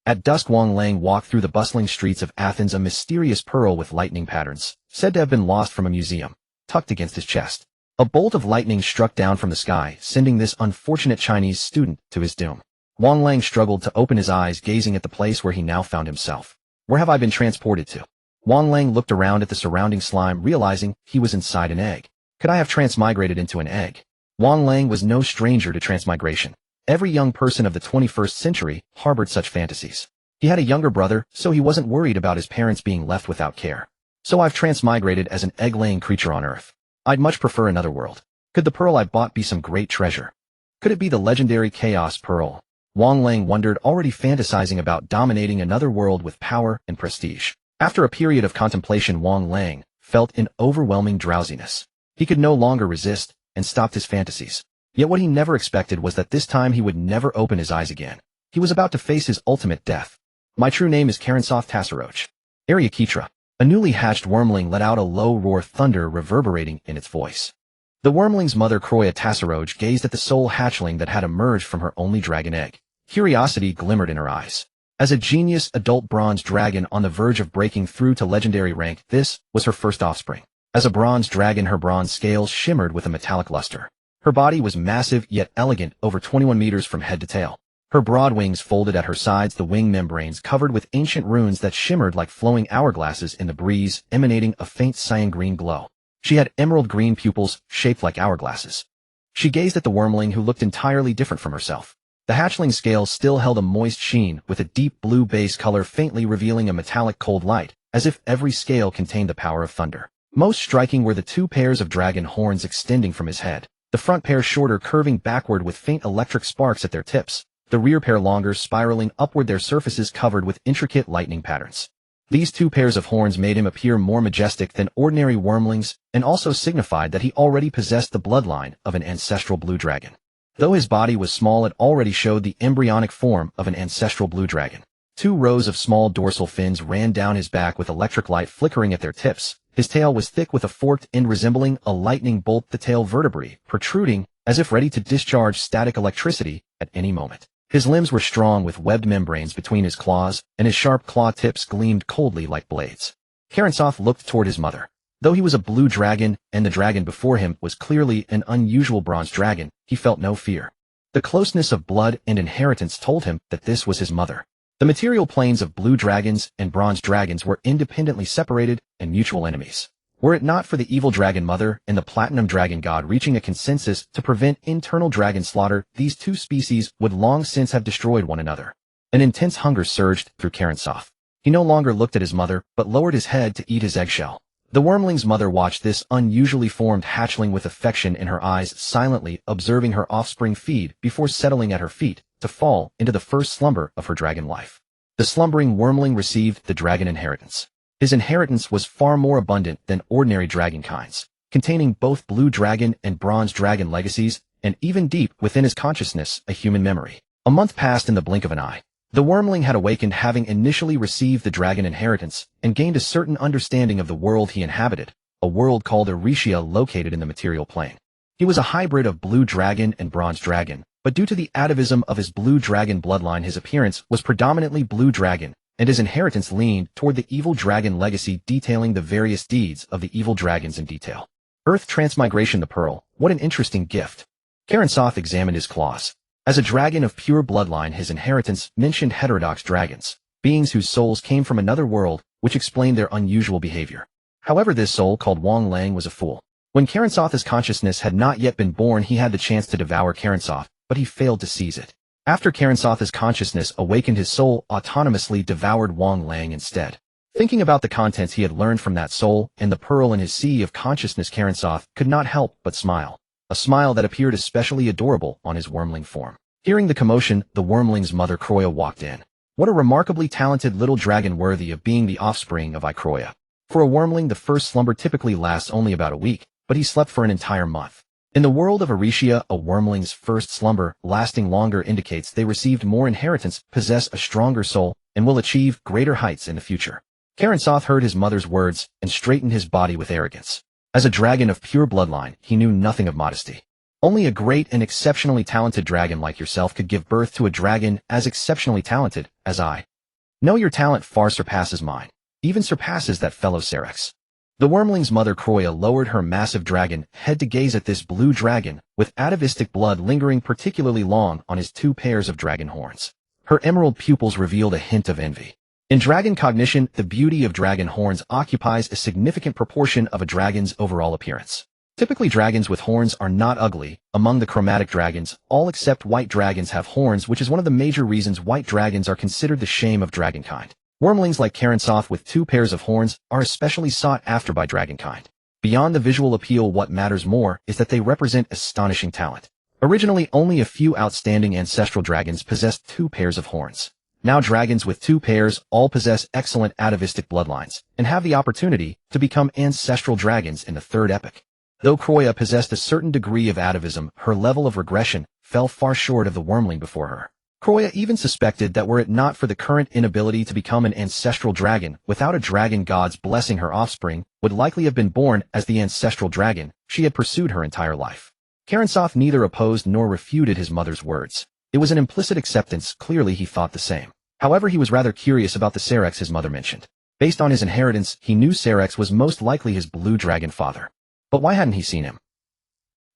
At dusk, Wang Lang walked through the bustling streets of Athens, a mysterious pearl with lightning patterns, said to have been lost from a museum, tucked against his chest. A bolt of lightning struck down from the sky, sending this unfortunate Chinese student to his doom. Wang Lang struggled to open his eyes, gazing at the place where he now found himself. Where have I been transported to? Wang Lang looked around at the surrounding slime, realizing he was inside an egg. Could I have transmigrated into an egg? Wang Lang was no stranger to transmigration. Every young person of the 21st century harbored such fantasies. He had a younger brother, so he wasn't worried about his parents being left without care. So I've transmigrated as an egg-laying creature on Earth. I'd much prefer another world. Could the pearl I bought be some great treasure? Could it be the legendary Chaos Pearl? Wang Lang wondered, already fantasizing about dominating another world with power and prestige. After a period of contemplation, Wang Lang felt an overwhelming drowsiness. He could no longer resist and stopped his fantasies. Yet what he never expected was that this time he would never open his eyes again. He was about to face his ultimate death. My true name is Kaelensos Tassaroach. Aryakitra. A newly hatched wormling let out a low roar, thunder reverberating in its voice. The wormling's mother, Kroya Tassaroach, gazed at the soul hatchling that had emerged from her only dragon egg. Curiosity glimmered in her eyes. As a genius adult bronze dragon on the verge of breaking through to legendary rank, this was her first offspring. As a bronze dragon, her bronze scales shimmered with a metallic luster. Her body was massive yet elegant, over 21 meters from head to tail. Her broad wings folded at her sides, the wing membranes covered with ancient runes that shimmered like flowing hourglasses in the breeze, emanating a faint cyan green glow. She had emerald green pupils shaped like hourglasses. She gazed at the wormling, who looked entirely different from herself. The hatchling scales still held a moist sheen, with a deep blue base color faintly revealing a metallic cold light, as if every scale contained the power of thunder. Most striking were the two pairs of dragon horns extending from his head. The front pair shorter, curving backward with faint electric sparks at their tips. The rear pair longer, spiraling upward, their surfaces covered with intricate lightning patterns. These two pairs of horns made him appear more majestic than ordinary wormlings, and also signified that he already possessed the bloodline of an ancestral blue dragon. Though his body was small, it already showed the embryonic form of an ancestral blue dragon. 2 rows of small dorsal fins ran down his back with electric light flickering at their tips. His tail was thick with a forked end resembling a lightning bolt, the tail vertebrae protruding as if ready to discharge static electricity at any moment. His limbs were strong with webbed membranes between his claws, and his sharp claw tips gleamed coldly like blades. Kaelensos looked toward his mother. Though he was a blue dragon, and the dragon before him was clearly an unusual bronze dragon, he felt no fear. The closeness of blood and inheritance told him that this was his mother. The material planes of blue dragons and bronze dragons were independently separated and mutual enemies. Were it not for the evil dragon mother and the platinum dragon god reaching a consensus to prevent internal dragon slaughter, these two species would long since have destroyed one another. An intense hunger surged through Kaelensos. He no longer looked at his mother, but lowered his head to eat his eggshell. The wormling's mother watched this unusually formed hatchling with affection in her eyes, silently observing her offspring feed before settling at her feet to fall into the first slumber of her dragon life. The slumbering wormling received the dragon inheritance. His inheritance was far more abundant than ordinary dragon kinds, containing both blue dragon and bronze dragon legacies, and even deep within his consciousness, a human memory. A month passed in the blink of an eye. The wormling had awakened, having initially received the dragon inheritance, and gained a certain understanding of the world he inhabited, a world called Eretia located in the material plane. He was a hybrid of blue dragon and bronze dragon, but due to the atavism of his blue dragon bloodline, his appearance was predominantly blue dragon, and his inheritance leaned toward the evil dragon legacy, detailing the various deeds of the evil dragons in detail. Earth transmigration, the pearl, what an interesting gift. Kaelensos examined his claws. As a dragon of pure bloodline, his inheritance mentioned heterodox dragons, beings whose souls came from another world, which explained their unusual behavior. However, this soul, called Wang Lang, was a fool. When Kaelensos' consciousness had not yet been born, he had the chance to devour Kaelensos, but he failed to seize it. After Kaelensos' consciousness awakened, his soul autonomously devoured Wang Lang instead. Thinking about the contents he had learned from that soul and the pearl in his sea of consciousness, Kaelensos could not help but smile. A smile that appeared especially adorable on his wormling form. Hearing the commotion, the wormling's mother Kroya walked in. What a remarkably talented little dragon, worthy of being the offspring of Kroya. For a wormling, the first slumber typically lasts only about a week, but he slept for an entire month. In the world of Eretia, a wormling's first slumber lasting longer indicates they received more inheritance, possess a stronger soul, and will achieve greater heights in the future. Kaelensos heard his mother's words and straightened his body with arrogance. As a dragon of pure bloodline, he knew nothing of modesty. Only a great and exceptionally talented dragon like yourself could give birth to a dragon as exceptionally talented as I. Know your talent far surpasses mine, even surpasses that fellow Syrinx. The wormling's mother Kroya lowered her massive dragon head to gaze at this blue dragon, with atavistic blood lingering particularly long on his 2 pairs of dragon horns. Her emerald pupils revealed a hint of envy. In dragon cognition, the beauty of dragon horns occupies a significant proportion of a dragon's overall appearance. Typically, dragons with horns are not ugly. Among the chromatic dragons, all except white dragons have horns, which is one of the major reasons white dragons are considered the shame of dragonkind. Wormlings like Kaelensos with 2 pairs of horns are especially sought after by dragonkind. Beyond the visual appeal, what matters more is that they represent astonishing talent. Originally, only a few outstanding ancestral dragons possessed 2 pairs of horns. Now dragons with 2 pairs all possess excellent atavistic bloodlines, and have the opportunity to become ancestral dragons in the 3rd epoch. Though Kroya possessed a certain degree of atavism, her level of regression fell far short of the wormling before her. Kroya even suspected that were it not for the current inability to become an ancestral dragon without a dragon god's blessing, her offspring would likely have been born as the ancestral dragon she had pursued her entire life. Kaelensos neither opposed nor refuted his mother's words. It was an implicit acceptance. Clearly he thought the same. However, he was rather curious about the Syrinx his mother mentioned. Based on his inheritance, he knew Syrinx was most likely his blue dragon father. But why hadn't he seen him?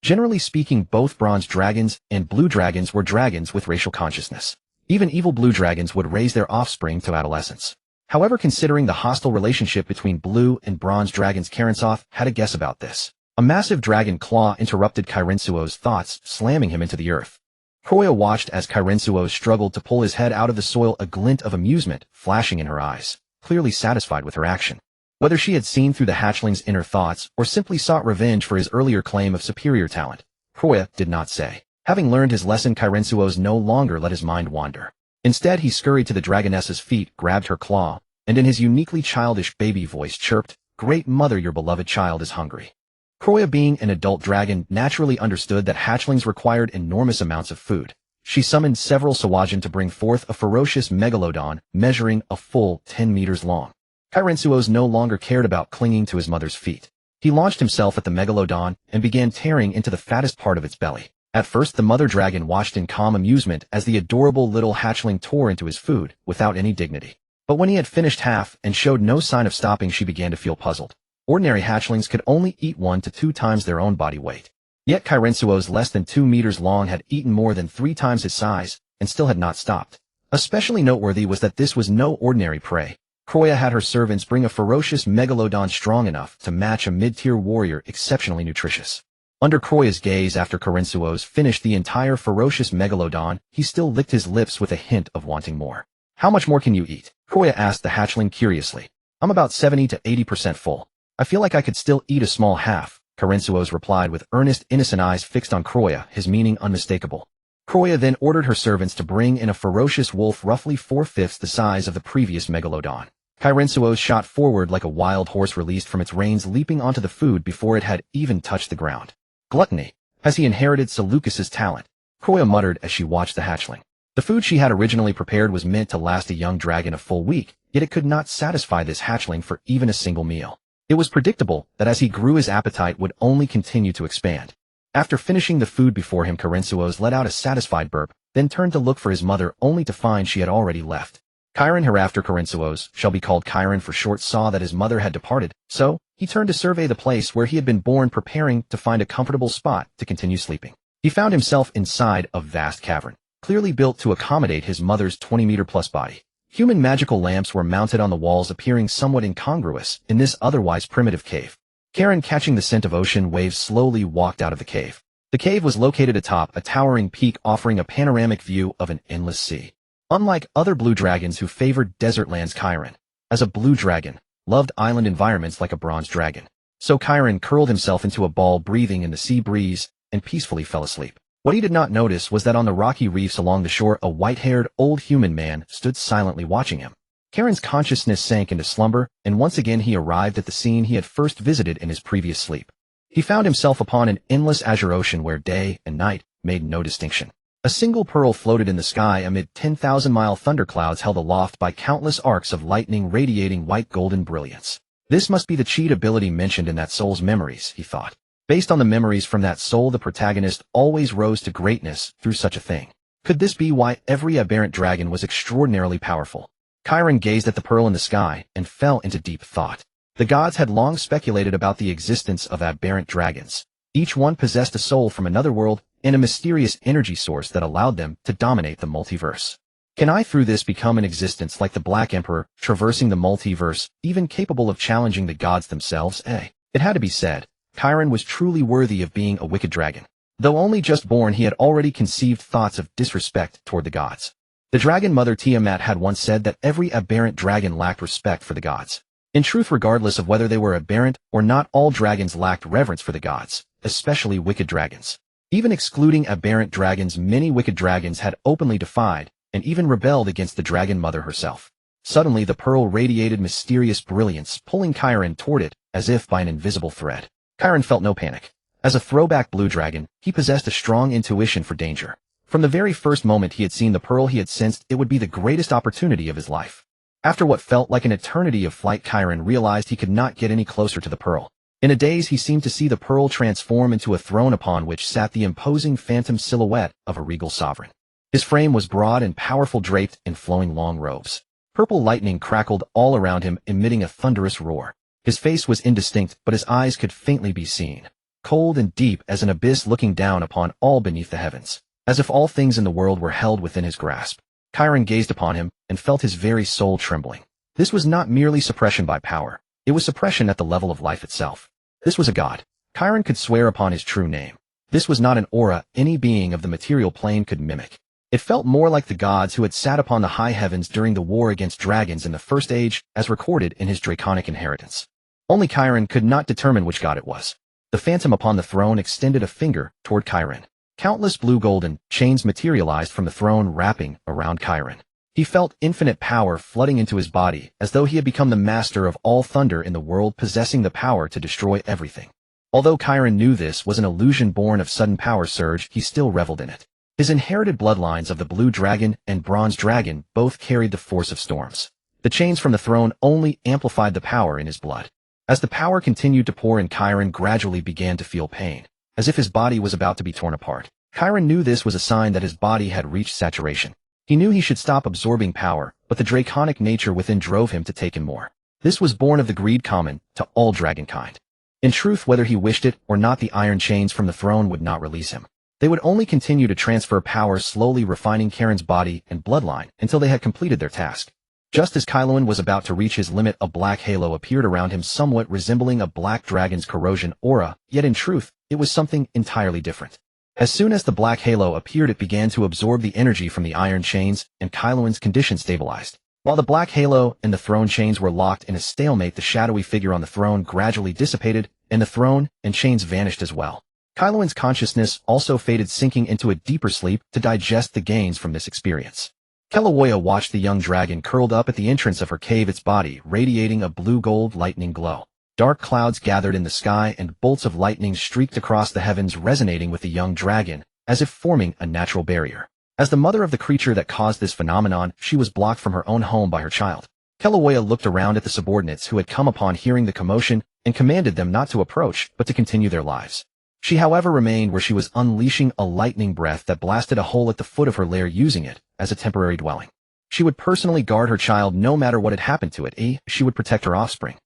Generally speaking, both bronze dragons and blue dragons were dragons with racial consciousness. Even evil blue dragons would raise their offspring to adolescence. However, considering the hostile relationship between blue and bronze dragons, Kaelensos had a guess about this. A massive dragon claw interrupted Kaelensos' thoughts, slamming him into the earth. Kroya watched as Kaelensos struggled to pull his head out of the soil, a glint of amusement flashing in her eyes, clearly satisfied with her action. Whether she had seen through the hatchling's inner thoughts or simply sought revenge for his earlier claim of superior talent, Kroya did not say. Having learned his lesson, Kaelensos no longer let his mind wander. Instead, he scurried to the dragoness's feet, grabbed her claw, and in his uniquely childish baby voice chirped, "Great mother, your beloved child is hungry." Kroya, being an adult dragon, naturally understood that hatchlings required enormous amounts of food. She summoned several Sawajin to bring forth a ferocious megalodon measuring a full 10 meters long. Kaelensos no longer cared about clinging to his mother's feet. He launched himself at the megalodon and began tearing into the fattest part of its belly. At first, the mother dragon watched in calm amusement as the adorable little hatchling tore into his food without any dignity. But when he had finished half and showed no sign of stopping, she began to feel puzzled. Ordinary hatchlings could only eat 1 to 2 times their own body weight. Yet Kaelensos, less than 2 meters long, had eaten more than 3 times his size and still had not stopped. Especially noteworthy was that this was no ordinary prey. Kroya had her servants bring a ferocious megalodon strong enough to match a mid-tier warrior, exceptionally nutritious. Under Kroya's gaze, after Kaelensos finished the entire ferocious megalodon, he still licked his lips with a hint of wanting more. "How much more can you eat?" Kroya asked the hatchling curiously. "I'm about 70 to 80% full. I feel like I could still eat a small half," Kaelensos replied with earnest, innocent eyes fixed on Kroya, his meaning unmistakable. Kroya then ordered her servants to bring in a ferocious wolf roughly 4/5 the size of the previous megalodon. Kaelensos shot forward like a wild horse released from its reins, leaping onto the food before it had even touched the ground. Gluttony. Has he inherited Seleucus's talent? Kroya muttered as she watched the hatchling. The food she had originally prepared was meant to last a young dragon a full week, yet it could not satisfy this hatchling for even a single meal. It was predictable that as he grew, his appetite would only continue to expand. After finishing the food before him, Kaelensos let out a satisfied burp, then turned to look for his mother, only to find she had already left. Chiron, hereafter Kaelensos shall be called Chiron for short, saw that his mother had departed, so he turned to survey the place where he had been born, preparing to find a comfortable spot to continue sleeping. He found himself inside a vast cavern, clearly built to accommodate his mother's 20-meter-plus body. Human magical lamps were mounted on the walls, appearing somewhat incongruous in this otherwise primitive cave. Chiron, catching the scent of ocean waves, slowly walked out of the cave. The cave was located atop a towering peak, offering a panoramic view of an endless sea. Unlike other blue dragons who favored desert lands, Chiron, as a blue dragon, loved island environments like a bronze dragon. So Chiron curled himself into a ball, breathing in the sea breeze, and peacefully fell asleep. What he did not notice was that on the rocky reefs along the shore, a white-haired, old human man stood silently watching him. Chiron's consciousness sank into slumber, and once again he arrived at the scene he had first visited in his previous sleep. He found himself upon an endless azure ocean where day and night made no distinction. A single pearl floated in the sky amid 10,000-mile thunderclouds held aloft by countless arcs of lightning radiating white-golden brilliance. This must be the cheat ability mentioned in that soul's memories, he thought. Based on the memories from that soul, the protagonist always rose to greatness through such a thing. Could this be why every aberrant dragon was extraordinarily powerful? Chiron gazed at the pearl in the sky and fell into deep thought. The gods had long speculated about the existence of aberrant dragons. Each one possessed a soul from another world and a mysterious energy source that allowed them to dominate the multiverse. Can I through this become an existence like the Black Emperor, traversing the multiverse, even capable of challenging the gods themselves? It had to be said, Chiron was truly worthy of being a wicked dragon. Though only just born, he had already conceived thoughts of disrespect toward the gods. The dragon mother Tiamat had once said that every aberrant dragon lacked respect for the gods. In truth, regardless of whether they were aberrant or not, all dragons lacked reverence for the gods, especially wicked dragons. Even excluding aberrant dragons, many wicked dragons had openly defied and even rebelled against the dragon mother herself. Suddenly the pearl radiated mysterious brilliance, pulling Chiron toward it as if by an invisible thread. Chiron felt no panic. As a throwback blue dragon, he possessed a strong intuition for danger. From the very first moment he had seen the pearl, he had sensed it would be the greatest opportunity of his life. After what felt like an eternity of flight, Chiron realized he could not get any closer to the pearl. In a daze, he seemed to see the pearl transform into a throne upon which sat the imposing phantom silhouette of a regal sovereign. His frame was broad and powerful, draped in flowing long robes. Purple lightning crackled all around him, emitting a thunderous roar. His face was indistinct, but his eyes could faintly be seen, cold and deep as an abyss looking down upon all beneath the heavens, as if all things in the world were held within his grasp. Chiron gazed upon him and felt his very soul trembling. This was not merely suppression by power. It was suppression at the level of life itself. This was a god. Chiron could swear upon his true name. This was not an aura any being of the material plane could mimic. It felt more like the gods who had sat upon the high heavens during the war against dragons in the First Age, as recorded in his draconic inheritance. Only Chiron could not determine which god it was. The phantom upon the throne extended a finger toward Chiron. Countless blue-golden chains materialized from the throne, wrapping around Chiron. He felt infinite power flooding into his body, as though he had become the master of all thunder in the world, possessing the power to destroy everything. Although Chiron knew this was an illusion born of sudden power surge, he still reveled in it. His inherited bloodlines of the blue dragon and bronze dragon both carried the force of storms. The chains from the throne only amplified the power in his blood. As the power continued to pour in, Chiron gradually began to feel pain, as if his body was about to be torn apart. Chiron knew this was a sign that his body had reached saturation. He knew he should stop absorbing power, but the draconic nature within drove him to take in more. This was born of the greed common to all dragonkind. In truth, whether he wished it or not, the iron chains from the throne would not release him. They would only continue to transfer power, slowly refining Chiron's body and bloodline until they had completed their task. Just as Chiron was about to reach his limit, a black halo appeared around him, somewhat resembling a black dragon's corrosion aura, yet in truth, it was something entirely different. As soon as the black halo appeared, it began to absorb the energy from the iron chains, and Chiron's condition stabilized. While the black halo and the throne chains were locked in a stalemate, the shadowy figure on the throne gradually dissipated, and the throne and chains vanished as well. Chiron's consciousness also faded, sinking into a deeper sleep to digest the gains from this experience. Kaelensos watched the young dragon curled up at the entrance of her cave, its body radiating a blue-gold lightning glow. Dark clouds gathered in the sky, and bolts of lightning streaked across the heavens, resonating with the young dragon, as if forming a natural barrier. As the mother of the creature that caused this phenomenon, she was blocked from her own home by her child. Kaelensos looked around at the subordinates who had come upon hearing the commotion and commanded them not to approach, but to continue their lives. She, however, remained where she was, unleashing a lightning breath that blasted a hole at the foot of her lair, using it as a temporary dwelling. She would personally guard her child no matter what had happened to it. She would protect her offspring.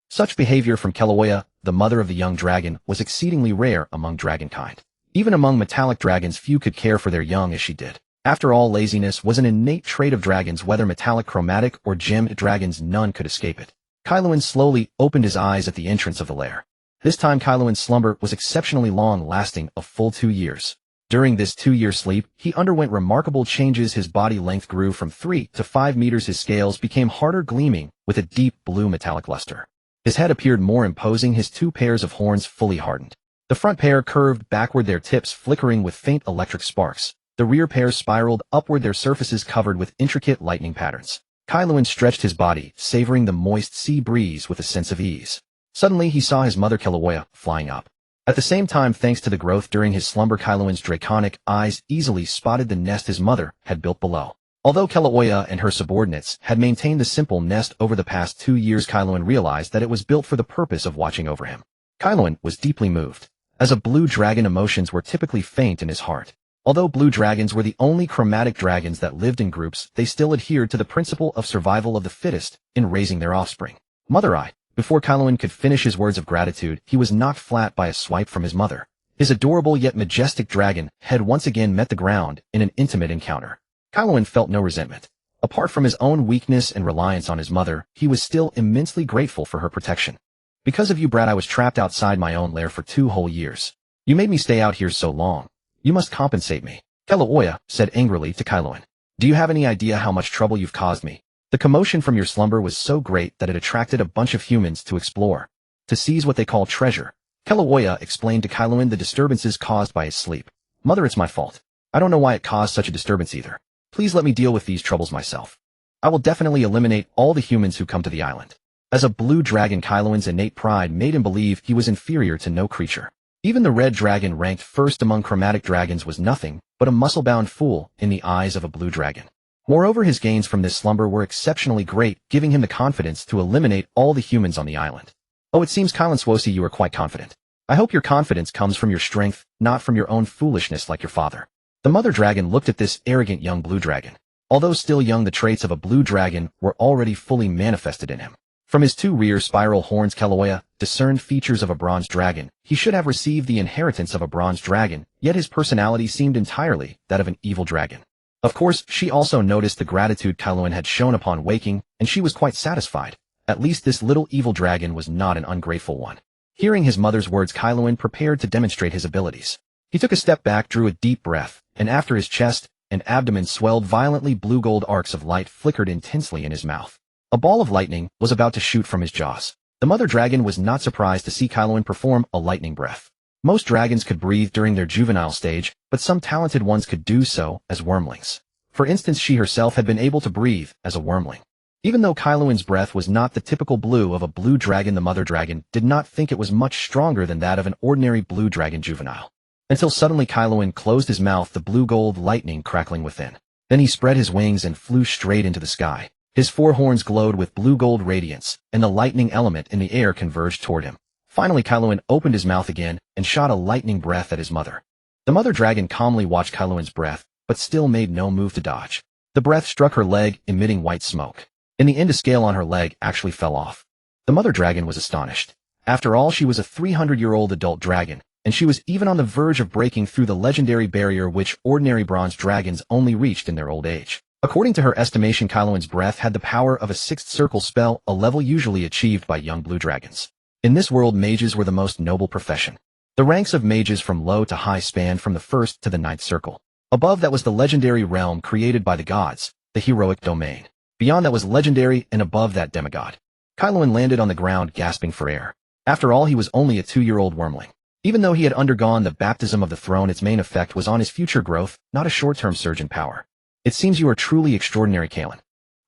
Such behavior from Kaelensos, the mother of the young dragon, was exceedingly rare among dragonkind. Even among metallic dragons, few could care for their young as she did. After all, laziness was an innate trait of dragons, whether metallic, chromatic, or gemmed dragons. None could escape it. Kaelensos slowly opened his eyes at the entrance of the lair. This time Kaelensos' slumber was exceptionally long, lasting a full 2 years. During this 2-year sleep, he underwent remarkable changes. His body length grew from 3 to 5 meters. His scales became harder, gleaming with a deep blue metallic luster. His head appeared more imposing, his 2 pairs of horns fully hardened. The front pair curved backward, their tips flickering with faint electric sparks. The rear pair spiraled upward, their surfaces covered with intricate lightning patterns. Kaelensos stretched his body, savoring the moist sea breeze with a sense of ease. Suddenly he saw his mother Kaelensos flying up. At the same time, thanks to the growth during his slumber, Kaelensos' draconic eyes easily spotted the nest his mother had built below. Although Kaelensos and her subordinates had maintained the simple nest over the past 2 years, Kaelensos realized that it was built for the purpose of watching over him. Kaelensos was deeply moved. As a blue dragon, emotions were typically faint in his heart. Although blue dragons were the only chromatic dragons that lived in groups, they still adhered to the principle of survival of the fittest in raising their offspring. Mother Eye. Before Kaelin could finish his words of gratitude, he was knocked flat by a swipe from his mother. His adorable yet majestic dragon had once again met the ground in an intimate encounter. Kaelin felt no resentment. Apart from his own weakness and reliance on his mother, he was still immensely grateful for her protection. Because of you, brat, I was trapped outside my own lair for 2 whole years. You made me stay out here so long. You must compensate me. Keloya said angrily to Kaelin. Do you have any idea how much trouble you've caused me? The commotion from your slumber was so great that it attracted a bunch of humans to explore, to seize what they call treasure. Keloya explained to Kaelin the disturbances caused by his sleep. Mother, it's my fault. I don't know why it caused such a disturbance either. Please let me deal with these troubles myself. I will definitely eliminate all the humans who come to the island. As a blue dragon, Kaelin's innate pride made him believe he was inferior to no creature. Even the red dragon, ranked first among chromatic dragons, was nothing but a muscle-bound fool in the eyes of a blue dragon. Moreover, his gains from this slumber were exceptionally great, giving him the confidence to eliminate all the humans on the island. Oh, it seems, Kaelensos, you are quite confident. I hope your confidence comes from your strength, not from your own foolishness like your father. The mother dragon looked at this arrogant young blue dragon. Although still young, the traits of a blue dragon were already fully manifested in him. From his 2 rear spiral horns, Keloya discerned features of a bronze dragon. He should have received the inheritance of a bronze dragon, yet his personality seemed entirely that of an evil dragon. Of course, she also noticed the gratitude Kaelin had shown upon waking, and she was quite satisfied. At least this little evil dragon was not an ungrateful one. Hearing his mother's words, Kaelin prepared to demonstrate his abilities. He took a step back, drew a deep breath, and after his chest and abdomen swelled violently, blue gold arcs of light flickered intensely in his mouth. A ball of lightning was about to shoot from his jaws. The mother dragon was not surprised to see Kaelin perform a lightning breath. Most dragons could breathe during their juvenile stage, but some talented ones could do so as wormlings. For instance, she herself had been able to breathe as a wormling. Even though Kaelin's breath was not the typical blue of a blue dragon, the mother dragon did not think it was much stronger than that of an ordinary blue dragon juvenile. Until suddenly Kaelin closed his mouth, the blue gold lightning crackling within. Then he spread his wings and flew straight into the sky. His 4 horns glowed with blue gold radiance, and the lightning element in the air converged toward him. Finally, Kaelin opened his mouth again and shot a lightning breath at his mother. The mother dragon calmly watched Kaelin's breath, but still made no move to dodge. The breath struck her leg, emitting white smoke. In the end, a scale on her leg actually fell off. The mother dragon was astonished. After all, she was a 300-year-old adult dragon, and she was even on the verge of breaking through the legendary barrier which ordinary bronze dragons only reached in their old age. According to her estimation, Kaelin's breath had the power of a 6th circle spell, a level usually achieved by young blue dragons. In this world, mages were the most noble profession. The ranks of mages from low to high spanned from the 1st to the 9th circle. Above that was the legendary realm created by the gods, the heroic domain. Beyond that was legendary, and above that demigod. Kaelin landed on the ground, gasping for air. After all, he was only a 2-year-old wormling. Even though he had undergone the baptism of the throne, its main effect was on his future growth, not a short-term surge in power. It seems you are truly extraordinary, Kaelin.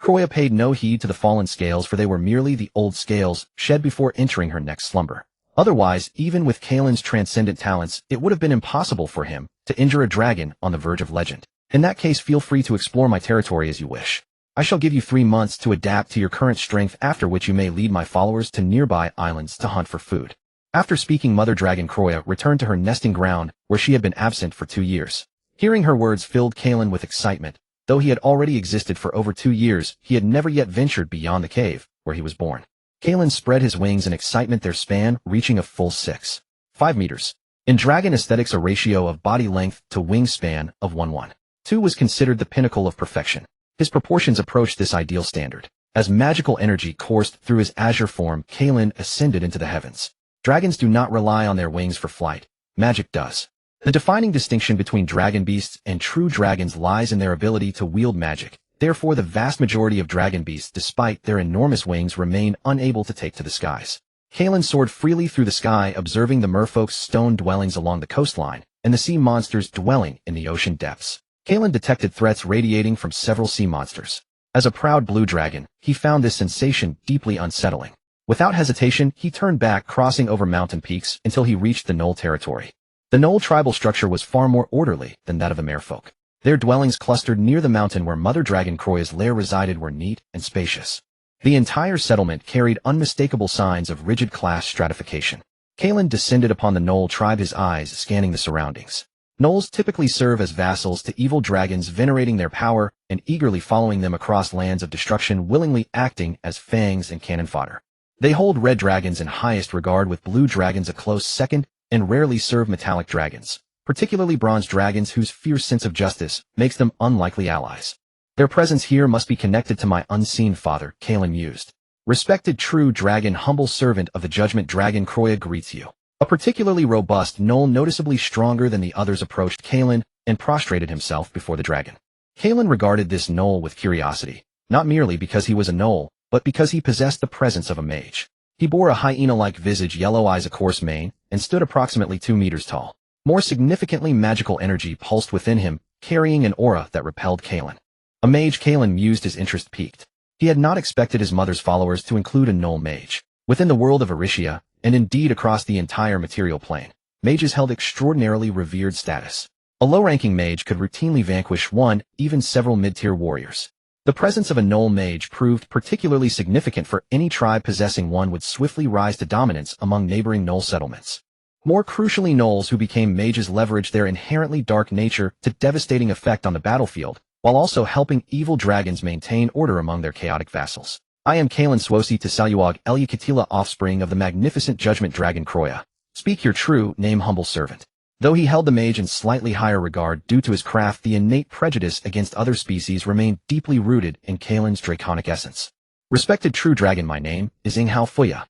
Kroya paid no heed to the fallen scales, for they were merely the old scales shed before entering her next slumber. Otherwise, even with Kaelin's transcendent talents, it would have been impossible for him to injure a dragon on the verge of legend. In that case, feel free to explore my territory as you wish. I shall give you 3 months to adapt to your current strength, after which you may lead my followers to nearby islands to hunt for food. After speaking, Mother Dragon Kroya returned to her nesting ground, where she had been absent for 2 years. Hearing her words filled Kaelin with excitement. Though he had already existed for over 2 years, he had never yet ventured beyond the cave where he was born. Kaelin spread his wings in excitement, their span reaching a full 6.5 meters. In dragon aesthetics, a ratio of body length to wingspan of 1:1.2 was considered the pinnacle of perfection. His proportions approached this ideal standard. As magical energy coursed through his azure form, Kaelin ascended into the heavens. Dragons do not rely on their wings for flight. Magic does. The defining distinction between dragon beasts and true dragons lies in their ability to wield magic. Therefore, the vast majority of dragon beasts, despite their enormous wings, remain unable to take to the skies. Kaelin soared freely through the sky, observing the merfolk's stone dwellings along the coastline and the sea monsters dwelling in the ocean depths. Kaelin detected threats radiating from several sea monsters. As a proud blue dragon, he found this sensation deeply unsettling. Without hesitation, he turned back, crossing over mountain peaks until he reached the Knoll territory. The Knoll tribal structure was far more orderly than that of the merfolk. Their dwellings clustered near the mountain where Mother Dragon Kroya's lair resided were neat and spacious. The entire settlement carried unmistakable signs of rigid class stratification. Kaelin descended upon the Knoll tribe, his eyes scanning the surroundings. Gnolls typically serve as vassals to evil dragons, venerating their power and eagerly following them across lands of destruction, willingly acting as fangs and cannon fodder. They hold red dragons in highest regard, with blue dragons a close second, and rarely serve metallic dragons, particularly bronze dragons whose fierce sense of justice makes them unlikely allies. Their presence here must be connected to my unseen father, Kaelen mused. Respected true dragon, humble servant of the judgment dragon, Kroya greets you. A particularly robust gnoll, noticeably stronger than the others, approached Kaelen and prostrated himself before the dragon. Kaelen regarded this gnoll with curiosity, not merely because he was a gnoll, but because he possessed the presence of a mage. He bore a hyena-like visage, yellow eyes, a coarse mane, and stood approximately 2 meters tall. More significantly, magical energy pulsed within him, carrying an aura that repelled Kaelen. A mage, Kaelen mused, his interest piqued. He had not expected his mother's followers to include a gnoll mage. Within the world of Aricia, and indeed across the entire material plane, mages held extraordinarily revered status. A low-ranking mage could routinely vanquish one, even several mid-tier warriors. The presence of a gnoll mage proved particularly significant, for any tribe possessing one would swiftly rise to dominance among neighboring gnoll settlements. More crucially, gnolls who became mages leveraged their inherently dark nature to devastating effect on the battlefield, while also helping evil dragons maintain order among their chaotic vassals. I am Kaelensos Tesaluag Eliakatila, offspring of the magnificent judgment dragon Kroya. Speak your true name, humble servant. Though he held the mage in slightly higher regard due to his craft, the innate prejudice against other species remained deeply rooted in Kaelen's draconic essence. Respected true dragon, my name is Inghao Fuya.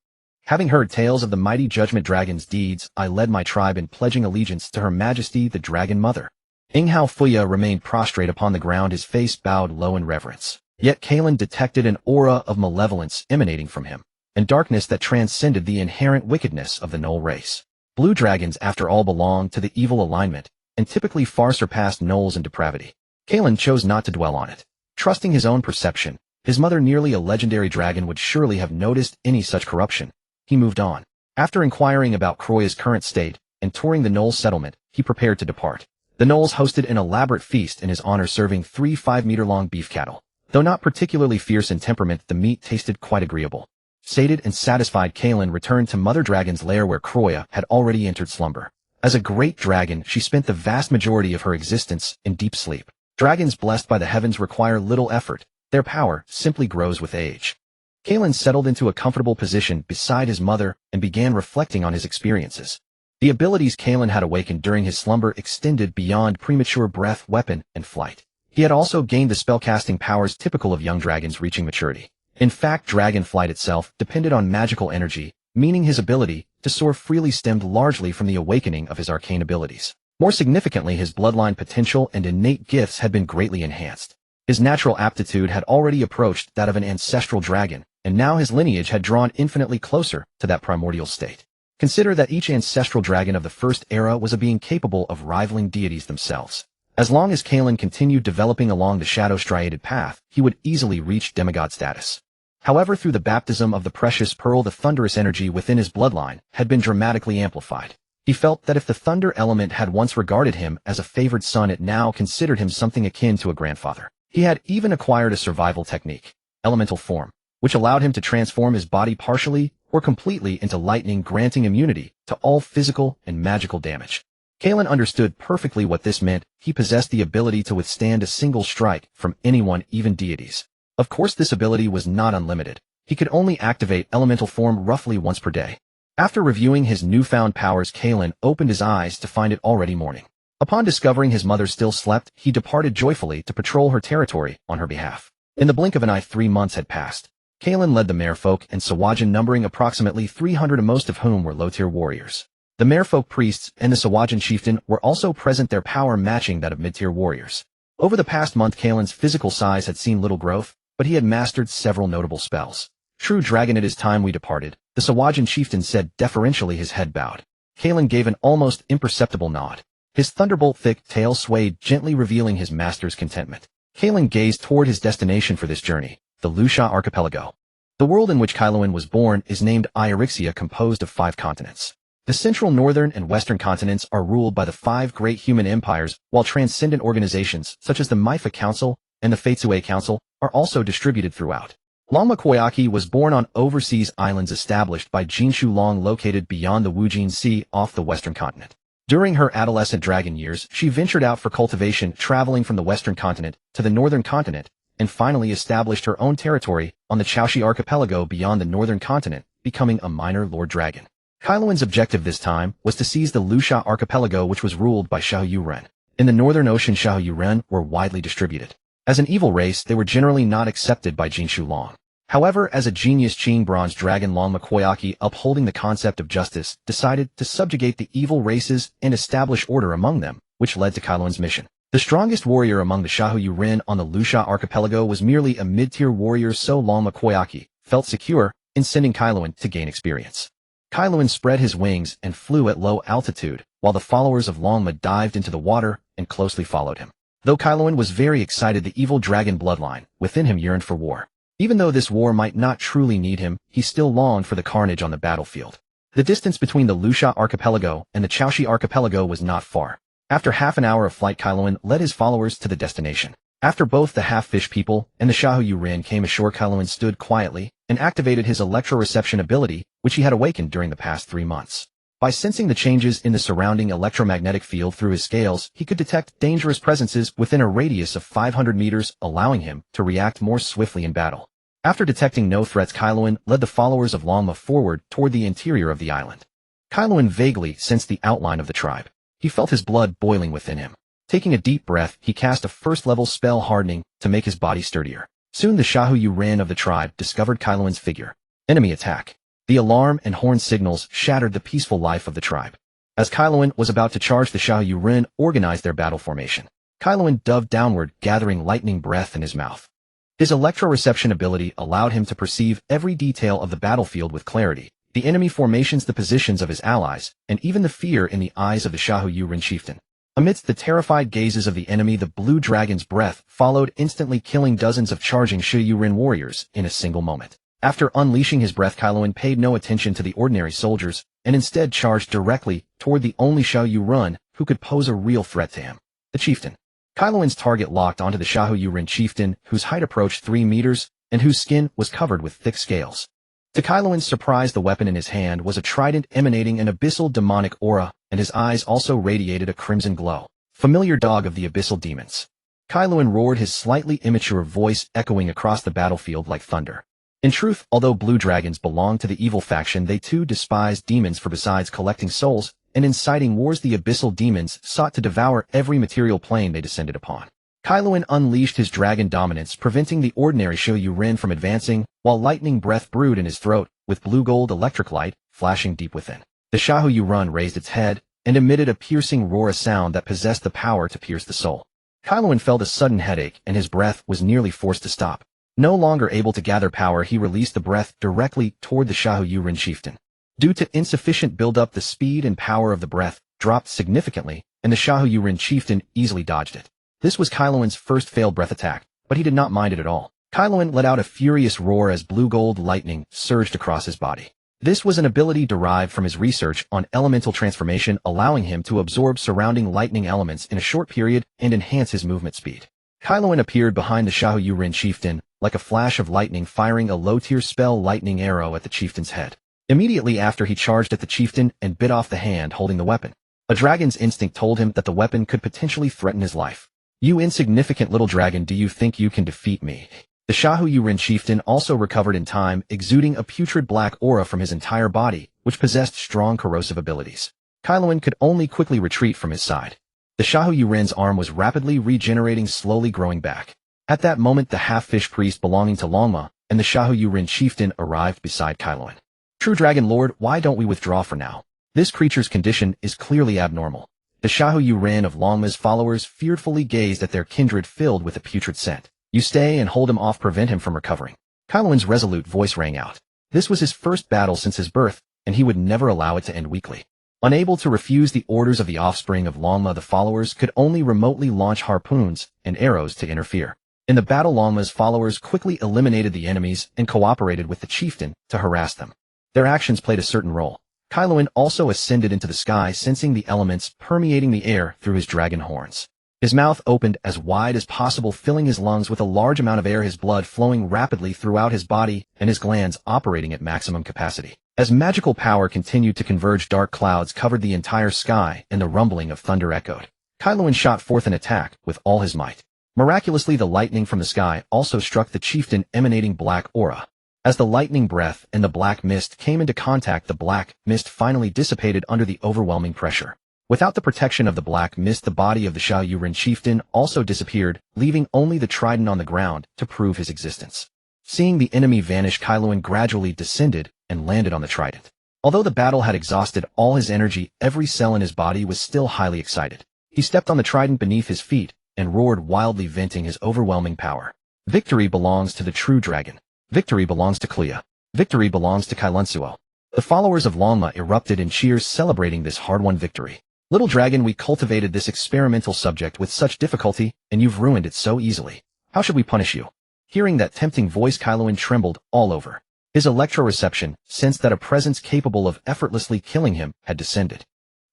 Having heard tales of the mighty judgment dragon's deeds, I led my tribe in pledging allegiance to Her Majesty the Dragon Mother. Inghao Fuya remained prostrate upon the ground, his face bowed low in reverence. Yet Kaelen detected an aura of malevolence emanating from him, and darkness that transcended the inherent wickedness of the gnoll race. Blue dragons, after all, belong to the evil alignment, and typically far surpassed gnolls in depravity. Kaelen chose not to dwell on it. Trusting his own perception, his mother, nearly a legendary dragon, would surely have noticed any such corruption. He moved on. After inquiring about Kroya's current state and touring the gnoll settlement, he prepared to depart. The gnolls hosted an elaborate feast in his honor, serving 3 5-meter-long beef cattle. Though not particularly fierce in temperament, the meat tasted quite agreeable. Sated and satisfied, Kaelen returned to Mother Dragon's lair, where Kroya had already entered slumber. As a great dragon, she spent the vast majority of her existence in deep sleep. Dragons blessed by the heavens require little effort. Their power simply grows with age. Kaelen settled into a comfortable position beside his mother and began reflecting on his experiences. The abilities Kaelen had awakened during his slumber extended beyond premature breath, weapon, and flight. He had also gained the spellcasting powers typical of young dragons reaching maturity. In fact, dragon flight itself depended on magical energy, meaning his ability to soar freely stemmed largely from the awakening of his arcane abilities. More significantly, his bloodline potential and innate gifts had been greatly enhanced. His natural aptitude had already approached that of an ancestral dragon, and now his lineage had drawn infinitely closer to that primordial state. Consider that each ancestral dragon of the first era was a being capable of rivaling deities themselves. As long as Kaelen continued developing along the shadow-striated path, he would easily reach demigod status. However, through the baptism of the precious pearl, the thunderous energy within his bloodline had been dramatically amplified. He felt that if the thunder element had once regarded him as a favored son, it now considered him something akin to a grandfather. He had even acquired a survival technique, elemental form, which allowed him to transform his body partially or completely into lightning, granting immunity to all physical and magical damage. Kaelen understood perfectly what this meant. He possessed the ability to withstand a single strike from anyone, even deities. Of course, this ability was not unlimited. He could only activate elemental form roughly once per day. After reviewing his newfound powers, Kaelen opened his eyes to find it already morning. Upon discovering his mother still slept, he departed joyfully to patrol her territory on her behalf. In the blink of an eye, 3 months had passed. Kaelen led the merfolk and Sawajan, numbering approximately 300, most of whom were low-tier warriors. The merfolk priests and the Sawajan chieftain were also present, their power matching that of mid-tier warriors. Over the past month, Kaelen's physical size had seen little growth, but he had mastered several notable spells. True dragon, it is time we departed, the Sawajan chieftain said deferentially, his head bowed. Kaelen gave an almost imperceptible nod. His thunderbolt-thick tail swayed gently, revealing his master's contentment. Kaelen gazed toward his destination for this journey, the Luxia archipelago. The world in which Kyloen was born is named Iorixia, composed of 5 continents. The central, northern, and western continents are ruled by the 5 great human empires, while transcendent organizations such as the Maifa Council and the Faitsue Council are also distributed throughout. Longma Koyaki was born on overseas islands established by Jinshu Long, located beyond the Wujin Sea off the western continent. During her adolescent dragon years, she ventured out for cultivation, traveling from the western continent to the northern continent, and finally established her own territory on the Chaoshi archipelago beyond the northern continent, becoming a minor lord dragon. Kaeluan's objective this time was to seize the Lusha archipelago, which was ruled by Xiaoyu-ren. In the northern ocean, Xiaoyu-ren were widely distributed. As an evil race, they were generally not accepted by Jinshu Long. However, as a genius Qing bronze dragon, Longma Koyaki, upholding the concept of justice, decided to subjugate the evil races and establish order among them, which led to Kaeluan's mission. The strongest warrior among the Xiaoyu-ren on the Lusha archipelago was merely a mid-tier warrior, so Longma Koyaki felt secure in sending Kaeluan to gain experience. Kaeluan spread his wings and flew at low altitude, while the followers of Longma dived into the water and closely followed him. Though Kaeluan was very excited, the evil dragon bloodline within him yearned for war. Even though this war might not truly need him, he still longed for the carnage on the battlefield. The distance between the Lusha archipelago and the Chaoshi archipelago was not far. After half an hour of flight, Kaeluan led his followers to the destination. After both the half-fish people and the Xiaoyu-ren came ashore, Kaeluan stood quietly and activated his electroreception ability, which he had awakened during the past 3 months. By sensing the changes in the surrounding electromagnetic field through his scales, he could detect dangerous presences within a radius of 500 meters, allowing him to react more swiftly in battle. After detecting no threats, Kaeluan led the followers of Longma forward toward the interior of the island. Kaeluan vaguely sensed the outline of the tribe. He felt his blood boiling within him. Taking a deep breath, he cast a first-level spell, hardening, to make his body sturdier. Soon the Xiaoyu-ren of the tribe discovered Kaeluan's figure. Enemy attack. The alarm and horn signals shattered the peaceful life of the tribe. As Kaeluan was about to charge, the Xiaoyu-ren organized their battle formation. Kaeluan dove downward, gathering lightning breath in his mouth. His electroreception ability allowed him to perceive every detail of the battlefield with clarity, the enemy formations, the positions of his allies, and even the fear in the eyes of the Xiaoyu-ren chieftain. Amidst the terrified gazes of the enemy, the blue dragon's breath followed, instantly killing dozens of charging Xiaoyu-ren warriors in a single moment. After unleashing his breath, Kaeluan paid no attention to the ordinary soldiers, and instead charged directly toward the only Xiaoyu-ren who could pose a real threat to him, the chieftain. Kaeluan's target locked onto the Xiaoyu-ren chieftain, whose height approached 3 meters, and whose skin was covered with thick scales. To Kaeluan's surprise, the weapon in his hand was a trident emanating an abyssal demonic aura, and his eyes also radiated a crimson glow. Familiar dog of the abyssal demons. Kaeluan roared, his slightly immature voice echoing across the battlefield like thunder. In truth, although blue dragons belonged to the evil faction, they too despised demons, for besides collecting souls and inciting wars, the abyssal demons sought to devour every material plane they descended upon. Kaeluan unleashed his dragon dominance, preventing the ordinary Xiaoyu-ren from advancing, while lightning breath brewed in his throat, with blue-gold electric light flashing deep within. The Xiaoyu-ren raised its head and emitted a piercing roar, a sound that possessed the power to pierce the soul. Kaeluan felt a sudden headache, and his breath was nearly forced to stop. No longer able to gather power, he released the breath directly toward the Xiaoyu-ren chieftain. Due to insufficient buildup, the speed and power of the breath dropped significantly, and the Xiaoyu-ren chieftain easily dodged it. This was Kaeluan's first failed breath attack, but he did not mind it at all. Kaeluan let out a furious roar as blue-gold lightning surged across his body. This was an ability derived from his research on elemental transformation, allowing him to absorb surrounding lightning elements in a short period and enhance his movement speed. Kaeluan appeared behind the Xiaoyu-ren chieftain, like a flash of lightning, firing a low-tier spell lightning arrow at the chieftain's head. Immediately after, he charged at the chieftain and bit off the hand holding the weapon. A dragon's instinct told him that the weapon could potentially threaten his life. "You insignificant little dragon, do you think you can defeat me?" The Xiaoyu-ren chieftain also recovered in time, exuding a putrid black aura from his entire body, which possessed strong corrosive abilities. Kaeluan could only quickly retreat from his side. The Xiaoyu-ren's arm was rapidly regenerating, slowly growing back. At that moment, the half-fish priest belonging to Longma and the Xiaoyu-ren chieftain arrived beside Kaeluan. "True Dragon Lord, why don't we withdraw for now? This creature's condition is clearly abnormal." The Xiaoyu-ren of Longma's followers fearfully gazed at their kindred filled with a putrid scent. "You stay and hold him off, prevent him from recovering." Kaeluan's resolute voice rang out. This was his first battle since his birth, and he would never allow it to end weakly. Unable to refuse the orders of the offspring of Longma, the followers could only remotely launch harpoons and arrows to interfere. In the battle, Longma's followers quickly eliminated the enemies and cooperated with the chieftain to harass them. Their actions played a certain role. Kaeluan also ascended into the sky, sensing the elements permeating the air through his dragon horns. His mouth opened as wide as possible, filling his lungs with a large amount of air, his blood flowing rapidly throughout his body and his glands operating at maximum capacity. As magical power continued to converge, dark clouds covered the entire sky and the rumbling of thunder echoed. Kaelensos shot forth an attack with all his might. Miraculously, the lightning from the sky also struck the chieftain, emanating black aura. As the lightning breath and the black mist came into contact, the black mist finally dissipated under the overwhelming pressure. Without the protection of the black mist, the body of the Shaoyuan chieftain also disappeared, leaving only the trident on the ground to prove his existence. Seeing the enemy vanish, Kaelensos gradually descended and landed on the trident. Although the battle had exhausted all his energy, every cell in his body was still highly excited. He stepped on the trident beneath his feet and roared wildly, venting his overwhelming power. Victory belongs to the true dragon. Victory belongs to Clea. Victory belongs to Kaelensos. The followers of Longma erupted in cheers, celebrating this hard-won victory. Little dragon, we cultivated this experimental subject with such difficulty, and you've ruined it so easily. How should we punish you? Hearing that tempting voice, Kaelensos trembled all over. His electroreception sensed that a presence capable of effortlessly killing him had descended.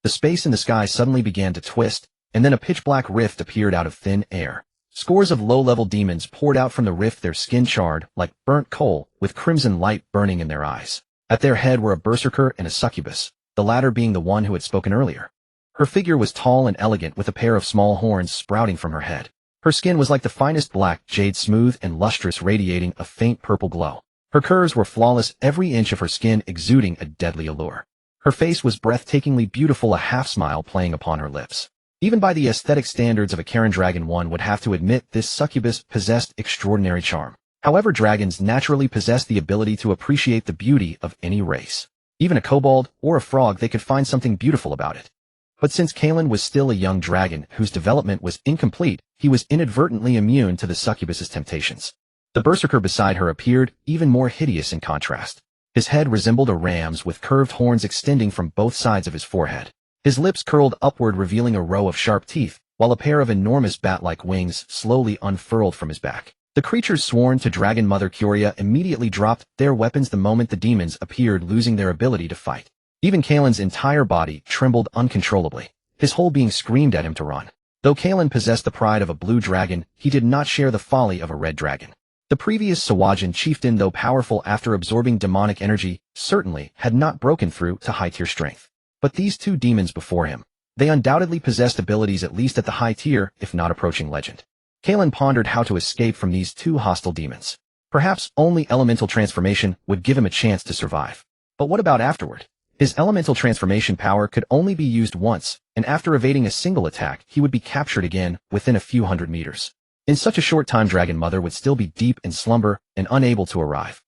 The space in the sky suddenly began to twist, and then a pitch-black rift appeared out of thin air. Scores of low-level demons poured out from the rift, their skin charred like burnt coal, with crimson light burning in their eyes. At their head were a berserker and a succubus, the latter being the one who had spoken earlier. Her figure was tall and elegant, with a pair of small horns sprouting from her head. Her skin was like the finest black jade, smooth and lustrous, radiating a faint purple glow. Her curves were flawless, every inch of her skin exuding a deadly allure. Her face was breathtakingly beautiful, a half-smile playing upon her lips. Even by the aesthetic standards of a Karen dragon, one would have to admit this succubus possessed extraordinary charm. However, dragons naturally possess the ability to appreciate the beauty of any race. Even a kobold or a frog, they could find something beautiful about it. But since Kaelensos was still a young dragon whose development was incomplete, he was inadvertently immune to the succubus's temptations. The berserker beside her appeared even more hideous in contrast. His head resembled a ram's, with curved horns extending from both sides of his forehead. His lips curled upward, revealing a row of sharp teeth, while a pair of enormous bat-like wings slowly unfurled from his back. The creatures sworn to Dragon Mother Curia immediately dropped their weapons the moment the demons appeared, losing their ability to fight. Even Kaelen's entire body trembled uncontrollably. His whole being screamed at him to run. Though Kaelensos possessed the pride of a blue dragon, he did not share the folly of a red dragon. The previous Sawajan chieftain, though powerful after absorbing demonic energy, certainly had not broken through to high-tier strength. But these two demons before him, they undoubtedly possessed abilities at least at the high tier, if not approaching legend. Kaelensos pondered how to escape from these two hostile demons. Perhaps only elemental transformation would give him a chance to survive. But what about afterward? His elemental transformation power could only be used once, and after evading a single attack, he would be captured again within a few hundred meters. In such a short time, Dragon Mother would still be deep in slumber and unable to arrive.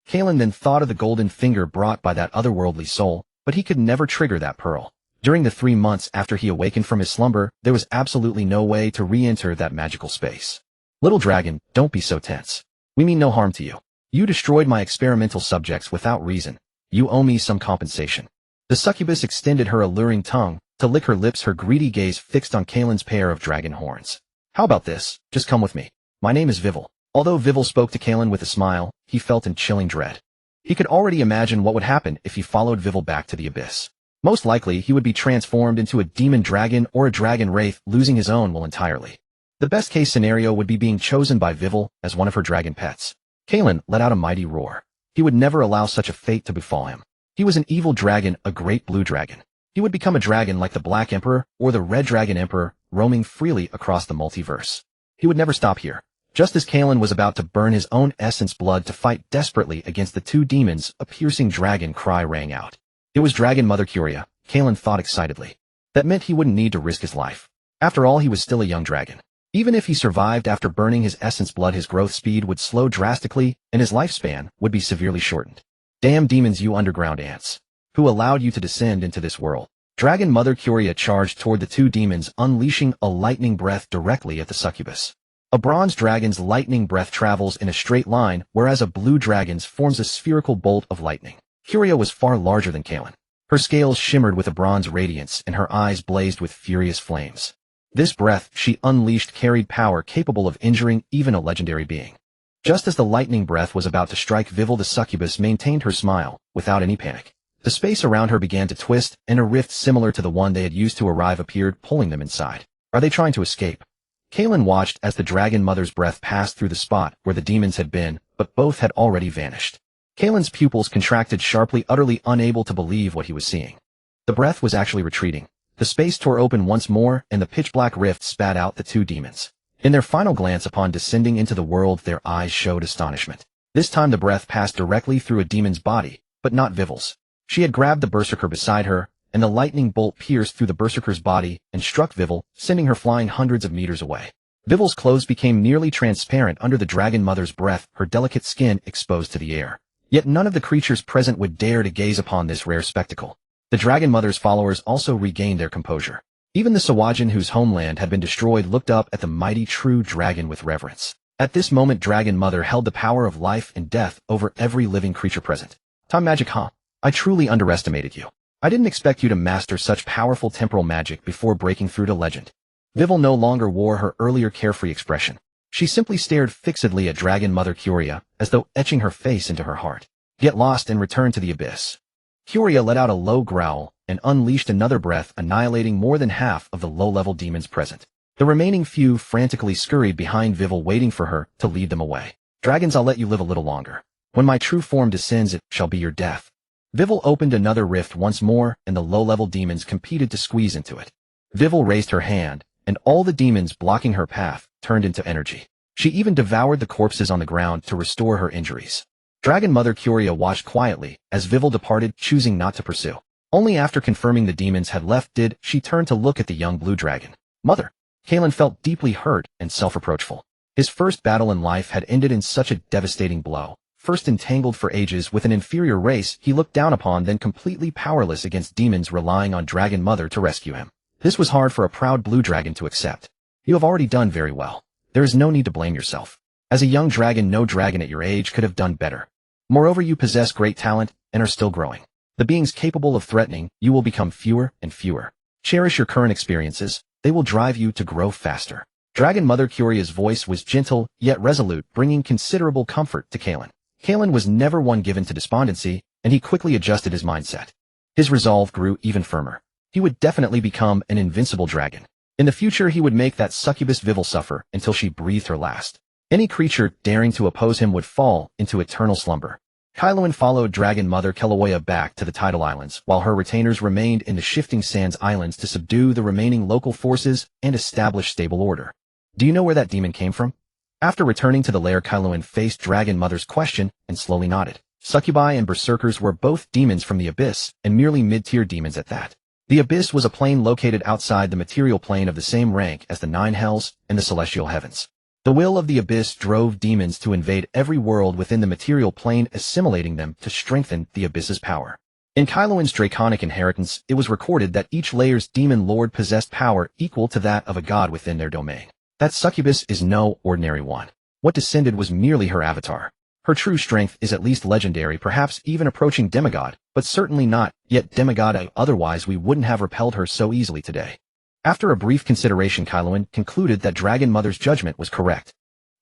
Kaelensos then thought of the golden finger brought by that otherworldly soul, but he could never trigger that pearl. During the 3 months after he awakened from his slumber, there was absolutely no way to re-enter that magical space. Little dragon, don't be so tense. We mean no harm to you. You destroyed my experimental subjects without reason. You owe me some compensation. The succubus extended her alluring tongue to lick her lips, her greedy gaze fixed on Kaelen's pair of dragon horns. How about this? Just come with me. My name is Vivel. Although Vivel spoke to Kaelensos with a smile, he felt in chilling dread. He could already imagine what would happen if he followed Vivel back to the abyss. Most likely, he would be transformed into a demon dragon or a dragon wraith, losing his own will entirely. The best-case scenario would be being chosen by Vivel as one of her dragon pets. Kaelensos let out a mighty roar. He would never allow such a fate to befall him. He was an evil dragon, a great blue dragon. He would become a dragon like the Black Emperor or the Red Dragon Emperor, roaming freely across the multiverse. He would never stop here. Just as Kaelensos was about to burn his own essence blood to fight desperately against the two demons, a piercing dragon cry rang out. It was Dragon Mother Curia, Kaelensos thought excitedly. That meant he wouldn't need to risk his life. After all, he was still a young dragon. Even if he survived after burning his essence blood, his growth speed would slow drastically, and his lifespan would be severely shortened. Damn demons, you underground ants. Who allowed you to descend into this world? Dragon Mother Curia charged toward the two demons, unleashing a lightning breath directly at the succubus. A bronze dragon's lightning breath travels in a straight line, whereas a blue dragon's forms a spherical bolt of lightning. Curia was far larger than Kaelensos. Her scales shimmered with a bronze radiance, and her eyes blazed with furious flames. This breath she unleashed carried power capable of injuring even a legendary being. Just as the lightning breath was about to strike Vivel, the succubus maintained her smile, without any panic. The space around her began to twist, and a rift similar to the one they had used to arrive appeared, pulling them inside. Are they trying to escape? Kaelensos watched as the Dragon Mother's breath passed through the spot where the demons had been, but both had already vanished. Kaelen's pupils contracted sharply, utterly unable to believe what he was seeing. The breath was actually retreating. The space tore open once more, and the pitch-black rift spat out the two demons. In their final glance upon descending into the world, their eyes showed astonishment. This time the breath passed directly through a demon's body, but not Vivil's. She had grabbed the berserker beside her, and the lightning bolt pierced through the berserker's body and struck Vivil, sending her flying hundreds of meters away. Vivil's clothes became nearly transparent under the dragon mother's breath, her delicate skin exposed to the air. Yet none of the creatures present would dare to gaze upon this rare spectacle. The dragon mother's followers also regained their composure. Even the Sawajin, whose homeland had been destroyed, looked up at the mighty true dragon with reverence. At this moment, Dragon Mother held the power of life and death over every living creature present. Time magic, huh? I truly underestimated you. I didn't expect you to master such powerful temporal magic before breaking through to legend. Vivil no longer wore her earlier carefree expression. She simply stared fixedly at Dragon Mother Curia, as though etching her face into her heart. Get lost and return to the abyss. Curia let out a low growl and unleashed another breath, annihilating more than half of the low-level demons present. The remaining few frantically scurried behind Vivil, waiting for her to lead them away. Dragons, I'll let you live a little longer. When my true form descends, it shall be your death. Vivil opened another rift once more, and the low-level demons competed to squeeze into it. Vivil raised her hand, and all the demons blocking her path turned into energy. She even devoured the corpses on the ground to restore her injuries. Dragon Mother Curia watched quietly as Vivil departed, choosing not to pursue. Only after confirming the demons had left did she turn to look at the young blue dragon. Mother. Kaelen felt deeply hurt and self-reproachful. His first battle in life had ended in such a devastating blow. First entangled for ages with an inferior race he looked down upon, then completely powerless against demons, relying on Dragon Mother to rescue him. This was hard for a proud blue dragon to accept. You have already done very well. There is no need to blame yourself. As a young dragon, no dragon at your age could have done better. Moreover, you possess great talent and are still growing. The beings capable of threatening you will become fewer and fewer. Cherish your current experiences. They will drive you to grow faster. Dragon Mother Curia's voice was gentle yet resolute, bringing considerable comfort to Kaelen. Kaelen was never one given to despondency, and he quickly adjusted his mindset. His resolve grew even firmer. He would definitely become an invincible dragon. In the future, he would make that succubus Vivil suffer until she breathed her last. Any creature daring to oppose him would fall into eternal slumber. Kaelen followed Dragon Mother Keloya back to the Tidal Islands, while her retainers remained in the Shifting Sands Islands to subdue the remaining local forces and establish stable order. Do you know where that demon came from? After returning to the lair, Kaelen faced Dragon Mother's question and slowly nodded. Succubi and berserkers were both demons from the Abyss, and merely mid-tier demons at that. The Abyss was a plane located outside the material plane of the same rank as the Nine Hells and the Celestial Heavens. The will of the Abyss drove demons to invade every world within the material plane, assimilating them to strengthen the Abyss's power. In Kaelen's draconic inheritance, it was recorded that each layer's demon lord possessed power equal to that of a god within their domain. That succubus is no ordinary one. What descended was merely her avatar. Her true strength is at least legendary, perhaps even approaching demigod, but certainly not yet demigod, otherwise we wouldn't have repelled her so easily today. After a brief consideration, Kaelen concluded that Dragon Mother's judgment was correct.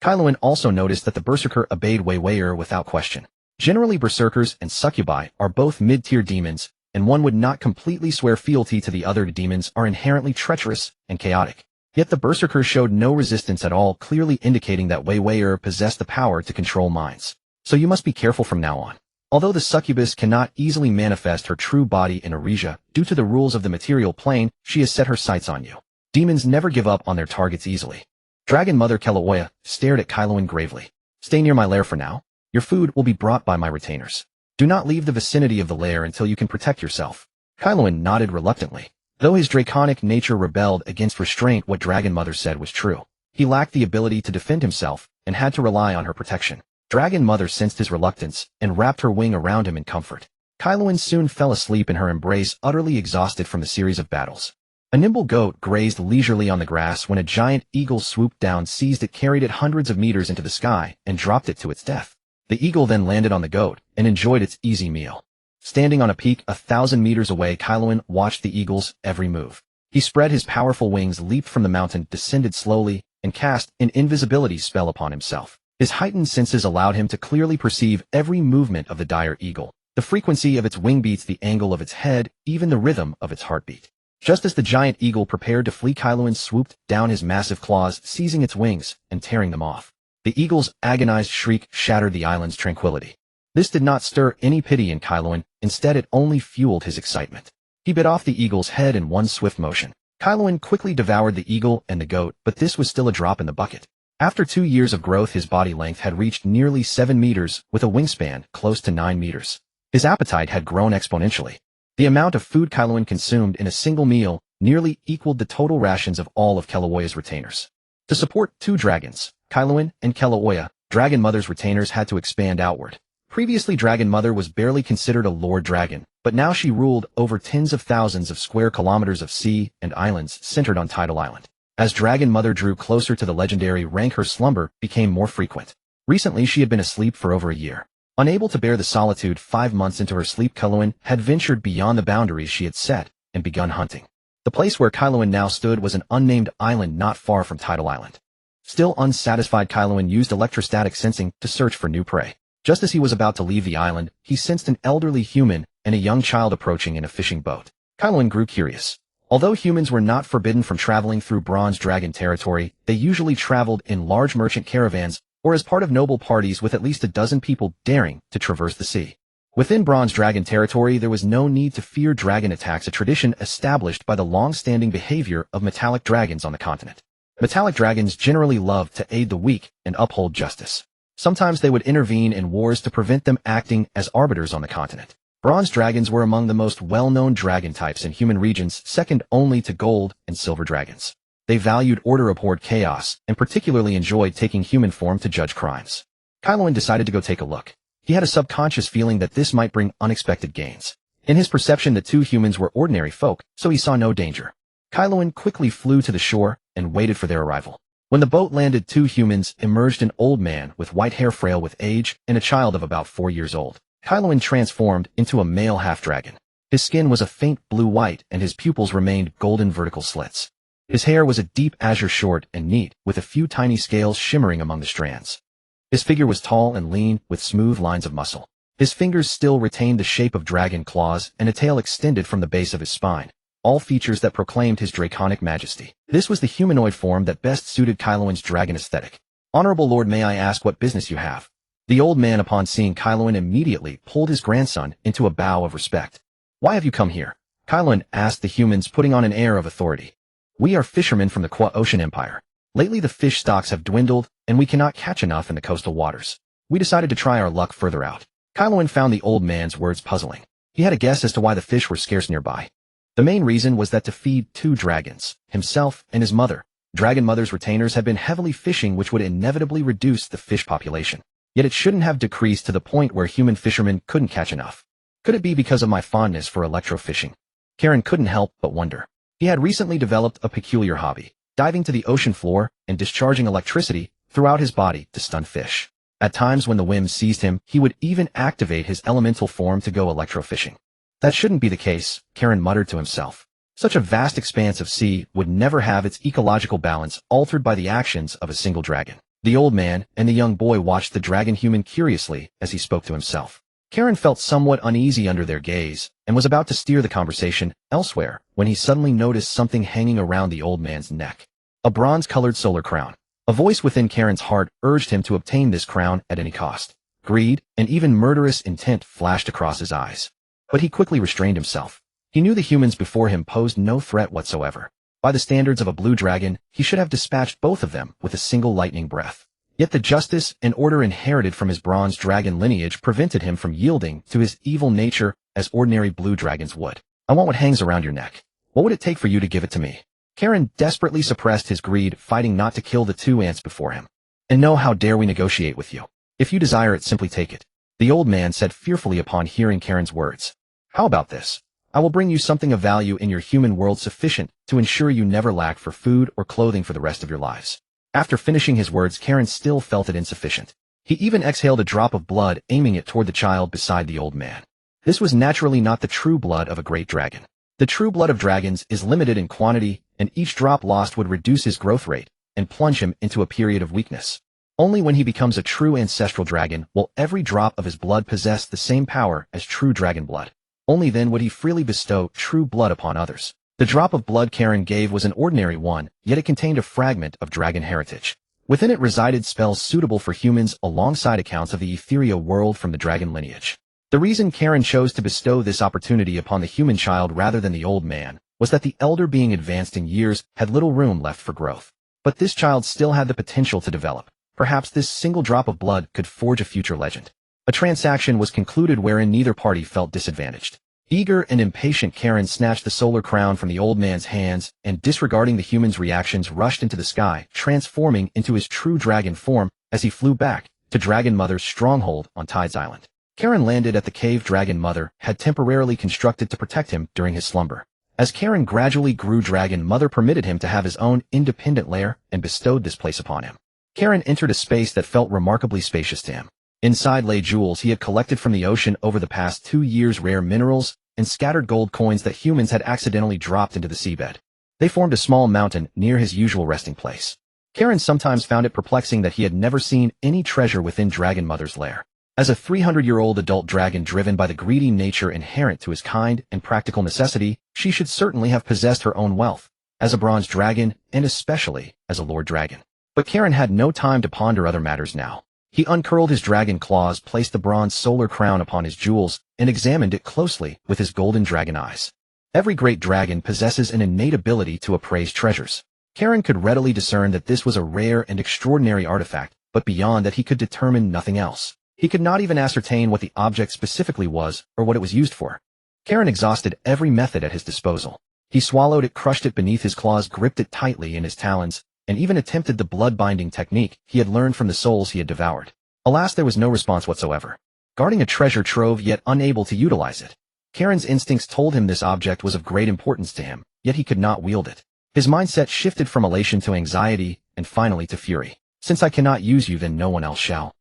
Kaelen also noticed that the berserker obeyed Weiweier without question. Generally, berserkers and succubi are both mid-tier demons, and one would not completely swear fealty to the other. Demons are inherently treacherous and chaotic. Yet the berserker showed no resistance at all, clearly indicating that Weiweier possessed the power to control minds. So you must be careful from now on. Although the succubus cannot easily manifest her true body in Aresia due to the rules of the material plane, she has set her sights on you. Demons never give up on their targets easily. Dragon Mother Keloya stared at Kaelen gravely. Stay near my lair for now. Your food will be brought by my retainers. Do not leave the vicinity of the lair until you can protect yourself. Kaelen nodded reluctantly. Though his draconic nature rebelled against restraint, what Dragon Mother said was true. He lacked the ability to defend himself and had to rely on her protection. Dragon Mother sensed his reluctance and wrapped her wing around him in comfort. Kaelen soon fell asleep in her embrace, utterly exhausted from the series of battles. A nimble goat grazed leisurely on the grass when a giant eagle swooped down, seized it, carried it hundreds of meters into the sky, and dropped it to its death. The eagle then landed on the goat and enjoyed its easy meal. Standing on a peak 1,000 meters away, Kaelen watched the eagle's every move. He spread his powerful wings, leaped from the mountain, descended slowly, and cast an invisibility spell upon himself. His heightened senses allowed him to clearly perceive every movement of the dire eagle, the frequency of its wing beats, the angle of its head, even the rhythm of its heartbeat. Just as the giant eagle prepared to flee, Kaelen swooped down his massive claws, seizing its wings and tearing them off. The eagle's agonized shriek shattered the island's tranquility. This did not stir any pity in Kaelin, instead it only fueled his excitement. He bit off the eagle's head in one swift motion. Kaelin quickly devoured the eagle and the goat, but this was still a drop in the bucket. After 2 years of growth, his body length had reached nearly 7 meters, with a wingspan close to 9 meters. His appetite had grown exponentially. The amount of food Kaelin consumed in a single meal nearly equaled the total rations of all of Kelaoya's retainers. To support 2 dragons, Kaelin and Kelaoya, Dragon Mother's retainers had to expand outward. Previously, Dragon Mother was barely considered a lord dragon, but now she ruled over tens of thousands of square kilometers of sea and islands centered on Tidal Island. As Dragon Mother drew closer to the legendary rank, her slumber became more frequent. Recently, she had been asleep for over a year. Unable to bear the solitude, 5 months into her sleep, Kaelin had ventured beyond the boundaries she had set and begun hunting. The place where Kaelin now stood was an unnamed island not far from Tidal Island. Still unsatisfied, Kaelin used electrostatic sensing to search for new prey. Just as he was about to leave the island, he sensed an elderly human and a young child approaching in a fishing boat. Kaelin grew curious. Although humans were not forbidden from traveling through Bronze Dragon territory, they usually traveled in large merchant caravans or as part of noble parties with at least a dozen people daring to traverse the sea. Within Bronze Dragon territory, there was no need to fear dragon attacks, a tradition established by the long-standing behavior of metallic dragons on the continent. Metallic dragons generally loved to aid the weak and uphold justice. Sometimes they would intervene in wars to prevent them acting as arbiters on the continent. Bronze dragons were among the most well-known dragon types in human regions, second only to gold and silver dragons. They valued order, abhorred chaos, and particularly enjoyed taking human form to judge crimes. Kaelin decided to go take a look. He had a subconscious feeling that this might bring unexpected gains. In his perception, the 2 humans were ordinary folk, so he saw no danger. Kaelin quickly flew to the shore and waited for their arrival. When the boat landed, 2 humans emerged: an old man with white hair, frail with age, and a child of about 4 years old. Kaelin transformed into a male half-dragon. His skin was a faint blue-white, and his pupils remained golden vertical slits. His hair was a deep azure, short and neat, with a few tiny scales shimmering among the strands. His figure was tall and lean, with smooth lines of muscle. His fingers still retained the shape of dragon claws, and a tail extended from the base of his spine, all features that proclaimed his draconic majesty. This was the humanoid form that best suited Kaelin's dragon aesthetic. "Honorable Lord, may I ask what business you have?" The old man, upon seeing Kaelin, immediately pulled his grandson into a bow of respect. "Why have you come here?" Kaelin asked the humans, putting on an air of authority. "We are fishermen from the Qua Ocean Empire. Lately the fish stocks have dwindled, and we cannot catch enough in the coastal waters. We decided to try our luck further out." Kaelin found the old man's words puzzling. He had a guess as to why the fish were scarce nearby. The main reason was that to feed 2 dragons, himself and his mother, Dragon Mother's retainers had been heavily fishing, which would inevitably reduce the fish population. Yet it shouldn't have decreased to the point where human fishermen couldn't catch enough. Could it be because of my fondness for electrofishing? Kaelin couldn't help but wonder. He had recently developed a peculiar hobby, diving to the ocean floor and discharging electricity throughout his body to stun fish. At times when the whim seized him, he would even activate his elemental form to go electrofishing. That shouldn't be the case, Kaelin muttered to himself. Such a vast expanse of sea would never have its ecological balance altered by the actions of a single dragon. The old man and the young boy watched the dragon human curiously as he spoke to himself. Kaelin felt somewhat uneasy under their gaze and was about to steer the conversation elsewhere when he suddenly noticed something hanging around the old man's neck. A bronze-colored solar crown. A voice within Karen's heart urged him to obtain this crown at any cost. Greed and even murderous intent flashed across his eyes. But he quickly restrained himself. He knew the humans before him posed no threat whatsoever. By the standards of a blue dragon, he should have dispatched both of them with a single lightning breath. Yet the justice and order inherited from his bronze dragon lineage prevented him from yielding to his evil nature as ordinary blue dragons would. "I want what hangs around your neck. What would it take for you to give it to me?" Kaelin desperately suppressed his greed, fighting not to kill the 2 ants before him. "And no, how dare we negotiate with you? If you desire it, simply take it," the old man said fearfully upon hearing Karen's words. "How about this? I will bring you something of value in your human world sufficient to ensure you never lack for food or clothing for the rest of your lives." After finishing his words, Kaelin still felt it insufficient. He even exhaled a drop of blood, aiming it toward the child beside the old man. This was naturally not the true blood of a great dragon. The true blood of dragons is limited in quantity, and each drop lost would reduce his growth rate and plunge him into a period of weakness. Only when he becomes a true ancestral dragon will every drop of his blood possess the same power as true dragon blood. Only then would he freely bestow true blood upon others. The drop of blood Kaelin gave was an ordinary one, yet it contained a fragment of dragon heritage. Within it resided spells suitable for humans alongside accounts of the ethereal world from the dragon lineage. The reason Karen chose to bestow this opportunity upon the human child rather than the old man was that the elder, being advanced in years, had little room left for growth. But this child still had the potential to develop. Perhaps this single drop of blood could forge a future legend. A transaction was concluded wherein neither party felt disadvantaged. Eager and impatient, Karen snatched the solar crown from the old man's hands and, disregarding the human's reactions, rushed into the sky, transforming into his true dragon form as he flew back to Dragon Mother's stronghold on Tides Island. Karen landed at the cave Dragon Mother had temporarily constructed to protect him during his slumber. As Karen gradually grew, Dragon Mother permitted him to have his own independent lair and bestowed this place upon him. Karen entered a space that felt remarkably spacious to him. Inside lay jewels he had collected from the ocean over the past 2 years, rare minerals, and scattered gold coins that humans had accidentally dropped into the seabed. They formed a small mountain near his usual resting place. Karen sometimes found it perplexing that he had never seen any treasure within Dragon Mother's lair. As a 300-year-old adult dragon driven by the greedy nature inherent to his kind and practical necessity, she should certainly have possessed her own wealth, as a bronze dragon and especially as a lord dragon. But Karen had no time to ponder other matters now. He uncurled his dragon claws, placed the bronze solar crown upon his jewels, and examined it closely with his golden dragon eyes. Every great dragon possesses an innate ability to appraise treasures. Karen could readily discern that this was a rare and extraordinary artifact, but beyond that he could determine nothing else. He could not even ascertain what the object specifically was or what it was used for. Karen exhausted every method at his disposal. He swallowed it, crushed it beneath his claws, gripped it tightly in his talons, and even attempted the blood-binding technique he had learned from the souls he had devoured. Alas, there was no response whatsoever. Guarding a treasure trove yet unable to utilize it. Karen's instincts told him this object was of great importance to him, yet he could not wield it. His mindset shifted from elation to anxiety, and finally to fury. Since I cannot use you, then no one else shall.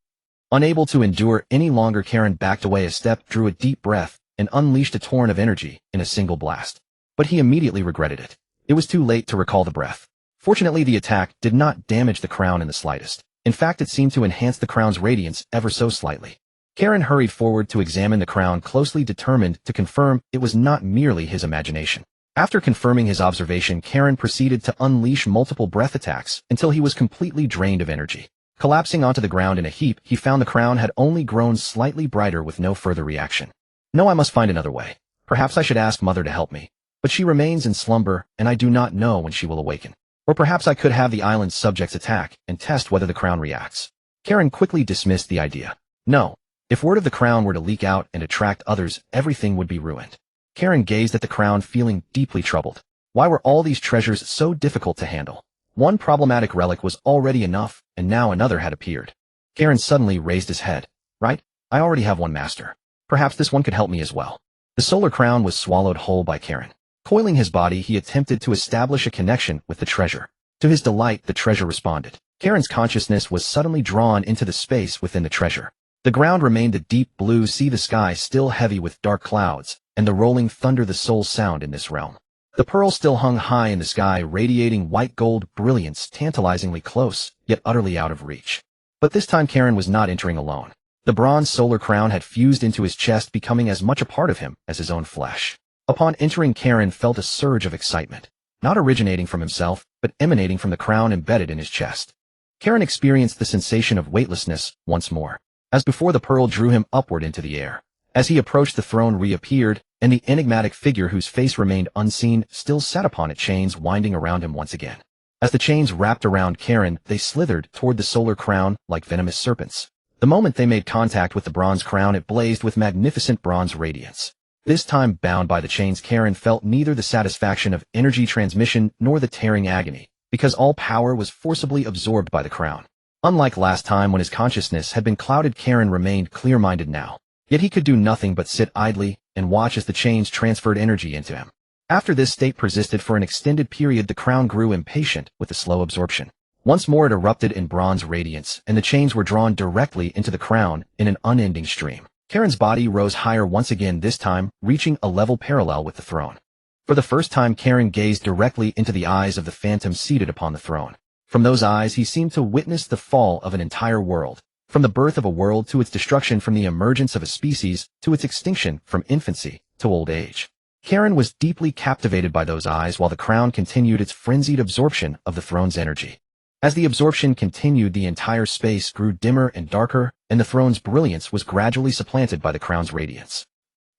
Unable to endure any longer, Karen backed away a step, drew a deep breath, and unleashed a torrent of energy in a single blast. But he immediately regretted it. It was too late to recall the breath. Fortunately, the attack did not damage the crown in the slightest. In fact, it seemed to enhance the crown's radiance ever so slightly. Karen hurried forward to examine the crown closely, determined to confirm it was not merely his imagination. After confirming his observation, Karen proceeded to unleash multiple breath attacks until he was completely drained of energy. Collapsing onto the ground in a heap, he found the crown had only grown slightly brighter with no further reaction. No, I must find another way. Perhaps I should ask Mother to help me. But she remains in slumber, and I do not know when she will awaken. Or perhaps I could have the island's subjects attack and test whether the crown reacts. Karen quickly dismissed the idea. No. If word of the crown were to leak out and attract others, everything would be ruined. Karen gazed at the crown, feeling deeply troubled. Why were all these treasures so difficult to handle? One problematic relic was already enough, and now another had appeared. Karen suddenly raised his head. Right? I already have one master. Perhaps this one could help me as well. The solar crown was swallowed whole by Karen. Coiling his body, he attempted to establish a connection with the treasure. To his delight, the treasure responded. Karen's consciousness was suddenly drawn into the space within the treasure. The ground remained a deep blue sea, the sky still heavy with dark clouds, and the rolling thunder, the sole sound in this realm. The pearl still hung high in the sky, radiating white gold brilliance, tantalizingly close, yet utterly out of reach. But this time Karen was not entering alone. The bronze solar crown had fused into his chest, becoming as much a part of him as his own flesh. Upon entering, Karen felt a surge of excitement, not originating from himself, but emanating from the crown embedded in his chest. Karen experienced the sensation of weightlessness once more. As before, the pearl drew him upward into the air. As he approached, the throne reappeared, and the enigmatic figure whose face remained unseen still sat upon it, chains winding around him once again. As the chains wrapped around Karen, they slithered toward the solar crown like venomous serpents. The moment they made contact with the bronze crown, it blazed with magnificent bronze radiance. This time, bound by the chains, Karen felt neither the satisfaction of energy transmission nor the tearing agony, because all power was forcibly absorbed by the crown. Unlike last time when his consciousness had been clouded, Karen remained clear-minded now. Yet he could do nothing but sit idly and watch as the chains transferred energy into him. After this state persisted for an extended period, the crown grew impatient with the slow absorption. Once more it erupted in bronze radiance, and the chains were drawn directly into the crown in an unending stream. Karen's body rose higher once again, this time reaching a level parallel with the throne. For the first time, Karen gazed directly into the eyes of the phantom seated upon the throne. From those eyes, he seemed to witness the fall of an entire world, from the birth of a world to its destruction, from the emergence of a species to its extinction, from infancy to old age. Karen was deeply captivated by those eyes while the crown continued its frenzied absorption of the throne's energy. As the absorption continued, the entire space grew dimmer and darker, and the throne's brilliance was gradually supplanted by the crown's radiance.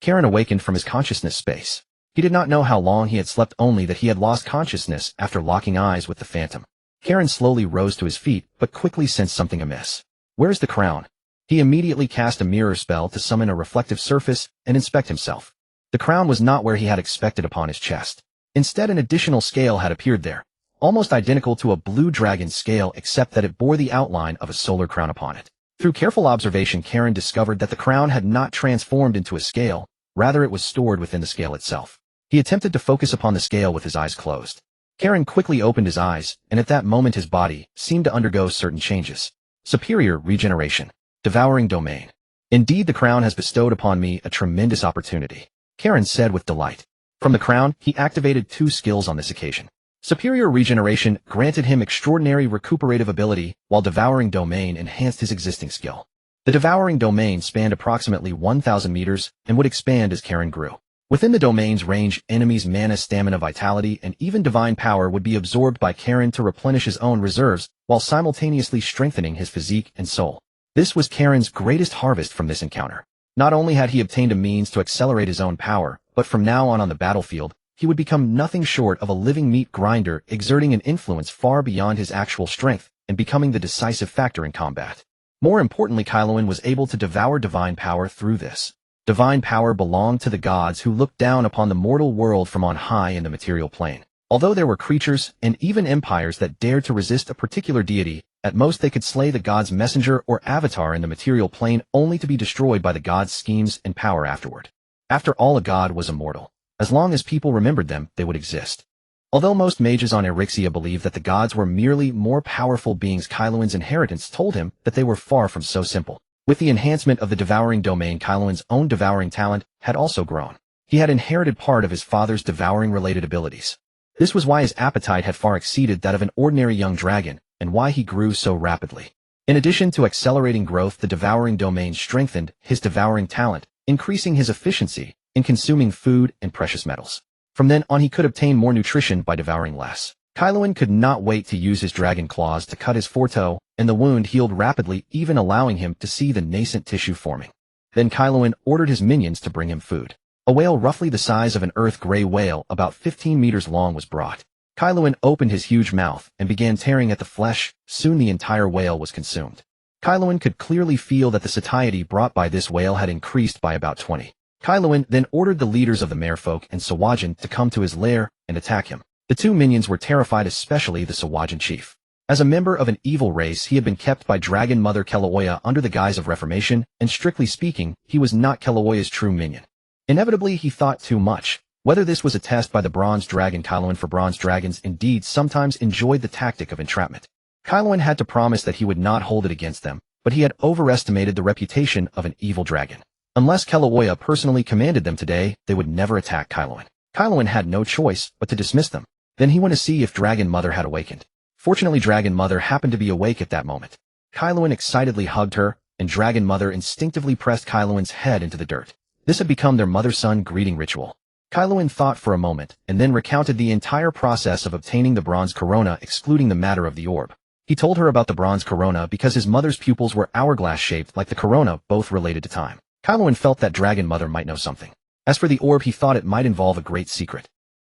Karen awakened from his consciousness space. He did not know how long he had slept, only that he had lost consciousness after locking eyes with the phantom. Karen slowly rose to his feet, but quickly sensed something amiss. "Where's the crown?" He immediately cast a mirror spell to summon a reflective surface and inspect himself. The crown was not where he had expected upon his chest. Instead, an additional scale had appeared there, almost identical to a blue dragon scale, except that it bore the outline of a solar crown upon it. Through careful observation, Karen discovered that the crown had not transformed into a scale, rather it was stored within the scale itself. He attempted to focus upon the scale with his eyes closed. Karen quickly opened his eyes, and at that moment his body seemed to undergo certain changes. Superior regeneration. Devouring domain. "Indeed, the crown has bestowed upon me a tremendous opportunity," Karen said with delight. From the crown, he activated 2 skills on this occasion. Superior regeneration granted him extraordinary recuperative ability, while devouring domain enhanced his existing skill. The devouring domain spanned approximately 1,000 meters and would expand as Karen grew. Within the domain's range, enemies' mana, stamina, vitality, and even divine power would be absorbed by Karen to replenish his own reserves, while simultaneously strengthening his physique and soul. This was Karen's greatest harvest from this encounter. Not only had he obtained a means to accelerate his own power, but from now on the battlefield, he would become nothing short of a living meat grinder, exerting an influence far beyond his actual strength and becoming the decisive factor in combat. More importantly, Kaelensos was able to devour divine power through this. Divine power belonged to the gods, who looked down upon the mortal world from on high in the material plane. Although there were creatures and even empires that dared to resist a particular deity, at most they could slay the god's messenger or avatar in the material plane, only to be destroyed by the god's schemes and power afterward. After all, a god was immortal. As long as people remembered them, they would exist. Although most mages on Erixia believed that the gods were merely more powerful beings, Kaelensos' inheritance told him that they were far from so simple. With the enhancement of the devouring domain, Kaelensos' own devouring talent had also grown. He had inherited part of his father's devouring-related abilities. This was why his appetite had far exceeded that of an ordinary young dragon, and why he grew so rapidly. In addition to accelerating growth, the devouring domain strengthened his devouring talent, increasing his efficiency in consuming food and precious metals. From then on, he could obtain more nutrition by devouring less. Kaelensos could not wait to use his dragon claws to cut his foretoe, and the wound healed rapidly, even allowing him to see the nascent tissue forming. Then Kaelensos ordered his minions to bring him food. A whale roughly the size of an earth-gray whale, about 15 meters long, was brought. Kaelensos opened his huge mouth and began tearing at the flesh. Soon the entire whale was consumed. Kaelensos could clearly feel that the satiety brought by this whale had increased by about 20. Kaelensos then ordered the leaders of the merfolk and Sawajan to come to his lair and attack him. The 2 minions were terrified, especially the Sawajan chief. As a member of an evil race, he had been kept by Dragon Mother Kaelensos under the guise of reformation, and strictly speaking, he was not Kaelensos' true minion. Inevitably, he thought too much. Whether this was a test by the bronze dragon Kaelensos, for bronze dragons indeed sometimes enjoyed the tactic of entrapment. Kaelensos had to promise that he would not hold it against them, but he had overestimated the reputation of an evil dragon. Unless Kaelensos personally commanded them today, they would never attack Kaelensos. Kaelensos had no choice but to dismiss them. Then he went to see if Dragon Mother had awakened. Fortunately, Dragon Mother happened to be awake at that moment. Kaelensos excitedly hugged her, and Dragon Mother instinctively pressed Kaelensos' head into the dirt. This had become their mother-son greeting ritual. Kaelensos thought for a moment, and then recounted the entire process of obtaining the bronze corona, excluding the matter of the orb. He told her about the bronze corona because his mother's pupils were hourglass-shaped like the corona, both related to time. Kaelensos felt that Dragon Mother might know something. As for the orb, he thought it might involve a great secret.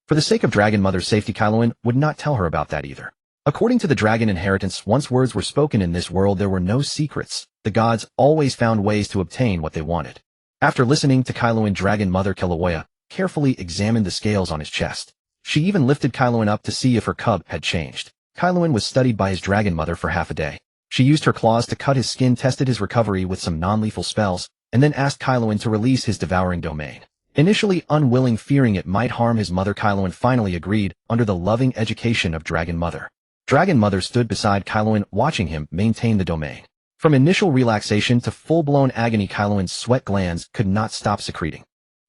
For the sake of Dragon Mother's safety, Kaelensos would not tell her about that either. According to the dragon inheritance, once words were spoken in this world, there were no secrets. The gods always found ways to obtain what they wanted. After listening to Kaelensos, Dragon Mother Kaelensos carefully examined the scales on his chest. She even lifted Kaelensos up to see if her cub had changed. Kaelensos was studied by his Dragon Mother for half a day. She used her claws to cut his skin, tested his recovery with some non-lethal spells, and then asked Kaelensos to release his devouring domain. Initially unwilling, fearing it might harm his mother, Kaelensos finally agreed, under the loving education of Dragon Mother. Dragon Mother stood beside Kaelensos, watching him maintain the domain. From initial relaxation to full-blown agony, Kaelensos' sweat glands could not stop secreting.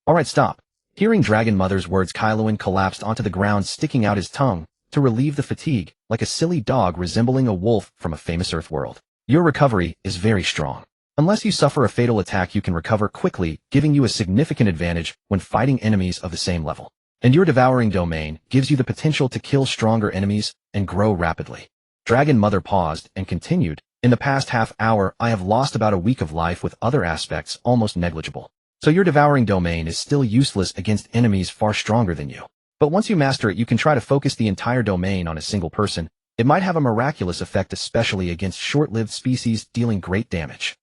"Alright, stop." Hearing Dragon Mother's words, Kaelensos collapsed onto the ground, sticking out his tongue to relieve the fatigue, like a silly dog resembling a wolf from a famous Earth world. "Your recovery is very strong. Unless you suffer a fatal attack, you can recover quickly, giving you a significant advantage when fighting enemies of the same level. And your devouring domain gives you the potential to kill stronger enemies and grow rapidly. Dragon Mother paused and continued, in the past half hour I have lost about a week of life with other aspects almost negligible. So your devouring domain is still useless against enemies far stronger than you. But once you master it you can try to focus the entire domain on a single person. It might have a miraculous effect especially against short-lived species dealing great damage.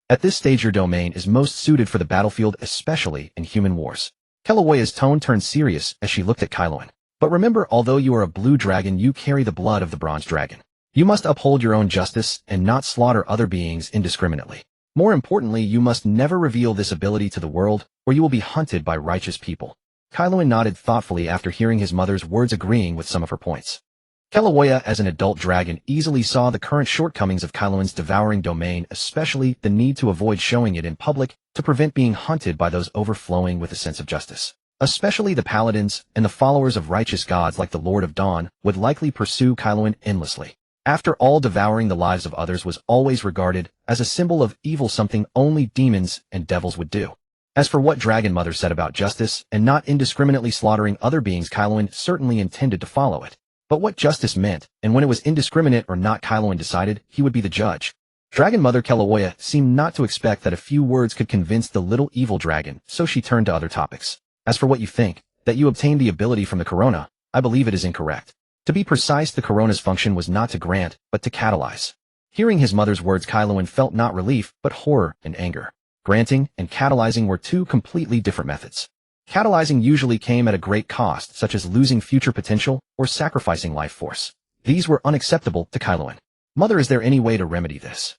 At this stage your domain is most suited for the battlefield especially in human wars. Kaelenso's tone turned serious as she looked at Kaelenso. But remember, although you are a blue dragon you carry the blood of the bronze dragon. You must uphold your own justice and not slaughter other beings indiscriminately. More importantly, you must never reveal this ability to the world, or you will be hunted by righteous people. Kaelenso nodded thoughtfully after hearing his mother's words, agreeing with some of her points. Kaelenso, as an adult dragon, easily saw the current shortcomings of Kaelenso's devouring domain, especially the need to avoid showing it in public to prevent being hunted by those overflowing with a sense of justice. Especially the paladins and the followers of righteous gods like the Lord of Dawn would likely pursue Kaelenso endlessly. After all, devouring the lives of others was always regarded as a symbol of evil, something only demons and devils would do. As for what Dragon Mother said about justice and not indiscriminately slaughtering other beings, Kaelenso certainly intended to follow it. But what justice meant, and when it was indiscriminate or not, Kaelenso decided he would be the judge. Dragon Mother Kaelenso seemed not to expect that a few words could convince the little evil dragon, so she turned to other topics. As for what you think, that you obtained the ability from the corona, I believe it is incorrect. To be precise, the corona's function was not to grant, but to catalyze. Hearing his mother's words, Kaelenso felt not relief, but horror and anger. Granting and catalyzing were two completely different methods. Catalyzing usually came at a great cost, such as losing future potential or sacrificing life force. These were unacceptable to Kaelenso. Mother, is there any way to remedy this?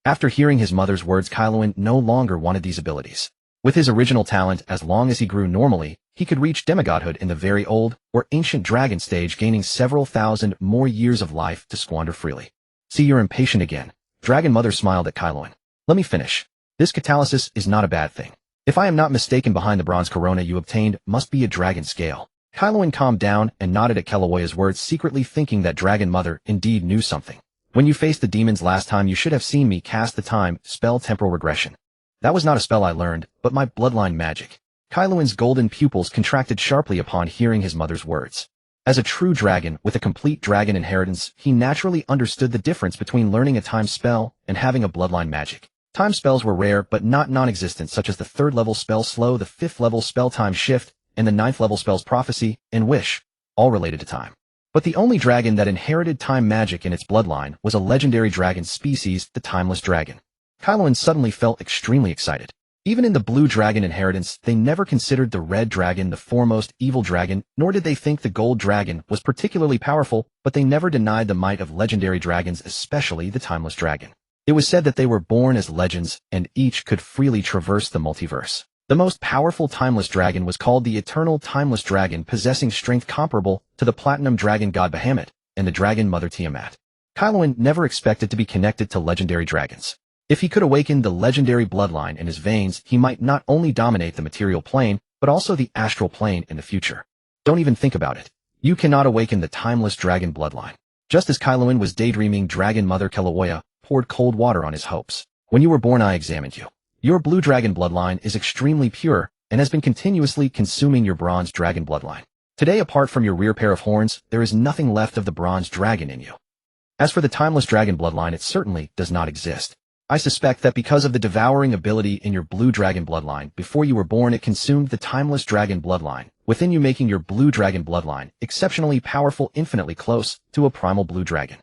After hearing his mother's words, Kaelenso no longer wanted these abilities. With his original talent, as long as he grew normally, he could reach demigodhood in the very old or ancient dragon stage, gaining several thousand more years of life to squander freely. See, you're impatient again. Dragon Mother smiled at Kaelenso. Let me finish. This catalysis is not a bad thing. If I am not mistaken, behind the bronze corona you obtained must be a dragon scale. Kaelenso calmed down and nodded at Kaelenso's words, secretly thinking that Dragon Mother indeed knew something. When you faced the demons last time, you should have seen me cast the time spell temporal regression. That was not a spell I learned, but my bloodline magic. Kaelenso's golden pupils contracted sharply upon hearing his mother's words. As a true dragon with a complete dragon inheritance, he naturally understood the difference between learning a time spell and having a bloodline magic. Time spells were rare but not non-existent, such as the 3rd level spell Slow, the 5th level spell Time Shift, and the 9th level spells Prophecy and Wish, all related to time. But the only dragon that inherited time magic in its bloodline was a legendary dragon species, the Timeless Dragon. Kaelenso suddenly felt extremely excited. Even in the blue dragon inheritance, they never considered the red dragon the foremost evil dragon, nor did they think the gold dragon was particularly powerful, but they never denied the might of legendary dragons, especially the Timeless Dragon. It was said that they were born as legends, and each could freely traverse the multiverse. The most powerful Timeless Dragon was called the Eternal Timeless Dragon, possessing strength comparable to the Platinum Dragon god Bahamut and the Dragon Mother Tiamat. Kaelenso never expected to be connected to legendary dragons. If he could awaken the legendary bloodline in his veins, he might not only dominate the material plane, but also the astral plane in the future. Don't even think about it. You cannot awaken the Timeless Dragon bloodline. Just as Kaelenso was daydreaming, Dragon Mother Kaelenso poured cold water on his hopes. When you were born, I examined you. Your blue dragon bloodline is extremely pure and has been continuously consuming your bronze dragon bloodline. Today, apart from your rear pair of horns, there is nothing left of the bronze dragon in you. As for the Timeless Dragon bloodline, it certainly does not exist. I suspect that because of the devouring ability in your blue dragon bloodline, before you were born it consumed the Timeless Dragon bloodline within you, making your blue dragon bloodline exceptionally powerful, infinitely close to a primal blue dragon.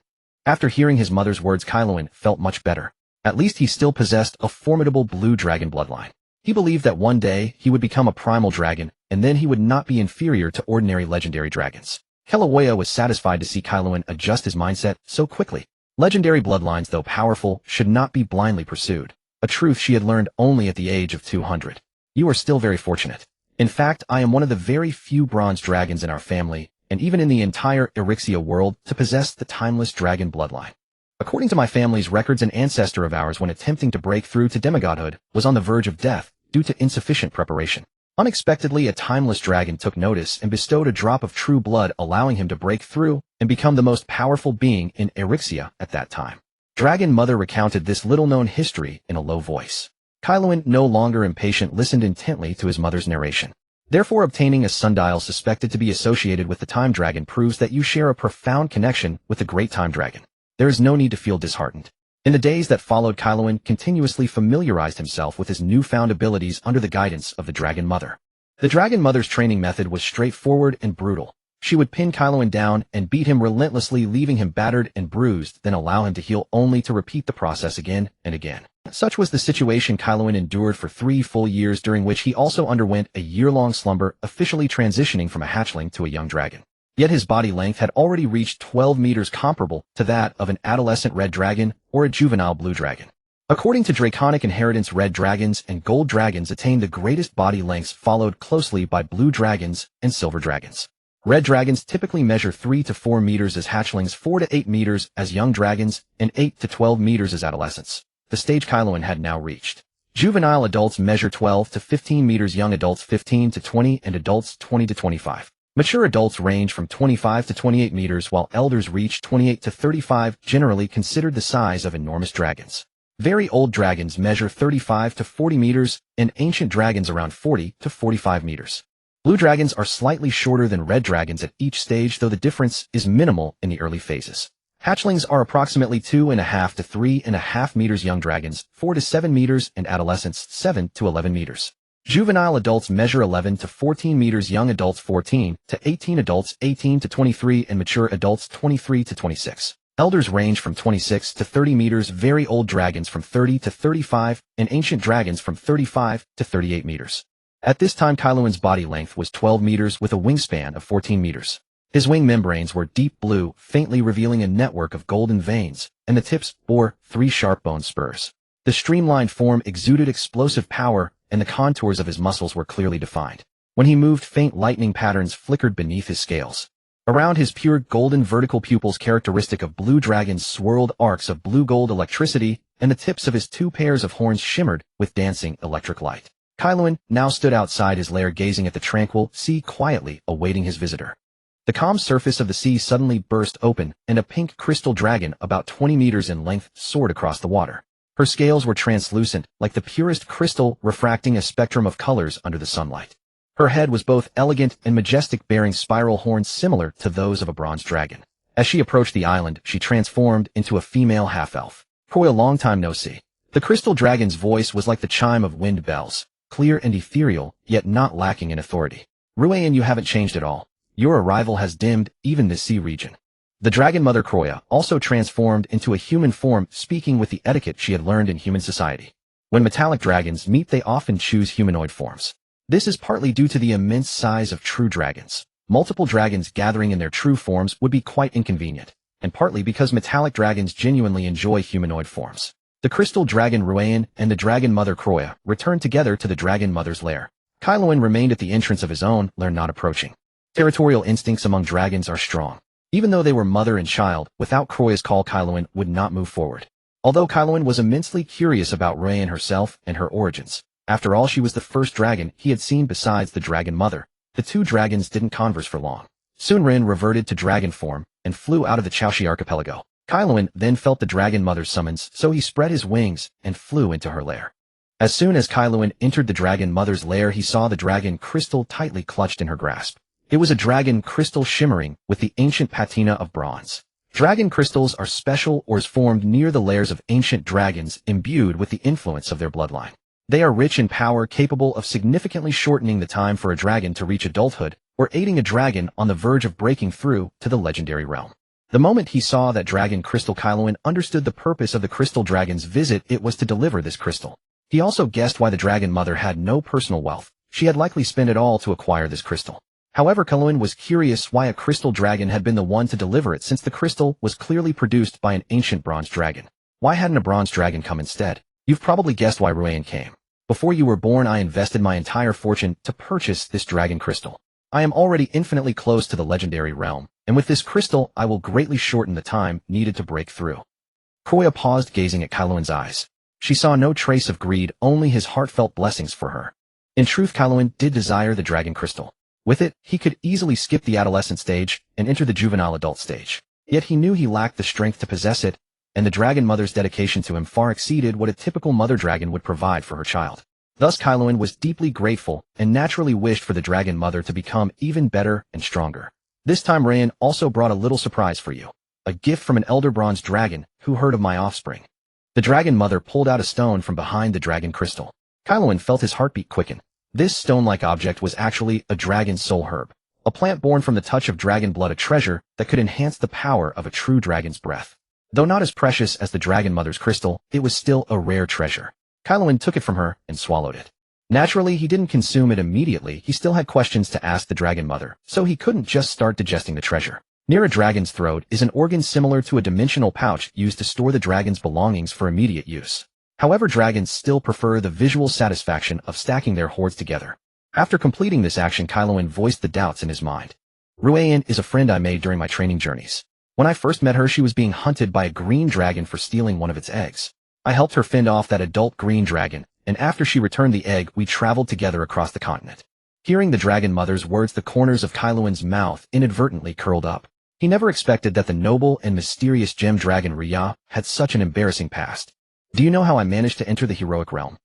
After hearing his mother's words, Kaelenso felt much better. At least he still possessed a formidable blue dragon bloodline. He believed that one day he would become a primal dragon, and then he would not be inferior to ordinary legendary dragons. Kaelenso was satisfied to see Kaelenso adjust his mindset so quickly. Legendary bloodlines, though powerful, should not be blindly pursued, a truth she had learned only at the age of 200. You are still very fortunate. In fact, I am one of the very few bronze dragons in our family, and even in the entire Erixia world, to possess the Timeless Dragon bloodline. According to my family's records, an ancestor of ours, when attempting to break through to demigodhood, was on the verge of death due to insufficient preparation. Unexpectedly, a Timeless Dragon took notice and bestowed a drop of true blood, allowing him to break through and become the most powerful being in Erixia at that time. Dragon Mother recounted this little-known history in a low voice. Kaelenso, no longer impatient, listened intently to his mother's narration. Therefore, obtaining a sundial suspected to be associated with the Time Dragon proves that you share a profound connection with the Great Time Dragon. There is no need to feel disheartened. In the days that followed, Kaeluan continuously familiarized himself with his newfound abilities under the guidance of the Dragon Mother. The Dragon Mother's training method was straightforward and brutal. She would pin Kaeluan down and beat him relentlessly, leaving him battered and bruised, then allow him to heal only to repeat the process again and again. Such was the situation Kaeluan endured for 3 full years, during which he also underwent a year-long slumber, officially transitioning from a hatchling to a young dragon. Yet his body length had already reached 12 meters, comparable to that of an adolescent red dragon or a juvenile blue dragon. According to Draconic inheritance, red dragons and gold dragons attain the greatest body lengths, followed closely by blue dragons and silver dragons. Red dragons typically measure 3 to 4 meters as hatchlings, 4 to 8 meters as young dragons, and 8 to 12 meters as adolescents, the stage Kaeluan had now reached. Juvenile adults measure 12 to 15 meters, young adults 15 to 20, and adults 20 to 25. Mature adults range from 25 to 28 meters, while elders reach 28 to 35, generally considered the size of enormous dragons. Very old dragons measure 35 to 40 meters, and ancient dragons around 40 to 45 meters. Blue dragons are slightly shorter than red dragons at each stage, though the difference is minimal in the early phases. Hatchlings are approximately 2.5 to 3.5 meters, young dragons 4 to 7 meters, and adolescents 7 to 11 meters. Juvenile adults measure 11 to 14 meters, young adults 14 to 18, adults 18 to 23, and mature adults 23 to 26. Elders range from 26 to 30 meters, very old dragons from 30 to 35, and ancient dragons from 35 to 38 meters. At this time, Kaeluan's body length was 12 meters with a wingspan of 14 meters. His wing membranes were deep blue, faintly revealing a network of golden veins, and the tips bore 3 sharp bone spurs. The streamlined form exuded explosive power, and the contours of his muscles were clearly defined. When he moved, faint lightning patterns flickered beneath his scales. Around his pure golden vertical pupils, characteristic of blue dragons, swirled arcs of blue-gold electricity, and the tips of his 2 pairs of horns shimmered with dancing electric light. Kaeluan now stood outside his lair, gazing at the tranquil sea, quietly awaiting his visitor. The calm surface of the sea suddenly burst open, and a pink crystal dragon about 20 meters in length soared across the water. Her scales were translucent, like the purest crystal, refracting a spectrum of colors under the sunlight. Her head was both elegant and majestic, bearing spiral horns similar to those of a bronze dragon. As she approached the island, she transformed into a female half-elf. For a long time no see. The crystal dragon's voice was like the chime of wind bells, clear and ethereal, yet not lacking in authority. Ruayan, you haven't changed at all. Your arrival has dimmed even the sea region. The Dragon Mother Kroya also transformed into a human form, speaking with the etiquette she had learned in human society. When metallic dragons meet, they often choose humanoid forms. This is partly due to the immense size of true dragons. Multiple dragons gathering in their true forms would be quite inconvenient, and partly because metallic dragons genuinely enjoy humanoid forms. The crystal dragon Ruayan and the Dragon Mother Kroya returned together to the Dragon Mother's lair. Kaeluan remained at the entrance of his own lair, not approaching. Territorial instincts among dragons are strong. Even though they were mother and child, without Kroya's call, Kaeluan would not move forward. Although Kaeluan was immensely curious about Ruayan herself and her origins. After all, she was the first dragon he had seen besides the Dragon Mother. The 2 dragons didn't converse for long. Soon Rin reverted to dragon form and flew out of the Chaoshi archipelago. Kaeluan then felt the Dragon Mother's summons, so he spread his wings and flew into her lair. As soon as Kaeluan entered the Dragon Mother's lair, he saw the dragon crystal tightly clutched in her grasp. It was a dragon crystal shimmering with the ancient patina of bronze. Dragon crystals are special ores formed near the lairs of ancient dragons, imbued with the influence of their bloodline. They are rich in power, capable of significantly shortening the time for a dragon to reach adulthood, or aiding a dragon on the verge of breaking through to the legendary realm. The moment he saw that dragon crystal, Kaeluan understood the purpose of the crystal dragon's visit. It was to deliver this crystal. He also guessed why the Dragon Mother had no personal wealth. She had likely spent it all to acquire this crystal. However, Kaeluan was curious why a crystal dragon had been the one to deliver it, since the crystal was clearly produced by an ancient bronze dragon. Why hadn't a bronze dragon come instead? You've probably guessed why Ruayan came. Before you were born, I invested my entire fortune to purchase this dragon crystal. I am already infinitely close to the legendary realm, and with this crystal, I will greatly shorten the time needed to break through. Kroya paused, gazing at Kaeluan's eyes. She saw no trace of greed, only his heartfelt blessings for her. In truth, Kaeluan did desire the dragon crystal. With it, he could easily skip the adolescent stage and enter the juvenile adult stage. Yet he knew he lacked the strength to possess it, and the Dragon Mother's dedication to him far exceeded what a typical mother dragon would provide for her child. Thus Kaeluan was deeply grateful and naturally wished for the Dragon Mother to become even better and stronger. This time Ruayan also brought a little surprise for you. a gift from an elder bronze dragon who heard of my offspring. The dragon mother pulled out a stone from behind the dragon crystal. Kaelens felt his heartbeat quicken. This stone-like object was actually a dragon's soul herb, a plant born from the touch of dragon blood, a treasure that could enhance the power of a true dragon's breath. Though not as precious as the dragon mother's crystal, it was still a rare treasure. Kaelens took it from her and swallowed it. Naturally, he didn't consume it immediately. He still had questions to ask the dragon mother, so he couldn't just start digesting the treasure. Near a dragon's throat is an organ similar to a dimensional pouch used to store the dragon's belongings for immediate use. However, dragons still prefer the visual satisfaction of stacking their hoards together. After completing this action, Kaelens voiced the doubts in his mind. Ruean is a friend I made during my training journeys. When I first met her, she was being hunted by a green dragon for stealing one of its eggs. I helped her fend off that adult green dragon, and after she returned the egg, we traveled together across the continent. Hearing the dragon mother's words, the corners of Kaelens' mouth inadvertently curled up. He never expected that the noble and mysterious gem dragon Rhea had such an embarrassing past. Do you know how I managed to enter the heroic realm?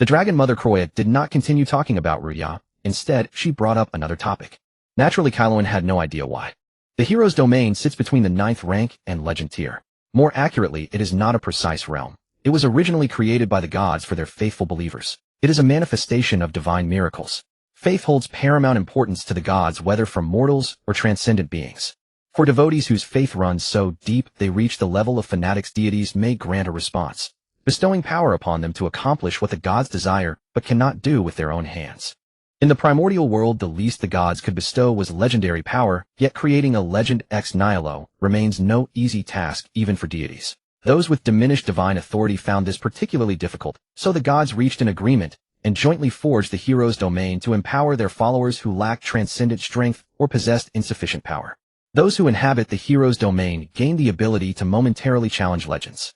The dragon mother Kroya did not continue talking about Rhea. Instead, she brought up another topic. Naturally, Kaelens had no idea why. The hero's domain sits between the 9th rank and legend tier. More accurately, it is not a precise realm. It was originally created by the gods for their faithful believers. It is a manifestation of divine miracles. Faith holds paramount importance to the gods, whether from mortals or transcendent beings. For devotees whose faith runs so deep they reach the level of fanatics, deities may grant a response, bestowing power upon them to accomplish what the gods desire but cannot do with their own hands. In the primordial world, the least the gods could bestow was legendary power, yet creating a legend ex nihilo remains no easy task even for deities. Those with diminished divine authority found this particularly difficult, so the gods reached an agreement and jointly forged the hero's domain to empower their followers who lacked transcendent strength or possessed insufficient power. Those who inhabit the hero's domain gained the ability to momentarily challenge legends.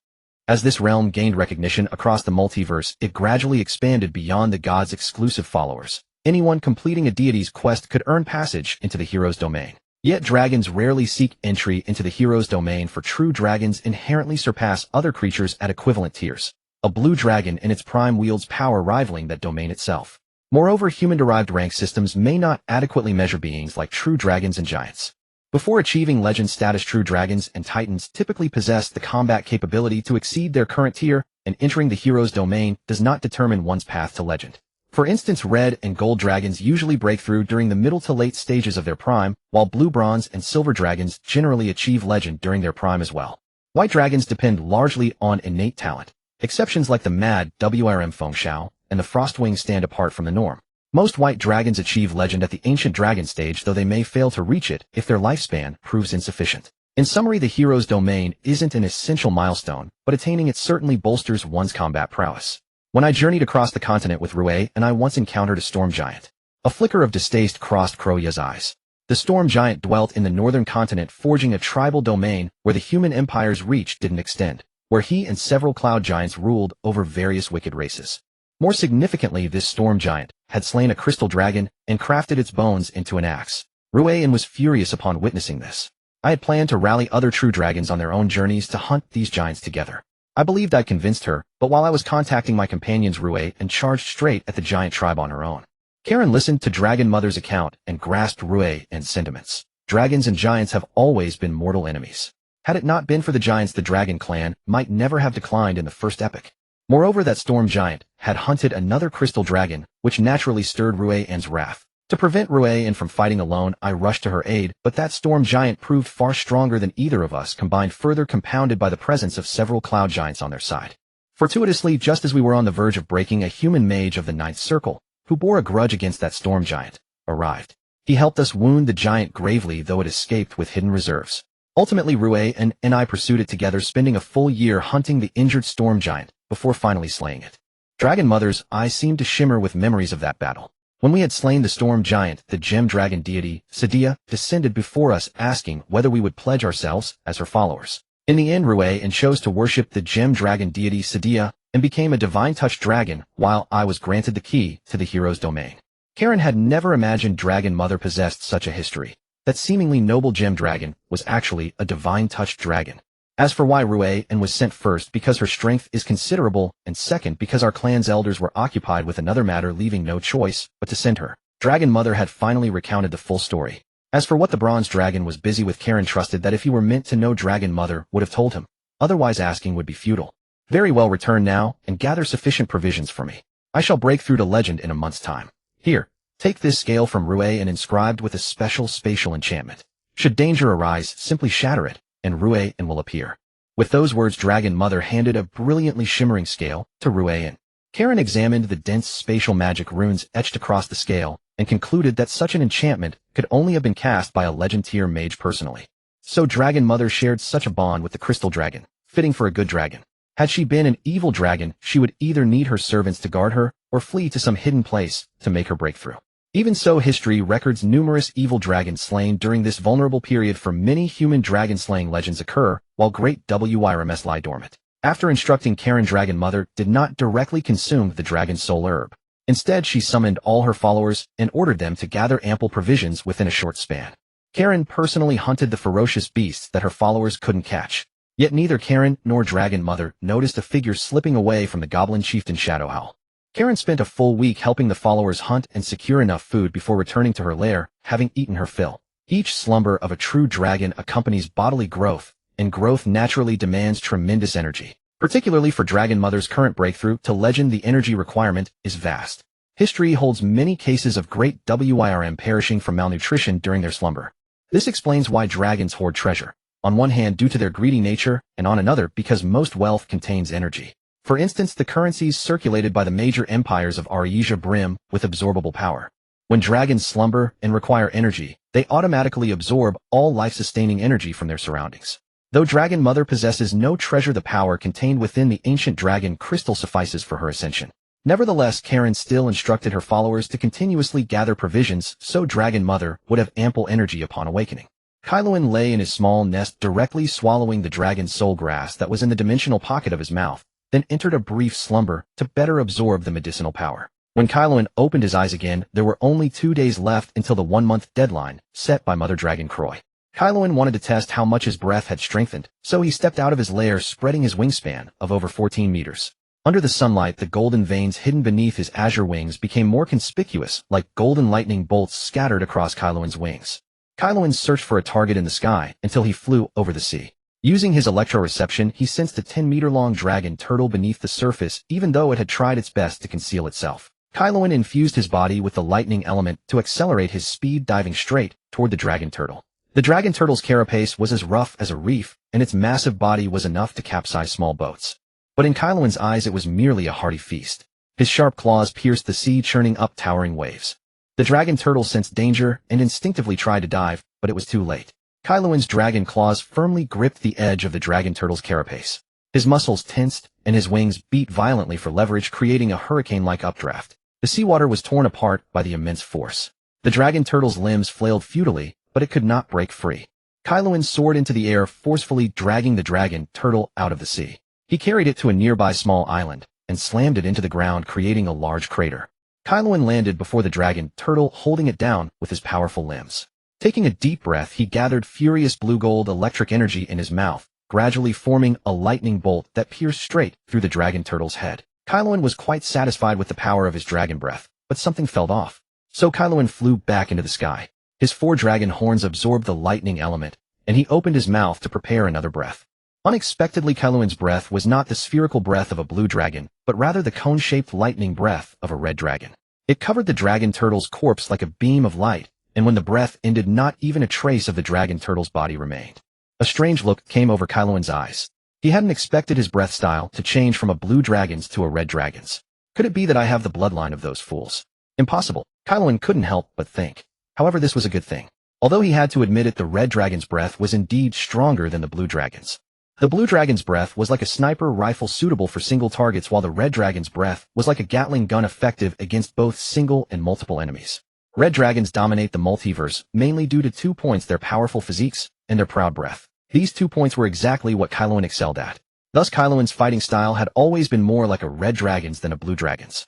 As this realm gained recognition across the multiverse, it gradually expanded beyond the gods' exclusive followers. Anyone completing a deity's quest could earn passage into the hero's domain. Yet dragons rarely seek entry into the hero's domain, for true dragons inherently surpass other creatures at equivalent tiers. A blue dragon in its prime wields power rivaling that domain itself. Moreover, human-derived rank systems may not adequately measure beings like true dragons and giants. Before achieving legend status, true dragons and titans typically possess the combat capability to exceed their current tier, and entering the hero's domain does not determine one's path to legend. For instance, red and gold dragons usually break through during the middle to late stages of their prime, while blue, bronze, and silver dragons generally achieve legend during their prime as well. White dragons depend largely on innate talent. Exceptions like the Mad WRM Fengxiao and the Frostwing stand apart from the norm. Most white dragons achieve legend at the ancient dragon stage, though they may fail to reach it if their lifespan proves insufficient. In summary, the hero's domain isn't an essential milestone, but attaining it certainly bolsters one's combat prowess. When I journeyed across the continent with Rue, and I once encountered a storm giant. A flicker of distaste crossed Kroya's eyes. The storm giant dwelt in the northern continent, forging a tribal domain where the human empire's reach didn't extend, where he and several cloud giants ruled over various wicked races. More significantly, this storm giant had slain a crystal dragon and crafted its bones into an axe. Ruean was furious upon witnessing this. I had planned to rally other true dragons on their own journeys to hunt these giants together. I believed I'd convinced her, but while I was contacting my companions, Ruean charged straight at the giant tribe on her own. Karen listened to Dragon Mother's account and grasped Ruean's sentiments. Dragons and giants have always been mortal enemies. Had it not been for the giants, the dragon clan might never have declined in the first epoch. Moreover, that storm giant had hunted another crystal dragon, which naturally stirred Ruean's wrath. To prevent Ruean from fighting alone, I rushed to her aid, but that storm giant proved far stronger than either of us combined, further compounded by the presence of several cloud giants on their side. Fortuitously, just as we were on the verge of breaking, a human mage of the ninth circle, who bore a grudge against that storm giant, arrived. He helped us wound the giant gravely, though it escaped with hidden reserves. Ultimately, Ruean and I pursued it together, spending a full year hunting the injured storm giant before finally slaying it. Dragon Mother's eyes seemed to shimmer with memories of that battle. When we had slain the storm giant, the gem dragon deity, Sadia, descended before us, asking whether we would pledge ourselves as her followers. In the end, Ruean chose to worship the gem dragon deity Sadia and became a divine touch dragon, while I was granted the key to the hero's domain. Karen had never imagined Dragon Mother possessed such a history. That seemingly noble gem dragon was actually a divine touch dragon. As for why Ruean was sent first, because her strength is considerable, and second, because our clan's elders were occupied with another matter, leaving no choice but to send her. Dragon Mother had finally recounted the full story. As for what the bronze dragon was busy with, Karen trusted that if he were meant to know, Dragon Mother would have told him. Otherwise asking would be futile. Very well, return now, and gather sufficient provisions for me. I shall break through to legend in a month's time. Here, take this scale from Rue and inscribed with a special spatial enchantment. Should danger arise, simply shatter it, and Rue and will appear. With those words, Dragon Mother handed a brilliantly shimmering scale to Rue and Karen examined the dense spatial magic runes etched across the scale and concluded that such an enchantment could only have been cast by a legend tier mage personally. So Dragon Mother shared such a bond with the crystal dragon, fitting for a good dragon. Had she been an evil dragon, she would either need her servants to guard her or flee to some hidden place to make her break through. Even so, history records numerous evil dragons slain during this vulnerable period, for many human dragon-slaying legends occur while great WYRMs lie dormant. After instructing Karen, Dragon Mother did not directly consume the dragon soul herb. Instead, she summoned all her followers and ordered them to gather ample provisions within a short span. Karen personally hunted the ferocious beasts that her followers couldn't catch. Yet neither Karen nor Dragon Mother noticed a figure slipping away from the goblin chieftain Shadowhowl. Karen spent a full week helping the followers hunt and secure enough food before returning to her lair, having eaten her fill. Each slumber of a true dragon accompanies bodily growth, and growth naturally demands tremendous energy. Particularly for Dragon Mother's current breakthrough to legend, the energy requirement is vast. History holds many cases of great WYRM perishing from malnutrition during their slumber. This explains why dragons hoard treasure, on one hand due to their greedy nature, and on another because most wealth contains energy. For instance, the currencies circulated by the major empires of Arisia brim with absorbable power. When dragons slumber and require energy, they automatically absorb all life-sustaining energy from their surroundings. Though Dragon Mother possesses no treasure, the power contained within the ancient dragon crystal suffices for her ascension. Nevertheless, Karen still instructed her followers to continuously gather provisions so Dragon Mother would have ample energy upon awakening. Kaelensos lay in his small nest, directly swallowing the dragon's soul grass that was in the dimensional pocket of his mouth, then entered a brief slumber to better absorb the medicinal power. When Kaelensos opened his eyes again, there were only 2 days left until the 1-month deadline set by Mother Dragon Croy. Kaelensos wanted to test how much his breath had strengthened, so he stepped out of his lair, spreading his wingspan of over 14 meters. Under the sunlight, the golden veins hidden beneath his azure wings became more conspicuous, like golden lightning bolts scattered across Kaelensos' wings. Kaelensos searched for a target in the sky until he flew over the sea. Using his electroreception, he sensed a 10-meter-long dragon turtle beneath the surface, even though it had tried its best to conceal itself. Kaelensos infused his body with the lightning element to accelerate his speed, diving straight toward the dragon turtle. The dragon turtle's carapace was as rough as a reef, and its massive body was enough to capsize small boats. But in Kaelensos' eyes, it was merely a hearty feast. His sharp claws pierced the sea, churning up towering waves. The dragon turtle sensed danger and instinctively tried to dive, but it was too late. Kaelensos' dragon claws firmly gripped the edge of the dragon turtle's carapace. His muscles tensed, and his wings beat violently for leverage, creating a hurricane-like updraft. The seawater was torn apart by the immense force. The dragon turtle's limbs flailed futilely, but it could not break free. Kaelensos soared into the air, forcefully dragging the dragon turtle out of the sea. He carried it to a nearby small island and slammed it into the ground, creating a large crater. Kaelensos landed before the dragon turtle, holding it down with his powerful limbs. Taking a deep breath, he gathered furious blue-gold electric energy in his mouth, gradually forming a lightning bolt that pierced straight through the dragon turtle's head. Kaelensos was quite satisfied with the power of his dragon breath, but something fell off. So Kaelensos flew back into the sky. His 4 dragon horns absorbed the lightning element, and he opened his mouth to prepare another breath. Unexpectedly, Kaelensos' breath was not the spherical breath of a blue dragon, but rather the cone-shaped lightning breath of a red dragon. It covered the dragon turtle's corpse like a beam of light, and when the breath ended, not even a trace of the dragon turtle's body remained. A strange look came over Kaelensos' eyes. He hadn't expected his breath style to change from a blue dragon's to a red dragon's. Could it be that I have the bloodline of those fools? Impossible. Kaelensos couldn't help but think. However, this was a good thing. Although he had to admit it, the red dragon's breath was indeed stronger than the blue dragon's. The blue dragon's breath was like a sniper rifle suitable for single targets, while the red dragon's breath was like a Gatling gun effective against both single and multiple enemies. Red dragons dominate the multiverse mainly due to 2 points: their powerful physiques and their proud breath. These 2 points were exactly what Kaelensos excelled at. Thus, Kaelensos' fighting style had always been more like a red dragon's than a blue dragon's.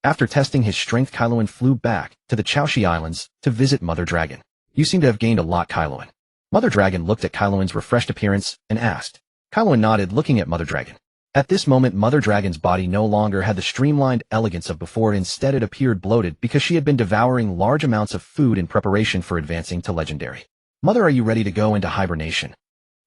After testing his strength, Kaelensos flew back to the Chaoshi Islands to visit Mother Dragon. You seem to have gained a lot, Kaelensos. Mother Dragon looked at Kaelensos' refreshed appearance and asked. Kaelensos nodded, looking at Mother Dragon. At this moment, Mother Dragon's body no longer had the streamlined elegance of before. Instead, it appeared bloated because she had been devouring large amounts of food in preparation for advancing to legendary. Mother, are you ready to go into hibernation?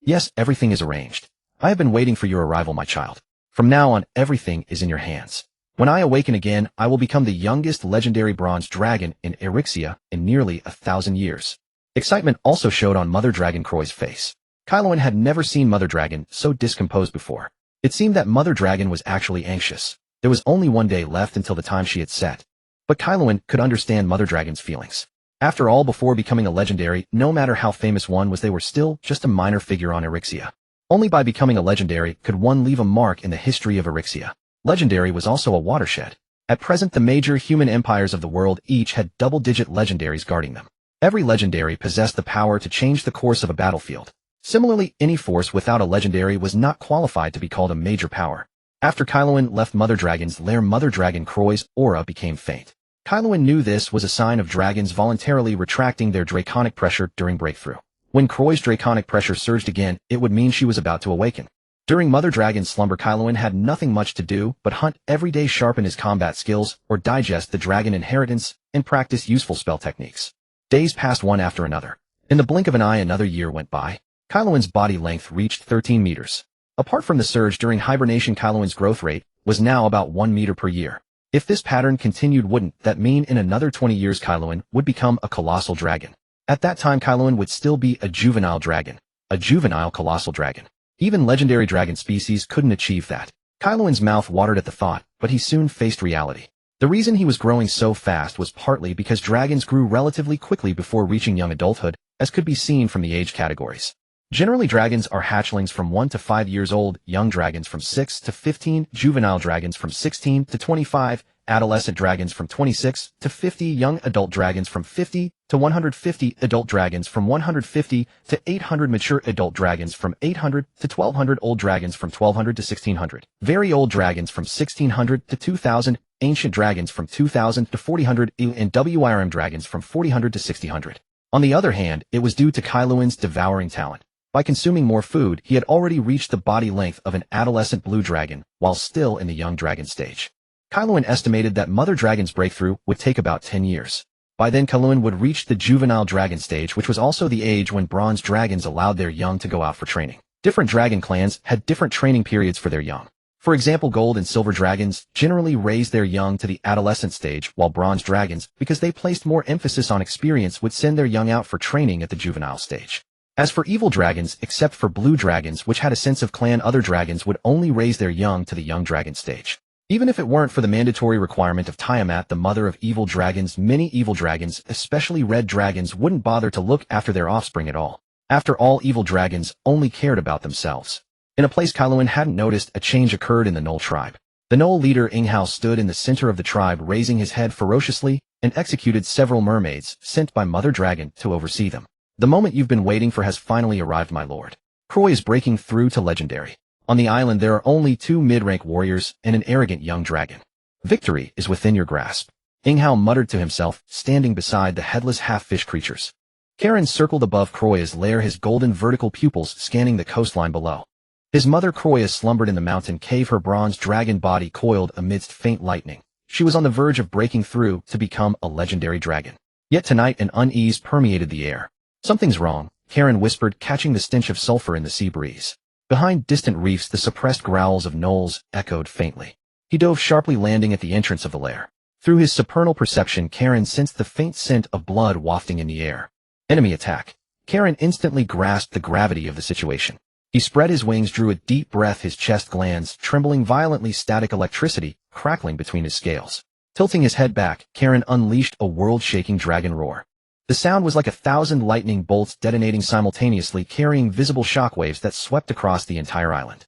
Yes, everything is arranged. I have been waiting for your arrival, my child. From now on, everything is in your hands. When I awaken again, I will become the youngest legendary bronze dragon in Erixia in nearly 1,000 years. Excitement also showed on Mother Dragon Croy's face. Kaelensos had never seen Mother Dragon so discomposed before. It seemed that Mother Dragon was actually anxious. There was only one day left until the time she had set. But Kaelensos could understand Mother Dragon's feelings. After all, before becoming a legendary, no matter how famous one was, they were still just a minor figure on Erixia. Only by becoming a legendary could one leave a mark in the history of Erixia. Legendary was also a watershed. At present, the major human empires of the world each had double-digit legendaries guarding them. Every legendary possessed the power to change the course of a battlefield. Similarly, any force without a legendary was not qualified to be called a major power. After Kaelensos left Mother Dragon's lair, Mother Dragon Croy's aura became faint. Kaelensos knew this was a sign of dragons voluntarily retracting their draconic pressure during breakthrough. When Croy's draconic pressure surged again, it would mean she was about to awaken. During Mother Dragon's slumber, Kaelensos had nothing much to do but hunt every day, sharpen his combat skills, or digest the dragon inheritance and practice useful spell techniques. Days passed one after another. In the blink of an eye, another year went by. Kaelensos' body length reached 13 meters. Apart from the surge during hibernation, Kaelensos' growth rate was now about 1 meter per year. If this pattern continued, wouldn't that mean in another 20 years Kaelensos would become a colossal dragon? At that time, Kaelensos would still be a juvenile dragon, a juvenile colossal dragon. Even legendary dragon species couldn't achieve that. Kaelensos' mouth watered at the thought, but he soon faced reality. The reason he was growing so fast was partly because dragons grew relatively quickly before reaching young adulthood, as could be seen from the age categories. Generally, dragons are hatchlings from 1 to 5 years old, young dragons from 6 to 15, juvenile dragons from 16 to 25, adolescent dragons from 26 to 50, young adult dragons from 50 to 150, adult dragons from 150 to 800, mature adult dragons from 800 to 1200, old dragons from 1200 to 1600, very old dragons from 1600 to 2000, ancient dragons from 2000 to 4000, and WIRM dragons from 4000 to 6000. On the other hand, it was due to Kaelensos' devouring talent. By consuming more food, he had already reached the body length of an adolescent blue dragon, while still in the young dragon stage. Kaelensos estimated that Mother Dragon's breakthrough would take about 10 years. By then, Kaelensos would reach the juvenile dragon stage, which was also the age when bronze dragons allowed their young to go out for training. Different dragon clans had different training periods for their young. For example, gold and silver dragons generally raised their young to the adolescent stage, while bronze dragons, because they placed more emphasis on experience, would send their young out for training at the juvenile stage. As for evil dragons, except for blue dragons, which had a sense of clan, other dragons would only raise their young to the young dragon stage. Even if it weren't for the mandatory requirement of Tiamat, the mother of evil dragons, many evil dragons, especially red dragons, wouldn't bother to look after their offspring at all. After all, evil dragons only cared about themselves. In a place Kaelensos hadn't noticed, a change occurred in the Knoll tribe. The Knoll leader Inghao stood in the center of the tribe, raising his head ferociously, and executed several mermaids sent by Mother Dragon to oversee them. The moment you've been waiting for has finally arrived, my lord. Croy is breaking through to legendary. On the island there are only 2 mid-rank warriors and an arrogant young dragon. Victory is within your grasp. Inghao muttered to himself, standing beside the headless half-fish creatures. Karen circled above Croy's lair, his golden vertical pupils scanning the coastline below. His mother Croya slumbered in the mountain cave, her bronze dragon body coiled amidst faint lightning. She was on the verge of breaking through to become a legendary dragon. Yet tonight an unease permeated the air. Something's wrong, Karen whispered, catching the stench of sulfur in the sea breeze. Behind distant reefs the suppressed growls of gnolls echoed faintly. He dove sharply, landing at the entrance of the lair. Through his supernal perception, Karen sensed the faint scent of blood wafting in the air. Enemy attack. Karen instantly grasped the gravity of the situation. He spread his wings, drew a deep breath, his chest glands trembling violently, static electricity crackling between his scales. Tilting his head back, Karen unleashed a world-shaking dragon roar. The sound was like 1,000 lightning bolts detonating simultaneously, carrying visible shockwaves that swept across the entire island.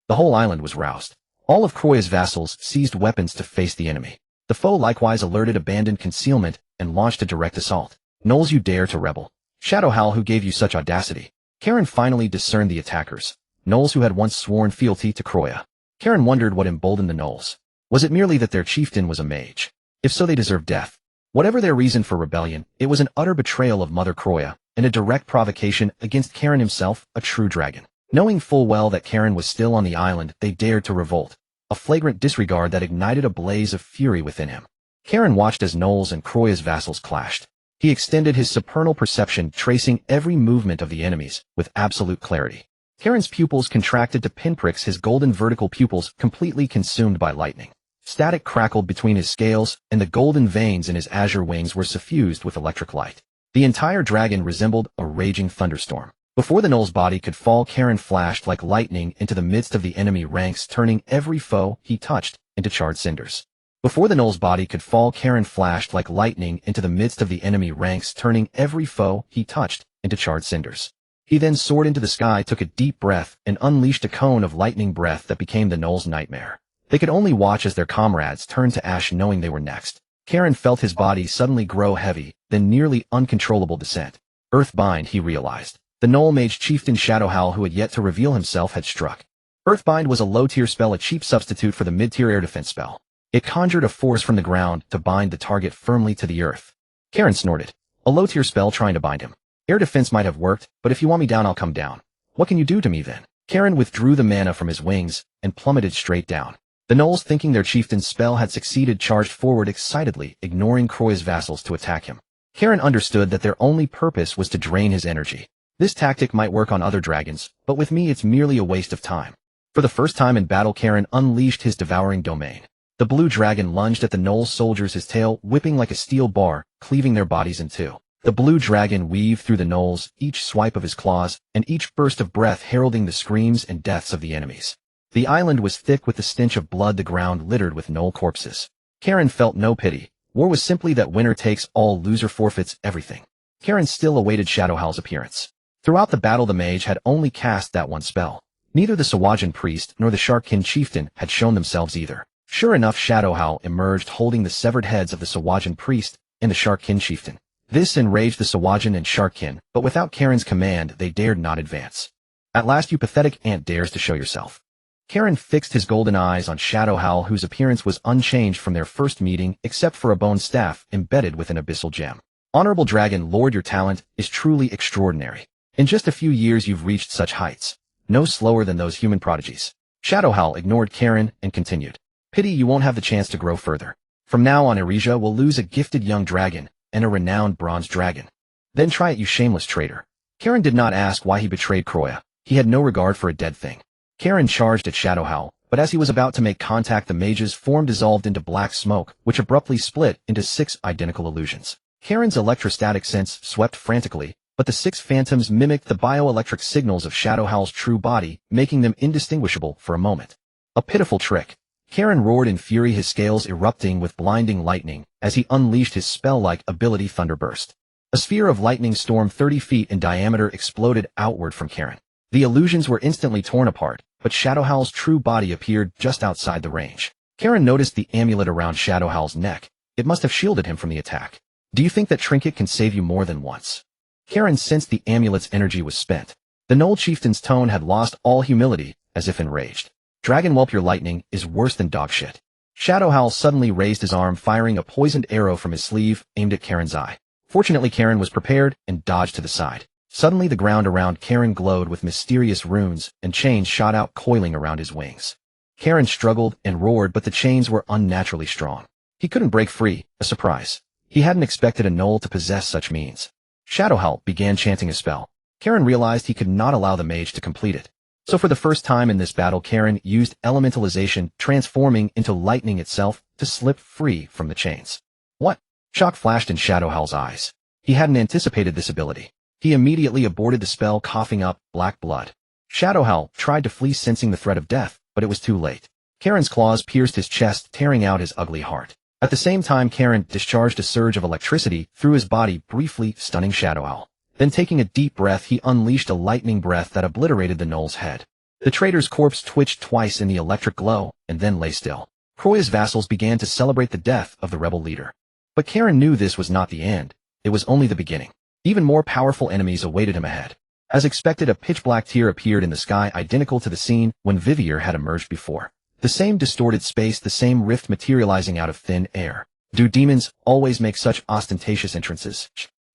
The whole island was roused. All of Croy's vassals seized weapons to face the enemy. The foe likewise alerted, abandoned concealment, and launched a direct assault. Gnolls, you dare to rebel? Shadowhowl, who gave you such audacity? Karen finally discerned the attackers. Gnolls who had once sworn fealty to Croya. Karen wondered what emboldened the Gnolls. Was it merely that their chieftain was a mage? If so, they deserved death. Whatever their reason for rebellion, it was an utter betrayal of Mother Croya, and a direct provocation against Karen himself, a true dragon. Knowing full well that Kaelen was still on the island, they dared to revolt, a flagrant disregard that ignited a blaze of fury within him. Kaelen watched as Knowles and Kroya's vassals clashed. He extended his supernal perception, tracing every movement of the enemies with absolute clarity. Kaelen's pupils contracted to pinpricks, his golden vertical pupils completely consumed by lightning. Static crackled between his scales, and the golden veins in his azure wings were suffused with electric light. The entire dragon resembled a raging thunderstorm. Before the Gnoll's body could fall, Kaelen flashed like lightning into the midst of the enemy ranks, turning every foe he touched into charred cinders. Before the Gnoll's body could fall, Kaelen flashed like lightning into the midst of the enemy ranks, turning every foe he touched into charred cinders. He then soared into the sky, took a deep breath, and unleashed a cone of lightning breath that became the Gnoll's nightmare. They could only watch as their comrades turned to ash, knowing they were next. Kaelen felt his body suddenly grow heavy, then nearly uncontrollable descent. Earthbind, he realized. The Gnoll mage chieftain Shadowhowl, who had yet to reveal himself, had struck. Earthbind was a low-tier spell, a cheap substitute for the mid-tier air defense spell. It conjured a force from the ground to bind the target firmly to the earth. Kaelen snorted. A low-tier spell trying to bind him. Air defense might have worked, but if you want me down, I'll come down. What can you do to me then? Kaelen withdrew the mana from his wings and plummeted straight down. The Gnolls, thinking their chieftain's spell had succeeded, charged forward excitedly, ignoring Kroya's vassals to attack him. Kaelen understood that their only purpose was to drain his energy. This tactic might work on other dragons, but with me it's merely a waste of time. For the first time in battle, Kaelen unleashed his devouring domain. The blue dragon lunged at the Gnoll soldiers, his tail whipping like a steel bar, cleaving their bodies in two. The blue dragon weaved through the Gnolls, each swipe of his claws, and each burst of breath heralding the screams and deaths of the enemies. The island was thick with the stench of blood, the ground littered with Gnoll corpses. Kaelen felt no pity. War was simply that winner takes all, loser forfeits everything. Kaelen still awaited Shadowhowl's appearance. Throughout the battle, the mage had only cast that one spell. Neither the Sawajan priest nor the Sharkkin chieftain had shown themselves either. Sure enough, Shadowhowl emerged holding the severed heads of the Sawajan priest and the Sharkkin chieftain. This enraged the Sawajan and Sharkkin, but without Kaelen's command, they dared not advance. At last, you pathetic ant dares to show yourself. Kaelen fixed his golden eyes on Shadowhowl, whose appearance was unchanged from their first meeting except for a bone staff embedded with an abyssal gem. Honorable Dragon Lord, your talent is truly extraordinary. In just a few years you've reached such heights. No slower than those human prodigies. Shadowhowl ignored Kaelen and continued. Pity you won't have the chance to grow further. From now on, Erisia will lose a gifted young dragon and a renowned bronze dragon. Then try it, you shameless traitor. Kaelen did not ask why he betrayed Kroya. He had no regard for a dead thing. Kaelen charged at Shadowhowl, but as he was about to make contact, the mage's form dissolved into black smoke, which abruptly split into 6 identical illusions. Kaelen's electrostatic sense swept frantically, but the 6 phantoms mimicked the bioelectric signals of Shadowhowl's true body, making them indistinguishable for a moment. A pitiful trick. Kaelen roared in fury, his scales erupting with blinding lightning, as he unleashed his spell-like ability Thunderburst. A sphere of lightning storm 30 feet in diameter exploded outward from Kaelen. The illusions were instantly torn apart, but Shadowhowl's true body appeared just outside the range. Kaelen noticed the amulet around Shadowhowl's neck. It must have shielded him from the attack. Do you think that trinket can save you more than once? Kaelen sensed the amulet's energy was spent. The Gnoll chieftain's tone had lost all humility, as if enraged. Dragonwhelp, your lightning is worse than dog shit. Shadowhowl suddenly raised his arm, firing a poisoned arrow from his sleeve, aimed at Kaelen's eye. Fortunately, Kaelen was prepared and dodged to the side. Suddenly, the ground around Kaelen glowed with mysterious runes, and chains shot out, coiling around his wings. Kaelen struggled and roared, but the chains were unnaturally strong. He couldn't break free, a surprise. He hadn't expected a Gnoll to possess such means. Shadowhowl began chanting a spell. Kaelen realized he could not allow the mage to complete it. So for the first time in this battle, Kaelen used elementalization, transforming into lightning itself, to slip free from the chains. What? Shock flashed in Shadowhowl's eyes. He hadn't anticipated this ability. He immediately aborted the spell, coughing up black blood. Shadowhowl tried to flee, sensing the threat of death, but it was too late. Kaelen's claws pierced his chest, tearing out his ugly heart. At the same time, Kaelen discharged a surge of electricity through his body, briefly stunning Shadowhowl. Then, taking a deep breath, he unleashed a lightning breath that obliterated the Gnoll's head. The traitor's corpse twitched twice in the electric glow, and then lay still. Kroya's vassals began to celebrate the death of the rebel leader. But Kaelen knew this was not the end. It was only the beginning. Even more powerful enemies awaited him ahead. As expected, a pitch-black tear appeared in the sky, identical to the scene when Vivier had emerged before. The same distorted space, the same rift materializing out of thin air. Do demons always make such ostentatious entrances?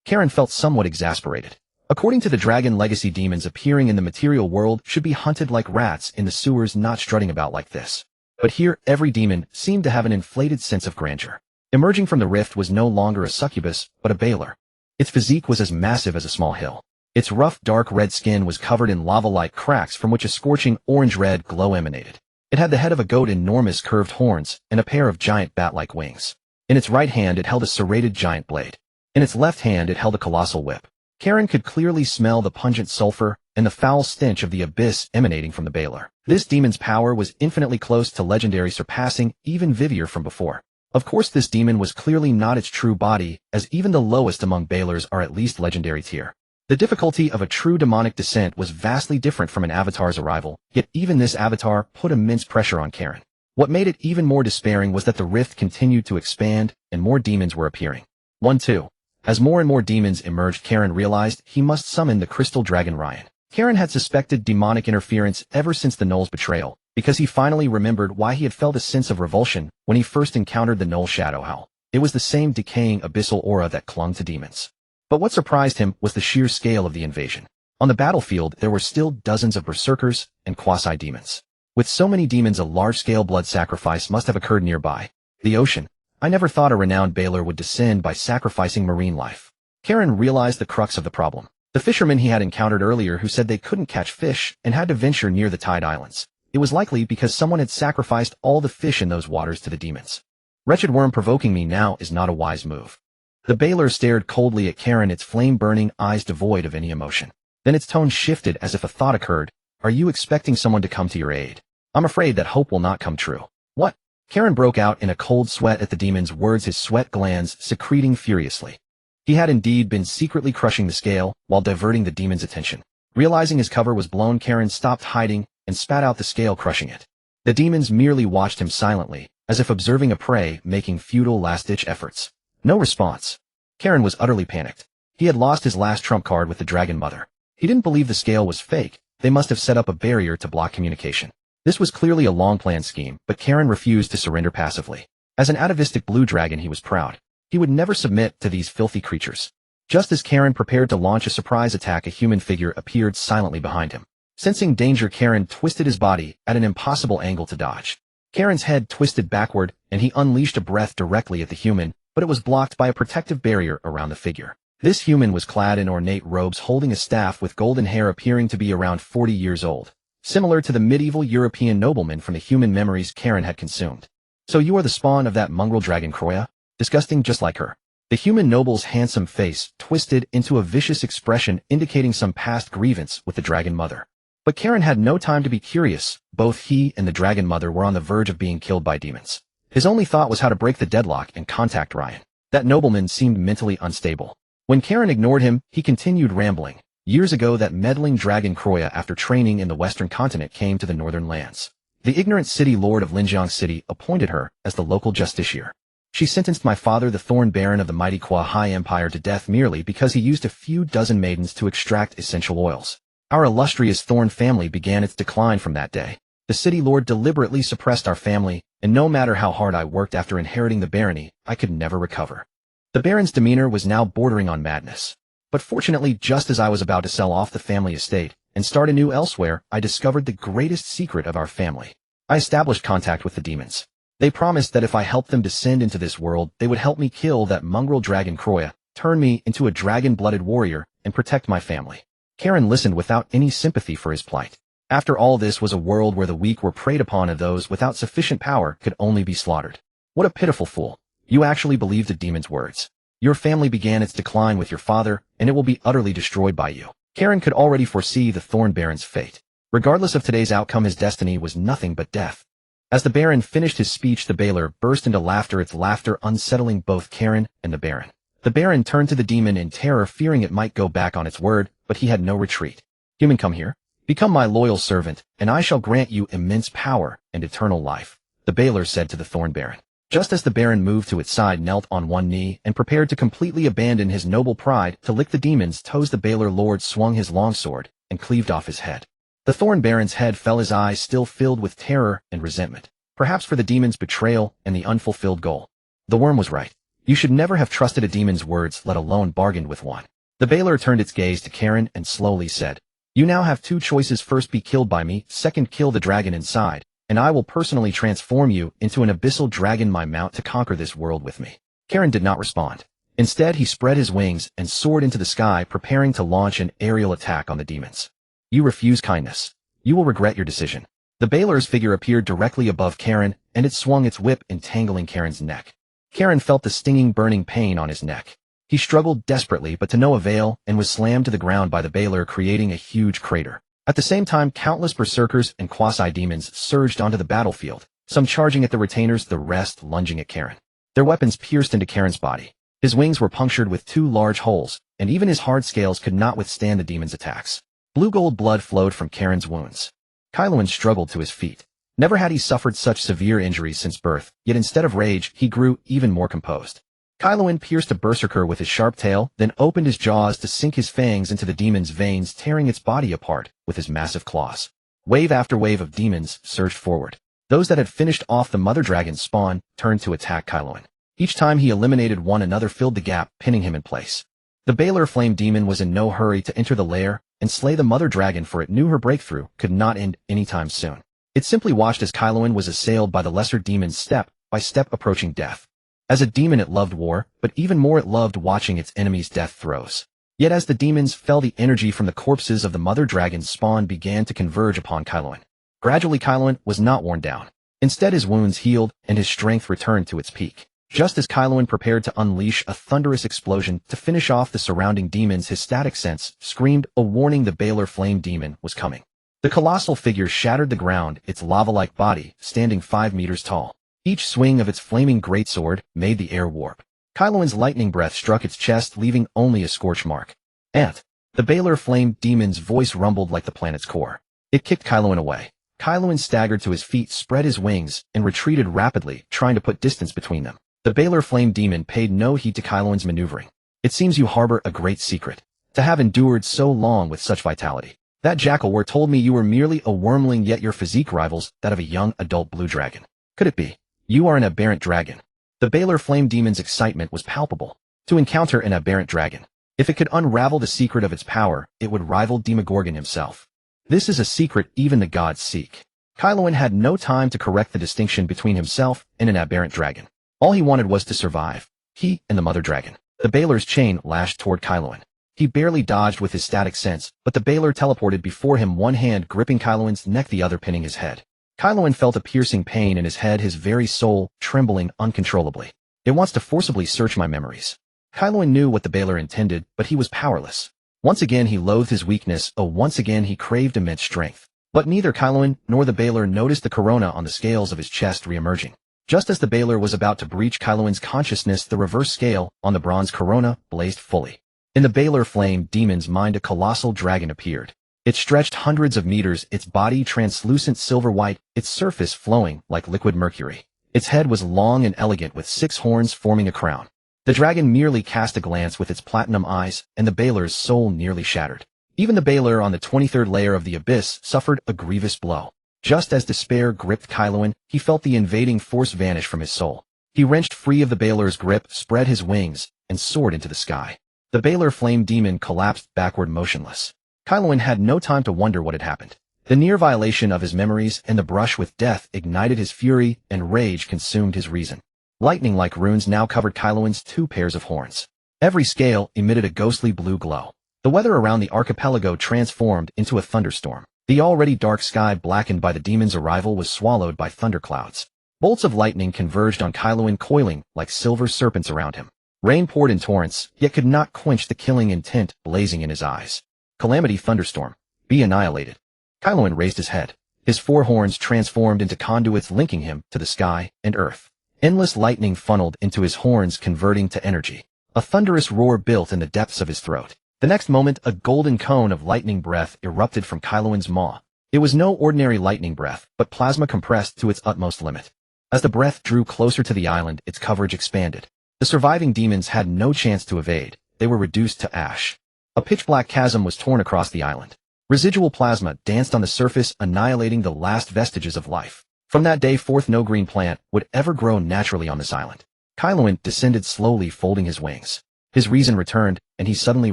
Kaelen felt somewhat exasperated. According to the dragon legacy, demons appearing in the material world should be hunted like rats in the sewers, not strutting about like this. But here, every demon seemed to have an inflated sense of grandeur. Emerging from the rift was no longer a succubus, but a bailer. Its physique was as massive as a small hill. Its rough, dark red skin was covered in lava-like cracks from which a scorching orange-red glow emanated. It had the head of a goat, enormous curved horns, and a pair of giant bat-like wings. In its right hand it held a serrated giant blade. In its left hand it held a colossal whip. Karen could clearly smell the pungent sulfur and the foul stench of the abyss emanating from the bailer. This demon's power was infinitely close to legendary, surpassing even Vivier from before. Of course, this demon was clearly not its true body, as even the lowest among bailers are at least legendary tier. The difficulty of a true demonic descent was vastly different from an avatar's arrival, yet even this avatar put immense pressure on Karen. What made it even more despairing was that the rift continued to expand, and more demons were appearing. 1-2. As more and more demons emerged, Karen realized he must summon the crystal dragon Ryan. Karen had suspected demonic interference ever since the Knoll's betrayal, because he finally remembered why he had felt a sense of revulsion when he first encountered the Knoll Shadow Howl. It was the same decaying abyssal aura that clung to demons. But what surprised him was the sheer scale of the invasion. On the battlefield, there were still dozens of berserkers and quasi-demons. With so many demons, a large-scale blood sacrifice must have occurred nearby. The ocean. I never thought a renowned bailer would descend by sacrificing marine life. Karen realized the crux of the problem. The fishermen he had encountered earlier who said they couldn't catch fish and had to venture near the Tide Islands. It was likely because someone had sacrificed all the fish in those waters to the demons. Wretched worm, provoking me now is not a wise move. The bailer stared coldly at Karen, its flame-burning eyes devoid of any emotion. Then its tone shifted as if a thought occurred. Are you expecting someone to come to your aid? I'm afraid that hope will not come true. What? Karen broke out in a cold sweat at the demon's words, his sweat glands secreting furiously. He had indeed been secretly crushing the scale while diverting the demon's attention. Realizing his cover was blown, Karen stopped hiding and spat out the scale, crushing it. The demons merely watched him silently, as if observing a prey making futile last-ditch efforts. No response. Karen was utterly panicked. He had lost his last trump card with the Dragon Mother. He didn't believe the scale was fake. They must have set up a barrier to block communication. This was clearly a long-planned scheme, but Karen refused to surrender passively. As an atavistic blue dragon, he was proud. He would never submit to these filthy creatures. Just as Karen prepared to launch a surprise attack, a human figure appeared silently behind him. Sensing danger, Karen twisted his body at an impossible angle to dodge. Karen's head twisted backward, and he unleashed a breath directly at the human, but it was blocked by a protective barrier around the figure. This human was clad in ornate robes, holding a staff with golden hair, appearing to be around 40 years old. Similar to the medieval European nobleman from the human memories Karen had consumed. So you are the spawn of that mongrel dragon Kroya? Disgusting, just like her. The human noble's handsome face twisted into a vicious expression, indicating some past grievance with the Dragon Mother. But Karen had no time to be curious. Both he and the Dragon Mother were on the verge of being killed by demons. His only thought was how to break the deadlock and contact Ryan. That nobleman seemed mentally unstable. When Karen ignored him, he continued rambling. Years ago, that meddling dragon Kroya, after training in the western continent, came to the northern lands. The ignorant city lord of Linjiang City appointed her as the local justiciar. She sentenced my father, the Thorn Baron of the mighty Kwa High Empire, to death merely because he used a few dozen maidens to extract essential oils. Our illustrious Thorn family began its decline from that day. The city lord deliberately suppressed our family, and no matter how hard I worked after inheriting the barony, I could never recover. The Baron's demeanor was now bordering on madness. But fortunately, just as I was about to sell off the family estate and start anew elsewhere, I discovered the greatest secret of our family. I established contact with the demons. They promised that if I helped them descend into this world, they would help me kill that mongrel dragon Kroya, turn me into a dragon-blooded warrior, and protect my family. Karen listened without any sympathy for his plight. After all, this was a world where the weak were preyed upon and those without sufficient power could only be slaughtered. What a pitiful fool. You actually believed the demon's words. Your family began its decline with your father, and it will be utterly destroyed by you. Karen could already foresee the Thorn Baron's fate. Regardless of today's outcome, his destiny was nothing but death. As the Baron finished his speech, the bailer burst into laughter, its laughter unsettling both Karen and the Baron. The Baron turned to the demon in terror, fearing it might go back on its word, but he had no retreat. Human, come here. Become my loyal servant, and I shall grant you immense power and eternal life, the bailer said to the Thorn Baron. Just as the Baron moved to its side, knelt on one knee, and prepared to completely abandon his noble pride to lick the demon's toes, the bailer lord swung his longsword and cleaved off his head. The Thorn Baron's head fell, his eyes still filled with terror and resentment, perhaps for the demon's betrayal and the unfulfilled goal. The worm was right. You should never have trusted a demon's words, let alone bargained with one. The Baylor turned its gaze to Karen and slowly said, "You now have two choices. First, be killed by me. Second, kill the dragon inside, and I will personally transform you into an abyssal dragon, my mount, to conquer this world with me." Karen did not respond. Instead, he spread his wings and soared into the sky, preparing to launch an aerial attack on the demons. "You refuse kindness. You will regret your decision." The Baylor's figure appeared directly above Karen, and it swung its whip, entangling Karen's neck. Karen felt the stinging, burning pain on his neck. He struggled desperately, but to no avail, and was slammed to the ground by the Baylor, creating a huge crater. At the same time, countless berserkers and quasi-demons surged onto the battlefield, some charging at the retainers, the rest lunging at Karen. Their weapons pierced into Karen's body. His wings were punctured with two large holes, and even his hard scales could not withstand the demon's attacks. Blue-gold blood flowed from Karen's wounds. Kaelin struggled to his feet. Never had he suffered such severe injuries since birth, yet instead of rage, he grew even more composed. Kaelin pierced a berserker with his sharp tail, then opened his jaws to sink his fangs into the demon's veins, tearing its body apart with his massive claws. Wave after wave of demons surged forward. Those that had finished off the mother dragon's spawn turned to attack Kaelin. Each time he eliminated one, another filled the gap, pinning him in place. The Baylor flame demon was in no hurry to enter the lair and slay the mother dragon, for it knew her breakthrough could not end anytime soon. It simply watched as Kaelin was assailed by the lesser demons, step by step approaching death. As a demon, it loved war, but even more it loved watching its enemies' death throes. Yet as the demons fell, the energy from the corpses of the mother dragon's spawn began to converge upon Kaelin. Gradually, Kaelin was not worn down. Instead, his wounds healed and his strength returned to its peak. Just as Kaelin prepared to unleash a thunderous explosion to finish off the surrounding demons, his static sense screamed a warning: the Baylor flame demon was coming. The colossal figure shattered the ground, its lava-like body standing 5 meters tall. Each swing of its flaming greatsword made the air warp. Kaelin's lightning breath struck its chest, leaving only a scorch mark. "Ant!" The Baylor flame demon's voice rumbled like the planet's core. It kicked Kaelin away. Kaelin staggered to his feet, spread his wings, and retreated rapidly, trying to put distance between them. The Baylor flame demon paid no heed to Kaelin's maneuvering. "It seems you harbor a great secret. To have endured so long with such vitality. That jackal were told me you were merely a wormling, yet your physique rivals that of a young adult blue dragon. Could it be? You are an aberrant dragon." The Baylor flame demon's excitement was palpable. To encounter an aberrant dragon. If it could unravel the secret of its power, it would rival Demogorgon himself. This is a secret even the gods seek. Kaelin had no time to correct the distinction between himself and an aberrant dragon. All he wanted was to survive. He and the mother dragon. The Baylor's chain lashed toward Kaelin. He barely dodged with his static sense, but the Baylor teleported before him, one hand gripping Kaelin's neck, the other pinning his head. Kaelin felt a piercing pain in his head, his very soul trembling uncontrollably. "It wants to forcibly search my memories." Kaelin knew what the Baylor intended, but he was powerless. Once again he loathed his weakness, once again he craved immense strength. But neither Kaelin nor the Baylor noticed the corona on the scales of his chest re-emerging. Just as the Baylor was about to breach Kaelin's consciousness, the reverse scale on the bronze corona blazed fully. In the Baylor flame demon's mind, a colossal dragon appeared. It stretched hundreds of meters, its body translucent silver white, its surface flowing like liquid mercury. Its head was long and elegant, with 6 horns forming a crown. The dragon merely cast a glance with its platinum eyes, and the Baylor's soul nearly shattered. Even the Baylor on the 23rd layer of the abyss suffered a grievous blow. Just as despair gripped Kaelin, he felt the invading force vanish from his soul. He wrenched free of the Baylor's grip, spread his wings, and soared into the sky. The Baylor flame demon collapsed backward, motionless. Kaelin had no time to wonder what had happened. The near violation of his memories and the brush with death ignited his fury, and rage consumed his reason. Lightning-like runes now covered Kaelin's 2 pairs of horns. Every scale emitted a ghostly blue glow. The weather around the archipelago transformed into a thunderstorm. The already dark sky, blackened by the demon's arrival, was swallowed by thunderclouds. Bolts of lightning converged on Kaelin, coiling like silver serpents around him. Rain poured in torrents, yet could not quench the killing intent blazing in his eyes. "Calamity thunderstorm. Be annihilated." Kaelin raised his head. His 4 horns transformed into conduits linking him to the sky and earth. Endless lightning funneled into his horns, converting to energy. A thunderous roar built in the depths of his throat. The next moment, a golden cone of lightning breath erupted from Kaelin's maw. It was no ordinary lightning breath, but plasma compressed to its utmost limit. As the breath drew closer to the island, its coverage expanded. The surviving demons had no chance to evade. They were reduced to ash. A pitch-black chasm was torn across the island. Residual plasma danced on the surface, annihilating the last vestiges of life. From that day forth, no green plant would ever grow naturally on this island. Kaelin descended slowly, folding his wings. His reason returned, and he suddenly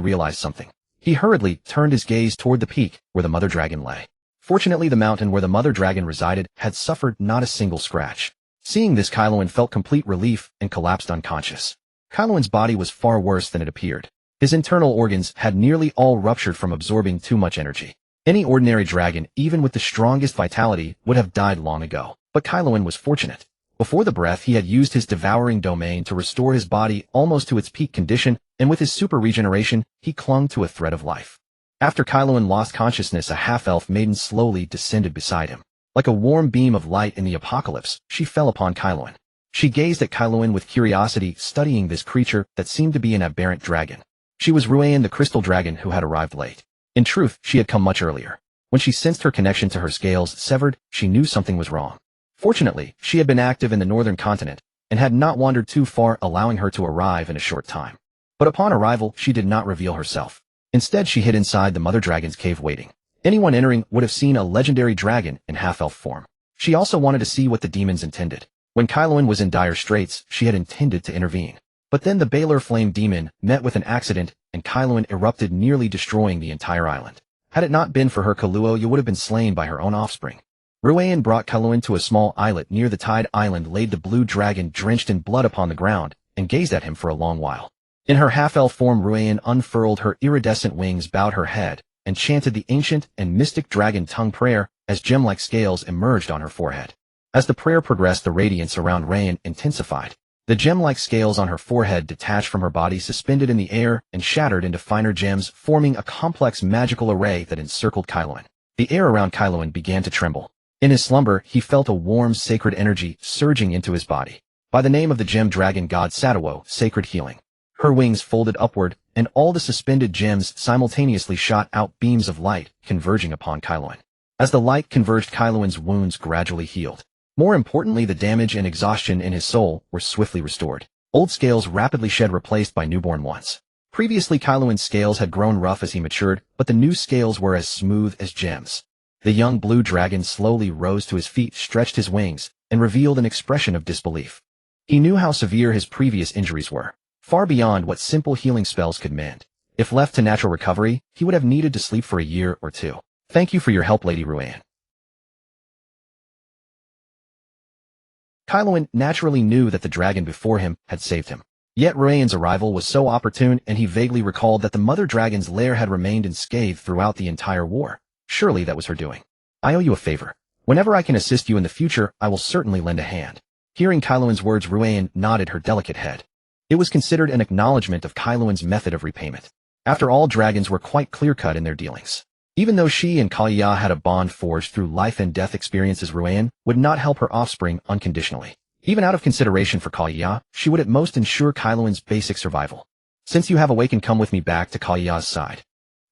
realized something. He hurriedly turned his gaze toward the peak where the mother dragon lay. Fortunately, the mountain where the mother dragon resided had suffered not a single scratch. Seeing this, Kaelin felt complete relief and collapsed unconscious. Kaelin's body was far worse than it appeared. His internal organs had nearly all ruptured from absorbing too much energy. Any ordinary dragon, even with the strongest vitality, would have died long ago. But Kaelin was fortunate. Before the breath, he had used his devouring domain to restore his body almost to its peak condition, and with his super regeneration, he clung to a thread of life. After Kaelin lost consciousness, a half-elf maiden slowly descended beside him. Like a warm beam of light in the apocalypse, she fell upon Kaelin. She gazed at Kaelin with curiosity, studying this creature that seemed to be an aberrant dragon. She was Ruayan, the crystal dragon who had arrived late. In truth, she had come much earlier. When she sensed her connection to her scales severed, she knew something was wrong. Fortunately, she had been active in the northern continent, and had not wandered too far, allowing her to arrive in a short time. But upon arrival, she did not reveal herself. Instead, she hid inside the mother dragon's cave waiting. Anyone entering would have seen a legendary dragon in half-elf form. She also wanted to see what the demons intended. When Kaelin was in dire straits, she had intended to intervene. But then the Baylor Flame Demon met with an accident, and Kaelin erupted, nearly destroying the entire island. Had it not been for her, Kaluoya would have been slain by her own offspring. Ruayan brought Kaelin to a small islet near the Tide Island, laid the blue dragon drenched in blood upon the ground, and gazed at him for a long while. In her half-elf form, Ruayan unfurled her iridescent wings, bowed her head, and chanted the ancient and mystic dragon tongue prayer as gem-like scales emerged on her forehead. As the prayer progressed, the radiance around Ruayan intensified. The gem-like scales on her forehead detached from her body, suspended in the air, and shattered into finer gems, forming a complex magical array that encircled Kaelin. The air around Kaelin began to tremble. In his slumber, he felt a warm, sacred energy surging into his body. By the name of the gem dragon god Sadawo, sacred healing. Her wings folded upward, and all the suspended gems simultaneously shot out beams of light, converging upon Kaelin. As the light converged, Kaelin's wounds gradually healed. More importantly, the damage and exhaustion in his soul were swiftly restored. Old scales rapidly shed, replaced by newborn ones. Previously, Kaelin's scales had grown rough as he matured, but the new scales were as smooth as gems. The young blue dragon slowly rose to his feet, stretched his wings, and revealed an expression of disbelief. He knew how severe his previous injuries were. Far beyond what simple healing spells could mend. If left to natural recovery, he would have needed to sleep for a year or two. Thank you for your help, Lady Ruayan. Kaelin naturally knew that the dragon before him had saved him. Yet Ruayan's arrival was so opportune, and he vaguely recalled that the mother dragon's lair had remained unscathed throughout the entire war. Surely that was her doing. I owe you a favor. Whenever I can assist you in the future, I will certainly lend a hand. Hearing Kaelin's words, Ruayan nodded her delicate head. It was considered an acknowledgement of Kaelin's method of repayment. After all, dragons were quite clear-cut in their dealings. Even though she and Kaeya had a bond forged through life and death experiences, Ruayan would not help her offspring unconditionally. Even out of consideration for Kaeya, she would at most ensure Kaelin's basic survival. Since you have awakened, come with me back to Kaeya's side.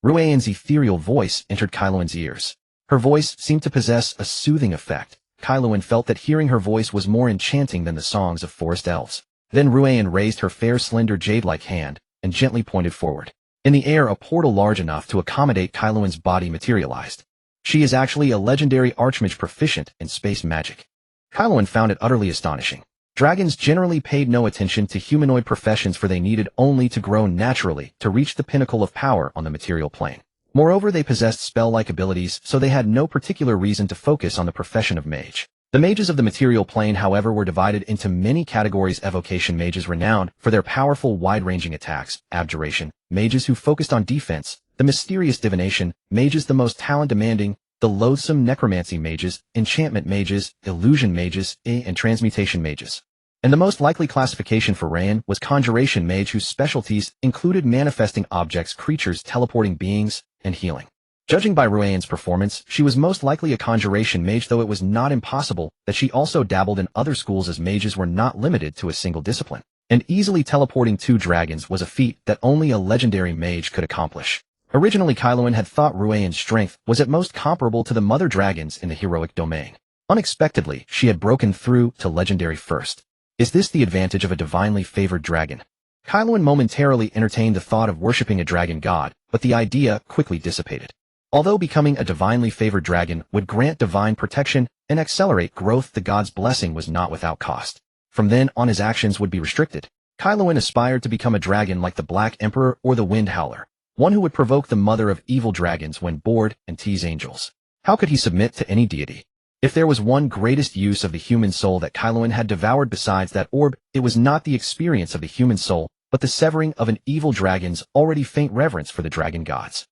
Ruayan's ethereal voice entered Kaelin's ears. Her voice seemed to possess a soothing effect. Kaelin felt that hearing her voice was more enchanting than the songs of forest elves. Then Ruayan raised her fair, slender, jade-like hand and gently pointed forward. In the air, a portal large enough to accommodate Kaelin's body materialized. She is actually a legendary archmage proficient in space magic. Kaelin found it utterly astonishing. Dragons generally paid no attention to humanoid professions, for they needed only to grow naturally to reach the pinnacle of power on the material plane. Moreover, they possessed spell-like abilities, so they had no particular reason to focus on the profession of mage. The mages of the material plane, however, were divided into many categories: evocation mages, renowned for their powerful, wide-ranging attacks; abjuration mages, who focused on defense; the mysterious divination mages, the most talent-demanding; the loathsome necromancy mages; enchantment mages; illusion mages; and transmutation mages. And the most likely classification for Ruayan was conjuration mage, whose specialties included manifesting objects, creatures, teleporting beings, and healing. Judging by Ruayan's performance, she was most likely a conjuration mage, though it was not impossible that she also dabbled in other schools, as mages were not limited to a single discipline. And easily teleporting 2 dragons was a feat that only a legendary mage could accomplish. Originally, Kaelin had thought Ruayan's strength was at most comparable to the mother dragons in the heroic domain. Unexpectedly, she had broken through to legendary first. Is this the advantage of a divinely favored dragon? Kaelin momentarily entertained the thought of worshipping a dragon god, but the idea quickly dissipated. Although becoming a divinely favored dragon would grant divine protection and accelerate growth, the god's blessing was not without cost. From then on, his actions would be restricted. Kaelensos aspired to become a dragon like the Black Emperor or the Wind Howler, one who would provoke the mother of evil dragons when bored and tease angels. How could he submit to any deity? If there was one greatest use of the human soul that Kaelensos had devoured besides that orb, it was not the experience of the human soul, but the severing of an evil dragon's already faint reverence for the dragon gods.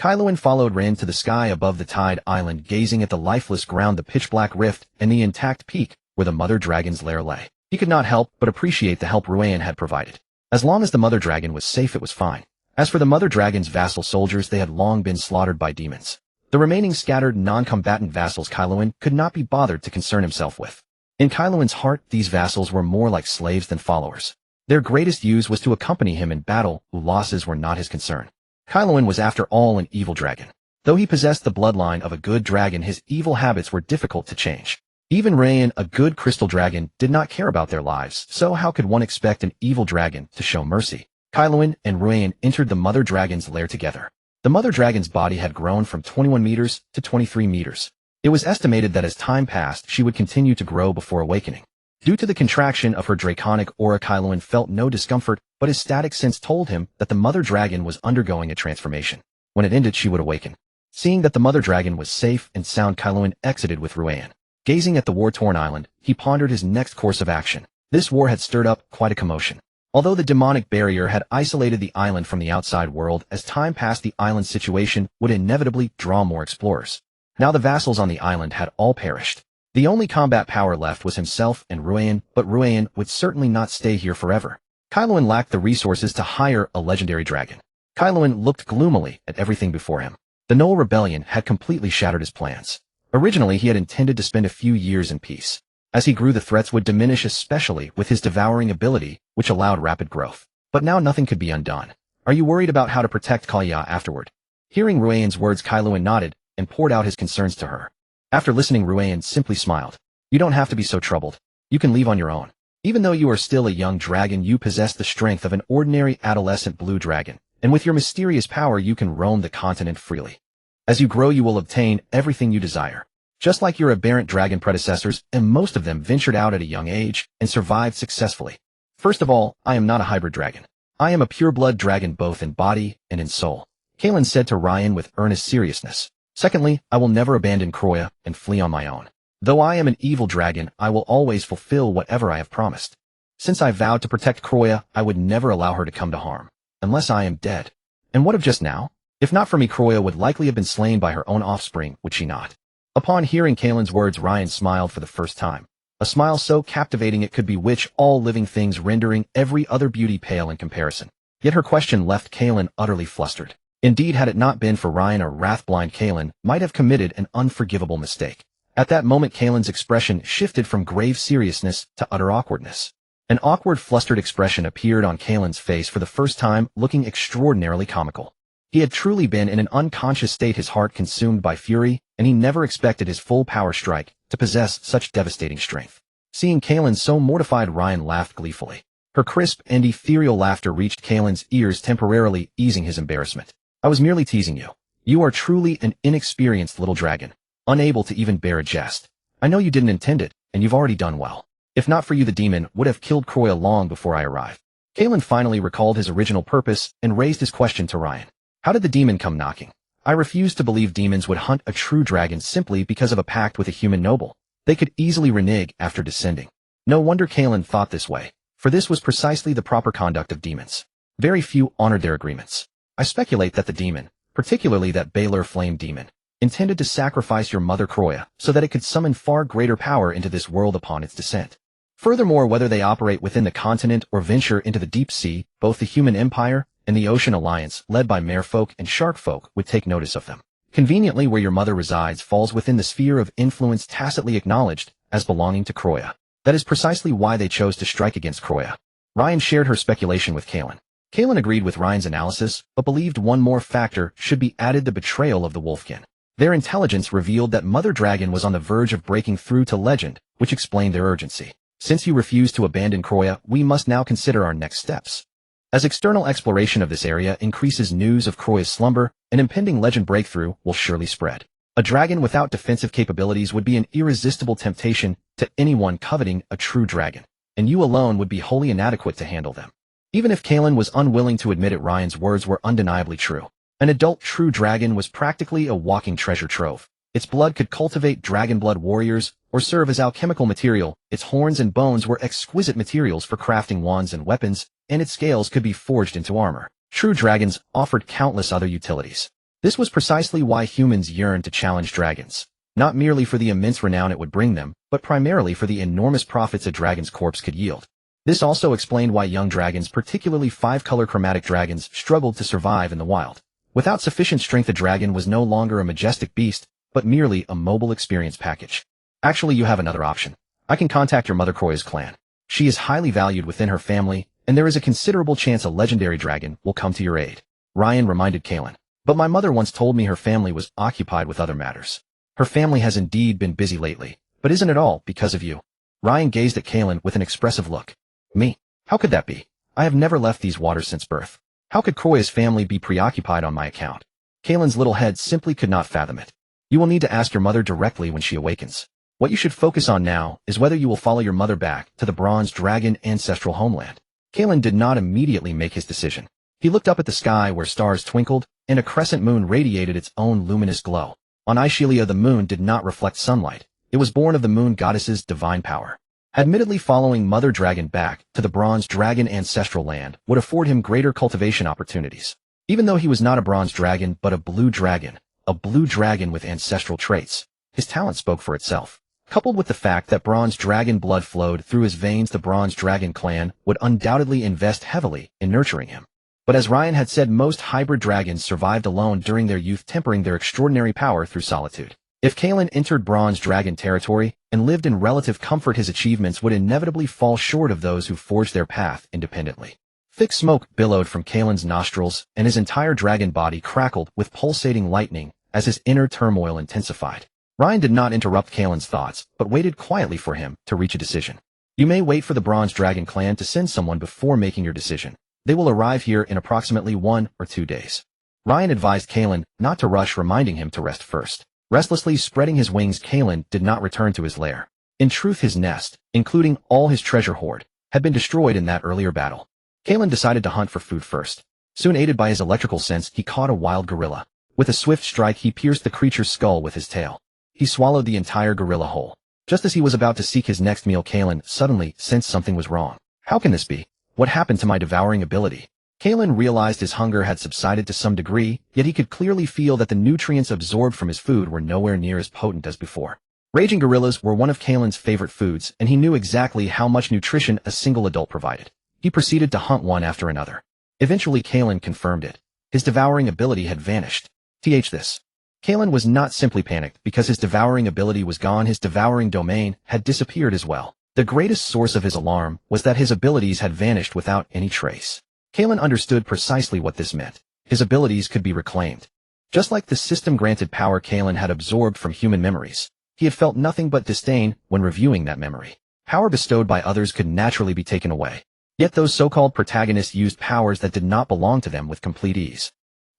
Kaelensos followed Rin to the sky above the Tide Island, gazing at the lifeless ground, the pitch-black rift, and the intact peak where the mother dragon's lair lay. He could not help but appreciate the help Ruan had provided. As long as the mother dragon was safe, it was fine. As for the mother dragon's vassal soldiers, they had long been slaughtered by demons. The remaining scattered non-combatant vassals Kaelensos could not be bothered to concern himself with. In Kaelensos' heart, these vassals were more like slaves than followers. Their greatest use was to accompany him in battle, whose losses were not his concern. Kaelensos was after all an evil dragon. Though he possessed the bloodline of a good dragon, his evil habits were difficult to change. Even Rayan, a good crystal dragon, did not care about their lives, so how could one expect an evil dragon to show mercy? Kaelensos and Ruan entered the mother dragon's lair together. The mother dragon's body had grown from 21 meters to 23 meters. It was estimated that as time passed, she would continue to grow before awakening. Due to the contraction of her draconic aura, Kaelensos felt no discomfort, but his static sense told him that the mother dragon was undergoing a transformation. When it ended, she would awaken. Seeing that the mother dragon was safe and sound, Kaelensos exited with Ruan. Gazing at the war-torn island, he pondered his next course of action. This war had stirred up quite a commotion. Although the demonic barrier had isolated the island from the outside world, as time passed the island's situation would inevitably draw more explorers. Now the vassals on the island had all perished. The only combat power left was himself and Ruan, but Ruan would certainly not stay here forever. Kaelensos lacked the resources to hire a legendary dragon. Kaelensos looked gloomily at everything before him. The Knoll Rebellion had completely shattered his plans. Originally, he had intended to spend a few years in peace. As he grew, the threats would diminish, especially with his devouring ability, which allowed rapid growth. But now nothing could be undone. Are you worried about how to protect Kaeya afterward? Hearing Ruan's words, Kaelensos nodded and poured out his concerns to her. After listening, Ruan simply smiled. You don't have to be so troubled. You can leave on your own. Even though you are still a young dragon, you possess the strength of an ordinary adolescent blue dragon, and with your mysterious power you can roam the continent freely. As you grow, you will obtain everything you desire. Just like your aberrant dragon predecessors, and most of them ventured out at a young age and survived successfully. First of all, I am not a hybrid dragon. I am a pure-blood dragon both in body and in soul, Kaelensos said to Ryan with earnest seriousness. Secondly, I will never abandon Kroya and flee on my own. Though I am an evil dragon, I will always fulfill whatever I have promised. Since I vowed to protect Kroya, I would never allow her to come to harm, unless I am dead. And what of just now? If not for me, Kroya would likely have been slain by her own offspring, would she not? Upon hearing Kaelen's words, Ryan smiled for the first time. A smile so captivating it could bewitch all living things, rendering every other beauty pale in comparison. Yet her question left Kaelen utterly flustered. Indeed, had it not been for Ryan, a wrath-blind Kaelen might have committed an unforgivable mistake. At that moment, Kaelen's expression shifted from grave seriousness to utter awkwardness. An awkward, flustered expression appeared on Kaelen's face for the first time, looking extraordinarily comical. He had truly been in an unconscious state, his heart consumed by fury, and he never expected his full power strike to possess such devastating strength. Seeing Kaelen so mortified, Ryan laughed gleefully. Her crisp and ethereal laughter reached Kaelen's ears, temporarily easing his embarrassment. I was merely teasing you. You are truly an inexperienced little dragon, unable to even bear a jest. I know you didn't intend it, and you've already done well. If not for you, the demon would have killed Kroya long before I arrived. Kaelen finally recalled his original purpose and raised his question to Ryan. How did the demon come knocking? I refused to believe demons would hunt a true dragon simply because of a pact with a human noble. They could easily renege after descending. No wonder Kaelen thought this way, for this was precisely the proper conduct of demons. Very few honored their agreements. I speculate that the demon, particularly that Baylor flame demon, intended to sacrifice your mother Kroya so that it could summon far greater power into this world upon its descent. Furthermore, whether they operate within the continent or venture into the deep sea, both the human empire and the Ocean Alliance, led by merfolk and sharkfolk, would take notice of them. Conveniently, where your mother resides falls within the sphere of influence tacitly acknowledged as belonging to Kroya. That is precisely why they chose to strike against Kroya. Ryan shared her speculation with Kaelen. Kaelen agreed with Ryan's analysis, but believed one more factor should be added: the betrayal of the Wolfkin. Their intelligence revealed that Mother Dragon was on the verge of breaking through to legend, which explained their urgency. Since you refuse to abandon Kroya, we must now consider our next steps. As external exploration of this area increases, news of Kroya's slumber, an impending legend breakthrough will surely spread. A dragon without defensive capabilities would be an irresistible temptation to anyone coveting a true dragon. and you alone would be wholly inadequate to handle them. Even if Kaelen was unwilling to admit it, Ryan's words were undeniably true. An adult true dragon was practically a walking treasure trove. Its blood could cultivate dragon blood warriors or serve as alchemical material, its horns and bones were exquisite materials for crafting wands and weapons, and its scales could be forged into armor. True dragons offered countless other utilities. This was precisely why humans yearned to challenge dragons. Not merely for the immense renown it would bring them, but primarily for the enormous profits a dragon's corpse could yield. This also explained why young dragons, particularly 5-color chromatic dragons, struggled to survive in the wild. Without sufficient strength, a dragon was no longer a majestic beast, but merely a mobile experience package. Actually, you have another option. I can contact your mother Kroya's clan. She is highly valued within her family, and there is a considerable chance a legendary dragon will come to your aid. Ryan reminded Kaelen. But my mother once told me her family was occupied with other matters. Her family has indeed been busy lately, but isn't it all because of you? Ryan gazed at Kaelen with an expressive look. Me? How could that be? I have never left these waters since birth. How could Kroya's family be preoccupied on my account? Kaelen's little head simply could not fathom it. You will need to ask your mother directly when she awakens. What you should focus on now is whether you will follow your mother back to the bronze dragon ancestral homeland. Kaelen did not immediately make his decision. He looked up at the sky where stars twinkled, and a crescent moon radiated its own luminous glow. On Aishilia, the moon did not reflect sunlight. It was born of the moon goddess's divine power. Admittedly, following Mother Dragon back to the bronze dragon ancestral land would afford him greater cultivation opportunities. Even though he was not a bronze dragon but a blue dragon with ancestral traits, his talent spoke for itself. Coupled with the fact that bronze dragon blood flowed through his veins, the bronze dragon clan would undoubtedly invest heavily in nurturing him. But as Ryan had said, most hybrid dragons survived alone during their youth, tempering their extraordinary power through solitude. If Kaelen entered bronze dragon territory and lived in relative comfort, his achievements would inevitably fall short of those who forged their path independently. Thick smoke billowed from Kaelen's nostrils, and his entire dragon body crackled with pulsating lightning as his inner turmoil intensified. Ryan did not interrupt Kaelen's thoughts, but waited quietly for him to reach a decision. You may wait for the bronze dragon clan to send someone before making your decision. They will arrive here in approximately 1 or 2 days. Ryan advised Kaelen not to rush, reminding him to rest first. Restlessly spreading his wings, Kaelen did not return to his lair. In truth, his nest, including all his treasure hoard, had been destroyed in that earlier battle. Kaelen decided to hunt for food first. Soon, aided by his electrical sense, he caught a wild gorilla. With a swift strike, he pierced the creature's skull with his tail. He swallowed the entire gorilla whole. Just as he was about to seek his next meal, Kaelen suddenly sensed something was wrong. How can this be? What happened to my devouring ability? Kaelen realized his hunger had subsided to some degree, yet he could clearly feel that the nutrients absorbed from his food were nowhere near as potent as before. Raging gorillas were one of Kaelen's favorite foods, and he knew exactly how much nutrition a single adult provided. He proceeded to hunt one after another. Eventually, Kaelen confirmed it. His devouring ability had vanished. This. Kaelen was not simply panicked because his devouring ability was gone. His devouring domain had disappeared as well. The greatest source of his alarm was that his abilities had vanished without any trace. Kaelen understood precisely what this meant. His abilities could be reclaimed. Just like the system-granted power Kaelen had absorbed from human memories, he had felt nothing but disdain when reviewing that memory. Power bestowed by others could naturally be taken away. Yet those so-called protagonists used powers that did not belong to them with complete ease.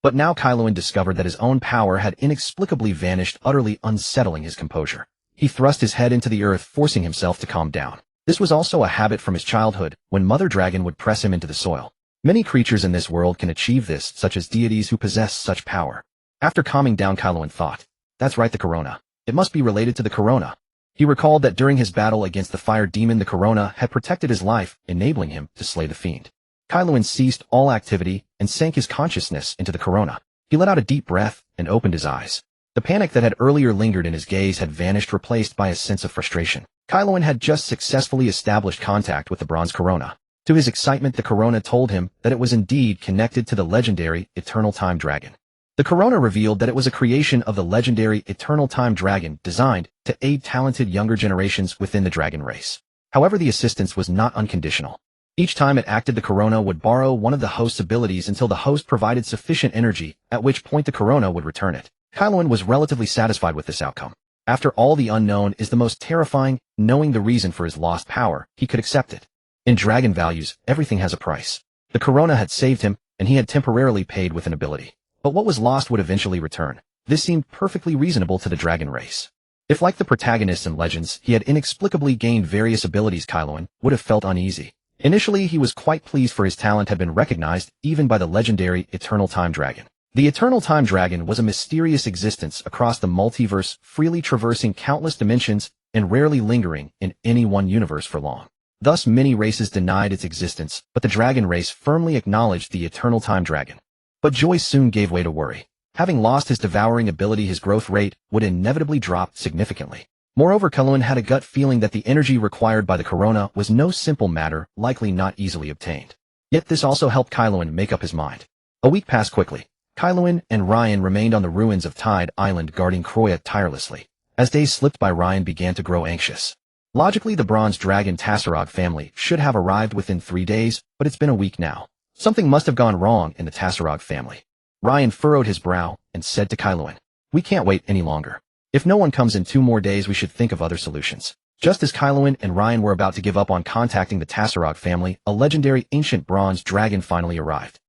But now Kaelen discovered that his own power had inexplicably vanished, utterly unsettling his composure. He thrust his head into the earth, forcing himself to calm down. This was also a habit from his childhood, when Mother Dragon would press him into the soil. Many creatures in this world can achieve this, such as deities who possess such power. After calming down, Kaelen thought, that's right, the corona. It must be related to the corona. He recalled that during his battle against the fire demon, the corona had protected his life, enabling him to slay the fiend. Kaelen ceased all activity and sank his consciousness into the corona. He let out a deep breath and opened his eyes. The panic that had earlier lingered in his gaze had vanished, replaced by a sense of frustration. Kaelen had just successfully established contact with the bronze corona. To his excitement, the corona told him that it was indeed connected to the legendary Eternal Time Dragon. The corona revealed that it was a creation of the legendary Eternal Time Dragon, designed to aid talented younger generations within the dragon race. However, the assistance was not unconditional. Each time it acted, the corona would borrow one of the host's abilities until the host provided sufficient energy, at which point the corona would return it. Kaelen was relatively satisfied with this outcome. After all, the unknown is the most terrifying. Knowing the reason for his lost power, he could accept it. In dragon values, everything has a price. The corona had saved him, and he had temporarily paid with an ability. But what was lost would eventually return. This seemed perfectly reasonable to the dragon race. If like the protagonists in Legends, he had inexplicably gained various abilities, Kaeluan would have felt uneasy. Initially, he was quite pleased for his talent had been recognized even by the legendary Eternal Time Dragon. The Eternal Time Dragon was a mysterious existence across the multiverse, freely traversing countless dimensions and rarely lingering in any one universe for long. Thus, many races denied its existence, but the dragon race firmly acknowledged the Eternal Time Dragon. But joy soon gave way to worry. Having lost his devouring ability, his growth rate would inevitably drop significantly. Moreover, Kaeluan had a gut feeling that the energy required by the corona was no simple matter, likely not easily obtained. Yet this also helped Kaeluan make up his mind. A week passed quickly. Kaeluan and Ryan remained on the ruins of Tide Island guarding Kroya tirelessly. As days slipped by, Ryan began to grow anxious. Logically, the bronze dragon Tassarog family should have arrived within 3 days, but it's been a week now. Something must have gone wrong in the Tassarog family. Ryan furrowed his brow and said to Kaeluan, "We can't wait any longer. If no one comes in 2 more days, we should think of other solutions." Just as Kaeluan and Ryan were about to give up on contacting the Tassarog family, a legendary ancient bronze dragon finally arrived.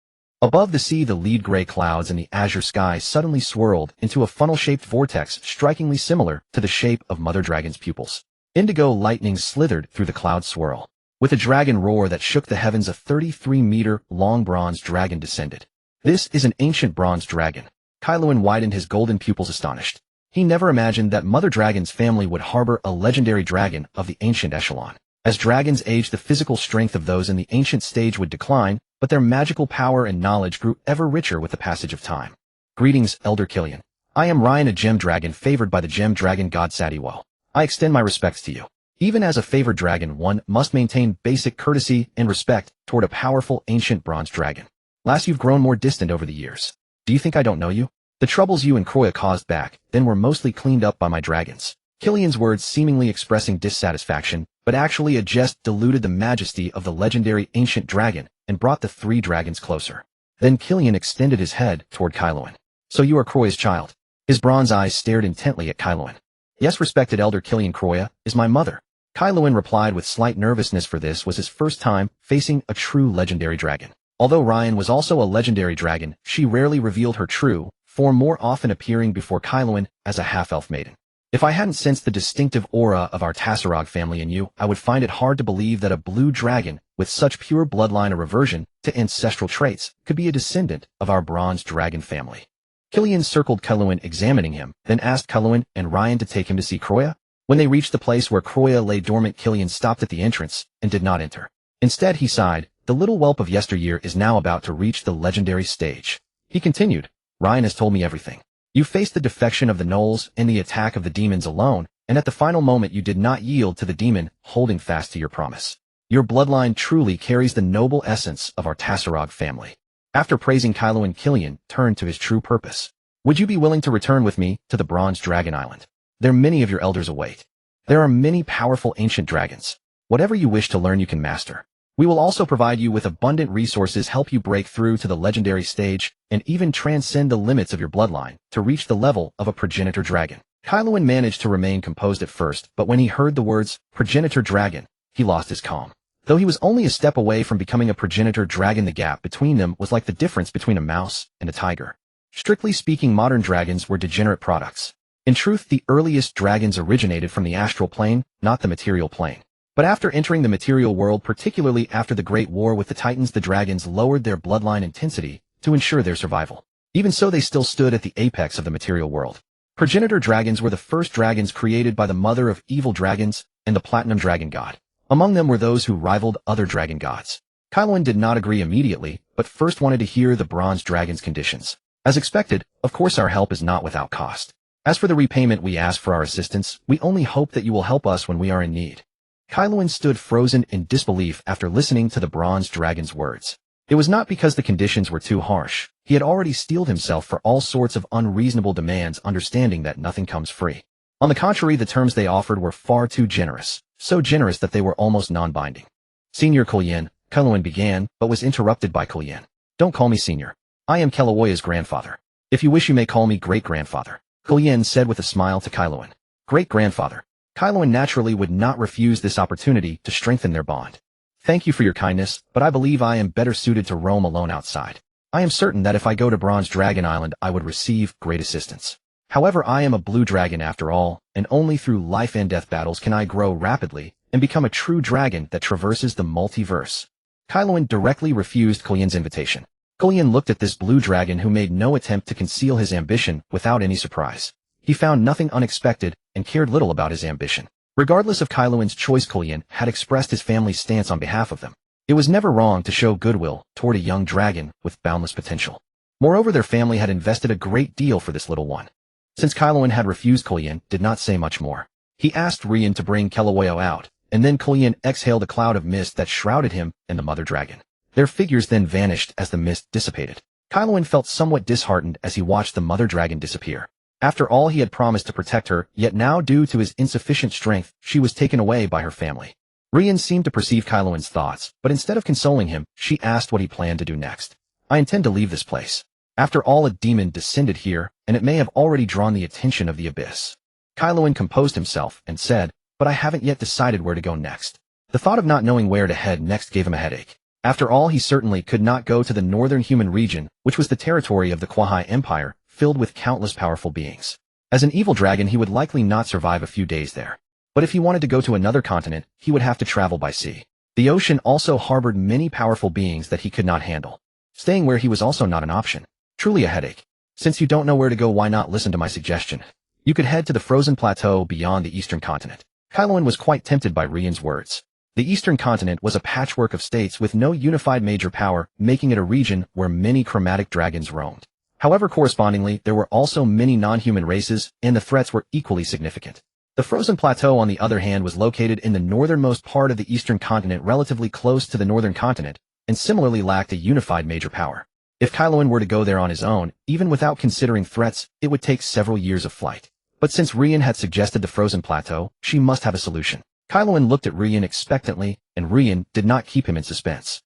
Above the sea, the lead gray clouds in the azure sky suddenly swirled into a funnel-shaped vortex strikingly similar to the shape of Mother Dragon's pupils. Indigo lightning slithered through the cloud swirl. With a dragon roar that shook the heavens, a 33-meter-long bronze dragon descended. "This is an ancient bronze dragon." Kaeluan widened his golden pupils astonished. He never imagined that Mother Dragon's family would harbor a legendary dragon of the ancient echelon. As dragons aged, the physical strength of those in the ancient stage would decline, but their magical power and knowledge grew ever richer with the passage of time. "Greetings, Elder Killian. I am Ryan, a gem dragon favored by the gem dragon god Sadiwo. I extend my respects to you. Even as a favored dragon, one must maintain basic courtesy and respect toward a powerful ancient bronze dragon. Last, you've grown more distant over the years. Do you think I don't know you? The troubles you and Kroya caused back then were mostly cleaned up by my dragons." Killian's words, seemingly expressing dissatisfaction, but actually a jest, diluted the majesty of the legendary ancient dragon and brought the 3 dragons closer. Then Killian extended his head toward Kaeluan. "So you are Kroya's child?" His bronze eyes stared intently at Kaeluan. "Yes, respected Elder Killian, Kroya is my mother." Kaeluan replied with slight nervousness, for this was his first time facing a true legendary dragon. Although Ryan was also a legendary dragon, she rarely revealed her true form, more often appearing before Kaeluan as a half-elf maiden. "If I hadn't sensed the distinctive aura of our Tassarog family in you, I would find it hard to believe that a blue dragon with such pure bloodline, a reversion to ancestral traits, could be a descendant of our bronze dragon family." Killian circled Kaeluan, examining him, then asked Kaeluan and Ryan to take him to see Kroya. When they reached the place where Kroya lay dormant, Killian stopped at the entrance and did not enter. Instead, he sighed. "The little whelp of yesteryear is now about to reach the legendary stage." He continued, "Ryan has told me everything. You faced the defection of the gnolls and the attack of the demons alone, and at the final moment you did not yield to the demon, holding fast to your promise. Your bloodline truly carries the noble essence of our Tassarog family." After praising Kaeluan, Killian turned to his true purpose. "Would you be willing to return with me to the Bronze Dragon Island? There many of your elders await. There are many powerful ancient dragons. Whatever you wish to learn, you can master. We will also provide you with abundant resources, help you break through to the legendary stage, and even transcend the limits of your bloodline to reach the level of a progenitor dragon." Kaeluan managed to remain composed at first, but when he heard the words progenitor dragon, he lost his calm. Though he was only a step away from becoming a progenitor dragon, the gap between them was like the difference between a mouse and a tiger. Strictly speaking, modern dragons were degenerate products. In truth, the earliest dragons originated from the astral plane, not the material plane. But after entering the material world, particularly after the Great War with the Titans, the dragons lowered their bloodline intensity to ensure their survival. Even so, they still stood at the apex of the material world. Progenitor dragons were the first dragons created by the mother of evil dragons and the platinum dragon god. Among them were those who rivaled other dragon gods. Kaeluan did not agree immediately, but first wanted to hear the bronze dragon's conditions. As expected, of course, our help is not without cost. As for the repayment we ask for our assistance, we only hope that you will help us when we are in need. Kaeluan stood frozen in disbelief after listening to the bronze dragon's words. It was not because the conditions were too harsh. He had already steeled himself for all sorts of unreasonable demands, understanding that nothing comes free. On the contrary, the terms they offered were far too generous, so generous that they were almost non-binding. "Senior Killian," Kaeluan began, but was interrupted by Killian. "Don't call me senior. I am Kelawoya's grandfather. If you wish, you may call me great-grandfather," Killian said with a smile to Kaeluan. Great-grandfather. Kaeluan naturally would not refuse this opportunity to strengthen their bond. "Thank you for your kindness, but I believe I am better suited to roam alone outside. I am certain that if I go to Bronze Dragon Island, I would receive great assistance." However, I am a blue dragon after all, and only through life and death battles can I grow rapidly and become a true dragon that traverses the multiverse. Kaelin directly refused Kaelin's invitation. Kaelin looked at this blue dragon who made no attempt to conceal his ambition without any surprise. He found nothing unexpected and cared little about his ambition. Regardless of Kaelin's choice, Kaelin had expressed his family's stance on behalf of them. It was never wrong to show goodwill toward a young dragon with boundless potential. Moreover, their family had invested a great deal for this little one. Since Kaelin had refused, Kaelin did not say much more. He asked Rian to bring Kelawoyo out, and then Kaelin exhaled a cloud of mist that shrouded him and the mother dragon. Their figures then vanished as the mist dissipated. Kaelin felt somewhat disheartened as he watched the mother dragon disappear. After all, he had promised to protect her, yet now due to his insufficient strength, she was taken away by her family. Rian seemed to perceive Kaelin's thoughts, but instead of consoling him, she asked what he planned to do next. I intend to leave this place. After all, a demon descended here, and it may have already drawn the attention of the abyss. Kaelin composed himself and said, but I haven't yet decided where to go next. The thought of not knowing where to head next gave him a headache. After all, he certainly could not go to the northern human region, which was the territory of the Kwahai Empire, filled with countless powerful beings. As an evil dragon, he would likely not survive a few days there. But if he wanted to go to another continent, he would have to travel by sea. The ocean also harbored many powerful beings that he could not handle. Staying where he was also not an option. Truly a headache. Since you don't know where to go, why not listen to my suggestion? You could head to the frozen plateau beyond the eastern continent. Kaelin was quite tempted by Rian's words. The eastern continent was a patchwork of states with no unified major power, making it a region where many chromatic dragons roamed. However, correspondingly, there were also many non-human races, and the threats were equally significant. The frozen plateau, on the other hand, was located in the northernmost part of the eastern continent, relatively close to the northern continent, and similarly lacked a unified major power. If Kaelin were to go there on his own, even without considering threats, it would take several years of flight. But since Rian had suggested the frozen plateau, she must have a solution. Kaelin looked at Rian expectantly, and Rian did not keep him in suspense.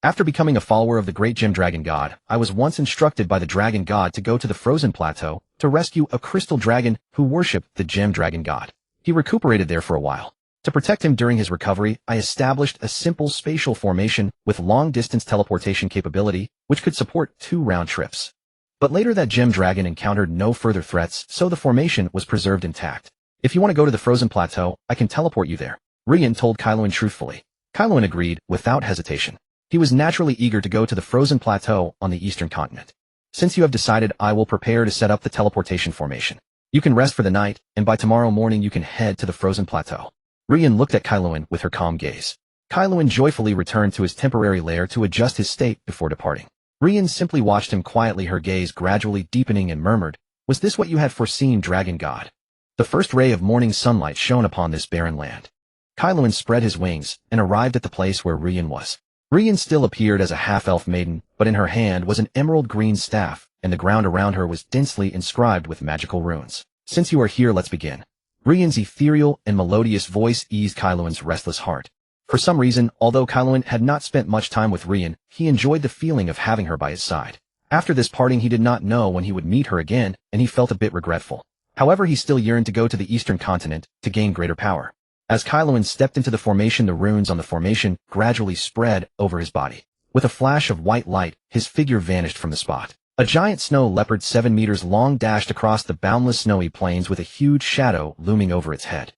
After becoming a follower of the great gem dragon god, I was once instructed by the dragon god to go to the frozen plateau to rescue a crystal dragon who worshipped the gem dragon god. He recuperated there for a while. To protect him during his recovery, I established a simple spatial formation with long-distance teleportation capability, which could support 2 round trips. But later that gem dragon encountered no further threats, so the formation was preserved intact. If you want to go to the frozen plateau, I can teleport you there. Rian told Kaelin truthfully. Kaelin agreed, without hesitation. He was naturally eager to go to the frozen plateau on the eastern continent. Since you have decided, I will prepare to set up the teleportation formation. You can rest for the night, and by tomorrow morning you can head to the frozen plateau. Rian looked at Kaelin with her calm gaze. Kaelin joyfully returned to his temporary lair to adjust his state before departing. Rian simply watched him quietly, her gaze gradually deepening, and murmured, "Was this what you had foreseen, dragon god?" The first ray of morning sunlight shone upon this barren land. Kaelin spread his wings and arrived at the place where Rian was. Rian still appeared as a half-elf maiden, but in her hand was an emerald green staff, and the ground around her was densely inscribed with magical runes. "Since you are here, let's begin." Rian's ethereal and melodious voice eased Kaelin's restless heart. For some reason, although Kaelin had not spent much time with Rian, he enjoyed the feeling of having her by his side. After this parting, he did not know when he would meet her again, and he felt a bit regretful. However, he still yearned to go to the eastern continent to gain greater power. As Kaelin stepped into the formation, the runes on the formation gradually spread over his body. With a flash of white light, his figure vanished from the spot. A giant snow leopard 7 meters long dashed across the boundless snowy plains with a huge shadow looming over its head.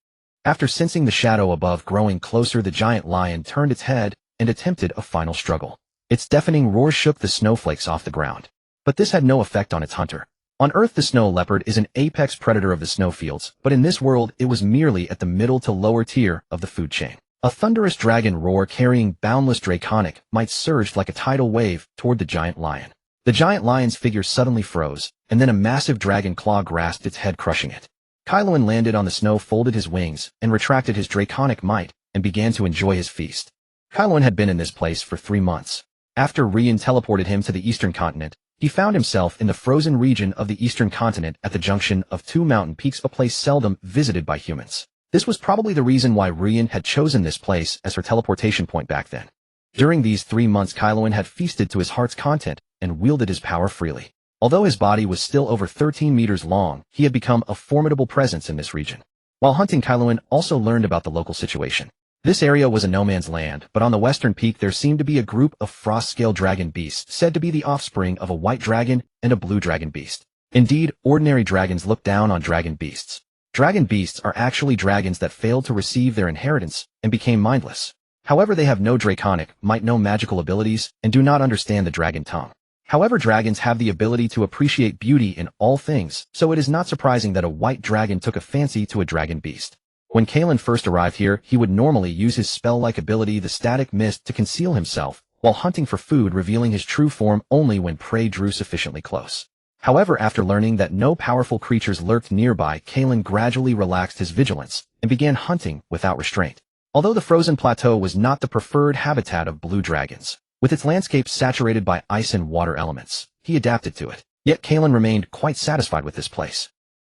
After sensing the shadow above growing closer, the giant lion turned its head and attempted a final struggle. Its deafening roar shook the snowflakes off the ground. But this had no effect on its hunter. On Earth, the snow leopard is an apex predator of the snowfields, but in this world, it was merely at the middle to lower tier of the food chain. A thunderous dragon roar carrying boundless draconic might surged like a tidal wave toward the giant lion. The giant lion's figure suddenly froze, and then a massive dragon claw grasped its head, crushing it. Kaelin landed on the snow, folded his wings, and retracted his draconic might, and began to enjoy his feast. Kaelin had been in this place for 3 months. After Rian teleported him to the eastern continent, he found himself in the frozen region of the eastern continent at the junction of 2 mountain peaks, a place seldom visited by humans. This was probably the reason why Rian had chosen this place as her teleportation point back then. During these 3 months, Kaelin had feasted to his heart's content and wielded his power freely. Although his body was still over 13 meters long, he had become a formidable presence in this region. While hunting, Kaelin also learned about the local situation. This area was a no-man's land, but on the western peak there seemed to be a group of frost-scale dragon beasts said to be the offspring of a white dragon and a blue dragon beast. Indeed, ordinary dragons look down on dragon beasts. Dragon beasts are actually dragons that failed to receive their inheritance and became mindless. However, they have no draconic, might no magical abilities, and do not understand the dragon tongue. However, dragons have the ability to appreciate beauty in all things, so it is not surprising that a white dragon took a fancy to a dragon beast. When Kaelen first arrived here, he would normally use his spell-like ability, the static mist, to conceal himself, while hunting for food, revealing his true form only when prey drew sufficiently close. However, after learning that no powerful creatures lurked nearby, Kaelen gradually relaxed his vigilance and began hunting without restraint. Although the frozen plateau was not the preferred habitat of blue dragons, with its landscape saturated by ice and water elements, he adapted to it. Yet Kaelen remained quite satisfied with this place.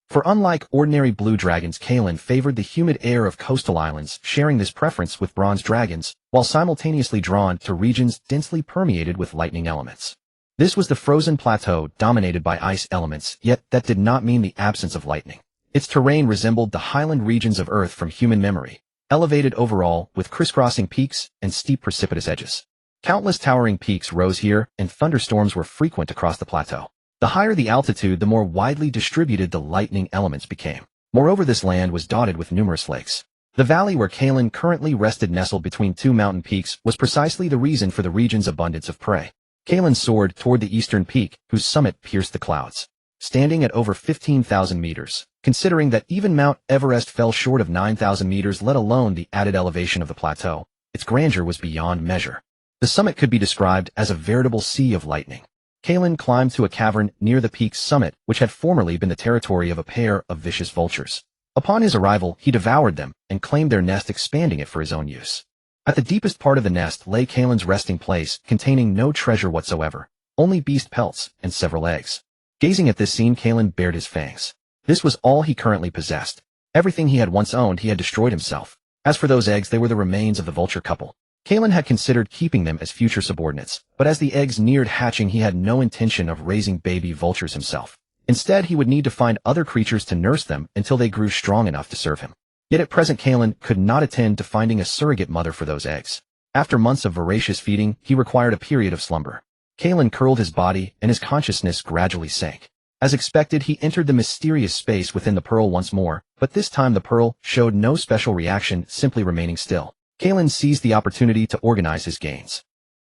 For unlike ordinary blue dragons, Kaelen favored the humid air of coastal islands, sharing this preference with bronze dragons, while simultaneously drawn to regions densely permeated with lightning elements. This was the frozen plateau dominated by ice elements, yet that did not mean the absence of lightning. Its terrain resembled the highland regions of Earth from human memory, elevated overall, with crisscrossing peaks and steep precipitous edges. Countless towering peaks rose here, and thunderstorms were frequent across the plateau. The higher the altitude, the more widely distributed the lightning elements became. Moreover, this land was dotted with numerous lakes. The valley where Kaelen currently rested, nestled between two mountain peaks, was precisely the reason for the region's abundance of prey. Kaelen soared toward the eastern peak, whose summit pierced the clouds. Standing at over 15,000 meters, considering that even Mount Everest fell short of 9,000 meters, let alone the added elevation of the plateau, its grandeur was beyond measure. The summit could be described as a veritable sea of lightning. Kaelen climbed to a cavern near the peak's summit, which had formerly been the territory of a pair of vicious vultures. Upon his arrival, he devoured them and claimed their nest, expanding it for his own use. At the deepest part of the nest lay Kaelen's resting place, containing no treasure whatsoever, only beast pelts and several eggs. Gazing at this scene, Kaelen bared his fangs. This was all he currently possessed. Everything he had once owned he had destroyed himself. As for those eggs, they were the remains of the vulture couple. Kaelen had considered keeping them as future subordinates, but as the eggs neared hatching, he had no intention of raising baby vultures himself. Instead, he would need to find other creatures to nurse them until they grew strong enough to serve him. Yet at present, Kaelen could not attend to finding a surrogate mother for those eggs. After months of voracious feeding, he required a period of slumber. Kaelen curled his body, and his consciousness gradually sank. As expected, he entered the mysterious space within the pearl once more, but this time the pearl showed no special reaction, simply remaining still. Kaelen seized the opportunity to organize his gains.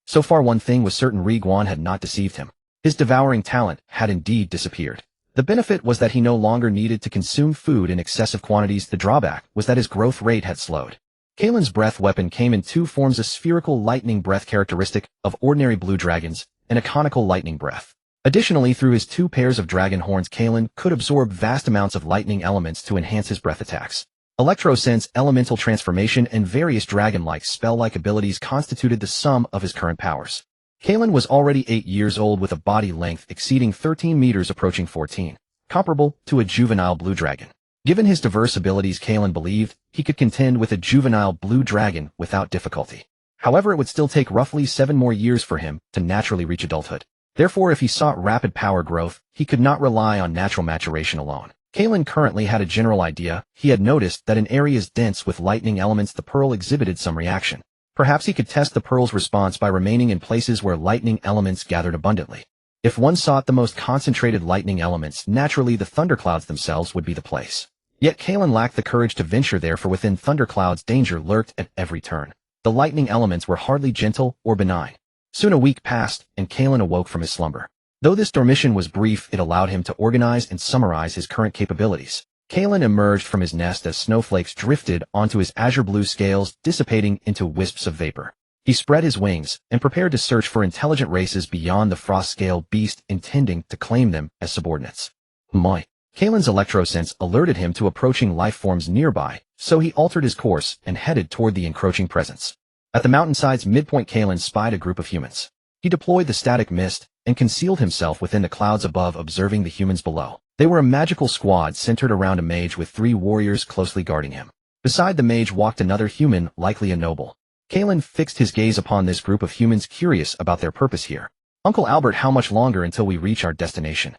So far, one thing was certain: Riguan had not deceived him. His devouring talent had indeed disappeared. The benefit was that he no longer needed to consume food in excessive quantities. The drawback was that his growth rate had slowed. Kaelen's breath weapon came in two forms: a spherical lightning breath characteristic of ordinary blue dragons, and a conical lightning breath. Additionally, through his two pairs of dragon horns, Kaelen could absorb vast amounts of lightning elements to enhance his breath attacks. Electrosense, elemental transformation, and various dragon-like spell-like abilities constituted the sum of his current powers. Kaelen was already 8 years old, with a body length exceeding 13 meters, approaching 14, comparable to a juvenile blue dragon. Given his diverse abilities, Kaelen believed he could contend with a juvenile blue dragon without difficulty. However, it would still take roughly 7 more years for him to naturally reach adulthood. Therefore, if he sought rapid power growth, he could not rely on natural maturation alone. Kaelen currently had a general idea. He had noticed that in areas dense with lightning elements, the pearl exhibited some reaction. Perhaps he could test the pearl's response by remaining in places where lightning elements gathered abundantly. If one sought the most concentrated lightning elements, naturally the thunderclouds themselves would be the place. Yet Kaelen lacked the courage to venture there, for within thunderclouds danger lurked at every turn. The lightning elements were hardly gentle or benign. Soon a week passed, and Kaelen awoke from his slumber. Though this dormition was brief, it allowed him to organize and summarize his current capabilities. Kaelen emerged from his nest as snowflakes drifted onto his azure blue scales, dissipating into wisps of vapor. He spread his wings and prepared to search for intelligent races beyond the frost-scale beast, intending to claim them as subordinates. Kaelen's electrosense alerted him to approaching life forms nearby, so he altered his course and headed toward the encroaching presence. At the mountainside's midpoint, Kaelen spied a group of humans. He deployed the static mist and concealed himself within the clouds above, observing the humans below. They were a magical squad centered around a mage with 3 warriors closely guarding him. Beside the mage walked another human, likely a noble. Kaelen fixed his gaze upon this group of humans, curious about their purpose here. "Uncle Albert, how much longer until we reach our destination?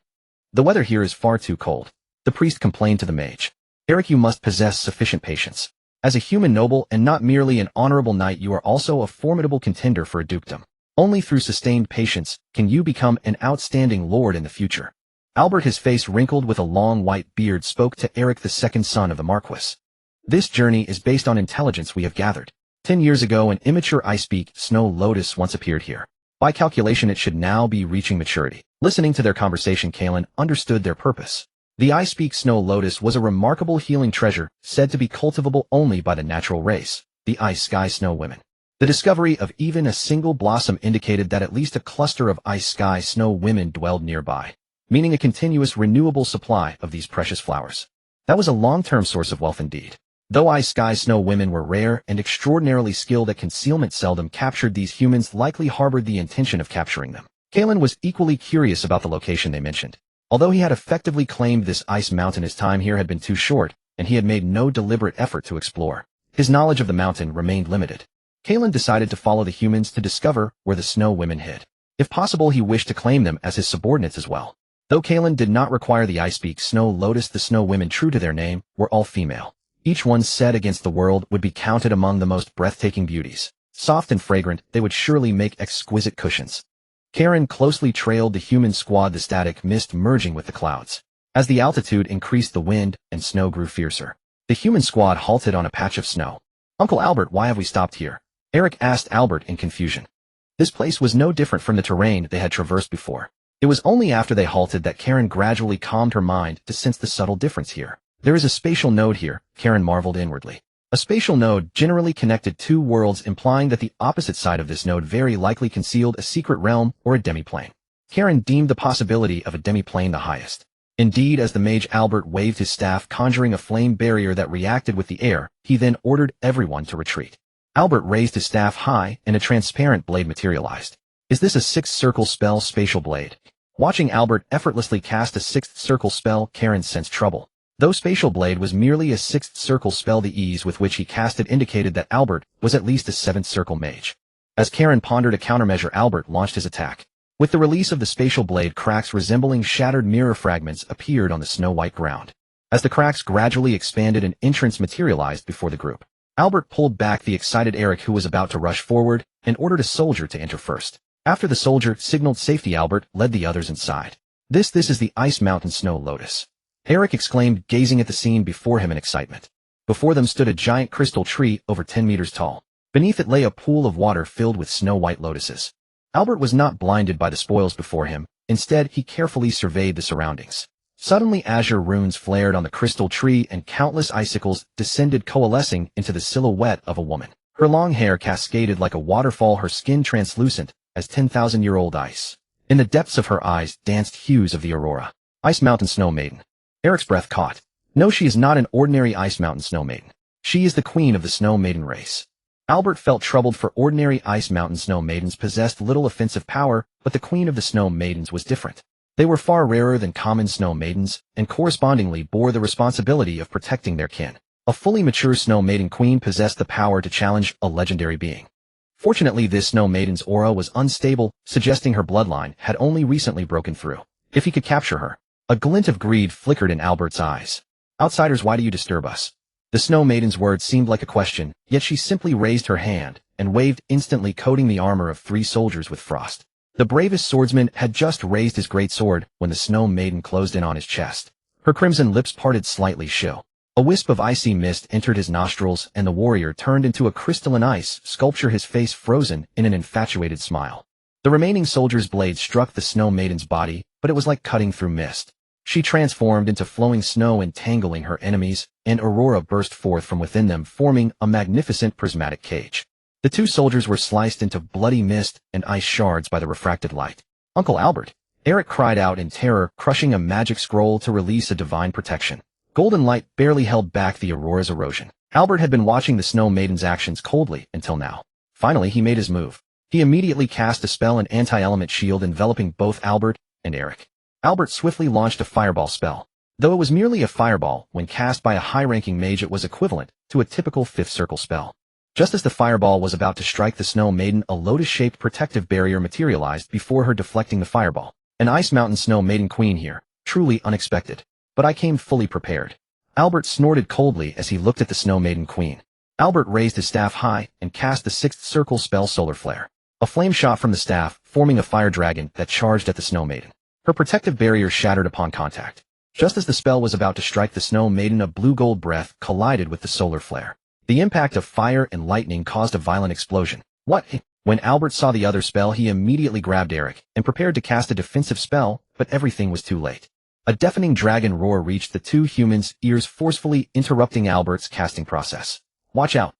The weather here is far too cold," the priest complained to the mage. "Eric, you must possess sufficient patience. As a human noble and not merely an honorable knight, you are also a formidable contender for a dukedom. Only through sustained patience can you become an outstanding lord in the future." Albert, his face wrinkled with a long white beard, spoke to Eric, the second son of the Marquis. This journey is based on intelligence we have gathered. 10 years ago, an immature ice-peak snow lotus once appeared here. By calculation, it should now be reaching maturity. Listening to their conversation, Kaelen understood their purpose. The ice-peak snow lotus was a remarkable healing treasure, said to be cultivable only by the natural race, the ice sky snow women. The discovery of even a single blossom indicated that at least a cluster of ice sky snow women dwelled nearby, meaning a continuous renewable supply of these precious flowers. That was a long-term source of wealth indeed. Though ice sky snow women were rare and extraordinarily skilled at concealment, seldom captured, these humans likely harbored the intention of capturing them. Kaelen was equally curious about the location they mentioned. Although he had effectively claimed this ice mountain, his time here had been too short, and he had made no deliberate effort to explore. His knowledge of the mountain remained limited. Kaelen decided to follow the humans to discover where the snow women hid. If possible, he wished to claim them as his subordinates as well. Though Kaelen did not require the ice-peak snow lotus, the snow women, true to their name, were all female. Each one set against the world would be counted among the most breathtaking beauties. Soft and fragrant, they would surely make exquisite cushions. Karen closely trailed the human squad, the static mist merging with the clouds. As the altitude increased, the wind and snow grew fiercer. The human squad halted on a patch of snow. "Uncle Albert, why have we stopped here?" Eric asked Albert in confusion. This place was no different from the terrain they had traversed before. It was only after they halted that Karen gradually calmed her mind to sense the subtle difference here. "There is a spatial node here," Karen marveled inwardly. A spatial node generally connected two worlds, implying that the opposite side of this node very likely concealed a secret realm or a demiplane. Karen deemed the possibility of a demiplane the highest. Indeed, as the mage Albert waved his staff, conjuring a flame barrier that reacted with the air, he then ordered everyone to retreat. Albert raised his staff high, and a transparent blade materialized. "Is this a sixth circle spell, spatial blade?" Watching Albert effortlessly cast a sixth circle spell, Karen sensed trouble. Though spatial blade was merely a sixth circle spell, the ease with which he cast it indicated that Albert was at least a seventh circle mage. As Karen pondered a countermeasure, Albert launched his attack. With the release of the spatial blade, cracks resembling shattered mirror fragments appeared on the snow-white ground. As the cracks gradually expanded, an entrance materialized before the group. Albert pulled back the excited Eric, who was about to rush forward, and ordered a soldier to enter first. After the soldier signaled safety, Albert led the others inside. This is the Ice Mountain Snow Lotus," Eric exclaimed, gazing at the scene before him in excitement. Before them stood a giant crystal tree over 10 meters tall. Beneath it lay a pool of water filled with snow-white lotuses. Albert was not blinded by the spoils before him. Instead, he carefully surveyed the surroundings. Suddenly, azure runes flared on the crystal tree, and countless icicles descended, coalescing into the silhouette of a woman. Her long hair cascaded like a waterfall, her skin translucent as 10,000-year-old ice. In the depths of her eyes danced hues of the aurora. Ice Mountain Snow Maiden. Eric's breath caught. No, she is not an ordinary Ice Mountain Snow Maiden. She is the queen of the Snow Maiden race. Albert felt troubled, for ordinary Ice Mountain Snow Maidens possessed little offensive power, but the queen of the Snow Maidens was different. They were far rarer than common Snow Maidens, and correspondingly bore the responsibility of protecting their kin. A fully mature Snow Maiden queen possessed the power to challenge a legendary being. Fortunately, this Snow Maiden's aura was unstable, suggesting her bloodline had only recently broken through. If he could capture her. A glint of greed flickered in Albert's eyes. "Outsiders, why do you disturb us?" The Snow Maiden's words seemed like a question, yet she simply raised her hand and waved, instantly coating the armor of 3 soldiers with frost. The bravest swordsman had just raised his great sword when the Snow Maiden closed in on his chest. Her crimson lips parted slightly. Chill. A wisp of icy mist entered his nostrils, and the warrior turned into a crystalline ice sculpture, his face frozen in an infatuated smile. The remaining soldier's blade struck the Snow Maiden's body, but it was like cutting through mist. She transformed into flowing snow, entangling her enemies, and aurora burst forth from within them, forming a magnificent prismatic cage. The 2 soldiers were sliced into bloody mist and ice shards by the refracted light. "Uncle Albert!" Eric cried out in terror, crushing a magic scroll to release a divine protection. Golden light barely held back the aurora's erosion. Albert had been watching the Snow Maiden's actions coldly until now. Finally, he made his move. He immediately cast a spell, an anti-element shield enveloping both Albert and Eric. Albert swiftly launched a fireball spell. Though it was merely a fireball, when cast by a high-ranking mage it was equivalent to a typical 5th circle spell. Just as the fireball was about to strike the Snow Maiden, a lotus-shaped protective barrier materialized before her, deflecting the fireball. An Ice Mountain Snow Maiden queen here. Truly unexpected. But I came fully prepared. Albert snorted coldly as he looked at the Snow Maiden queen. Albert raised his staff high and cast the 6th circle spell, Solar Flare. A flame shot from the staff, forming a fire dragon that charged at the Snow Maiden. Her protective barrier shattered upon contact. Just as the spell was about to strike the Snow Maiden, a blue-gold breath collided with the solar flare. The impact of fire and lightning caused a violent explosion. What? When Albert saw the other spell, he immediately grabbed Eric and prepared to cast a defensive spell, but everything was too late. A deafening dragon roar reached the two humans' ears, forcefully interrupting Albert's casting process. Watch out.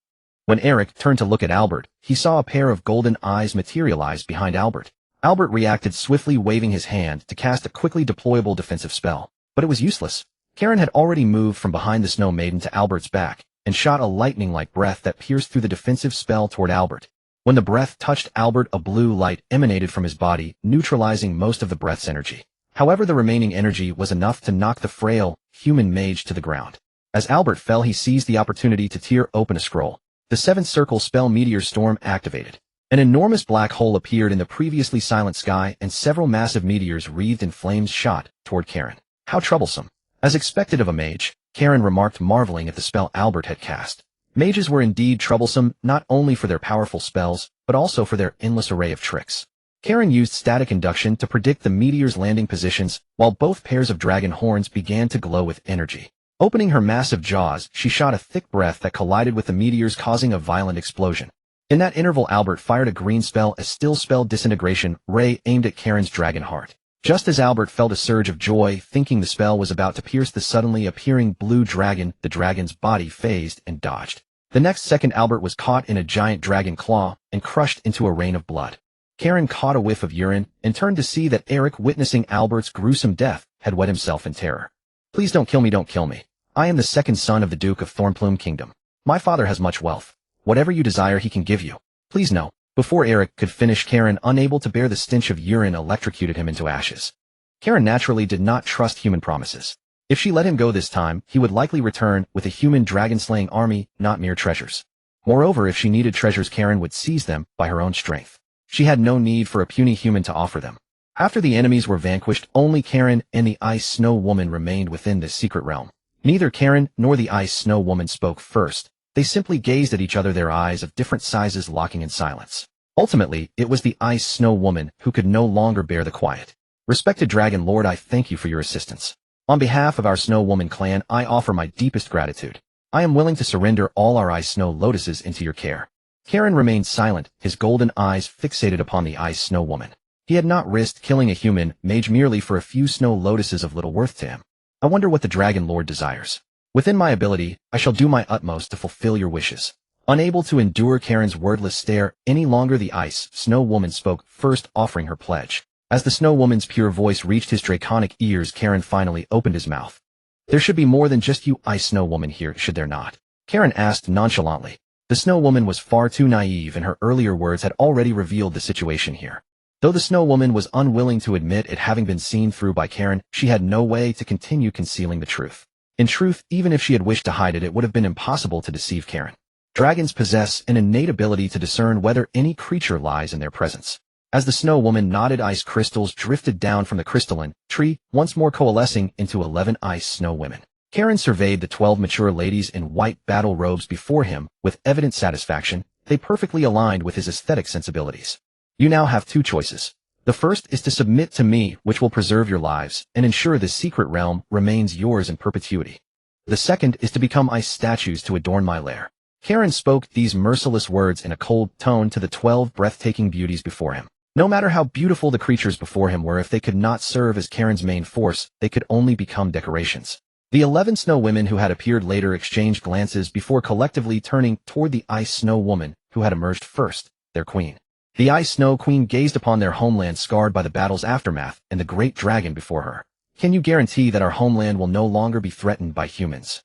When Eric turned to look at Albert, he saw a pair of golden eyes materialize behind Albert. Albert reacted swiftly, waving his hand to cast a quickly deployable defensive spell. But it was useless. Karen had already moved from behind the Snow Maiden to Albert's back and shot a lightning-like breath that pierced through the defensive spell toward Albert. When the breath touched Albert, a blue light emanated from his body, neutralizing most of the breath's energy. However, the remaining energy was enough to knock the frail, human mage to the ground. As Albert fell, he seized the opportunity to tear open a scroll. The seventh circle spell Meteor Storm activated. An enormous black hole appeared in the previously silent sky, and several massive meteors wreathed in flames shot toward Karen. How troublesome. As expected of a mage, Karen remarked, marveling at the spell Albert had cast. Mages were indeed troublesome, not only for their powerful spells, but also for their endless array of tricks. Karen used static induction to predict the meteors' landing positions, while both pairs of dragon horns began to glow with energy. Opening her massive jaws, she shot a thick breath that collided with the meteors, causing a violent explosion. In that interval, Albert fired a green spell, a still spell disintegration ray aimed at Karen's dragon heart. Just as Albert felt a surge of joy, thinking the spell was about to pierce the suddenly appearing blue dragon, the dragon's body phased and dodged. The next second, Albert was caught in a giant dragon claw and crushed into a rain of blood. Karen caught a whiff of urine and turned to see that Eric, witnessing Albert's gruesome death, had wet himself in terror. Please don't kill me, don't kill me. I am the second son of the Duke of Thornplume Kingdom. My father has much wealth. Whatever you desire, he can give you. Please no. Before Eric could finish, Karen, unable to bear the stench of urine, electrocuted him into ashes. Karen naturally did not trust human promises. If she let him go this time, he would likely return with a human dragon-slaying army, not mere treasures. Moreover, if she needed treasures, Karen would seize them by her own strength. She had no need for a puny human to offer them. After the enemies were vanquished, only Karen and the Ice Snow Woman remained within this secret realm. Neither Karen nor the Ice Snow Woman spoke first. They simply gazed at each other, their eyes of different sizes locking in silence. Ultimately, it was the Ice Snow Woman who could no longer bear the quiet. Respected Dragon Lord, I thank you for your assistance. On behalf of our Snow Woman clan, I offer my deepest gratitude. I am willing to surrender all our Ice Snow Lotuses into your care. Karen remained silent, his golden eyes fixated upon the Ice Snow Woman. He had not risked killing a human mage merely for a few snow lotuses of little worth to him. I wonder what the Dragon Lord desires. Within my ability, I shall do my utmost to fulfill your wishes. Unable to endure Karen's wordless stare any longer, the Ice Snow Woman spoke first, offering her pledge. As the Snow Woman's pure voice reached his draconic ears, Karen finally opened his mouth. There should be more than just you, Ice Snow Woman, here, should there not? Karen asked nonchalantly. The Snow Woman was far too naive, and her earlier words had already revealed the situation here. Though the Snow Woman was unwilling to admit it having been seen through by Karen, she had no way to continue concealing the truth. In truth, even if she had wished to hide it, it would have been impossible to deceive Karen. Dragons possess an innate ability to discern whether any creature lies in their presence. As the Snow Woman nodded, ice crystals drifted down from the crystalline tree, once more coalescing into 11 Ice Snow Women. Karen surveyed the 12 mature ladies in white battle robes before him with evident satisfaction. They perfectly aligned with his aesthetic sensibilities. You now have two choices. The first is to submit to me, which will preserve your lives and ensure the secret realm remains yours in perpetuity. The second is to become ice statues to adorn my lair. Karen spoke these merciless words in a cold tone to the 12 breathtaking beauties before him. No matter how beautiful the creatures before him were, if they could not serve as Karen's main force, they could only become decorations. The 11 Snow Women who had appeared later exchanged glances before collectively turning toward the Ice Snow Woman who had emerged first, their queen. The Ice Snow Queen gazed upon their homeland scarred by the battle's aftermath and the great dragon before her. Can you guarantee that our homeland will no longer be threatened by humans?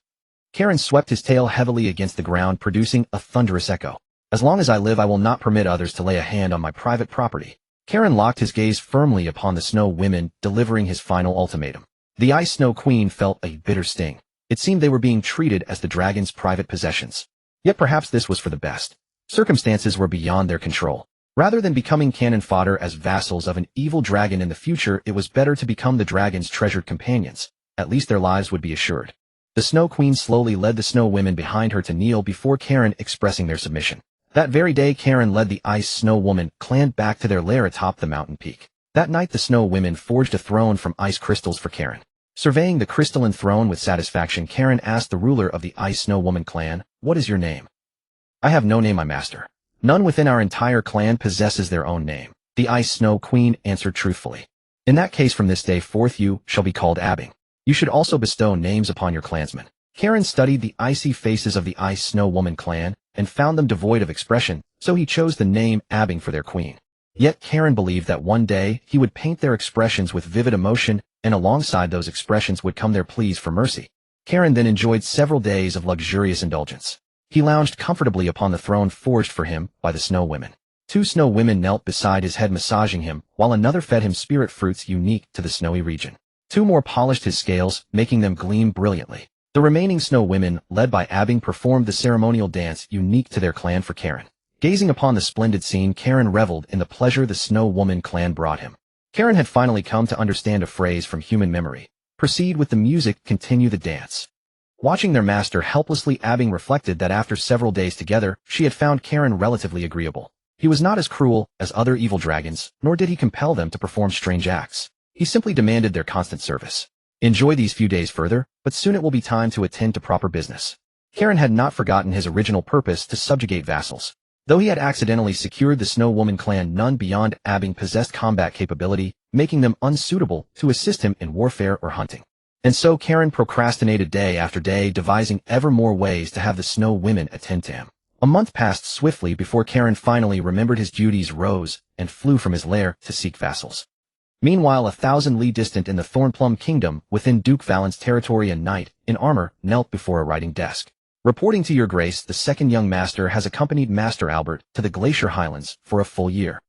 Karen swept his tail heavily against the ground, producing a thunderous echo. As long as I live, I will not permit others to lay a hand on my private property. Karen locked his gaze firmly upon the Snow Women, delivering his final ultimatum. The Ice Snow Queen felt a bitter sting. It seemed they were being treated as the dragon's private possessions. Yet perhaps this was for the best. Circumstances were beyond their control. Rather than becoming cannon fodder as vassals of an evil dragon in the future, it was better to become the dragon's treasured companions. At least their lives would be assured. The Snow Queen slowly led the Snow Women behind her to kneel before Karen, expressing their submission. That very day, Karen led the Ice Snow Woman clan back to their lair atop the mountain peak. That night the Snow Women forged a throne from ice crystals for Karen. Surveying the crystalline throne with satisfaction, Karen asked the ruler of the Ice Snow Woman clan, "What is your name?" "I have no name, my master. None within our entire clan possesses their own name," the Ice Snow Queen answered truthfully. "In that case, from this day forth you shall be called Abbing. You should also bestow names upon your clansmen." Karen studied the icy faces of the Ice Snow Woman clan and found them devoid of expression, so he chose the name Abbing for their queen. Yet Karen believed that one day he would paint their expressions with vivid emotion, and alongside those expressions would come their pleas for mercy. Karen then enjoyed several days of luxurious indulgence. He lounged comfortably upon the throne forged for him by the Snow Women. 2 Snow Women knelt beside his head massaging him, while another fed him spirit fruits unique to the snowy region. 2 more polished his scales, making them gleam brilliantly. The remaining Snow Women, led by Abbing, performed the ceremonial dance unique to their clan for Karen. Gazing upon the splendid scene, Karen reveled in the pleasure the Snow Woman clan brought him. Karen had finally come to understand a phrase from human memory: proceed with the music, continue the dance. Watching their master helplessly, Abbing reflected that after several days together, she had found Karen relatively agreeable. He was not as cruel as other evil dragons, nor did he compel them to perform strange acts. He simply demanded their constant service. Enjoy these few days further, but soon it will be time to attend to proper business. Karen had not forgotten his original purpose to subjugate vassals. Though he had accidentally secured the Snow Woman clan, none beyond Abbing possessed combat capability, making them unsuitable to assist him in warfare or hunting. And so Karen procrastinated day after day, devising ever more ways to have the Snow Women attend to him. A month passed swiftly before Karen finally remembered his duties, rose, and flew from his lair to seek vassals. Meanwhile, 1,000 li distant in the Thornplum Kingdom, within Duke Valen's territory, a knight, in armor, knelt before a writing desk. "Reporting to your grace, the second young master has accompanied Master Albert to the Glacier Highlands for a full year.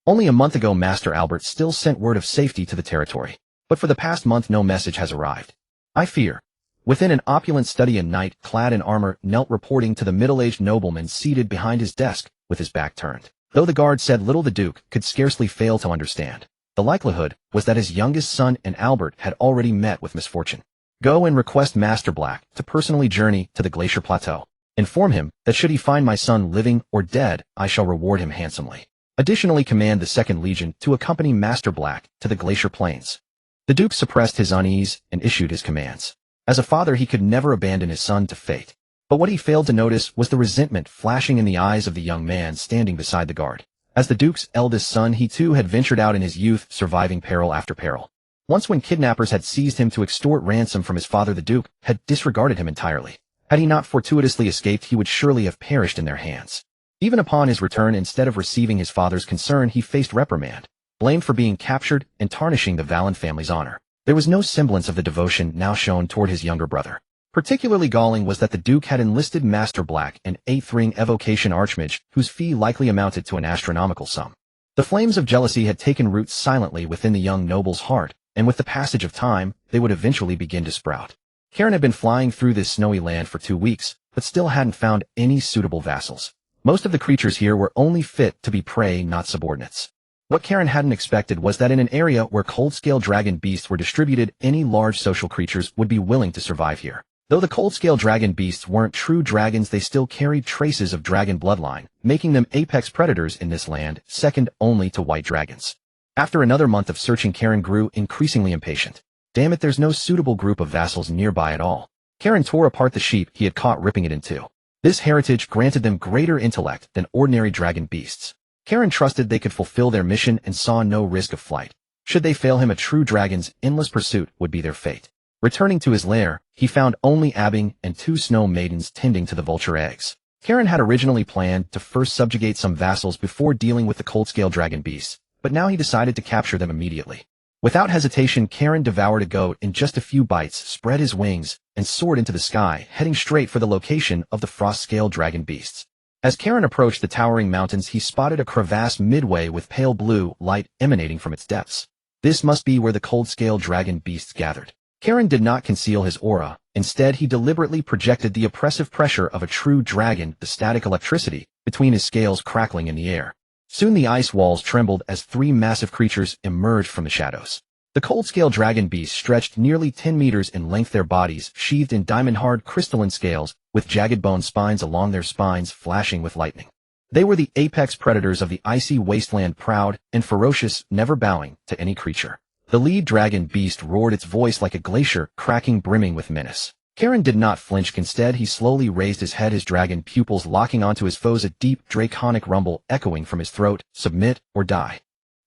Only a month ago Master Albert still sent word of safety to the territory, but for the past month no message has arrived. I fear." Within an opulent study, a knight, clad in armor, knelt reporting to the middle-aged nobleman seated behind his desk, with his back turned. Though the guard said little, the Duke could scarcely fail to understand. The likelihood was that his youngest son and Albert had already met with misfortune. "Go and request Master Black to personally journey to the Glacier Plateau. Inform him that should he find my son living or dead, I shall reward him handsomely. Additionally, command the 2nd Legion to accompany Master Black to the Glacier Plains." The Duke suppressed his unease and issued his commands. As a father, he could never abandon his son to fate. But what he failed to notice was the resentment flashing in the eyes of the young man standing beside the guard. As the Duke's eldest son, he too had ventured out in his youth, surviving peril after peril. Once when kidnappers had seized him to extort ransom from his father, the Duke had disregarded him entirely. Had he not fortuitously escaped, he would surely have perished in their hands. Even upon his return, instead of receiving his father's concern, he faced reprimand, blamed for being captured and tarnishing the Valen family's honor. There was no semblance of the devotion now shown toward his younger brother. Particularly galling was that the Duke had enlisted Master Black, an 8th-ring evocation archmage, whose fee likely amounted to an astronomical sum. The flames of jealousy had taken root silently within the young noble's heart, and with the passage of time, they would eventually begin to sprout. Karen had been flying through this snowy land for 2 weeks, but still hadn't found any suitable vassals. Most of the creatures here were only fit to be prey, not subordinates. What Karen hadn't expected was that in an area where cold-scale dragon beasts were distributed, any large social creatures would be willing to survive here. Though the cold-scale dragon beasts weren't true dragons, they still carried traces of dragon bloodline, making them apex predators in this land, second only to white dragons. After another month of searching, Karen grew increasingly impatient. Damn it, there's no suitable group of vassals nearby at all. Karen tore apart the sheep he had caught, ripping it in two. This heritage granted them greater intellect than ordinary dragon beasts. Karen trusted they could fulfill their mission and saw no risk of flight. Should they fail him, a true dragon's endless pursuit would be their fate. Returning to his lair, he found only Abbing and 2 snow maidens tending to the vulture eggs. Karen had originally planned to first subjugate some vassals before dealing with the cold-scale dragon beasts, but now he decided to capture them immediately. Without hesitation, Karen devoured a goat in just a few bites, spread his wings, and soared into the sky, heading straight for the location of the frost-scale dragon beasts. As Karen approached the towering mountains, he spotted a crevasse midway with pale blue light emanating from its depths. This must be where the cold-scale dragon beasts gathered. Karen did not conceal his aura. Instead, he deliberately projected the oppressive pressure of a true dragon, the static electricity, between his scales crackling in the air. Soon the ice walls trembled as 3 massive creatures emerged from the shadows. The cold-scale dragon beasts stretched nearly 10 meters in length, their bodies sheathed in diamond-hard crystalline scales, with jagged bone spines along their spines flashing with lightning. They were the apex predators of the icy wasteland, proud and ferocious, never bowing to any creature. The lead dragon beast roared its voice like a glacier, cracking, brimming with menace. Kaelen did not flinch. Instead, he slowly raised his head, his dragon pupils locking onto his foes, a deep, draconic rumble echoing from his throat. Submit or die.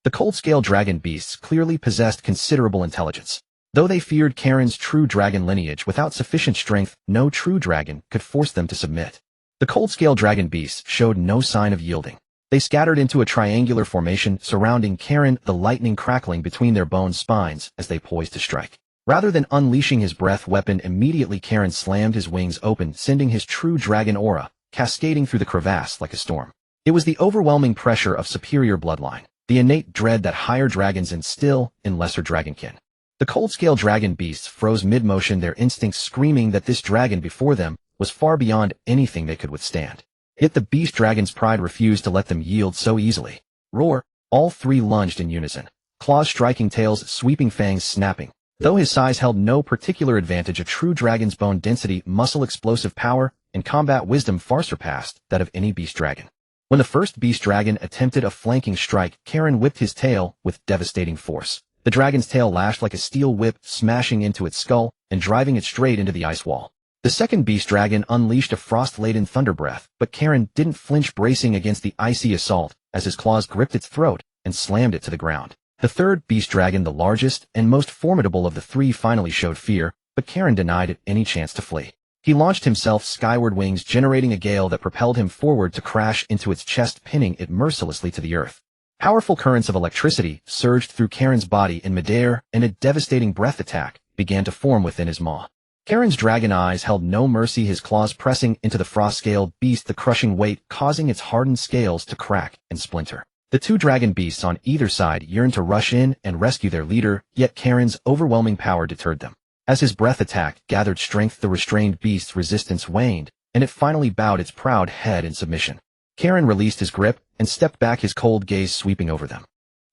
The cold-scale dragon beasts clearly possessed considerable intelligence. Though they feared Kaelen's true dragon lineage, without sufficient strength, no true dragon could force them to submit. The cold-scale dragon beasts showed no sign of yielding. They scattered into a triangular formation surrounding Kaelen, the lightning crackling between their bone spines as they poised to strike. Rather than unleashing his breath weapon immediately, Kaelen slammed his wings open, sending his true dragon aura cascading through the crevasse like a storm. It was the overwhelming pressure of superior bloodline, the innate dread that higher dragons instill in lesser dragonkin. The cold-scale dragon beasts froze mid-motion, their instincts screaming that this dragon before them was far beyond anything they could withstand. Yet the beast dragon's pride refused to let them yield so easily. Roar! All three lunged in unison, claws striking, tails sweeping, fangs snapping. Though his size held no particular advantage, a true dragon's bone density, muscle explosive power, and combat wisdom far surpassed that of any beast dragon. When the first beast dragon attempted a flanking strike, Kaelen whipped his tail with devastating force. The dragon's tail lashed like a steel whip, smashing into its skull and driving it straight into the ice wall. The second beast dragon unleashed a frost-laden thunder breath, but Kaelen didn't flinch, bracing against the icy assault as his claws gripped its throat and slammed it to the ground. The third beast dragon, the largest and most formidable of the three, finally showed fear, but Kaelen denied it any chance to flee. He launched himself skyward, wings generating a gale that propelled him forward to crash into its chest, pinning it mercilessly to the earth. Powerful currents of electricity surged through Kaelen's body in midair, and a devastating breath attack began to form within his maw. Kaelen's dragon eyes held no mercy, his claws pressing into the frost-scaled beast, the crushing weight causing its hardened scales to crack and splinter. The two dragon beasts on either side yearned to rush in and rescue their leader, yet Kaelen's overwhelming power deterred them. As his breath attack gathered strength, the restrained beast's resistance waned, and it finally bowed its proud head in submission. Kaelen released his grip and stepped back, his cold gaze sweeping over them.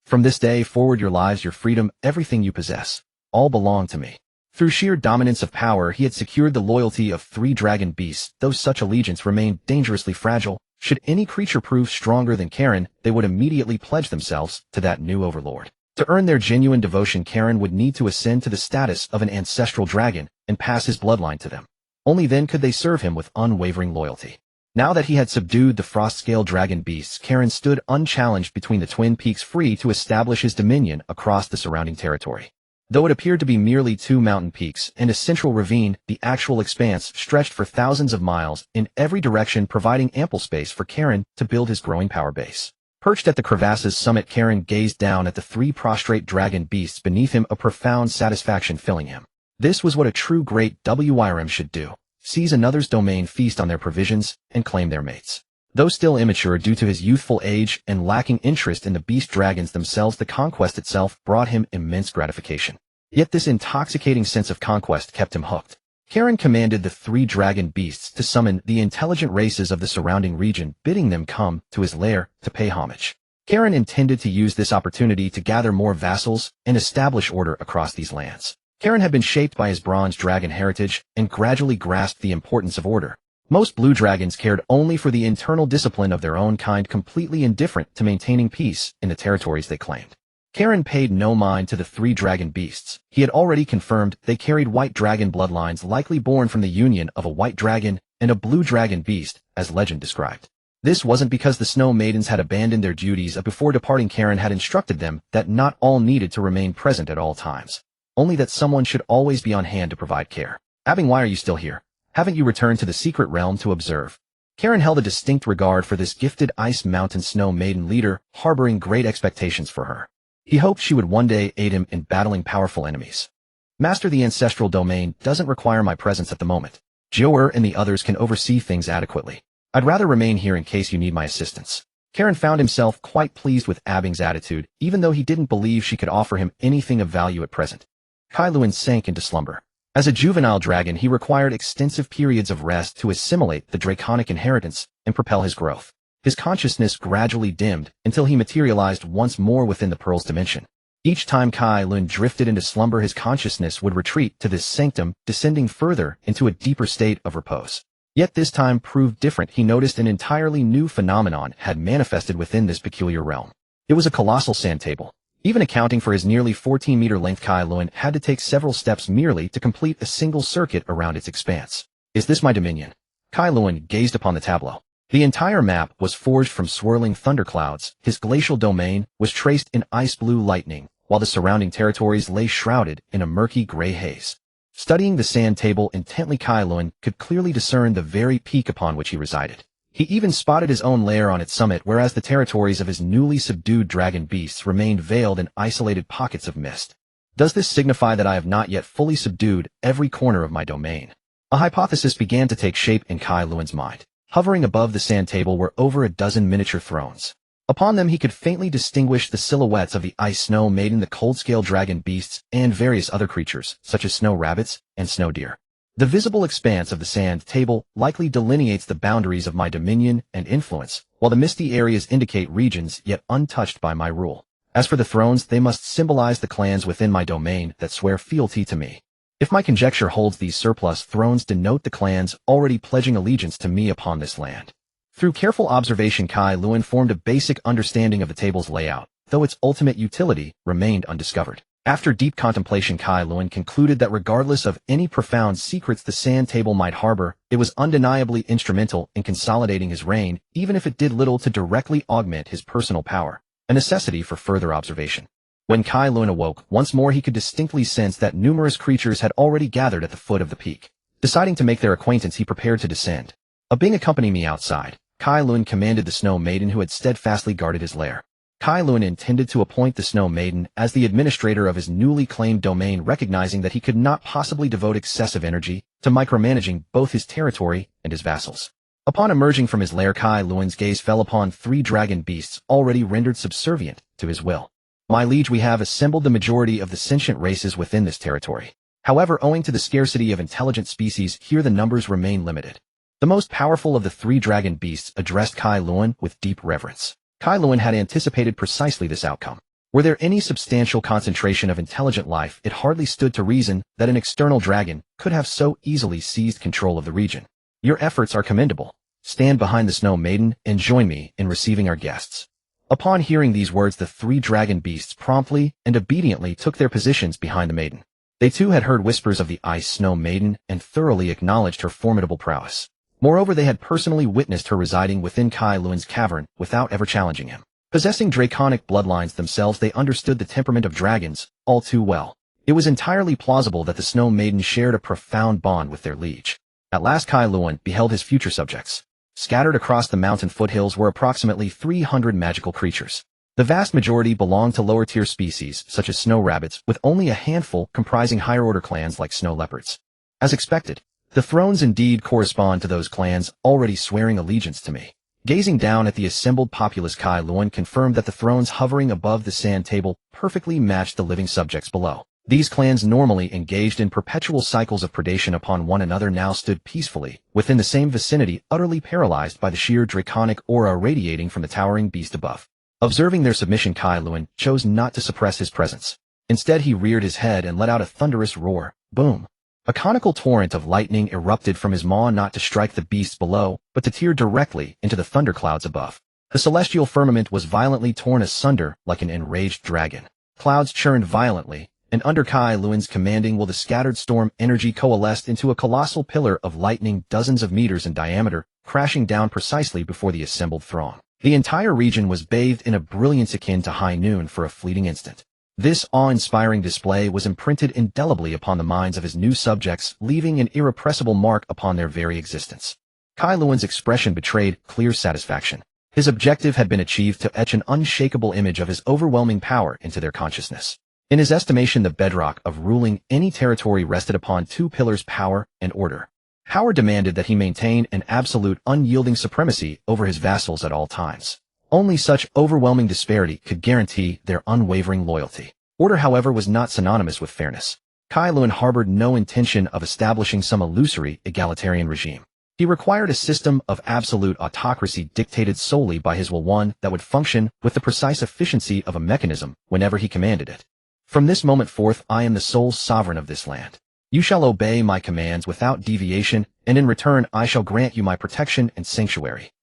From this day forward, your lives, your freedom, everything you possess, all belong to me. Through sheer dominance of power, he had secured the loyalty of three dragon beasts, though such allegiance remained dangerously fragile. Should any creature prove stronger than Kaelen, they would immediately pledge themselves to that new overlord. To earn their genuine devotion, Kaelen would need to ascend to the status of an ancestral dragon and pass his bloodline to them. Only then could they serve him with unwavering loyalty. Now that he had subdued the frost-scale dragon beasts, Kaelen stood unchallenged between the twin peaks, free to establish his dominion across the surrounding territory. Though it appeared to be merely two mountain peaks and a central ravine, the actual expanse stretched for thousands of miles in every direction, providing ample space for Kaelen to build his growing power base. Perched at the crevasse's summit, Kaelen gazed down at the three prostrate dragon beasts beneath him, a profound satisfaction filling him. This was what a true great WYRM should do: seize another's domain, feast on their provisions, and claim their mates. Though still immature due to his youthful age and lacking interest in the beast dragons themselves, the conquest itself brought him immense gratification. Yet this intoxicating sense of conquest kept him hooked. Kaelen commanded the three dragon beasts to summon the intelligent races of the surrounding region, bidding them come to his lair to pay homage. Kaelen intended to use this opportunity to gather more vassals and establish order across these lands. Kaelen had been shaped by his bronze dragon heritage and gradually grasped the importance of order. Most blue dragons cared only for the internal discipline of their own kind, completely indifferent to maintaining peace in the territories they claimed. Kaelen paid no mind to the three dragon beasts. He had already confirmed they carried white dragon bloodlines, likely born from the union of a white dragon and a blue dragon beast, as legend described. This wasn't because the Snow Maidens had abandoned their duties. Before departing, Kaelen had instructed them that not all needed to remain present at all times, only that someone should always be on hand to provide care. Abing, why are you still here? Haven't you returned to the secret realm to observe? Kaelen held a distinct regard for this gifted Ice Mountain Snow Maiden leader, harboring great expectations for her. He hoped she would one day aid him in battling powerful enemies. Master, the ancestral domain doesn't require my presence at the moment. Joer and the others can oversee things adequately. I'd rather remain here in case you need my assistance. Kaelen found himself quite pleased with Abing's attitude, even though he didn't believe she could offer him anything of value at present. Kaelen sank into slumber. As a juvenile dragon, he required extensive periods of rest to assimilate the draconic inheritance and propel his growth. His consciousness gradually dimmed until he materialized once more within the Pearl's dimension. Each time Kaelen drifted into slumber, his consciousness would retreat to this sanctum, descending further into a deeper state of repose. Yet this time proved different. He noticed an entirely new phenomenon had manifested within this peculiar realm. It was a colossal sand table. Even accounting for his nearly 14-meter length, Kaelensos had to take several steps merely to complete a single circuit around its expanse. Is this my dominion? Kaelensos gazed upon the tableau. The entire map was forged from swirling thunderclouds. His glacial domain was traced in ice-blue lightning, while the surrounding territories lay shrouded in a murky gray haze. Studying the sand table intently, Kaelensos could clearly discern the very peak upon which he resided. He even spotted his own lair on its summit, whereas the territories of his newly subdued dragon beasts remained veiled in isolated pockets of mist. Does this signify that I have not yet fully subdued every corner of my domain? A hypothesis began to take shape in Kaelensos' mind. Hovering above the sand table were over a dozen miniature thrones. Upon them he could faintly distinguish the silhouettes of the ice snow maiden, the cold-scale dragon beasts, and various other creatures, such as snow rabbits and snow deer. The visible expanse of the sand table likely delineates the boundaries of my dominion and influence, while the misty areas indicate regions yet untouched by my rule. As for the thrones, they must symbolize the clans within my domain that swear fealty to me. If my conjecture holds, these surplus thrones denote the clans already pledging allegiance to me upon this land. Through careful observation, Kaelensos formed a basic understanding of the table's layout, though its ultimate utility remained undiscovered. After deep contemplation, Kaelensos concluded that regardless of any profound secrets the sand table might harbor, it was undeniably instrumental in consolidating his reign, even if it did little to directly augment his personal power, a necessity for further observation. When Kaelensos awoke, once more he could distinctly sense that numerous creatures had already gathered at the foot of the peak. Deciding to make their acquaintance, he prepared to descend. Bing, accompany me outside, Kaelensos commanded the Snow Maiden, who had steadfastly guarded his lair. Kaelensos intended to appoint the Snow Maiden as the administrator of his newly claimed domain, recognizing that he could not possibly devote excessive energy to micromanaging both his territory and his vassals. Upon emerging from his lair, Kaelensos' gaze fell upon 3 dragon beasts already rendered subservient to his will. My liege, we have assembled the majority of the sentient races within this territory. However, owing to the scarcity of intelligent species here, the numbers remain limited. The most powerful of the 3 dragon beasts addressed Kaelensos with deep reverence. Kaelensos had anticipated precisely this outcome. Were there any substantial concentration of intelligent life, it hardly stood to reason that an external dragon could have so easily seized control of the region. Your efforts are commendable. Stand behind the Snow Maiden and join me in receiving our guests. Upon hearing these words, the 3 dragon beasts promptly and obediently took their positions behind the maiden. They too had heard whispers of the Ice Snow Maiden and thoroughly acknowledged her formidable prowess. Moreover, they had personally witnessed her residing within Kaelensos' cavern without ever challenging him. Possessing draconic bloodlines themselves, they understood the temperament of dragons all too well. It was entirely plausible that the Snow Maiden shared a profound bond with their liege. At last, Kaelensos beheld his future subjects. Scattered across the mountain foothills were approximately 300 magical creatures. The vast majority belonged to lower-tier species, such as snow rabbits, with only a handful comprising higher-order clans like snow leopards. As expected, the thrones indeed correspond to those clans already swearing allegiance to me. Gazing down at the assembled populace, Kaelensos confirmed that the thrones hovering above the sand table perfectly matched the living subjects below. These clans, normally engaged in perpetual cycles of predation upon one another, now stood peacefully within the same vicinity, utterly paralyzed by the sheer draconic aura radiating from the towering beast above. Observing their submission, Kaelensos chose not to suppress his presence. Instead, he reared his head and let out a thunderous roar. Boom! A conical torrent of lightning erupted from his maw, not to strike the beasts below, but to tear directly into the thunderclouds above. The celestial firmament was violently torn asunder like an enraged dragon. Clouds churned violently, and under Kaelensos' commanding will the scattered storm energy coalesced into a colossal pillar of lightning dozens of meters in diameter, crashing down precisely before the assembled throng. The entire region was bathed in a brilliance akin to high noon for a fleeting instant. This awe-inspiring display was imprinted indelibly upon the minds of his new subjects, leaving an irrepressible mark upon their very existence. Kaelensos' expression betrayed clear satisfaction. His objective had been achieved, to etch an unshakable image of his overwhelming power into their consciousness. In his estimation, the bedrock of ruling any territory rested upon 2 pillars: power and order. Power demanded that he maintain an absolute, unyielding supremacy over his vassals at all times. Only such overwhelming disparity could guarantee their unwavering loyalty. Order, however, was not synonymous with fairness. Kaelensos harbored no intention of establishing some illusory egalitarian regime. He required a system of absolute autocracy dictated solely by his will, one that would function with the precise efficiency of a mechanism whenever he commanded it. From this moment forth, I am the sole sovereign of this land. You shall obey my commands without deviation, and in return I shall grant you my protection and sanctuary.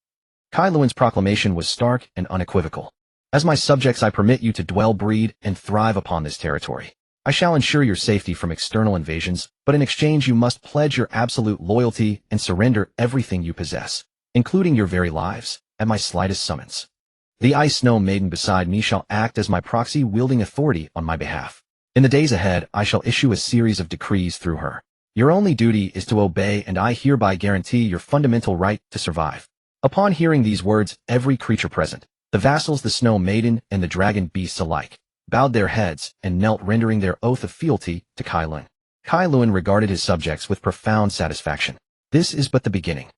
Kaelensos' proclamation was stark and unequivocal. As my subjects I permit you to dwell, breed, and thrive upon this territory. I shall ensure your safety from external invasions, but in exchange you must pledge your absolute loyalty and surrender everything you possess, including your very lives, at my slightest summons. The Ice Snow Maiden beside me shall act as my proxy, wielding authority on my behalf. In the days ahead, I shall issue a series of decrees through her. Your only duty is to obey, and I hereby guarantee your fundamental right to survive. Upon hearing these words, every creature present, the vassals, the Snow Maiden, and the dragon beasts alike, bowed their heads and knelt, rendering their oath of fealty to Kaelensos. Kaelensos regarded his subjects with profound satisfaction. This is but the beginning.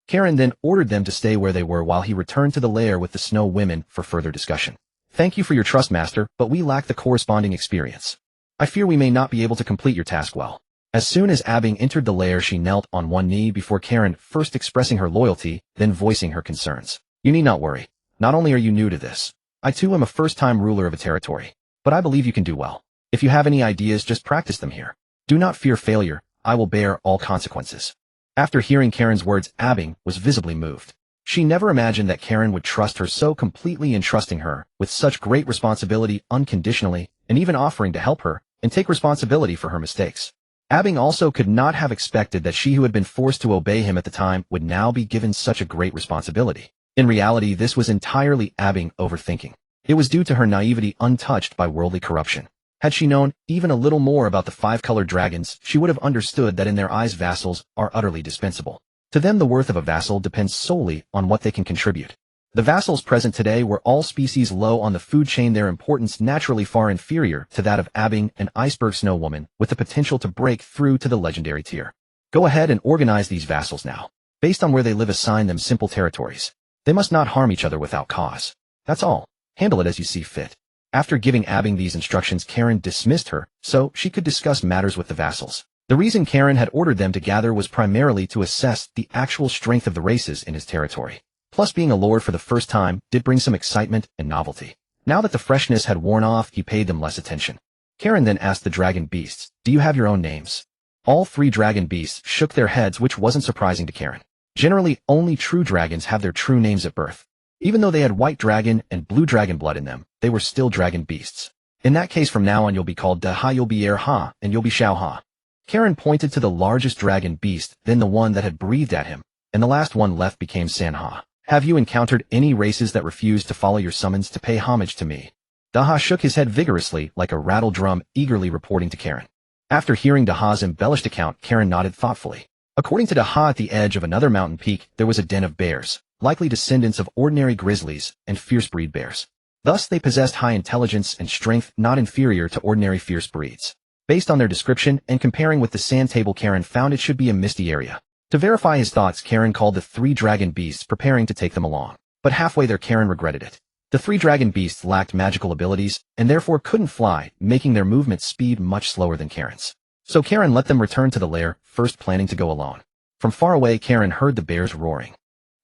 Kaelen then ordered them to stay where they were while he returned to the lair with the Snow Women for further discussion. Thank you for your trust, master, but we lack the corresponding experience. I fear we may not be able to complete your task well. As soon as Abing entered the lair, she knelt on one knee before Kaelen, first expressing her loyalty, then voicing her concerns. You need not worry. Not only are you new to this, I too am a first-time ruler of a territory, but I believe you can do well. If you have any ideas, just practice them here. Do not fear failure. I will bear all consequences. After hearing Kaelen's words, Abing was visibly moved. She never imagined that Kaelen would trust her so completely, entrusting her with such great responsibility unconditionally, and even offering to help her and take responsibility for her mistakes. Abing also could not have expected that she, who had been forced to obey him at the time, would now be given such a great responsibility. In reality, this was entirely Abing overthinking. It was due to her naivety, untouched by worldly corruption. Had she known even a little more about the five-colored dragons, she would have understood that in their eyes vassals are utterly dispensable. To them, the worth of a vassal depends solely on what they can contribute. The vassals present today were all species low on the food chain, their importance naturally far inferior to that of Abing, an iceberg snow woman with the potential to break through to the legendary tier. Go ahead and organize these vassals now. Based on where they live, assign them simple territories. They must not harm each other without cause. That's all. Handle it as you see fit. After giving Abing these instructions, Kaelen dismissed her so she could discuss matters with the vassals. The reason Kaelen had ordered them to gather was primarily to assess the actual strength of the races in his territory. Plus, being a lord for the first time did bring some excitement and novelty. Now that the freshness had worn off, he paid them less attention. Kaelen then asked the dragon beasts, "Do you have your own names?" All three dragon beasts shook their heads, which wasn't surprising to Kaelen. Generally, only true dragons have their true names at birth. Even though they had white dragon and blue dragon blood in them, they were still dragon beasts. In that case, from now on you'll be called Da Ha, you'll be Er Ha, and you'll be Shao Ha. Kaelen pointed to the largest dragon beast, then the one that had breathed at him, and the last one left became San Ha. Have you encountered any races that refuse to follow your summons to pay homage to me? Daha shook his head vigorously like a rattle drum, eagerly reporting to Kaelen. After hearing Daha's embellished account, Kaelen nodded thoughtfully. According to Daha, at the edge of another mountain peak, there was a den of bears, likely descendants of ordinary grizzlies and fierce breed bears. Thus, they possessed high intelligence and strength, not inferior to ordinary fierce breeds. Based on their description and comparing with the sand table, Kaelen found it should be a misty area. To verify his thoughts, Kaelen called the three dragon beasts, preparing to take them along. But halfway there, Kaelen regretted it. The three dragon beasts lacked magical abilities, and therefore couldn't fly, making their movement speed much slower than Kaelen's. So Kaelen let them return to the lair, first planning to go alone. From far away, Kaelen heard the bears roaring.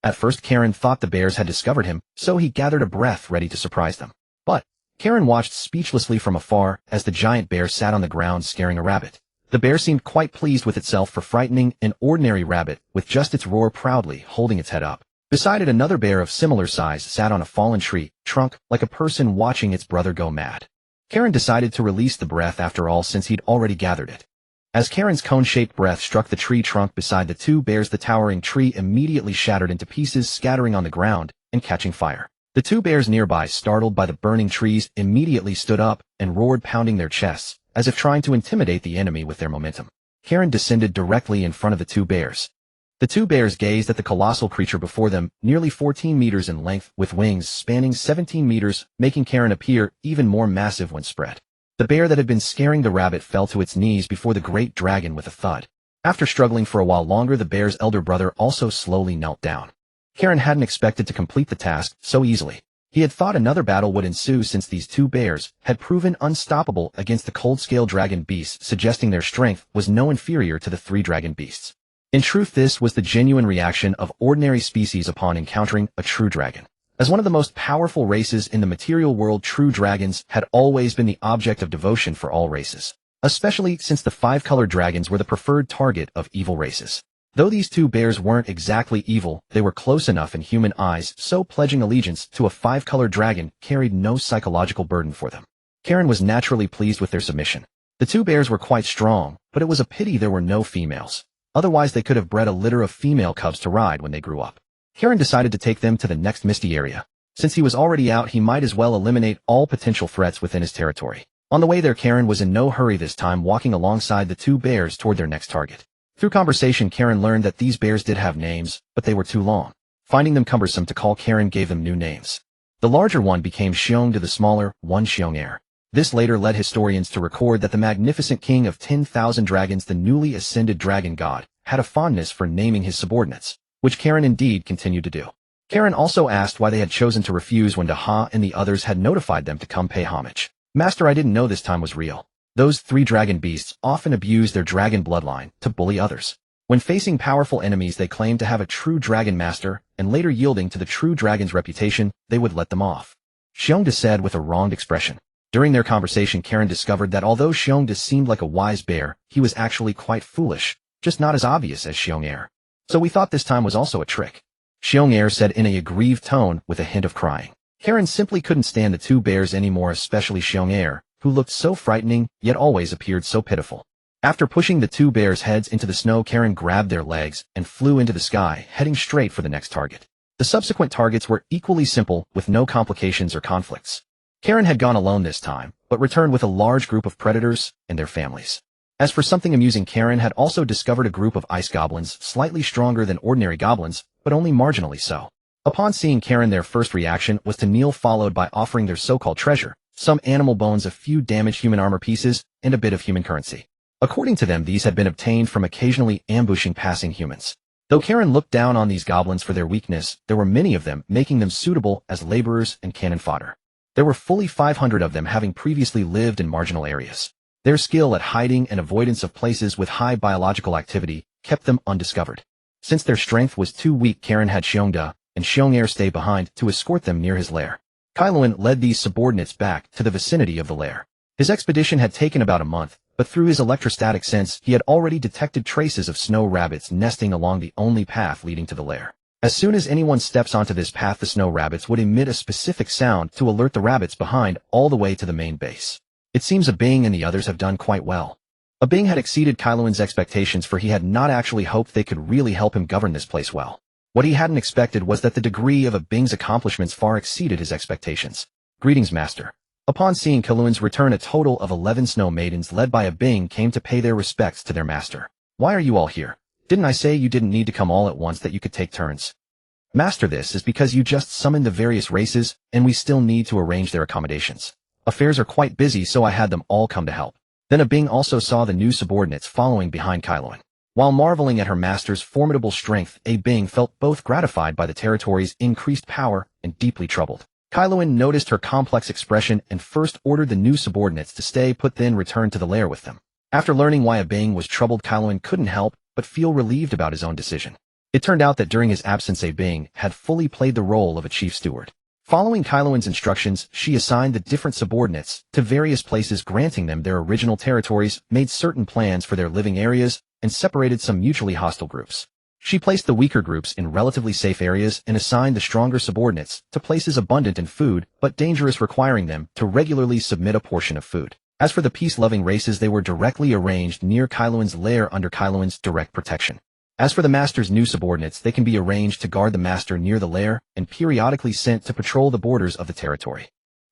At first, Kaelen thought the bears had discovered him, so he gathered a breath ready to surprise them. But Kaelen watched speechlessly from afar as the giant bear sat on the ground scaring a rabbit. The bear seemed quite pleased with itself for frightening an ordinary rabbit, with just its roar proudly holding its head up. Beside it, another bear of similar size sat on a fallen tree trunk like a person watching its brother go mad. Kaelen decided to release the breath after all, since he'd already gathered it. As Karen's cone-shaped breath struck the tree trunk beside the two bears, the towering tree immediately shattered into pieces, scattering on the ground and catching fire. The two bears nearby, startled by the burning trees, immediately stood up and roared, pounding their chests, as if trying to intimidate the enemy with their momentum. Kaelen descended directly in front of the two bears. The two bears gazed at the colossal creature before them, nearly 14 meters in length, with wings spanning 17 meters, making Kaelen appear even more massive when spread. The bear that had been scaring the rabbit fell to its knees before the great dragon with a thud. After struggling for a while longer, the bear's elder brother also slowly knelt down. Kaelen hadn't expected to complete the task so easily. He had thought another battle would ensue, since these two bears had proven unstoppable against the cold-scale dragon beasts, suggesting their strength was no inferior to the three dragon beasts. In truth, this was the genuine reaction of ordinary species upon encountering a true dragon. As one of the most powerful races in the material world, true dragons had always been the object of devotion for all races. especially since the five-colored dragons were the preferred target of evil races. Though these two bears weren't exactly evil, they were close enough in human eyes, so pledging allegiance to a five-colored dragon carried no psychological burden for them. Karen was naturally pleased with their submission. The two bears were quite strong, but it was a pity there were no females. Otherwise they could have bred a litter of female cubs to ride when they grew up. Karen decided to take them to the next misty area. Since he was already out, he might as well eliminate all potential threats within his territory. On the way there, Karen was in no hurry this time, walking alongside the two bears toward their next target. Through conversation, Karen learned that these bears did have names, but they were too long. Finding them cumbersome to call, Karen gave them new names. The larger one became Xiong to the smaller one Xiong. This later led historians to record that the magnificent king of 10,000 dragons, the newly ascended dragon god, had a fondness for naming his subordinates, which Karen indeed continued to do. Karen also asked why they had chosen to refuse when Daha and the others had notified them to come pay homage. Master, I didn't know this time was real. Those three dragon beasts often abuse their dragon bloodline to bully others. When facing powerful enemies, they claimed to have a true dragon master, and later yielding to the true dragon's reputation, they would let them off. Xiongda said with a wronged expression. During their conversation, Karen discovered that although Xiongda seemed like a wise bear, he was actually quite foolish, just not as obvious as Xiong. So we thought this time was also a trick. Xiong said in a aggrieved tone with a hint of crying. Karen simply couldn't stand the two bears anymore, especially Xiong, who looked so frightening, yet always appeared so pitiful. After pushing the two bears' heads into the snow, Karen grabbed their legs and flew into the sky, heading straight for the next target. The subsequent targets were equally simple, with no complications or conflicts. Karen had gone alone this time, but returned with a large group of predators and their families. As for something amusing, Karen had also discovered a group of ice goblins, slightly stronger than ordinary goblins, but only marginally so. Upon seeing Karen, their first reaction was to kneel, followed by offering their so-called treasure, some animal bones, a few damaged human armor pieces, and a bit of human currency. According to them, these had been obtained from occasionally ambushing passing humans. Though Karen looked down on these goblins for their weakness, there were many of them, making them suitable as laborers and cannon fodder. There were fully 500 of them, having previously lived in marginal areas. Their skill at hiding and avoidance of places with high biological activity kept them undiscovered. Since their strength was too weak, Karen had Xiongda and Xiong stay behind to escort them near his lair. Kaelensos led these subordinates back to the vicinity of the lair. His expedition had taken about a month, but through his electrostatic sense, he had already detected traces of snow rabbits nesting along the only path leading to the lair. As soon as anyone steps onto this path, the snow rabbits would emit a specific sound to alert the rabbits behind all the way to the main base. It seems Abing and the others have done quite well. Abing had exceeded Kaelensos' expectations, for he had not actually hoped they could really help him govern this place well. What he hadn't expected was that the degree of Abing's accomplishments far exceeded his expectations. Greetings, Master. Upon seeing Kaelensos return, a total of 11 snow maidens led by Abing came to pay their respects to their master. Why are you all here? Didn't I say you didn't need to come all at once, that you could take turns? Master, this is because you just summoned the various races, and we still need to arrange their accommodations. Affairs are quite busy, so I had them all come to help. Then Abing also saw the new subordinates following behind Kaelensos. While marveling at her master's formidable strength, Abing felt both gratified by the territory's increased power and deeply troubled. Kaelensos noticed her complex expression and first ordered the new subordinates to stay put, then returned to the lair with them. After learning why Abing was troubled, Kaelensos couldn't help but feel relieved about his own decision. It turned out that during his absence, Abing had fully played the role of a chief steward. Following Kaelensos' instructions, she assigned the different subordinates to various places, granting them their original territories, made certain plans for their living areas, and separated some mutually hostile groups. She placed the weaker groups in relatively safe areas and assigned the stronger subordinates to places abundant in food but dangerous, requiring them to regularly submit a portion of food. As for the peace-loving races, they were directly arranged near Kaelensos' lair under Kaelensos' direct protection. As for the master's new subordinates, they can be arranged to guard the master near the lair and periodically sent to patrol the borders of the territory.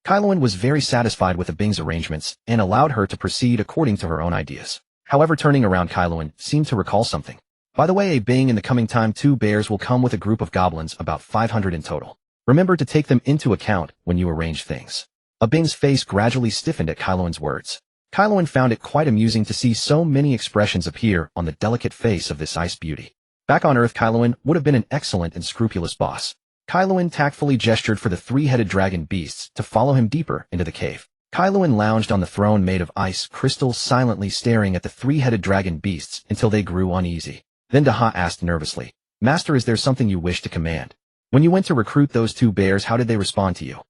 Kaelensos was very satisfied with Abing's arrangements and allowed her to proceed according to her own ideas. However, turning around, Kaelensos seemed to recall something. By the way, Abing, in the coming time, two bears will come with a group of goblins, about 500 in total. Remember to take them into account when you arrange things. Abing's face gradually stiffened at Kaelensos' words. Kaelensos found it quite amusing to see so many expressions appear on the delicate face of this ice beauty. Back on Earth, Kaelensos would have been an excellent and scrupulous boss. Kaelensos tactfully gestured for the three-headed dragon beasts to follow him deeper into the cave. Kaelensos lounged on the throne made of ice crystal, silently staring at the three-headed dragon beasts until they grew uneasy. Then Daha asked nervously, "Master, is there something you wish to command? When you went to recruit those two bears, how did they respond to you?"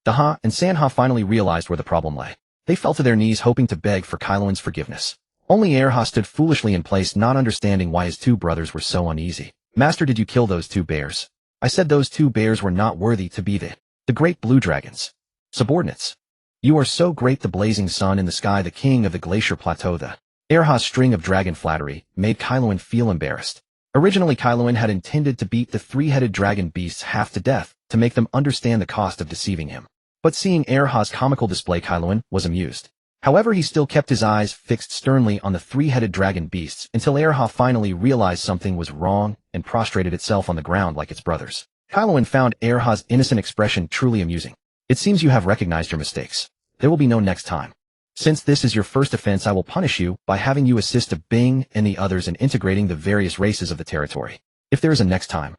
Daha and Sanha finally realized where the problem lay. They fell to their knees hoping to beg for Kaelen's forgiveness. Only Erha stood foolishly in place, not understanding why his two brothers were so uneasy. Master, did you kill those two bears? I said those two bears were not worthy to be the great blue dragons. Subordinates. You are so great, the blazing sun in the sky, the king of the glacier plateau. The Erha's string of dragon flattery made Kaelen feel embarrassed. Originally, Kaelen had intended to beat the three-headed dragon beasts half to death to make them understand the cost of deceiving him. But seeing Erha's comical display, Kaelen was amused. However, he still kept his eyes fixed sternly on the three-headed dragon beasts until Erha finally realized something was wrong and prostrated itself on the ground like its brothers. Kaelen found Erha's innocent expression truly amusing. It seems you have recognized your mistakes. There will be no next time. Since this is your first offense, I will punish you by having you assist a Bing and the others in integrating the various races of the territory. If there is a next time.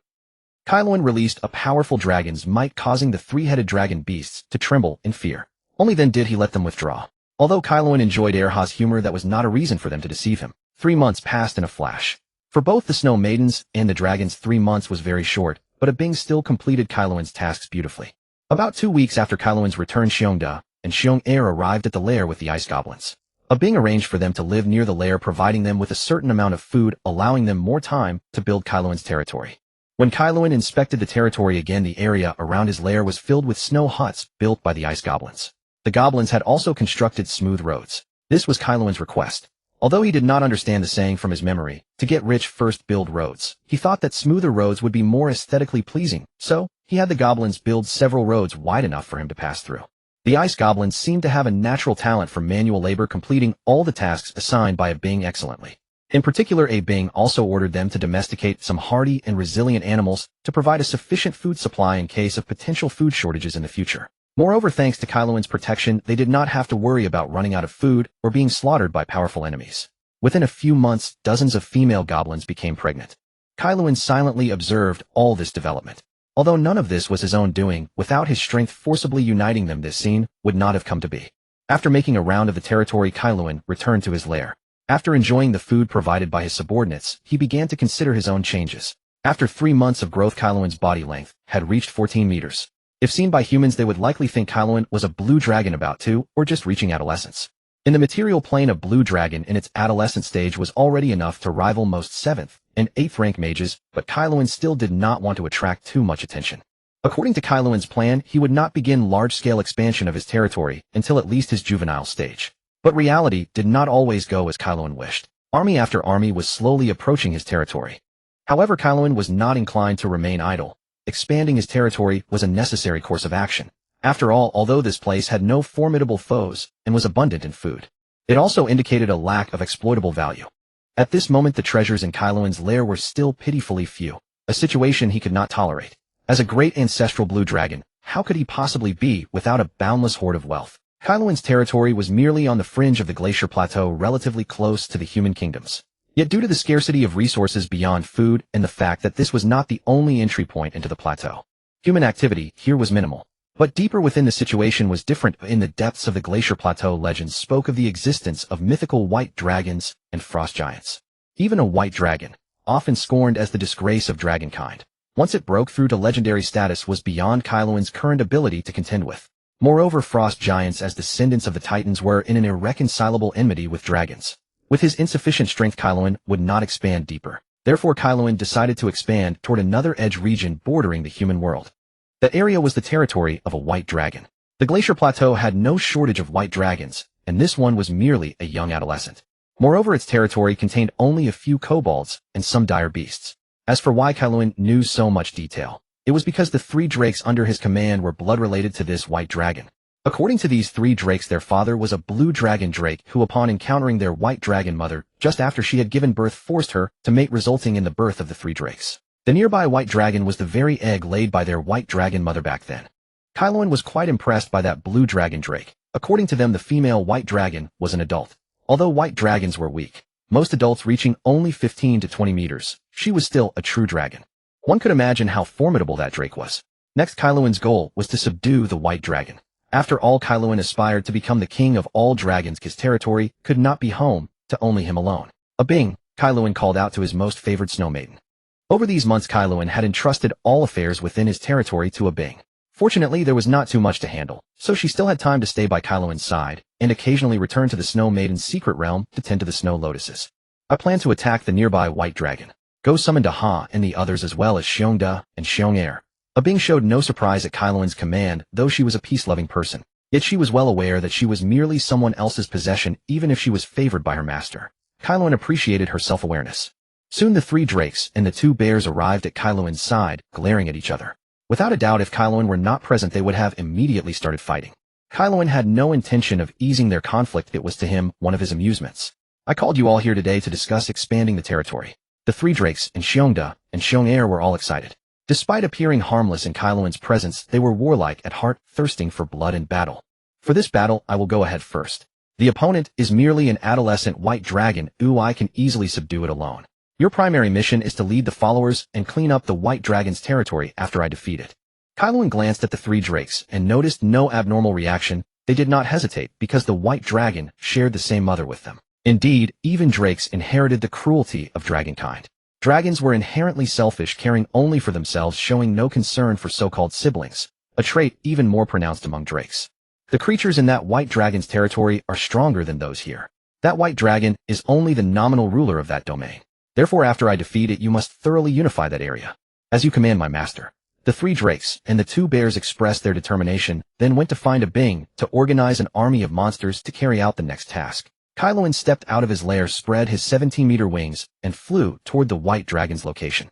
Kaelen released a powerful dragon's might, causing the three-headed dragon beasts to tremble in fear. Only then did he let them withdraw. Although Kaelen enjoyed Erha's humor, that was not a reason for them to deceive him. 3 months passed in a flash. For both the snow maidens and the dragons, 3 months was very short, but a Bing still completed Kaelen's tasks beautifully. About 2 weeks after Kaelen's return, Xiongda and Xiong-Er arrived at the lair with the ice goblins. A Bing arranged for them to live near the lair, providing them with a certain amount of food, allowing them more time to build Kaelen's territory. When Kaelen inspected the territory again, the area around his lair was filled with snow huts built by the ice goblins. The goblins had also constructed smooth roads. This was Kaelen's request. Although he did not understand the saying from his memory, to get rich first build roads, he thought that smoother roads would be more aesthetically pleasing, so he had the goblins build several roads wide enough for him to pass through. The ice goblins seemed to have a natural talent for manual labor, completing all the tasks assigned by a Bing excellently. In particular, a Bing also ordered them to domesticate some hardy and resilient animals to provide a sufficient food supply in case of potential food shortages in the future. Moreover, thanks to Kaelen's protection, they did not have to worry about running out of food or being slaughtered by powerful enemies. Within a few months, dozens of female goblins became pregnant. Kaelen silently observed all this development. Although none of this was his own doing, without his strength forcibly uniting them, this scene would not have come to be. After making a round of the territory, Kaelen returned to his lair. After enjoying the food provided by his subordinates, he began to consider his own changes. After 3 months of growth, Kaelen's body length had reached 14 meters. If seen by humans, they would likely think Kaelen was a blue dragon about to, or just reaching adolescence. In the material plane, a blue dragon in its adolescent stage was already enough to rival most 7th and 8th rank mages, but Kaelen still did not want to attract too much attention. According to Kaelen's plan, he would not begin large-scale expansion of his territory until at least his juvenile stage. But reality did not always go as Kaelen wished. Army after army was slowly approaching his territory. However, Kaelen was not inclined to remain idle. Expanding his territory was a necessary course of action. After all, although this place had no formidable foes and was abundant in food, it also indicated a lack of exploitable value. At this moment, the treasures in Kaelen's lair were still pitifully few, a situation he could not tolerate. As a great ancestral blue dragon, how could he possibly be without a boundless hoard of wealth? Kaelen's territory was merely on the fringe of the glacier plateau, relatively close to the human kingdoms. Yet due to the scarcity of resources beyond food and the fact that this was not the only entry point into the plateau, human activity here was minimal. But deeper within, the situation was different. In the depths of the glacier plateau, legends spoke of the existence of mythical white dragons and frost giants. Even a white dragon, often scorned as the disgrace of dragonkind, once it broke through to legendary status, was beyond Kaelen's current ability to contend with. Moreover, frost giants, as descendants of the Titans, were in an irreconcilable enmity with dragons. With his insufficient strength, Kaelen would not expand deeper. Therefore, Kaelen decided to expand toward another edge region bordering the human world. That area was the territory of a white dragon. The glacier plateau had no shortage of white dragons, and this one was merely a young adolescent. Moreover, its territory contained only a few kobolds and some dire beasts. As for why Kaelen knew so much detail, it was because the 3 drakes under his command were blood-related to this white dragon. According to these 3 drakes, their father was a blue dragon drake who, upon encountering their white dragon mother just after she had given birth, forced her to mate, resulting in the birth of the 3 drakes. The nearby white dragon was the very egg laid by their white dragon mother back then. Kaelen was quite impressed by that blue dragon drake. According to them, the female white dragon was an adult. Although white dragons were weak, most adults reaching only 15 to 20 meters, she was still a true dragon. One could imagine how formidable that drake was. Next, Kaelen's goal was to subdue the white dragon. After all, Kaelen aspired to become the king of all dragons. His territory could not be home to only him alone. A Bing, Kaelen called out to his most favored snow maiden. Over these months, Kaelen had entrusted all affairs within his territory to a Bing. Fortunately, there was not too much to handle, so she still had time to stay by Kaelenso's side, and occasionally return to the Snow Maiden's secret realm to tend to the snow lotuses. I plan to attack the nearby white dragon. Go summon Da and the others as well as Xiongda and Xiong'er. Bing showed no surprise at Kaelenso's command, though she was a peace-loving person. Yet she was well aware that she was merely someone else's possession even if she was favored by her master. Kaelenso appreciated her self-awareness. Soon the 3 drakes and the 2 bears arrived at Kaelenso's side, glaring at each other. Without a doubt, if Kaelenso were not present, they would have immediately started fighting. Kaelenso had no intention of easing their conflict. It was to him one of his amusements. I called you all here today to discuss expanding the territory. The 3 drakes and Xiongda and Xiong'er were all excited. Despite appearing harmless in Kaelenso's presence, they were warlike at heart, thirsting for blood and battle. For this battle, I will go ahead first. The opponent is merely an adolescent white dragon. I can easily subdue it alone. Your primary mission is to lead the followers and clean up the white dragon's territory after I defeat it. Kaelenso glanced at the 3 drakes and noticed no abnormal reaction. They did not hesitate because the white dragon shared the same mother with them. Indeed, even drakes inherited the cruelty of dragonkind. Dragons were inherently selfish, caring only for themselves, showing no concern for so-called siblings, a trait even more pronounced among drakes. The creatures in that white dragon's territory are stronger than those here. That white dragon is only the nominal ruler of that domain. Therefore, after I defeat it, you must thoroughly unify that area. As you command, my master. The 3 drakes and the 2 bears expressed their determination, then went to find Bing to organize an army of monsters to carry out the next task. Kaelenso stepped out of his lair, spread his 17-meter wings, and flew toward the white dragon's location.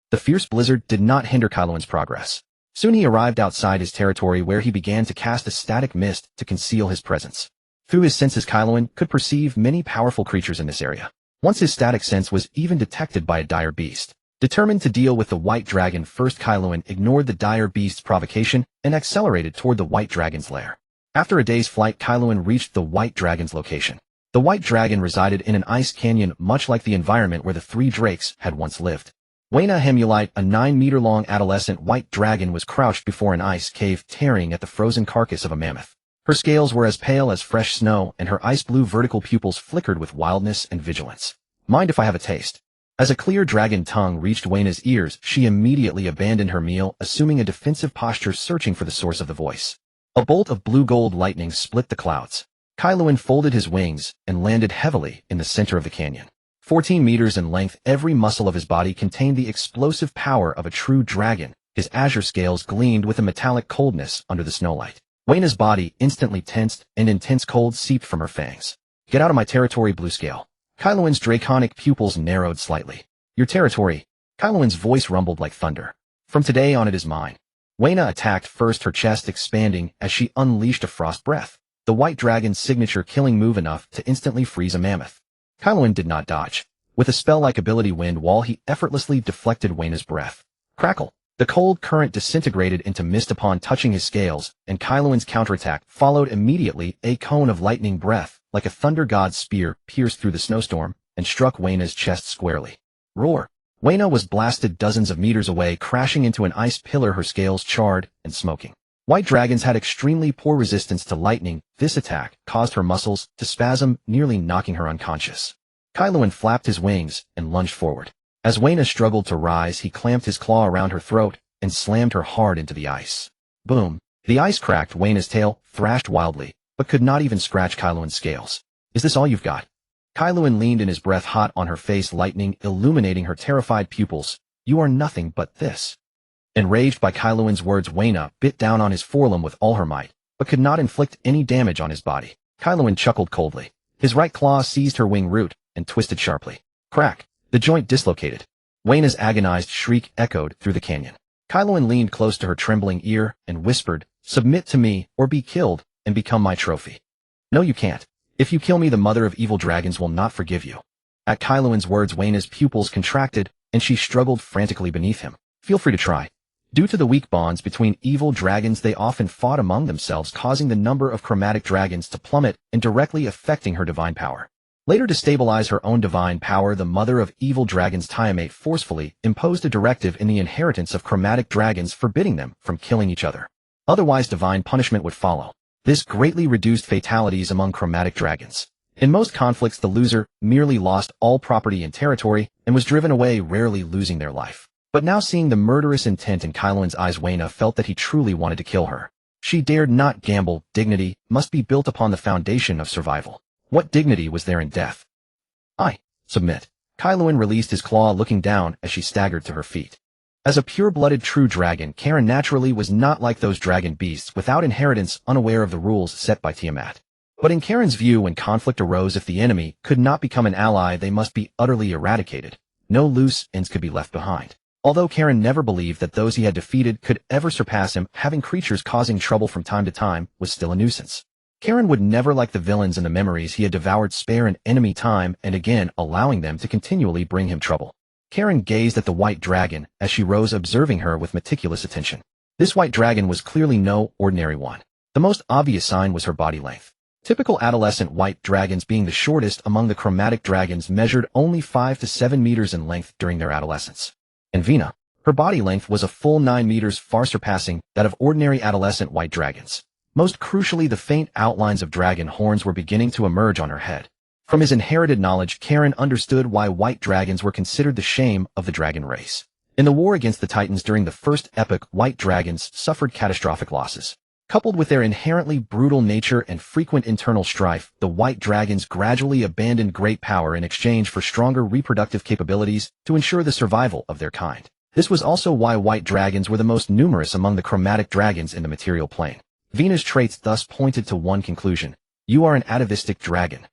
The fierce blizzard did not hinder Kaelenso's progress. Soon he arrived outside his territory, where he began to cast a static mist to conceal his presence. Through his senses, Kaelenso could perceive many powerful creatures in this area. Once his static sense was even detected by a dire beast. Determined to deal with the white dragon first, Kaelenso ignored the dire beast's provocation and accelerated toward the white dragon's lair. After a day's flight, Kaelenso reached the white dragon's location. The white dragon resided in an ice canyon, much like the environment where the 3 drakes had once lived. Waina Hemulite, a 9-meter-long adolescent white dragon, was crouched before an ice cave, tearing at the frozen carcass of a mammoth. Her scales were as pale as fresh snow, and her ice-blue vertical pupils flickered with wildness and vigilance. Mind if I have a taste? As a clear dragon tongue reached Waina's ears, she immediately abandoned her meal, assuming a defensive posture, searching for the source of the voice. A bolt of blue-gold lightning split the clouds. Kaelenso folded his wings and landed heavily in the center of the canyon. 14 meters in length, every muscle of his body contained the explosive power of a true dragon. His azure scales gleamed with a metallic coldness under the snowlight. Waina's body instantly tensed, and intense cold seeped from her fangs. Get out of my territory, Bluescale. Kaelenso's draconic pupils narrowed slightly. Your territory. Kaelenso's voice rumbled like thunder. From today on, it is mine. Waina attacked first, her chest expanding as she unleashed a frost breath, the white dragon's signature killing move, enough to instantly freeze a mammoth. Kaelenso did not dodge. With a spell-like ability, Wind Wall, he effortlessly deflected Waina's breath. Crackle! The cold current disintegrated into mist upon touching his scales, and Kaelenso's counterattack followed immediately. A cone of lightning breath, like a thunder god's spear, pierced through the snowstorm and struck Waina's chest squarely. Roar! Waina was blasted dozens of meters away, crashing into an ice pillar, her scales charred and smoking. White dragons had extremely poor resistance to lightning. This attack caused her muscles to spasm, nearly knocking her unconscious. Kaelenso flapped his wings and lunged forward. As Waina struggled to rise, he clamped his claw around her throat and slammed her hard into the ice. Boom! The ice cracked. Waina's tail thrashed wildly, but could not even scratch Kaelenso's scales. Is this all you've got? Kaelenso leaned in, his breath hot on her face, lightning illuminating her terrified pupils. You are nothing but this. Enraged by Kaelenso's words, Waina bit down on his forelimb with all her might, but could not inflict any damage on his body. Kaelenso chuckled coldly. His right claw seized her wing root and twisted sharply. Crack! The joint dislocated. Waina's agonized shriek echoed through the canyon. Kaelenso leaned close to her trembling ear and whispered, "Submit to me, or be killed, and become my trophy." "No, you can't. If you kill me, the mother of evil dragons will not forgive you." At Kaelenso's words, Waina's pupils contracted, and she struggled frantically beneath him. "Feel free to try." Due to the weak bonds between evil dragons, they often fought among themselves, causing the number of chromatic dragons to plummet and directly affecting her divine power. Later, to stabilize her own divine power, the mother of evil dragons, Tiamat, forcefully imposed a directive in the inheritance of chromatic dragons, forbidding them from killing each other. Otherwise, divine punishment would follow. This greatly reduced fatalities among chromatic dragons. In most conflicts, the loser merely lost all property and territory and was driven away, rarely losing their life. But now seeing the murderous intent in Kaelen's eyes, Wayna felt that he truly wanted to kill her. She dared not gamble. Dignity must be built upon the foundation of survival. What dignity was there in death? I submit. Kaelen released his claw, looking down as she staggered to her feet. As a pure-blooded true dragon, Kaelen naturally was not like those dragon beasts without inheritance, unaware of the rules set by Tiamat. But in Kalen's view, when conflict arose, if the enemy could not become an ally, they must be utterly eradicated. No loose ends could be left behind. Although Kaelen never believed that those he had defeated could ever surpass him, having creatures causing trouble from time to time was still a nuisance. Kaelen would never like the villains and the memories he had devoured spare an enemy time and again, allowing them to continually bring him trouble. Kaelen gazed at the white dragon as she rose, observing her with meticulous attention. This white dragon was clearly no ordinary one. The most obvious sign was her body length. Typical adolescent white dragons, being the shortest among the chromatic dragons, measured only 5 to 7 meters in length during their adolescence. And Vina, her body length was a full 9 meters, far surpassing that of ordinary adolescent white dragons. Most crucially, the faint outlines of dragon horns were beginning to emerge on her head. From his inherited knowledge, Kaelen understood why white dragons were considered the shame of the dragon race. In the war against the Titans during the first epoch, white dragons suffered catastrophic losses. Coupled with their inherently brutal nature and frequent internal strife, the white dragons gradually abandoned great power in exchange for stronger reproductive capabilities to ensure the survival of their kind. This was also why white dragons were the most numerous among the chromatic dragons in the material plane. Vina's traits thus pointed to one conclusion: you are an atavistic dragon.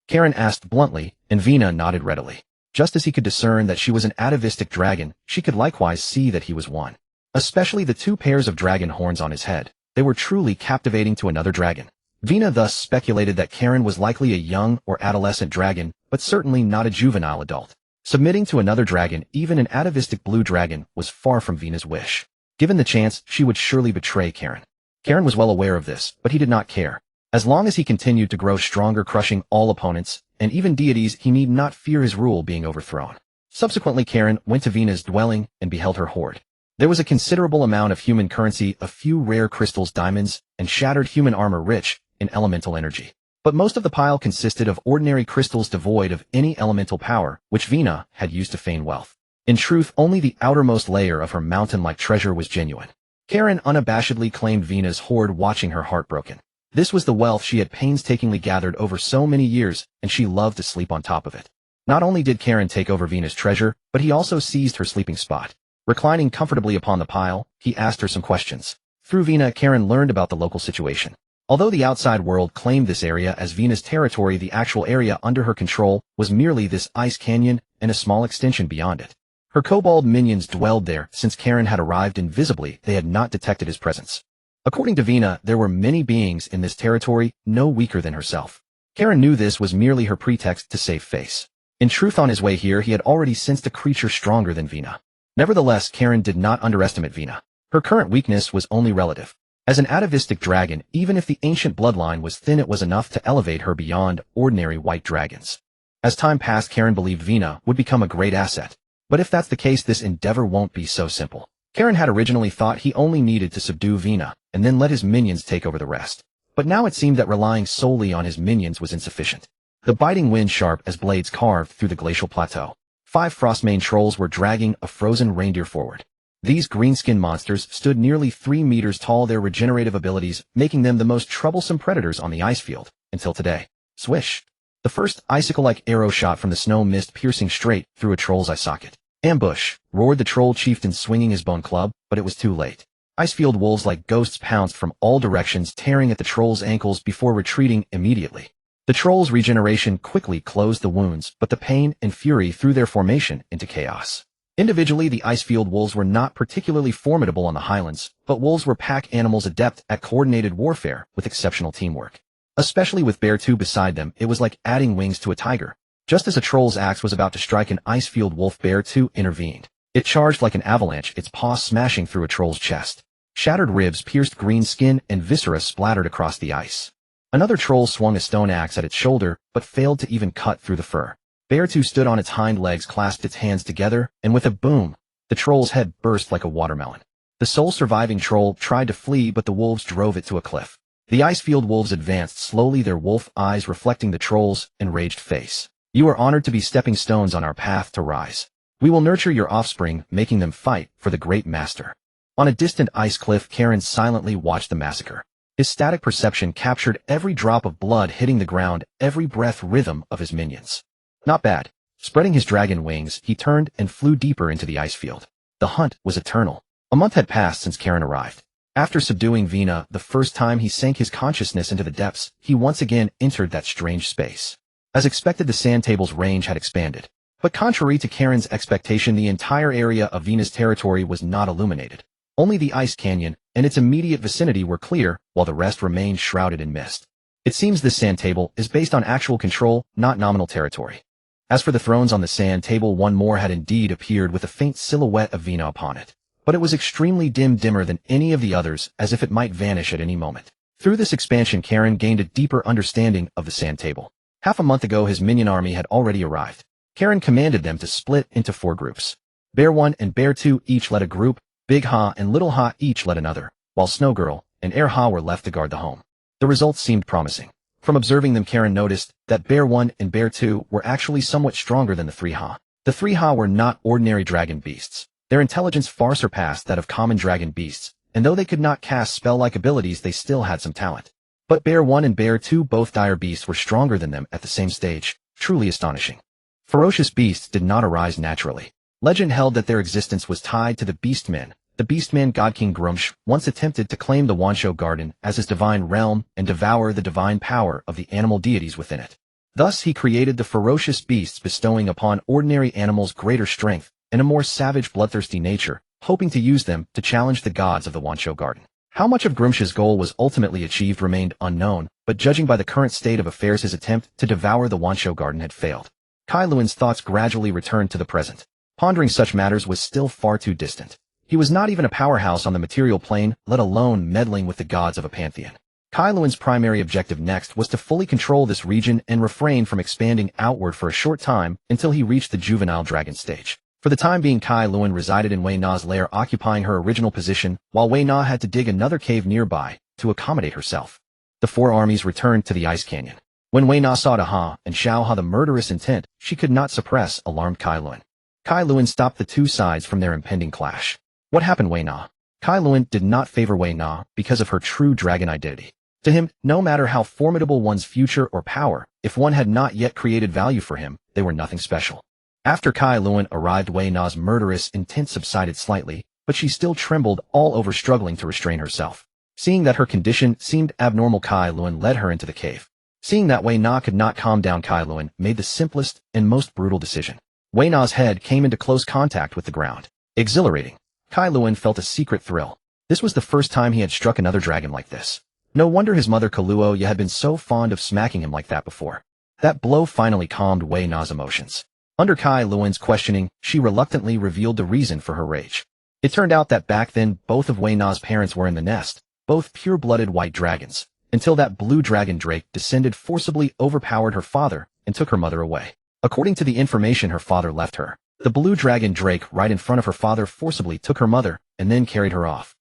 Kaelen asked bluntly, and Vina nodded readily. Just as he could discern that she was an atavistic dragon, she could likewise see that he was one. Especially the 2 pairs of dragon horns on his head. They were truly captivating to another dragon. Vina thus speculated that Kaelen was likely a young or adolescent dragon, but certainly not a juvenile adult. Submitting to another dragon, even an atavistic blue dragon, was far from Vina's wish. Given the chance, she would surely betray Kaelen. Kaelen was well aware of this, but he did not care. As long as he continued to grow stronger, crushing all opponents, and even deities, he need not fear his rule being overthrown. Subsequently, Kaelen went to Vina's dwelling and beheld her hoard. There was a considerable amount of human currency, a few rare crystals, diamonds, and shattered human armor rich in elemental energy. But most of the pile consisted of ordinary crystals devoid of any elemental power, which Vina had used to feign wealth. In truth, only the outermost layer of her mountain-like treasure was genuine. Kaelen unabashedly claimed Vina's hoard, watching her heartbroken. This was the wealth she had painstakingly gathered over so many years, and she loved to sleep on top of it. Not only did Kaelen take over Vina's treasure, but he also seized her sleeping spot. Reclining comfortably upon the pile, he asked her some questions. Through Vina, Kaelen learned about the local situation. Although the outside world claimed this area as Vina's territory, the actual area under her control was merely this ice canyon and a small extension beyond it. Her kobold minions dwelled there. Since Kaelen had arrived invisibly, they had not detected his presence. According to Vina, there were many beings in this territory, no weaker than herself. Kaelen knew this was merely her pretext to save face. In truth, on his way here, he had already sensed a creature stronger than Vina. Nevertheless, Kaelen did not underestimate Vina. Her current weakness was only relative. As an atavistic dragon, even if the ancient bloodline was thin, it was enough to elevate her beyond ordinary white dragons. As time passed, Kaelen believed Vina would become a great asset. But if that's the case, this endeavor won't be so simple. Kaelen had originally thought he only needed to subdue Vina, and then let his minions take over the rest. But now it seemed that relying solely on his minions was insufficient. The biting wind, sharp as blades, carved through the glacial plateau. 5 frostmane trolls were dragging a frozen reindeer forward. These green-skinned monsters stood nearly 3 meters tall, their regenerative abilities making them the most troublesome predators on the ice field, until today. Swish! The first icicle-like arrow shot from the snow mist, piercing straight through a troll's eye socket. Ambush! Roared the troll chieftain, swinging his bone club, but it was too late. Icefield wolves like ghosts pounced from all directions, tearing at the troll's ankles before retreating immediately. The troll's regeneration quickly closed the wounds, but the pain and fury threw their formation into chaos. Individually, the Icefield wolves were not particularly formidable on the highlands, but wolves were pack animals adept at coordinated warfare with exceptional teamwork. Especially with Bear 2 beside them, it was like adding wings to a tiger. Just as a troll's axe was about to strike an Icefield wolf, Bear 2 intervened. It charged like an avalanche, its paw smashing through a troll's chest. Shattered ribs pierced green skin and viscera splattered across the ice. Another troll swung a stone axe at its shoulder, but failed to even cut through the fur. Bear 2 stood on its hind legs, clasped its hands together, and with a boom, the troll's head burst like a watermelon. The sole surviving troll tried to flee, but the wolves drove it to a cliff. The Icefield wolves advanced slowly, their wolf eyes reflecting the troll's enraged face. You are honored to be stepping stones on our path to rise. We will nurture your offspring, making them fight for the great master. On a distant ice cliff, Karen silently watched the massacre. His static perception captured every drop of blood hitting the ground, every breath rhythm of his minions. Not bad. Spreading his dragon wings, he turned and flew deeper into the ice field. The hunt was eternal. A month had passed since Karen arrived. After subduing Vina the first time he sank his consciousness into the depths, he once again entered that strange space. As expected, the sand table's range had expanded. But contrary to Karen's expectation, the entire area of Vina's territory was not illuminated. Only the ice canyon and its immediate vicinity were clear, while the rest remained shrouded in mist. It seems this sand table is based on actual control, not nominal territory. As for the thrones on the sand table, one more had indeed appeared with a faint silhouette of Vina upon it. But it was extremely dimmer than any of the others, as if it might vanish at any moment. Through this expansion, Karen gained a deeper understanding of the sand table. Half a month ago, his minion army had already arrived. Karen commanded them to split into 4 groups. Bear 1 and Bear 2 each led a group, Big Ha and Little Ha each led another, while Snow Girl and Air Ha were left to guard the home. The results seemed promising. From observing them, Karen noticed that Bear 1 and Bear 2 were actually somewhat stronger than the 3 Ha. The 3 Ha were not ordinary dragon beasts. Their intelligence far surpassed that of common dragon beasts, and though they could not cast spell-like abilities, they still had some talent. But Bear 1 and Bear 2, both dire beasts, were stronger than them at the same stage, truly astonishing. Ferocious beasts did not arise naturally. Legend held that their existence was tied to the Beastmen. The Beastman God King Grumsh once attempted to claim the Wansho Garden as his divine realm and devour the divine power of the animal deities within it. Thus he created the ferocious beasts, bestowing upon ordinary animals greater strength and a more savage, bloodthirsty nature, hoping to use them to challenge the gods of the Wansho Garden. How much of Grumsh's goal was ultimately achieved remained unknown, but judging by the current state of affairs, his attempt to devour the Wansho Garden had failed. Kailuan's thoughts gradually returned to the present. Pondering such matters was still far too distant. He was not even a powerhouse on the material plane, let alone meddling with the gods of a pantheon. Kailuan's primary objective next was to fully control this region and refrain from expanding outward for a short time until he reached the juvenile dragon stage. For the time being, Kailuan resided in Wei Na's lair, occupying her original position, while Wei Na had to dig another cave nearby to accommodate herself. The 4 armies returned to the ice canyon. When Wei Na saw Da Ha and Xiao Ha the murderous intent, she could not suppress alarmed Kailuan. Kailuan stopped the 2 sides from their impending clash. What happened, Wei Na? Kailuan did not favor Wei Na because of her true dragon identity. To him, no matter how formidable one's future or power, if one had not yet created value for him, they were nothing special. After Kailuan arrived, Wei Na's murderous intent subsided slightly, but she still trembled all over, struggling to restrain herself. Seeing that her condition seemed abnormal, Kailuan led her into the cave. Seeing that Wei Na could not calm down, Kailuan made the simplest and most brutal decision. Wei Na's head came into close contact with the ground. Exhilarating. Kailuan felt a secret thrill. This was the first time he had struck another dragon like this. No wonder his mother Kaluoya had been so fond of smacking him like that before. That blow finally calmed Wei Na's emotions. Under Kailuan's questioning, she reluctantly revealed the reason for her rage. It turned out that back then both of Wei Na's parents were in the nest, both pure-blooded white dragons, until that blue dragon Drake descended, forcibly overpowered her father, and took her mother away. According to the information her father left her, the blue dragon Drake, right in front of her father, forcibly took her mother and then carried her off.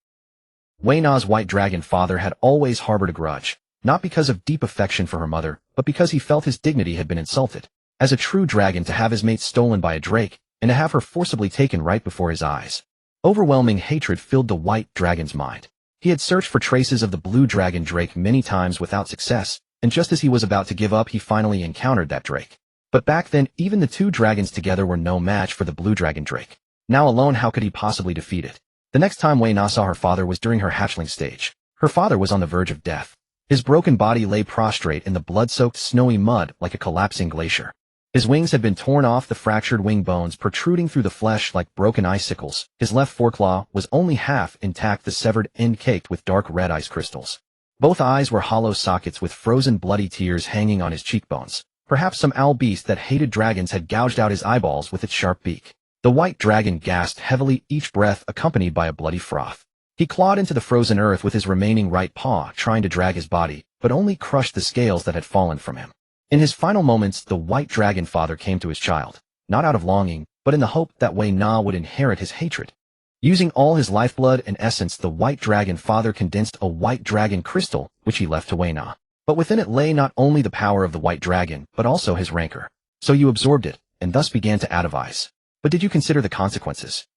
Wei Na's white dragon father had always harbored a grudge, not because of deep affection for her mother, but because he felt his dignity had been insulted. As a true dragon, to have his mate stolen by a drake, and to have her forcibly taken right before his eyes. Overwhelming hatred filled the white dragon's mind. He had searched for traces of the blue dragon Drake many times without success, and just as he was about to give up, he finally encountered that Drake. But back then, even the 2 dragons together were no match for the blue dragon Drake. Now alone, how could he possibly defeat it? The next time Wei Na saw her father was during her hatchling stage. Her father was on the verge of death. His broken body lay prostrate in the blood-soaked snowy mud like a collapsing glacier. His wings had been torn off, the fractured wing bones protruding through the flesh like broken icicles. His left foreclaw was only half intact, the severed end caked with dark red ice crystals. Both eyes were hollow sockets with frozen bloody tears hanging on his cheekbones. Perhaps some owl beast that hated dragons had gouged out his eyeballs with its sharp beak. The white dragon gasped heavily, each breath accompanied by a bloody froth. He clawed into the frozen earth with his remaining right paw, trying to drag his body, but only crushed the scales that had fallen from him. In his final moments, the white dragon father came to his child, not out of longing, but in the hope that Wei Na would inherit his hatred. Using all his lifeblood and essence, the white dragon father condensed a white dragon crystal, which he left to Wei Na. But within it lay not only the power of the white dragon, but also his rancor. So you absorbed it, and thus began to atavize. But did you consider the consequences?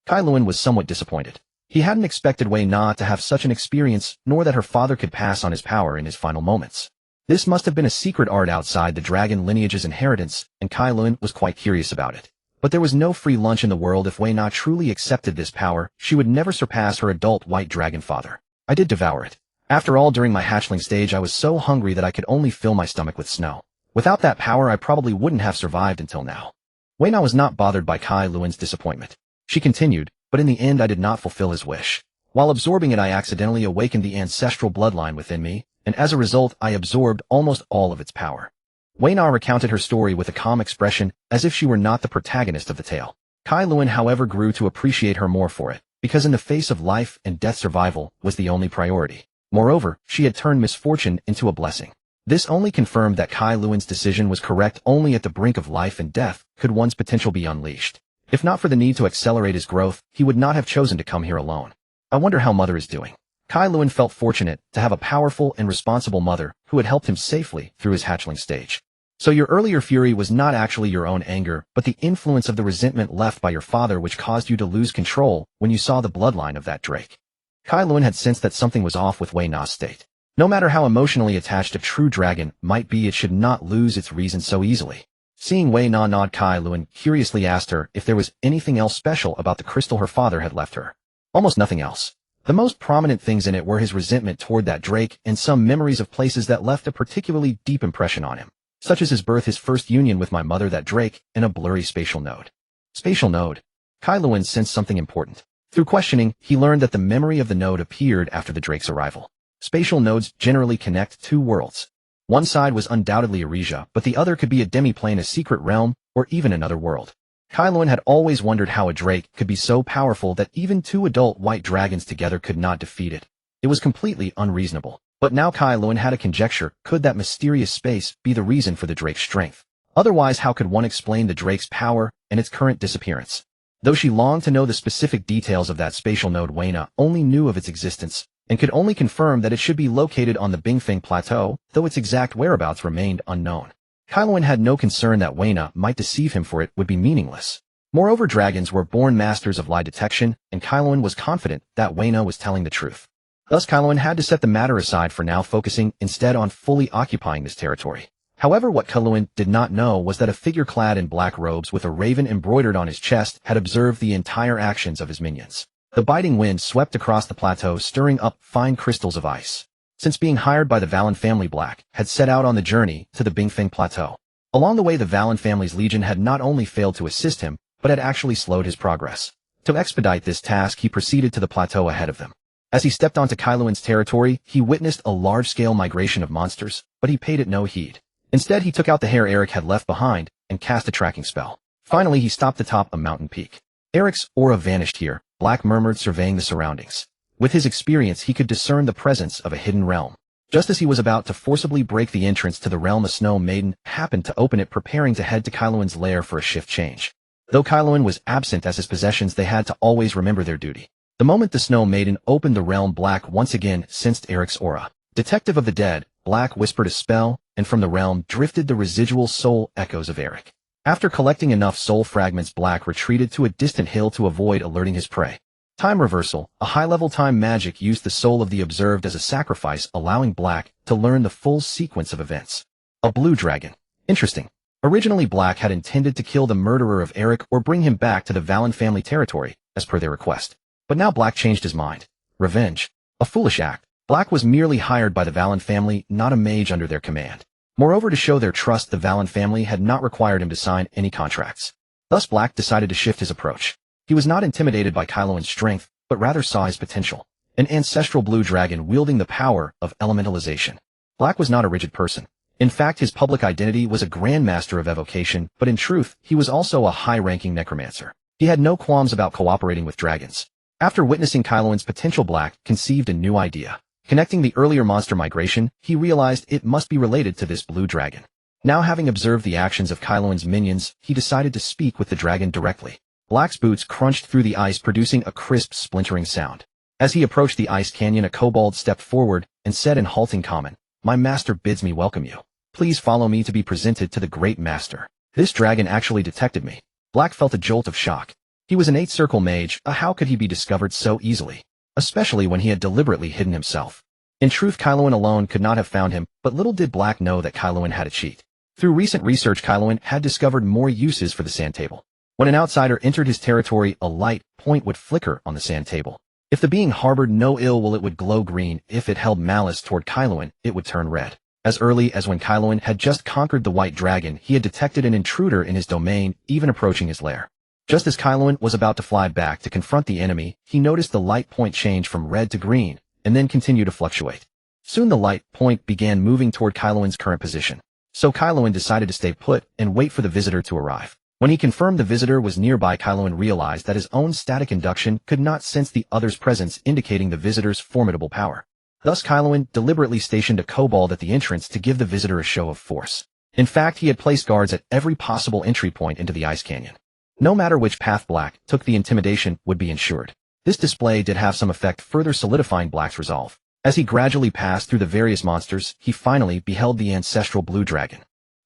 Kaeluan was somewhat disappointed. He hadn't expected Wei Na to have such an experience, nor that her father could pass on his power in his final moments. This must have been a secret art outside the dragon lineage's inheritance, and Kaeluan was quite curious about it. But there was no free lunch in the world. If Wei Na truly accepted this power, she would never surpass her adult white dragon father. I did devour it. After all, during my hatchling stage I was so hungry that I could only fill my stomach with snow. Without that power I probably wouldn't have survived until now. Wei Na was not bothered by Kaeluan's disappointment. She continued, but in the end I did not fulfill his wish. While absorbing it I accidentally awakened the ancestral bloodline within me, and as a result I absorbed almost all of its power. Wei Na recounted her story with a calm expression, as if she were not the protagonist of the tale. Kaeluan, however, grew to appreciate her more for it, because in the face of life and death survival was the only priority. Moreover, she had turned misfortune into a blessing. This only confirmed that Kaeluan's decision was correct. Only at the brink of life and death could one's potential be unleashed. If not for the need to accelerate his growth, he would not have chosen to come here alone. I wonder how Mother is doing. Kaeluan felt fortunate to have a powerful and responsible mother who had helped him safely through his hatchling stage. So your earlier fury was not actually your own anger, but the influence of the resentment left by your father which caused you to lose control when you saw the bloodline of that drake. Kaeluan had sensed that something was off with Wei Na's state. No matter how emotionally attached a true dragon might be, it should not lose its reason so easily. Seeing Wei Na nod, Kaeluan curiously asked her if there was anything else special about the crystal her father had left her. Almost nothing else. The most prominent things in it were his resentment toward that drake and some memories of places that left a particularly deep impression on him, such as his birth, his first union with my mother, that drake, and a blurry spatial node. Spatial node. Kaeluan sensed something important. Through questioning, he learned that the memory of the node appeared after the drake's arrival. Spatial nodes generally connect two worlds. One side was undoubtedly Eresia, but the other could be a demi-plane, a secret realm, or even another world. Kaeluan had always wondered how a drake could be so powerful that even two adult white dragons together could not defeat it. It was completely unreasonable. But now Kaeluan had a conjecture. Could that mysterious space be the reason for the drake's strength? Otherwise, how could one explain the drake's power and its current disappearance? Though she longed to know the specific details of that spatial node, Wei Na only knew of its existence and could only confirm that it should be located on the Bingfeng Plateau, though its exact whereabouts remained unknown. Kaeluan had no concern that Wei Na might deceive him, for it would be meaningless. Moreover, dragons were born masters of lie detection, and Kaeluan was confident that Wei Na was telling the truth. Thus, Kaeluan had to set the matter aside for now, focusing instead on fully occupying this territory. However, what Kaeluan did not know was that a figure clad in black robes with a raven embroidered on his chest had observed the entire actions of his minions. The biting wind swept across the plateau, stirring up fine crystals of ice. Since being hired by the Valen family, Black had set out on the journey to the Bingfeng Plateau. Along the way, the Valen family's legion had not only failed to assist him, but had actually slowed his progress. To expedite this task, he proceeded to the plateau ahead of them. As he stepped onto Kaeluan's territory, he witnessed a large-scale migration of monsters, but he paid it no heed. Instead, he took out the hair Eric had left behind and cast a tracking spell. Finally, he stopped atop a mountain peak. Eric's aura vanished here, Black murmured, surveying the surroundings. With his experience, he could discern the presence of a hidden realm. Just as he was about to forcibly break the entrance to the realm, a snow maiden happened to open it, preparing to head to Kaeluan's lair for a shift change. Though Kaeluan was absent as his possessions, they had to always remember their duty. The moment the snow maiden opened the realm, Black once again sensed Eric's aura. Detective of the dead, Black whispered a spell, and from the realm drifted the residual soul echoes of Eric. After collecting enough soul fragments, Black retreated to a distant hill to avoid alerting his prey. Time reversal, a high-level time magic, used the soul of the observed as a sacrifice, allowing Black to learn the full sequence of events. A blue dragon. Interesting. Originally, Black had intended to kill the murderer of Eric or bring him back to the Valen family territory, as per their request. But now Black changed his mind. Revenge. A foolish act. Black was merely hired by the Valen family, not a mage under their command. Moreover, to show their trust, the Valen family had not required him to sign any contracts. Thus, Black decided to shift his approach. He was not intimidated by Kaeluan's strength, but rather saw his potential. An ancestral blue dragon wielding the power of elementalization. Black was not a rigid person. In fact, his public identity was a grandmaster of evocation, but in truth, he was also a high-ranking necromancer. He had no qualms about cooperating with dragons. After witnessing Kaeluan's potential, Black conceived a new idea. Connecting the earlier monster migration, he realized it must be related to this blue dragon. Now, having observed the actions of Kaeluan's minions, he decided to speak with the dragon directly. Black's boots crunched through the ice, producing a crisp, splintering sound. As he approached the ice canyon, a kobold stepped forward and said in halting common, "My master bids me welcome you. Please follow me to be presented to the great master." This dragon actually detected me. Black felt a jolt of shock. He was an 8-circle mage, how could he be discovered so easily? Especially when he had deliberately hidden himself. In truth, Kaelensos alone could not have found him, but little did Black know that Kaelensos had a cheat. Through recent research, Kaelensos had discovered more uses for the sand table. When an outsider entered his territory, a light point would flicker on the sand table. If the being harbored no ill will, it would glow green. If it held malice toward Kaelensos, it would turn red. As early as when Kaelensos had just conquered the white dragon, he had detected an intruder in his domain, even approaching his lair. Just as Kaelensos was about to fly back to confront the enemy, he noticed the light point change from red to green, and then continue to fluctuate. Soon the light point began moving toward Kaelensos' current position. So Kaelensos decided to stay put and wait for the visitor to arrive. When he confirmed the visitor was nearby, Kaelensos realized that his own static induction could not sense the other's presence, indicating the visitor's formidable power. Thus Kaelensos deliberately stationed a kobold at the entrance to give the visitor a show of force. In fact, he had placed guards at every possible entry point into the ice canyon. No matter which path Black took, the intimidation would be ensured. This display did have some effect, further solidifying Black's resolve. As he gradually passed through the various monsters, he finally beheld the ancestral blue dragon.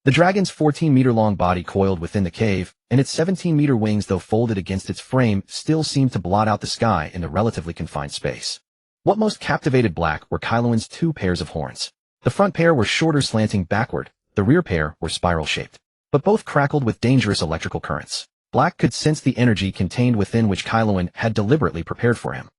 The dragon's 14-meter-long body coiled within the cave, and its 17-meter wings, though folded against its frame, still seemed to blot out the sky in the relatively confined space. What most captivated Black were Kaelensos' 2 pairs of horns. The front pair were shorter, slanting backward. The rear pair were spiral-shaped. But both crackled with dangerous electrical currents. Black could sense the energy contained within, which Kaelensos had deliberately prepared for him.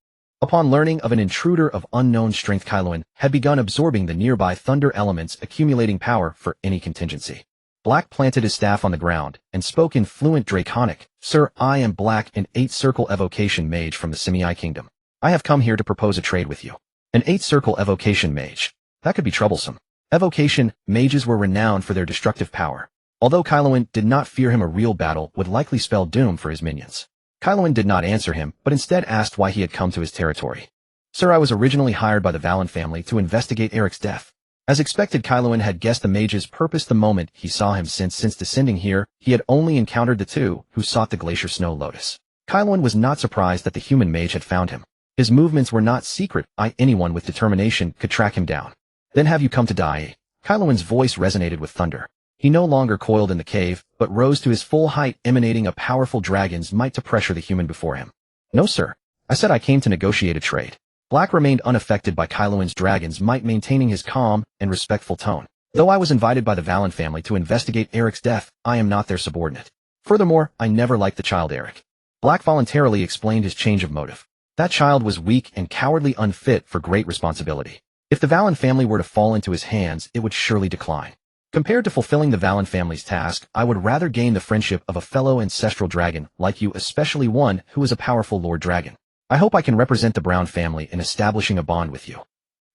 Upon learning of an intruder of unknown strength, Kaelensos had begun absorbing the nearby thunder elements, accumulating power for any contingency. Black planted his staff on the ground and spoke in fluent Draconic. "Sir, I am Black, an 8-circle evocation mage from the Simei Kingdom. I have come here to propose a trade with you." An 8-circle evocation mage. That could be troublesome. Evocation mages were renowned for their destructive power. Although Kaelensos did not fear him, a real battle would likely spell doom for his minions. Kaelensos did not answer him, but instead asked why he had come to his territory. "Sir, I was originally hired by the Valen family to investigate Eric's death." As expected, Kaelensos had guessed the mage's purpose the moment he saw him. Since descending here, he had only encountered the 2 who sought the glacier snow lotus. Kaelensos was not surprised that the human mage had found him. His movements were not secret. Anyone with determination could track him down. "Then have you come to die?" Kaelensos' voice resonated with thunder. He no longer coiled in the cave, but rose to his full height, emanating a powerful dragon's might to pressure the human before him. "No, sir. I said I came to negotiate a trade." Black remained unaffected by Kaelensos' dragon's might, maintaining his calm and respectful tone. "Though I was invited by the Valen family to investigate Eric's death, I am not their subordinate. Furthermore, I never liked the child Eric." Black voluntarily explained his change of motive. That child was weak and cowardly, unfit for great responsibility. If the Valen family were to fall into his hands, it would surely decline. Compared to fulfilling the Valen family's task, I would rather gain the friendship of a fellow ancestral dragon like you, especially one who is a powerful Lord Dragon. I hope I can represent the Brown family in establishing a bond with you.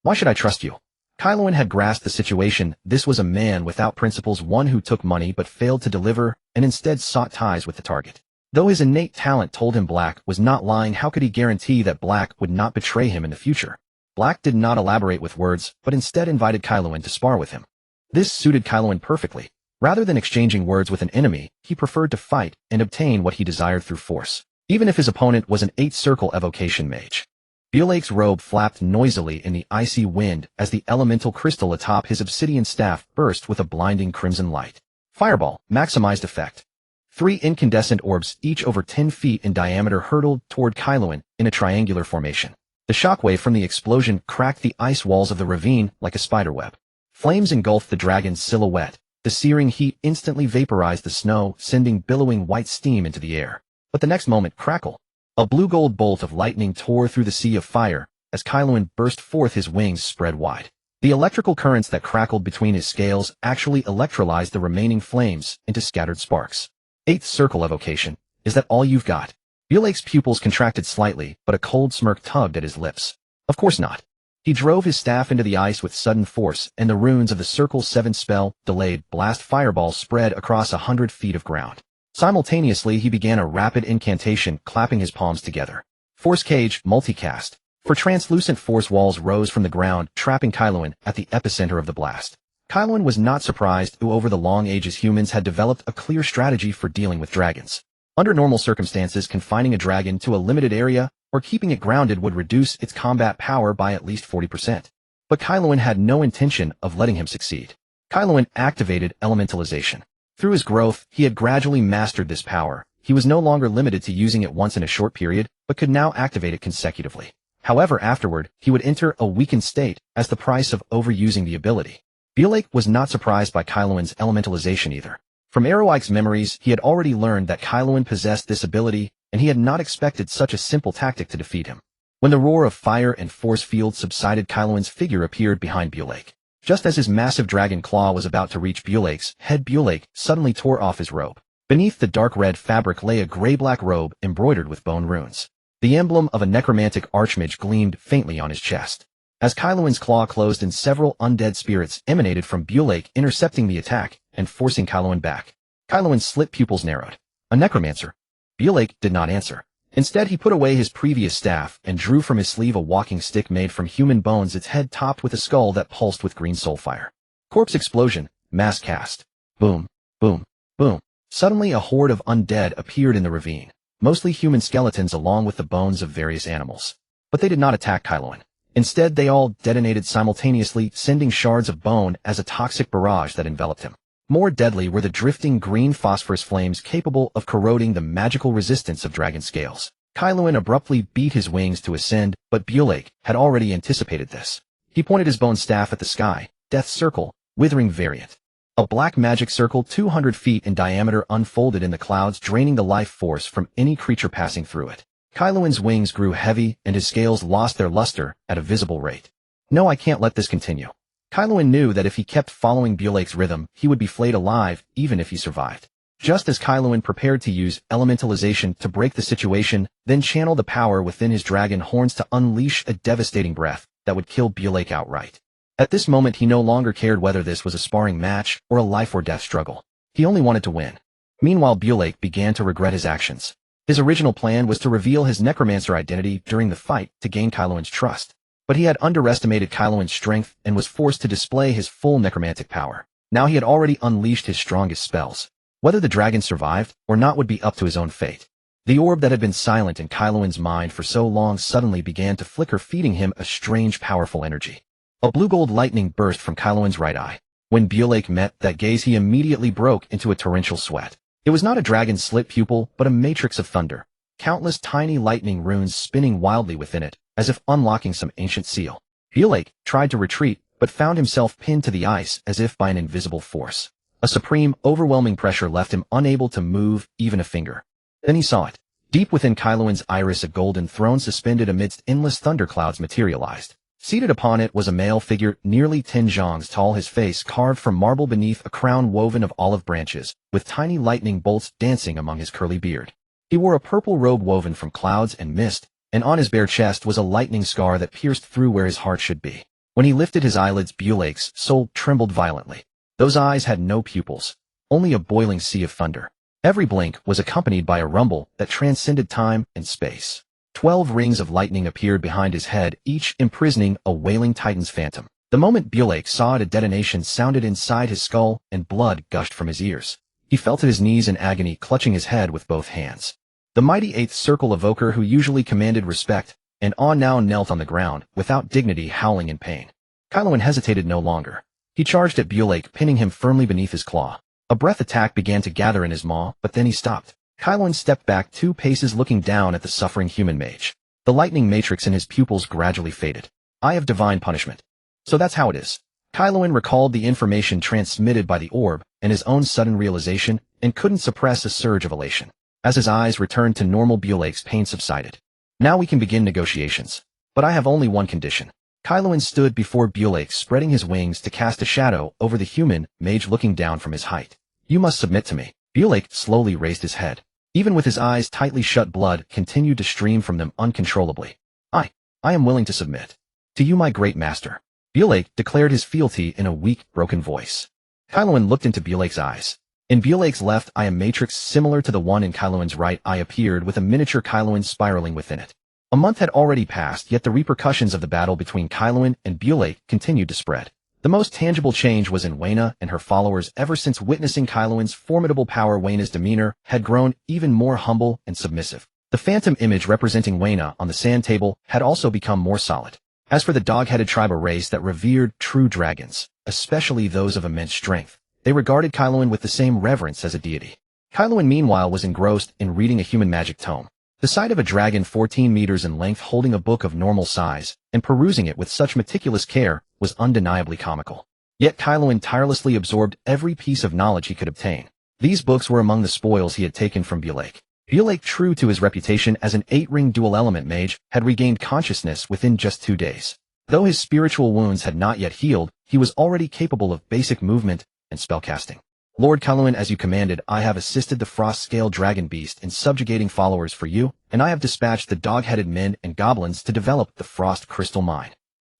Why should I trust you? Kaelensos had grasped the situation. This was a man without principles, one who took money but failed to deliver, and instead sought ties with the target. Though his innate talent told him Black was not lying, how could he guarantee that Black would not betray him in the future? Black did not elaborate with words, but instead invited Kaelensos to spar with him. This suited Kaelensos perfectly. Rather than exchanging words with an enemy, he preferred to fight and obtain what he desired through force, even if his opponent was an 8-circle evocation mage. Bulake's robe flapped noisily in the icy wind as the elemental crystal atop his obsidian staff burst with a blinding crimson light. Fireball, maximized effect. 3 incandescent orbs, each over 10 feet in diameter, hurtled toward Kaelensos in a triangular formation. The shockwave from the explosion cracked the ice walls of the ravine like a spiderweb. Flames engulfed the dragon's silhouette. The searing heat instantly vaporized the snow, sending billowing white steam into the air. But the next moment, crackle! A blue-gold bolt of lightning tore through the sea of fire as Kaelensos burst forth, his wings spread wide. The electrical currents that crackled between his scales actually electrolyzed the remaining flames into scattered sparks. 8th circle evocation. Is that all you've got? Bulake's pupils contracted slightly, but a cold smirk tugged at his lips. Of course not. He drove his staff into the ice with sudden force, and the runes of the Circle 7 spell, delayed blast fireball, spread across 100 feet of ground. Simultaneously, he began a rapid incantation, clapping his palms together. Force cage, multicast. For translucent force walls rose from the ground, trapping Kaelensos at the epicenter of the blast. Kaelensos was not surprised, who over the long ages humans had developed a clear strategy for dealing with dragons. Under normal circumstances, confining a dragon to a limited area or keeping it grounded would reduce its combat power by at least 40%. But Kaelensos had no intention of letting him succeed. Kaelensos activated elementalization. Through his growth, he had gradually mastered this power. he was no longer limited to using it once in a short period, but could now activate it consecutively. However, afterward, he would enter a weakened state as the price of overusing the ability. Bjork was not surprised by Kaelen's elementalization either. From Aroik's memories, he had already learned that Kaelen possessed this ability, and he had not expected such a simple tactic to defeat him. When the roar of fire and force field subsided, Kaelen's figure appeared behind Bjork. Just as his massive dragon claw was about to reach Bjork's head, Bjork suddenly tore off his robe. Beneath the dark red fabric lay a gray-black robe embroidered with bone runes. The emblem of a necromantic archmage gleamed faintly on his chest. As Kaelen's claw closed in, several undead spirits emanated from Bjork, intercepting the attack and forcing Kaelen back. Kaelen's slit pupils narrowed. A necromancer? Bjork did not answer. Instead, he put away his previous staff and drew from his sleeve a walking stick made from human bones, its head topped with a skull that pulsed with green soulfire. Corpse explosion, mass cast. Boom, boom, boom. Suddenly a horde of undead appeared in the ravine, mostly human skeletons along with the bones of various animals. But they did not attack Kaelen. Instead, they all detonated simultaneously, sending shards of bone as a toxic barrage that enveloped him. More deadly were the drifting green phosphorus flames capable of corroding the magical resistance of dragon scales. Kaelen abruptly beat his wings to ascend, but Bjork had already anticipated this. He pointed his bone staff at the sky, Death Circle, Withering Variant. A black magic circle 200 feet in diameter unfolded in the clouds, draining the life force from any creature passing through it. Kaelen's wings grew heavy and his scales lost their luster at a visible rate. No, I can't let this continue. Kaelen knew that if he kept following Bjork's rhythm, he would be flayed alive, even if he survived. Just as Kaelen prepared to use elementalization to break the situation, then channel the power within his dragon horns to unleash a devastating breath that would kill Bjork outright. At this moment, he no longer cared whether this was a sparring match or a life-or-death struggle. He only wanted to win. Meanwhile, Bjork began to regret his actions. His original plan was to reveal his necromancer identity during the fight to gain Kaelen's trust. But he had underestimated Kaelen's strength and was forced to display his full necromantic power. Now he had already unleashed his strongest spells. Whether the dragon survived or not would be up to his own fate. The orb that had been silent in Kaelen's mind for so long suddenly began to flicker, feeding him a strange, powerful energy. A blue-gold lightning burst from Kaelen's right eye. When Bjork met that gaze, he immediately broke into a torrential sweat. It was not a dragon's slit pupil, but a matrix of thunder. Countless tiny lightning runes spinning wildly within it, as if unlocking some ancient seal. Bjork tried to retreat, but found himself pinned to the ice as if by an invisible force. A supreme, overwhelming pressure left him unable to move even a finger. Then he saw it. Deep within Kaelen's iris, a golden throne suspended amidst endless thunderclouds materialized. Seated upon it was a male figure nearly 10 zhongs tall, his face carved from marble beneath a crown woven of olive branches, with tiny lightning bolts dancing among his curly beard. He wore a purple robe woven from clouds and mist, and on his bare chest was a lightning scar that pierced through where his heart should be. When he lifted his eyelids, Bjork's soul trembled violently. Those eyes had no pupils, only a boiling sea of thunder. Every blink was accompanied by a rumble that transcended time and space. 12 rings of lightning appeared behind his head, each imprisoning a wailing titan's phantom. The moment Bjork saw it, a detonation sounded inside his skull and blood gushed from his ears. He fell to his knees in agony, clutching his head with both hands. The mighty 8th Circle evoker, who usually commanded respect and awe, now knelt on the ground, without dignity, howling in pain. Kaelen hesitated no longer. He charged at Bjork, pinning him firmly beneath his claw. A breath attack began to gather in his maw, but then he stopped. Kaelen stepped back 2 paces, looking down at the suffering human mage. The lightning matrix in his pupils gradually faded. Eye of divine punishment. So that's how it is. Kaelen recalled the information transmitted by the orb and his own sudden realization, and couldn't suppress a surge of elation. As his eyes returned to normal, Bjork's pain subsided. Now we can begin negotiations. But I have only one condition. Kaelen stood before Bjork, spreading his wings to cast a shadow over the human mage looking down from his height. You must submit to me. Bjork slowly raised his head. Even with his eyes tightly shut, blood continued to stream from them uncontrollably. I am willing to submit. To you, my great master. Bjork declared his fealty in a weak, broken voice. Kaelen looked into Bjork's eyes. In Bjork's left eye, a matrix similar to the one in Kaelen's right eye appeared, with a miniature Kaelen spiraling within it. A month had already passed, yet the repercussions of the battle between Kaelen and Bjork continued to spread. The most tangible change was in Wayna and her followers. Ever since witnessing Kaelen's formidable power, Wayna's demeanor had grown even more humble and submissive. The phantom image representing Wayna on the sand table had also become more solid. As for the dog-headed tribe, a race that revered true dragons, especially those of immense strength, they regarded Kaelen with the same reverence as a deity. Kaeluan meanwhile was engrossed in reading a human magic tome. The sight of a dragon 14 meters in length holding a book of normal size and perusing it with such meticulous care was undeniably comical. Yet Kaeluan tirelessly absorbed every piece of knowledge he could obtain. These books were among the spoils he had taken from Bulake. Bulake, true to his reputation as an 8-ring dual-element mage, had regained consciousness within just 2 days. Though his spiritual wounds had not yet healed, he was already capable of basic movement and spellcasting. Lord Kaeluan, as you commanded, I have assisted the frost-scale dragon beast in subjugating followers for you, and I have dispatched the dog-headed men and goblins to develop the frost crystal mine.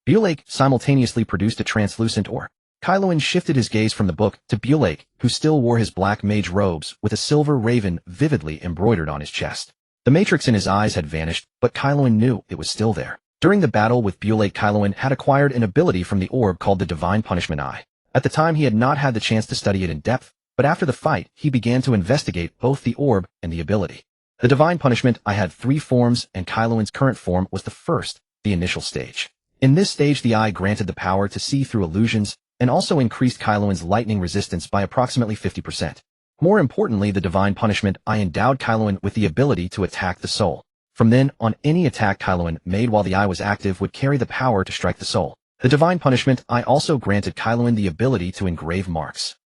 Bulake simultaneously produced a translucent ore. Kaeluan shifted his gaze from the book to Bulake, who still wore his black mage robes with a silver raven vividly embroidered on his chest. The matrix in his eyes had vanished, but Kaeluan knew it was still there. During the battle with Bulake, Kaeluan had acquired an ability from the orb called the Divine Punishment Eye. At the time he had not had the chance to study it in depth, but after the fight he began to investigate both the orb and the ability. The Divine Punishment Eye had 3 forms, and Kaeluan's current form was the first, the initial stage. In this stage the eye granted the power to see through illusions, and also increased Kaeluan's lightning resistance by approximately 50%. More importantly, the Divine Punishment Eye endowed Kaeluan with the ability to attack the soul. From then on, any attack Kaeluan made while the eye was active would carry the power to strike the soul. The Divine Punishment Eye also granted Kaeluan the ability to engrave marks.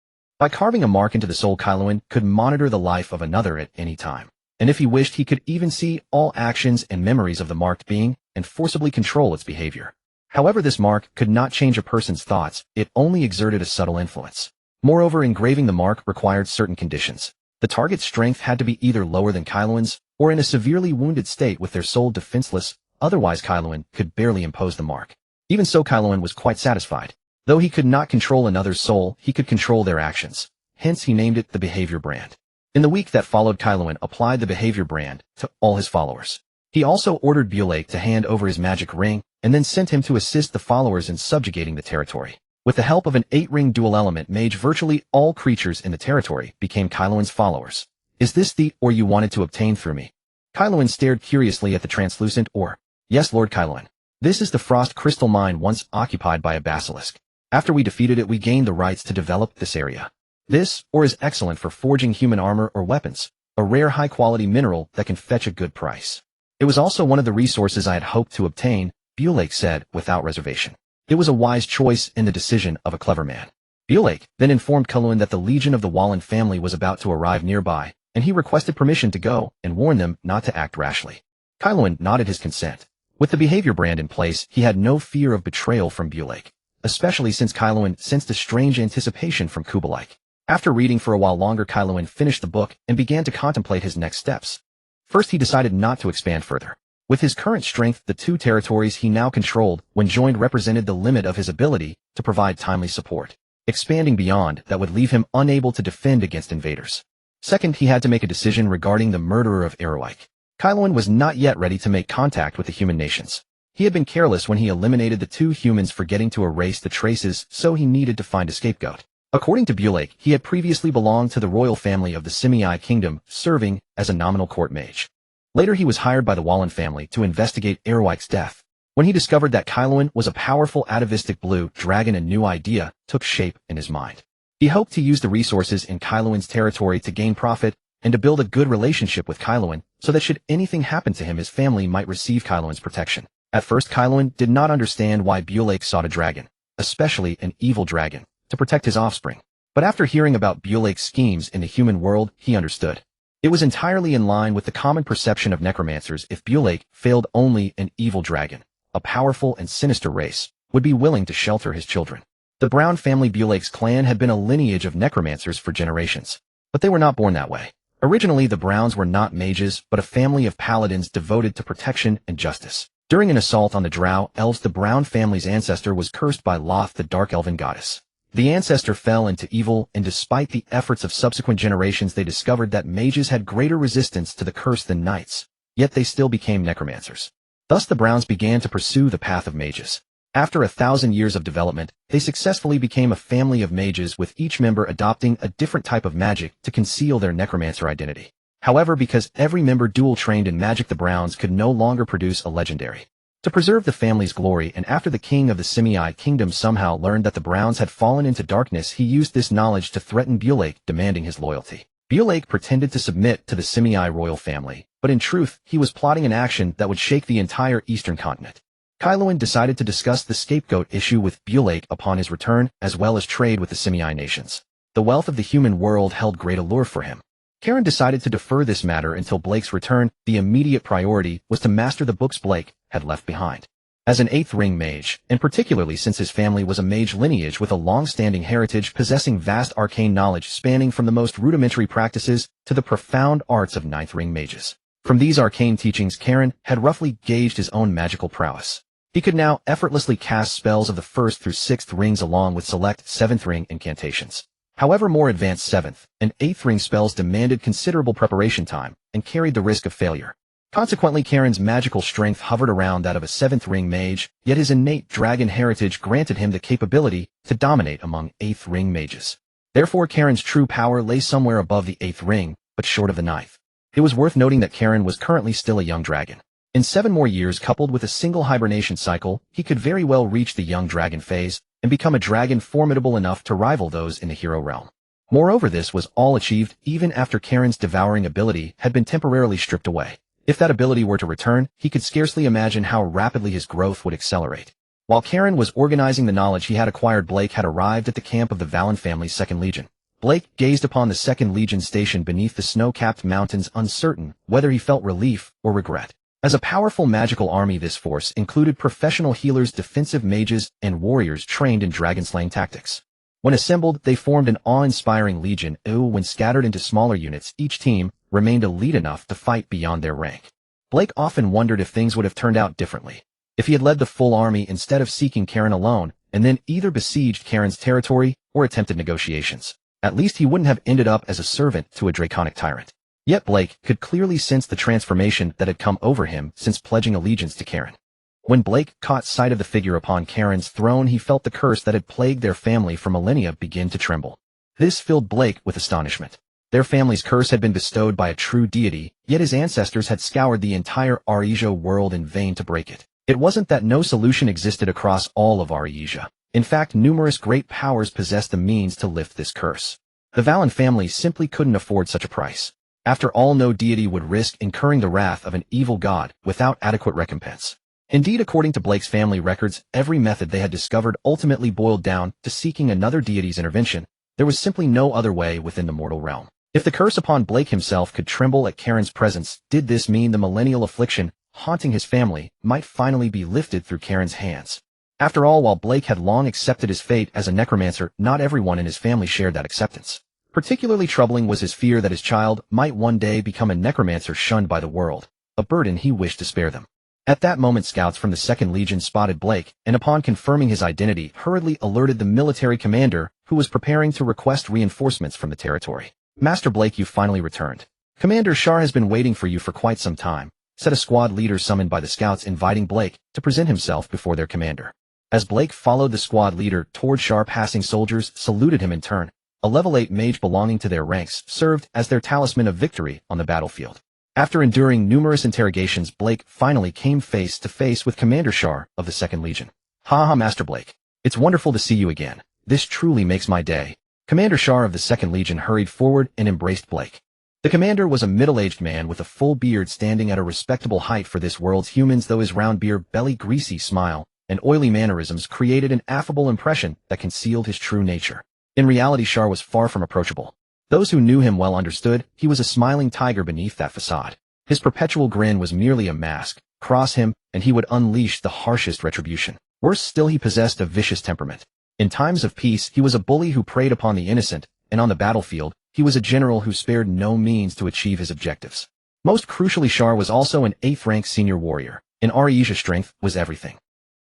By carving a mark into the soul, Kaeluan could monitor the life of another at any time. And if he wished, he could even see all actions and memories of the marked being and forcibly control its behavior. However, this mark could not change a person's thoughts, it only exerted a subtle influence. Moreover, engraving the mark required certain conditions. The target's strength had to be either lower than Kaeluan's, or in a severely wounded state with their soul defenseless, otherwise Kaeluan could barely impose the mark. Even so, Kaeluan was quite satisfied. Though he could not control another's soul, he could control their actions. Hence he named it the Behavior Brand. In the week that followed, Kaeluan applied the Behavior Brand to all his followers. He also ordered Bulake to hand over his magic ring, and then sent him to assist the followers in subjugating the territory. With the help of an 8-ring dual-element mage, virtually all creatures in the territory became Kaeluan's followers. Is this the ore you wanted to obtain through me? Kaeluan stared curiously at the translucent ore. Yes, Lord Kaeluan. This is the frost crystal mine once occupied by a basilisk. After we defeated it, we gained the rights to develop this area. This ore is excellent for forging human armor or weapons, a rare high-quality mineral that can fetch a good price. It was also one of the resources I had hoped to obtain, Bulake said without reservation. It was a wise choice and the decision of a clever man. Bulake then informed Kaeluan that the Legion of the Wallen family was about to arrive nearby, and he requested permission to go and warn them not to act rashly. Kaeluan nodded his consent. With the Behavior Brand in place, he had no fear of betrayal from Bulake, especially since Kaeluan sensed a strange anticipation from Kubalike. After reading for a while longer, Kaeluan finished the book and began to contemplate his next steps. First, he decided not to expand further. With his current strength, the 2 territories he now controlled, when joined, represented the limit of his ability to provide timely support. Expanding beyond that would leave him unable to defend against invaders. Second, he had to make a decision regarding the murderer of Erowike. Kaeluan was not yet ready to make contact with the human nations. He had been careless when he eliminated the 2 humans, forgetting to erase the traces, so he needed to find a scapegoat. According to Bulake, he had previously belonged to the royal family of the Simei Kingdom, serving as a nominal court mage. Later he was hired by the Wallen family to investigate Erowike's death. When he discovered that Kaeluan was a powerful atavistic blue dragon, a new idea took shape in his mind. He hoped to use the resources in Kaeluan's territory to gain profit and to build a good relationship with Kaeluan, so that should anything happen to him, his family might receive Kaeluan's protection. At first, Kaeluan did not understand why Bulake sought a dragon, especially an evil dragon, to protect his offspring. But after hearing about Bulake's schemes in the human world, he understood. It was entirely in line with the common perception of necromancers. If Bulake failed, only an evil dragon, a powerful and sinister race, would be willing to shelter his children. The Brown family, Bulake's clan, had been a lineage of necromancers for generations. But they were not born that way. Originally, the Browns were not mages, but a family of paladins devoted to protection and justice. During an assault on the Drow elves, the Brown family's ancestor was cursed by Loth, the dark elven goddess. The ancestor fell into evil, and despite the efforts of subsequent generations, they discovered that mages had greater resistance to the curse than knights, yet they still became necromancers. Thus the Browns began to pursue the path of mages. After 1,000 years of development, they successfully became a family of mages, with each member adopting a different type of magic to conceal their necromancer identity. However, because every member dual-trained in magic, the Browns could no longer produce a legendary. To preserve the family's glory, and after the king of the Simei Kingdom somehow learned that the Browns had fallen into darkness, he used this knowledge to threaten Bulake, demanding his loyalty. Blake pretended to submit to the Simei royal family, but in truth, he was plotting an action that would shake the entire eastern continent. Kaelensos decided to discuss the scapegoat issue with Blake upon his return, as well as trade with the Simei nations. The wealth of the human world held great allure for him. Kaelensos decided to defer this matter until Blake's return. The immediate priority was to master the books Blake had left behind. As an eighth ring mage, and particularly since his family was a mage lineage with a long-standing heritage possessing vast arcane knowledge spanning from the most rudimentary practices to the profound arts of ninth ring mages. From these arcane teachings, Kaelensos had roughly gauged his own magical prowess. He could now effortlessly cast spells of the 1st through 6th rings along with select 7th ring incantations. However, more advanced 7th and 8th ring spells demanded considerable preparation time and carried the risk of failure. Consequently, Kaelen's magical strength hovered around that of a 7th ring mage, yet his innate dragon heritage granted him the capability to dominate among 8th ring mages. Therefore, Kaelen's true power lay somewhere above the 8th ring, but short of the 9th. It was worth noting that Kaelen was currently still a young dragon. In 7 more years coupled with a single hibernation cycle, he could very well reach the young dragon phase and become a dragon formidable enough to rival those in the hero realm. Moreover, this was all achieved even after Kaelen's devouring ability had been temporarily stripped away. If that ability were to return, he could scarcely imagine how rapidly his growth would accelerate. While Kaelen was organizing the knowledge he had acquired, Blake had arrived at the camp of the Valen family's 2nd Legion. Blake gazed upon the 2nd Legion stationed beneath the snow-capped mountains, uncertain whether he felt relief or regret. As a powerful magical army, this force included professional healers, defensive mages, and warriors trained in dragon-slaying tactics. When assembled, they formed an awe-inspiring legion. When scattered into smaller units, each team remained elite enough to fight beyond their rank. Blake often wondered if things would have turned out differently. If he had led the full army instead of seeking Kaelen alone, and then either besieged Kaelen's territory or attempted negotiations. At least he wouldn't have ended up as a servant to a draconic tyrant. Yet Blake could clearly sense the transformation that had come over him since pledging allegiance to Kaelen. When Blake caught sight of the figure upon Kaelen's throne, he felt the curse that had plagued their family for millennia begin to tremble. This filled Blake with astonishment. Their family's curse had been bestowed by a true deity, yet his ancestors had scoured the entire Arisia world in vain to break it. It wasn't that no solution existed across all of Arisia. In fact, numerous great powers possessed the means to lift this curse. The Valen family simply couldn't afford such a price. After all, no deity would risk incurring the wrath of an evil god without adequate recompense. Indeed, according to Blake's family records, every method they had discovered ultimately boiled down to seeking another deity's intervention. There was simply no other way within the mortal realm. If the curse upon Blake himself could tremble at Kaelen's presence, did this mean the millennial affliction haunting his family might finally be lifted through Kaelen's hands? After all, while Blake had long accepted his fate as a necromancer, not everyone in his family shared that acceptance. Particularly troubling was his fear that his child might one day become a necromancer shunned by the world, a burden he wished to spare them. At that moment, scouts from the 2nd Legion spotted Blake, and upon confirming his identity, hurriedly alerted the military commander, who was preparing to request reinforcements from the territory. "Master Blake, you finally returned. Commander Shar has been waiting for you for quite some time," said a squad leader summoned by the scouts, inviting Blake to present himself before their commander. As Blake followed the squad leader toward Shar, passing soldiers saluted him in turn. A level 8 mage belonging to their ranks served as their talisman of victory on the battlefield. After enduring numerous interrogations, Blake finally came face to face with Commander Shar of the 2nd Legion. "Ha, Master Blake. It's wonderful to see you again. This truly makes my day." Commander Shar of the 2nd Legion hurried forward and embraced Blake. The commander was a middle-aged man with a full beard standing at a respectable height for this world's humans, though his round beard, belly, greasy smile, and oily mannerisms created an affable impression that concealed his true nature. In reality, Shar was far from approachable. Those who knew him well understood he was a smiling tiger beneath that facade. His perpetual grin was merely a mask. Cross him, and he would unleash the harshest retribution. Worse still, he possessed a vicious temperament. In times of peace, he was a bully who preyed upon the innocent, and on the battlefield, he was a general who spared no means to achieve his objectives. Most crucially, Shar was also an 8th-rank senior warrior. In Arisia, strength was everything.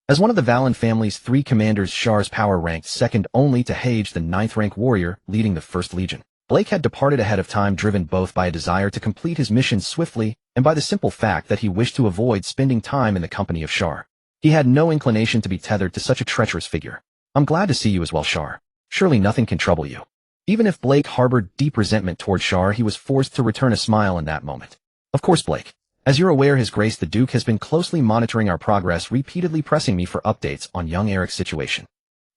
As one of the Valen family's 3 commanders, Shar's power ranked second only to Hage, the 9th-rank warrior leading the 1st Legion. Blake had departed ahead of time, driven both by a desire to complete his mission swiftly and by the simple fact that he wished to avoid spending time in the company of Shar. He had no inclination to be tethered to such a treacherous figure. "I'm glad to see you as well, Shar. Surely nothing can trouble you." Even if Blake harbored deep resentment toward Shar, he was forced to return a smile in that moment. "Of course, Blake. As you're aware, His Grace the Duke has been closely monitoring our progress, repeatedly pressing me for updates on young Eric's situation.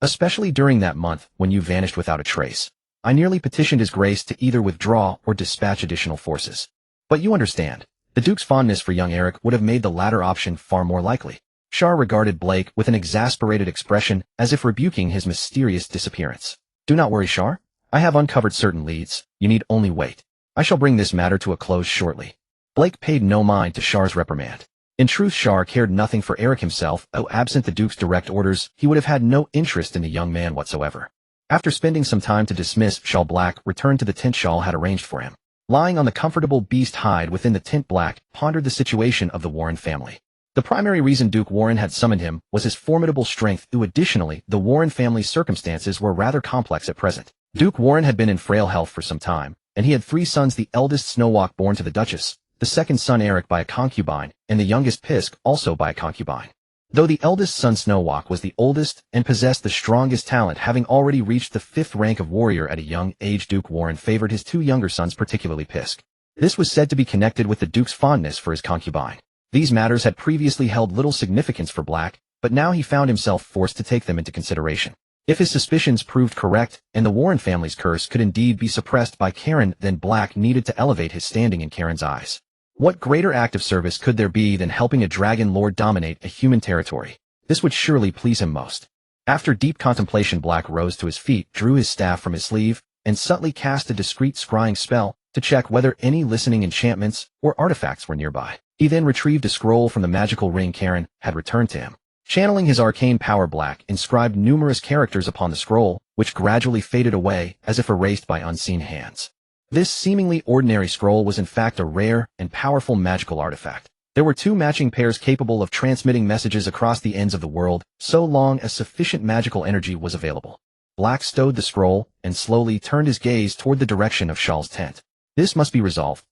Especially during that month when you vanished without a trace. I nearly petitioned his grace to either withdraw or dispatch additional forces. But you understand, the Duke's fondness for young Eric would have made the latter option far more likely. Shar regarded Blake with an exasperated expression as if rebuking his mysterious disappearance. Do not worry, Shar. I have uncovered certain leads. You need only wait. I shall bring this matter to a close shortly. Blake paid no mind to Shar's reprimand. In truth, Shar cared nothing for Eric himself, though absent the Duke's direct orders, he would have had no interest in the young man whatsoever. After spending some time to dismiss Shawl, Black returned to the tent Shawl had arranged for him. Lying on the comfortable beast hide within the tent, Black pondered the situation of the Warren family. The primary reason Duke Warren had summoned him was his formidable strength. Additionally, the Warren family's circumstances were rather complex at present. Duke Warren had been in frail health for some time, and he had 3 sons, the eldest Snowwalk born to the Duchess, the second son Eric by a concubine, and the youngest Pisk also by a concubine. Though the eldest son Snowwalk was the oldest and possessed the strongest talent, having already reached the 5th rank of warrior at a young age, Duke Warren favored his 2 younger sons, particularly Pisk. This was said to be connected with the Duke's fondness for his concubine. These matters had previously held little significance for Black, but now he found himself forced to take them into consideration. If his suspicions proved correct, and the Warren family's curse could indeed be suppressed by Karen, then Black needed to elevate his standing in Karen's eyes. What greater act of service could there be than helping a dragon lord dominate a human territory? This would surely please him most. After deep contemplation, Black rose to his feet, drew his staff from his sleeve, and subtly cast a discreet scrying spell to check whether any listening enchantments or artifacts were nearby. He then retrieved a scroll from the magical ring Karen had returned to him. Channeling his arcane power, Black inscribed numerous characters upon the scroll, which gradually faded away as if erased by unseen hands. This seemingly ordinary scroll was in fact a rare and powerful magical artifact. There were 2 matching pairs capable of transmitting messages across the ends of the world, so long as sufficient magical energy was available. Black stowed the scroll and slowly turned his gaze toward the direction of Shawl's tent. This must be resolved.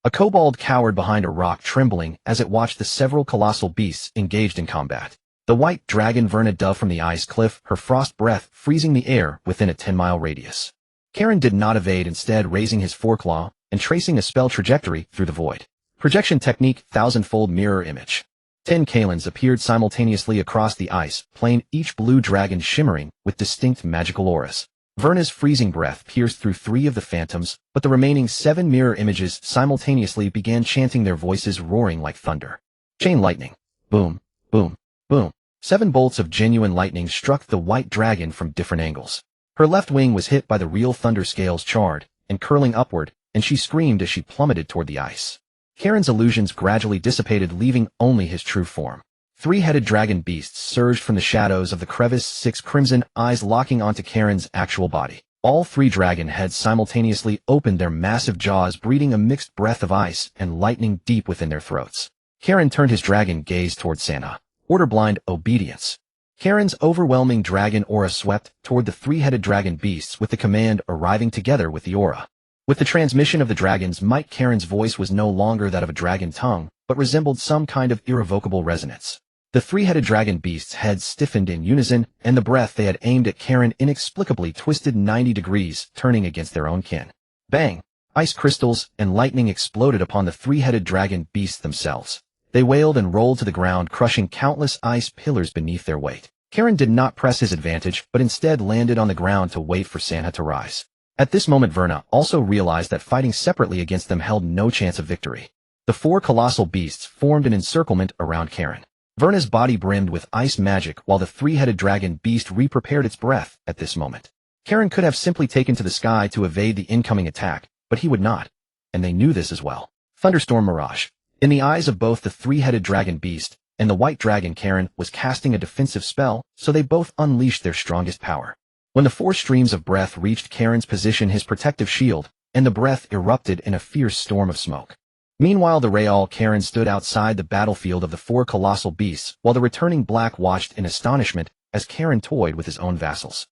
A kobold cowered behind a rock, trembling as it watched the several colossal beasts engaged in combat. The white dragon Verna dove from the ice cliff, her frost breath freezing the air within a 10-mile radius. Karen did not evade, instead raising his foreclaw and tracing a spell trajectory through the void. Projection technique, thousandfold mirror image. 10 Kaelens appeared simultaneously across the ice plain, each blue dragon shimmering with distinct magical auras. Verna's freezing breath pierced through 3 of the phantoms, but the remaining 7 mirror images simultaneously began chanting, their voices roaring like thunder. Chain lightning. Boom, boom, boom. 7 bolts of genuine lightning struck the white dragon from different angles. Her left wing was hit by the real thunder scales, charred and curling upward, and she screamed as she plummeted toward the ice. Karen's illusions gradually dissipated, leaving only his true form. 3-headed dragon beasts surged from the shadows of the crevice, 6 crimson eyes locking onto Karen's actual body. All 3 dragon heads simultaneously opened their massive jaws, breathing a mixed breath of ice and lightning deep within their throats. Karen turned his dragon gaze toward Santa. Order-blind obedience. Karen's overwhelming dragon aura swept toward the 3-headed dragon beasts, with the command arriving together with the aura. With the transmission of the dragon's might, Karen's voice was no longer that of a dragon tongue, but resembled some kind of irrevocable resonance. The 3-headed dragon beasts' heads stiffened in unison, and the breath they had aimed at Karen inexplicably twisted 90 degrees, turning against their own kin. Bang! Ice crystals and lightning exploded upon the 3-headed dragon beasts themselves. They wailed and rolled to the ground, crushing countless ice pillars beneath their weight. Karen did not press his advantage, but instead landed on the ground to wait for Santa to rise. At this moment, Verna also realized that fighting separately against them held no chance of victory. The 4 colossal beasts formed an encirclement around Karen. Verna's body brimmed with ice magic, while the 3-headed dragon beast re-prepared its breath at this moment. Karen could have simply taken to the sky to evade the incoming attack, but he would not, and they knew this as well. Thunderstorm Mirage. In the eyes of both the 3-headed dragon beast and the white dragon, Karen was casting a defensive spell, so they both unleashed their strongest power. When the 4 streams of breath reached Karen's position, his protective shield, and the breath erupted in a fierce storm of smoke. Meanwhile, the Real Karen stood outside the battlefield of the 4 colossal beasts, while the returning Black watched in astonishment as Karen toyed with his own vassals.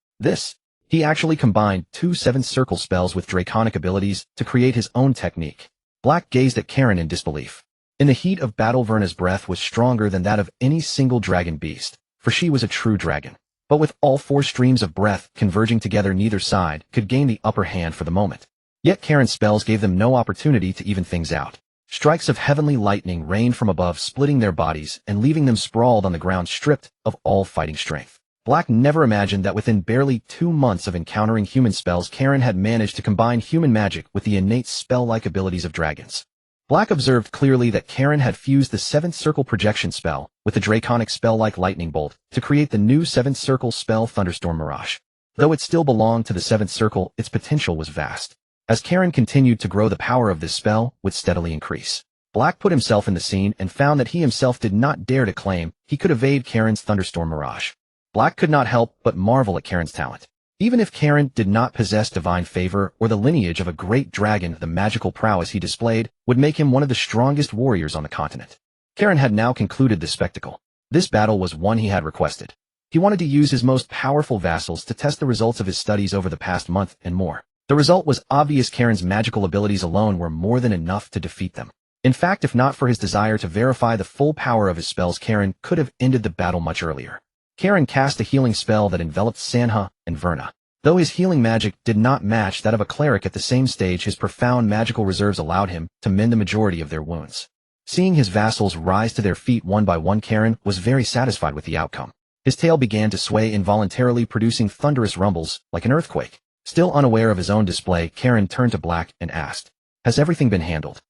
He actually combined 2 7th circle spells with draconic abilities to create his own technique. Black gazed at Karen in disbelief. In the heat of battle, Verna's breath was stronger than that of any single dragon beast, for she was a true dragon. But with all 4 streams of breath converging together, neither side could gain the upper hand for the moment. Yet Karen's spells gave them no opportunity to even things out. Strikes of heavenly lightning rained from above, splitting their bodies and leaving them sprawled on the ground, stripped of all fighting strength. Black never imagined that within barely 2 months of encountering human spells, Kaelen had managed to combine human magic with the innate spell-like abilities of dragons. Black observed clearly that Kaelen had fused the 7th Circle projection spell with the draconic spell-like lightning bolt to create the new 7th Circle spell Thunderstorm Mirage. Though it still belonged to the 7th Circle, its potential was vast. As Kaelen continued to grow, the power of this spell would steadily increase. Black put himself in the scene and found that he himself did not dare to claim he could evade Kaelen's Thunderstorm Mirage. Black could not help but marvel at Kaelen's talent. Even if Kaelen did not possess divine favor or the lineage of a great dragon, the magical prowess he displayed would make him one of the strongest warriors on the continent. Kaelen had now concluded this spectacle. This battle was one he had requested. He wanted to use his most powerful vassals to test the results of his studies over the past month and more. The result was obvious. Kaelen's magical abilities alone were more than enough to defeat them. In fact, if not for his desire to verify the full power of his spells, Kaelen could have ended the battle much earlier. Kaelen cast a healing spell that enveloped Sanha and Verna. Though his healing magic did not match that of a cleric at the same stage, his profound magical reserves allowed him to mend the majority of their wounds. Seeing his vassals rise to their feet one by one, Kaelen was very satisfied with the outcome. His tail began to sway involuntarily, producing thunderous rumbles like an earthquake. Still unaware of his own display, Kaelen turned to Black and asked, "Has everything been handled?"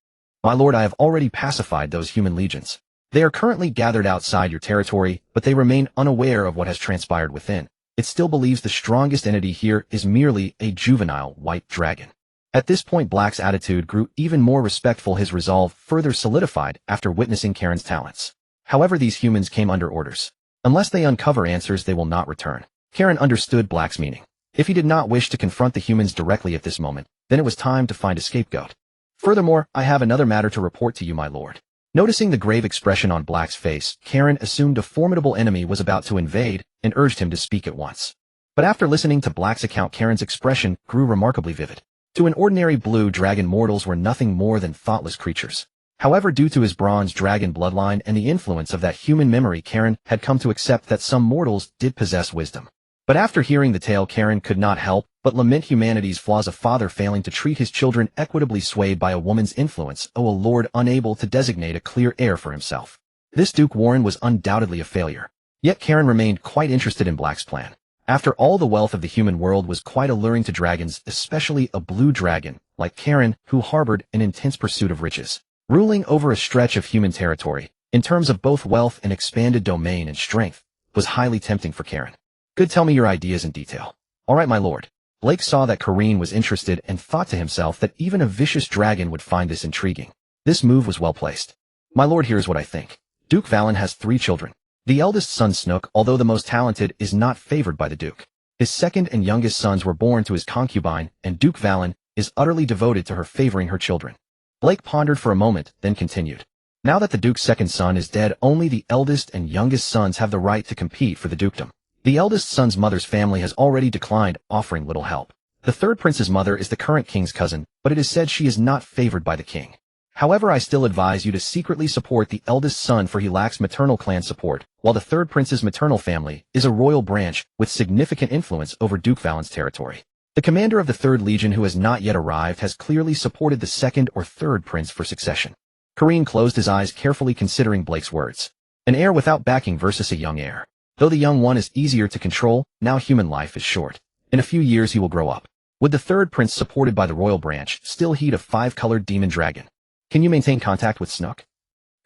"My lord, I have already pacified those human legions. They are currently gathered outside your territory, but they remain unaware of what has transpired within. It still believes the strongest entity here is merely a juvenile white dragon." At this point, Black's attitude grew even more respectful, his resolve further solidified after witnessing Kaelen's talents. However, these humans came under orders. Unless they uncover answers, they will not return. Kaelen understood Black's meaning. If he did not wish to confront the humans directly at this moment, then it was time to find a scapegoat. "Furthermore, I have another matter to report to you, my lord." Noticing the grave expression on Black's face, Kaelen assumed a formidable enemy was about to invade and urged him to speak at once. But after listening to Black's account, Kaelen's expression grew remarkably vivid. To an ordinary blue dragon, mortals were nothing more than thoughtless creatures. However, due to his bronze dragon bloodline and the influence of that human memory, Kaelen had come to accept that some mortals did possess wisdom. But after hearing the tale, Kaelen could not help but lament humanity's flaws, a father failing to treat his children equitably, swayed by a woman's influence, a lord unable to designate a clear heir for himself. This Duke Warren was undoubtedly a failure. Yet Kaelen remained quite interested in Black's plan. After all, the wealth of the human world was quite alluring to dragons, especially a blue dragon like Kaelen, who harbored an intense pursuit of riches. Ruling over a stretch of human territory, in terms of both wealth and expanded domain and strength, was highly tempting for Kaelen. "Good, tell me your ideas in detail." "All right, my lord." Blake saw that Kaelen was interested and thought to himself that even a vicious dragon would find this intriguing. This move was well placed. "My lord, here's what I think. Duke Valen has 3 children. The eldest son, Snook, although the most talented, is not favored by the Duke. His second and youngest sons were born to his concubine, and Duke Valen is utterly devoted to her, favoring her children." Blake pondered for a moment, then continued. "Now that the Duke's second son is dead, only the eldest and youngest sons have the right to compete for the dukedom. The eldest son's mother's family has already declined, offering little help. The third prince's mother is the current king's cousin, but it is said she is not favored by the king. However, I still advise you to secretly support the eldest son, for he lacks maternal clan support, while the third prince's maternal family is a royal branch with significant influence over Duke Valen's territory. The commander of the 3rd Legion, who has not yet arrived, has clearly supported the 2nd or 3rd prince for succession." Kaelen closed his eyes, carefully considering Blake's words. An heir without backing versus a young heir. Though the young one is easier to control, now human life is short. In a few years he will grow up. Would the 3rd prince, supported by the royal branch, still heed a 5-colored demon dragon? Can you maintain contact with Snook?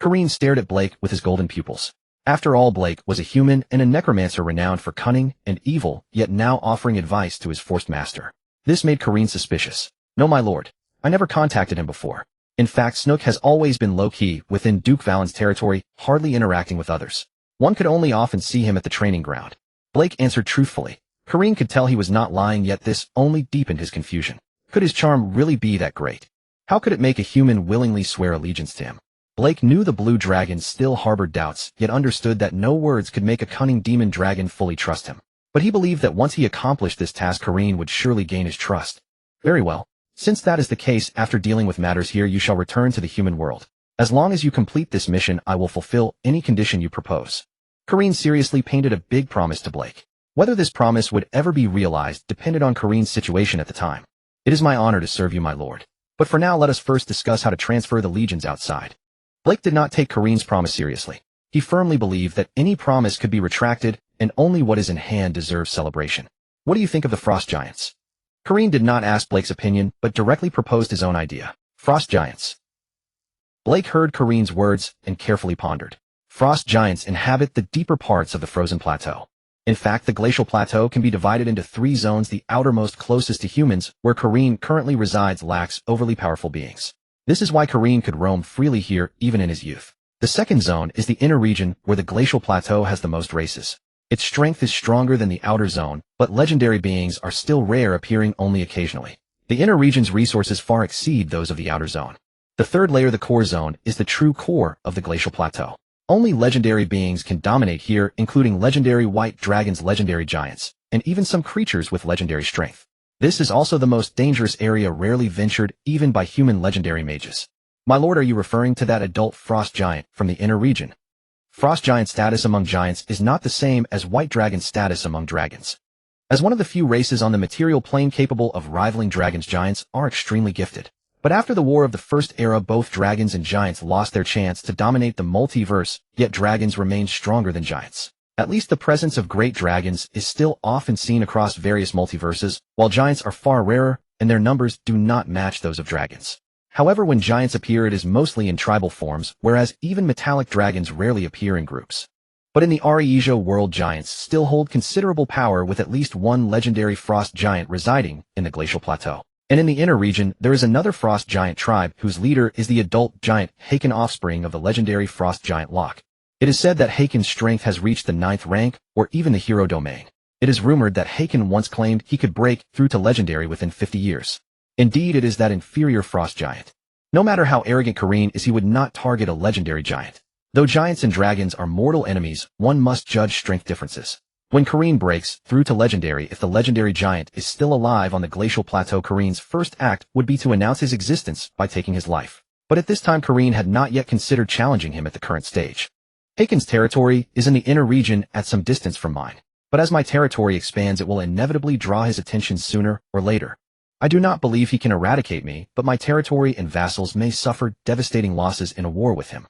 Kaelen stared at Blake with his golden pupils. After all, Blake was a human and a necromancer renowned for cunning and evil, yet now offering advice to his forced master. This made Kaelen suspicious. "No, my lord. I never contacted him before. In fact, Snook has always been low-key within Duke Valen's territory, hardly interacting with others. One could only often see him at the training ground." Blake answered truthfully. Kaelen could tell he was not lying, yet this only deepened his confusion. Could his charm really be that great? How could it make a human willingly swear allegiance to him? Blake knew the blue dragon still harbored doubts, yet understood that no words could make a cunning demon dragon fully trust him. But he believed that once he accomplished this task, Kaelen would surely gain his trust. "Very well. Since that is the case, after dealing with matters here, you shall return to the human world. As long as you complete this mission, I will fulfill any condition you propose." Kaelen seriously painted a big promise to Blake. Whether this promise would ever be realized depended on Kaelen's situation at the time. "It is my honor to serve you, my lord. But for now, let us first discuss how to transfer the legions outside." Blake did not take Kaelen's promise seriously. He firmly believed that any promise could be retracted and only what is in hand deserves celebration. What do you think of the frost giants? Kareem did not ask Blake's opinion, but directly proposed his own idea. Frost giants. Blake heard Kareem's words and carefully pondered. Frost giants inhabit the deeper parts of the frozen plateau. In fact, the glacial plateau can be divided into 3 zones. The outermost closest to humans, where Kareem currently resides, lacks overly powerful beings. This is why Kareem could roam freely here even in his youth. The second zone is the inner region, where the glacial plateau has the most races. Its strength is stronger than the outer zone, but legendary beings are still rare, appearing only occasionally. The inner region's resources far exceed those of the outer zone. The third layer, the core zone, is the true core of the glacial plateau. Only legendary beings can dominate here, including legendary white dragons, legendary giants, and even some creatures with legendary strength. This is also the most dangerous area, rarely ventured even by human legendary mages. My lord, are you referring to that adult frost giant from the inner region? Frost giant status among giants is not the same as white dragon status among dragons. As one of the few races on the material plane capable of rivaling dragons, giants are extremely gifted. But after the War of the First Era, both dragons and giants lost their chance to dominate the multiverse, yet dragons remain stronger than giants. At least the presence of great dragons is still often seen across various multiverses, while giants are far rarer, and their numbers do not match those of dragons. However, when giants appear, it is mostly in tribal forms, whereas even metallic dragons rarely appear in groups. But in the Ariesia world, giants still hold considerable power, with at least one legendary frost giant residing in the glacial plateau. And in the inner region, there is another frost giant tribe whose leader is the adult giant Haken, offspring of the legendary frost giant Locke. It is said that Haken's strength has reached the 9th rank, or even the hero domain. It is rumored that Haken once claimed he could break through to legendary within 50 years. Indeed, it is that inferior frost giant. No matter how arrogant Kareem is, he would not target a legendary giant. Though giants and dragons are mortal enemies, one must judge strength differences. When Kareem breaks through to legendary, if the legendary giant is still alive on the glacial plateau, Kareem's first act would be to announce his existence by taking his life. But at this time, Kareem had not yet considered challenging him at the current stage. Haken's territory is in the inner region at some distance from mine. But as my territory expands, it will inevitably draw his attention sooner or later. I do not believe he can eradicate me, but my territory and vassals may suffer devastating losses in a war with him.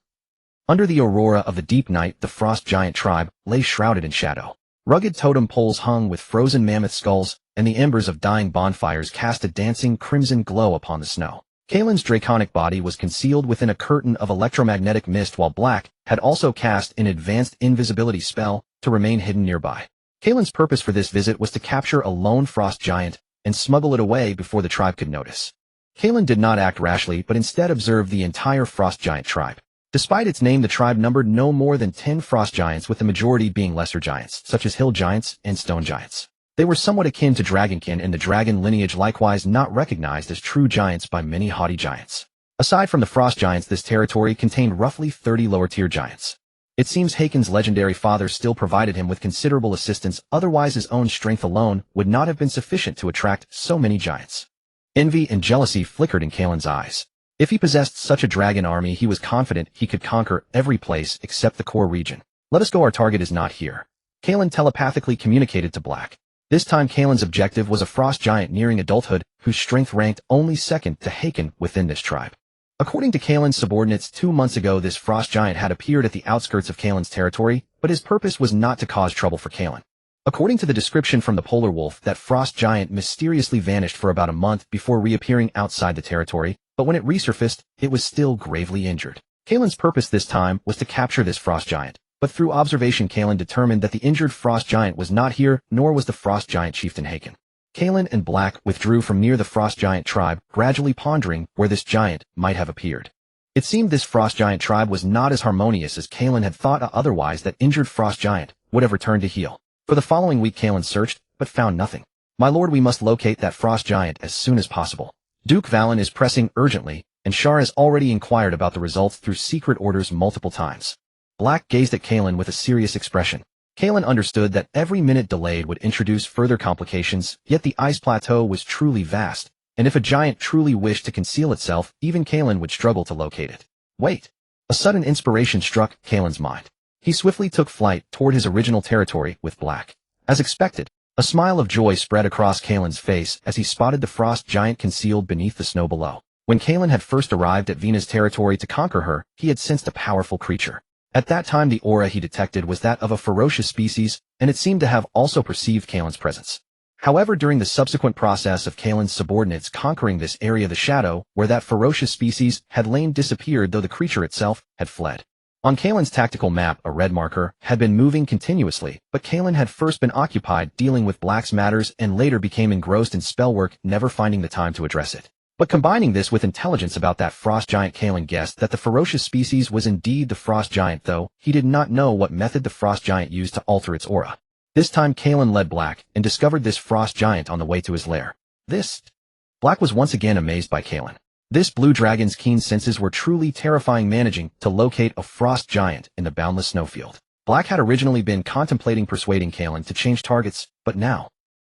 Under the aurora of the deep night, the frost giant tribe lay shrouded in shadow. Rugged totem poles hung with frozen mammoth skulls, and the embers of dying bonfires cast a dancing crimson glow upon the snow. Kaelen's draconic body was concealed within a curtain of electromagnetic mist, while Black had also cast an advanced invisibility spell to remain hidden nearby. Kaelen's purpose for this visit was to capture a lone frost giant and smuggle it away before the tribe could notice. Kaelen did not act rashly, but instead observed the entire frost giant tribe. Despite its name, the tribe numbered no more than 10 frost giants, with the majority being lesser giants, such as hill giants and stone giants. They were somewhat akin to dragonkin and the dragon lineage, likewise not recognized as true giants by many haughty giants. Aside from the frost giants, this territory contained roughly 30 lower-tier giants. It seems Haken's legendary father still provided him with considerable assistance, otherwise his own strength alone would not have been sufficient to attract so many giants. Envy and jealousy flickered in Kaelen's eyes. If he possessed such a dragon army, he was confident he could conquer every place except the core region. Let us go, our target is not here. Kaelen telepathically communicated to Black. This time Kaelen's objective was a frost giant nearing adulthood, whose strength ranked only second to Haken within this tribe. According to Kaelen's subordinates, 2 months ago this frost giant had appeared at the outskirts of Kaelen's territory, but his purpose was not to cause trouble for Kaelen. According to the description from the Polar Wolf, that frost giant mysteriously vanished for about a month before reappearing outside the territory, but when it resurfaced, it was still gravely injured. Kaelen's purpose this time was to capture this frost giant, but through observation Kaelen determined that the injured frost giant was not here, nor was the frost giant chieftain Haken. Kaelen and Black withdrew from near the frost giant tribe, gradually pondering where this giant might have appeared. It seemed this frost giant tribe was not as harmonious as Kaelen had thought, otherwise that injured frost giant would have returned to heal. For the following week Kaelen searched, but found nothing. My lord, we must locate that frost giant as soon as possible. Duke Valen is pressing urgently, and Shar has already inquired about the results through secret orders multiple times. Black gazed at Kaelen with a serious expression. Kaelen understood that every minute delayed would introduce further complications, yet the ice plateau was truly vast, and if a giant truly wished to conceal itself, even Kaelen would struggle to locate it. Wait! A sudden inspiration struck Kaelen's mind. He swiftly took flight toward his original territory with Black. As expected, a smile of joy spread across Kaelen's face as he spotted the frost giant concealed beneath the snow below. When Kaelen had first arrived at Vina's territory to conquer her, he had sensed a powerful creature. At that time the aura he detected was that of a ferocious species, and it seemed to have also perceived Kaelin's presence. However, during the subsequent process of Kaelin's subordinates conquering this area, the shadow, where that ferocious species had lain, disappeared, though the creature itself had fled. On Kaelin's tactical map, a red marker had been moving continuously, but Kaelin had first been occupied dealing with Black's matters and later became engrossed in spell work, never finding the time to address it. But combining this with intelligence about that frost giant, Kaelin guessed that the ferocious species was indeed the frost giant, though he did not know what method the frost giant used to alter its aura. This time Kaelin led Black and discovered this frost giant on the way to his lair. Black was once again amazed by Kaelin. This blue dragon's keen senses were truly terrifying, managing to locate a frost giant in the boundless snowfield. Black had originally been contemplating persuading Kaelin to change targets, but now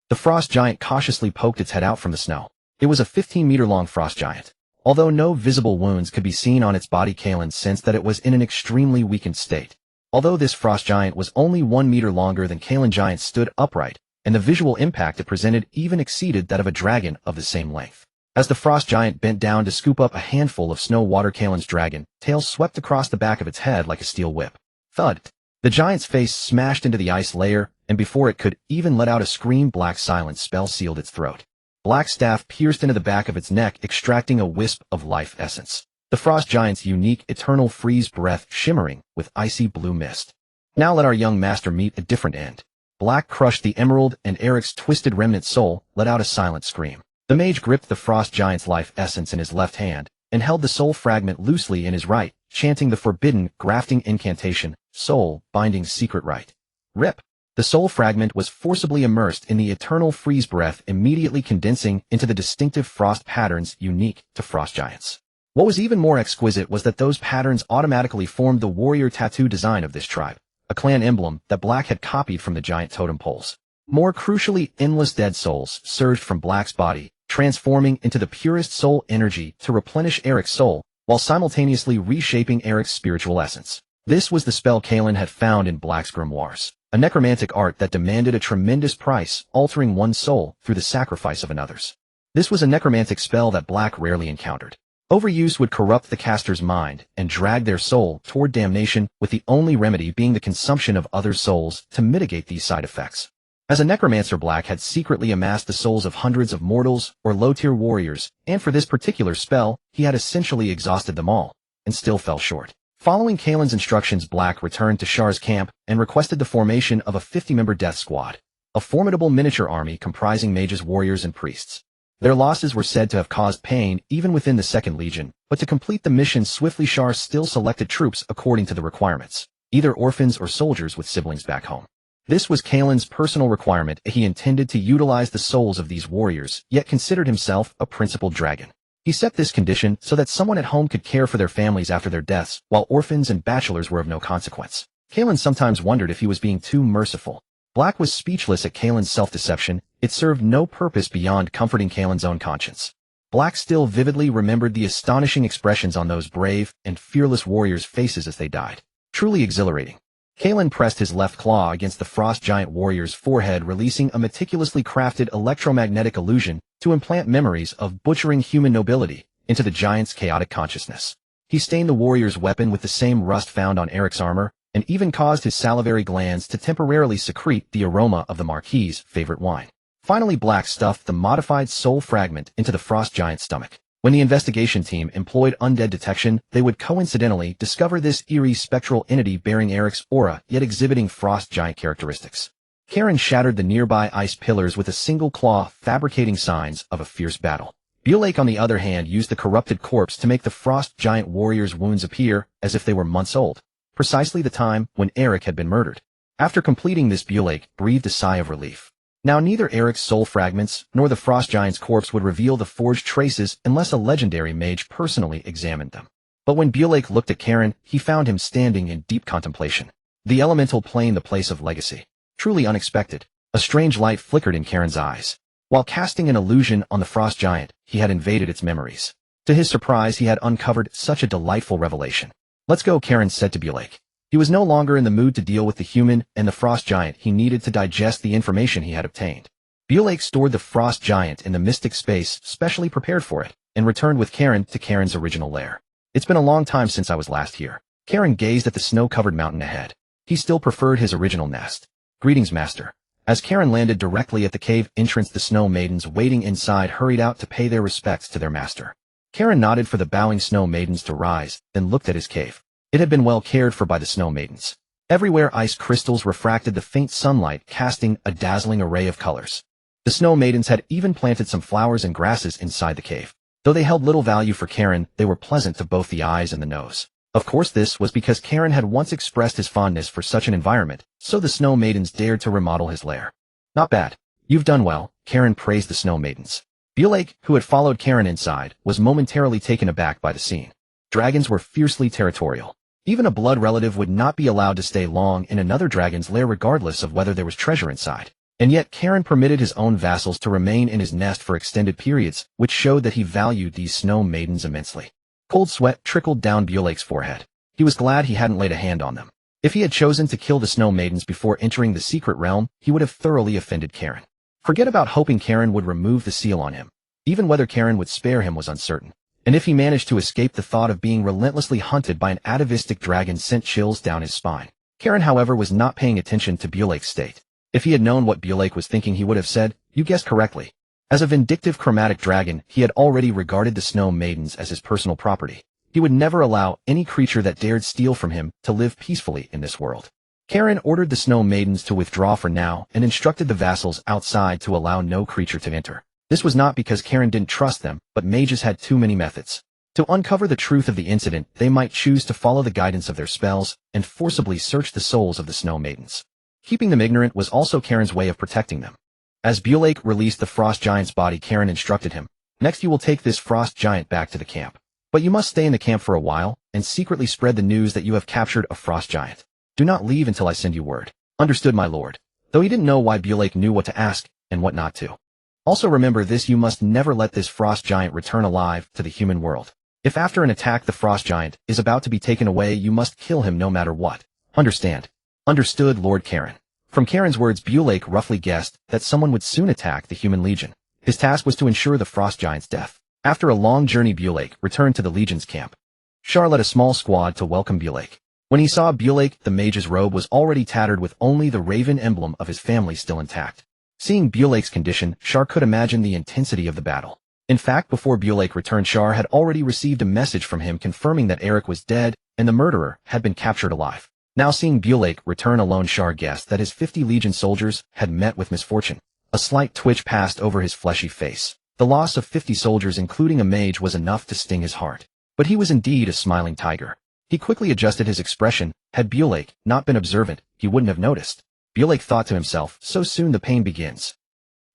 the frost giant cautiously poked its head out from the snow. It was a 15-meter-long frost giant. Although no visible wounds could be seen on its body, Kaelin sensed that it was in an extremely weakened state. Although this frost giant was only 1 meter longer than Kaelin, giant stood upright, and the visual impact it presented even exceeded that of a dragon of the same length. As the frost giant bent down to scoop up a handful of snow water, Kaelin's dragon tail swept across the back of its head like a steel whip. Thud! The giant's face smashed into the ice layer, and before it could even let out a scream, Black's silence spell sealed its throat. Black's staff pierced into the back of its neck, extracting a wisp of life essence. The frost giant's unique eternal freeze breath shimmering with icy blue mist. Now let our young master meet a different end. Black crushed the emerald, and Eric's twisted remnant soul let out a silent scream. The mage gripped the frost giant's life essence in his left hand and held the soul fragment loosely in his right, chanting the forbidden, grafting incantation, soul, binding secret right. Rip! The soul fragment was forcibly immersed in the eternal freeze breath, immediately condensing into the distinctive frost patterns unique to frost giants. What was even more exquisite was that those patterns automatically formed the warrior tattoo design of this tribe, a clan emblem that Black had copied from the giant totem poles. More crucially, endless dead souls surged from Black's body, transforming into the purest soul energy to replenish Eric's soul, while simultaneously reshaping Eric's spiritual essence. This was the spell Kaelin had found in Black's grimoires, a necromantic art that demanded a tremendous price, altering one's soul through the sacrifice of another's. This was a necromantic spell that Black rarely encountered. Overuse would corrupt the caster's mind and drag their soul toward damnation, with the only remedy being the consumption of others' souls to mitigate these side effects. As a necromancer, Black had secretly amassed the souls of hundreds of mortals or low-tier warriors, and for this particular spell, he had essentially exhausted them all, and still fell short. Following Kaelin's instructions, Black returned to Char's camp and requested the formation of a 50-member death squad, a formidable miniature army comprising mages, warriors, and priests. Their losses were said to have caused pain even within the Second Legion, but to complete the mission swiftly, Char still selected troops according to the requirements, either orphans or soldiers with siblings back home. This was Kaelin's personal requirement. He intended to utilize the souls of these warriors, yet considered himself a principled dragon. He set this condition so that someone at home could care for their families after their deaths, while orphans and bachelors were of no consequence. Kaelin sometimes wondered if he was being too merciful. Black was speechless at Kaelin's self-deception. It served no purpose beyond comforting Kaelin's own conscience. Black still vividly remembered the astonishing expressions on those brave and fearless warriors' faces as they died. Truly exhilarating. Kaelin pressed his left claw against the frost giant warrior's forehead, releasing a meticulously crafted electromagnetic illusion to implant memories of butchering human nobility into the giant's chaotic consciousness. He stained the warrior's weapon with the same rust found on Eric's armor, and even caused his salivary glands to temporarily secrete the aroma of the Marquis's favorite wine. Finally, Black stuffed the modified soul fragment into the frost giant's stomach. When the investigation team employed undead detection, they would coincidentally discover this eerie spectral entity bearing Eric's aura, yet exhibiting frost giant characteristics. Karen shattered the nearby ice pillars with a single claw, fabricating signs of a fierce battle. Bulake, on the other hand, used the corrupted corpse to make the frost giant warrior's wounds appear as if they were months old, precisely the time when Eric had been murdered. After completing this, Bulake breathed a sigh of relief. Now neither Eric's soul fragments nor the frost giant's corpse would reveal the forged traces unless a legendary mage personally examined them. But when Bulake looked at Karen, he found him standing in deep contemplation. The elemental plane, the place of legacy. Truly unexpected. A strange light flickered in Karen's eyes. While casting an illusion on the frost giant, he had invaded its memories. To his surprise, he had uncovered such a delightful revelation. "Let's go," Karen said to Bulake. He was no longer in the mood to deal with the human and the frost giant. He needed to digest the information he had obtained. Bulake stored the frost giant in the mystic space specially prepared for it, and returned with Karen to Karen's original lair. "It's been a long time since I was last here. Karen gazed at the snow-covered mountain ahead. He still preferred his original nest. Greetings, master. As Karen landed directly at the cave entrance, the snow maidens waiting inside hurried out to pay their respects to their master. Karen nodded for the bowing snow maidens to rise, then looked at his cave. It had been well cared for by the snow maidens. Everywhere ice crystals refracted the faint sunlight, casting a dazzling array of colors. The snow maidens had even planted some flowers and grasses inside the cave. Though they held little value for Karen, they were pleasant to both the eyes and the nose. Of course, this was because Karen had once expressed his fondness for such an environment, so the snow maidens dared to remodel his lair. Not bad. You've done well, Karen praised the snow maidens. Bulake, who had followed Karen inside, was momentarily taken aback by the scene. Dragons were fiercely territorial. Even a blood relative would not be allowed to stay long in another dragon's lair regardless of whether there was treasure inside. And yet Karen permitted his own vassals to remain in his nest for extended periods, which showed that he valued these snow maidens immensely. Cold sweat trickled down Bulake's forehead. He was glad he hadn't laid a hand on them. If he had chosen to kill the snow maidens before entering the secret realm, he would have thoroughly offended Karen. Forget about hoping Karen would remove the seal on him. Even whether Karen would spare him was uncertain. And if he managed to escape, the thought of being relentlessly hunted by an atavistic dragon sent chills down his spine. Karen, however, was not paying attention to Bulake's state. If he had known what Bulake was thinking, he would have said, "You guessed correctly." As a vindictive chromatic dragon, he had already regarded the snow maidens as his personal property. He would never allow any creature that dared steal from him to live peacefully in this world. Karen ordered the snow maidens to withdraw for now and instructed the vassals outside to allow no creature to enter. This was not because Karen didn't trust them, but mages had too many methods. To uncover the truth of the incident, they might choose to follow the guidance of their spells and forcibly search the souls of the snow maidens. Keeping them ignorant was also Karen's way of protecting them. As Bulake released the frost giant's body, Karen instructed him, "Next you will take this frost giant back to the camp. But you must stay in the camp for a while and secretly spread the news that you have captured a frost giant. Do not leave until I send you word." "Understood, my lord." Though he didn't know why, Bulake knew what to ask and what not to. "Also remember this, you must never let this frost giant return alive to the human world. If after an attack the frost giant is about to be taken away, you must kill him no matter what. Understand?" "Understood, Lord Karen." From Karen's words, Bulake roughly guessed that someone would soon attack the human legion. His task was to ensure the frost giant's death. After a long journey, Bulake returned to the legion's camp. Shar led a small squad to welcome Bulake. When he saw Bulake, the mage's robe was already tattered with only the raven emblem of his family still intact. Seeing Bulake's condition, Shar could imagine the intensity of the battle. In fact, before Bulake returned, Shar had already received a message from him confirming that Eric was dead and the murderer had been captured alive. Now seeing Bulake return alone, Shar guessed that his 50 legion soldiers had met with misfortune. A slight twitch passed over his fleshy face. The loss of 50 soldiers, including a mage, was enough to sting his heart. But he was indeed a smiling tiger. He quickly adjusted his expression. Had Bulake not been observant, he wouldn't have noticed. Bulake thought to himself, so soon the pain begins.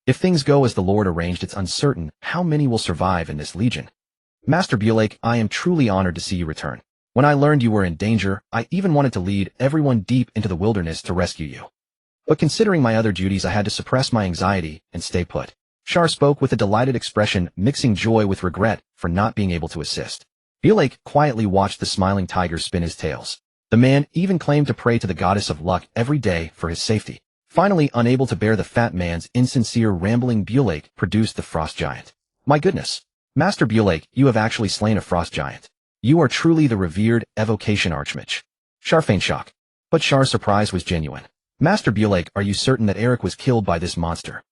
If things go as the Lord arranged, it's uncertain how many will survive in this legion. Master Bulake, I am truly honored to see you return. When I learned you were in danger, I even wanted to lead everyone deep into the wilderness to rescue you. But considering my other duties, I had to suppress my anxiety and stay put. Shar spoke with a delighted expression, mixing joy with regret for not being able to assist. Bulake quietly watched the smiling tiger spin his tails. The man even claimed to pray to the goddess of luck every day for his safety. Finally, unable to bear the fat man's insincere rambling, Bulake produced the frost giant. My goodness! Master Bulake, you have actually slain a frost giant. You are truly the revered evocation archmage. Shar feigned shock. But Shar's surprise was genuine. Master Bulake, are you certain that Eric was killed by this monster?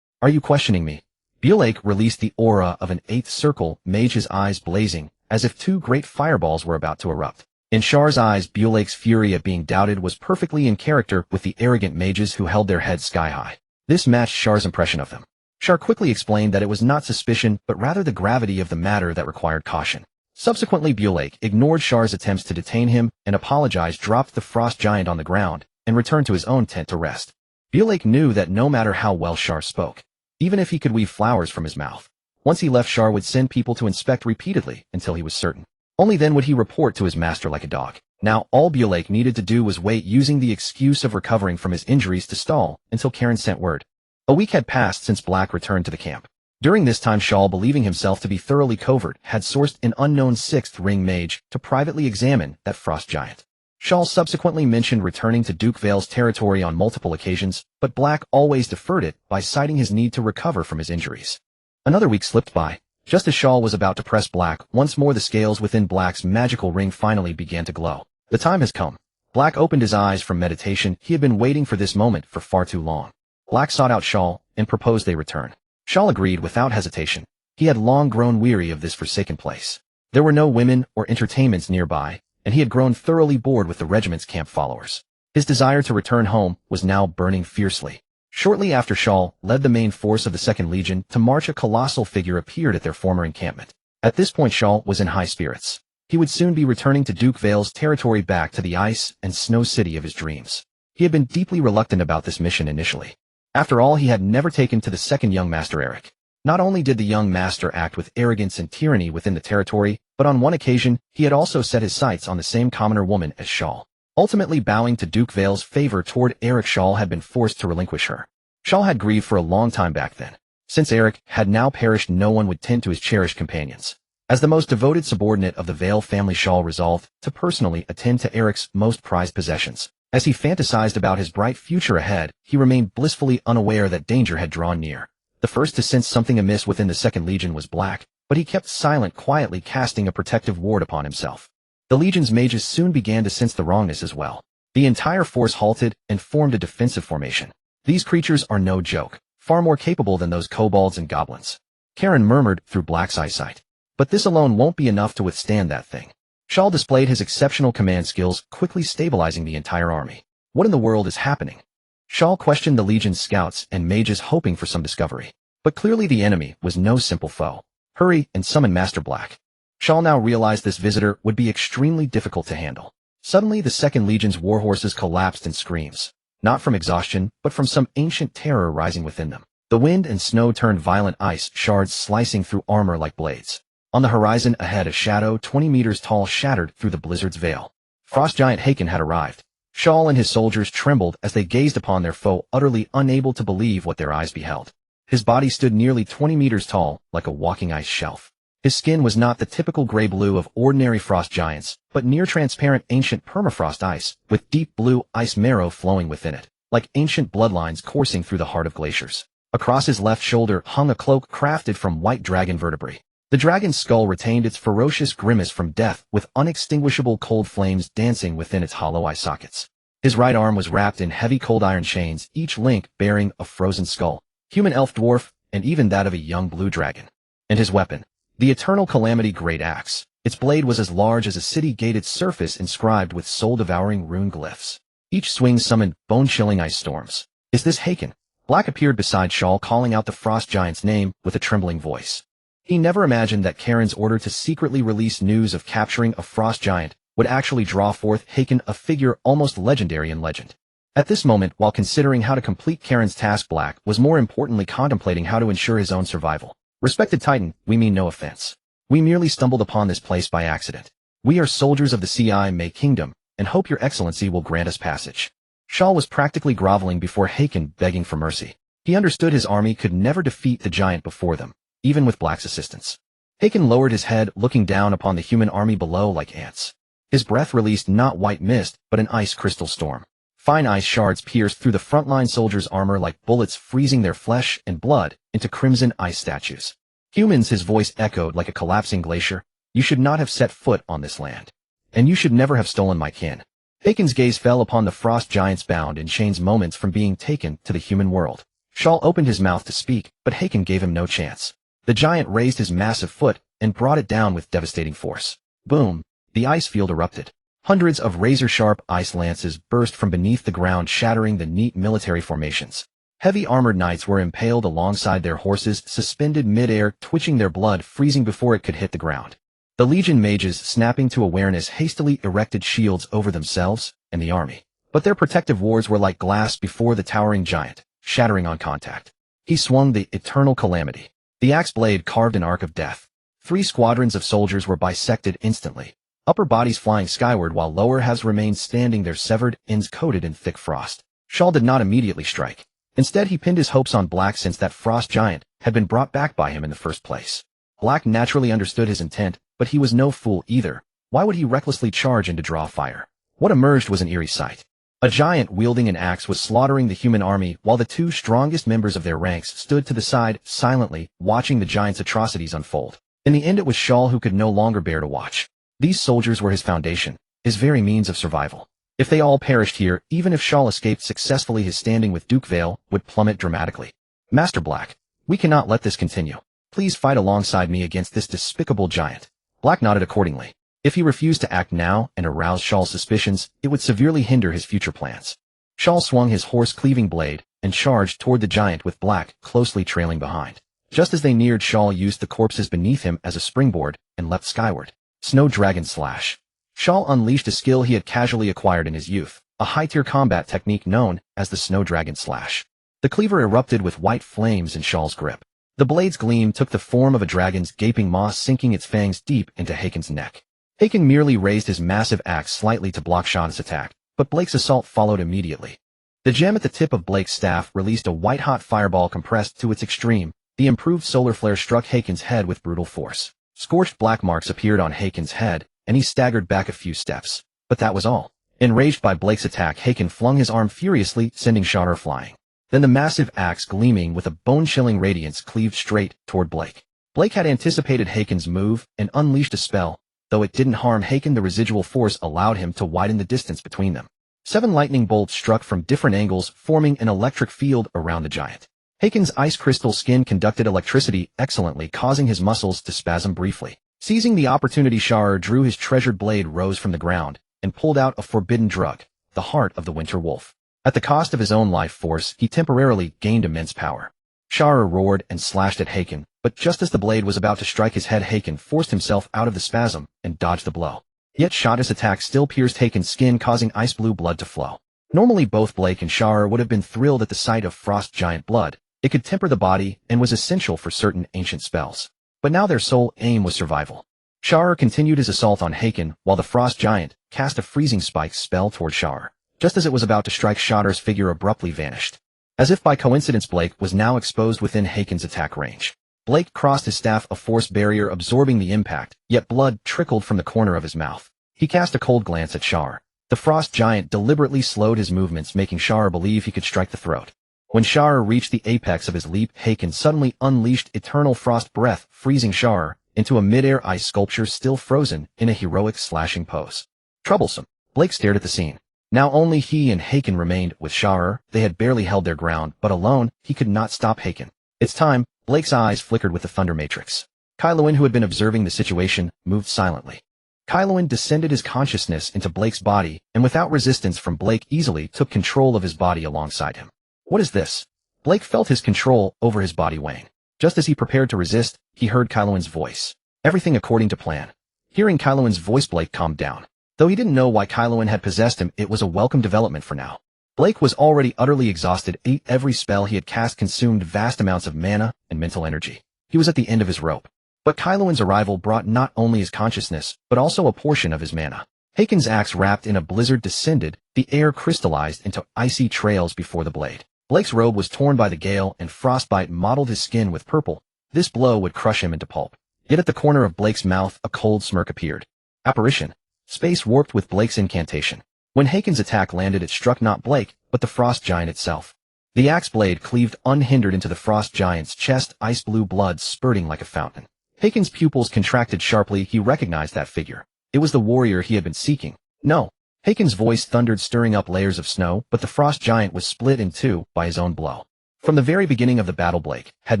Are you questioning me? Bulake released the aura of an 8th circle, mage, his eyes blazing, as if 2 great fireballs were about to erupt. In Shar's eyes, Bulake's fury at being doubted was perfectly in character with the arrogant mages who held their heads sky high. This matched Shar's impression of them. Shar quickly explained that it was not suspicion, but rather the gravity of the matter that required caution. Subsequently, Bulake ignored Shar's attempts to detain him and apologized, dropped the frost giant on the ground, and returned to his own tent to rest. Bulake knew that no matter how well Shar spoke, even if he could weave flowers from his mouth, once he left, Shar would send people to inspect repeatedly until he was certain. Only then would he report to his master like a dog. Now, all Bulake needed to do was wait, using the excuse of recovering from his injuries to stall until Karen sent word. A week had passed since Black returned to the camp. During this time, Shawl, believing himself to be thoroughly covert, had sourced an unknown 6th ring mage to privately examine that frost giant. Shawl subsequently mentioned returning to Duke Vale's territory on multiple occasions, but Black always deferred it by citing his need to recover from his injuries. Another week slipped by. Just as Shawl was about to press Black, once more the scales within Black's magical ring finally began to glow. The time has come. Black opened his eyes from meditation. He had been waiting for this moment for far too long. Black sought out Shawl and proposed they return. Shawl agreed without hesitation. He had long grown weary of this forsaken place. There were no women or entertainments nearby, and he had grown thoroughly bored with the regiment's camp followers. His desire to return home was now burning fiercely. Shortly after Shawl led the main force of the 2nd Legion to march, a colossal figure appeared at their former encampment. At this point Shawl was in high spirits. He would soon be returning to Duke Vale's territory, back to the ice and snow city of his dreams. He had been deeply reluctant about this mission initially. After all, he had never taken to the second young master Eric. Not only did the young master act with arrogance and tyranny within the territory, but on one occasion, he had also set his sights on the same commoner woman as Shawl. Ultimately bowing to Duke Vale's favor toward Eric, Shawl had been forced to relinquish her. Shawl had grieved for a long time back then. Since Eric had now perished, no one would tend to his cherished companions. As the most devoted subordinate of the Vale family, Shawl resolved to personally attend to Eric's most prized possessions. As he fantasized about his bright future ahead, he remained blissfully unaware that danger had drawn near. The first to sense something amiss within the 2nd Legion was Black, but he kept silent, quietly casting a protective ward upon himself. The Legion's mages soon began to sense the wrongness as well. The entire force halted and formed a defensive formation. These creatures are no joke, far more capable than those kobolds and goblins. Karen murmured through Black's eyesight. But this alone won't be enough to withstand that thing. Shawl displayed his exceptional command skills, quickly stabilizing the entire army. What in the world is happening? Shawl questioned the Legion's scouts and mages, hoping for some discovery. But clearly the enemy was no simple foe. Hurry and summon Master Black. Shawl now realized this visitor would be extremely difficult to handle. Suddenly the 2nd Legion's warhorses collapsed in screams. Not from exhaustion, but from some ancient terror rising within them. The wind and snow turned violent, ice shards slicing through armor like blades. On the horizon ahead, a shadow 20 meters tall shattered through the blizzard's veil. Frost giant Haken had arrived. Shawl and his soldiers trembled as they gazed upon their foe, utterly unable to believe what their eyes beheld. His body stood nearly 20 meters tall, like a walking ice shelf. His skin was not the typical gray-blue of ordinary frost giants, but near-transparent ancient permafrost ice, with deep blue ice marrow flowing within it, like ancient bloodlines coursing through the heart of glaciers. Across his left shoulder hung a cloak crafted from white dragon vertebrae. The dragon's skull retained its ferocious grimace from death, with unextinguishable cold flames dancing within its hollow eye sockets. His right arm was wrapped in heavy cold iron chains, each link bearing a frozen skull, human, elf, dwarf, and even that of a young blue dragon. And his weapon, the eternal calamity great axe. Its blade was as large as a city-gated surface, inscribed with soul-devouring rune glyphs. Each swing summoned bone-chilling ice storms. Is this Haken? Black appeared beside Shawl, calling out the frost giant's name with a trembling voice. He never imagined that Karen's order to secretly release news of capturing a frost giant would actually draw forth Haken, a figure almost legendary in legend. At this moment, while considering how to complete Karen's task, Black was more importantly contemplating how to ensure his own survival. Respected Titan, we mean no offense. We merely stumbled upon this place by accident. We are soldiers of the Ci May Kingdom, and hope your excellency will grant us passage. Shawl was practically groveling before Haken, begging for mercy. He understood his army could never defeat the giant before them, even with Black's assistance. Haken lowered his head, looking down upon the human army below like ants. His breath released not white mist, but an ice crystal storm. Fine ice shards pierced through the frontline soldiers' armor like bullets, freezing their flesh and blood into crimson ice statues. Humans, his voice echoed like a collapsing glacier. You should not have set foot on this land. And you should never have stolen my kin. Haken's gaze fell upon the frost giants, bound in chains moments from being taken to the human world. Shawl opened his mouth to speak, but Haken gave him no chance. The giant raised his massive foot and brought it down with devastating force. Boom! The ice field erupted. Hundreds of razor-sharp ice lances burst from beneath the ground, shattering the neat military formations. Heavy armored knights were impaled alongside their horses, suspended mid-air, twitching, their blood freezing before it could hit the ground. The Legion mages, snapping to awareness, hastily erected shields over themselves and the army. But their protective wards were like glass before the towering giant, shattering on contact. He swung the eternal calamity. The axe blade carved an arc of death. 3 squadrons of soldiers were bisected instantly, upper bodies flying skyward while lower halves remained standing, their severed ends coated in thick frost. Shawl did not immediately strike. Instead, he pinned his hopes on Black, since that frost giant had been brought back by him in the first place. Black naturally understood his intent, but he was no fool either. Why would he recklessly charge in to draw fire? What emerged was an eerie sight. A giant wielding an axe was slaughtering the human army, while the 2 strongest members of their ranks stood to the side, silently watching the giant's atrocities unfold. In the end, it was Shawl who could no longer bear to watch. These soldiers were his foundation, his very means of survival. If they all perished here, even if Shaw escaped successfully, his standing with Duke Vale would plummet dramatically. Master Black, we cannot let this continue. Please fight alongside me against this despicable giant. Black nodded accordingly. If he refused to act now and arouse Shaw's suspicions, it would severely hinder his future plans. Shaw swung his horse-cleaving blade and charged toward the giant with Black closely trailing behind. Just as they neared, Shaw used the corpses beneath him as a springboard and leapt skyward. Snow Dragon Slash. Shaw unleashed a skill he had casually acquired in his youth, a high-tier combat technique known as the Snow Dragon Slash. The cleaver erupted with white flames in Shaw's grip. The blade's gleam took the form of a dragon's gaping maw, sinking its fangs deep into Hakon's neck. Hakon merely raised his massive axe slightly to block Shaw's attack, but Blake's assault followed immediately. The gem at the tip of Blake's staff released a white-hot fireball compressed to its extreme. The improved solar flare struck Hakon's head with brutal force. Scorched black marks appeared on Hakon's head, and he staggered back a few steps. But that was all. Enraged by Blake's attack, Hakon flung his arm furiously, sending Shatter flying. Then the massive axe, gleaming with a bone-chilling radiance, cleaved straight toward Blake. Blake had anticipated Hakon's move and unleashed a spell. Though it didn't harm Hakon, the residual force allowed him to widen the distance between them. 7 lightning bolts struck from different angles, forming an electric field around the giant. Hakon's ice crystal skin conducted electricity excellently, causing his muscles to spasm briefly. Seizing the opportunity, Shatter drew his treasured blade, rose from the ground, and pulled out a forbidden drug, the heart of the Winter Wolf. At the cost of his own life force, he temporarily gained immense power. Shatter roared and slashed at Hakon, but just as the blade was about to strike his head, Hakon forced himself out of the spasm and dodged the blow. Yet Shot's attack still pierced Hakon's skin, causing ice blue blood to flow. Normally both Blake and Shatter would have been thrilled at the sight of frost giant blood. It could temper the body and was essential for certain ancient spells. But now their sole aim was survival. Shatter continued his assault on Hakon, while the frost giant cast a freezing spike spell toward Shatter. Just as it was about to strike, Shatter's figure abruptly vanished. As if by coincidence, Blake was now exposed within Hakon's attack range. Blake crossed his staff, a force barrier absorbing the impact, yet blood trickled from the corner of his mouth. He cast a cold glance at Shatter. The frost giant deliberately slowed his movements, making Shatter believe he could strike the throat. When Shatter reached the apex of his leap, Hakon suddenly unleashed eternal frost breath, freezing Shatter into a mid-air ice sculpture, still frozen in a heroic slashing pose. Troublesome. Blake stared at the scene. Now only he and Hakon remained. With Shatter, they had barely held their ground, but alone, he could not stop Hakon. It's time. Blake's eyes flickered with the thunder matrix. Kaelensos, who had been observing the situation, moved silently. Kaelensos descended his consciousness into Blake's body, and without resistance from Blake, easily took control of his body alongside him. What is this? Blake felt his control over his body wane. Just as he prepared to resist, he heard Kaelensos' voice. Everything according to plan. Hearing Kaelensos' voice, Blake calmed down. Though he didn't know why Kaelensos had possessed him, it was a welcome development for now. Blake was already utterly exhausted. Every spell he had cast consumed vast amounts of mana and mental energy. He was at the end of his rope. But Kaelensos' arrival brought not only his consciousness, but also a portion of his mana. Hakon's axe, wrapped in a blizzard, descended. The air crystallized into icy trails before the blade. Blake's robe was torn by the gale, and frostbite mottled his skin with purple. This blow would crush him into pulp. Yet at the corner of Blake's mouth, a cold smirk appeared. Apparition. Space warped with Blake's incantation. When Hakon's attack landed, it struck not Blake, but the frost giant itself. The axe blade cleaved unhindered into the frost giant's chest, ice blue blood spurting like a fountain. Hakon's pupils contracted sharply. He recognized that figure. It was the warrior he had been seeking. No. Hakon's voice thundered, stirring up layers of snow, but the frost giant was split in two by his own blow. From the very beginning of the battle, Blake had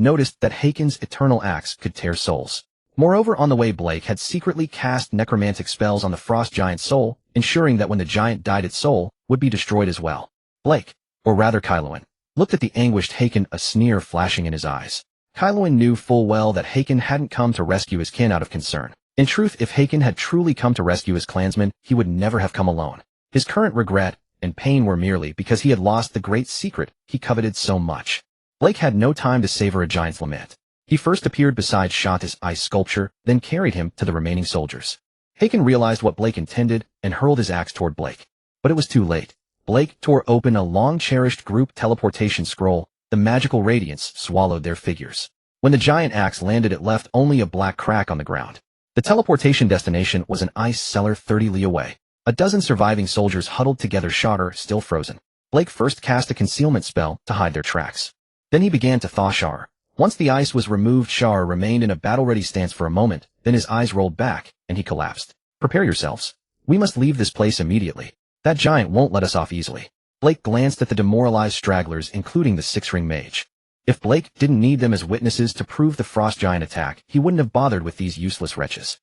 noticed that Hakon's eternal axe could tear souls. Moreover, on the way, Blake had secretly cast necromantic spells on the frost giant's soul, ensuring that when the giant died, its soul would be destroyed as well. Blake, or rather Kaelensos, looked at the anguished Hakon, a sneer flashing in his eyes. Kaelensos knew full well that Hakon hadn't come to rescue his kin out of concern. In truth, if Hakon had truly come to rescue his clansmen, he would never have come alone. His current regret and pain were merely because he had lost the great secret he coveted so much. Blake had no time to savor a giant's lament. He first appeared beside Shot's ice sculpture, then carried him to the remaining soldiers. Hakon realized what Blake intended and hurled his axe toward Blake. But it was too late. Blake tore open a long-cherished group teleportation scroll. The magical radiance swallowed their figures. When the giant axe landed, it left only a black crack on the ground. The teleportation destination was an ice cellar 30 li away. A dozen surviving soldiers huddled together, Shatter still frozen. Blake first cast a concealment spell to hide their tracks. Then he began to thaw Shatter. Once the ice was removed, Shatter remained in a battle-ready stance for a moment, then his eyes rolled back, and he collapsed. Prepare yourselves. We must leave this place immediately. That giant won't let us off easily. Blake glanced at the demoralized stragglers, including the six-ring mage. If Blake didn't need them as witnesses to prove the frost giant attack, he wouldn't have bothered with these useless wretches.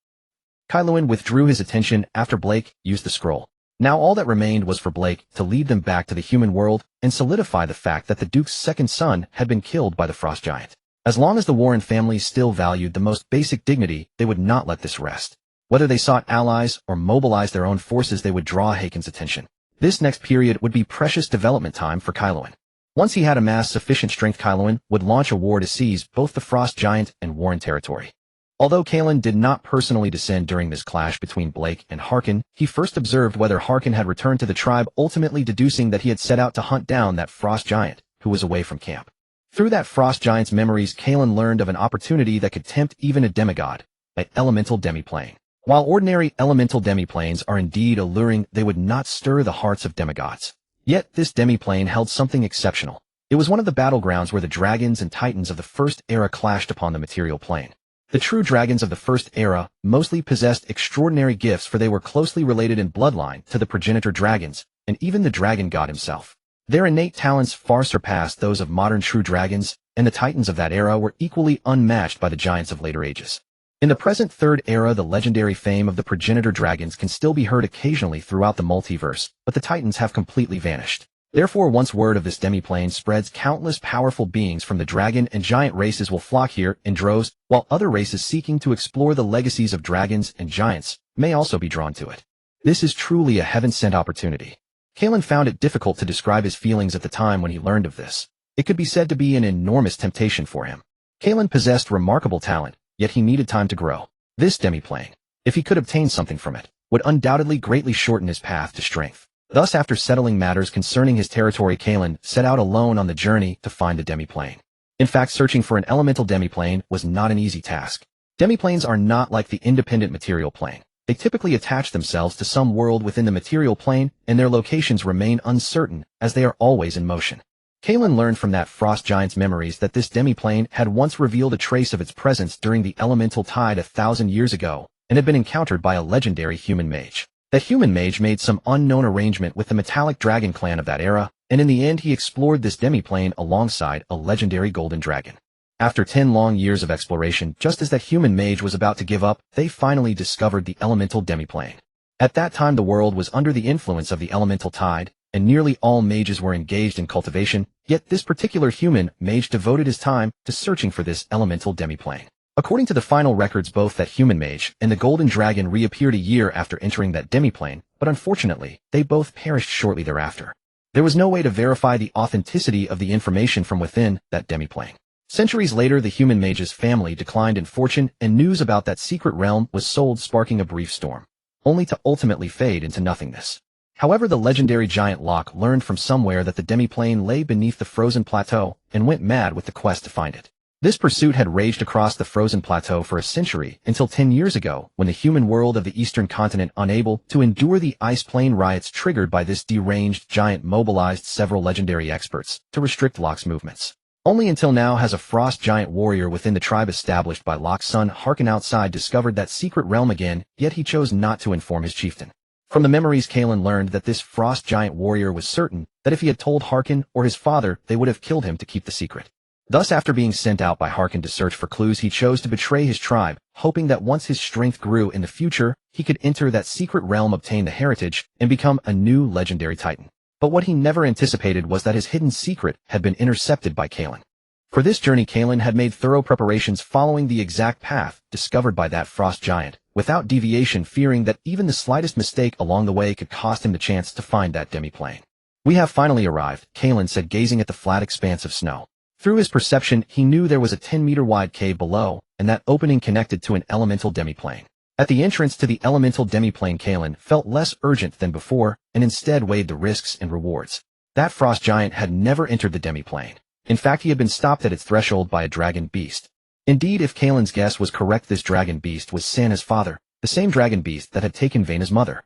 Kaelensos withdrew his attention after Blake used the scroll. Now all that remained was for Blake to lead them back to the human world and solidify the fact that the Duke's second son had been killed by the frost giant. As long as the Warren family still valued the most basic dignity, they would not let this rest. Whether they sought allies or mobilized their own forces, they would draw Hakon's attention. This next period would be precious development time for Kaelensos. Once he had amassed sufficient strength, Kaelensos would launch a war to seize both the frost giant and Warren territory. Although Kaelensos did not personally descend during this clash between Blake and Harkon, he first observed whether Harkon had returned to the tribe, ultimately deducing that he had set out to hunt down that frost giant, who was away from camp. Through that frost giant's memories, Kaelensos learned of an opportunity that could tempt even a demigod, an elemental demiplane. While ordinary elemental demiplanes are indeed alluring, they would not stir the hearts of demigods. Yet this demiplane held something exceptional. It was one of the battlegrounds where the dragons and titans of the First Era clashed upon the material plane. The true dragons of the First Era mostly possessed extraordinary gifts, for they were closely related in bloodline to the progenitor dragons, and even the dragon god himself. Their innate talents far surpassed those of modern true dragons, and the titans of that era were equally unmatched by the giants of later ages. In the present Third Era, the legendary fame of the progenitor dragons can still be heard occasionally throughout the multiverse, but the titans have completely vanished. Therefore, once word of this demiplane spreads, countless powerful beings from the dragon and giant races will flock here in droves, while other races seeking to explore the legacies of dragons and giants may also be drawn to it. This is truly a heaven-sent opportunity. Kaelensos found it difficult to describe his feelings at the time when he learned of this. It could be said to be an enormous temptation for him. Kaelensos possessed remarkable talent, yet he needed time to grow. This demiplane, if he could obtain something from it, would undoubtedly greatly shorten his path to strength. Thus, after settling matters concerning his territory, Kaelensos set out alone on the journey to find a demiplane. In fact, searching for an elemental demiplane was not an easy task. Demiplanes are not like the independent material plane. They typically attach themselves to some world within the material plane, and their locations remain uncertain, as they are always in motion. Kaelensos learned from that frost giant's memories that this demiplane had once revealed a trace of its presence during the elemental tide 1,000 years ago, and had been encountered by a legendary human mage. That human mage made some unknown arrangement with the metallic dragon clan of that era, and in the end he explored this demiplane alongside a legendary golden dragon. After 10 long years of exploration, just as that human mage was about to give up, they finally discovered the elemental demiplane. At that time the world was under the influence of the elemental tide, and nearly all mages were engaged in cultivation, yet this particular human mage devoted his time to searching for this elemental demiplane. According to the final records, both that human mage and the golden dragon reappeared a year after entering that demiplane, but unfortunately, they both perished shortly thereafter. There was no way to verify the authenticity of the information from within that demiplane. Centuries later, the human mage's family declined in fortune, and news about that secret realm was sold, sparking a brief storm, only to ultimately fade into nothingness. However, the legendary giant Locke learned from somewhere that the demiplane lay beneath the frozen plateau, and went mad with the quest to find it. This pursuit had raged across the frozen plateau for a century, until 10 years ago, when the human world of the eastern continent, unable to endure the ice plain riots triggered by this deranged giant, mobilized several legendary experts to restrict Locke's movements. Only until now has a frost giant warrior within the tribe established by Locke's son Harkon outside discovered that secret realm again, yet he chose not to inform his chieftain. From the memories, Kaelensos learned that this frost giant warrior was certain that if he had told Harkon or his father, they would have killed him to keep the secret. Thus, after being sent out by Harkon to search for clues, he chose to betray his tribe, hoping that once his strength grew in the future, he could enter that secret realm, obtain the heritage, and become a new legendary titan. But what he never anticipated was that his hidden secret had been intercepted by Kaelensos. For this journey, Kaelensos had made thorough preparations, following the exact path discovered by that frost giant, without deviation, fearing that even the slightest mistake along the way could cost him the chance to find that demiplane. "We have finally arrived," Kaelensos said, gazing at the flat expanse of snow. Through his perception, he knew there was a 10-meter-wide cave below, and that opening connected to an elemental demiplane. At the entrance to the elemental demiplane, Kaelensos felt less urgent than before, and instead weighed the risks and rewards. That frost giant had never entered the demiplane. In fact, he had been stopped at its threshold by a dragon beast. Indeed, if Kaelen's guess was correct, this dragon beast was Sanna's father, the same dragon beast that had taken Vaina's mother.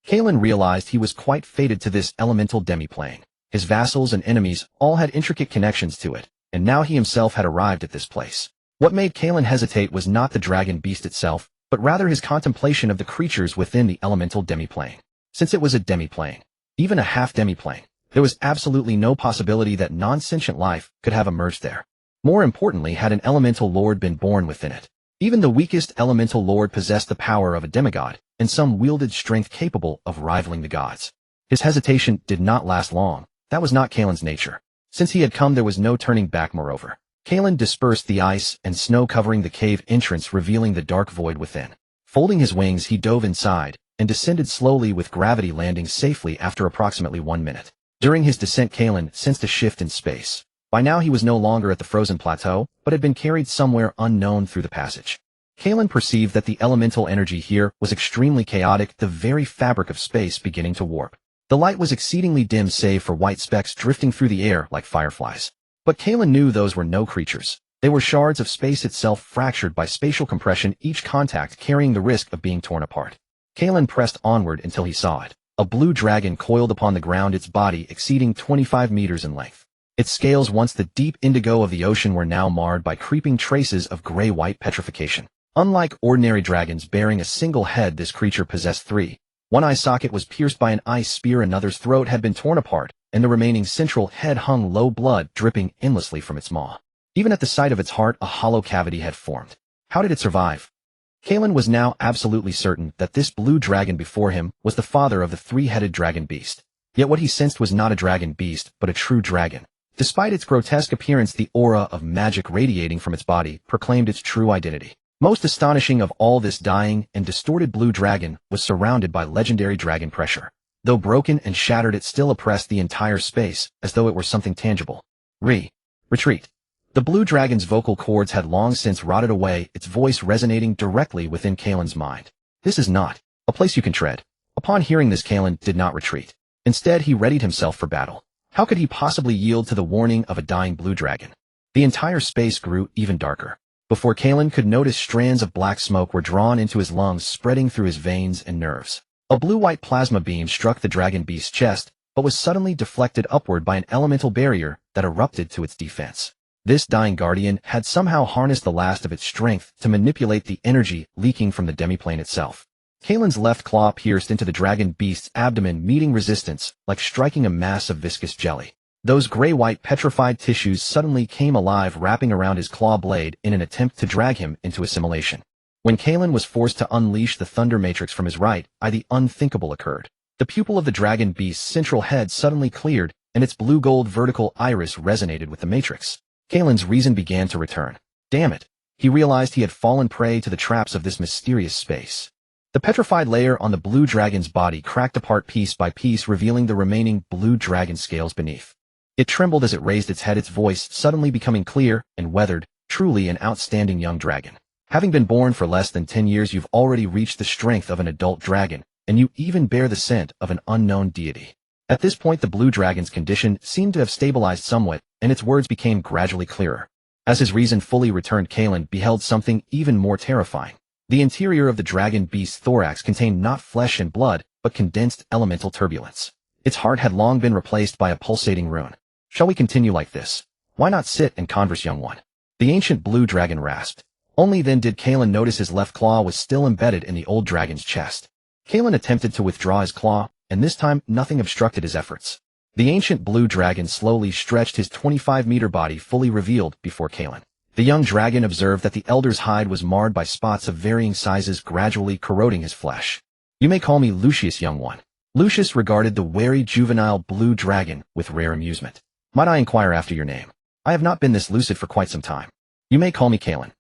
Kaelensos realized he was quite fated to this elemental demiplane. His vassals and enemies all had intricate connections to it, and now he himself had arrived at this place. What made Kaelensos hesitate was not the dragon beast itself, but rather his contemplation of the creatures within the elemental demiplane. Since it was a demiplane, even a half-demiplane, there was absolutely no possibility that non-sentient life could have emerged there. More importantly, had an elemental lord been born within it. Even the weakest elemental lord possessed the power of a demigod, and some wielded strength capable of rivaling the gods. His hesitation did not last long. That was not Kaelen's nature. Since he had come, there was no turning back. Moreover, Kaelen dispersed the ice and snow covering the cave entrance, revealing the dark void within. Folding his wings, he dove inside and descended slowly with gravity, landing safely after approximately 1 minute. During his descent, Kaelen sensed a shift in space. By now he was no longer at the frozen plateau, but had been carried somewhere unknown through the passage. Kaelen perceived that the elemental energy here was extremely chaotic, the very fabric of space beginning to warp. The light was exceedingly dim save for white specks drifting through the air like fireflies. But Kaelen knew those were no creatures. They were shards of space itself, fractured by spatial compression, each contact carrying the risk of being torn apart. Kaelen pressed onward until he saw it. A blue dragon coiled upon the ground, its body exceeding 25 meters in length. Its scales, once the deep indigo of the ocean, were now marred by creeping traces of gray-white petrification. Unlike ordinary dragons bearing a single head, this creature possessed three. One eye socket was pierced by an ice spear, another's throat had been torn apart, and the remaining central head hung low, blood dripping endlessly from its maw. Even at the sight of its heart, a hollow cavity had formed. How did it survive? Kaelen was now absolutely certain that this blue dragon before him was the father of the three-headed dragon beast. Yet what he sensed was not a dragon beast, but a true dragon. Despite its grotesque appearance, the aura of magic radiating from its body proclaimed its true identity. Most astonishing of all, this dying and distorted blue dragon was surrounded by legendary dragon pressure. Though broken and shattered, it still oppressed the entire space, as though it were something tangible. Retreat. The blue dragon's vocal cords had long since rotted away, its voice resonating directly within Kaelen's mind. This is not a place you can tread. Upon hearing this, Kaelen did not retreat. Instead, he readied himself for battle. How could he possibly yield to the warning of a dying blue dragon? The entire space grew even darker. Before Kaelen could notice, strands of black smoke were drawn into his lungs, spreading through his veins and nerves. A blue-white plasma beam struck the dragon beast's chest, but was suddenly deflected upward by an elemental barrier that erupted to its defense. This dying guardian had somehow harnessed the last of its strength to manipulate the energy leaking from the demiplane itself. Kaelen's left claw pierced into the dragon beast's abdomen, meeting resistance like striking a mass of viscous jelly. Those gray-white petrified tissues suddenly came alive, wrapping around his claw blade in an attempt to drag him into assimilation. When Kaelen was forced to unleash the thunder matrix from his right eye, the unthinkable occurred. The pupil of the dragon beast's central head suddenly cleared, and its blue-gold vertical iris resonated with the matrix. Kaelen's reason began to return. Damn it! He realized he had fallen prey to the traps of this mysterious space. The petrified layer on the blue dragon's body cracked apart piece by piece, revealing the remaining blue dragon scales beneath. It trembled as it raised its head, its voice suddenly becoming clear and weathered. Truly an outstanding young dragon. Having been born for less than 10 years, you've already reached the strength of an adult dragon, and you even bear the scent of an unknown deity. At this point, the blue dragon's condition seemed to have stabilized somewhat, and its words became gradually clearer. As his reason fully returned, Kaelen beheld something even more terrifying. The interior of the dragon beast's thorax contained not flesh and blood, but condensed elemental turbulence. Its heart had long been replaced by a pulsating rune. Shall we continue like this? Why not sit and converse, young one? The ancient blue dragon rasped. Only then did Kaelen notice his left claw was still embedded in the old dragon's chest. Kaelen attempted to withdraw his claw, and this time nothing obstructed his efforts. The ancient blue dragon slowly stretched, his 25-meter body fully revealed before Kaelen. The young dragon observed that the elder's hide was marred by spots of varying sizes, gradually corroding his flesh. You may call me Lucius, young one. Lucius regarded the wary juvenile blue dragon with rare amusement. Might I inquire after your name? I have not been this lucid for quite some time. You may call me Kaelen.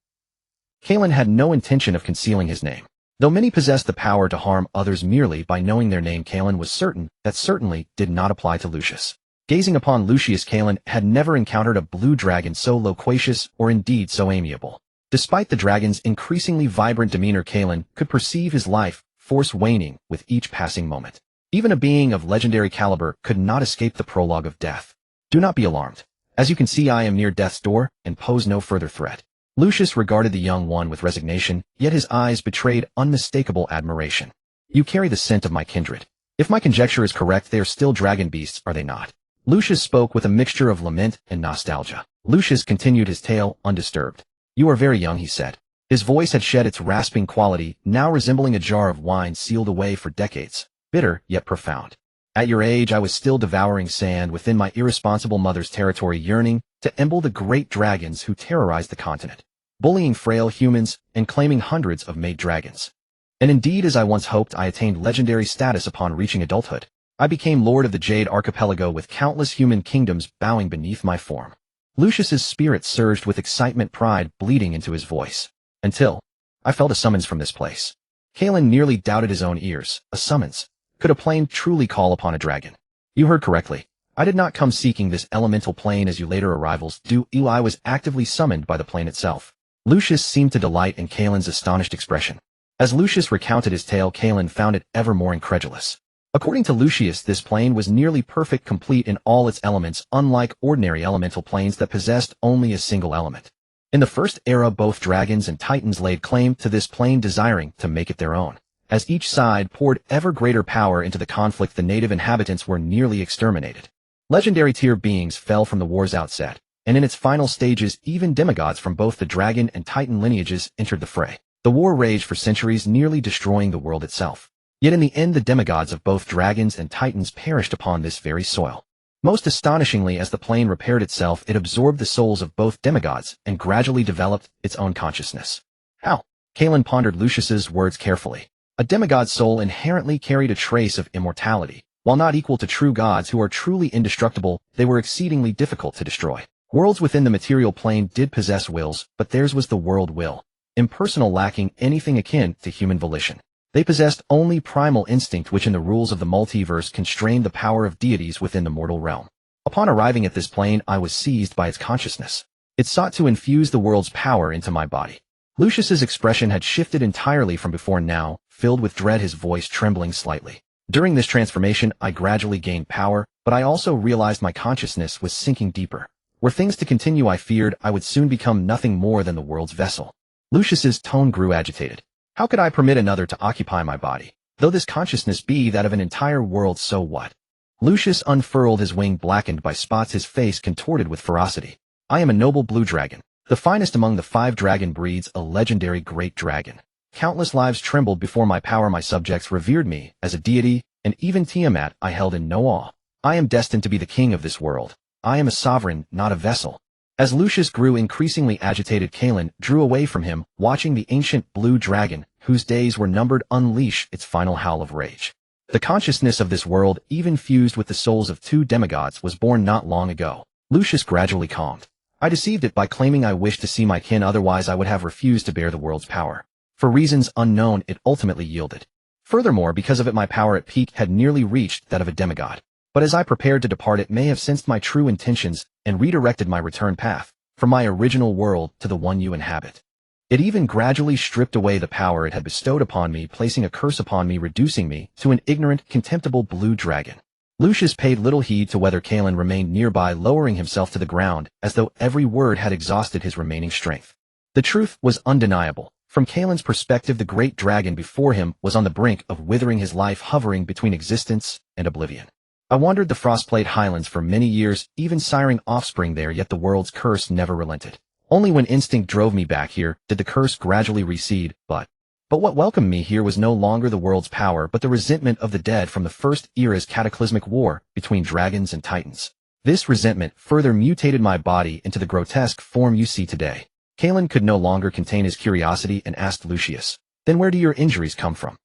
Kaelen had no intention of concealing his name. Though many possessed the power to harm others merely by knowing their name, Kaelen was certain that certainly did not apply to Lucius. Gazing upon Lucius, Kaelen had never encountered a blue dragon so loquacious or indeed so amiable. Despite the dragon's increasingly vibrant demeanor, Kaelen could perceive his life force waning with each passing moment. Even a being of legendary caliber could not escape the prologue of death. Do not be alarmed. As you can see, I am near death's door and pose no further threat. Lucius regarded the young one with resignation, yet his eyes betrayed unmistakable admiration. You carry the scent of my kindred. If my conjecture is correct, they are still dragon beasts, are they not? Lucius spoke with a mixture of lament and nostalgia. Lucius continued his tale undisturbed. You are very young, he said. His voice had shed its rasping quality, now resembling a jar of wine sealed away for decades, bitter yet profound. At your age, I was still devouring sand within my irresponsible mother's territory, yearning to emble the great dragons who terrorized the continent, bullying frail humans and claiming hundreds of made dragons. And indeed, as I once hoped, I attained legendary status upon reaching adulthood. I became lord of the Jade Archipelago with countless human kingdoms bowing beneath my form. Lucius's spirit surged with excitement, pride bleeding into his voice. Until I felt a summons from this place. Kaelen nearly doubted his own ears. A summons? Could a plane truly call upon a dragon? You heard correctly. I did not come seeking this elemental plane as you later arrivals do. I was actively summoned by the plane itself. Lucius seemed to delight in Kaelen's astonished expression. As Lucius recounted his tale, Kaelen found it ever more incredulous. According to Lucius, this plane was nearly perfect, complete in all its elements, unlike ordinary elemental planes that possessed only a single element. In the first era, both dragons and titans laid claim to this plane, desiring to make it their own. As each side poured ever greater power into the conflict, the native inhabitants were nearly exterminated. Legendary tier beings fell from the war's outset, and in its final stages, even demigods from both the dragon and titan lineages entered the fray. The war raged for centuries, nearly destroying the world itself. Yet in the end, the demigods of both dragons and titans perished upon this very soil. Most astonishingly, as the plane repaired itself, it absorbed the souls of both demigods and gradually developed its own consciousness. How? Kaelen pondered Lucius's words carefully. A demigod's soul inherently carried a trace of immortality. While not equal to true gods who are truly indestructible, they were exceedingly difficult to destroy. Worlds within the material plane did possess wills, but theirs was the world will. Impersonal, lacking anything akin to human volition. They possessed only primal instinct, which in the rules of the multiverse constrained the power of deities within the mortal realm. Upon arriving at this plane, I was seized by its consciousness. It sought to infuse the world's power into my body. Lucius's expression had shifted entirely from before, now filled with dread, his voice trembling slightly. During this transformation, I gradually gained power, but I also realized my consciousness was sinking deeper. Were things to continue, I feared I would soon become nothing more than the world's vessel. Lucius's tone grew agitated. How could I permit another to occupy my body? Though this consciousness be that of an entire world, so what? Lucius unfurled his wing, blackened by spots, his face contorted with ferocity. I am a noble blue dragon, the finest among the 5 dragon breeds, a legendary great dragon. Countless lives trembled before my power. My subjects revered me as a deity, and even Tiamat I held in no awe. I am destined to be the king of this world. I am a sovereign, not a vessel. As Lucius grew increasingly agitated, Kaelen drew away from him, watching the ancient blue dragon, whose days were numbered, unleash its final howl of rage. The consciousness of this world, even fused with the souls of 2 demigods, was born not long ago. Lucius gradually calmed. I deceived it by claiming I wished to see my kin, otherwise I would have refused to bear the world's power. For reasons unknown, it ultimately yielded. Furthermore, because of it, my power at peak had nearly reached that of a demigod. But as I prepared to depart, it may have sensed my true intentions and redirected my return path from my original world to the one you inhabit. It even gradually stripped away the power it had bestowed upon me, placing a curse upon me, reducing me to an ignorant, contemptible blue dragon. Lucius paid little heed to whether Kaelen remained nearby, lowering himself to the ground as though every word had exhausted his remaining strength. The truth was undeniable. From Kaelen's perspective, the great dragon before him was on the brink of withering, his life hovering between existence and oblivion. I wandered the Frostplate Highlands for many years, even siring offspring there, yet the world's curse never relented. Only when instinct drove me back here did the curse gradually recede, but what welcomed me here was no longer the world's power, but the resentment of the dead from the first era's cataclysmic war between dragons and titans. This resentment further mutated my body into the grotesque form you see today. Kaelen could no longer contain his curiosity and asked Lucius, "Then where do your injuries come from?"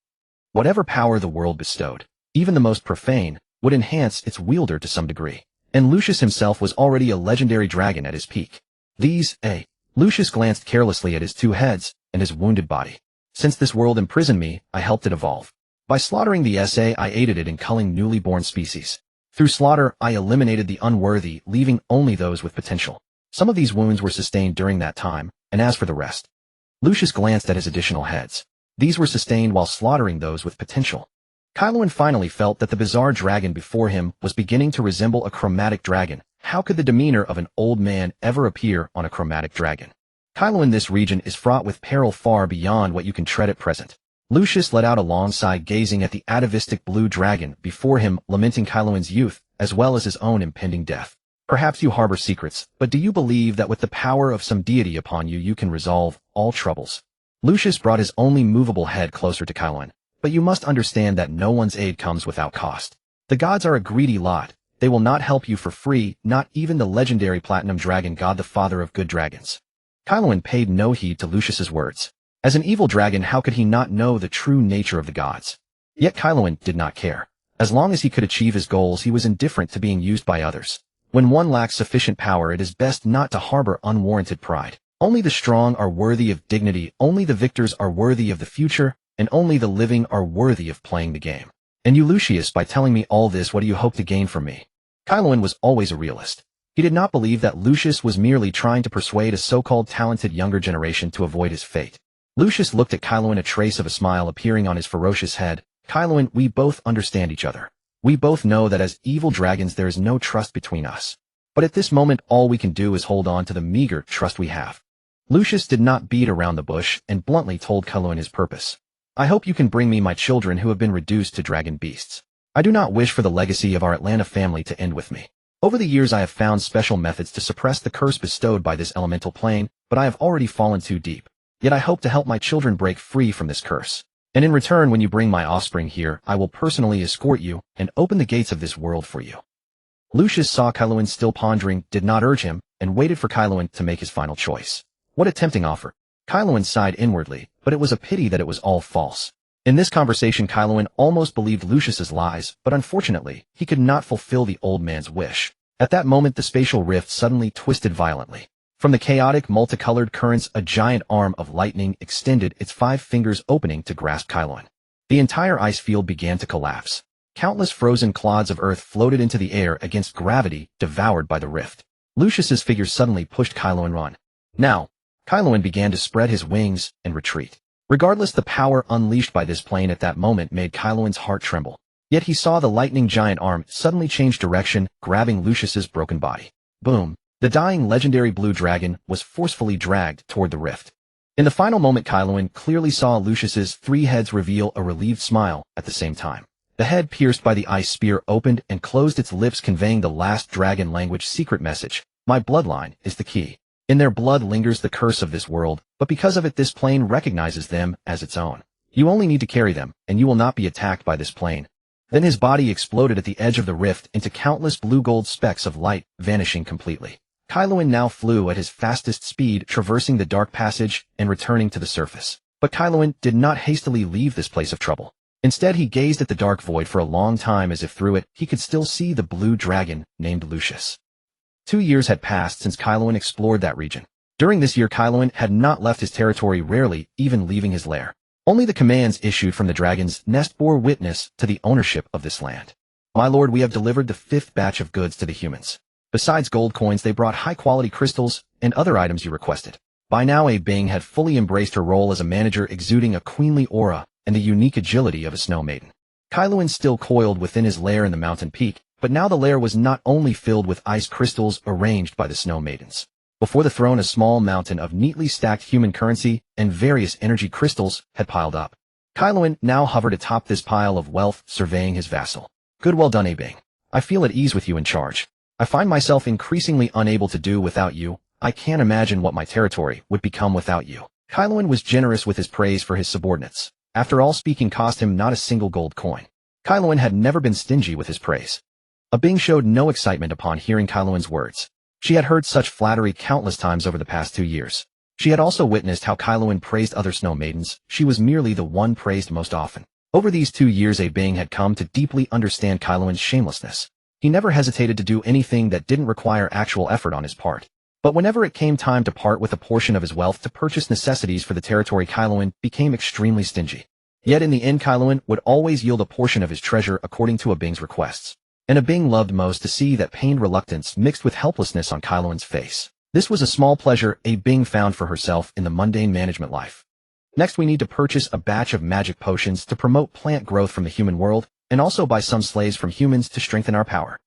Whatever power the world bestowed, even the most profane, would enhance its wielder to some degree. And Lucius himself was already a legendary dragon at his peak. Lucius glanced carelessly at his 2 heads and his wounded body. Since this world imprisoned me, I helped it evolve. By slaughtering the SA, I aided it in culling newly born species. Through slaughter, I eliminated the unworthy, leaving only those with potential. Some of these wounds were sustained during that time, and as for the rest, Lucius glanced at his additional heads. These were sustained while slaughtering those with potential. Kaelen finally felt that the bizarre dragon before him was beginning to resemble a chromatic dragon. How could the demeanor of an old man ever appear on a chromatic dragon? Kaelen, this region is fraught with peril far beyond what you can tread at present. Lucius let out a long sigh, gazing at the atavistic blue dragon before him, lamenting Kaelen's youth, as well as his own impending death. Perhaps you harbor secrets, but do you believe that with the power of some deity upon you, you can resolve all troubles? Lucius brought his only movable head closer to Kaelin. But you must understand that no one's aid comes without cost. The gods are a greedy lot. They will not help you for free, not even the legendary platinum dragon god, the father of good dragons. Kaelin paid no heed to Lucius's words. As an evil dragon, how could he not know the true nature of the gods? Yet Kaelin did not care. As long as he could achieve his goals, he was indifferent to being used by others. When one lacks sufficient power, it is best not to harbor unwarranted pride. Only the strong are worthy of dignity, only the victors are worthy of the future, and only the living are worthy of playing the game. And you, Lucius, by telling me all this, what do you hope to gain from me? Kaelin was always a realist. He did not believe that Lucius was merely trying to persuade a so-called talented younger generation to avoid his fate. Lucius looked at Kaelin, a trace of a smile appearing on his ferocious head. Kaelin, we both understand each other. We both know that as evil dragons there is no trust between us. But at this moment all we can do is hold on to the meager trust we have. Lucius did not beat around the bush and bluntly told Kaelin his purpose. I hope you can bring me my children who have been reduced to dragon beasts. I do not wish for the legacy of our Atlanta family to end with me. Over the years I have found special methods to suppress the curse bestowed by this elemental plane, but I have already fallen too deep. Yet I hope to help my children break free from this curse. And in return, when you bring my offspring here, I will personally escort you and open the gates of this world for you. Lucius saw Kaelin still pondering, did not urge him, and waited for Kaelin to make his final choice. What a tempting offer. Kaelin sighed inwardly, but it was a pity that it was all false. In this conversation, Kaelin almost believed Lucius's lies, but unfortunately, he could not fulfill the old man's wish. At that moment, the spatial rift suddenly twisted violently. From the chaotic, multicolored currents, a giant arm of lightning extended, its 5 fingers opening to grasp Kaelin. The entire ice field began to collapse. Countless frozen clods of earth floated into the air against gravity, devoured by the rift. Lucius's figure suddenly pushed Kaelin on. Now, Kaelin began to spread his wings and retreat. Regardless, the power unleashed by this plane at that moment made Kaelin's heart tremble. Yet he saw the lightning giant arm suddenly change direction, grabbing Lucius's broken body. Boom! The dying legendary blue dragon was forcefully dragged toward the rift. In the final moment, Kaelin clearly saw Lucius's 3 heads reveal a relieved smile at the same time. The head pierced by the ice spear opened and closed, its lips conveying the last dragon language secret message. My bloodline is the key. In their blood lingers the curse of this world, but because of it this plane recognizes them as its own. You only need to carry them, and you will not be attacked by this plane. Then his body exploded at the edge of the rift into countless blue-gold specks of light, vanishing completely. Kaelin now flew at his fastest speed, traversing the dark passage and returning to the surface. But Kaelin did not hastily leave this place of trouble. Instead, he gazed at the dark void for a long time, as if through it he could still see the blue dragon named Lucius. 2 years had passed since Kaelin explored that region. During this year, Kaelin had not left his territory, rarely even leaving his lair. Only the commands issued from the dragon's nest bore witness to the ownership of this land. My lord, we have delivered the 5th batch of goods to the humans. Besides gold coins, they brought high-quality crystals and other items you requested. By now, A Bing had fully embraced her role as a manager, exuding a queenly aura and the unique agility of a snow maiden. Kaelin still coiled within his lair in the mountain peak, but now the lair was not only filled with ice crystals arranged by the snow maidens. Before the throne, a small mountain of neatly stacked human currency and various energy crystals had piled up. Kaelin now hovered atop this pile of wealth, surveying his vassal. Good, well done, A Bing. I feel at ease with you in charge. I find myself increasingly unable to do without you. I can't imagine what my territory would become without you. Kaelin was generous with his praise for his subordinates. After all, speaking cost him not a single gold coin. Kaelin had never been stingy with his praise. A Bing showed no excitement upon hearing Kaelin's words. She had heard such flattery countless times over the past 2 years. She had also witnessed how Kaelin praised other snow maidens. She was merely the one praised most often. Over these 2 years, A Bing had come to deeply understand Kaelin's shamelessness. He never hesitated to do anything that didn't require actual effort on his part. But whenever it came time to part with a portion of his wealth to purchase necessities for the territory, Kaelin became extremely stingy. Yet in the end, Kaelin would always yield a portion of his treasure according to A Bing's requests. And A Bing loved most to see that pained reluctance mixed with helplessness on Kaelin's face. This was a small pleasure A Bing found for herself in the mundane management life. Next, we need to purchase a batch of magic potions to promote plant growth from the human world, and also buy some slaves from humans to strengthen our power.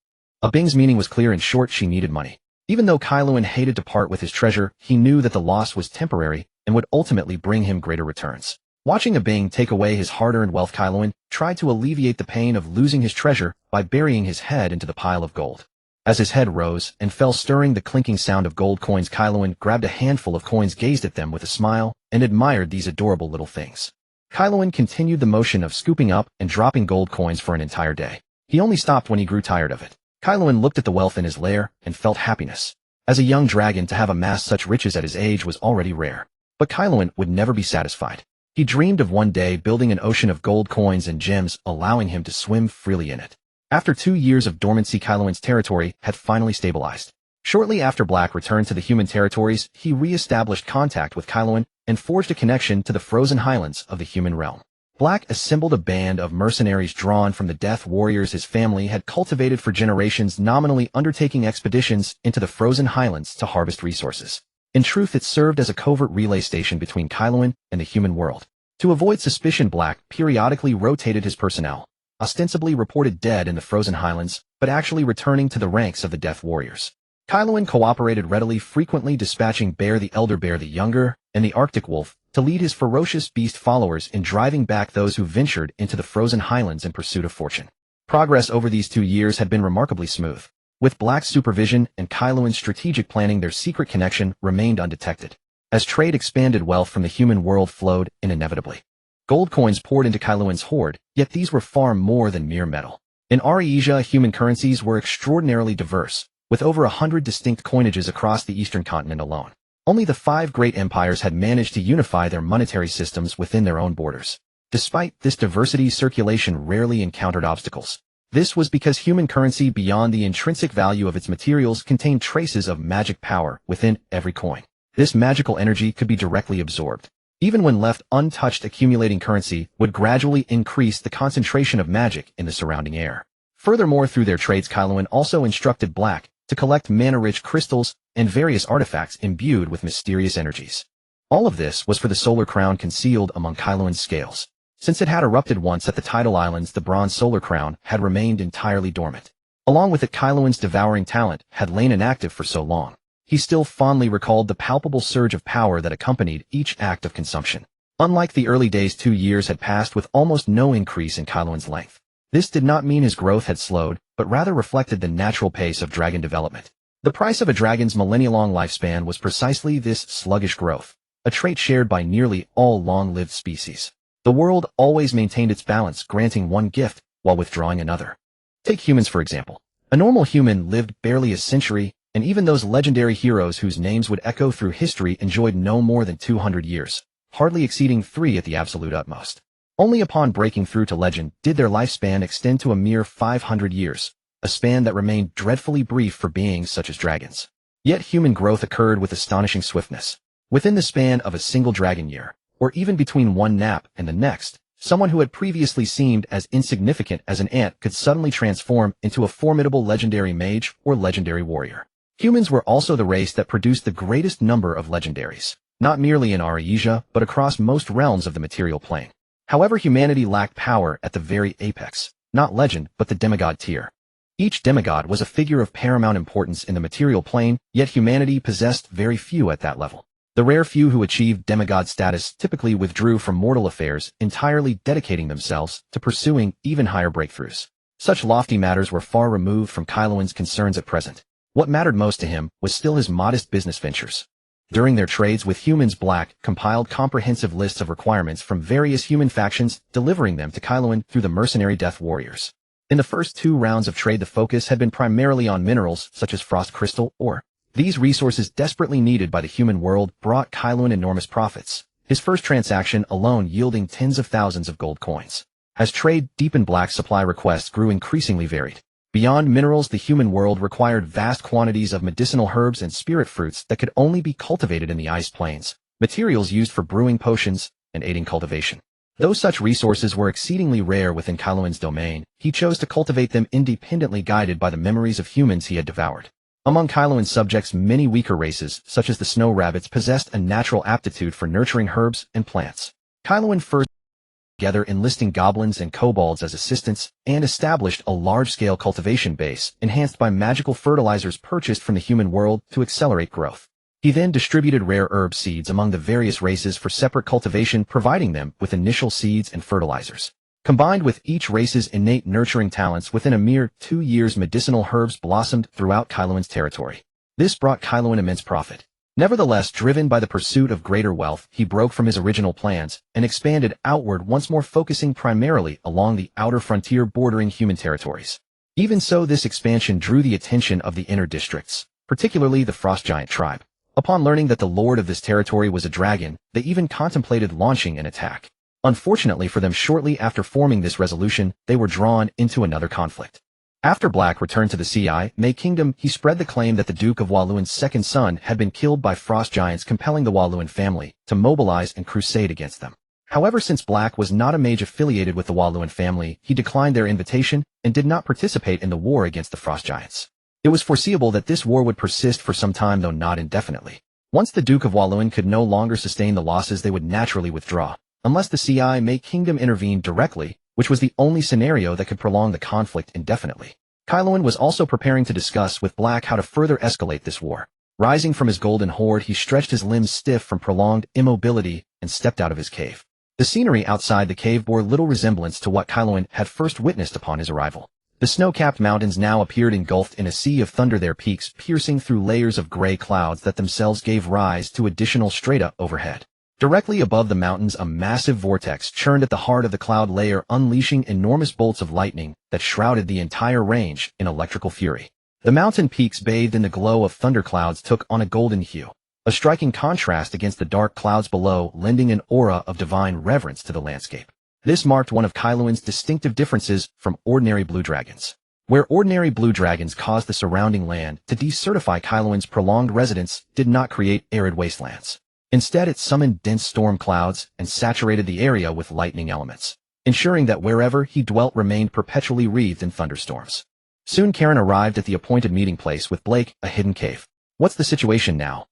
A Bing's meaning was clear. In short, she needed money. Even though Kaelin hated to part with his treasure, he knew that the loss was temporary and would ultimately bring him greater returns. Watching A Bing take away his hard-earned wealth, Kaelin tried to alleviate the pain of losing his treasure by burying his head into the pile of gold. As his head rose and fell, stirring the clinking sound of gold coins, Kaelensos grabbed a handful of coins, gazed at them with a smile, and admired these adorable little things. Kaelensos continued the motion of scooping up and dropping gold coins for an entire day. He only stopped when he grew tired of it. Kaelensos looked at the wealth in his lair and felt happiness. As a young dragon, to have amassed such riches at his age was already rare. But Kaelensos would never be satisfied. He dreamed of one day building an ocean of gold coins and gems, allowing him to swim freely in it. After 2 years of dormancy, Kaelensos' territory had finally stabilized. Shortly after Black returned to the human territories, he re-established contact with Kaelensos and forged a connection to the frozen highlands of the human realm. Black assembled a band of mercenaries drawn from the death warriors his family had cultivated for generations, nominally undertaking expeditions into the frozen highlands to harvest resources. In truth, it served as a covert relay station between Kaelensos and the human world. To avoid suspicion, Black periodically rotated his personnel, ostensibly reported dead in the frozen highlands, but actually returning to the ranks of the death warriors. Kaelensos cooperated readily, frequently dispatching Bear the Elder, Bear the Younger, and the Arctic Wolf to lead his ferocious beast followers in driving back those who ventured into the frozen highlands in pursuit of fortune. Progress over these 2 years had been remarkably smooth. With Black's supervision and Kaelensos' strategic planning, their secret connection remained undetected. As trade expanded, wealth from the human world flowed in inevitably. Gold coins poured into Kaelensos' hoard, yet these were far more than mere metal. In Asia, human currencies were extraordinarily diverse, with over 100 distinct coinages across the eastern continent alone. Only the 5 great empires had managed to unify their monetary systems within their own borders. Despite this diversity, circulation rarely encountered obstacles. This was because human currency, beyond the intrinsic value of its materials, contained traces of magic power within every coin. This magical energy could be directly absorbed. Even when left untouched, accumulating currency would gradually increase the concentration of magic in the surrounding air. Furthermore, through their trades, Kaelensos also instructed Black to collect mana-rich crystals and various artifacts imbued with mysterious energies. All of this was for the solar crown concealed among Kaelensos' scales. Since it had erupted once at the tidal islands, the bronze solar crown had remained entirely dormant. Along with it, Kaelensos' devouring talent had lain inactive for so long. He still fondly recalled the palpable surge of power that accompanied each act of consumption. Unlike the early days, 2 years had passed with almost no increase in Kaelensos' length. This did not mean his growth had slowed, but rather reflected the natural pace of dragon development. The price of a dragon's millennia-long lifespan was precisely this sluggish growth, a trait shared by nearly all long-lived species. The world always maintained its balance, granting one gift while withdrawing another. Take humans, for example. A normal human lived barely a century, and even those legendary heroes whose names would echo through history enjoyed no more than 200 years, hardly exceeding 3 at the absolute utmost. Only upon breaking through to legend did their lifespan extend to a mere 500 years, a span that remained dreadfully brief for beings such as dragons. Yet human growth occurred with astonishing swiftness. Within the span of a single dragon year, or even between one nap and the next, someone who had previously seemed as insignificant as an ant could suddenly transform into a formidable legendary mage or legendary warrior. Humans were also the race that produced the greatest number of legendaries, not merely in Asia, but across most realms of the material plane. However, humanity lacked power at the very apex, not legend, but the demigod tier. Each demigod was a figure of paramount importance in the material plane, yet humanity possessed very few at that level. The rare few who achieved demigod status typically withdrew from mortal affairs, entirely dedicating themselves to pursuing even higher breakthroughs. Such lofty matters were far removed from Kaelensos' concerns at present. What mattered most to him was still his modest business ventures. During their trades with humans, Black compiled comprehensive lists of requirements from various human factions, delivering them to Kaelensos through the mercenary death warriors. In the first 2 rounds of trade, the focus had been primarily on minerals such as frost crystal ore. These resources, desperately needed by the human world, brought Kaelensos enormous profits, his first transaction alone yielding tens of thousands of gold coins. As trade deepened, Black's supply requests grew increasingly varied. Beyond minerals, the human world required vast quantities of medicinal herbs and spirit fruits that could only be cultivated in the ice plains, materials used for brewing potions and aiding cultivation. Though such resources were exceedingly rare within Kaelensos' domain, he chose to cultivate them independently, guided by the memories of humans he had devoured. Among Kaelensos' subjects, many weaker races, such as the snow rabbits, possessed a natural aptitude for nurturing herbs and plants. Kaelensos first together, enlisting goblins and kobolds as assistants, and established a large-scale cultivation base, enhanced by magical fertilizers purchased from the human world to accelerate growth. He then distributed rare herb seeds among the various races for separate cultivation, providing them with initial seeds and fertilizers. Combined with each race's innate nurturing talents, within a mere 2 years medicinal herbs blossomed throughout Kaelen's territory. This brought Kaelen immense profit. Nevertheless, driven by the pursuit of greater wealth, he broke from his original plans and expanded outward once more, focusing primarily along the outer frontier bordering human territories. Even so, this expansion drew the attention of the inner districts, particularly the Frost Giant tribe. Upon learning that the lord of this territory was a dragon, they even contemplated launching an attack. Unfortunately for them, shortly after forming this resolution, they were drawn into another conflict. After Black returned to the May Kingdom, he spread the claim that the Duke of Waluan's second son had been killed by frost giants, compelling the Waluan family to mobilize and crusade against them. However, since Black was not a mage affiliated with the Waluan family, he declined their invitation and did not participate in the war against the frost giants. It was foreseeable that this war would persist for some time, though not indefinitely. Once the Duke of Waluan could no longer sustain the losses, they would naturally withdraw, unless the May Kingdom intervened directly, which was the only scenario that could prolong the conflict indefinitely. Kaelen was also preparing to discuss with Black how to further escalate this war. Rising from his golden hoard, he stretched his limbs stiff from prolonged immobility and stepped out of his cave. The scenery outside the cave bore little resemblance to what Kaelen had first witnessed upon his arrival. The snow-capped mountains now appeared engulfed in a sea of thunder, their peaks piercing through layers of gray clouds that themselves gave rise to additional strata overhead. Directly above the mountains, a massive vortex churned at the heart of the cloud layer, unleashing enormous bolts of lightning that shrouded the entire range in electrical fury. The mountain peaks, bathed in the glow of thunderclouds, took on a golden hue, a striking contrast against the dark clouds below, lending an aura of divine reverence to the landscape. This marked one of Kaelen's distinctive differences from ordinary blue dragons. Where ordinary blue dragons caused the surrounding land to desertify, Kaelen's prolonged residence did not create arid wastelands. Instead, it summoned dense storm clouds and saturated the area with lightning elements, ensuring that wherever he dwelt remained perpetually wreathed in thunderstorms. Soon Kaelen arrived at the appointed meeting place with Blake, a hidden cave. "What's the situation now?"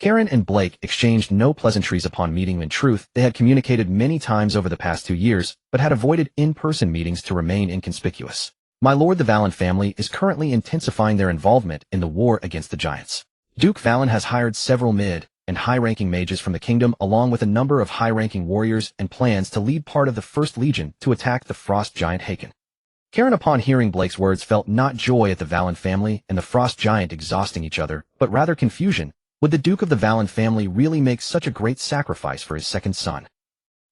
Kaelen and Blake exchanged no pleasantries upon meeting. In truth, they had communicated many times over the past 2 years, but had avoided in-person meetings to remain inconspicuous. "My lord, the Valen family is currently intensifying their involvement in the war against the giants. Duke Valen has hired several mid- and high-ranking mages from the kingdom, along with a number of high-ranking warriors, and plans to lead part of the First Legion to attack the frost giant Haken." Kaelen, upon hearing Blake's words, felt not joy at the Valen family and the frost giant exhausting each other, but rather confusion. Would the Duke of the Valen family really make such a great sacrifice for his second son?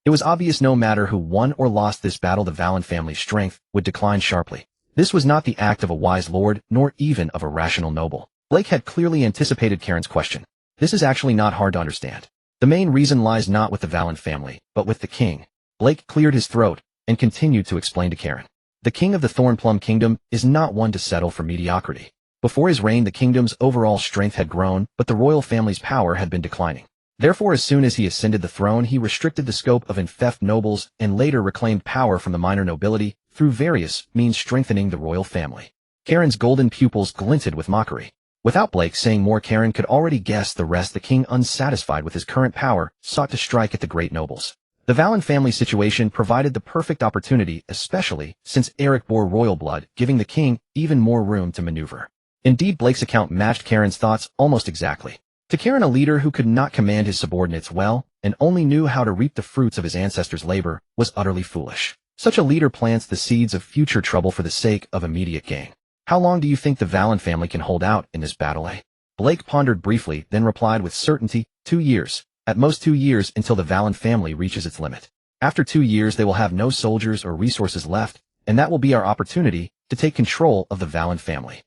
It was obvious no matter who won or lost this battle, the Valen family's strength would decline sharply. This was not the act of a wise lord, nor even of a rational noble. Blake had clearly anticipated Karen's question. "This is actually not hard to understand. The main reason lies not with the Valen family, but with the king." Blake cleared his throat and continued to explain to Kaelen. "The king of the Thornplum Kingdom is not one to settle for mediocrity. Before his reign, the kingdom's overall strength had grown, but the royal family's power had been declining. Therefore, as soon as he ascended the throne, he restricted the scope of infeft nobles and later reclaimed power from the minor nobility through various means, strengthening the royal family." Karen's golden pupils glinted with mockery. Without Blake saying more, Karen could already guess the rest. The king, unsatisfied with his current power, sought to strike at the great nobles. The Valen family situation provided the perfect opportunity, especially since Eric bore royal blood, giving the king even more room to maneuver. Indeed, Blake's account matched Karen's thoughts almost exactly. To Karen, a leader who could not command his subordinates well and only knew how to reap the fruits of his ancestors' labor was utterly foolish. Such a leader plants the seeds of future trouble for the sake of immediate gain. "How long do you think the Valen family can hold out in this battle, eh?" Blake pondered briefly, then replied with certainty, 2 years. At most 2 years, until the Valen family reaches its limit. After 2 years, they will have no soldiers or resources left, and that will be our opportunity to take control of the Valen family.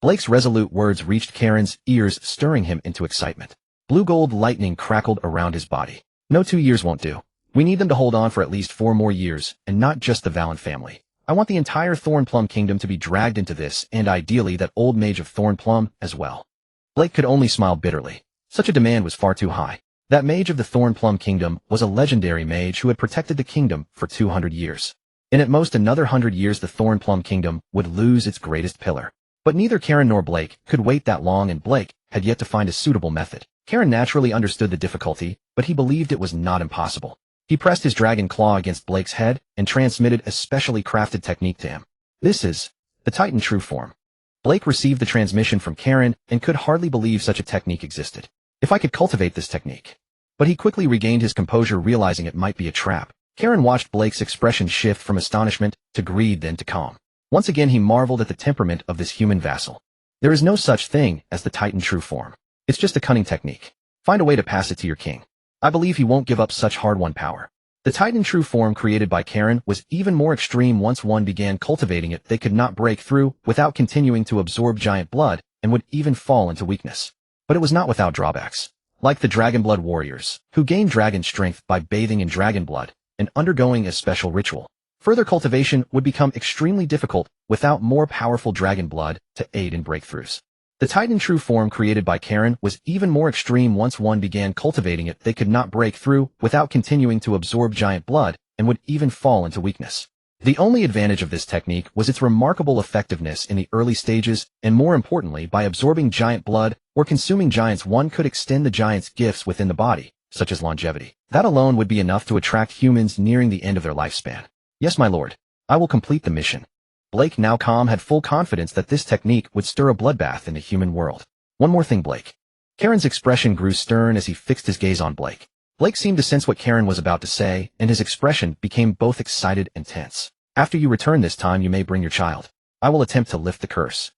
Blake's resolute words reached Karen's ears, stirring him into excitement. Blue-gold lightning crackled around his body. "No, 2 years won't do. We need them to hold on for at least 4 more years, and not just the Valen family. I want the entire Thornplum Kingdom to be dragged into this, and ideally that old mage of Thornplum as well." Blake could only smile bitterly. Such a demand was far too high. That mage of the Thornplum Kingdom was a legendary mage who had protected the kingdom for 200 years. In at most another 100 years, the Thornplum Kingdom would lose its greatest pillar. But neither Karen nor Blake could wait that long, and Blake had yet to find a suitable method. Karen naturally understood the difficulty, but he believed it was not impossible. He pressed his dragon claw against Blake's head and transmitted a specially crafted technique to him. "This is the Titan true form." Blake received the transmission from Karen and could hardly believe such a technique existed. "If I could cultivate this technique." But he quickly regained his composure, realizing it might be a trap. Karen watched Blake's expression shift from astonishment to greed then to calm. Once again he marveled at the temperament of this human vassal. There is no such thing as the Titan true form. It's just a cunning technique. Find a way to pass it to your king. I believe he won't give up such hard-won power. The Titan true form created by Karen was even more extreme. Once one began cultivating it, they could not break through without continuing to absorb giant blood and would even fall into weakness. But it was not without drawbacks. Like the dragon blood warriors, who gained dragon strength by bathing in dragon blood and undergoing a special ritual. Further cultivation would become extremely difficult without more powerful dragon blood to aid in breakthroughs. The Titan true form created by Karen was even more extreme. Once one began cultivating it, they could not break through without continuing to absorb giant blood and would even fall into weakness. The only advantage of this technique was its remarkable effectiveness in the early stages, and more importantly, by absorbing giant blood or consuming giants, one could extend the giant's gifts within the body, such as longevity. That alone would be enough to attract humans nearing the end of their lifespan. Yes, my lord. I will complete the mission. Blake, now calm, had full confidence that this technique would stir a bloodbath in the human world. One more thing, Blake. Karen's expression grew stern as he fixed his gaze on Blake. Blake seemed to sense what Karen was about to say, and his expression became both excited and tense. After you return this time, you may bring your child. I will attempt to lift the curse.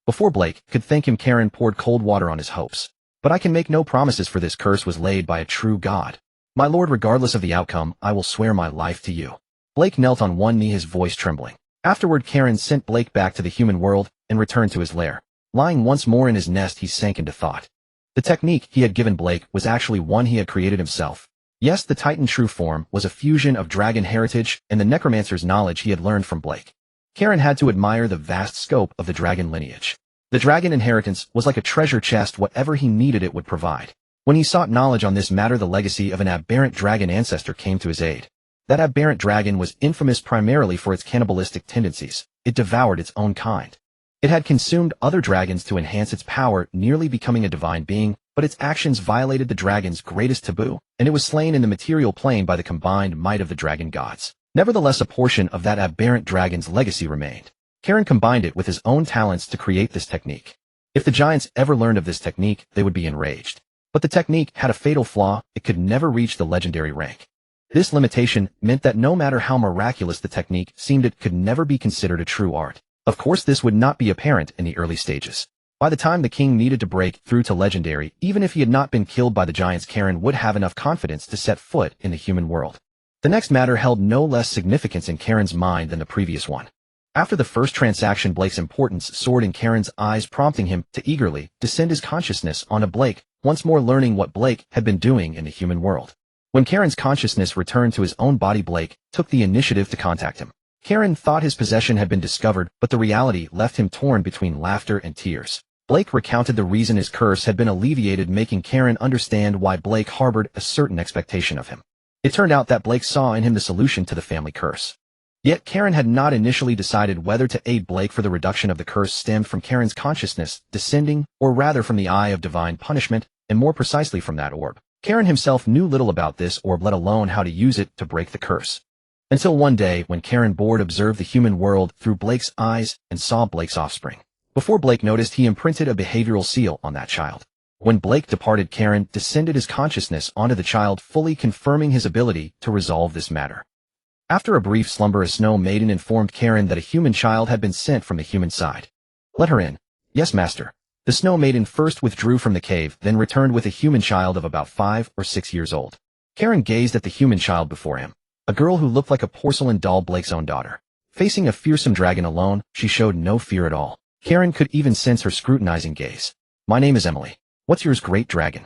Before Blake could thank him, Karen poured cold water on his hopes. But I can make no promises, for this curse was laid by a true god. My lord, regardless of the outcome, I will swear my life to you. Blake knelt on one knee, his voice trembling. Afterward, Karen sent Blake back to the human world and returned to his lair. Lying once more in his nest, he sank into thought. The technique he had given Blake was actually one he had created himself. Yes, the Titan true form was a fusion of dragon heritage and the necromancer's knowledge he had learned from Blake. Karen had to admire the vast scope of the dragon lineage. The dragon inheritance was like a treasure chest. Whatever he needed, it would provide. When he sought knowledge on this matter, the legacy of an aberrant dragon ancestor came to his aid. That aberrant dragon was infamous primarily for its cannibalistic tendencies. It devoured its own kind. It had consumed other dragons to enhance its power, nearly becoming a divine being, but its actions violated the dragon's greatest taboo, and it was slain in the material plane by the combined might of the dragon gods. Nevertheless, a portion of that aberrant dragon's legacy remained. Karen combined it with his own talents to create this technique. If the giants ever learned of this technique, they would be enraged. But the technique had a fatal flaw: it could never reach the legendary rank. This limitation meant that no matter how miraculous the technique seemed, it could never be considered a true art. Of course, this would not be apparent in the early stages. By the time the king needed to break through to legendary, even if he had not been killed by the giants, Karen would have enough confidence to set foot in the human world. The next matter held no less significance in Karen's mind than the previous one. After the first transaction, Blake's importance soared in Karen's eyes, prompting him to eagerly descend his consciousness onto Blake, once more learning what Blake had been doing in the human world. When Karen's consciousness returned to his own body, Blake took the initiative to contact him. Karen thought his possession had been discovered, but the reality left him torn between laughter and tears. Blake recounted the reason his curse had been alleviated, making Karen understand why Blake harbored a certain expectation of him. It turned out that Blake saw in him the solution to the family curse. Yet Karen had not initially decided whether to aid Blake, for the reduction of the curse stemmed from Karen's consciousness descending, or rather from the eye of divine punishment, and more precisely from that orb. Karen himself knew little about this orb, let alone how to use it to break the curse. Until one day, when Karen, bored, observed the human world through Blake's eyes and saw Blake's offspring. Before Blake noticed, he imprinted a behavioral seal on that child. When Blake departed, Karen descended his consciousness onto the child, fully confirming his ability to resolve this matter. After a brief slumber, a snow maiden informed Karen that a human child had been sent from the human side. Let her in. Yes, master. The snow maiden first withdrew from the cave, then returned with a human child of about 5 or 6 years old. Karen gazed at the human child before him, a girl who looked like a porcelain doll, Blake's own daughter. Facing a fearsome dragon alone, she showed no fear at all. Karen could even sense her scrutinizing gaze. My name is Emily. What's yours, great dragon?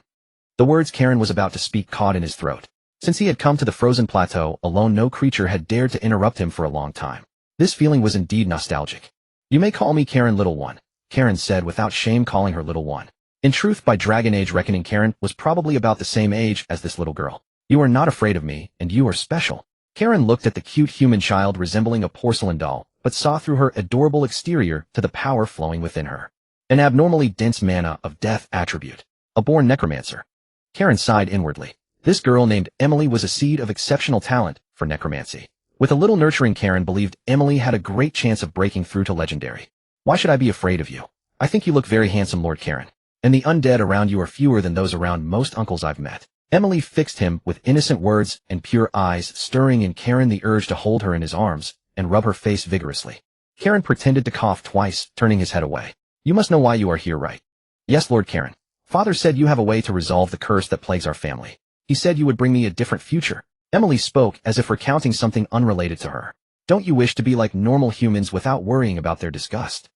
The words Karen was about to speak caught in his throat. Since he had come to the frozen plateau alone, no creature had dared to interrupt him for a long time. This feeling was indeed nostalgic. You may call me Karen, little one, Karen said without shame, calling her little one. In truth, by dragon age reckoning, Karen was probably about the same age as this little girl. You are not afraid of me, and you are special. Karen looked at the cute human child resembling a porcelain doll, but saw through her adorable exterior to the power flowing within her. An abnormally dense mana of death attribute. A born necromancer. Karen sighed inwardly. This girl named Emily was a seed of exceptional talent for necromancy. With a little nurturing, Karen believed Emily had a great chance of breaking through to legendary. Why should I be afraid of you? I think you look very handsome, Lord Karen. And the undead around you are fewer than those around most uncles I've met. Emily fixed him with innocent words and pure eyes, stirring in Karen the urge to hold her in his arms and rub her face vigorously. Karen pretended to cough twice, turning his head away. You must know why you are here, right? Yes, Lord Karen. Father said you have a way to resolve the curse that plagues our family. He said you would bring me a different future. Emily spoke as if recounting something unrelated to her. Don't you wish to be like normal humans without worrying about their disgust?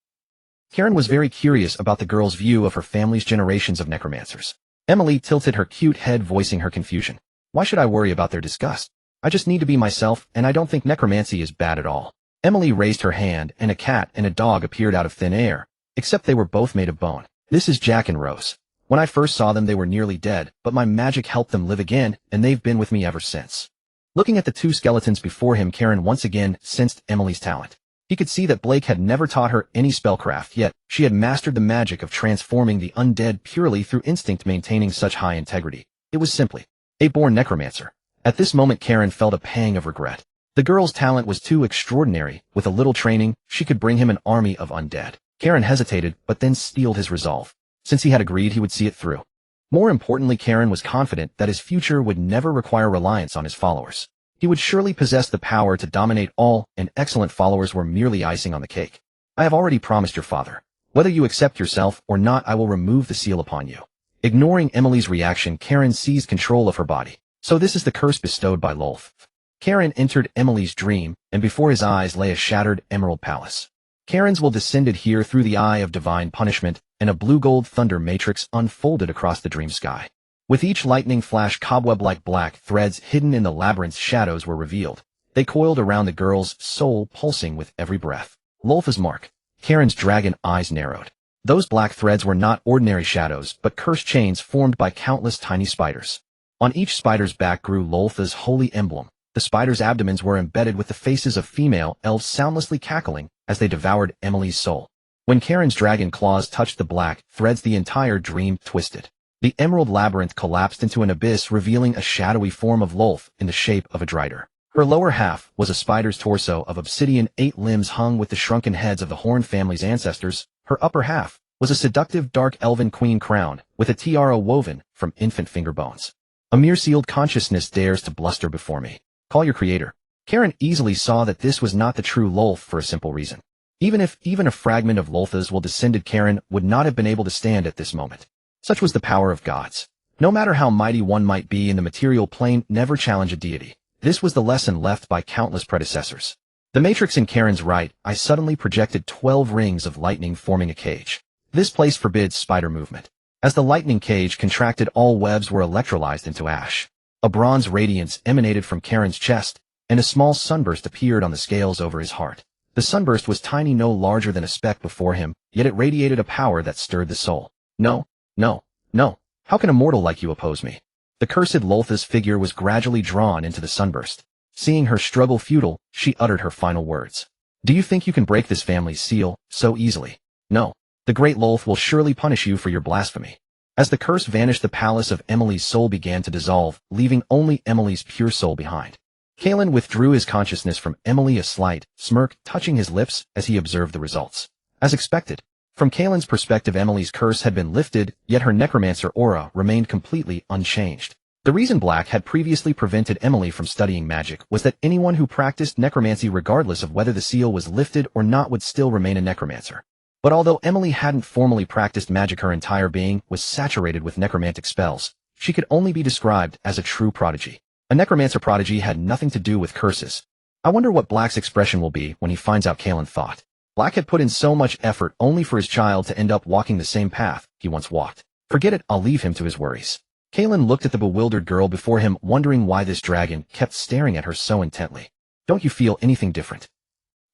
Karen was very curious about the girl's view of her family's generations of necromancers. Emily tilted her cute head, voicing her confusion. Why should I worry about their disgust? I just need to be myself, and I don't think necromancy is bad at all. Emily raised her hand, and a cat and a dog appeared out of thin air, except they were both made of bone. This is Jack and Rose. When I first saw them they were nearly dead, but my magic helped them live again, and they've been with me ever since. Looking at the two skeletons before him, Karen once again sensed Emily's talent. He could see that Blake had never taught her any spellcraft, yet she had mastered the magic of transforming the undead purely through instinct, maintaining such high integrity. It was simply a born necromancer. At this moment Karen felt a pang of regret. The girl's talent was too extraordinary. With a little training, she could bring him an army of undead. Karen hesitated, but then steeled his resolve. Since he had agreed, he would see it through. More importantly, Karen was confident that his future would never require reliance on his followers. He would surely possess the power to dominate all, and excellent followers were merely icing on the cake. I have already promised your father. Whether you accept yourself or not, I will remove the seal upon you. Ignoring Emily's reaction, Karen seized control of her body. So this is the curse bestowed by Lolth. Karen entered Emily's dream, and before his eyes lay a shattered emerald palace. Karen's will descended here through the eye of divine punishment, and a blue-gold thunder matrix unfolded across the dream sky. With each lightning flash, cobweb-like black threads hidden in the labyrinth's shadows were revealed. They coiled around the girl's soul, pulsing with every breath. Lolth's mark. Karen's dragon eyes narrowed. Those black threads were not ordinary shadows, but cursed chains formed by countless tiny spiders. On each spider's back grew Lolth's holy emblem. The spiders' abdomens were embedded with the faces of female elves soundlessly cackling as they devoured Emily's soul. When Karen's dragon claws touched the black threads, the entire dream twisted. The emerald labyrinth collapsed into an abyss, revealing a shadowy form of Lolth in the shape of a drider. Her lower half was a spider's torso of obsidian, 8 limbs hung with the shrunken heads of the Horn family's ancestors. Her upper half was a seductive dark elven queen crowned with a tiara woven from infant finger bones. A mere sealed consciousness dares to bluster before me. Call your creator. Karen easily saw that this was not the true Lolth for a simple reason. Even a fragment of Lolth's will descended, Karen would not have been able to stand at this moment. Such was the power of gods. No matter how mighty one might be in the material plane, never challenge a deity. This was the lesson left by countless predecessors. The matrix in Karen's right eye suddenly projected 12 rings of lightning, forming a cage. This place forbids spider movement. As the lightning cage contracted, all webs were electrolyzed into ash. A bronze radiance emanated from Karen's chest, and a small sunburst appeared on the scales over his heart. The sunburst was tiny, no larger than a speck before him, yet it radiated a power that stirred the soul. No, no, no. How can a mortal like you oppose me? The cursed Lolth's figure was gradually drawn into the sunburst. Seeing her struggle futile, she uttered her final words. Do you think you can break this family's seal so easily? No. The great Lolth will surely punish you for your blasphemy. As the curse vanished, the palace of Emily's soul began to dissolve, leaving only Emily's pure soul behind. Kaelen withdrew his consciousness from Emily, a slight smirk touching his lips as he observed the results. As expected, from Kaelen's perspective, Emily's curse had been lifted, yet her necromancer aura remained completely unchanged. The reason Black had previously prevented Emily from studying magic was that anyone who practiced necromancy, regardless of whether the seal was lifted or not, would still remain a necromancer. But although Emily hadn't formally practiced magic, her entire being was saturated with necromantic spells. She could only be described as a true prodigy. A necromancer prodigy had nothing to do with curses. I wonder what Black's expression will be when he finds out, Kaelen thought. Black had put in so much effort only for his child to end up walking the same path he once walked. Forget it, I'll leave him to his worries. Kaelen looked at the bewildered girl before him, wondering why this dragon kept staring at her so intently. Don't you feel anything different?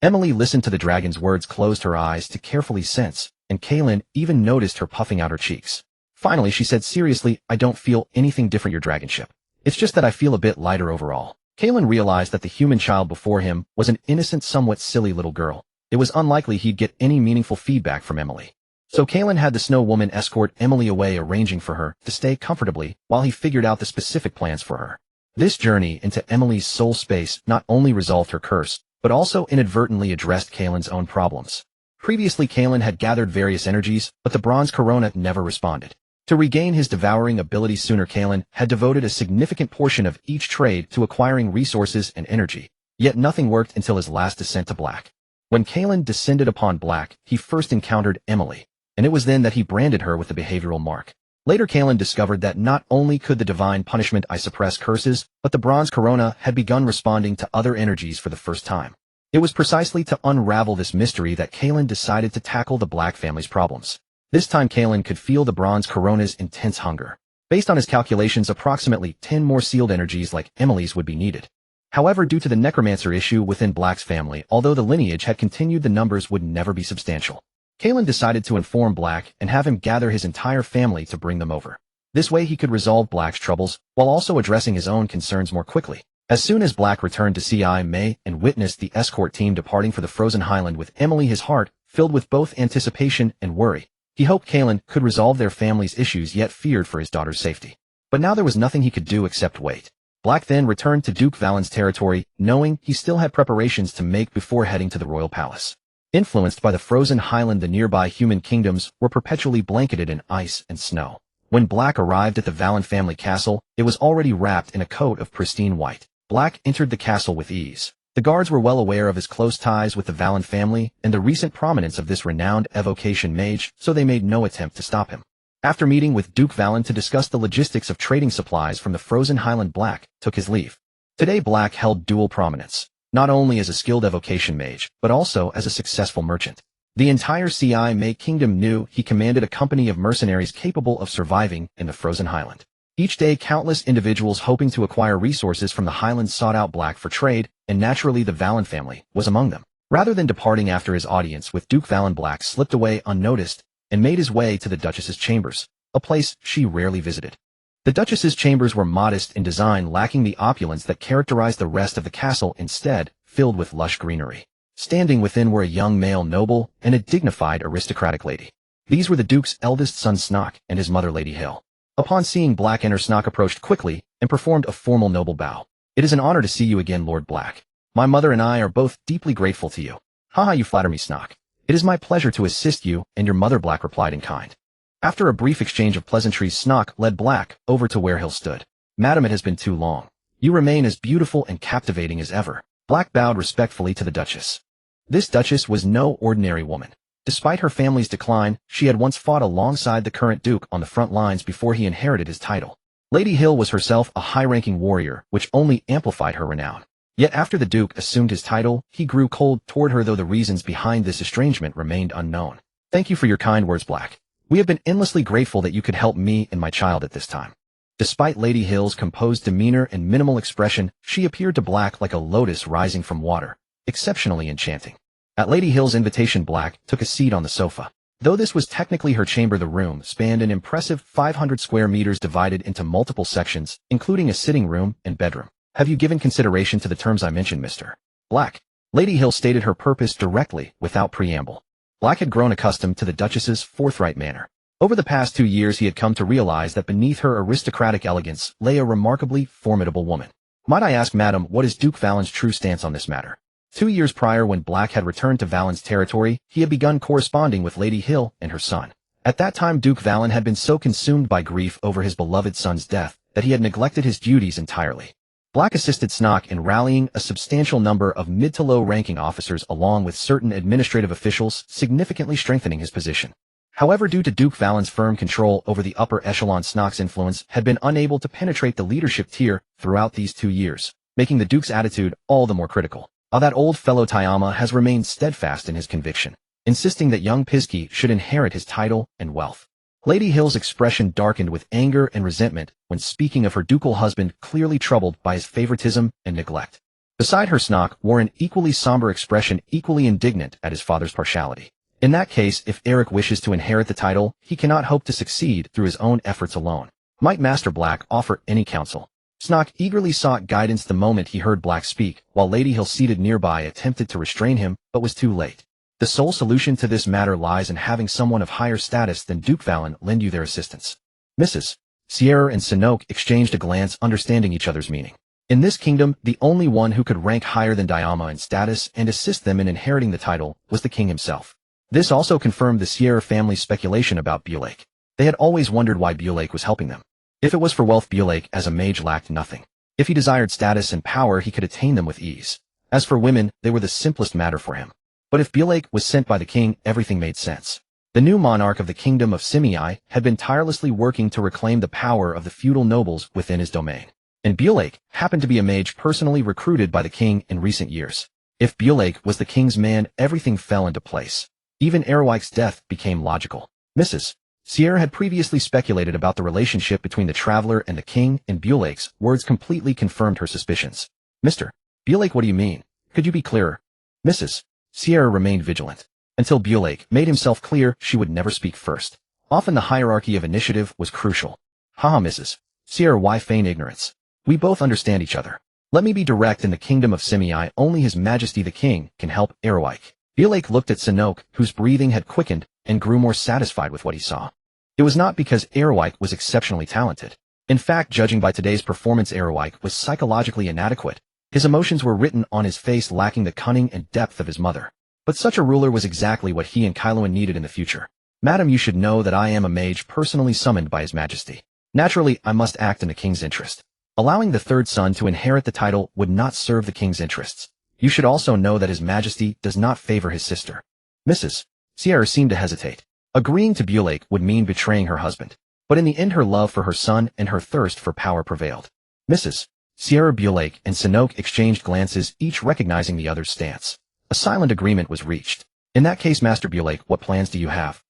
Emily listened to the dragon's words, closed her eyes to carefully sense, and Kaelen even noticed her puffing out her cheeks. Finally, she said seriously, I don't feel anything different, your dragonship. It's just that I feel a bit lighter overall. Kaelen realized that the human child before him was an innocent, somewhat silly little girl. It was unlikely he'd get any meaningful feedback from Emily. So Kaelen had the Snow Woman escort Emily away, arranging for her to stay comfortably while he figured out the specific plans for her. This journey into Emily's soul space not only resolved her curse, but also inadvertently addressed Kaelen's own problems. Previously, Kaelen had gathered various energies, but the bronze corona never responded. To regain his devouring ability sooner, Kaelen had devoted a significant portion of each trade to acquiring resources and energy, yet nothing worked until his last descent to Black. When Kaelen descended upon Black, he first encountered Emily, and it was then that he branded her with the behavioral mark. Later, Kaelen discovered that not only could the divine punishment suppress curses, but the bronze corona had begun responding to other energies for the first time. It was precisely to unravel this mystery that Kaelen decided to tackle the Black family's problems. This time Kaelen could feel the bronze corona's intense hunger. Based on his calculations, approximately 10 more sealed energies like Emily's would be needed. However, due to the necromancer issue within Black's family, although the lineage had continued, the numbers would never be substantial. Kaelen decided to inform Black and have him gather his entire family to bring them over. This way he could resolve Black's troubles, while also addressing his own concerns more quickly. As soon as Black returned to Ci May and witnessed the escort team departing for the frozen highland with Emily, his heart filled with both anticipation and worry. He hoped Kaelen could resolve their family's issues, yet feared for his daughter's safety. But now there was nothing he could do except wait. Black then returned to Duke Valen's territory, knowing he still had preparations to make before heading to the royal palace. Influenced by the frozen highland, the nearby human kingdoms were perpetually blanketed in ice and snow. When Black arrived at the Valen family castle, it was already wrapped in a coat of pristine white. Black entered the castle with ease. The guards were well aware of his close ties with the Valen family and the recent prominence of this renowned evocation mage, so they made no attempt to stop him. After meeting with Duke Valen to discuss the logistics of trading supplies from the frozen highland, Black took his leave. Today Black held dual prominence, not only as a skilled evocation mage, but also as a successful merchant. The entire Ci May kingdom knew he commanded a company of mercenaries capable of surviving in the frozen highland. Each day countless individuals hoping to acquire resources from the highlands sought out Black for trade, and naturally the Valen family was among them. Rather than departing after his audience with Duke Valen, Black slipped away unnoticed and made his way to the Duchess's chambers, a place she rarely visited. The Duchess's chambers were modest in design, lacking the opulence that characterized the rest of the castle, instead filled with lush greenery. Standing within were a young male noble and a dignified aristocratic lady. These were the Duke's eldest son Snock and his mother Lady Hill. Upon seeing Black enter, Snock approached quickly and performed a formal noble bow. "It is an honor to see you again, Lord Black. My mother and I are both deeply grateful to you." "Haha, you flatter me, Snock. It is my pleasure to assist you and your mother," Black replied in kind. After a brief exchange of pleasantries, Snock led Black over to where Hill stood. "Madam, it has been too long. You remain as beautiful and captivating as ever." Black bowed respectfully to the Duchess. This Duchess was no ordinary woman. Despite her family's decline, she had once fought alongside the current Duke on the front lines before he inherited his title. Lady Hill was herself a high-ranking warrior, which only amplified her renown. Yet after the Duke assumed his title, he grew cold toward her, though the reasons behind this estrangement remained unknown. "Thank you for your kind words, Black. We have been endlessly grateful that you could help me and my child at this time." Despite Lady Hill's composed demeanor and minimal expression, she appeared to Black like a lotus rising from water, exceptionally enchanting. At Lady Hill's invitation, Black took a seat on the sofa. Though this was technically her chamber, the room spanned an impressive 500 square meters divided into multiple sections, including a sitting room and bedroom. "Have you given consideration to the terms I mentioned, Mr. Black?" Lady Hill stated her purpose directly, without preamble. Black had grown accustomed to the Duchess's forthright manner. Over the past 2 years he had come to realize that beneath her aristocratic elegance lay a remarkably formidable woman. "Might I ask, madam, what is Duke Valen's true stance on this matter?" 2 years prior, when Black had returned to Valen's territory, he had begun corresponding with Lady Hill and her son. At that time, Duke Valen had been so consumed by grief over his beloved son's death that he had neglected his duties entirely. Black assisted Snock in rallying a substantial number of mid to low-ranking officers along with certain administrative officials, significantly strengthening his position. However, due to Duke Valen's firm control over the upper echelon, Snock's influence had been unable to penetrate the leadership tier throughout these 2 years, making the Duke's attitude all the more critical. While that old fellow Tayama has remained steadfast in his conviction, insisting that young Piski should inherit his title and wealth. Lady Hill's expression darkened with anger and resentment when speaking of her ducal husband, clearly troubled by his favoritism and neglect. Beside her, Snock wore an equally somber expression, equally indignant at his father's partiality. "In that case, if Eric wishes to inherit the title, he cannot hope to succeed through his own efforts alone. Might Master Black offer any counsel?" Snock eagerly sought guidance the moment he heard Black speak, while Lady Hill, seated nearby, attempted to restrain him, but was too late. "The sole solution to this matter lies in having someone of higher status than Duke Valen lend you their assistance." Mrs. Sierra and Sinoke exchanged a glance, understanding each other's meaning. In this kingdom, the only one who could rank higher than Diama in status and assist them in inheriting the title was the king himself. This also confirmed the Sierra family's speculation about Bulake. They had always wondered why Bulake was helping them. If it was for wealth, Bulake as a mage lacked nothing. If he desired status and power, he could attain them with ease. As for women, they were the simplest matter for him. But if Bulake was sent by the king, everything made sense. The new monarch of the kingdom of Simei had been tirelessly working to reclaim the power of the feudal nobles within his domain. And Bulake happened to be a mage personally recruited by the king in recent years. If Bulake was the king's man, everything fell into place. Even Erowike's death became logical. Mrs. Sierra had previously speculated about the relationship between the traveler and the king, and Bulake's words completely confirmed her suspicions. Mr. Bulake, what do you mean? Could you be clearer? Mrs. Sierra remained vigilant. Until Bulake made himself clear, she would never speak first. Often the hierarchy of initiative was crucial. Haha, Mrs. Sierra, why feign ignorance? We both understand each other. Let me be direct. In the kingdom of Simei, only His Majesty the King can help Erowike. Bulake looked at Sanoke, whose breathing had quickened, and grew more satisfied with what he saw. It was not because Erowike was exceptionally talented. In fact, judging by today's performance, Erowike was psychologically inadequate. His emotions were written on his face, lacking the cunning and depth of his mother. But such a ruler was exactly what he and Kaelensos needed in the future. Madam, you should know that I am a mage personally summoned by His Majesty. Naturally, I must act in the king's interest. Allowing the third son to inherit the title would not serve the king's interests. You should also know that His Majesty does not favor his sister. Mrs. Sierra seemed to hesitate. Agreeing to Bulake would mean betraying her husband. But in the end, her love for her son and her thirst for power prevailed. Mrs. Sierra, Bulake, and Sanoke exchanged glances, each recognizing the other's stance. A silent agreement was reached. In that case, Master Bulake, what plans do you have?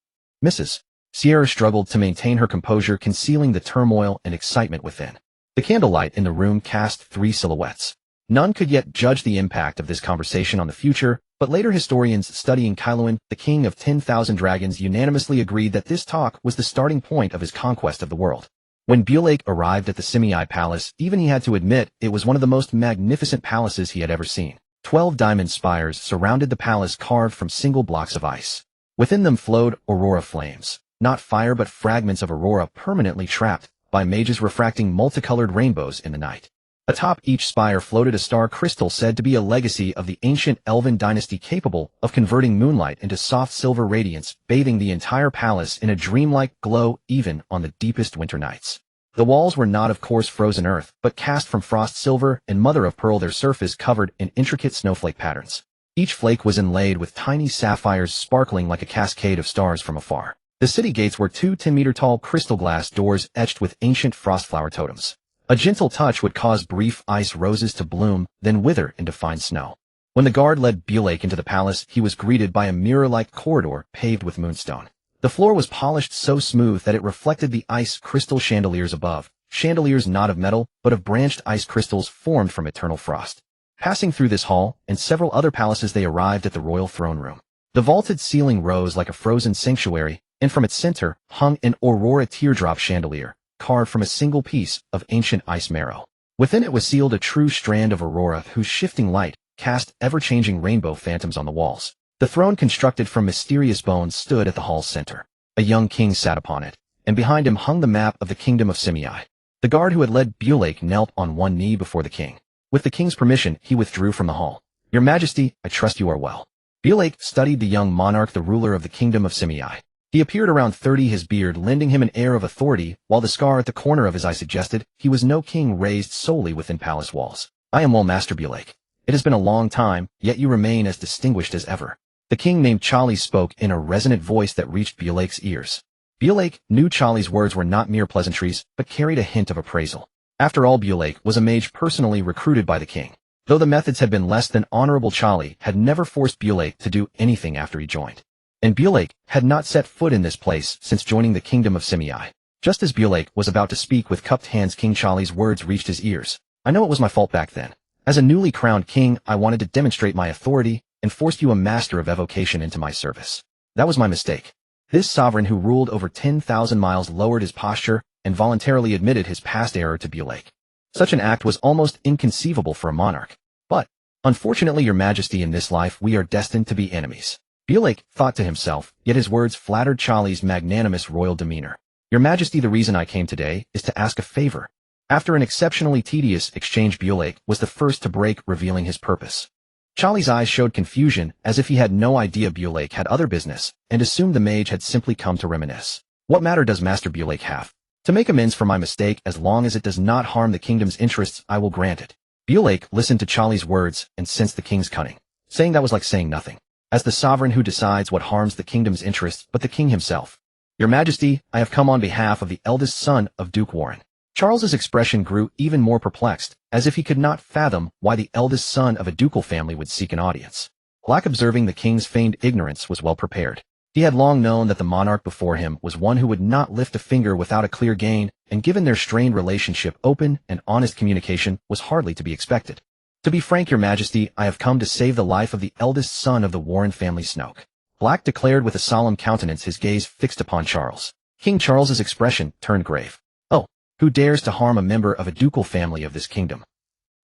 Mrs. Sierra struggled to maintain her composure, concealing the turmoil and excitement within. The candlelight in the room cast 3 silhouettes. None could yet judge the impact of this conversation on the future, but later historians studying Kaelensos, the king of 10,000 dragons, unanimously agreed that this talk was the starting point of his conquest of the world. When Bulake arrived at the Simei Palace, even he had to admit it was one of the most magnificent palaces he had ever seen. 12 diamond spires surrounded the palace, carved from single blocks of ice. Within them flowed aurora flames, not fire but fragments of aurora permanently trapped by mages refracting multicolored rainbows in the night. Atop each spire floated a star crystal said to be a legacy of the ancient elven dynasty, capable of converting moonlight into soft silver radiance, bathing the entire palace in a dreamlike glow even on the deepest winter nights. The walls were not of coarse frozen earth, but cast from frost silver and mother of pearl, their surface covered in intricate snowflake patterns. Each flake was inlaid with tiny sapphires sparkling like a cascade of stars from afar. The city gates were 2 10-meter-tall crystal glass doors etched with ancient frost flower totems. A gentle touch would cause brief ice roses to bloom, then wither into fine snow. When the guard led Bulake into the palace, he was greeted by a mirror-like corridor paved with moonstone. The floor was polished so smooth that it reflected the ice crystal chandeliers above, chandeliers not of metal, but of branched ice crystals formed from eternal frost. Passing through this hall and several other palaces, they arrived at the royal throne room. The vaulted ceiling rose like a frozen sanctuary, and from its center hung an aurora teardrop chandelier, carved from a single piece of ancient ice marrow. Within it was sealed a true strand of aurora whose shifting light cast ever-changing rainbow phantoms on the walls. The throne, constructed from mysterious bones, stood at the hall's center. A young king sat upon it, and behind him hung the map of the kingdom of Simei. The guard who had led Bulake knelt on one knee before the king. With the king's permission, he withdrew from the hall. Your Majesty, I trust you are well. Bulake studied the young monarch, the ruler of the kingdom of Simei. He appeared around 30, his beard lending him an air of authority, while the scar at the corner of his eye suggested he was no king raised solely within palace walls. I am well, Master Bulake. It has been a long time, yet you remain as distinguished as ever. The king named Charlie spoke in a resonant voice that reached Bulake's ears. Bulake knew Charlie's words were not mere pleasantries, but carried a hint of appraisal. After all, Bulake was a mage personally recruited by the king. Though the methods had been less than honorable, Charlie had never forced Bulake to do anything after he joined. And Bulake had not set foot in this place since joining the kingdom of Simei. Just as Bulake was about to speak with cupped hands, King Charlie's words reached his ears. I know it was my fault back then. As a newly crowned king, I wanted to demonstrate my authority and forced you, a master of evocation, into my service. That was my mistake. This sovereign who ruled over 10,000 miles lowered his posture and voluntarily admitted his past error to Bulake. Such an act was almost inconceivable for a monarch. But, unfortunately, Your Majesty, in this life we are destined to be enemies. Bulake thought to himself, yet his words flattered Charlie's magnanimous royal demeanor. Your Majesty, the reason I came today is to ask a favor. After an exceptionally tedious exchange, Bulake was the first to break, revealing his purpose. Charlie's eyes showed confusion, as if he had no idea Bulake had other business, and assumed the mage had simply come to reminisce. What matter does Master Bulake have? To make amends for my mistake, as long as it does not harm the kingdom's interests, I will grant it. Bulake listened to Charlie's words and sensed the king's cunning. Saying that was like saying nothing. As the sovereign who decides what harms the kingdom's interests, but the king himself. Your Majesty, I have come on behalf of the eldest son of Duke Warren. Charles's expression grew even more perplexed, as if he could not fathom why the eldest son of a ducal family would seek an audience. Black, observing the king's feigned ignorance, was well prepared. He had long known that the monarch before him was one who would not lift a finger without a clear gain, and given their strained relationship, open and honest communication was hardly to be expected. To be frank, Your Majesty, I have come to save the life of the eldest son of the Warren family, Snoke. Black declared with a solemn countenance, his gaze fixed upon Charles. King Charles's expression turned grave. Oh, who dares to harm a member of a ducal family of this kingdom?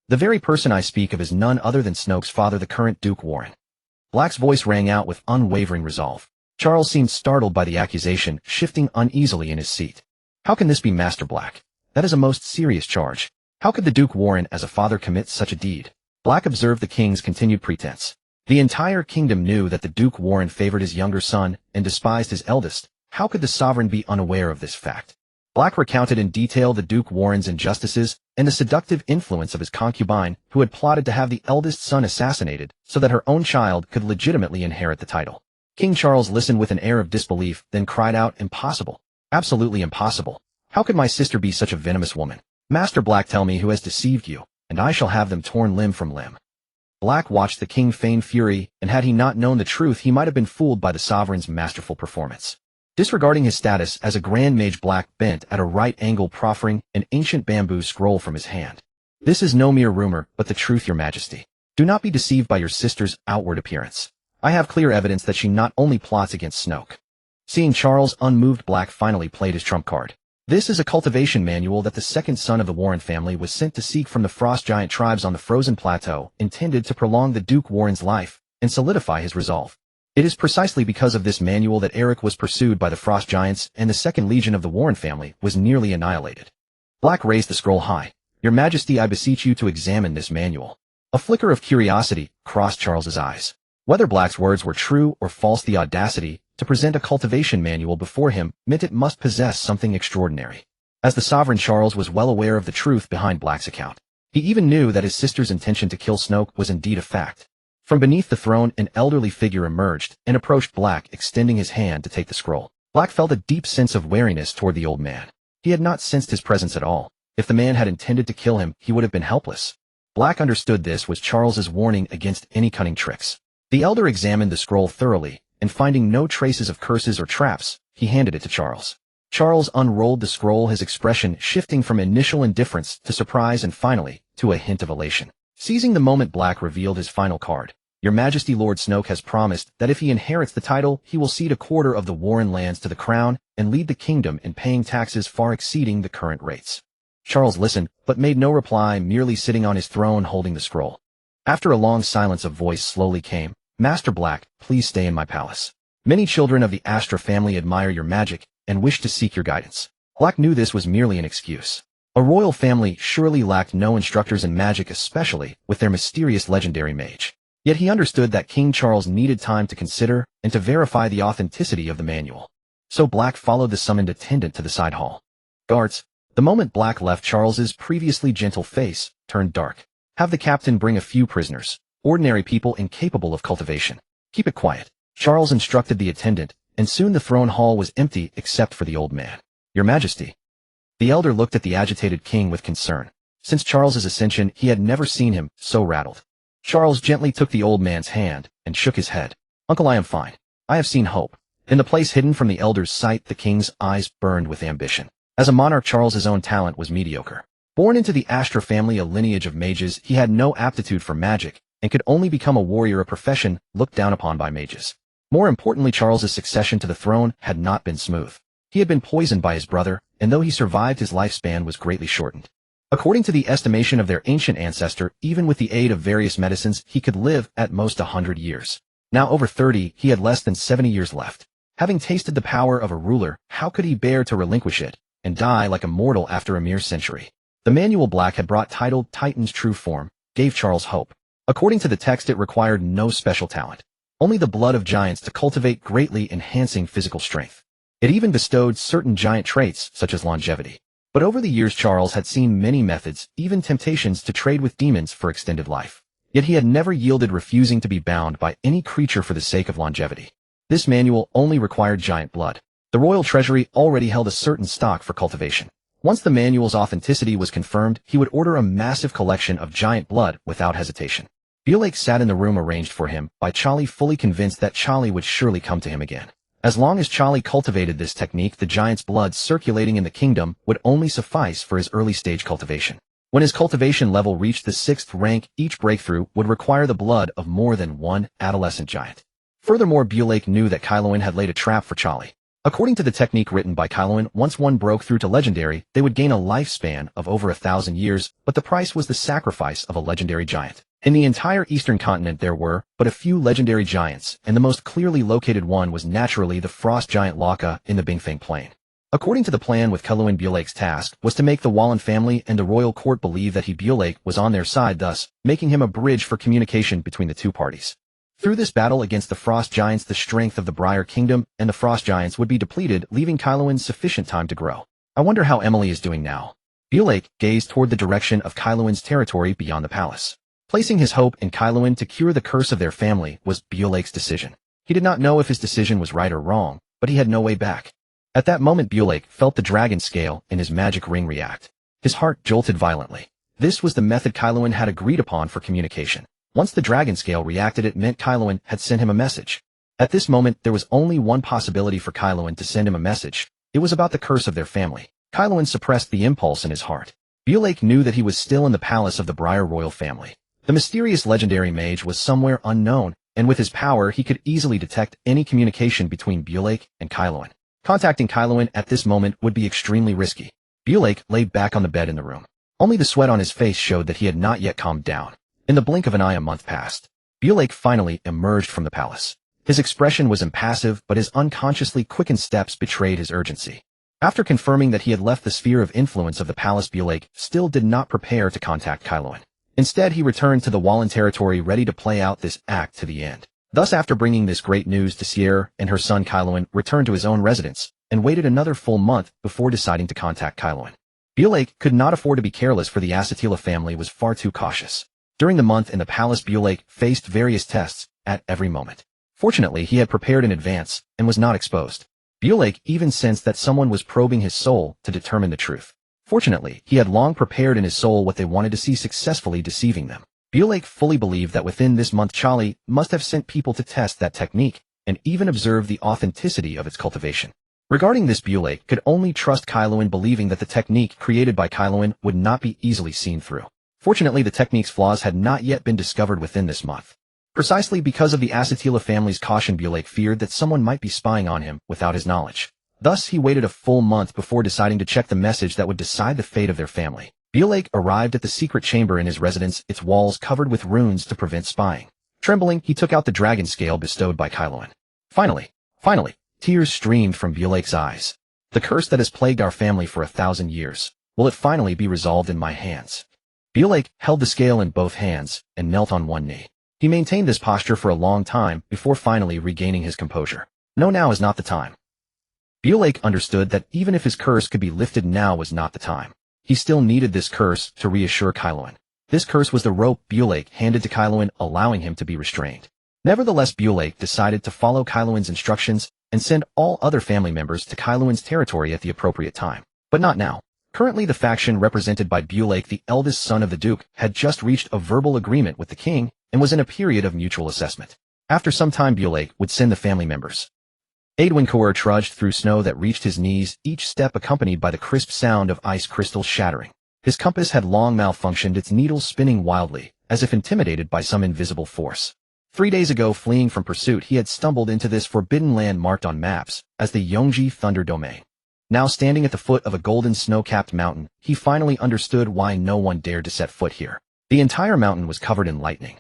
The very person I speak of is none other than Snoke's father, the current Duke Warren. Black's voice rang out with unwavering resolve. Charles seemed startled by the accusation, shifting uneasily in his seat. How can this be, Master Black? That is a most serious charge. How could the Duke Warren as a father commit such a deed? Black observed the king's continued pretense. The entire kingdom knew that the Duke Warren favored his younger son and despised his eldest. How could the sovereign be unaware of this fact? Black recounted in detail the Duke Warren's injustices and the seductive influence of his concubine, who had plotted to have the eldest son assassinated so that her own child could legitimately inherit the title. King Charles listened with an air of disbelief, then cried out, "Impossible! Absolutely impossible! How could my sister be such a venomous woman? Master Black, tell me who has deceived you, and I shall have them torn limb from limb." Black watched the king feign fury, and had he not known the truth, he might have been fooled by the sovereign's masterful performance. Disregarding his status as a grand mage, Black bent at a right angle, proffering an ancient bamboo scroll from his hand. "This is no mere rumor, but the truth, Your Majesty. Do not be deceived by your sister's outward appearance. I have clear evidence that she not only plots against Snoke." Seeing Charles unmoved, Black finally played his trump card. "This is a cultivation manual that the second son of the Warren family was sent to seek from the frost giant tribes on the frozen plateau, intended to prolong the Duke Warren's life and solidify his resolve. It is precisely because of this manual that Eric was pursued by the frost giants and the second legion of the Warren family was nearly annihilated." Black raised the scroll high. "Your Majesty, I beseech you to examine this manual." A flicker of curiosity crossed Charles's eyes. Whether Black's words were true or false, the audacity to present a cultivation manual before him meant it must possess something extraordinary. As the sovereign, Charles was well aware of the truth behind Black's account. He even knew that his sister's intention to kill Snoke was indeed a fact. From beneath the throne, an elderly figure emerged and approached Black, extending his hand to take the scroll. Black felt a deep sense of wariness toward the old man. He had not sensed his presence at all. If the man had intended to kill him, he would have been helpless. Black understood this was Charles's warning against any cunning tricks. The elder examined the scroll thoroughly, and finding no traces of curses or traps, he handed it to Charles. Charles unrolled the scroll, his expression shifting from initial indifference to surprise and finally to a hint of elation. Seizing the moment, Black revealed his final card. "Your Majesty, Lord Snoke has promised that if he inherits the title, he will cede a quarter of the Warren lands to the crown and lead the kingdom in paying taxes far exceeding the current rates." Charles listened, but made no reply, merely sitting on his throne holding the scroll. After a long silence, a voice slowly came. "Master Black, please stay in my palace. Many children of the Astra family admire your magic and wish to seek your guidance." Black knew this was merely an excuse. A royal family surely lacked no instructors in magic, especially with their mysterious legendary mage. Yet he understood that King Charles needed time to consider and to verify the authenticity of the manual. So Black followed the summoned attendant to the side hall. "Guards." The moment Black left, Charles's previously gentle face turned dark. "Have the captain bring a few prisoners. Ordinary people incapable of cultivation. Keep it quiet." Charles instructed the attendant, and soon the throne hall was empty except for the old man. "Your Majesty." The elder looked at the agitated king with concern. Since Charles's ascension, he had never seen him so rattled. Charles gently took the old man's hand and shook his head. "Uncle, I am fine. I have seen hope." In the place hidden from the elder's sight, the king's eyes burned with ambition. As a monarch, Charles's own talent was mediocre. Born into the Astra family, a lineage of mages, he had no aptitude for magic, and could only become a warrior, a profession looked down upon by mages. More importantly, Charles's succession to the throne had not been smooth. He had been poisoned by his brother, and though he survived, his lifespan was greatly shortened. According to the estimation of their ancient ancestor, even with the aid of various medicines, he could live at most 100 years. Now over 30, he had less than 70 years left. Having tasted the power of a ruler, how could he bear to relinquish it and die like a mortal after a mere century? The manual Black had brought, titled Titan's True Form, gave Charles hope. According to the text, it required no special talent, only the blood of giants to cultivate, greatly enhancing physical strength. It even bestowed certain giant traits, such as longevity. But over the years Charles had seen many methods, even temptations to trade with demons for extended life. Yet he had never yielded, refusing to be bound by any creature for the sake of longevity. This manual only required giant blood. The royal treasury already held a certain stock for cultivation. Once the manual's authenticity was confirmed, he would order a massive collection of giant blood without hesitation. Bulake sat in the room arranged for him by Charlie, fully convinced that Charlie would surely come to him again. As long as Charlie cultivated this technique, the giant's blood circulating in the kingdom would only suffice for his early-stage cultivation. When his cultivation level reached the 6th rank, each breakthrough would require the blood of more than one adolescent giant. Furthermore, Bulake knew that Kaelensos had laid a trap for Charlie. According to the technique written by Kaelensos, once one broke through to legendary, they would gain a lifespan of over 1,000 years, but the price was the sacrifice of a legendary giant. In the entire eastern continent there were but a few legendary giants, and the most clearly located one was naturally the frost giant Laka in the Bingfang Plain. According to the plan with Kaelensos, Bulake's task was to make the Wallen family and the royal court believe that Bulake was on their side, thus making him a bridge for communication between the two parties. Through this battle against the frost giants, the strength of the Briar Kingdom and the frost giants would be depleted, leaving Kaelensos sufficient time to grow. I wonder how Emily is doing now. Bulake gazed toward the direction of Kaelensos' territory beyond the palace. Placing his hope in Kaelensos to cure the curse of their family was Bulake's decision. He did not know if his decision was right or wrong, but he had no way back. At that moment Bulake felt the dragon scale in his magic ring react. His heart jolted violently. This was the method Kaelensos had agreed upon for communication. Once the dragon scale reacted, it meant Kaelensos had sent him a message. At this moment there was only one possibility for Kaelensos to send him a message. It was about the curse of their family. Kaelensos suppressed the impulse in his heart. Bulake knew that he was still in the palace of the Briar royal family. The mysterious legendary mage was somewhere unknown, and with his power he could easily detect any communication between Bulake and Kaelensos. Contacting Kaelensos at this moment would be extremely risky. Bulake lay back on the bed in the room. Only the sweat on his face showed that he had not yet calmed down. In the blink of an eye a month passed. Bulake finally emerged from the palace. His expression was impassive, but his unconsciously quickened steps betrayed his urgency. After confirming that he had left the sphere of influence of the palace, Bulake still did not prepare to contact Kaelensos. Instead, he returned to the Wallen territory, ready to play out this act to the end. Thus, after bringing this great news to Sierra and her son Kaelensos, returned to his own residence and waited another full month before deciding to contact Kaelensos. Bulake could not afford to be careless, for the Asatila family was far too cautious. During the month in the palace, Bulake faced various tests at every moment. Fortunately, he had prepared in advance and was not exposed. Bulake even sensed that someone was probing his soul to determine the truth. Fortunately, he had long prepared in his soul what they wanted to see, successfully deceiving them. Bulake fully believed that within this month Charlie must have sent people to test that technique and even observe the authenticity of its cultivation. Regarding this, Bulake could only trust Kaelensos, believing that the technique created by Kaelensos would not be easily seen through. Fortunately, the technique's flaws had not yet been discovered within this month. Precisely because of the Asatila family's caution, Bulake feared that someone might be spying on him without his knowledge. Thus, he waited a full month before deciding to check the message that would decide the fate of their family. Bulake arrived at the secret chamber in his residence, its walls covered with runes to prevent spying. Trembling, he took out the dragon scale bestowed by Kaelensos. Finally, tears streamed from Bulake's eyes. The curse that has plagued our family for 1,000 years, will it finally be resolved in my hands? Bulake held the scale in both hands and knelt on one knee. He maintained this posture for a long time before finally regaining his composure. No, now is not the time. Bulake understood that even if his curse could be lifted, now was not the time. He still needed this curse to reassure Kaelensos. This curse was the rope Bulake handed to Kaelensos, allowing him to be restrained. Nevertheless, Bulake decided to follow Kaelensos' instructions and send all other family members to Kaelensos' territory at the appropriate time. But not now. Currently, the faction represented by Bulake, the eldest son of the Duke, had just reached a verbal agreement with the king and was in a period of mutual assessment. After some time, Bulake would send the family members. Adwincoeur trudged through snow that reached his knees, each step accompanied by the crisp sound of ice crystals shattering. His compass had long malfunctioned, its needles spinning wildly, as if intimidated by some invisible force. 3 days ago, fleeing from pursuit, he had stumbled into this forbidden land marked on maps as the Yongji Thunder Domain. Now standing at the foot of a golden snow-capped mountain, he finally understood why no one dared to set foot here. The entire mountain was covered in lightning.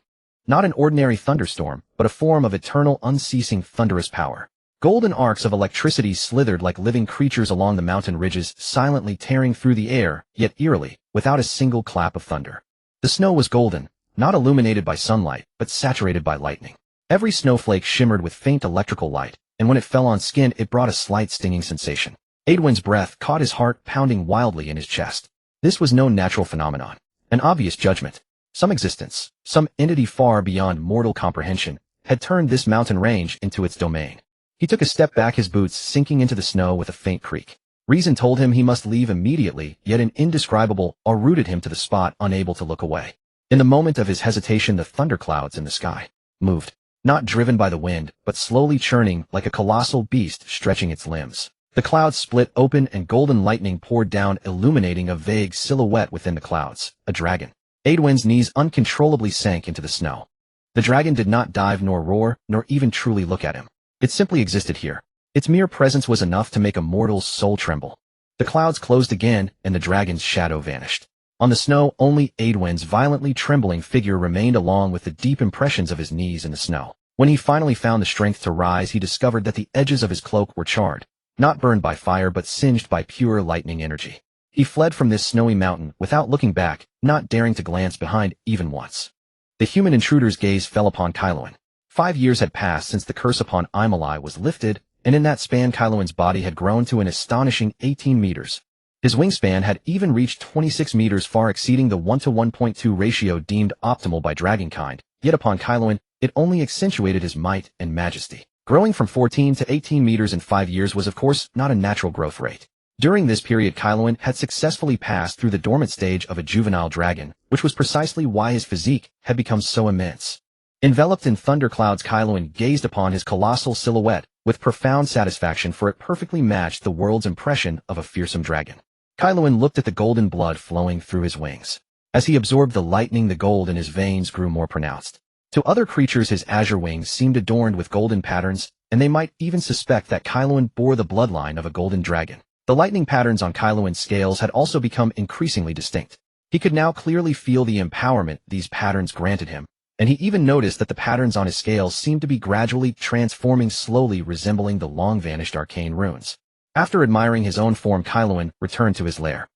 Not an ordinary thunderstorm, but a form of eternal, unceasing, thunderous power. Golden arcs of electricity slithered like living creatures along the mountain ridges, silently tearing through the air, yet eerily, without a single clap of thunder. The snow was golden, not illuminated by sunlight, but saturated by lightning. Every snowflake shimmered with faint electrical light, and when it fell on skin it brought a slight stinging sensation. Adwen's breath caught his heart pounding wildly in his chest. This was no natural phenomenon. An obvious judgment. Some existence, some entity far beyond mortal comprehension, had turned this mountain range into its domain. He took a step back, his boots sinking into the snow with a faint creak. Reason told him he must leave immediately, yet an indescribable awe rooted him to the spot, unable to look away. In the moment of his hesitation, the thunderclouds in the sky moved, not driven by the wind, but slowly churning like a colossal beast stretching its limbs. The clouds split open and golden lightning poured down, illuminating a vague silhouette within the clouds, a dragon. Adwen's knees uncontrollably sank into the snow. The dragon did not dive nor roar, nor even truly look at him. It simply existed here. Its mere presence was enough to make a mortal's soul tremble. The clouds closed again, and the dragon's shadow vanished. On the snow, only Adwen's violently trembling figure remained, along with the deep impressions of his knees in the snow. When he finally found the strength to rise, he discovered that the edges of his cloak were charred, not burned by fire but singed by pure lightning energy. He fled from this snowy mountain without looking back, not daring to glance behind even once. The human intruder's gaze fell upon Kaeluan. 5 years had passed since the curse upon Imali was lifted, and in that span Kaeluan's body had grown to an astonishing 18 meters. His wingspan had even reached 26 meters, far exceeding the 1:1.2 ratio deemed optimal by dragonkind, yet upon Kaeluan, it only accentuated his might and majesty. Growing from 14 to 18 meters in 5 years was of course not a natural growth rate. During this period Kaeluan had successfully passed through the dormant stage of a juvenile dragon, which was precisely why his physique had become so immense. Enveloped in thunderclouds, Kaeluan gazed upon his colossal silhouette with profound satisfaction, for it perfectly matched the world's impression of a fearsome dragon. Kaeluan looked at the golden blood flowing through his wings. As he absorbed the lightning, the gold in his veins grew more pronounced. To other creatures his azure wings seemed adorned with golden patterns, and they might even suspect that Kaeluan bore the bloodline of a golden dragon. The lightning patterns on Kaeluan's scales had also become increasingly distinct. He could now clearly feel the empowerment these patterns granted him, and he even noticed that the patterns on his scales seemed to be gradually transforming, slowly resembling the long-vanished arcane runes. After admiring his own form, Kaeluan returned to his lair.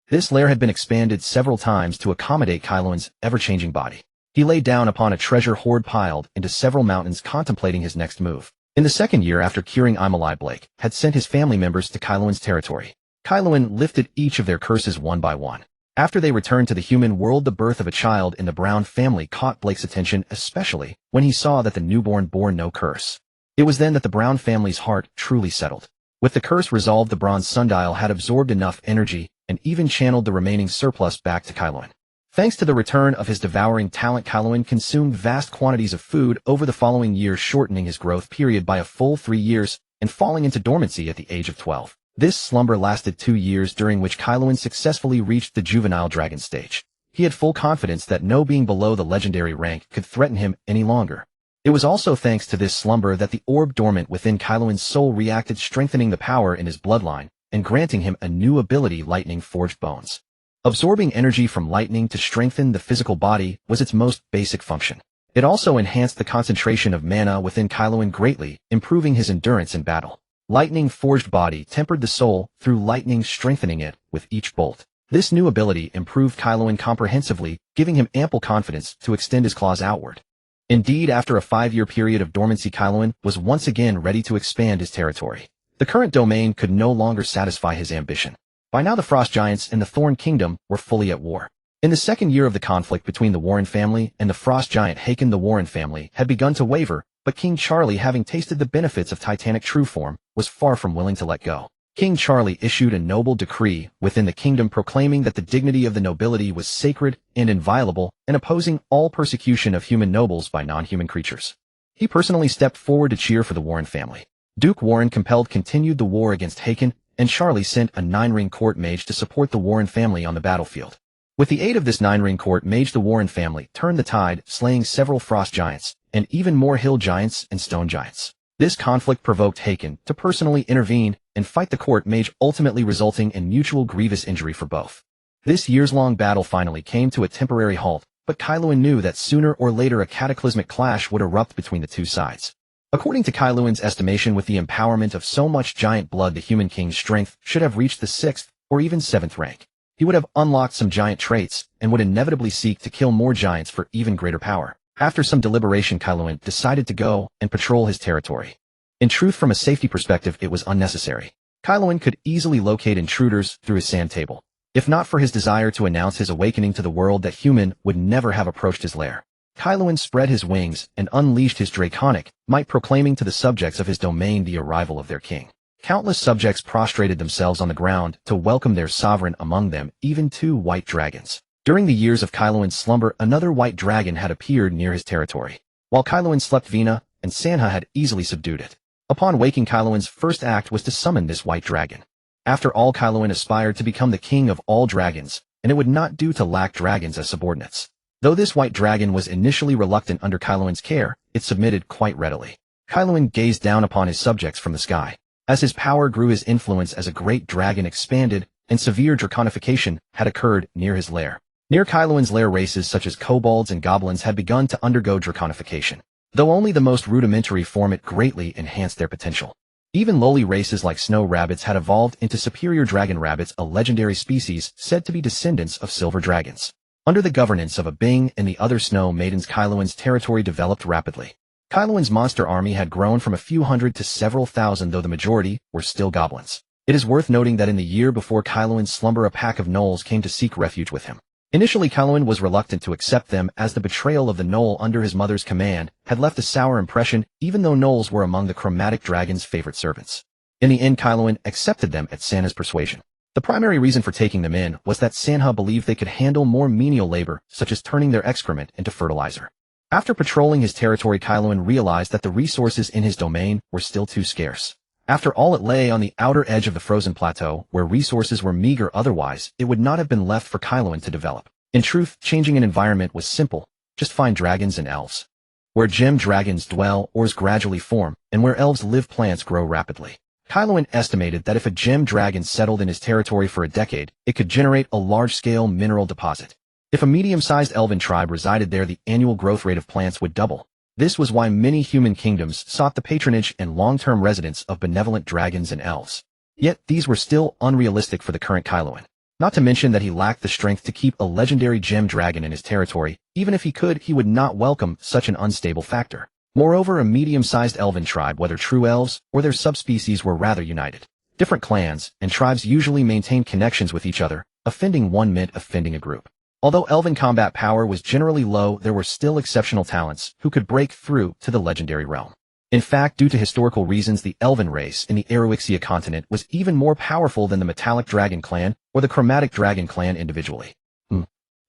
This lair had been expanded several times to accommodate Kaeluan's ever-changing body. He lay down upon a treasure hoard piled into several mountains, contemplating his next move. In the second year after curing Imali, Blake had sent his family members to Kaeluan's territory. Kaeluan lifted each of their curses one by one. After they returned to the human world, the birth of a child in the Brown family caught Blake's attention, especially when he saw that the newborn bore no curse. It was then that the Brown family's heart truly settled. With the curse resolved, the bronze sundial had absorbed enough energy and even channeled the remaining surplus back to Kaeluan. Thanks to the return of his devouring talent, Kaeluan consumed vast quantities of food over the following years, shortening his growth period by a full 3 years and falling into dormancy at the age of 12. This slumber lasted 2 years, during which Kaeluan successfully reached the juvenile dragon stage. He had full confidence that no being below the legendary rank could threaten him any longer. It was also thanks to this slumber that the orb dormant within Kaeluan's soul reacted, strengthening the power in his bloodline and granting him a new ability, Lightning Forged Bones. Absorbing energy from lightning to strengthen the physical body was its most basic function. It also enhanced the concentration of mana within Kaeluan greatly, improving his endurance in battle. Lightning Forged Body tempered the soul through lightning, strengthening it with each bolt. This new ability improved Kaeluan comprehensively, giving him ample confidence to extend his claws outward. Indeed, after a 5-year period of dormancy, Kaeluan was once again ready to expand his territory. The current domain could no longer satisfy his ambition. By now the Frost Giants and the Thorn Kingdom were fully at war. In the second year of the conflict between the Warren family and the Frost Giant Haken, the Warren family had begun to waver, but King Charlie, having tasted the benefits of Titanic true form, was far from willing to let go. King Charlie issued a noble decree within the kingdom proclaiming that the dignity of the nobility was sacred and inviolable, and opposing all persecution of human nobles by non-human creatures. He personally stepped forward to cheer for the Warren family. Duke Warren compelled continued the war against Haken, and Charlie sent a 9-ring court mage to support the Warren family on the battlefield. With the aid of this 9-ring court mage, the Warren family turned the tide, slaying several frost giants, and even more hill giants and stone giants. This conflict provoked Haken to personally intervene and fight the court mage, ultimately resulting in mutual grievous injury for both. This years-long battle finally came to a temporary halt, but Kaeluan knew that sooner or later a cataclysmic clash would erupt between the two sides. According to Kaeluan's estimation, with the empowerment of so much giant blood, the human king's strength should have reached the 6th or even 7th rank. He would have unlocked some giant traits and would inevitably seek to kill more giants for even greater power. After some deliberation, Kaeluan decided to go and patrol his territory. In truth, from a safety perspective, it was unnecessary. Kaelin could easily locate intruders through his sand table, if not for his desire to announce his awakening to the world that human would never have approached his lair. Kaelin spread his wings and unleashed his draconic might, proclaiming to the subjects of his domain the arrival of their king. Countless subjects prostrated themselves on the ground to welcome their sovereign, among them even 2 white dragons. During the years of Kaelin's slumber, another white dragon had appeared near his territory. While Kaelin slept, Vina and Sanha had easily subdued it. Upon waking, Kaelin's first act was to summon this white dragon. After all, Kaelin aspired to become the king of all dragons, and it would not do to lack dragons as subordinates. Though this white dragon was initially reluctant under Kaelin's care, it submitted quite readily. Kaelin gazed down upon his subjects from the sky. As his power grew, his influence as a great dragon expanded, and severe draconification had occurred near his lair. Near Kaelin's lair, races such as kobolds and goblins had begun to undergo draconification. Though only the most rudimentary form, it greatly enhanced their potential. Even lowly races like snow rabbits had evolved into superior dragon rabbits, a legendary species said to be descendants of silver dragons. Under the governance of a Bing and the other snow maidens, Kaelin's territory developed rapidly. Kaelin's monster army had grown from a few hundred to several thousand, though the majority were still goblins. It is worth noting that in the year before Kaelin's slumber, a pack of gnolls came to seek refuge with him. Initially, Kaelin was reluctant to accept them, as the betrayal of the gnoll under his mother's command had left a sour impression, even though gnolls were among the chromatic dragon's favorite servants. In the end, Kaelin accepted them at Sanha's persuasion. The primary reason for taking them in was that Sanha believed they could handle more menial labor, such as turning their excrement into fertilizer. After patrolling his territory, Kaelin realized that the resources in his domain were still too scarce. After all, it lay on the outer edge of the frozen plateau, where resources were meager. Otherwise, it would not have been left for Kaelin to develop. In truth, changing an environment was simple. Just find dragons and elves. Where gem dragons dwell, ores gradually form, and where elves live, plants grow rapidly. Kaelin estimated that if a gem dragon settled in his territory for a decade, it could generate a large-scale mineral deposit. If a medium-sized elven tribe resided there, the annual growth rate of plants would double. This was why many human kingdoms sought the patronage and long-term residence of benevolent dragons and elves. Yet these were still unrealistic for the current Kaelin. Not to mention that he lacked the strength to keep a legendary gem dragon in his territory. Even if he could, he would not welcome such an unstable factor. Moreover, a medium-sized elven tribe, whether true elves or their subspecies, were rather united. Different clans and tribes usually maintained connections with each other. Offending one meant offending a group. Although elven combat power was generally low, there were still exceptional talents who could break through to the legendary realm. In fact, due to historical reasons, the elven race in the Aeroixia continent was even more powerful than the Metallic Dragon clan or the Chromatic Dragon clan individually.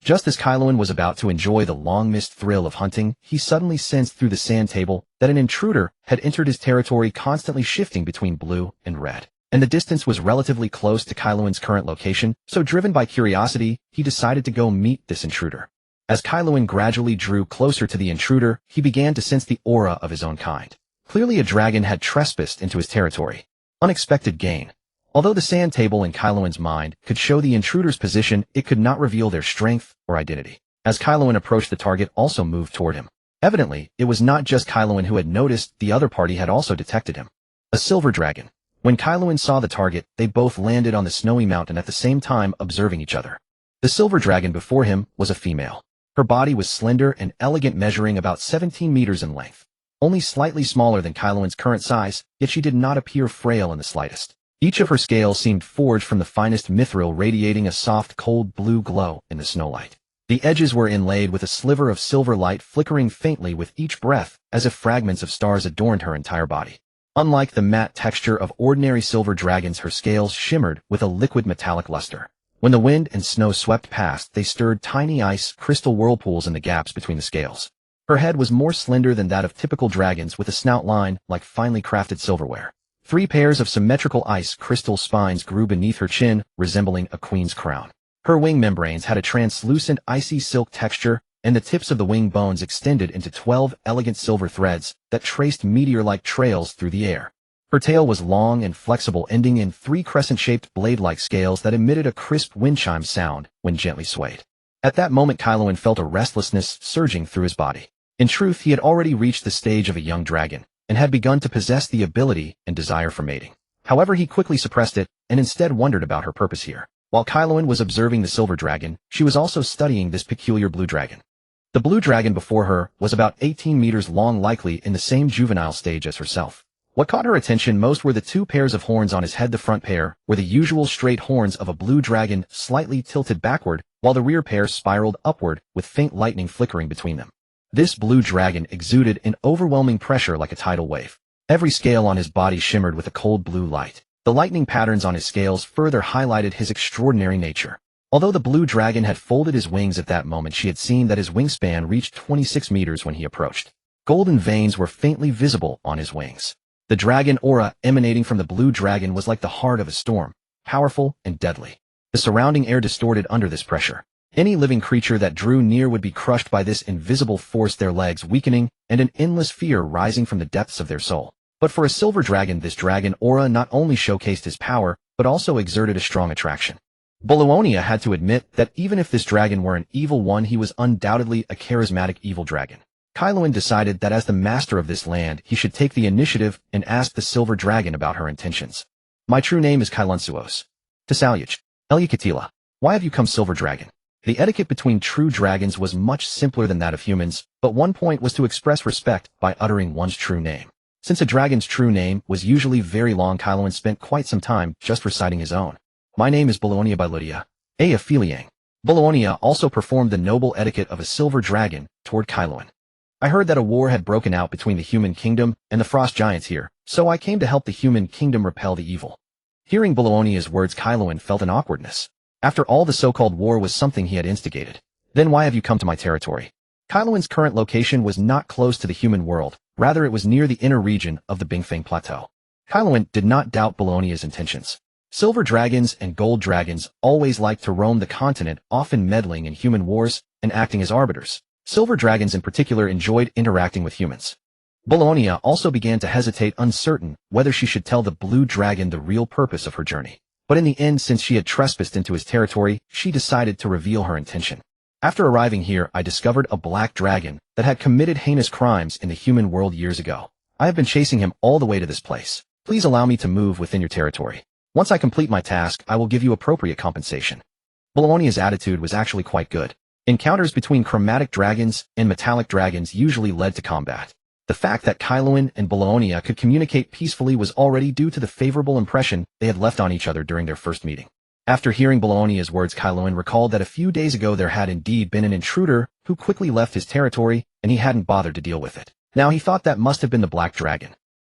Just as Kaelin was about to enjoy the long-missed thrill of hunting, he suddenly sensed through the sand table that an intruder had entered his territory, constantly shifting between blue and red. And the distance was relatively close to Kaelin's current location, so driven by curiosity, he decided to go meet this intruder. As Kaelin gradually drew closer to the intruder, he began to sense the aura of his own kind. Clearly a dragon had trespassed into his territory. Unexpected gain. Although the sand table in Kaelin's mind could show the intruder's position, it could not reveal their strength or identity. As Kaelin approached, the target also moved toward him. Evidently, it was not just Kaelin who had noticed, the other party had also detected him. A silver dragon. When Kaelin saw the target, they both landed on the snowy mountain at the same time, observing each other. The silver dragon before him was a female. Her body was slender and elegant, measuring about 17 meters in length. Only slightly smaller than Kaelin's current size, yet she did not appear frail in the slightest. Each of her scales seemed forged from the finest mithril, radiating a soft, cold blue glow in the snowlight. The edges were inlaid with a sliver of silver light, flickering faintly with each breath, as if fragments of stars adorned her entire body. Unlike the matte texture of ordinary silver dragons, her scales shimmered with a liquid metallic luster. When the wind and snow swept past, they stirred tiny ice crystal whirlpools in the gaps between the scales. Her head was more slender than that of typical dragons, with a snout line like finely crafted silverware. 3 pairs of symmetrical ice crystal spines grew beneath her chin, resembling a queen's crown. Her wing membranes had a translucent icy silk texture, and the tips of the wing bones extended into 12 elegant silver threads that traced meteor-like trails through the air. Her tail was long and flexible, ending in 3 crescent-shaped blade-like scales that emitted a crisp wind chime sound when gently swayed. At that moment, Kaelin felt a restlessness surging through his body. In truth, he had already reached the stage of a young dragon, and had begun to possess the ability and desire for mating. However, he quickly suppressed it, and instead wondered about her purpose here. While Kaelin was observing the silver dragon, she was also studying this peculiar blue dragon. The blue dragon before her was about 18 meters long, likely in the same juvenile stage as herself. What caught her attention most were the two pairs of horns on his head. The front pair were the usual straight horns of a blue dragon, slightly tilted backward, while the rear pair spiraled upward, with faint lightning flickering between them. This blue dragon exuded an overwhelming pressure like a tidal wave. Every scale on his body shimmered with a cold blue light. The lightning patterns on his scales further highlighted his extraordinary nature. Although the blue dragon had folded his wings at that moment, she had seen that his wingspan reached 26 meters when he approached. Golden veins were faintly visible on his wings. The dragon aura emanating from the blue dragon was like the heart of a storm, powerful and deadly. The surrounding air distorted under this pressure. Any living creature that drew near would be crushed by this invisible force, their legs weakening and an endless fear rising from the depths of their soul. But for a silver dragon, this dragon aura not only showcased his power, but also exerted a strong attraction. Bologna had to admit that even if this dragon were an evil one, he was undoubtedly a charismatic evil dragon. Kaelensos decided that as the master of this land, he should take the initiative and ask the silver dragon about her intentions. My true name is Kaelensos. Tasalyach. Elyakatila. Why have you come, silver dragon? The etiquette between true dragons was much simpler than that of humans, but one point was to express respect by uttering one's true name. Since a dragon's true name was usually very long, Kaelensos spent quite some time just reciting his own. My name is Bologna by Lydia. A Apheliang. Bologna also performed the noble etiquette of a silver dragon toward Kaelensos. I heard that a war had broken out between the human kingdom and the frost giants here, so I came to help the human kingdom repel the evil. Hearing Bologna's words, Kaelensos felt an awkwardness. After all, the so-called war was something he had instigated. Then why have you come to my territory? Kaelensos' current location was not close to the human world, rather it was near the inner region of the Bingfang Plateau. Kaelensos did not doubt Bologna's intentions. Silver dragons and gold dragons always liked to roam the continent, often meddling in human wars and acting as arbiters. Silver dragons in particular enjoyed interacting with humans. Bologna also began to hesitate, uncertain whether she should tell the blue dragon the real purpose of her journey. But in the end, since she had trespassed into his territory, she decided to reveal her intention. After arriving here, I discovered a black dragon that had committed heinous crimes in the human world years ago. I have been chasing him all the way to this place. Please allow me to move within your territory. Once I complete my task, I will give you appropriate compensation. Bologna's attitude was actually quite good. Encounters between chromatic dragons and metallic dragons usually led to combat. The fact that Kaelensos and Bologna could communicate peacefully was already due to the favorable impression they had left on each other during their first meeting. After hearing Bologna's words, Kaelensos recalled that a few days ago there had indeed been an intruder who quickly left his territory, and he hadn't bothered to deal with it. Now he thought that must have been the black dragon.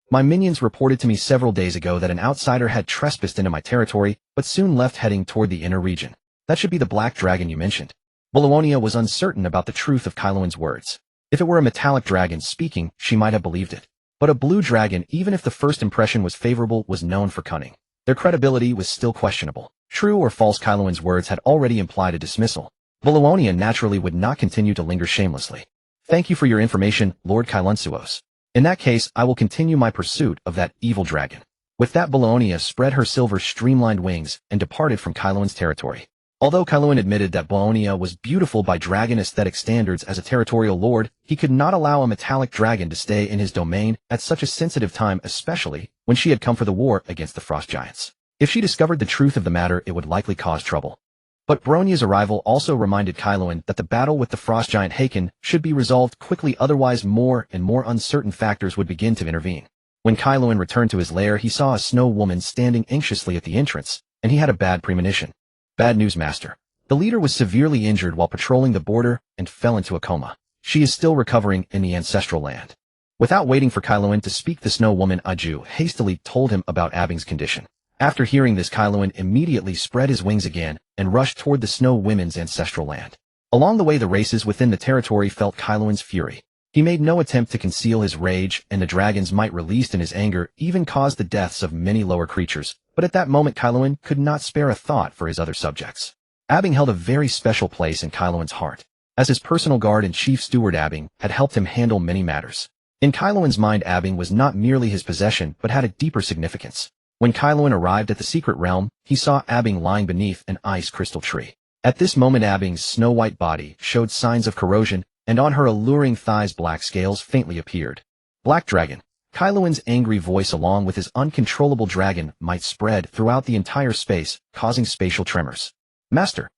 My minions reported to me several days ago that an outsider had trespassed into my territory, but soon left heading toward the inner region. That should be the black dragon you mentioned. Bologna was uncertain about the truth of Kaelensos' words. If it were a metallic dragon speaking, she might have believed it. But a blue dragon, even if the first impression was favorable, was known for cunning. Their credibility was still questionable. True or false, Kaelensos' words had already implied a dismissal. Bologna naturally would not continue to linger shamelessly. Thank you for your information, Lord Kaelensos. In that case, I will continue my pursuit of that evil dragon. With that, Bologna spread her silver streamlined wings and departed from Kaelensos' territory. Although Kaelensos admitted that Bologna was beautiful by dragon aesthetic standards as a territorial lord, he could not allow a metallic dragon to stay in his domain at such a sensitive time, especially when she had come for the war against the frost giants. If she discovered the truth of the matter, it would likely cause trouble. But Bologna's arrival also reminded Kaelensos that the battle with the frost giant Haken should be resolved quickly, otherwise more and more uncertain factors would begin to intervene. When Kaelensos returned to his lair, he saw a snow woman standing anxiously at the entrance, and he had a bad premonition. Bad news, master. The leader was severely injured while patrolling the border and fell into a coma. She is still recovering in the ancestral land. Without waiting for Kaelensos to speak, the snow woman Aju hastily told him about Abing's condition. After hearing this, Kaelensos immediately spread his wings again and rushed toward the snow women's ancestral land. Along the way, the races within the territory felt Kaelensos' fury. He made no attempt to conceal his rage, and the dragon's might released in his anger even caused the deaths of many lower creatures. But at that moment, Kaelensos could not spare a thought for his other subjects. Abing held a very special place in Kaelensos' heart. As his personal guard and chief steward, Abing had helped him handle many matters. In Kaelensos' mind, Abing was not merely his possession, but had a deeper significance. When Kaelensos arrived at the secret realm, he saw Abing lying beneath an ice crystal tree. At this moment, Abing's snow-white body showed signs of corrosion, and on her alluring thighs black scales faintly appeared. Black dragon. Kaelensos' angry voice along with his uncontrollable dragon might spread throughout the entire space, causing spatial tremors. Master.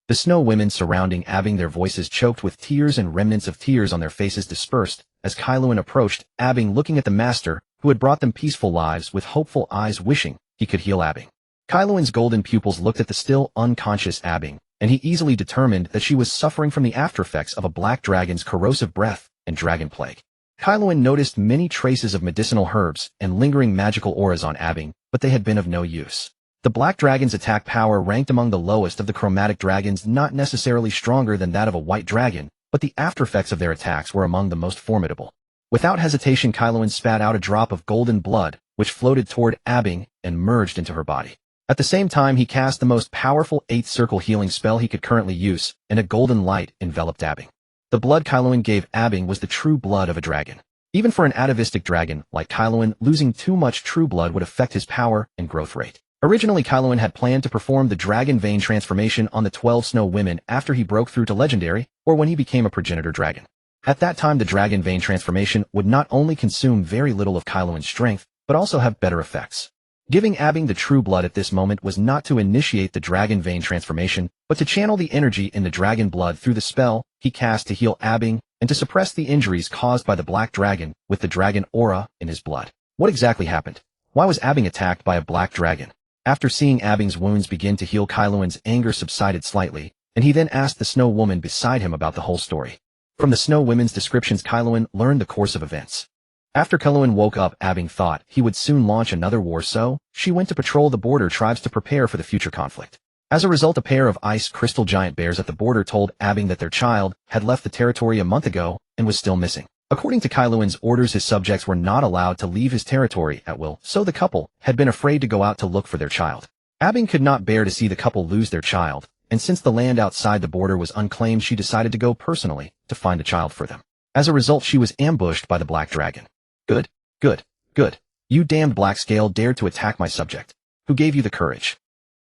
The snow women surrounding Abing, their voices choked with tears and remnants of tears on their faces dispersed as Kaeluan approached Abing, looking at the master who had brought them peaceful lives with hopeful eyes, wishing he could heal Abing. Kaeluan's golden pupils looked at the still unconscious Abing, and he easily determined that she was suffering from the aftereffects of a black dragon's corrosive breath and dragon plague. Kaeluan noticed many traces of medicinal herbs and lingering magical auras on Abing, but they had been of no use. The black dragon's attack power ranked among the lowest of the chromatic dragons, not necessarily stronger than that of a white dragon, but the aftereffects of their attacks were among the most formidable. Without hesitation, Kaeluan spat out a drop of golden blood, which floated toward Abing and merged into her body. At the same time, he cast the most powerful 8th circle healing spell he could currently use, and a golden light enveloped Abing. The blood Kaeluan gave Abing was the true blood of a dragon. Even for an atavistic dragon like Kaeluan, losing too much true blood would affect his power and growth rate. Originally, Kaeluan had planned to perform the dragon vein transformation on the 12 snow women after he broke through to legendary, or when he became a progenitor dragon. At that time, the dragon vein transformation would not only consume very little of Kaeluan's strength, but also have better effects. Giving Abing the true blood at this moment was not to initiate the dragon vein transformation, but to channel the energy in the dragon blood through the spell he cast to heal Abing and to suppress the injuries caused by the black dragon with the dragon aura in his blood. What exactly happened? Why was Abing attacked by a black dragon? After seeing Abing's wounds begin to heal, Kaeluan's anger subsided slightly, and he then asked the snow woman beside him about the whole story. From the snow women's descriptions, Kaeluan learned the course of events. After Kaeluan woke up, Abing thought he would soon launch another war, so she went to patrol the border tribes to prepare for the future conflict. As a result, a pair of ice crystal giant bears at the border told Abing that their child had left the territory a month ago and was still missing. According to Kaeluan's orders, his subjects were not allowed to leave his territory at will, so the couple had been afraid to go out to look for their child. Abing could not bear to see the couple lose their child, and since the land outside the border was unclaimed, she decided to go personally to find the child for them. As a result, she was ambushed by the black dragon. Good, good, good. You damned black scale dared to attack my subject. Who gave you the courage?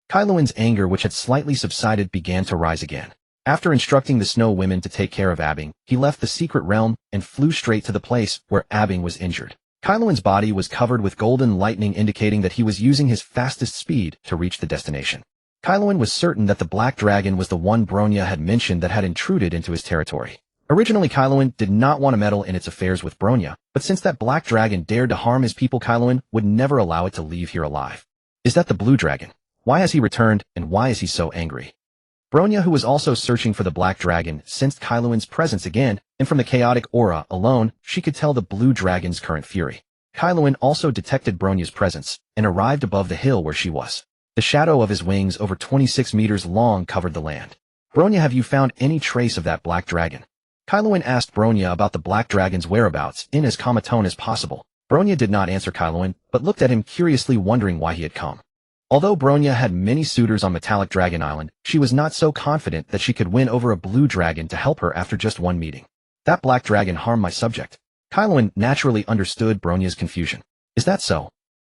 Kaeluan's anger, which had slightly subsided, began to rise again. After instructing the snow women to take care of Abing, he left the secret realm and flew straight to the place where Abing was injured. Kaeluan's body was covered with golden lightning, indicating that he was using his fastest speed to reach the destination. Kaeluan was certain that the black dragon was the one Bronya had mentioned that had intruded into his territory. Originally, Kaeluan did not want to meddle in its affairs with Bronya, but since that black dragon dared to harm his people, Kaeluan would never allow it to leave here alive. Is that the blue dragon? Why has he returned, and why is he so angry? Bronya, who was also searching for the black dragon, sensed Kaeluan's presence again, and from the chaotic aura alone, she could tell the blue dragon's current fury. Kaeluan also detected Bronya's presence, and arrived above the hill where she was. The shadow of his wings, over 26 meters long, covered the land. Bronya, have you found any trace of that black dragon? Kaeluan asked Bronya about the black dragon's whereabouts in as calm a tone as possible. Bronya did not answer Kaeluan, but looked at him curiously, wondering why he had come. Although Bronya had many suitors on Metallic Dragon Island, she was not so confident that she could win over a blue dragon to help her after just one meeting. That black dragon harmed my subject. Kaeluan naturally understood Bronya's confusion. Is that so?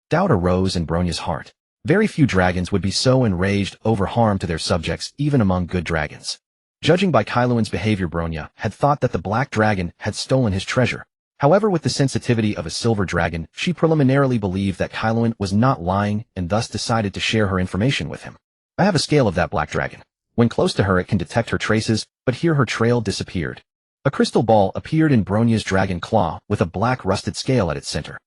Doubt arose in Bronya's heart. Very few dragons would be so enraged over harm to their subjects, even among good dragons. Judging by Kaeluan's behavior, Bronya had thought that the black dragon had stolen his treasure. However, with the sensitivity of a silver dragon, she preliminarily believed that Kaeluan was not lying and thus decided to share her information with him. I have a scale of that black dragon. When close to her, it can detect her traces, but here her trail disappeared. A crystal ball appeared in Bronya's dragon claw with a black rusted scale at its center.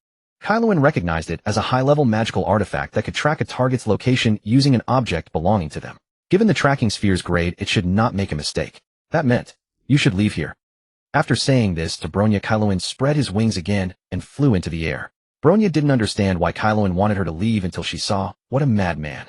Kaeluan recognized it as a high-level magical artifact that could track a target's location using an object belonging to them. Given the tracking sphere's grade, it should not make a mistake. That meant, you should leave here. After saying this to Bronya, Kaeluan spread his wings again and flew into the air. Bronya didn't understand why Kaeluan wanted her to leave until she saw what a madman.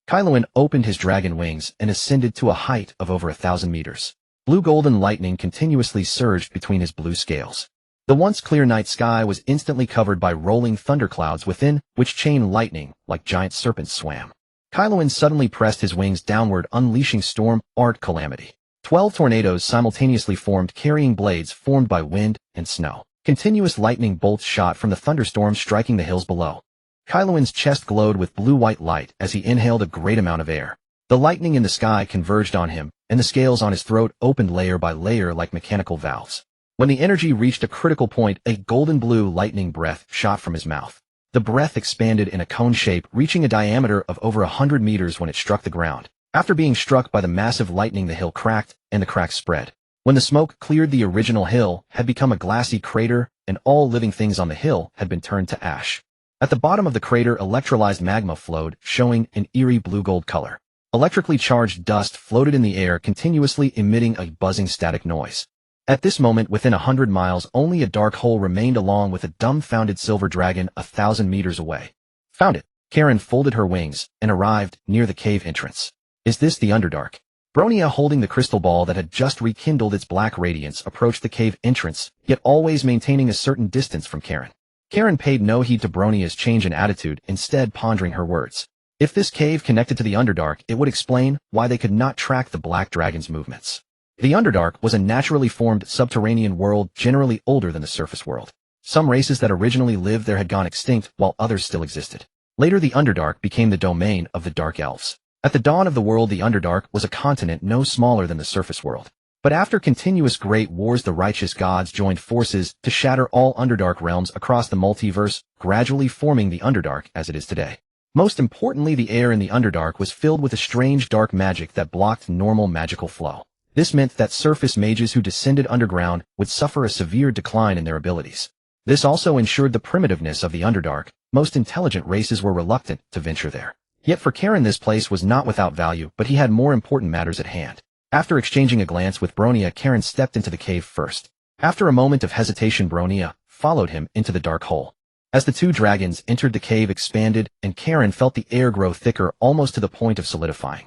Kaeluan opened his dragon wings and ascended to a height of over 1,000 meters. Blue golden lightning continuously surged between his blue scales. The once clear night sky was instantly covered by rolling thunderclouds within which chain lightning, like giant serpents, swam. Kaeluan suddenly pressed his wings downward, unleashing storm art calamity. 12 tornadoes simultaneously formed, carrying blades formed by wind and snow. Continuous lightning bolts shot from the thunderstorm, striking the hills below. Kaeluan's chest glowed with blue-white light as he inhaled a great amount of air. The lightning in the sky converged on him, and the scales on his throat opened layer by layer like mechanical valves. When the energy reached a critical point, a golden blue lightning breath shot from his mouth. The breath expanded in a cone shape, reaching a diameter of over 100 meters when it struck the ground. After being struck by the massive lightning, the hill cracked, and the cracks spread. When the smoke cleared, the original hill had become a glassy crater, and all living things on the hill had been turned to ash. At the bottom of the crater, electrolyzed magma flowed, showing an eerie blue-gold color. Electrically charged dust floated in the air, continuously emitting a buzzing static noise. At this moment, within 100 miles, only a dark hole remained, along with a dumbfounded silver dragon 1,000 meters away. Found it. Karen folded her wings and arrived near the cave entrance. Is this the Underdark? Bronia, holding the crystal ball that had just rekindled its black radiance, approached the cave entrance, yet always maintaining a certain distance from Karen. Karen paid no heed to Bronia's change in attitude, instead pondering her words. If this cave connected to the Underdark, it would explain why they could not track the Black Dragon's movements. The Underdark was a naturally formed subterranean world, generally older than the surface world. Some races that originally lived there had gone extinct, while others still existed. Later, the Underdark became the domain of the Dark Elves. At the dawn of the world, the Underdark was a continent no smaller than the surface world. But after continuous great wars, the righteous gods joined forces to shatter all Underdark realms across the multiverse, gradually forming the Underdark as it is today. Most importantly, the air in the Underdark was filled with a strange dark magic that blocked normal magical flow. This meant that surface mages who descended underground would suffer a severe decline in their abilities. This also ensured the primitiveness of the Underdark. Most intelligent races were reluctant to venture there. Yet for Karen, this place was not without value, but he had more important matters at hand. After exchanging a glance with Bronia, Karen stepped into the cave first. After a moment of hesitation, Bronia followed him into the dark hole. As the two dragons entered, the cave expanded, and Karen felt the air grow thicker, almost to the point of solidifying.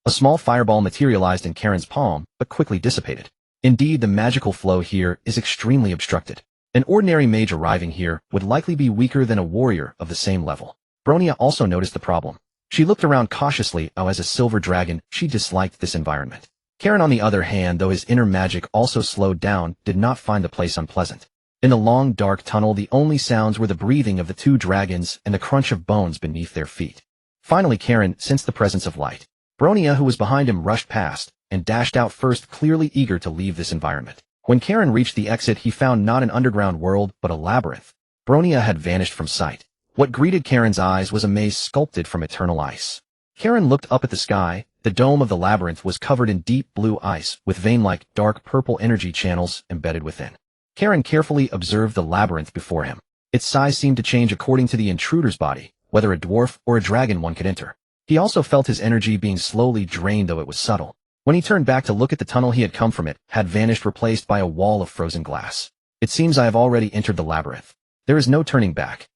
A small fireball materialized in Karen's palm, but quickly dissipated. Indeed, the magical flow here is extremely obstructed. An ordinary mage arriving here would likely be weaker than a warrior of the same level. Bronia also noticed the problem. She looked around cautiously. As a silver dragon, she disliked this environment. Karen, on the other hand, though his inner magic also slowed down, did not find the place unpleasant. In the long, dark tunnel, the only sounds were the breathing of the two dragons and the crunch of bones beneath their feet. Finally, Karen sensed the presence of light. Bronia, who was behind him, rushed past and dashed out first, clearly eager to leave this environment. When Karen reached the exit, he found not an underground world, but a labyrinth. Bronia had vanished from sight. What greeted Karen's eyes was a maze sculpted from eternal ice. Karen looked up at the sky. The dome of the labyrinth was covered in deep blue ice, with vein-like dark purple energy channels embedded within. Karen carefully observed the labyrinth before him. Its size seemed to change according to the intruder's body, whether a dwarf or a dragon one could enter. He also felt his energy being slowly drained, though it was subtle. When he turned back to look at the tunnel he had come from, it had vanished, replaced by a wall of frozen glass. It seems I have already entered the labyrinth. There is no turning back.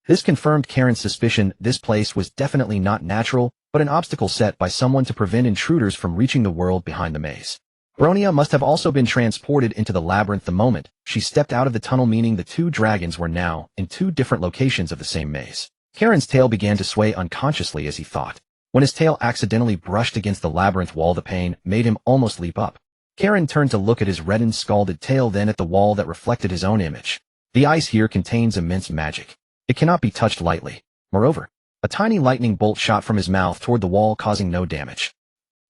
This confirmed Karen's suspicion. This place was definitely not natural, but an obstacle set by someone to prevent intruders from reaching the world behind the maze. Bronia must have also been transported into the labyrinth the moment she stepped out of the tunnel, meaning the two dragons were now in two different locations of the same maze. Karen's tail began to sway unconsciously as he thought. When his tail accidentally brushed against the labyrinth wall, the pain made him almost leap up. Karen turned to look at his reddened, scalded tail, then at the wall that reflected his own image. The ice here contains immense magic. It cannot be touched lightly. Moreover, a tiny lightning bolt shot from his mouth toward the wall, causing no damage.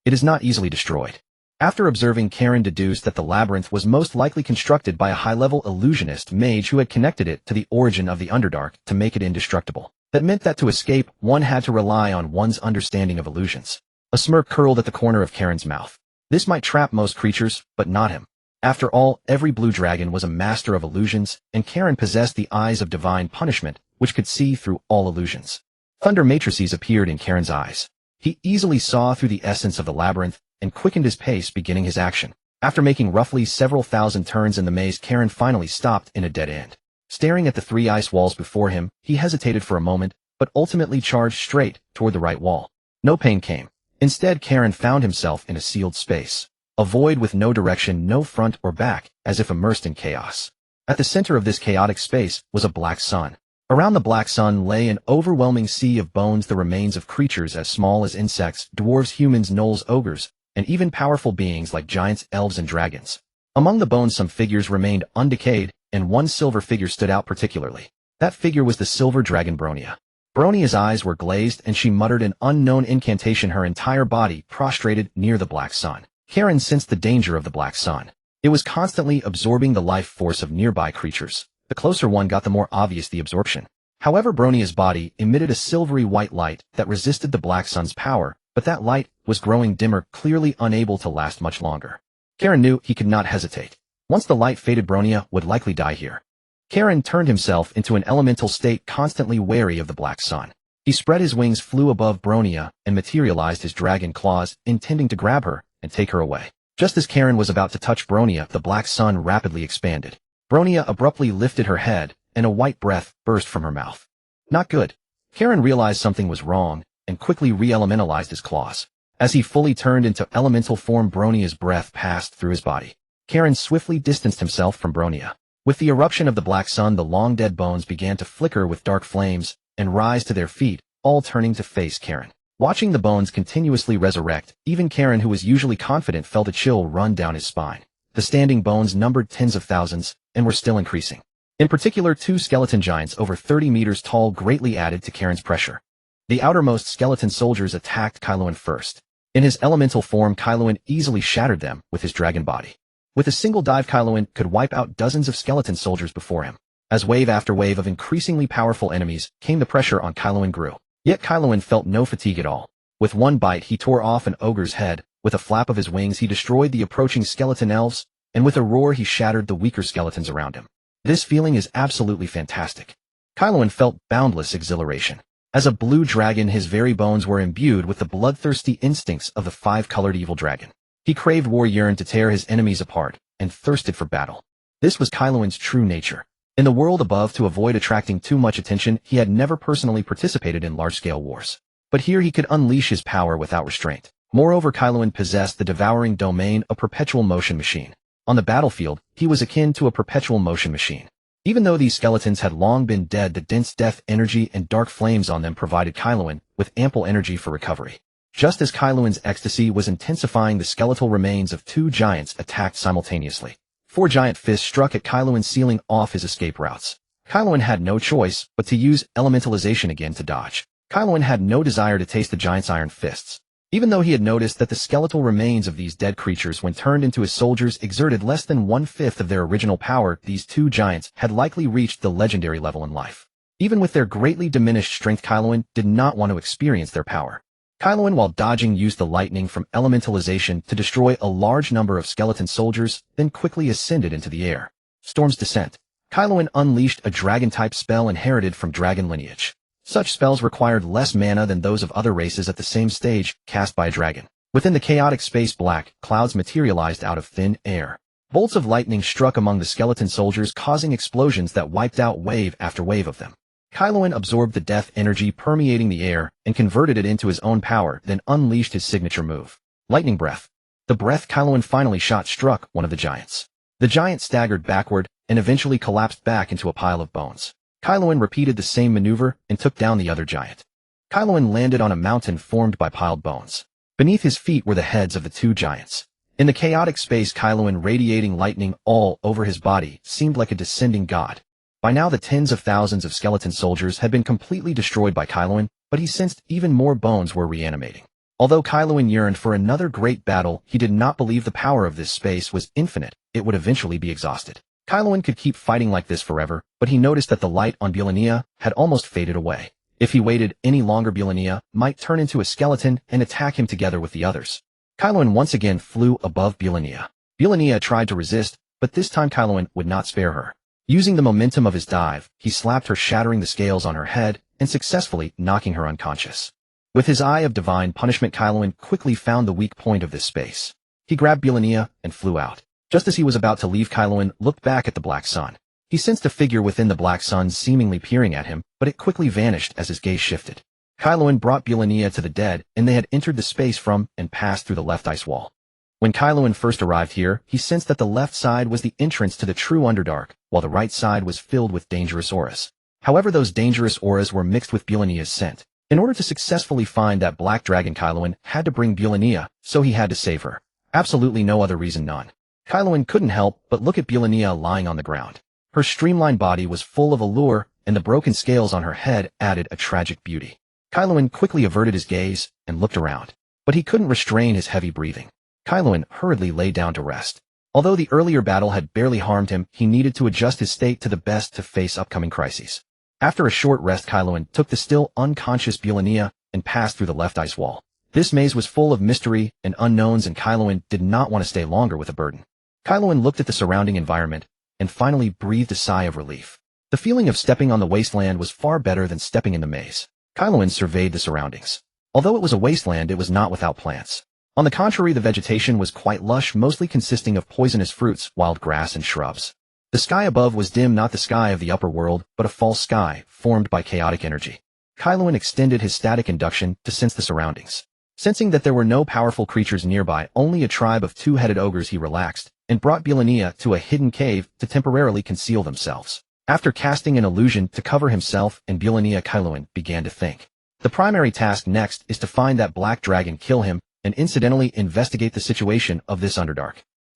It is not easily destroyed. After observing, Karen deduced that the labyrinth was most likely constructed by a high-level illusionist mage who had connected it to the origin of the Underdark to make it indestructible. That meant that to escape, one had to rely on one's understanding of illusions. A smirk curled at the corner of Karen's mouth. This might trap most creatures, but not him. After all, every blue dragon was a master of illusions, and Karen possessed the eyes of divine punishment, which could see through all illusions. Thunder matrices appeared in Karen's eyes. He easily saw through the essence of the labyrinth and quickened his pace, beginning his action. After making roughly several thousand turns in the maze, Karen finally stopped in a dead end. Staring at the three ice walls before him, he hesitated for a moment, but ultimately charged straight toward the right wall. No pain came. Instead, Karen found himself in a sealed space. A void with no direction, no front or back, as if immersed in chaos. At the center of this chaotic space was a black sun. Around the black sun lay an overwhelming sea of bones, the remains of creatures as small as insects, dwarves, humans, gnolls, ogres, and even powerful beings like giants, elves, and dragons. Among the bones, some figures remained undecayed, and one silver figure stood out particularly. That figure was the silver dragon Bronia. Bronia's eyes were glazed, and she muttered an unknown incantation, her entire body prostrated near the black sun. Karen sensed the danger of the black sun. It was constantly absorbing the life force of nearby creatures. The closer one got, the more obvious the absorption. However, Bronia's body emitted a silvery white light that resisted the black sun's power, but that light was growing dimmer, clearly unable to last much longer. Karen knew he could not hesitate. Once the light faded, Bronya would likely die here. Karen turned himself into an elemental state, constantly wary of the black sun. He spread his wings, flew above Bronya, and materialized his dragon claws, intending to grab her and take her away. Just as Karen was about to touch Bronya, the black sun rapidly expanded. Bronya abruptly lifted her head, and a white breath burst from her mouth. Not good. Karen realized something was wrong, and quickly re-elementalized his claws. As he fully turned into elemental form, Bronya's breath passed through his body. Karen swiftly distanced himself from Bronya. With the eruption of the black sun, the long-dead bones began to flicker with dark flames and rise to their feet, all turning to face Karen. Watching the bones continuously resurrect, even Karen, who was usually confident, felt a chill run down his spine. The standing bones numbered tens of thousands, and were still increasing. In particular, 2 skeleton giants over 30 meters tall greatly added to Karen's pressure. The outermost skeleton soldiers attacked Kaelensos first. In his elemental form, Kaelensos easily shattered them with his dragon body. With a single dive, Kaelensos could wipe out dozens of skeleton soldiers before him. As wave after wave of increasingly powerful enemies came, the pressure on Kaelensos grew. Yet Kaelensos felt no fatigue at all. With one bite, he tore off an ogre's head. With a flap of his wings, he destroyed the approaching skeleton elves, and with a roar, he shattered the weaker skeletons around him. This feeling is absolutely fantastic. Kaelensos felt boundless exhilaration. As a blue dragon, his very bones were imbued with the bloodthirsty instincts of the 5-colored evil dragon. He craved war, yearned to tear his enemies apart, and thirsted for battle. This was Kaelensos' true nature. In the world above, to avoid attracting too much attention, he had never personally participated in large-scale wars. But here he could unleash his power without restraint. Moreover, Kaelensos possessed the devouring domain, a perpetual motion machine. On the battlefield, he was akin to a perpetual motion machine. Even though these skeletons had long been dead, the dense death energy and dark flames on them provided Kaelensos with ample energy for recovery. Just as Kaelensos' ecstasy was intensifying, the skeletal remains of 2 giants attacked simultaneously. 4 giant fists struck at Kaelensos, sealing off his escape routes. Kaelensos had no choice but to use elementalization again to dodge. Kaelensos had no desire to taste the giant's iron fists. Even though he had noticed that the skeletal remains of these dead creatures, when turned into his soldiers, exerted less than 1/5 of their original power, these 2 giants had likely reached the legendary level in life. Even with their greatly diminished strength, Kaelensos did not want to experience their power. Kaelensos, while dodging, used the lightning from elementalization to destroy a large number of skeleton soldiers, then quickly ascended into the air. Storm's Descent. Kaelensos unleashed a dragon-type spell inherited from dragon lineage. Such spells required less mana than those of other races at the same stage, cast by a dragon. Within the chaotic space, black clouds materialized out of thin air. Bolts of lightning struck among the skeleton soldiers, causing explosions that wiped out wave after wave of them. Kaelensos absorbed the death energy permeating the air and converted it into his own power, then unleashed his signature move. Lightning Breath. The breath Kaelensos finally shot struck one of the giants. The giant staggered backward and eventually collapsed back into a pile of bones. Kaelensos repeated the same maneuver and took down the other giant. Kaelensos landed on a mountain formed by piled bones. Beneath his feet were the heads of the 2 giants. In the chaotic space, Kaelensos, radiating lightning all over his body, seemed like a descending god. By now, the tens of thousands of skeleton soldiers had been completely destroyed by Kaelensos, but he sensed even more bones were reanimating. Although Kaelensos yearned for another great battle, he did not believe the power of this space was infinite. It would eventually be exhausted. Kaelensos could keep fighting like this forever, but he noticed that the light on Bylania had almost faded away. If he waited any longer, Bylania might turn into a skeleton and attack him together with the others. Kaelensos once again flew above Bylania. Bylania tried to resist, but this time Kaelensos would not spare her. Using the momentum of his dive, he slapped her, shattering the scales on her head and successfully knocking her unconscious. With his eye of divine punishment, Kaelensos quickly found the weak point of this space. He grabbed Bylania and flew out. Just as he was about to leave, Kaelensos looked back at the black sun. He sensed a figure within the black sun seemingly peering at him, but it quickly vanished as his gaze shifted. Kaelensos brought Bylania to the dead, and they had entered the space from and passed through the left ice wall. When Kaelensos first arrived here, he sensed that the left side was the entrance to the true Underdark, while the right side was filled with dangerous auras. However, those dangerous auras were mixed with Bylania's scent. In order to successfully find that black dragon, Kaelensos had to bring Bylania, so he had to save her. Absolutely no other reason, none. Kaelensos couldn't help but look at Bylania lying on the ground. Her streamlined body was full of allure, and the broken scales on her head added a tragic beauty. Kaelensos quickly averted his gaze and looked around, but he couldn't restrain his heavy breathing. Kaelensos hurriedly lay down to rest. Although the earlier battle had barely harmed him, he needed to adjust his state to the best to face upcoming crises. After a short rest, Kaelensos took the still unconscious Bylania and passed through the left ice wall. This maze was full of mystery and unknowns, and Kaelensos did not want to stay longer with a burden. Kaelensos looked at the surrounding environment and finally breathed a sigh of relief. The feeling of stepping on the wasteland was far better than stepping in the maze. Kaelensos surveyed the surroundings. Although it was a wasteland, it was not without plants. On the contrary, the vegetation was quite lush, mostly consisting of poisonous fruits, wild grass, and shrubs. The sky above was dim, not the sky of the upper world, but a false sky, formed by chaotic energy. Kaelensos extended his static induction to sense the surroundings. Sensing that there were no powerful creatures nearby, only a tribe of two-headed ogres, he relaxed, and brought Bielania to a hidden cave to temporarily conceal themselves. After casting an illusion to cover himself and Bielania, Kaelensos began to think. The primary task next is to find that black dragon, kill him, and incidentally investigate the situation of this Underdark.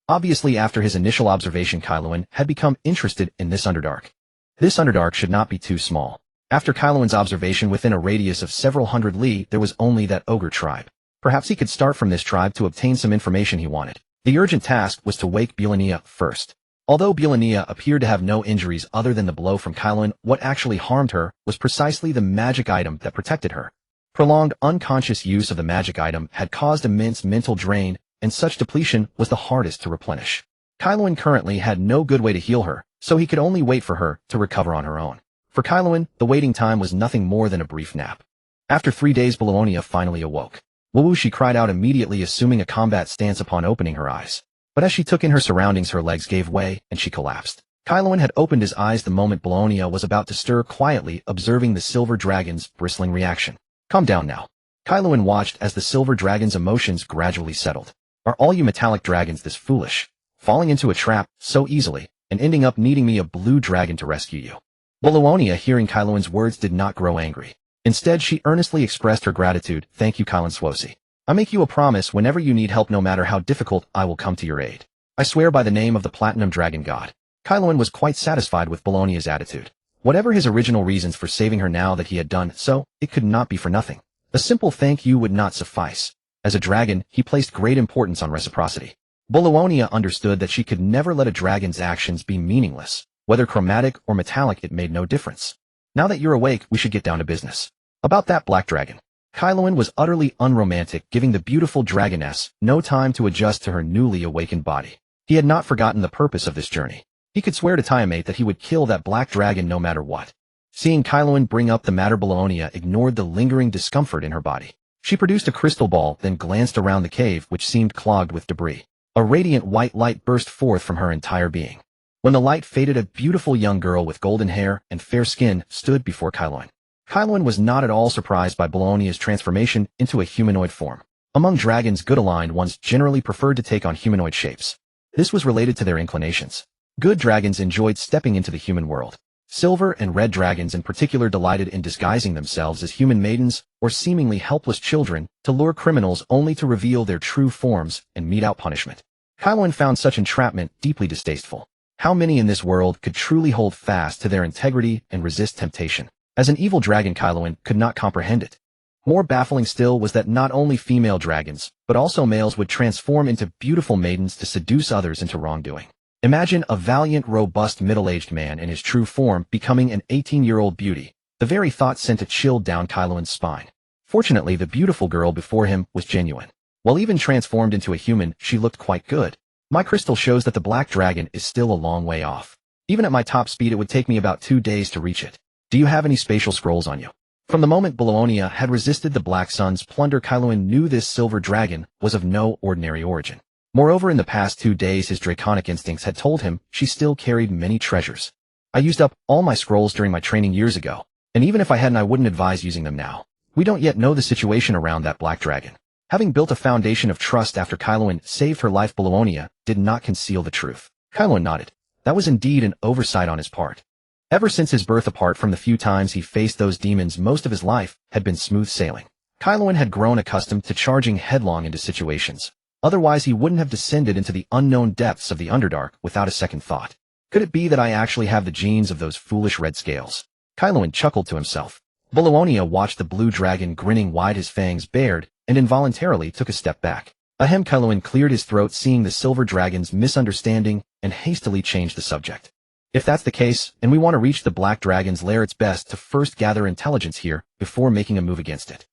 Obviously, after his initial observation, Kaelensos had become interested in this Underdark. This Underdark should not be too small. After Kaelensos' observation, within a radius of several hundred li, there was only that ogre tribe. Perhaps he could start from this tribe to obtain some information he wanted. The urgent task was to wake Bielania first. Although Bielania appeared to have no injuries other than the blow from Kaelensos, what actually harmed her was precisely the magic item that protected her. Prolonged unconscious use of the magic item had caused immense mental drain, and such depletion was the hardest to replenish. Kaelensos currently had no good way to heal her, so he could only wait for her to recover on her own. For Kaelensos, the waiting time was nothing more than a brief nap. After 3 days, Bielania finally awoke. Woo, she cried out immediately, assuming a combat stance upon opening her eyes. But as she took in her surroundings, her legs gave way, and she collapsed. Kaelensos had opened his eyes the moment Bielania was about to stir, quietly observing the silver dragon's bristling reaction. Calm down now. Kaelensos watched as the silver dragon's emotions gradually settled. Are all you metallic dragons this foolish? Falling into a trap so easily, and ending up needing me, a blue dragon, to rescue you? Bielania, hearing Kaelensos' words, did not grow angry. Instead, she earnestly expressed her gratitude. Thank you, Kaelensos. I make you a promise, whenever you need help, no matter how difficult, I will come to your aid. I swear by the name of the Platinum Dragon God. Kaelensos was quite satisfied with Bielania's attitude. Whatever his original reasons for saving her, now that he had done so, it could not be for nothing. A simple thank you would not suffice. As a dragon, he placed great importance on reciprocity. Bielania understood that she could never let a dragon's actions be meaningless. Whether chromatic or metallic, it made no difference. Now that you're awake, we should get down to business. About that black dragon. Kaelensos was utterly unromantic, giving the beautiful dragoness no time to adjust to her newly awakened body. He had not forgotten the purpose of this journey. He could swear to Tiamat that he would kill that black dragon no matter what. Seeing Kaelensos bring up the matter, Bielania ignored the lingering discomfort in her body. She produced a crystal ball, then glanced around the cave, which seemed clogged with debris. A radiant white light burst forth from her entire being. When the light faded, a beautiful young girl with golden hair and fair skin stood before Kaelensos. Kaelensos was not at all surprised by Bielania's transformation into a humanoid form. Among dragons, good-aligned ones generally preferred to take on humanoid shapes. This was related to their inclinations. Good dragons enjoyed stepping into the human world. Silver and red dragons in particular delighted in disguising themselves as human maidens or seemingly helpless children to lure criminals, only to reveal their true forms and mete out punishment. Kaelensos found such entrapment deeply distasteful. How many in this world could truly hold fast to their integrity and resist temptation? As an evil dragon, Kaelensos could not comprehend it. More baffling still was that not only female dragons, but also males would transform into beautiful maidens to seduce others into wrongdoing. Imagine a valiant, robust, middle-aged man in his true form becoming an 18-year-old beauty. The very thought sent a chill down Kaelensos' spine. Fortunately, the beautiful girl before him was genuine. While even transformed into a human, she looked quite good. My crystal shows that the black dragon is still a long way off. Even at my top speed, it would take me about 2 days to reach it. Do you have any spatial scrolls on you? From the moment Bielania had resisted the Black Sun's plunder, Kaelensos knew this silver dragon was of no ordinary origin. Moreover, in the past 2 days, his draconic instincts had told him she still carried many treasures. I used up all my scrolls during my training years ago, and even if I hadn't, I wouldn't advise using them now. We don't yet know the situation around that black dragon. Having built a foundation of trust after Kaelensos saved her life, Bielania did not conceal the truth. Kaelensos nodded. That was indeed an oversight on his part. Ever since his birth, apart from the few times he faced those demons, most of his life had been smooth sailing. Kaelensos had grown accustomed to charging headlong into situations. Otherwise, he wouldn't have descended into the unknown depths of the Underdark without a second thought. Could it be that I actually have the genes of those foolish red scales? Kaelensos chuckled to himself. Bielania watched the blue dragon grinning wide, his fangs bared, and involuntarily took a step back. Ahem. Kaelensos cleared his throat, seeing the silver dragon's misunderstanding, and hastily changed the subject. If that's the case, and we want to reach the black dragon's lair, it's best to first gather intelligence here before making a move against it.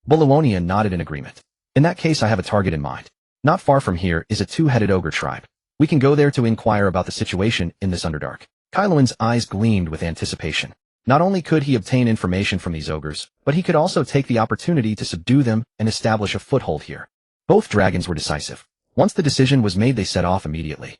Bielania nodded in agreement. In that case, I have a target in mind. Not far from here is a two-headed ogre tribe. We can go there to inquire about the situation in this Underdark. Kaelen's eyes gleamed with anticipation. Not only could he obtain information from these ogres, but he could also take the opportunity to subdue them and establish a foothold here. Both dragons were decisive. Once the decision was made, they set off immediately.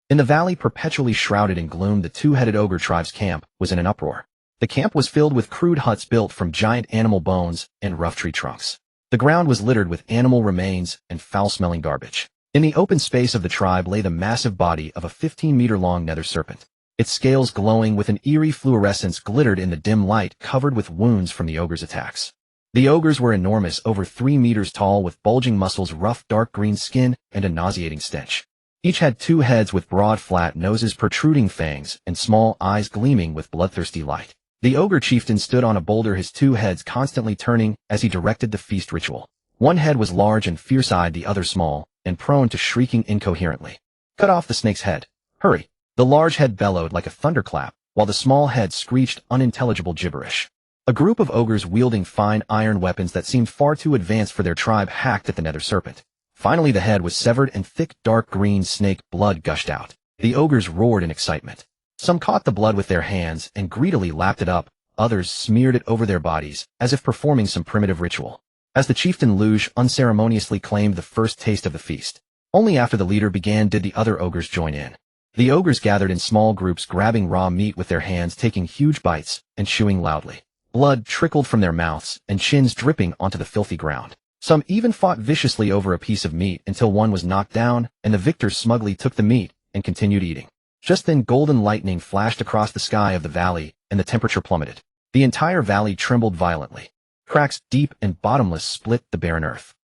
In the valley perpetually shrouded in gloom, the two-headed ogre tribe's camp was in an uproar. The camp was filled with crude huts built from giant animal bones and rough tree trunks. The ground was littered with animal remains and foul-smelling garbage. In the open space of the tribe lay the massive body of a 15-meter-long nether serpent. Its scales glowing with an eerie fluorescence glittered in the dim light, covered with wounds from the ogre's attacks. The ogres were enormous, over 3 meters tall, with bulging muscles, rough dark green skin, and a nauseating stench. Each had 2 heads with broad flat noses, protruding fangs, and small eyes gleaming with bloodthirsty light. The ogre chieftain stood on a boulder, his 2 heads constantly turning as he directed the feast ritual. One head was large and fierce-eyed, the other small, and prone to shrieking incoherently. "Cut off the snake's head. Hurry!" The large head bellowed like a thunderclap, while the small head screeched unintelligible gibberish. A group of ogres wielding fine iron weapons that seemed far too advanced for their tribe hacked at the nether serpent. Finally, the head was severed and thick dark green snake blood gushed out. The ogres roared in excitement. Some caught the blood with their hands and greedily lapped it up, others smeared it over their bodies, as if performing some primitive ritual. As the chieftain Luge unceremoniously claimed the first taste of the feast, only after the leader began did the other ogres join in. The ogres gathered in small groups, grabbing raw meat with their hands, taking huge bites, and chewing loudly. Blood trickled from their mouths, and chins dripping onto the filthy ground. Some even fought viciously over a piece of meat until one was knocked down, and the victor smugly took the meat and continued eating. Just then golden lightning flashed across the sky of the valley, and the temperature plummeted. The entire valley trembled violently. Cracks deep and bottomless split the barren earth.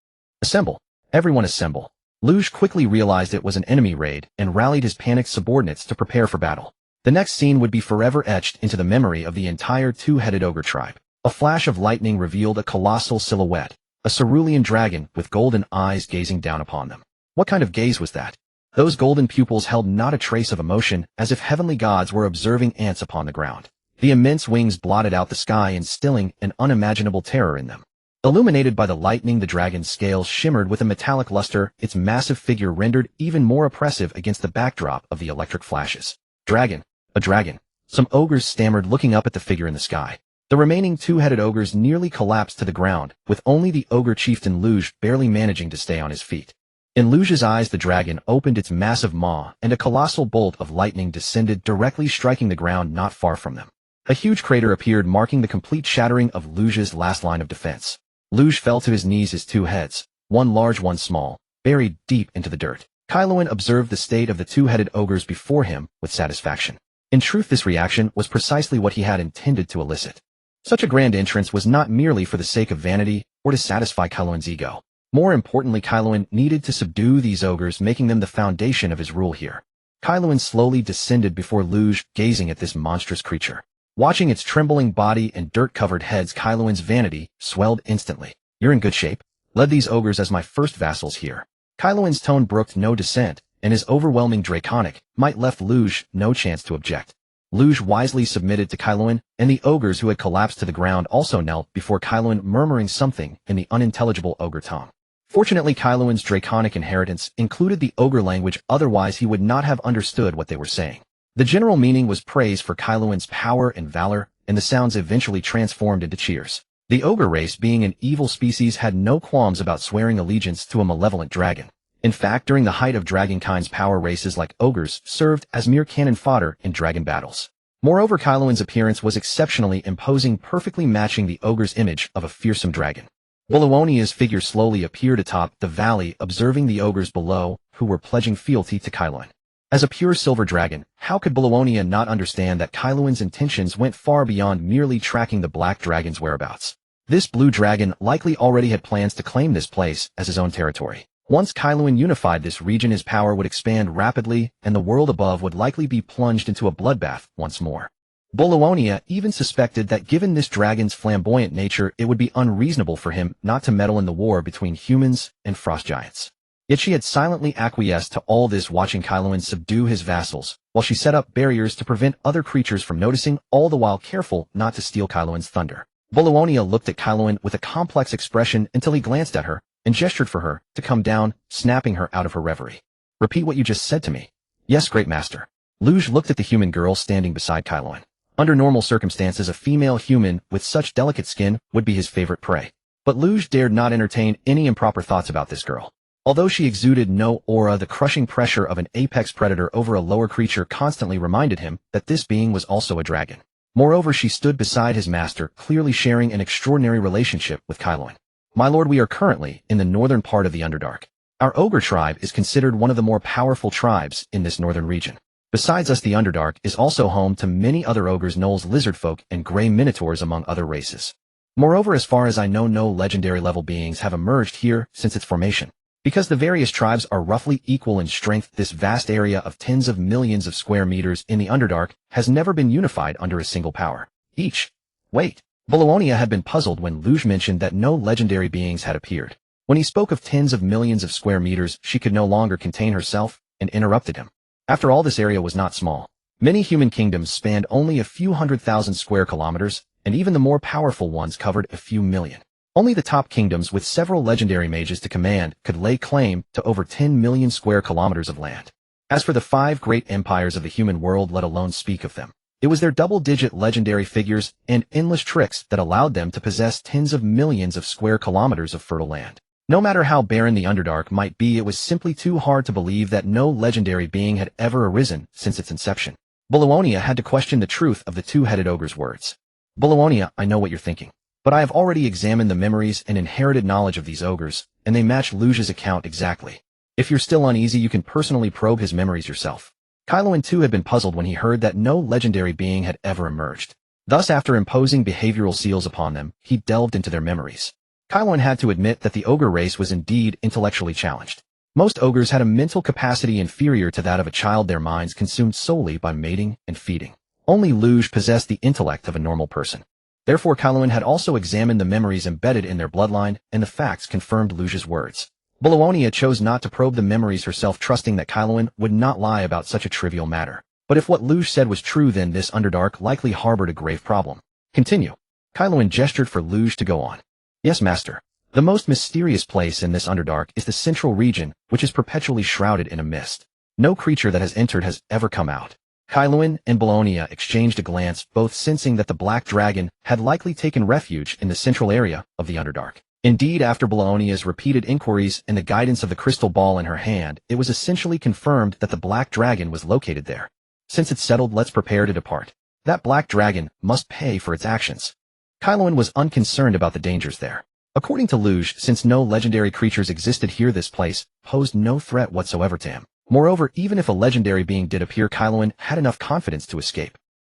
"Assemble! Everyone assemble!" Luge quickly realized it was an enemy raid and rallied his panicked subordinates to prepare for battle. The next scene would be forever etched into the memory of the entire two-headed ogre tribe. A flash of lightning revealed a colossal silhouette, a cerulean dragon with golden eyes gazing down upon them. What kind of gaze was that? Those golden pupils held not a trace of emotion, as if heavenly gods were observing ants upon the ground. The immense wings blotted out the sky, instilling an unimaginable terror in them. Illuminated by the lightning, the dragon's scales shimmered with a metallic luster, its massive figure rendered even more oppressive against the backdrop of the electric flashes. "Dragon! A dragon!" Some ogres stammered, looking up at the figure in the sky. The remaining two-headed ogres nearly collapsed to the ground, with only the ogre chieftain Luge barely managing to stay on his feet. In Luge's eyes, the dragon opened its massive maw, and a colossal bolt of lightning descended, directly striking the ground not far from them. A huge crater appeared, marking the complete shattering of Luge's last line of defense. Luge fell to his knees, his 2 heads, one large, one small, buried deep into the dirt. Kaelin observed the state of the two-headed ogres before him with satisfaction. In truth, this reaction was precisely what he had intended to elicit. Such a grand entrance was not merely for the sake of vanity or to satisfy Kaelin's ego. More importantly, Kaelin needed to subdue these ogres, making them the foundation of his rule here. Kaelin slowly descended before Luge, gazing at this monstrous creature. Watching its trembling body and dirt-covered heads, Kaelin's vanity swelled instantly. "You're in good shape. Led these ogres as my first vassals here." Kaelin's tone brooked no dissent, and his overwhelming draconic might left Luge no chance to object. Luge wisely submitted to Kaelin, and the ogres who had collapsed to the ground also knelt before Kaelin, murmuring something in the unintelligible ogre tongue. Fortunately, Kaelin's draconic inheritance included the ogre language, otherwise he would not have understood what they were saying. The general meaning was praise for Kaelin's power and valor, and the sounds eventually transformed into cheers. The ogre race, being an evil species, had no qualms about swearing allegiance to a malevolent dragon. In fact, during the height of dragonkind's power, races like ogres served as mere cannon fodder in dragon battles. Moreover, Kaelin's appearance was exceptionally imposing, perfectly matching the ogre's image of a fearsome dragon. Bolowonia's figure slowly appeared atop the valley, observing the ogres below, who were pledging fealty to Kaelin. As a pure silver dragon, how could Bolowonia not understand that Kaelin's intentions went far beyond merely tracking the black dragon's whereabouts? This blue dragon likely already had plans to claim this place as his own territory. Once Kaelin unified this region, his power would expand rapidly, and the world above would likely be plunged into a bloodbath once more. Bolowonia even suspected that given this dragon's flamboyant nature, it would be unreasonable for him not to meddle in the war between humans and frost giants. Yet she had silently acquiesced to all this, watching Kaelin subdue his vassals, while she set up barriers to prevent other creatures from noticing, all the while careful not to steal Kaelin's thunder. Bolowonia looked at Kaelin with a complex expression until he glanced at her, and gestured for her to come down, snapping her out of her reverie. "Repeat what you just said to me." "Yes, great master." Luge looked at the human girl standing beside Kaelensos. Under normal circumstances, a female human with such delicate skin would be his favorite prey. But Luge dared not entertain any improper thoughts about this girl. Although she exuded no aura, the crushing pressure of an apex predator over a lower creature constantly reminded him that this being was also a dragon. Moreover, she stood beside his master, clearly sharing an extraordinary relationship with Kaelensos. "My lord, we are currently in the northern part of the Underdark. Our ogre tribe is considered one of the more powerful tribes in this northern region. Besides us, the Underdark is also home to many other ogres, gnolls, lizardfolk, and gray minotaurs, among other races. Moreover, as far as I know, no legendary level beings have emerged here since its formation. Because the various tribes are roughly equal in strength, this vast area of tens of millions of square meters in the Underdark has never been unified under a single power. Each." Wait. Bologna had been puzzled when Luge mentioned that no legendary beings had appeared. When he spoke of tens of millions of square meters, she could no longer contain herself and interrupted him. After all, this area was not small. Many human kingdoms spanned only a few 100,000 square kilometers, and even the more powerful ones covered a few million. Only the top kingdoms with several legendary mages to command could lay claim to over 10 million square kilometers of land. As for the 5 great empires of the human world, let alone speak of them. It was their double-digit legendary figures and endless tricks that allowed them to possess tens of millions of square kilometers of fertile land. No matter how barren the Underdark might be, it was simply too hard to believe that no legendary being had ever arisen since its inception. Bologna had to question the truth of the two-headed ogre's words. "Bologna, I know what you're thinking. But I have already examined the memories and inherited knowledge of these ogres, and they match Luge's account exactly. If you're still uneasy, you can personally probe his memories yourself." Kaelensos too had been puzzled when he heard that no legendary being had ever emerged. Thus, after imposing behavioral seals upon them, he delved into their memories. Kaelensos had to admit that the ogre race was indeed intellectually challenged. Most ogres had a mental capacity inferior to that of a child, their minds consumed solely by mating and feeding. Only Luge possessed the intellect of a normal person. Therefore, Kaelensos had also examined the memories embedded in their bloodline, and the facts confirmed Luge's words. Bologna chose not to probe the memories herself, trusting that Kaelensos would not lie about such a trivial matter. But if what Luge said was true, then this Underdark likely harbored a grave problem. "Continue." Kaelensos gestured for Luge to go on. "Yes, master. The most mysterious place in this Underdark is the central region, which is perpetually shrouded in a mist. No creature that has entered has ever come out." Kaelensos and Bologna exchanged a glance, both sensing that the black dragon had likely taken refuge in the central area of the Underdark. Indeed, after Bologna's repeated inquiries and the guidance of the crystal ball in her hand, it was essentially confirmed that the black dragon was located there. "Since it's settled, let's prepare to depart. That black dragon must pay for its actions." Kaelensos was unconcerned about the dangers there. According to Luge, since no legendary creatures existed here, this place posed no threat whatsoever to him. Moreover, even if a legendary being did appear, Kaelensos had enough confidence to escape.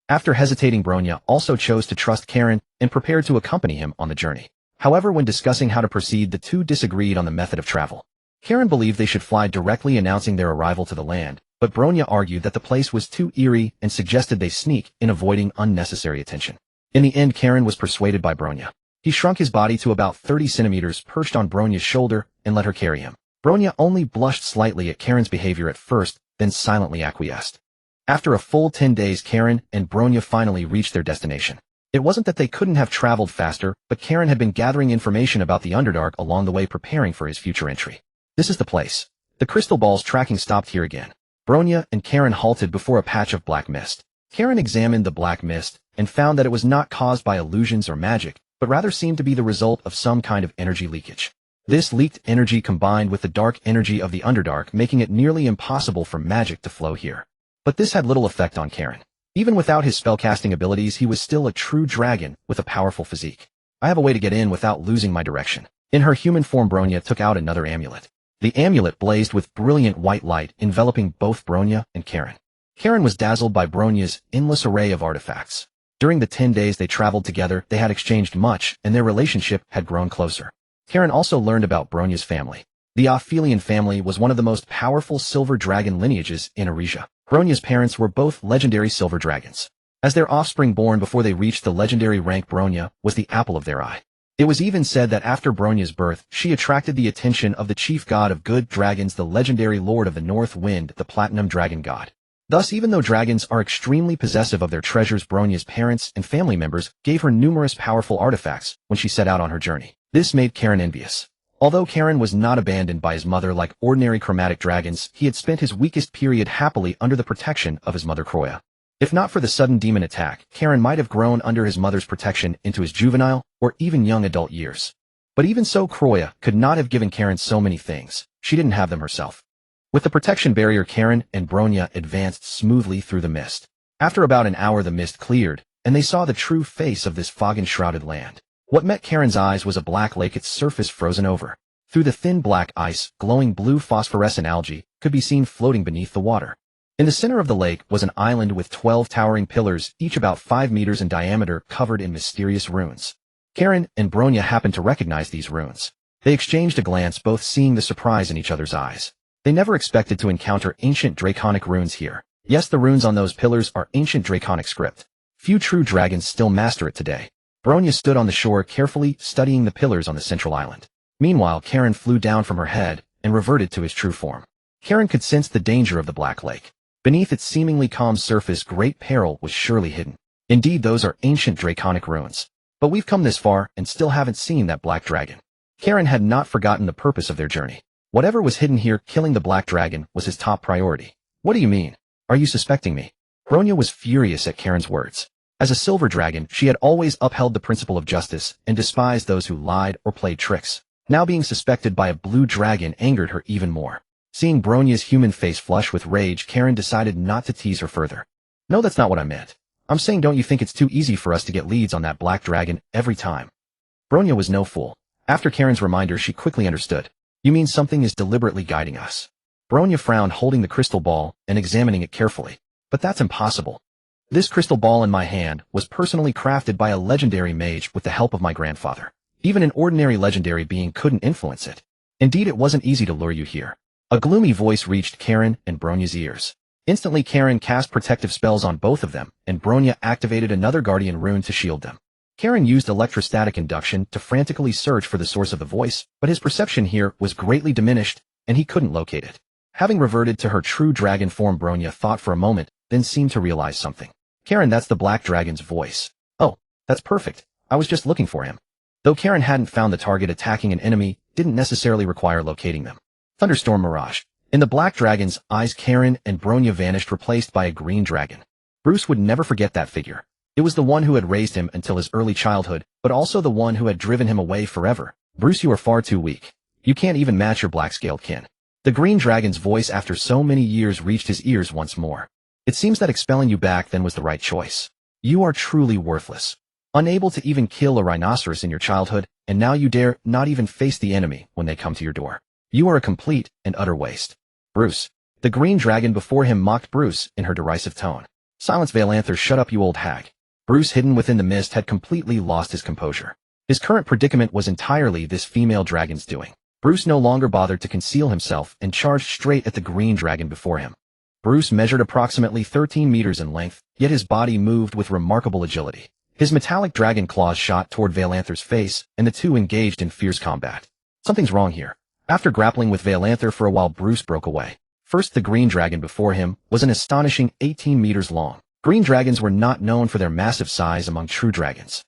After hesitating, Bronya also chose to trust Karen and prepared to accompany him on the journey. However, when discussing how to proceed, the two disagreed on the method of travel. Karen believed they should fly directly, announcing their arrival to the land, but Bronya argued that the place was too eerie and suggested they sneak in, avoiding unnecessary attention. In the end, Karen was persuaded by Bronya. He shrunk his body to about 30 centimeters, perched on Bronya's shoulder, and let her carry him. Bronya only blushed slightly at Karen's behavior at first, then silently acquiesced. After a full 10 days, Karen and Bronya finally reached their destination. It wasn't that they couldn't have traveled faster, but Karen had been gathering information about the Underdark along the way, preparing for his future entry. "This is the place." The crystal ball's tracking stopped here again. Bronya and Karen halted before a patch of black mist. Karen examined the black mist and found that it was not caused by illusions or magic, but rather seemed to be the result of some kind of energy leakage. This leaked energy combined with the dark energy of the Underdark, making it nearly impossible for magic to flow here. But this had little effect on Karen. Even without his spellcasting abilities, he was still a true dragon with a powerful physique. "I have a way to get in without losing my direction." In her human form, Bronya took out another amulet. The amulet blazed with brilliant white light, enveloping both Bronya and Karen. Karen was dazzled by Bronya's endless array of artifacts. During the 10 days they traveled together, they had exchanged much, and their relationship had grown closer. Karen also learned about Bronya's family. The Ophelian family was one of the most powerful silver dragon lineages in Arisia. Bronya's parents were both legendary silver dragons. As their offspring born before they reached the legendary rank, Bronya was the apple of their eye. It was even said that after Bronya's birth, she attracted the attention of the chief god of good dragons, the legendary lord of the north wind, the platinum dragon god. Thus, even though dragons are extremely possessive of their treasures, Bronya's parents and family members gave her numerous powerful artifacts when she set out on her journey. This made Karen envious. Although Karen was not abandoned by his mother like ordinary chromatic dragons, he had spent his weakest period happily under the protection of his mother Kroya. If not for the sudden demon attack, Karen might have grown under his mother's protection into his juvenile or even young adult years. But even so, Kroya could not have given Karen so many things. She didn't have them herself. With the protection barrier, Karen and Bronya advanced smoothly through the mist. After about an hour, the mist cleared, and they saw the true face of this fog-enshrouded land. What met Karen's eyes was a black lake, its surface frozen over. Through the thin black ice, glowing blue phosphorescent algae could be seen floating beneath the water. In the center of the lake was an island with 12 towering pillars, each about 5 meters in diameter, covered in mysterious runes. Karen and Bronya happened to recognize these runes. They exchanged a glance, both seeing the surprise in each other's eyes. They never expected to encounter ancient draconic runes here. Yes, the runes on those pillars are ancient draconic script. Few true dragons still master it today. Bronya stood on the shore, carefully studying the pillars on the central island. Meanwhile, Karen flew down from her head and reverted to his true form. Karen could sense the danger of the black lake. Beneath its seemingly calm surface, great peril was surely hidden. Indeed, those are ancient draconic ruins. But we've come this far and still haven't seen that black dragon. Karen had not forgotten the purpose of their journey. Whatever was hidden here, killing the black dragon was his top priority. What do you mean? Are you suspecting me? Bronya was furious at Karen's words. As a silver dragon, she had always upheld the principle of justice and despised those who lied or played tricks. Now being suspected by a blue dragon angered her even more. Seeing Bronya's human face flush with rage, Karen decided not to tease her further. No, that's not what I meant. I'm saying, don't you think it's too easy for us to get leads on that black dragon every time? Bronya was no fool. After Karen's reminder, she quickly understood. You mean something is deliberately guiding us? Bronya frowned, holding the crystal ball and examining it carefully. But that's impossible. This crystal ball in my hand was personally crafted by a legendary mage with the help of my grandfather. Even an ordinary legendary being couldn't influence it. Indeed, it wasn't easy to lure you here. A gloomy voice reached Karen and Bronya's ears. Instantly, Karen cast protective spells on both of them, and Bronya activated another guardian rune to shield them. Karen used electrostatic induction to frantically search for the source of the voice, but his perception here was greatly diminished, and he couldn't locate it. Having reverted to her true dragon form, Bronya thought for a moment, then seemed to realize something. Karen, that's the black dragon's voice. Oh, that's perfect. I was just looking for him. Though Karen hadn't found the target, attacking an enemy didn't necessarily require locating them. Thunderstorm Mirage. In the black dragon's eyes, Karen and Bronya vanished, replaced by a green dragon. Bruce would never forget that figure. It was the one who had raised him until his early childhood, but also the one who had driven him away forever. Bruce, you are far too weak. You can't even match your black-scaled kin. The green dragon's voice after so many years reached his ears once more. It seems that expelling you back then was the right choice. You are truly worthless. Unable to even kill a rhinoceros in your childhood, and now you dare not even face the enemy when they come to your door. You are a complete and utter waste. Bruce. The green dragon before him mocked Bruce in her derisive tone. Silence, Vailanther, shut up, you old hag. Bruce, hidden within the mist, had completely lost his composure. His current predicament was entirely this female dragon's doing. Bruce no longer bothered to conceal himself and charged straight at the green dragon before him. Bruce measured approximately 13 meters in length, yet his body moved with remarkable agility. His metallic dragon claws shot toward Vailanther's face, and the two engaged in fierce combat. Something's wrong here. After grappling with Vailanther for a while, Bruce broke away. First, the green dragon before him was an astonishing 18 meters long. Green dragons were not known for their massive size among true dragons.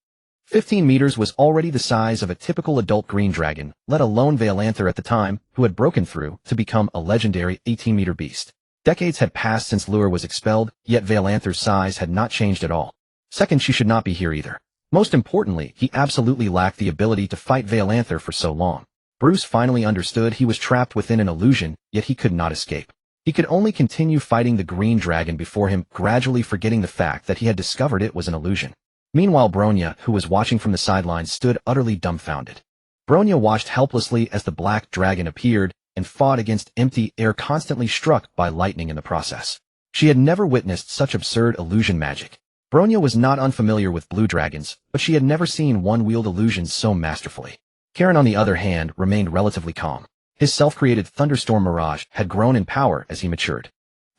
15 meters was already the size of a typical adult green dragon, let alone Vailanther at the time, who had broken through to become a legendary 18-meter beast. Decades had passed since Lure was expelled, yet Vailanther's size had not changed at all. Second, she should not be here either. Most importantly, he absolutely lacked the ability to fight Vailanther for so long. Bruce finally understood he was trapped within an illusion, yet he could not escape. He could only continue fighting the green dragon before him, gradually forgetting the fact that he had discovered it was an illusion. Meanwhile, Bronya, who was watching from the sidelines, stood utterly dumbfounded. Bronya watched helplessly as the black dragon appeared and fought against empty air, constantly struck by lightning in the process. She had never witnessed such absurd illusion magic. Bronya was not unfamiliar with blue dragons, but she had never seen one wield illusions so masterfully. Karen, on the other hand, remained relatively calm. His self-created Thunderstorm Mirage had grown in power as he matured.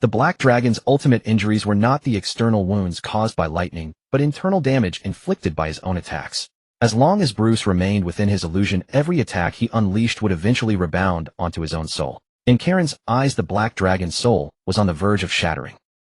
The black dragon's ultimate injuries were not the external wounds caused by lightning, but internal damage inflicted by his own attacks. As long as Bruce remained within his illusion, every attack he unleashed would eventually rebound onto his own soul. In Karen's eyes, the black dragon's soul was on the verge of shattering.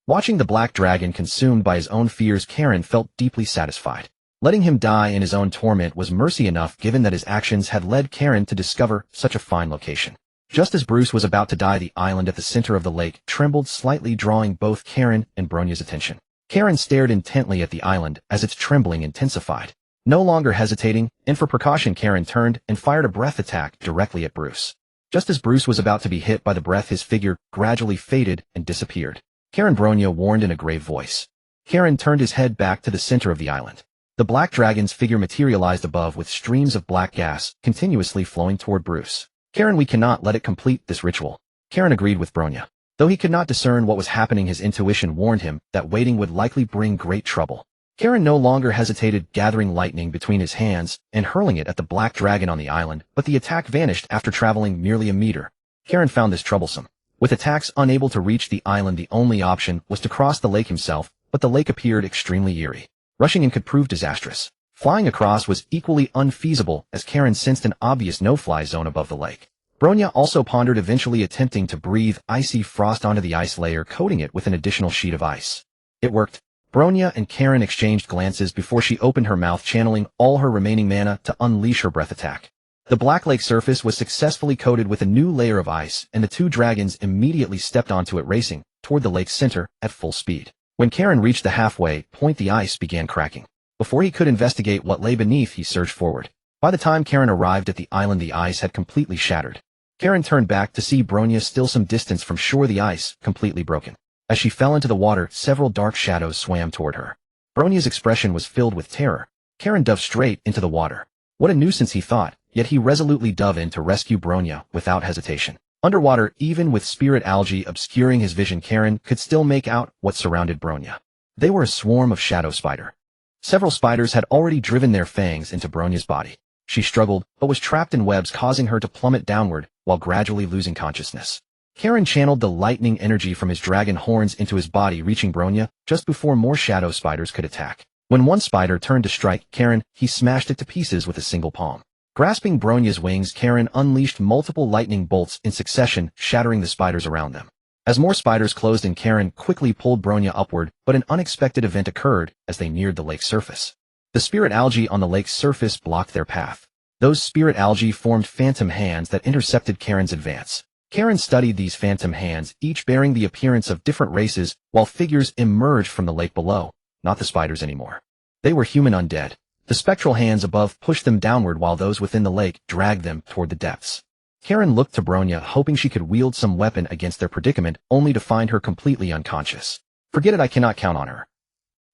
Watching the black dragon consumed by his own fears, Karen felt deeply satisfied. Letting him die in his own torment was mercy enough given that his actions had led Karen to discover such a fine location. Just as Bruce was about to die, the island at the center of the lake trembled slightly, drawing both Karen and Bronya's attention. Karen stared intently at the island as its trembling intensified. No longer hesitating, and for precaution, Karen turned and fired a breath attack directly at Bruce. Just as Bruce was about to be hit by the breath, his figure gradually faded and disappeared. Karen, Bronya warned in a grave voice. Karen turned his head back to the center of the island. The black dragon's figure materialized above with streams of black gas continuously flowing toward Bruce. Karen, we cannot let it complete this ritual. Karen agreed with Bronya. Though he could not discern what was happening, his intuition warned him that waiting would likely bring great trouble. Karen no longer hesitated, gathering lightning between his hands and hurling it at the black dragon on the island, but the attack vanished after traveling merely a meter. Karen found this troublesome. With attacks unable to reach the island, the only option was to cross the lake himself, but the lake appeared extremely eerie. Rushing in could prove disastrous. Flying across was equally unfeasible, as Karen sensed an obvious no-fly zone above the lake. Bronya also pondered eventually attempting to breathe icy frost onto the ice layer, coating it with an additional sheet of ice. It worked. Bronya and Karen exchanged glances before she opened her mouth, channeling all her remaining mana to unleash her breath attack. The black lake surface was successfully coated with a new layer of ice, and the two dragons immediately stepped onto it, racing toward the lake's center at full speed. When Karen reached the halfway point, the ice began cracking. Before he could investigate what lay beneath, he surged forward. By the time Karen arrived at the island, the ice had completely shattered. Karen turned back to see Bronya still some distance from shore, the ice completely broken. As she fell into the water, several dark shadows swam toward her. Bronya's expression was filled with terror. Karen dove straight into the water. What a nuisance, he thought, yet he resolutely dove in to rescue Bronya without hesitation. Underwater, even with spirit algae obscuring his vision, Karen could still make out what surrounded Bronya. They were a swarm of shadow spider. Several spiders had already driven their fangs into Bronya's body. She struggled, but was trapped in webs, causing her to plummet downward while gradually losing consciousness. Karen channeled the lightning energy from his dragon horns into his body, reaching Bronya just before more shadow spiders could attack. When one spider turned to strike Karen, he smashed it to pieces with a single palm. Grasping Bronya's wings, Karen unleashed multiple lightning bolts in succession, shattering the spiders around them. As more spiders closed in, Karen quickly pulled Bronya upward, but an unexpected event occurred as they neared the lake's surface. The spirit algae on the lake's surface blocked their path. Those spirit algae formed phantom hands that intercepted Karen's advance. Karen studied these phantom hands, each bearing the appearance of different races, while figures emerged from the lake below, not the spiders anymore. They were human undead. The spectral hands above pushed them downward while those within the lake dragged them toward the depths. Karen looked to Bronya, hoping she could wield some weapon against their predicament, only to find her completely unconscious. Forget it, I cannot count on her.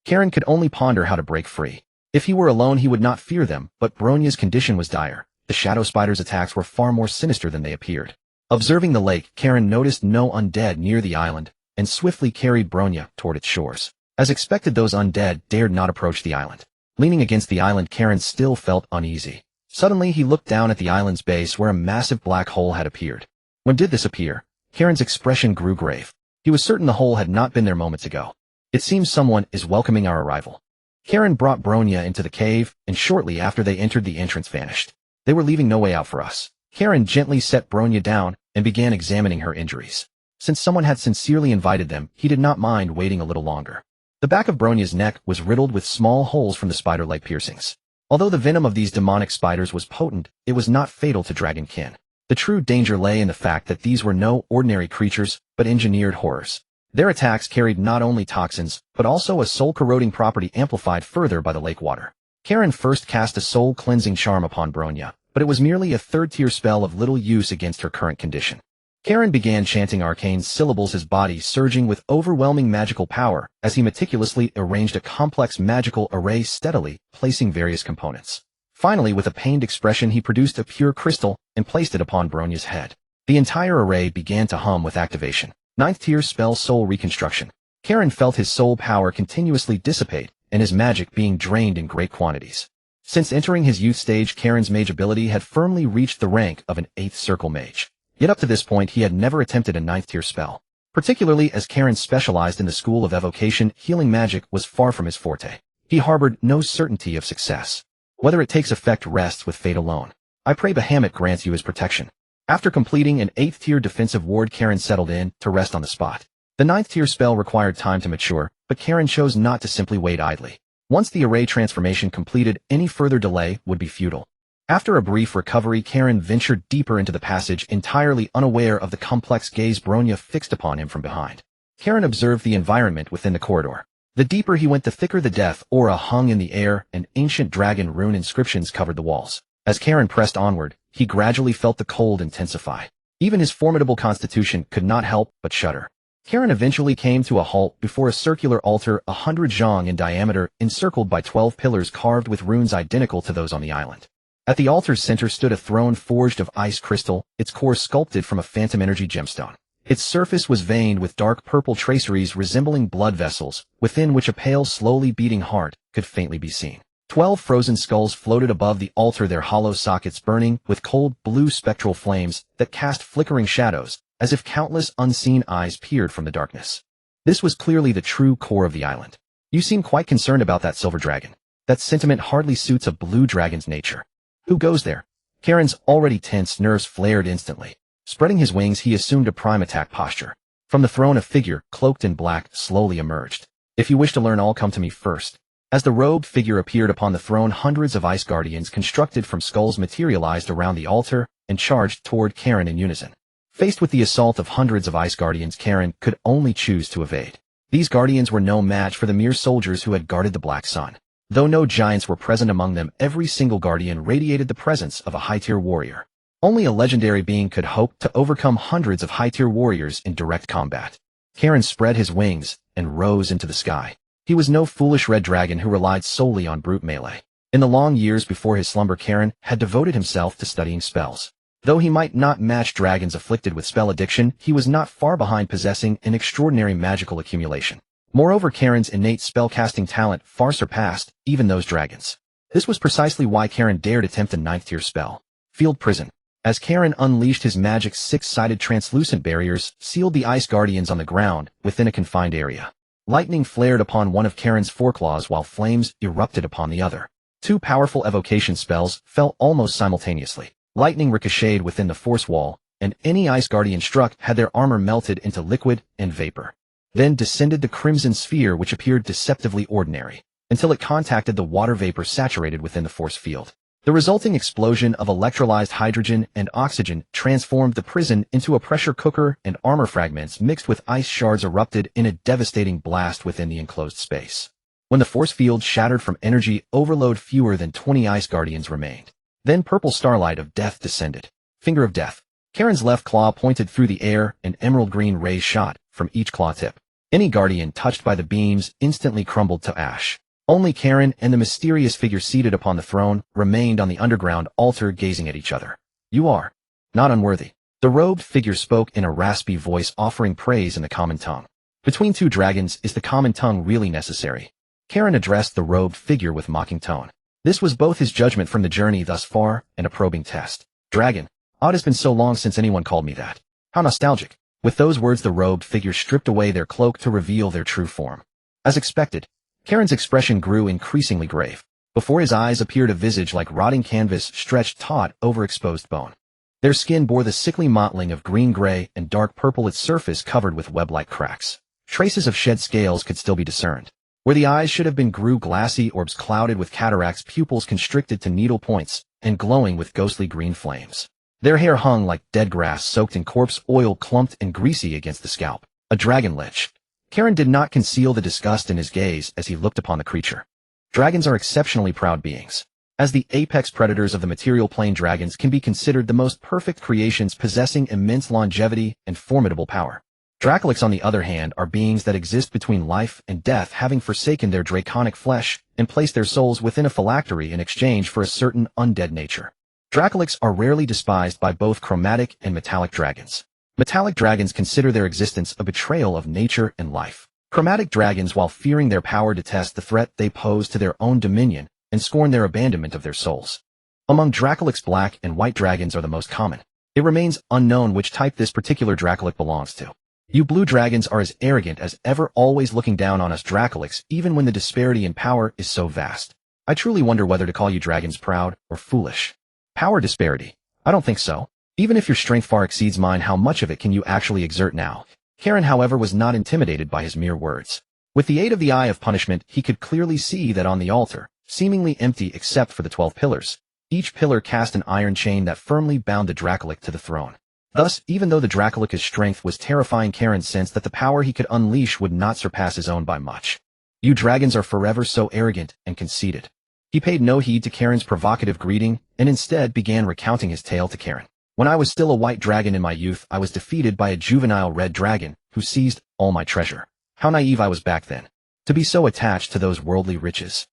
Karen could only ponder how to break free. If he were alone, he would not fear them, but Bronya's condition was dire. The shadow spiders' attacks were far more sinister than they appeared. Observing the lake, Karen noticed no undead near the island, and swiftly carried Bronya toward its shores. As expected, those undead dared not approach the island. Leaning against the island, Karen still felt uneasy. Suddenly, he looked down at the island's base where a massive black hole had appeared. When did this appear? Karen's expression grew grave. He was certain the hole had not been there moments ago. It seems someone is welcoming our arrival. Karen brought Bronya into the cave, and shortly after they entered, the entrance vanished. They were leaving no way out for us. Karen gently set Bronya down and began examining her injuries. Since someone had sincerely invited them, he did not mind waiting a little longer. The back of Bronya's neck was riddled with small holes from the spider-like piercings. Although the venom of these demonic spiders was potent, it was not fatal to dragonkin. The true danger lay in the fact that these were no ordinary creatures, but engineered horrors. Their attacks carried not only toxins, but also a soul-corroding property amplified further by the lake water. Karen first cast a soul-cleansing charm upon Bronya, but it was merely a third-tier spell of little use against her current condition. Karen began chanting arcane syllables, his body surging with overwhelming magical power as he meticulously arranged a complex magical array, steadily placing various components. Finally, with a pained expression, he produced a pure crystal and placed it upon Bronya's head. The entire array began to hum with activation. 9th tier spell, Soul Reconstruction. Karen felt his soul power continuously dissipate and his magic being drained in great quantities. Since entering his youth stage, Karen's mage ability had firmly reached the rank of an 8th circle mage. Yet up to this point, he had never attempted a 9th tier spell. Particularly as Karen specialized in the school of evocation, healing magic was far from his forte. He harbored no certainty of success. Whether it takes effect rests with fate alone. I pray Bahamut grants you his protection. After completing an 8th tier defensive ward, Karen settled in to rest on the spot. The 9th tier spell required time to mature, but Karen chose not to simply wait idly. Once the array transformation completed, any further delay would be futile. After a brief recovery, Karen ventured deeper into the passage, entirely unaware of the complex gaze Bronya fixed upon him from behind. Karen observed the environment within the corridor. The deeper he went, the thicker the death aura hung in the air, and ancient dragon rune inscriptions covered the walls. As Karen pressed onward, he gradually felt the cold intensify. Even his formidable constitution could not help but shudder. Karen eventually came to a halt before a circular altar 100 zhang in diameter, encircled by 12 pillars carved with runes identical to those on the island. At the altar's center stood a throne forged of ice crystal, its core sculpted from a phantom energy gemstone. Its surface was veined with dark purple traceries resembling blood vessels, within which a pale, slowly beating heart could faintly be seen. 12 frozen skulls floated above the altar, their hollow sockets burning with cold blue spectral flames that cast flickering shadows, as if countless unseen eyes peered from the darkness. This was clearly the true core of the island. You seem quite concerned about that silver dragon. That sentiment hardly suits a blue dragon's nature. Who goes there? Karen's already tense nerves flared instantly. Spreading his wings, he assumed a prime attack posture. From the throne, a figure, cloaked in black, slowly emerged. If you wish to learn all, come to me first. As the robed figure appeared upon the throne, hundreds of ice guardians constructed from skulls materialized around the altar and charged toward Karen in unison. Faced with the assault of hundreds of ice guardians, Karen could only choose to evade. These guardians were no match for the mere soldiers who had guarded the Black Sun. Though no giants were present among them, every single guardian radiated the presence of a high-tier warrior. Only a legendary being could hope to overcome hundreds of high-tier warriors in direct combat. Karen spread his wings and rose into the sky. He was no foolish red dragon who relied solely on brute melee. In the long years before his slumber, Karen had devoted himself to studying spells. Though he might not match dragons afflicted with spell addiction, he was not far behind, possessing an extraordinary magical accumulation. Moreover, Karen's innate spellcasting talent far surpassed even those dragons. This was precisely why Karen dared attempt a 9th-tier spell. Field Prison. As Karen unleashed his magic's 6-sided translucent barriers, sealed the ice guardians on the ground within a confined area. Lightning flared upon one of Karen's foreclaws while flames erupted upon the other. 2 powerful evocation spells fell almost simultaneously. Lightning ricocheted within the force wall, and any ice guardian struck had their armor melted into liquid and vapor. Then descended the crimson sphere, which appeared deceptively ordinary, until it contacted the water vapor saturated within the force field. The resulting explosion of electrolyzed hydrogen and oxygen transformed the prison into a pressure cooker, and armor fragments mixed with ice shards erupted in a devastating blast within the enclosed space. When the force field shattered from energy overload, fewer than 20 ice guardians remained. Then purple starlight of death descended. Finger of death. Karen's left claw pointed through the air, and emerald green rays shot from each claw tip. Any guardian touched by the beams instantly crumbled to ash. Only Karen and the mysterious figure seated upon the throne remained on the underground altar, gazing at each other. You are not unworthy. The robed figure spoke in a raspy voice, offering praise in the common tongue. Between 2 dragons, is the common tongue really necessary? Karen addressed the robed figure with mocking tone. This was both his judgment from the journey thus far and a probing test. Dragon. It has been so long since anyone called me that. How nostalgic. With those words, the robed figure stripped away their cloak to reveal their true form. As expected, Karen's expression grew increasingly grave. Before his eyes appeared a visage like rotting canvas stretched taut over exposed bone. Their skin bore the sickly mottling of green-gray and dark purple, its surface covered with web-like cracks. Traces of shed scales could still be discerned. Where the eyes should have been grew glassy orbs clouded with cataracts, pupils constricted to needle points, and glowing with ghostly green flames. Their hair hung like dead grass soaked in corpse oil, clumped and greasy against the scalp. A dragon lich. Karen did not conceal the disgust in his gaze as he looked upon the creature. Dragons are exceptionally proud beings. As the apex predators of the material plane, dragons can be considered the most perfect creations, possessing immense longevity and formidable power. Dracolics, on the other hand, are beings that exist between life and death, having forsaken their draconic flesh and placed their souls within a phylactery in exchange for a certain undead nature. Dracolics are rarely despised by both chromatic and metallic dragons. Metallic dragons consider their existence a betrayal of nature and life. Chromatic dragons, while fearing their power, detest the threat they pose to their own dominion and scorn their abandonment of their souls. Among Dracolics, black and white dragons are the most common. It remains unknown which type this particular Dracolic belongs to. You blue dragons are as arrogant as ever, always looking down on us Dracolics, even when the disparity in power is so vast. I truly wonder whether to call you dragons proud or foolish. Power disparity? I don't think so. Even if your strength far exceeds mine, how much of it can you actually exert now? Karen, however, was not intimidated by his mere words. With the aid of the Eye of Punishment, he could clearly see that on the altar, seemingly empty except for the 12 pillars, each pillar cast an iron chain that firmly bound the Dracolic to the throne. Thus, even though the Dracolic's strength was terrifying, Karen sensed that the power he could unleash would not surpass his own by much. You dragons are forever so arrogant and conceited. He paid no heed to Karen's provocative greeting and instead began recounting his tale to Karen. When I was still a white dragon in my youth, I was defeated by a juvenile red dragon who seized all my treasure. How naive I was back then, to be so attached to those worldly riches.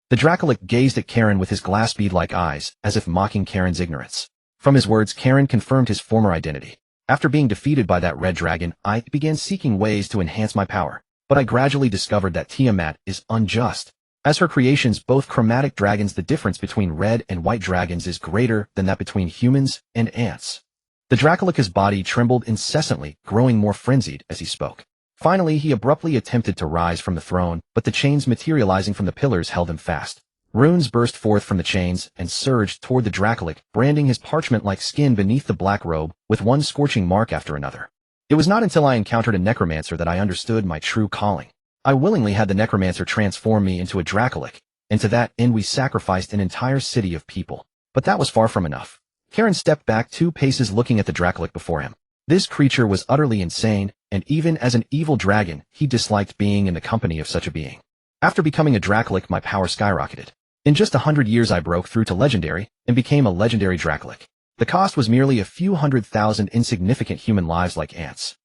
The Dracolic gazed at Karen with his glass bead-like eyes, as if mocking Karen's ignorance. From his words, Karen confirmed his former identity. After being defeated by that red dragon, I began seeking ways to enhance my power, but I gradually discovered that Tiamat is unjust. As her creations, both chromatic dragons, the difference between red and white dragons is greater than that between humans and ants. The Dracolic's body trembled incessantly, growing more frenzied as he spoke. Finally, he abruptly attempted to rise from the throne, but the chains materializing from the pillars held him fast. Runes burst forth from the chains and surged toward the Dracolic, branding his parchment-like skin beneath the black robe, with one scorching mark after another. It was not until I encountered a necromancer that I understood my true calling. I willingly had the necromancer transform me into a Dracolic, and to that end we sacrificed an entire city of people. But that was far from enough. Karen stepped back 2 paces looking at the Dracolic before him. This creature was utterly insane, and even as an evil dragon, he disliked being in the company of such a being. After becoming a Dracolic, my power skyrocketed. In just 100 years I broke through to legendary, and became a legendary Dracolic. The cost was merely a few 100,000 insignificant human lives like ants.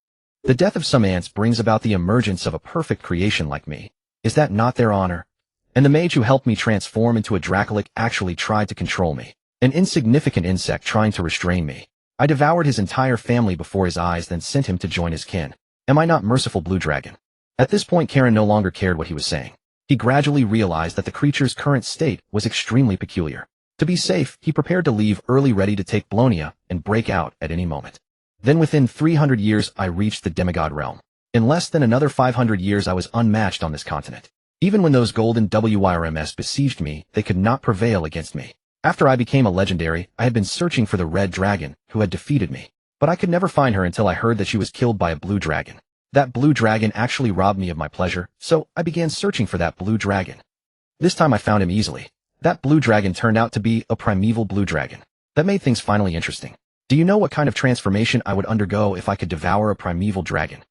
The death of some ants brings about the emergence of a perfect creation like me. Is that not their honor? And the mage who helped me transform into a Dracolic actually tried to control me. An insignificant insect trying to restrain me. I devoured his entire family before his eyes, then sent him to join his kin. Am I not merciful, Blue Dragon? At this point, Karen no longer cared what he was saying. He gradually realized that the creature's current state was extremely peculiar. To be safe, he prepared to leave early, ready to take Blonia and break out at any moment. Then within 300 years, I reached the demigod realm. In less than another 500 years, I was unmatched on this continent. Even when those golden WYRMS besieged me, they could not prevail against me. After I became a legendary, I had been searching for the red dragon who had defeated me. But I could never find her until I heard that she was killed by a blue dragon. That blue dragon actually robbed me of my pleasure, so I began searching for that blue dragon. This time I found him easily. That blue dragon turned out to be a primeval blue dragon. That made things finally interesting. Do you know what kind of transformation I would undergo if I could devour a primeval dragon?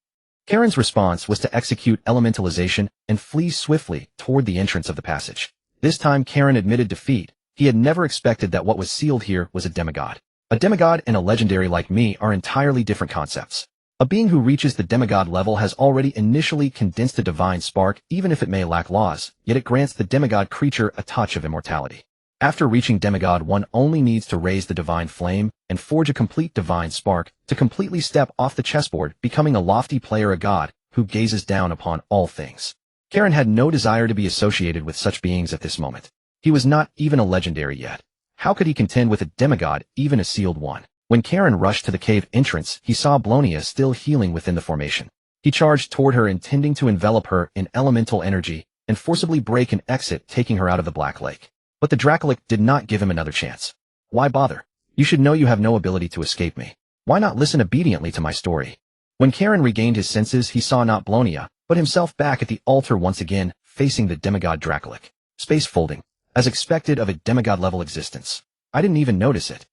Karen's response was to execute elementalization and flee swiftly toward the entrance of the passage. This time Karen admitted defeat. He had never expected that what was sealed here was a demigod. A demigod and a legendary like me are entirely different concepts. A being who reaches the demigod level has already initially condensed a divine spark, even if it may lack laws, yet it grants the demigod creature a touch of immortality. After reaching demigod, one only needs to raise the divine flame and forge a complete divine spark to completely step off the chessboard, becoming a lofty player, a god who gazes down upon all things. Karen had no desire to be associated with such beings at this moment. He was not even a legendary yet. How could he contend with a demigod, even a sealed one? When Karen rushed to the cave entrance, he saw Blonia still healing within the formation. He charged toward her, intending to envelop her in elemental energy and forcibly break an exit, taking her out of the Black Lake. But the Dracolic did not give him another chance. Why bother? You should know you have no ability to escape me. Why not listen obediently to my story? When Karen regained his senses, he saw not Blonia, but himself back at the altar once again, facing the demigod Dracolic. Space folding, as expected of a demigod-level existence. I didn't even notice it.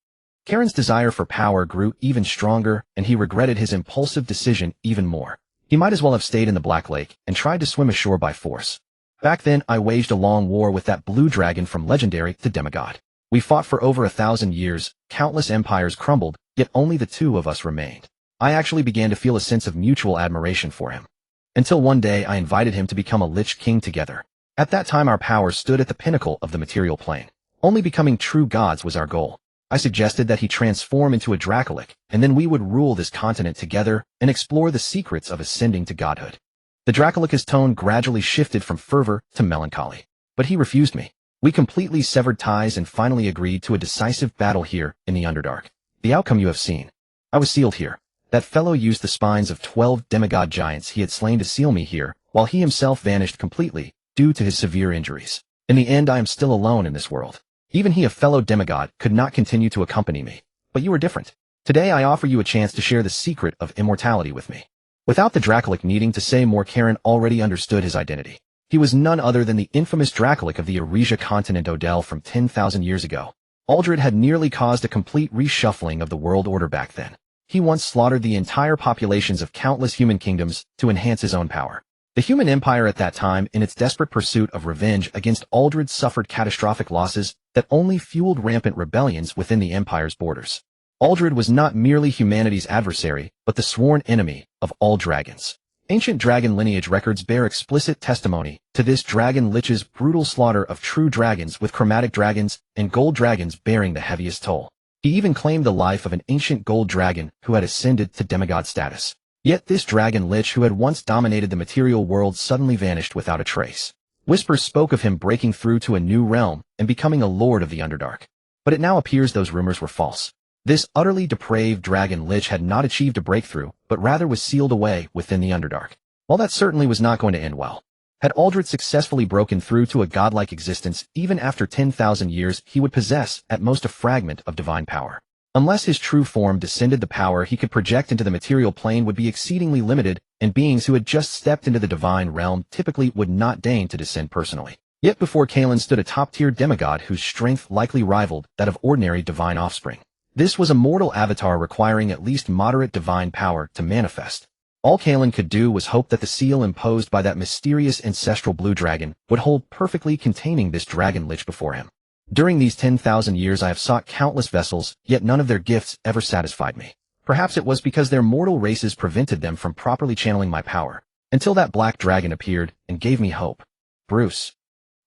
Karen's desire for power grew even stronger, and he regretted his impulsive decision even more. He might as well have stayed in the Black Lake and tried to swim ashore by force. Back then, I waged a long war with that blue dragon from legendary to demigod. We fought for over 1,000 years, countless empires crumbled, yet only the two of us remained. I actually began to feel a sense of mutual admiration for him. Until one day I invited him to become a Lich King together. At that time our powers stood at the pinnacle of the material plane. Only becoming true gods was our goal. I suggested that he transform into a Dracolic, and then we would rule this continent together and explore the secrets of ascending to godhood. The Dracolic's tone gradually shifted from fervor to melancholy. But he refused me. We completely severed ties and finally agreed to a decisive battle here in the Underdark. The outcome you have seen. I was sealed here. That fellow used the spines of 12 demigod giants he had slain to seal me here, while he himself vanished completely due to his severe injuries. In the end, I am still alone in this world. Even he, a fellow demigod, could not continue to accompany me. But you are different. Today I offer you a chance to share the secret of immortality with me. Without the Dracolic needing to say more, Karen already understood his identity. He was none other than the infamous Dracolic of the Eurasia continent Odell from 10,000 years ago. Aldred had nearly caused a complete reshuffling of the world order back then. He once slaughtered the entire populations of countless human kingdoms to enhance his own power. The human empire at that time, in its desperate pursuit of revenge against Aldred, suffered catastrophic losses that only fueled rampant rebellions within the empire's borders. Aldred was not merely humanity's adversary, but the sworn enemy of all dragons. Ancient dragon lineage records bear explicit testimony to this dragon lich's brutal slaughter of true dragons, with chromatic dragons and gold dragons bearing the heaviest toll. He even claimed the life of an ancient gold dragon who had ascended to demigod status. Yet this dragon lich, who had once dominated the material world, suddenly vanished without a trace. Whispers spoke of him breaking through to a new realm and becoming a lord of the Underdark. But it now appears those rumors were false. This utterly depraved dragon lich had not achieved a breakthrough, but rather was sealed away within the Underdark. While that certainly was not going to end well. Had Aldred successfully broken through to a godlike existence, even after 10,000 years, he would possess, at most, a fragment of divine power. Unless his true form descended, the power he could project into the material plane would be exceedingly limited, and beings who had just stepped into the divine realm typically would not deign to descend personally. Yet before Kaelen stood a top-tier demigod whose strength likely rivaled that of ordinary divine offspring. This was a mortal avatar requiring at least moderate divine power to manifest. All Kaelen could do was hope that the seal imposed by that mysterious ancestral blue dragon would hold perfectly, containing this dragon lich before him. During these 10,000 years I have sought countless vessels, yet none of their gifts ever satisfied me. Perhaps it was because their mortal races prevented them from properly channeling my power, until that black dragon appeared and gave me hope. Bruce,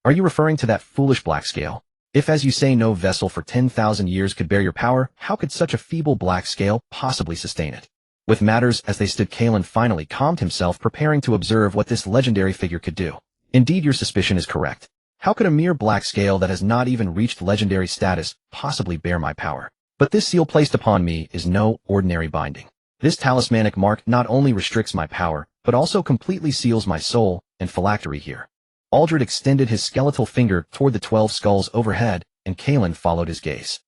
are you referring to that foolish black scale? If, as you say, no vessel for 10,000 years could bear your power, how could such a feeble black scale possibly sustain it? With matters as they stood, Kaelen finally calmed himself, preparing to observe what this legendary figure could do. Indeed, your suspicion is correct. How could a mere black scale that has not even reached legendary status possibly bear my power? But this seal placed upon me is no ordinary binding. This talismanic mark not only restricts my power, but also completely seals my soul and phylactery here. Aldred extended his skeletal finger toward the 12 skulls overhead, and Kaelen followed his gaze.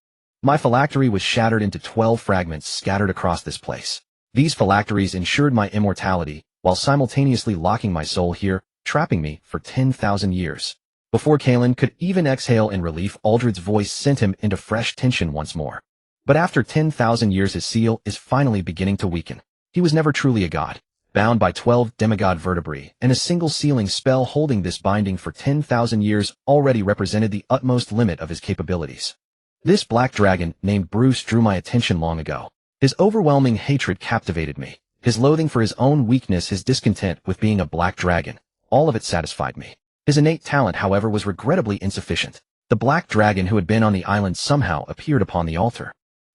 My phylactery was shattered into 12 fragments scattered across this place. These phylacteries ensured my immortality, while simultaneously locking my soul here, trapping me for 10,000 years. Before Kaelen could even exhale in relief, Aldred's voice sent him into fresh tension once more. But after 10,000 years, his seal is finally beginning to weaken. He was never truly a god, bound by 12 demigod vertebrae, and a single sealing spell holding this binding for 10,000 years already represented the utmost limit of his capabilities. This black dragon, named Bruce, drew my attention long ago. His overwhelming hatred captivated me. His loathing for his own weakness, his discontent with being a black dragon, all of it satisfied me. His innate talent, however, was regrettably insufficient. The black dragon who had been on the island somehow appeared upon the altar.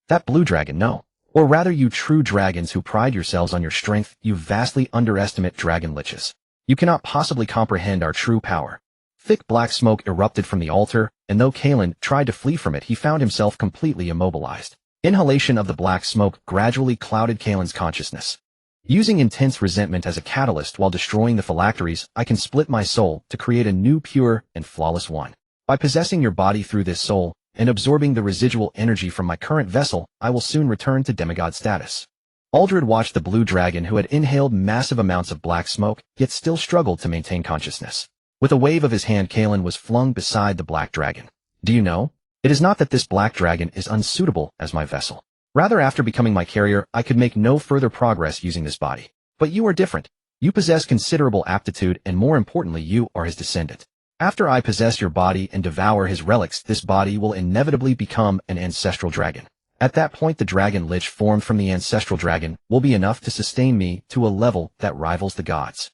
That blue dragon, no. Or rather, you true dragons who pride yourselves on your strength, you vastly underestimate dragon liches. You cannot possibly comprehend our true power. Thick black smoke erupted from the altar, and though Kaelen tried to flee from it, he found himself completely immobilized. Inhalation of the black smoke gradually clouded Kaelen's consciousness. Using intense resentment as a catalyst while destroying the phylacteries, I can split my soul to create a new, pure, and flawless one. By possessing your body through this soul, and absorbing the residual energy from my current vessel, I will soon return to demigod status. Aldred watched the blue dragon, who had inhaled massive amounts of black smoke, yet still struggled to maintain consciousness. With a wave of his hand, Kaelen was flung beside the black dragon. Do you know? It is not that this black dragon is unsuitable as my vessel. Rather, after becoming my carrier, I could make no further progress using this body. But you are different. You possess considerable aptitude, and more importantly, you are his descendant. After I possess your body and devour his relics, this body will inevitably become an ancestral dragon. At that point, the dragon lich formed from the ancestral dragon will be enough to sustain me to a level that rivals the gods.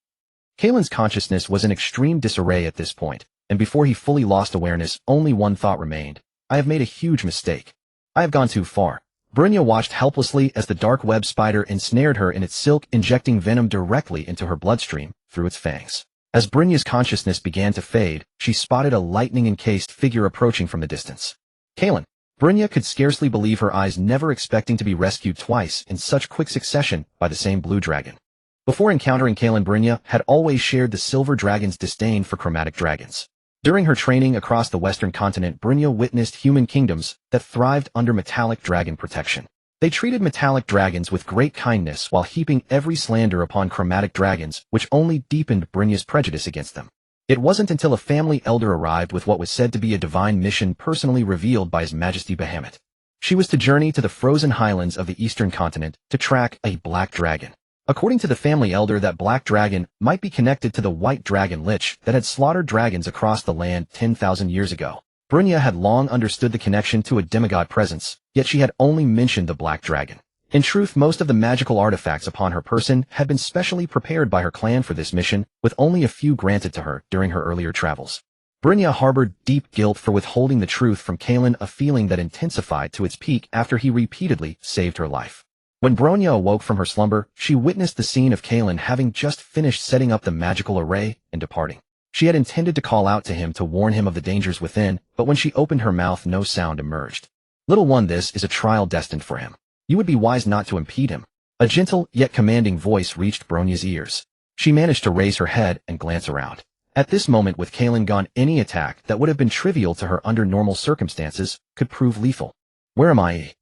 Kaelen's consciousness was in extreme disarray at this point, and before he fully lost awareness, only one thought remained. I have made a huge mistake. I have gone too far. Brynja watched helplessly as the dark web spider ensnared her in its silk, injecting venom directly into her bloodstream through its fangs. As Brynja's consciousness began to fade, she spotted a lightning-encased figure approaching from the distance. Kaelen. Brynja could scarcely believe her eyes, never expecting to be rescued twice in such quick succession by the same blue dragon. Before encountering Kaelen, Brynja had always shared the silver dragon's disdain for chromatic dragons. During her training across the western continent, Brynja witnessed human kingdoms that thrived under metallic dragon protection. They treated metallic dragons with great kindness while heaping every slander upon chromatic dragons, which only deepened Brynja's prejudice against them. It wasn't until a family elder arrived with what was said to be a divine mission personally revealed by His Majesty Bahamut. She was to journey to the frozen highlands of the eastern continent to track a black dragon. According to the family elder, that black dragon might be connected to the white dragon lich that had slaughtered dragons across the land 10,000 years ago. Brynja had long understood the connection to a demigod presence, yet she had only mentioned the black dragon. In truth, most of the magical artifacts upon her person had been specially prepared by her clan for this mission, with only a few granted to her during her earlier travels. Brynja harbored deep guilt for withholding the truth from Kaelen, a feeling that intensified to its peak after he repeatedly saved her life. When Brynja awoke from her slumber, she witnessed the scene of Kaelen having just finished setting up the magical array and departing. She had intended to call out to him to warn him of the dangers within, but when she opened her mouth, no sound emerged. Little one, this is a trial destined for him. You would be wise not to impede him. A gentle yet commanding voice reached Brynja's ears. She managed to raise her head and glance around. At this moment, with Kaelen gone, any attack that would have been trivial to her under normal circumstances could prove lethal. Where am I?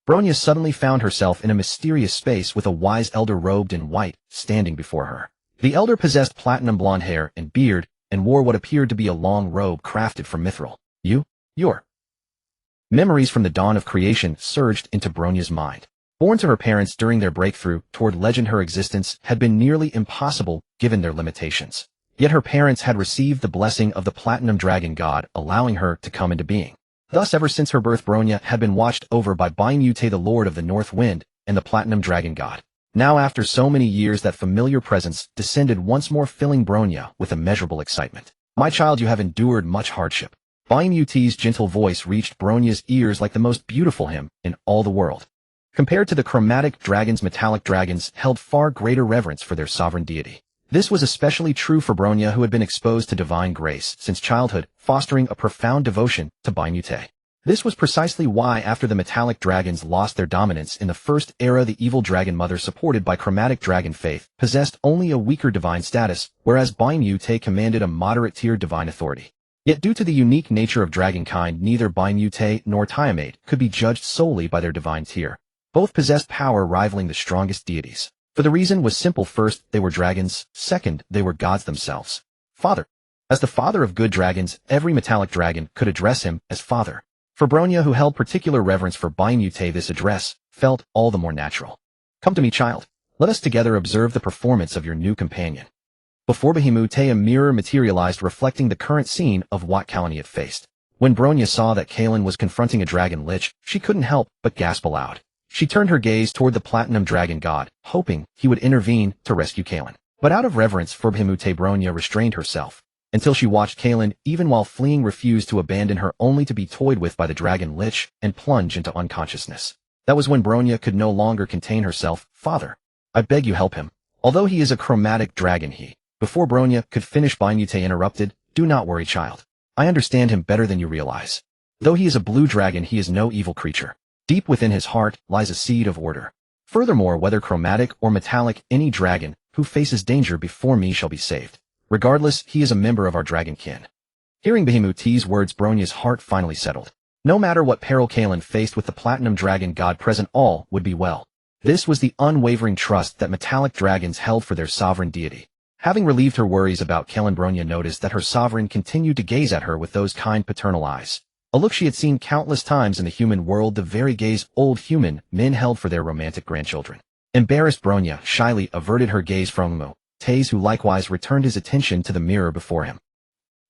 Brynja suddenly found herself in a mysterious space with a wise elder robed in white, standing before her. The elder possessed platinum blonde hair and beard, and wore what appeared to be a long robe crafted from mithril. Your memories from the dawn of creation surged into Brynja's mind. Born to her parents during their breakthrough toward legend, her existence had been nearly impossible given their limitations. Yet her parents had received the blessing of the platinum dragon god, allowing her to come into being. Thus, ever since her birth, Brynja had been watched over by Bahamut, the lord of the north wind, and the platinum dragon god. Now, after so many years, that familiar presence descended once more, filling Brynja with immeasurable excitement. My child, you have endured much hardship. Bahamut's gentle voice reached Brynja's ears like the most beautiful hymn in all the world. Compared to the chromatic dragons, metallic dragons held far greater reverence for their sovereign deity. This was especially true for Brynja, who had been exposed to divine grace since childhood, fostering a profound devotion to Bahamut. This was precisely why, after the metallic dragons lost their dominance in the First Era, the evil dragon mother, supported by chromatic dragon faith, possessed only a weaker divine status, whereas Bahamut commanded a moderate-tier divine authority. Yet due to the unique nature of dragonkind, neither Bahamut nor Tiamat could be judged solely by their divine tier. Both possessed power rivaling the strongest deities. For the reason was simple: first, they were dragons; second, they were gods themselves. Father. As the father of good dragons, every metallic dragon could address him as father. For Brynja, who held particular reverence for Bahamut, this address felt all the more natural. Come to me, child. Let us together observe the performance of your new companion. Before Bahamut, a mirror materialized reflecting the current scene of what Kaelen had faced. When Brynja saw that Kaelen was confronting a dragon lich, she couldn't help but gasp aloud. She turned her gaze toward the platinum dragon god, hoping he would intervene to rescue Kaelen. But out of reverence for Bahamut, Brynja restrained herself, until she watched Kaelen, even while fleeing, refuse to abandon her, only to be toyed with by the dragon lich and plunge into unconsciousness. That was when Brynja could no longer contain herself. Father, I beg you, help him. Although he is a chromatic dragon, he... Before Brynja could finish, Bahamut interrupted. Do not worry, child. I understand him better than you realize. Though he is a blue dragon, he is no evil creature. Deep within his heart lies a seed of order. Furthermore, whether chromatic or metallic, any dragon who faces danger before me shall be saved. Regardless, he is a member of our dragon kin. Hearing Bahamut's words, Brynja's heart finally settled. No matter what peril Kaelen faced with the platinum dragon god present, all would be well. This was the unwavering trust that metallic dragons held for their sovereign deity. Having relieved her worries about Kaelen, Brynja noticed that her sovereign continued to gaze at her with those kind paternal eyes. A look she had seen countless times in the human world, the very gaze old human men held for their romantic grandchildren. Embarrassed, Brynja shyly averted her gaze from Bahamut, who likewise returned his attention to the mirror before him.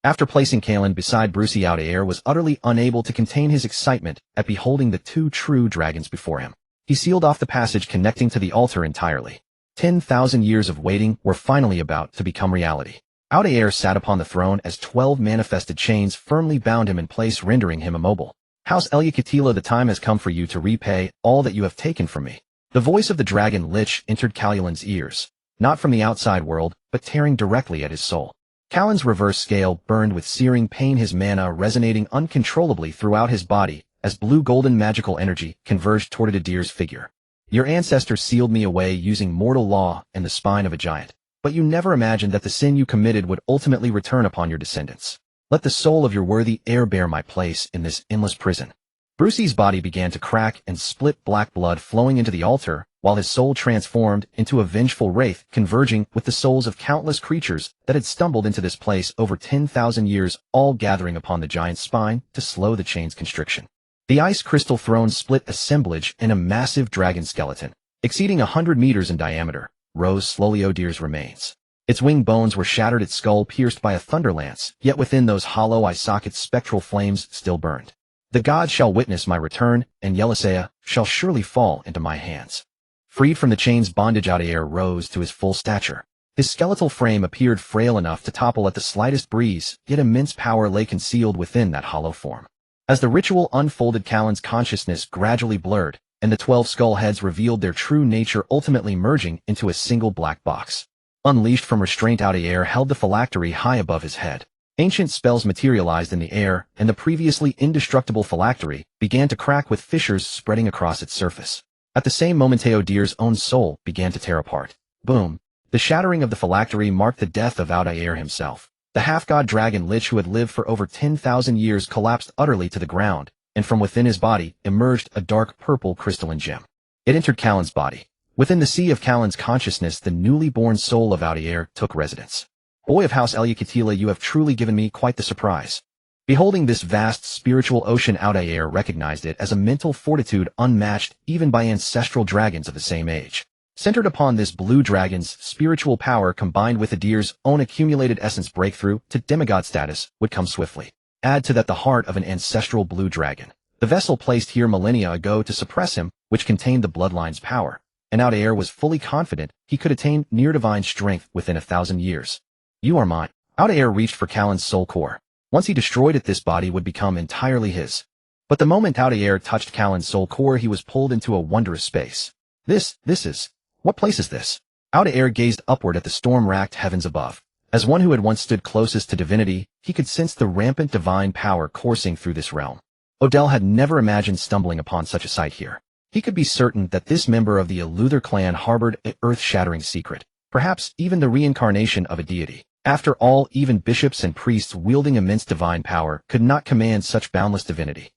After placing Kaelen beside Brucey, Altair was utterly unable to contain his excitement at beholding the two true dragons before him. He sealed off the passage connecting to the altar entirely. 10,000 years of waiting were finally about to become reality. Altair sat upon the throne as 12 manifested chains firmly bound him in place, rendering him immobile. House Eliakatila, the time has come for you to repay all that you have taken from me. The voice of the dragon lich entered Kaelen's ears, not from the outside world, but tearing directly at his soul. Kaelen's reverse scale burned with searing pain, his mana resonating uncontrollably throughout his body as blue-golden magical energy converged toward Adir's figure. Your ancestors sealed me away using mortal law and the spine of a giant. But you never imagined that the sin you committed would ultimately return upon your descendants. Let the soul of your worthy heir bear my place in this endless prison. Brucey's body began to crack and split, black blood flowing into the altar, while his soul transformed into a vengeful wraith converging with the souls of countless creatures that had stumbled into this place over 10,000 years, all gathering upon the giant's spine to slow the chain's constriction. The ice crystal throne split assemblage and a massive dragon skeleton, exceeding 100 meters in diameter, rose slowly. Odyr's remains. Its wing bones were shattered, its skull pierced by a thunder lance, yet within those hollow eye sockets spectral flames still burned. The gods shall witness my return, and Yeliseia shall surely fall into my hands. Freed from the chain's bondage, Altair rose to his full stature. His skeletal frame appeared frail enough to topple at the slightest breeze, yet immense power lay concealed within that hollow form. As the ritual unfolded, Kaelen's consciousness gradually blurred, and the 12 skull heads revealed their true nature, ultimately merging into a single black box. Unleashed from restraint, Altair held the phylactery high above his head. Ancient spells materialized in the air, and the previously indestructible phylactery began to crack with fissures spreading across its surface. At the same moment, Odyr's own soul began to tear apart. Boom! The shattering of the phylactery marked the death of Altair himself. The half-god dragon lich who had lived for over 10,000 years collapsed utterly to the ground, and from within his body emerged a dark purple crystalline gem. It entered Kaelen's body. Within the sea of Kaelen's consciousness, the newly born soul of Altair took residence. Boy of House Eliakatila, you have truly given me quite the surprise. Beholding this vast spiritual ocean, Altair recognized it as a mental fortitude unmatched even by ancestral dragons of the same age. Centered upon this blue dragon's spiritual power combined with Odyr's own accumulated essence, breakthrough to demigod status would come swiftly. Add to that the heart of an ancestral blue dragon, the vessel placed here millennia ago to suppress him, which contained the bloodline's power, and Altair was fully confident he could attain near-divine strength within 1,000 years. You are mine. Altair reached for Kaelen's soul core. Once he destroyed it, this body would become entirely his. But the moment Altair touched Kaelen's soul core, he was pulled into a wondrous space. This is... What place is this? Altair gazed upward at the storm-racked heavens above. As one who had once stood closest to divinity, he could sense the rampant divine power coursing through this realm. Odell had never imagined stumbling upon such a sight here. He could be certain that this member of the Eluther clan harbored an earth-shattering secret, perhaps even the reincarnation of a deity. After all, even bishops and priests wielding immense divine power could not command such boundless divinity.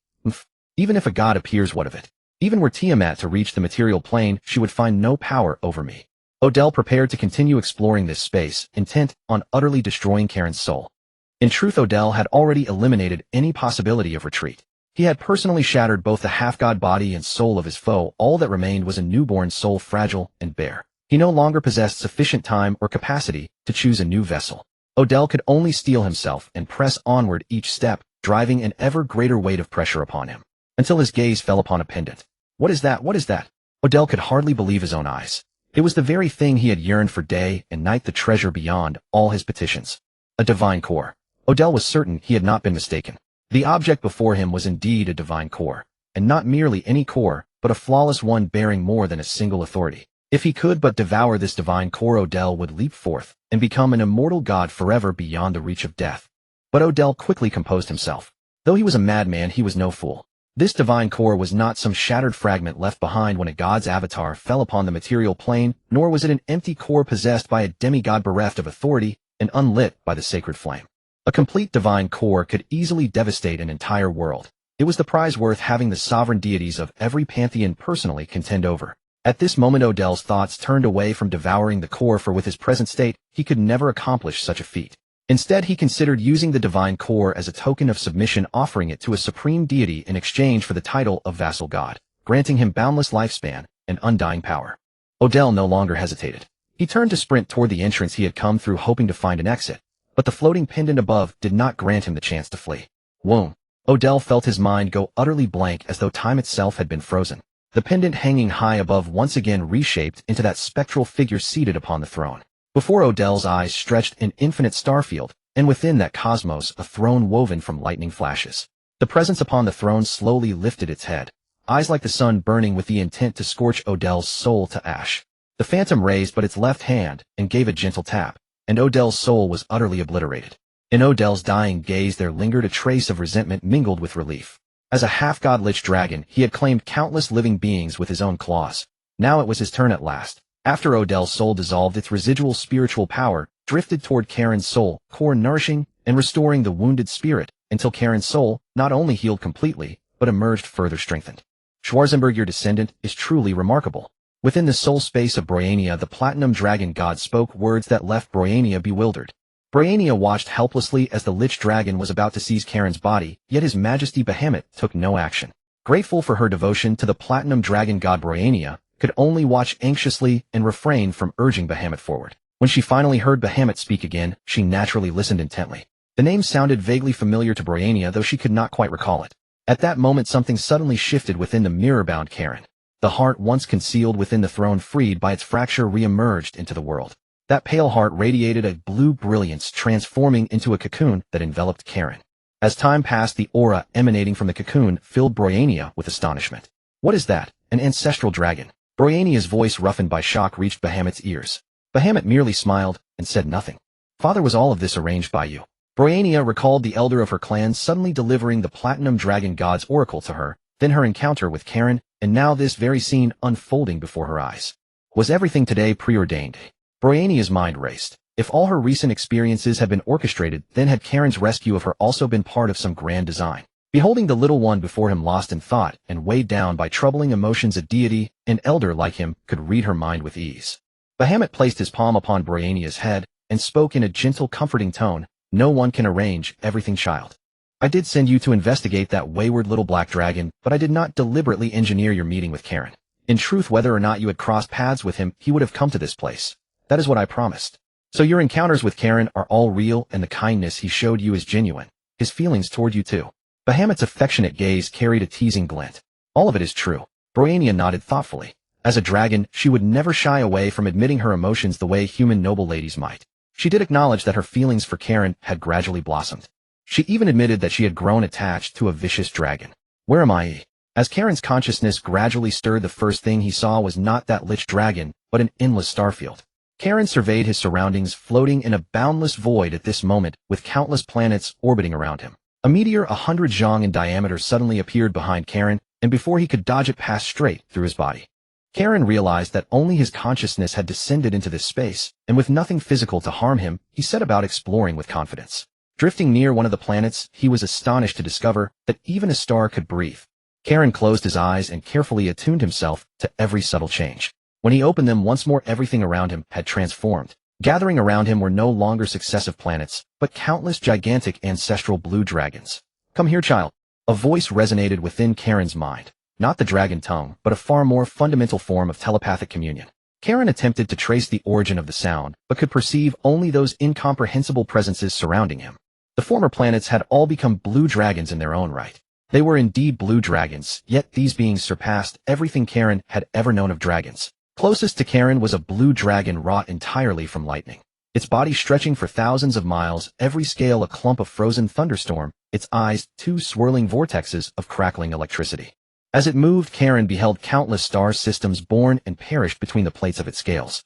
Even if a god appears, what of it? Even were Tiamat to reach the material plane, she would find no power over me. Odell prepared to continue exploring this space, intent on utterly destroying Karen's soul. In truth, Odell had already eliminated any possibility of retreat. He had personally shattered both the half-god body and soul of his foe. All that remained was a newborn soul, fragile and bare. He no longer possessed sufficient time or capacity to choose a new vessel. Odell could only steel himself and press onward each step, driving an ever greater weight of pressure upon him, until his gaze fell upon a pendant. What is that? What is that? Odell could hardly believe his own eyes. It was the very thing he had yearned for day and night, the treasure beyond all his petitions. A divine core. Odell was certain he had not been mistaken. The object before him was indeed a divine core, and not merely any core, but a flawless one bearing more than a single authority. If he could but devour this divine core, Odell would leap forth and become an immortal god forever beyond the reach of death. But Odell quickly composed himself. Though he was a madman, he was no fool. This divine core was not some shattered fragment left behind when a god's avatar fell upon the material plane, nor was it an empty core possessed by a demigod bereft of authority and unlit by the sacred flame. A complete divine core could easily devastate an entire world. It was the prize worth having the sovereign deities of every pantheon personally contend over. At this moment, Odell's thoughts turned away from devouring the core, for with his present state, he could never accomplish such a feat. Instead, he considered using the divine core as a token of submission, offering it to a supreme deity in exchange for the title of vassal god, granting him boundless lifespan and undying power. Odell no longer hesitated. He turned to sprint toward the entrance he had come through, hoping to find an exit, but the floating pendant above did not grant him the chance to flee. Whoa! Odell felt his mind go utterly blank, as though time itself had been frozen. The pendant hanging high above once again reshaped into that spectral figure seated upon the throne. Before Odell's eyes stretched an infinite starfield, and within that cosmos a throne woven from lightning flashes. The presence upon the throne slowly lifted its head, eyes like the sun burning with the intent to scorch Odell's soul to ash. The phantom raised but its left hand and gave a gentle tap, and Odell's soul was utterly obliterated. In Odell's dying gaze there lingered a trace of resentment mingled with relief. As a half-god lich dragon, he had claimed countless living beings with his own claws. Now it was his turn at last. After Odell's soul dissolved, its residual spiritual power drifted toward Karen's soul core, nourishing and restoring the wounded spirit, until Karen's soul not only healed completely, but emerged further strengthened. Schwarzenberg, your descendant, is truly remarkable. Within the soul space of Bryonia, the platinum dragon god spoke words that left Bryonia bewildered. Bryonia watched helplessly as the lich dragon was about to seize Karen's body, yet his majesty Bahamut took no action. Grateful for her devotion to the platinum dragon god, Bryonia could only watch anxiously and refrain from urging Bahamut forward. When she finally heard Bahamut speak again, she naturally listened intently. The name sounded vaguely familiar to Bryonia, though she could not quite recall it. At that moment something suddenly shifted within the mirror-bound Karen. The heart once concealed within the throne, freed by its fracture, re-emerged into the world. That pale heart radiated a blue brilliance, transforming into a cocoon that enveloped Karen. As time passed, the aura emanating from the cocoon filled Bryonia with astonishment. What is that? An ancestral dragon? Bryonia's voice, roughened by shock, reached Bahamut's ears. Bahamut merely smiled and said nothing. Father, was all of this arranged by you? Bryonia recalled the elder of her clan suddenly delivering the platinum dragon god's oracle to her, then her encounter with Karen, and now this very scene unfolding before her eyes. Was everything today preordained? Bryonia's mind raced. If all her recent experiences had been orchestrated, then had Karen's rescue of her also been part of some grand design? Beholding the little one before him lost in thought and weighed down by troubling emotions, a deity, an elder like him, could read her mind with ease. Bahamut placed his palm upon Bryonia's head and spoke in a gentle, comforting tone. No one can arrange everything, child. I did send you to investigate that wayward little black dragon, but I did not deliberately engineer your meeting with Karen. In truth, whether or not you had crossed paths with him, he would have come to this place. That is what I promised. So your encounters with Karen are all real, and the kindness he showed you is genuine. His feelings toward you too. Bahamut's affectionate gaze carried a teasing glint. All of it is true. Bryonia nodded thoughtfully. As a dragon, she would never shy away from admitting her emotions the way human noble ladies might. She did acknowledge that her feelings for Karen had gradually blossomed. She even admitted that she had grown attached to a vicious dragon. Where am I? As Karen's consciousness gradually stirred, the first thing he saw was not that lich dragon, but an endless starfield. Karen surveyed his surroundings, floating in a boundless void at this moment, with countless planets orbiting around him. A meteor 100 zhang in diameter suddenly appeared behind Karen, and before he could dodge it, passed straight through his body. Karen realized that only his consciousness had descended into this space, and with nothing physical to harm him, he set about exploring with confidence. Drifting near one of the planets, he was astonished to discover that even a star could breathe. Karen closed his eyes and carefully attuned himself to every subtle change. When he opened them once more, everything around him had transformed. Gathering around him were no longer successive planets, but countless gigantic ancestral blue dragons. Come here, child. A voice resonated within Karen's mind. Not the dragon tongue, but a far more fundamental form of telepathic communion. Karen attempted to trace the origin of the sound, but could perceive only those incomprehensible presences surrounding him. The former planets had all become blue dragons in their own right. They were indeed blue dragons, yet these beings surpassed everything Karen had ever known of dragons. Closest to Karen was a blue dragon wrought entirely from lightning. Its body stretching for thousands of miles, every scale a clump of frozen thunderstorm, its eyes two swirling vortexes of crackling electricity. As it moved, Karen beheld countless star systems born and perished between the plates of its scales.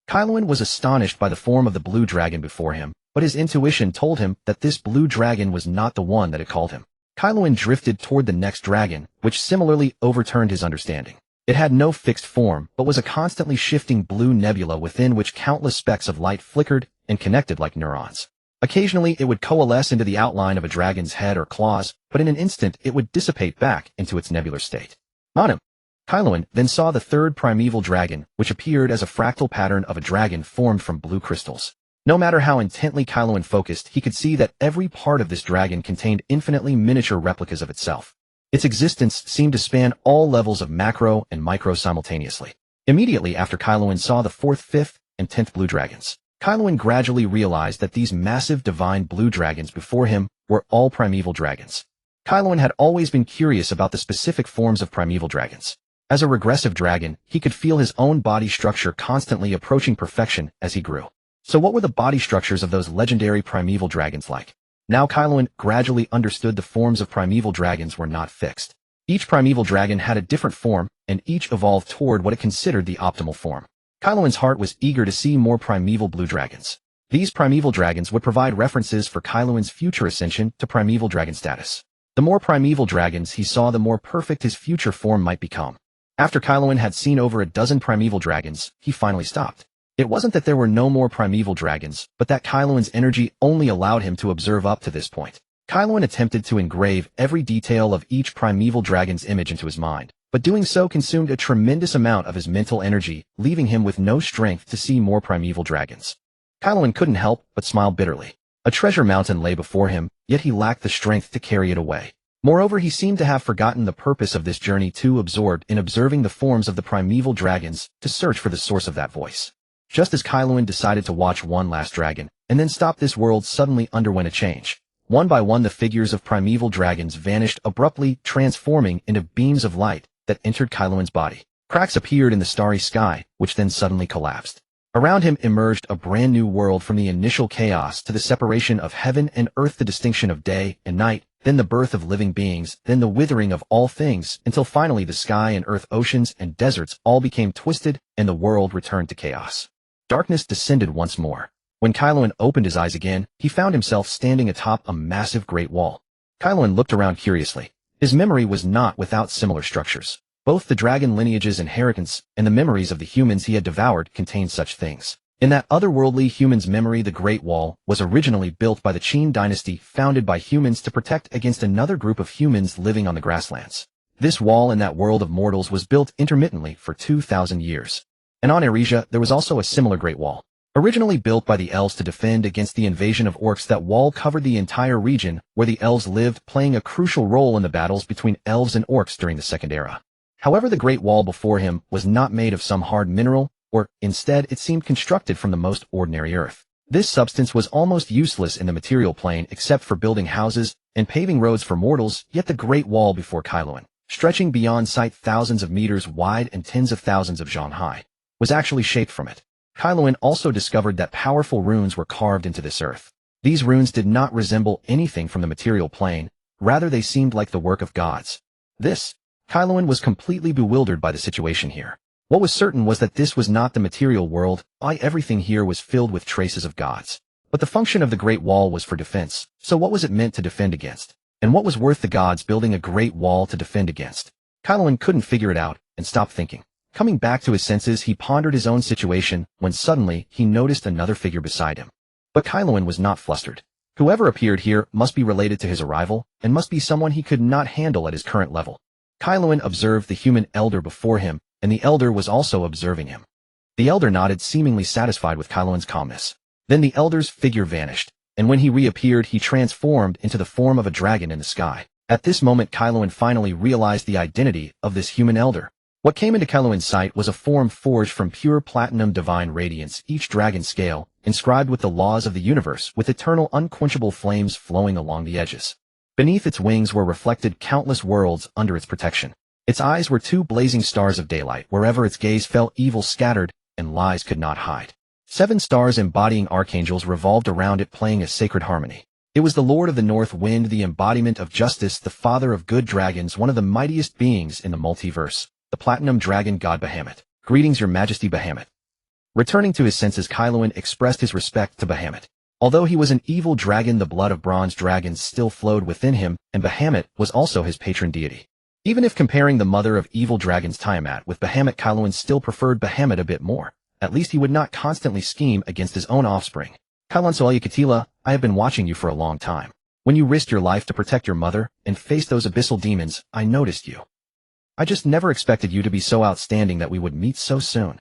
Kaelensos was astonished by the form of the blue dragon before him, but his intuition told him that this blue dragon was not the one that had called him. Kaelensos drifted toward the next dragon, which similarly overturned his understanding. It had no fixed form, but was a constantly shifting blue nebula within which countless specks of light flickered and connected like neurons. Occasionally it would coalesce into the outline of a dragon's head or claws, but in an instant it would dissipate back into its nebular state. On him, Kaelensos then saw the third primeval dragon, which appeared as a fractal pattern of a dragon formed from blue crystals. No matter how intently Kaelensos focused, he could see that every part of this dragon contained infinitely miniature replicas of itself. Its existence seemed to span all levels of macro and micro simultaneously. Immediately after Kaelensos saw the 4th, 5th, and 10th blue dragons, Kaelensos gradually realized that these massive divine blue dragons before him were all primeval dragons. Kaelensos had always been curious about the specific forms of primeval dragons. As a regressive dragon, he could feel his own body structure constantly approaching perfection as he grew. So what were the body structures of those legendary primeval dragons like? Now Kaelensos gradually understood the forms of primeval dragons were not fixed. Each primeval dragon had a different form, and each evolved toward what it considered the optimal form. Kaelensos' heart was eager to see more primeval blue dragons. These primeval dragons would provide references for Kaelensos' future ascension to primeval dragon status. The more primeval dragons he saw, the more perfect his future form might become. After Kaelensos had seen over a dozen primeval dragons, he finally stopped. It wasn't that there were no more primeval dragons, but that Kaelen's energy only allowed him to observe up to this point. Kaelen attempted to engrave every detail of each primeval dragon's image into his mind, but doing so consumed a tremendous amount of his mental energy, leaving him with no strength to see more primeval dragons. Kaelen couldn't help but smile bitterly. A treasure mountain lay before him, yet he lacked the strength to carry it away. Moreover, he seemed to have forgotten the purpose of this journey, too absorbed in observing the forms of the primeval dragons to search for the source of that voice. Just as Kaelen decided to watch one last dragon, and then stop, this world suddenly underwent a change. One by one, the figures of primeval dragons vanished abruptly, transforming into beams of light that entered Kaelen's body. Cracks appeared in the starry sky, which then suddenly collapsed. Around him emerged a brand new world, from the initial chaos to the separation of heaven and earth, the distinction of day and night, then the birth of living beings, then the withering of all things, until finally the sky and earth, oceans and deserts all became twisted, and the world returned to chaos. Darkness descended once more. When Kaelen opened his eyes again, he found himself standing atop a massive great wall. Kaelen looked around curiously. His memory was not without similar structures. Both the dragon lineage's inheritance and the memories of the humans he had devoured contained such things. In that otherworldly human's memory, the Great Wall was originally built by the Qin dynasty, founded by humans to protect against another group of humans living on the grasslands. This wall in that world of mortals was built intermittently for 2,000 years. And on Eresia, there was also a similar Great Wall. Originally built by the elves to defend against the invasion of orcs, that wall covered the entire region where the elves lived, playing a crucial role in the battles between elves and orcs during the Second Era. However, the Great Wall before him was not made of some hard mineral, or instead it seemed constructed from the most ordinary earth. This substance was almost useless in the material plane except for building houses and paving roads for mortals, yet the Great Wall before Kaelen, stretching beyond sight thousands of meters wide and tens of thousands of zhang high, was actually shaped from it. Kaelen also discovered that powerful runes were carved into this earth. These runes did not resemble anything from the material plane, rather they seemed like the work of gods. Kaelen was completely bewildered by the situation here. What was certain was that this was not the material world. Everything here was filled with traces of gods. But the function of the Great Wall was for defense, so what was it meant to defend against? And what was worth the gods building a great wall to defend against? Kaelen couldn't figure it out, and stopped thinking. Coming back to his senses, he pondered his own situation, when suddenly he noticed another figure beside him. But Kaelen was not flustered. Whoever appeared here must be related to his arrival, and must be someone he could not handle at his current level. Kaelen observed the human elder before him, and the elder was also observing him. The elder nodded, seemingly satisfied with Kaelen's calmness. Then the elder's figure vanished, and when he reappeared, he transformed into the form of a dragon in the sky. At this moment, Kaelen finally realized the identity of this human elder. What came into Kaelen's sight was a form forged from pure platinum divine radiance, each dragon scale, inscribed with the laws of the universe, with eternal unquenchable flames flowing along the edges. Beneath its wings were reflected countless worlds under its protection. Its eyes were two blazing stars of daylight. Wherever its gaze fell, evil scattered, and lies could not hide. 7 stars embodying archangels revolved around it, playing a sacred harmony. It was the Lord of the North Wind, the embodiment of justice, the father of good dragons, one of the mightiest beings in the multiverse, the platinum dragon god Bahamut. Greetings, your majesty, Bahamut. Returning to his senses, Kaelen expressed his respect to Bahamut. Although he was an evil dragon, the blood of bronze dragons still flowed within him, and Bahamut was also his patron deity. Even if comparing the mother of evil dragons Tiamat with Bahamut, Kaelen still preferred Bahamut a bit more. At least he would not constantly scheme against his own offspring. Kaelensos, I have been watching you for a long time. When you risked your life to protect your mother and face those abyssal demons, I noticed you. I just never expected you to be so outstanding that we would meet so soon.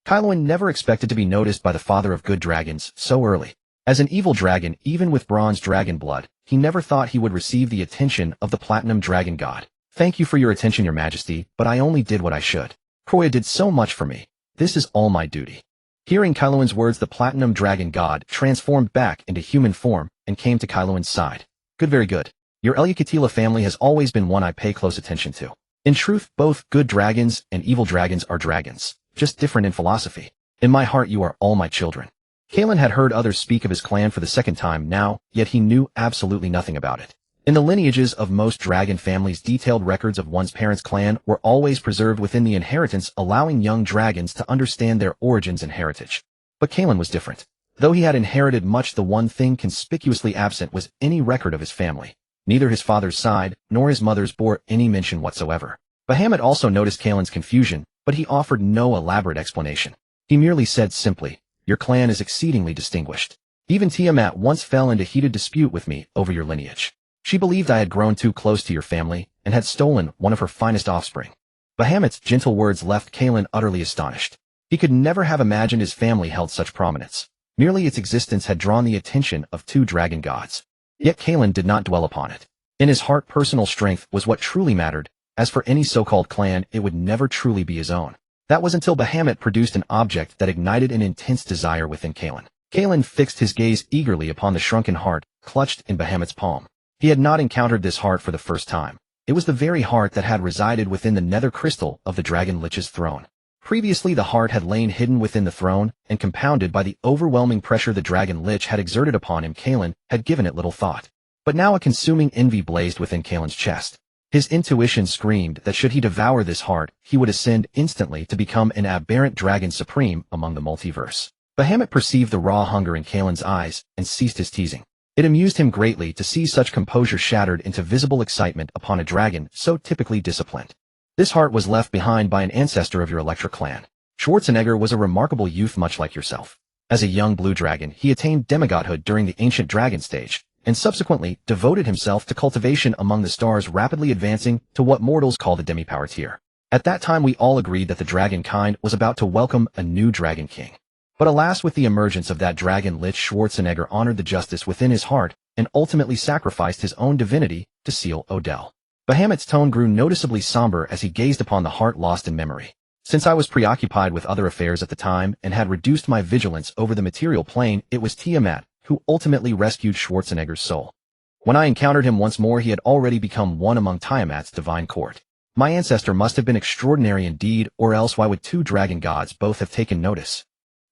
Kaelen never expected to be noticed by the father of good dragons so early. As an evil dragon, even with bronze dragon blood, he never thought he would receive the attention of the platinum dragon god. Thank you for your attention, your majesty, but I only did what I should. Kroya did so much for me. This is all my duty. Hearing Kaelen's words, the platinum dragon god transformed back into human form and came to Kaelen's side. Good, very good. Your Elucatila family has always been one I pay close attention to. In truth, both good dragons and evil dragons are dragons, just different in philosophy. In my heart, you are all my children. Kaelen had heard others speak of his clan for the second time now, yet he knew absolutely nothing about it. In the lineages of most dragon families, detailed records of one's parents' clan were always preserved within the inheritance, allowing young dragons to understand their origins and heritage. But Kaelen was different. Though he had inherited much, the one thing conspicuously absent was any record of his family. Neither his father's side nor his mother's bore any mention whatsoever. Bahamut also noticed Kaelen's confusion, but he offered no elaborate explanation. He merely said simply, "Your clan is exceedingly distinguished. Even Tiamat once fell into heated dispute with me over your lineage. She believed I had grown too close to your family and had stolen one of her finest offspring." Bahamut's gentle words left Kaelen utterly astonished. He could never have imagined his family held such prominence. Merely its existence had drawn the attention of two dragon gods. Yet Kaelen did not dwell upon it. In his heart, personal strength was what truly mattered. As for any so-called clan, it would never truly be his own. That was until Bahamut produced an object that ignited an intense desire within Kaelen. Kaelen fixed his gaze eagerly upon the shrunken heart clutched in Bahamut's palm. He had not encountered this heart for the first time. It was the very heart that had resided within the nether crystal of the Dragon Lich's throne. Previously, the heart had lain hidden within the throne, and compounded by the overwhelming pressure the Dragon Lich had exerted upon him, Kaelen had given it little thought. But now a consuming envy blazed within Kaelen's chest. His intuition screamed that should he devour this heart, he would ascend instantly to become an aberrant dragon supreme among the multiverse. Bahamut perceived the raw hunger in Kaelen's eyes and ceased his teasing. It amused him greatly to see such composure shattered into visible excitement upon a dragon so typically disciplined. "This heart was left behind by an ancestor of your Electra clan. Schwarzenegger was a remarkable youth much like yourself. As a young blue dragon, he attained demigodhood during the ancient dragon stage, and subsequently devoted himself to cultivation among the stars, rapidly advancing to what mortals call the demi-power tier. At that time we all agreed that the dragon kind was about to welcome a new dragon king. But alas, with the emergence of that dragon lich, Schwarzenegger honored the justice within his heart and ultimately sacrificed his own divinity to seal Odell." Bahamut's tone grew noticeably somber as he gazed upon the heart lost in memory. "Since I was preoccupied with other affairs at the time and had reduced my vigilance over the material plane, it was Tiamat who ultimately rescued Schwarzenegger's soul. When I encountered him once more, he had already become one among Tiamat's divine court. My ancestor must have been extraordinary indeed, or else why would two dragon gods both have taken notice?"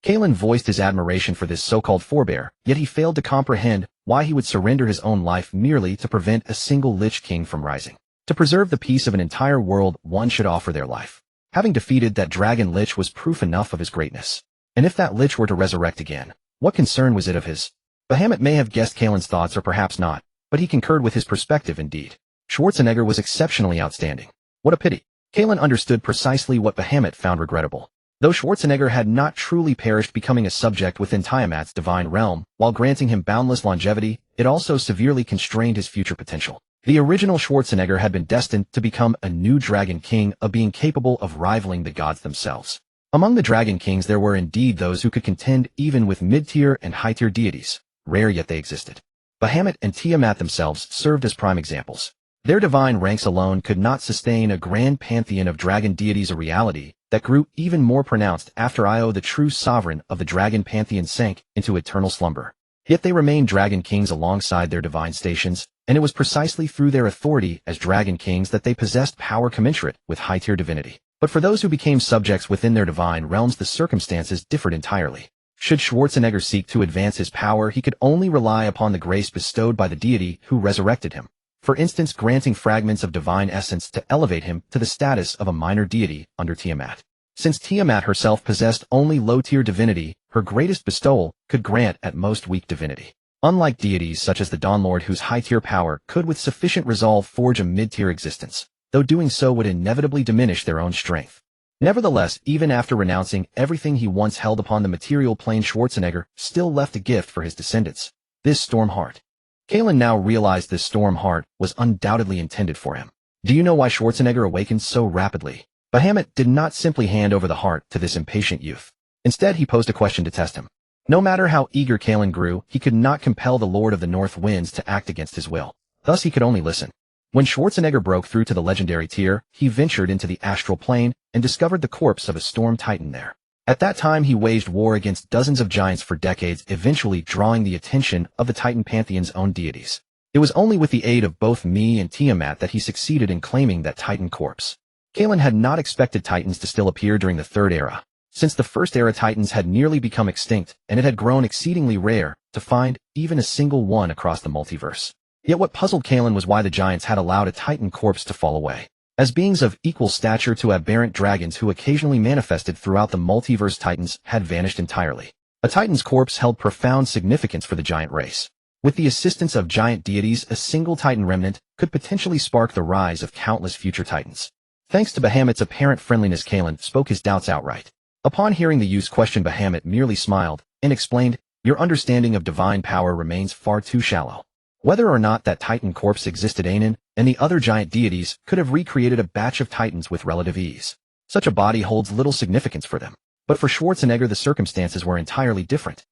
Kaelen voiced his admiration for this so-called forebear, yet he failed to comprehend why he would surrender his own life merely to prevent a single Lich King from rising. To preserve the peace of an entire world, one should offer their life. Having defeated that dragon Lich was proof enough of his greatness. And if that Lich were to resurrect again, what concern was it of his? Bahamut may have guessed Kaelen's thoughts, or perhaps not, but he concurred with his perspective indeed. Schwarzenegger was exceptionally outstanding. What a pity. Kaelen understood precisely what Bahamut found regrettable. Though Schwarzenegger had not truly perished becoming a subject within Tiamat's divine realm, while granting him boundless longevity, it also severely constrained his future potential. The original Schwarzenegger had been destined to become a new dragon king, a being capable of rivaling the gods themselves. Among the dragon kings there were indeed those who could contend even with mid-tier and high-tier deities. Rare, yet they existed. Bahamut and Tiamat themselves served as prime examples. Their divine ranks alone could not sustain a grand pantheon of dragon deities, a reality that grew even more pronounced after Io, the true sovereign of the dragon pantheon, sank into eternal slumber. Yet they remained dragon kings alongside their divine stations, and it was precisely through their authority as dragon kings that they possessed power commensurate with high-tier divinity. But for those who became subjects within their divine realms, the circumstances differed entirely. Should Schwarzenegger seek to advance his power, he could only rely upon the grace bestowed by the deity who resurrected him. For instance, granting fragments of divine essence to elevate him to the status of a minor deity under Tiamat. Since Tiamat herself possessed only low-tier divinity, her greatest bestowal could grant at most weak divinity. Unlike deities such as the Dawnlord, whose high-tier power could with sufficient resolve forge a mid-tier existence, though doing so would inevitably diminish their own strength. Nevertheless, even after renouncing everything he once held upon the material plane, Schwarzenegger still left a gift for his descendants: this storm heart. Kaelen now realized this storm heart was undoubtedly intended for him. Do you know why Schwarzenegger awakened so rapidly? Bahamut did not simply hand over the heart to this impatient youth. Instead, he posed a question to test him. No matter how eager Kaelen grew, he could not compel the Lord of the North Winds to act against his will. Thus he could only listen. When Schwarzenegger broke through to the legendary tier, he ventured into the astral plane and discovered the corpse of a storm titan there. At that time, he waged war against dozens of giants for decades, eventually drawing the attention of the Titan Pantheon's own deities. It was only with the aid of both me and Tiamat that he succeeded in claiming that Titan corpse. Kaelen had not expected Titans to still appear during the Third Era, since the First Era Titans had nearly become extinct, and it had grown exceedingly rare to find even a single one across the multiverse. Yet what puzzled Kaelen was why the giants had allowed a Titan corpse to fall away. As beings of equal stature to aberrant dragons who occasionally manifested throughout the multiverse, Titans had vanished entirely. A Titan's corpse held profound significance for the giant race. With the assistance of giant deities, a single Titan remnant could potentially spark the rise of countless future Titans. Thanks to Bahamut's apparent friendliness, Kaelen spoke his doubts outright. Upon hearing the youth's question, Bahamut merely smiled and explained, "Your understanding of divine power remains far too shallow. Whether or not that Titan corpse existed, Anan and the other giant deities could have recreated a batch of Titans with relative ease. Such a body holds little significance for them. But for Schwarzenegger the circumstances were entirely different.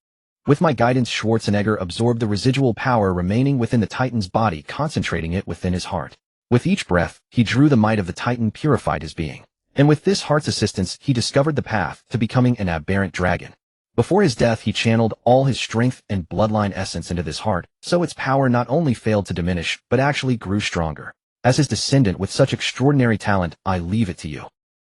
With my guidance, Schwarzenegger absorbed the residual power remaining within the Titan's body, concentrating it within his heart. With each breath, he drew the might of the Titan, purified his being. And with this heart's assistance, he discovered the path to becoming an aberrant dragon. Before his death, he channeled all his strength and bloodline essence into this heart, so its power not only failed to diminish, but actually grew stronger. As his descendant with such extraordinary talent, I leave it to you."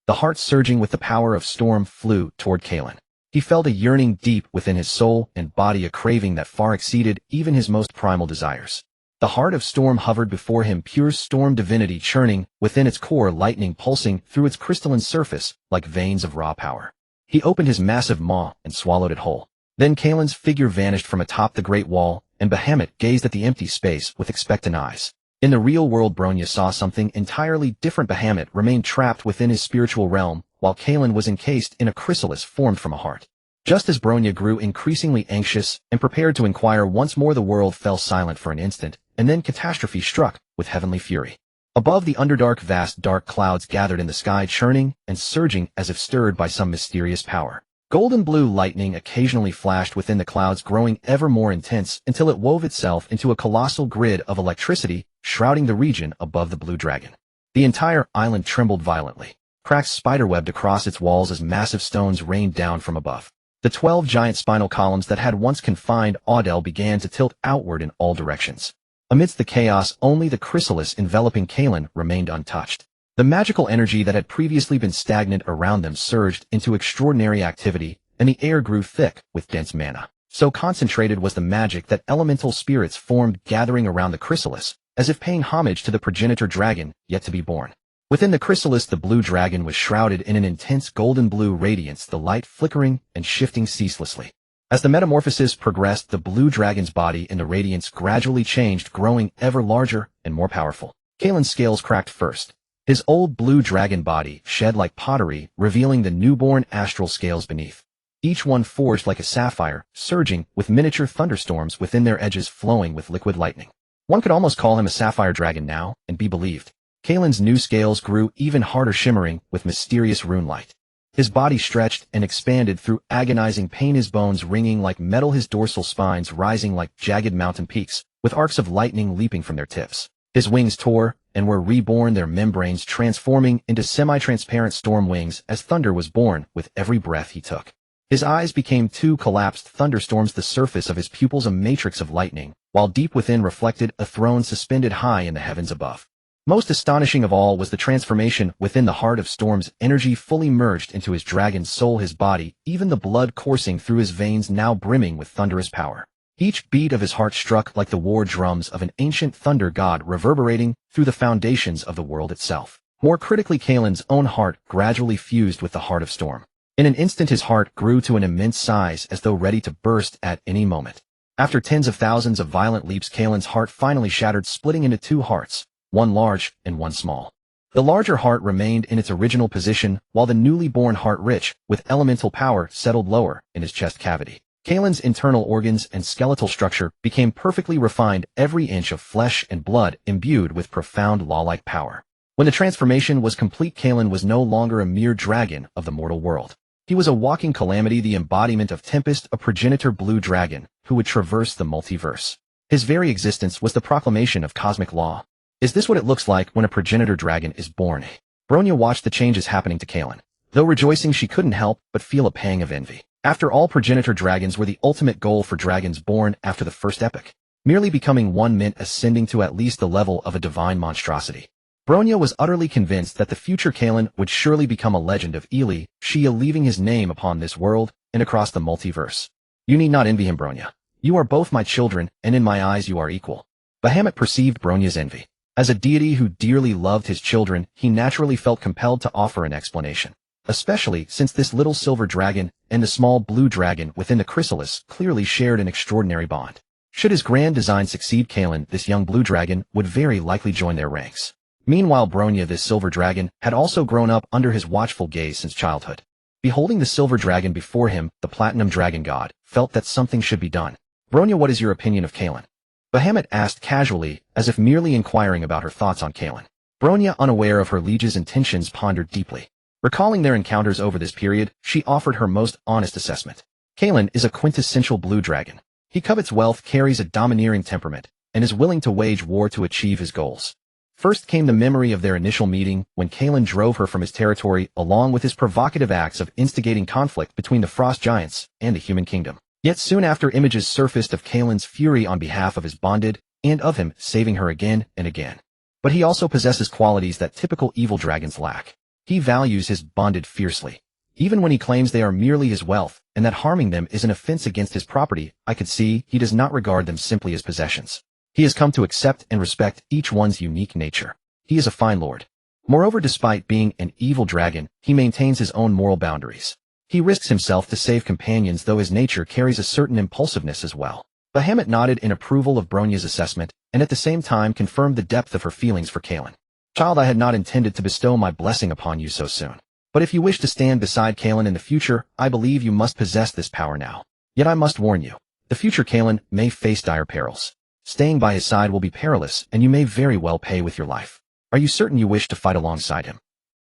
The heart, surging with the power of storm, flew toward Kaelen. He felt a yearning deep within his soul and body, a craving that far exceeded even his most primal desires. The heart of storm hovered before him, pure storm divinity churning within its core, lightning pulsing through its crystalline surface like veins of raw power. He opened his massive maw and swallowed it whole. Then Kaelen's figure vanished from atop the great wall, and Bahamut gazed at the empty space with expectant eyes. In the real world, Bronya saw something entirely different. Bahamut remained trapped within his spiritual realm, while Kaelen was encased in a chrysalis formed from a heart. Just as Bronya grew increasingly anxious and prepared to inquire once more, the world fell silent for an instant, and then catastrophe struck with heavenly fury. Above the Underdark, vast dark clouds gathered in the sky, churning and surging as if stirred by some mysterious power. Golden blue lightning occasionally flashed within the clouds, growing ever more intense until it wove itself into a colossal grid of electricity, shrouding the region above the blue dragon. The entire island trembled violently. Cracks spiderwebbed across its walls as massive stones rained down from above. The 12 giant spinal columns that had once confined Audel began to tilt outward in all directions. Amidst the chaos, only the chrysalis enveloping Kaelen remained untouched. The magical energy that had previously been stagnant around them surged into extraordinary activity, and the air grew thick with dense mana. So concentrated was the magic that elemental spirits formed, gathering around the chrysalis, as if paying homage to the progenitor dragon yet to be born. Within the chrysalis, the blue dragon was shrouded in an intense golden blue radiance, the light flickering and shifting ceaselessly. As the metamorphosis progressed, the blue dragon's body in the radiance gradually changed, growing ever larger and more powerful. Kaelen's scales cracked first. His old blue dragon body shed like pottery, revealing the newborn astral scales beneath. Each one forged like a sapphire, surging with miniature thunderstorms within their edges, flowing with liquid lightning. One could almost call him a sapphire dragon now, and be believed. Kaelen's new scales grew even harder, shimmering with mysterious rune light. His body stretched and expanded through agonizing pain, his bones ringing like metal, his dorsal spines rising like jagged mountain peaks, with arcs of lightning leaping from their tips. His wings tore and were reborn, their membranes transforming into semi-transparent storm wings as thunder was born with every breath he took. His eyes became two collapsed thunderstorms, the surface of his pupils a matrix of lightning, while deep within reflected a throne suspended high in the heavens above. Most astonishing of all was the transformation within the heart of Storm's energy fully merged into his dragon's soul, his body, even the blood coursing through his veins now brimming with thunderous power. Each beat of his heart struck like the war drums of an ancient thunder god, reverberating through the foundations of the world itself. More critically, Kaelen's own heart gradually fused with the heart of Storm. In an instant, his heart grew to an immense size, as though ready to burst at any moment. After tens of thousands of violent leaps, Kaelen's heart finally shattered, splitting into two hearts, one large and one small. The larger heart remained in its original position, while the newly born heart, rich with elemental power, settled lower in his chest cavity. Kaelen's internal organs and skeletal structure became perfectly refined, every inch of flesh and blood imbued with profound law-like power. When the transformation was complete, Kaelen was no longer a mere dragon of the mortal world. He was a walking calamity, the embodiment of Tempest, a progenitor blue dragon who would traverse the multiverse. His very existence was the proclamation of cosmic law. Is this what it looks like when a progenitor dragon is born? Bronya watched the changes happening to Kaelen. Though rejoicing, she couldn't help but feel a pang of envy. After all, progenitor dragons were the ultimate goal for dragons born after the first epoch. Merely becoming one meant ascending to at least the level of a divine monstrosity. Bronya was utterly convinced that the future Kaelen would surely become a legend of Ely, Shia, leaving his name upon this world and across the multiverse. You need not envy him, Bronya. You are both my children, and in my eyes you are equal. Bahamut perceived Bronya's envy. As a deity who dearly loved his children, he naturally felt compelled to offer an explanation. Especially since this little silver dragon and the small blue dragon within the chrysalis clearly shared an extraordinary bond. Should his grand design succeed, Kaelen, this young blue dragon, would very likely join their ranks. Meanwhile, Bronya, this silver dragon, had also grown up under his watchful gaze since childhood. Beholding the silver dragon before him, the platinum dragon god felt that something should be done. Bronya, what is your opinion of Kaelen? Bahamut asked casually, as if merely inquiring about her thoughts on Kaelen. Bronya, unaware of her liege's intentions, pondered deeply. Recalling their encounters over this period, she offered her most honest assessment. Kaelen is a quintessential blue dragon. He covets wealth, carries a domineering temperament, and is willing to wage war to achieve his goals. First came the memory of their initial meeting when Kaelen drove her from his territory along with his provocative acts of instigating conflict between the frost giants and the human kingdom. Yet soon after, images surfaced of Kaelen's fury on behalf of his bonded, and of him saving her again and again. But he also possesses qualities that typical evil dragons lack. He values his bonded fiercely. Even when he claims they are merely his wealth, and that harming them is an offense against his property, I could see he does not regard them simply as possessions. He has come to accept and respect each one's unique nature. He is a fine lord. Moreover, despite being an evil dragon, he maintains his own moral boundaries. He risks himself to save companions, though his nature carries a certain impulsiveness as well. Bahamut nodded in approval of Bronya's assessment, and at the same time confirmed the depth of her feelings for Kaelen. Child, I had not intended to bestow my blessing upon you so soon. But if you wish to stand beside Kaelen in the future, I believe you must possess this power now. Yet I must warn you, the future Kaelen may face dire perils. Staying by his side will be perilous, and you may very well pay with your life. Are you certain you wish to fight alongside him?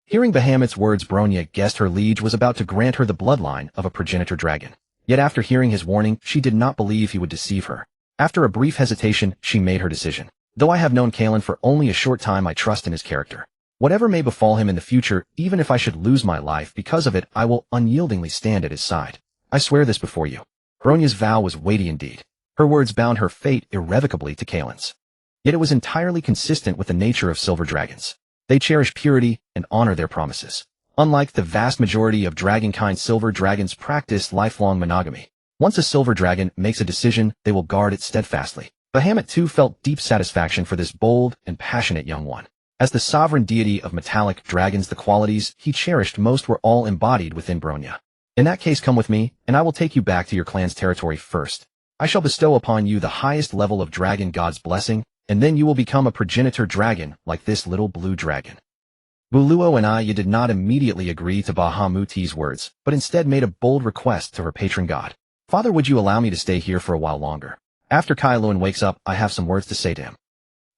Hearing Bahamut's words, Bronya guessed her liege was about to grant her the bloodline of a progenitor dragon. Yet after hearing his warning, she did not believe he would deceive her. After a brief hesitation, she made her decision. Though I have known Kaelen for only a short time, I trust in his character. Whatever may befall him in the future, even if I should lose my life because of it, I will unyieldingly stand at his side. I swear this before you. Bronya's vow was weighty indeed. Her words bound her fate irrevocably to Kaelen's. Yet it was entirely consistent with the nature of silver dragons. They cherish purity and honor their promises. Unlike the vast majority of dragonkind, silver dragons practice lifelong monogamy. Once a silver dragon makes a decision, they will guard it steadfastly. Bahamut too felt deep satisfaction for this bold and passionate young one. As the sovereign deity of metallic dragons, the qualities he cherished most were all embodied within Bronya. In that case, come with me, and I will take you back to your clan's territory first. I shall bestow upon you the highest level of dragon god's blessing, and then you will become a progenitor dragon like this little blue dragon. Buluo and I did not immediately agree to Bahamut's words, but instead made a bold request to her patron god. Father, would you allow me to stay here for a while longer? After Kaelen wakes up, I have some words to say to him.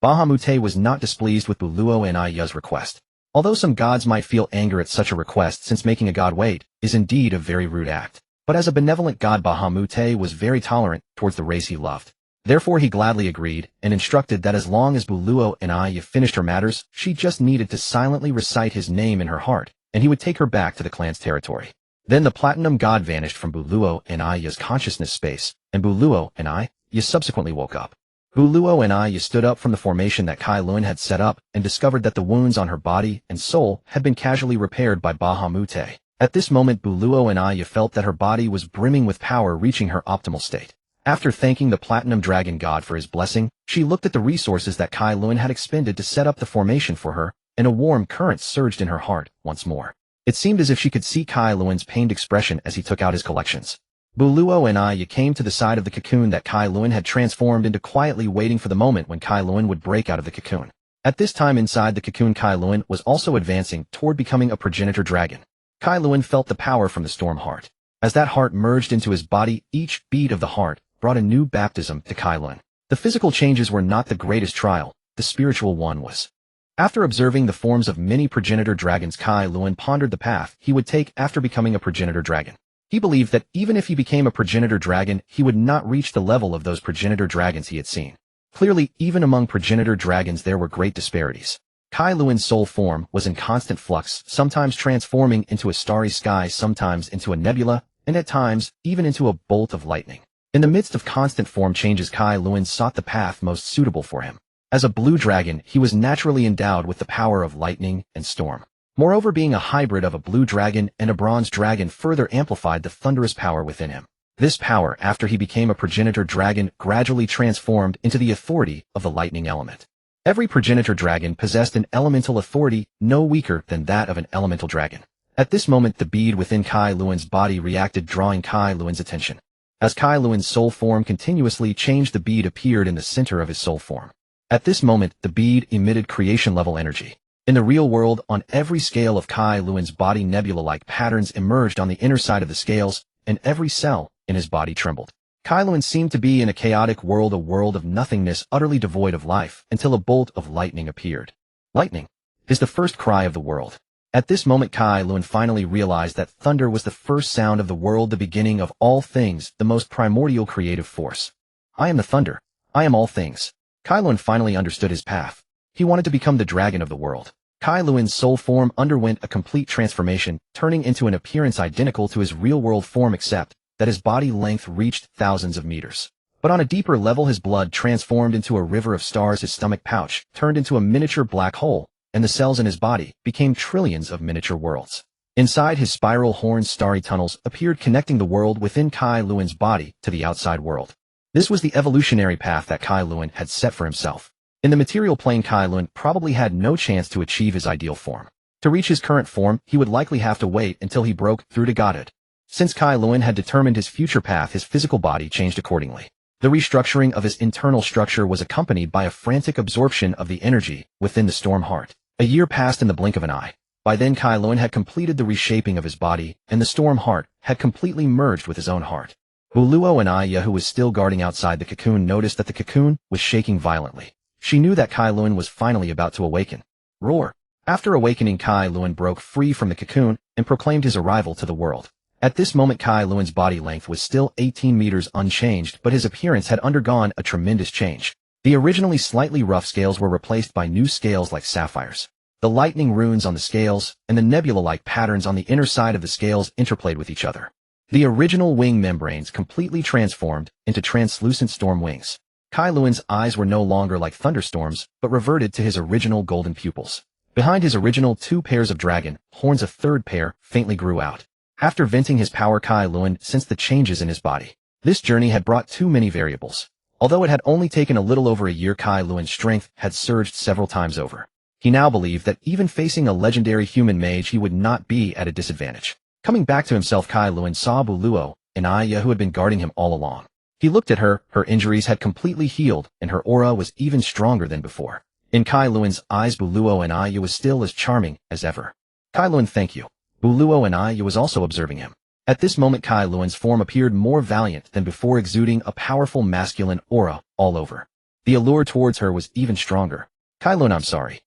Bahamut was not displeased with Buluo and I's request. Although some gods might feel anger at such a request, since making a god wait is indeed a very rude act. But as a benevolent god, Bahamut was very tolerant towards the race he loved. Therefore he gladly agreed, and instructed that as long as Buluo and I finished her matters, she just needed to silently recite his name in her heart, and he would take her back to the clan's territory. Then the platinum god vanished from Buluo and I's consciousness space, and Buluo and I subsequently woke up. Buluo and I stood up from the formation that Kaelen had set up, and discovered that the wounds on her body and soul had been casually repaired by Bahamut. At this moment, Buluo and I felt that her body was brimming with power, reaching her optimal state. After thanking the platinum dragon god for his blessing, she looked at the resources that Kaelen had expended to set up the formation for her, and a warm current surged in her heart once more. It seemed as if she could see Kaelen's pained expression as he took out his collections. Buluo and I came to the side of the cocoon that Kaelen had transformed into, quietly waiting for the moment when Kaelen would break out of the cocoon. At this time, inside the cocoon, Kaelen was also advancing toward becoming a progenitor dragon. Kaelen felt the power from the storm heart. As that heart merged into his body, each beat of the heart brought a new baptism to Kaelen. The physical changes were not the greatest trial, the spiritual one was. After observing the forms of many progenitor dragons, Kaelen pondered the path he would take after becoming a progenitor dragon. He believed that even if he became a progenitor dragon, he would not reach the level of those progenitor dragons he had seen. Clearly, even among progenitor dragons there were great disparities. Kaelen's soul form was in constant flux, sometimes transforming into a starry sky, sometimes into a nebula, and at times even into a bolt of lightning. In the midst of constant form changes, Kaelen sought the path most suitable for him. As a blue dragon, he was naturally endowed with the power of lightning and storm. Moreover, being a hybrid of a blue dragon and a bronze dragon further amplified the thunderous power within him. This power, after he became a progenitor dragon, gradually transformed into the authority of the lightning element. Every progenitor dragon possessed an elemental authority no weaker than that of an elemental dragon. At this moment, the bead within Kaelen's body reacted, drawing Kaelen's attention. As Kaelen's soul form continuously changed, the bead appeared in the center of his soul form. At this moment, the bead emitted creation-level energy. In the real world, on every scale of Kaelen's body, nebula-like patterns emerged on the inner side of the scales, and every cell in his body trembled. Kaelen seemed to be in a chaotic world, a world of nothingness, utterly devoid of life, until a bolt of lightning appeared. Lightning is the first cry of the world. At this moment, Kaelen finally realized that thunder was the first sound of the world, the beginning of all things, the most primordial creative force. I am the thunder. I am all things. Kaelen finally understood his path. He wanted to become the dragon of the world. Kaelen's soul form underwent a complete transformation, turning into an appearance identical to his real-world form, except that his body length reached thousands of meters. But on a deeper level, his blood transformed into a river of stars, his stomach pouch turned into a miniature black hole, and the cells in his body became trillions of miniature worlds. Inside his spiral horns, starry tunnels appeared, connecting the world within Kaelen's body to the outside world. This was the evolutionary path that Kaelen had set for himself. In the material plane, Kaelen probably had no chance to achieve his ideal form. To reach his current form, he would likely have to wait until he broke through to godhood. Since Kaelen had determined his future path, his physical body changed accordingly. The restructuring of his internal structure was accompanied by a frantic absorption of the energy within the storm heart. A year passed in the blink of an eye. By then, Kaelen had completed the reshaping of his body, and the storm heart had completely merged with his own heart. Buluo and Aya, who was still guarding outside the cocoon, noticed that the cocoon was shaking violently. She knew that Kaelen was finally about to awaken. Roar! After awakening, Kaelen broke free from the cocoon and proclaimed his arrival to the world. At this moment, Kaelen's body length was still 18 meters unchanged, but his appearance had undergone a tremendous change. The originally slightly rough scales were replaced by new scales like sapphires. The lightning runes on the scales and the nebula-like patterns on the inner side of the scales interplayed with each other. The original wing membranes completely transformed into translucent storm wings. Kaelen's eyes were no longer like thunderstorms, but reverted to his original golden pupils. Behind his original 2 pairs of dragon horns, a third pair faintly grew out. After venting his power, Kaelen sensed the changes in his body. This journey had brought too many variables. Although it had only taken a little over a year, Kaelen's strength had surged several times over. He now believed that even facing a legendary human mage, he would not be at a disadvantage. Coming back to himself, Kaelen saw Buluo and Aya, who had been guarding him all along. He looked at her, her injuries had completely healed, and her aura was even stronger than before. In Kaelen's eyes, Buluo and Aya was still as charming as ever. Kaelen, thank you. Buluo and Aya was also observing him. At this moment, Kaelen's form appeared more valiant than before, exuding a powerful masculine aura all over. The allure towards her was even stronger. Kaelen, I'm sorry.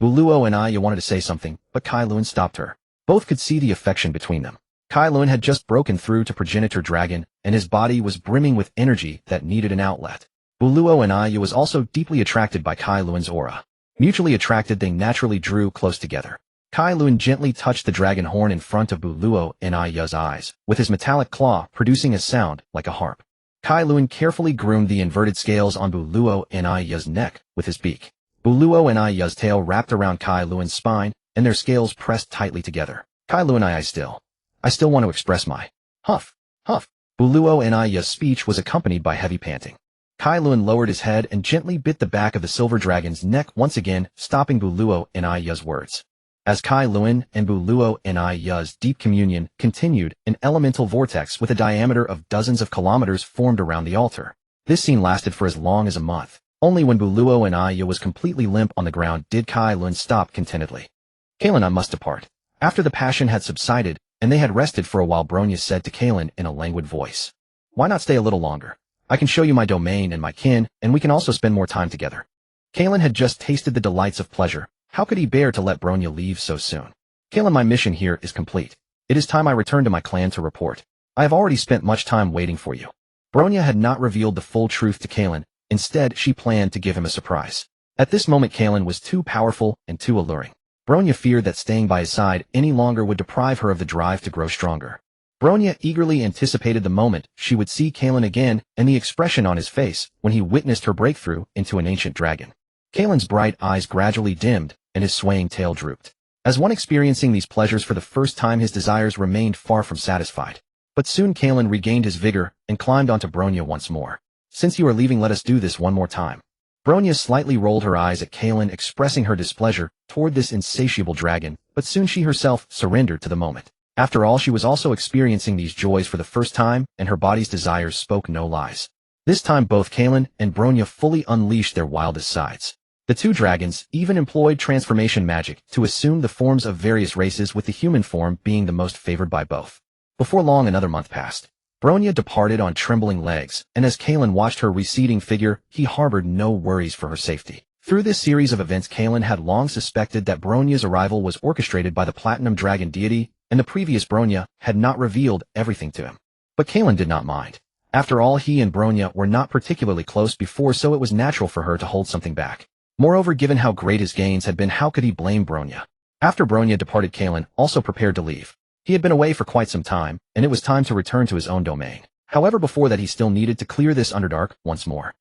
Buluo and Aya wanted to say something, but Kaelen stopped her. Both could see the affection between them. Kaelen had just broken through to progenitor dragon, and his body was brimming with energy that needed an outlet. Buluo and Aya was also deeply attracted by Kaelen's aura. Mutually attracted, they naturally drew close together. Kaelen gently touched the dragon horn in front of Buluo and Aya's eyes, with his metallic claw producing a sound like a harp. Kaelen carefully groomed the inverted scales on Buluo and Aya's neck with his beak. Buluo and Aya's tail wrapped around Kaelen's spine, and their scales pressed tightly together. Kaelen, I still want to express my huff. Buluo and Aya's speech was accompanied by heavy panting. Kaelen lowered his head and gently bit the back of the silver dragon's neck, once again stopping Buluo and Aya's words. As Kaelen and Buluo and Aya's deep communion continued, an elemental vortex with a diameter of dozens of kilometers formed around the altar. This scene lasted for as long as a month. Only when Buluo and Aya was completely limp on the ground did Kaelen stop contentedly. Kaelen, I must depart. After the passion had subsided, and they had rested for a while, Bronya said to Kaelen in a languid voice. Why not stay a little longer? I can show you my domain and my kin, and we can also spend more time together. Kaelen had just tasted the delights of pleasure. How could he bear to let Bronya leave so soon? Kaelen, my mission here is complete. It is time I return to my clan to report. I have already spent much time waiting for you. Bronya had not revealed the full truth to Kaelen. Instead, she planned to give him a surprise. At this moment, Kaelen was too powerful and too alluring. Bronya feared that staying by his side any longer would deprive her of the drive to grow stronger. Bronya eagerly anticipated the moment she would see Kaelen again and the expression on his face when he witnessed her breakthrough into an ancient dragon. Kaelen's bright eyes gradually dimmed and his swaying tail drooped. As one experiencing these pleasures for the first time, his desires remained far from satisfied. But soon Kaelen regained his vigor and climbed onto Bronya once more. Since you are leaving, let us do this one more time. Bronya slightly rolled her eyes at Kaelen, expressing her displeasure toward this insatiable dragon, but soon she herself surrendered to the moment. After all, she was also experiencing these joys for the first time, and her body's desires spoke no lies. This time both Kaelen and Bronya fully unleashed their wildest sides. The two dragons even employed transformation magic to assume the forms of various races, with the human form being the most favored by both. Before long, another month passed. Bronya departed on trembling legs, and as Kaelen watched her receding figure, he harbored no worries for her safety. Through this series of events, Kaelen had long suspected that Bronya's arrival was orchestrated by the Platinum Dragon deity, and the previous Bronya had not revealed everything to him. But Kaelen did not mind. After all, he and Bronya were not particularly close before, so it was natural for her to hold something back. Moreover, given how great his gains had been, how could he blame Bronya? After Bronya departed, Kaelen also prepared to leave. He had been away for quite some time, and it was time to return to his own domain. However, before that, he still needed to clear this Underdark once more.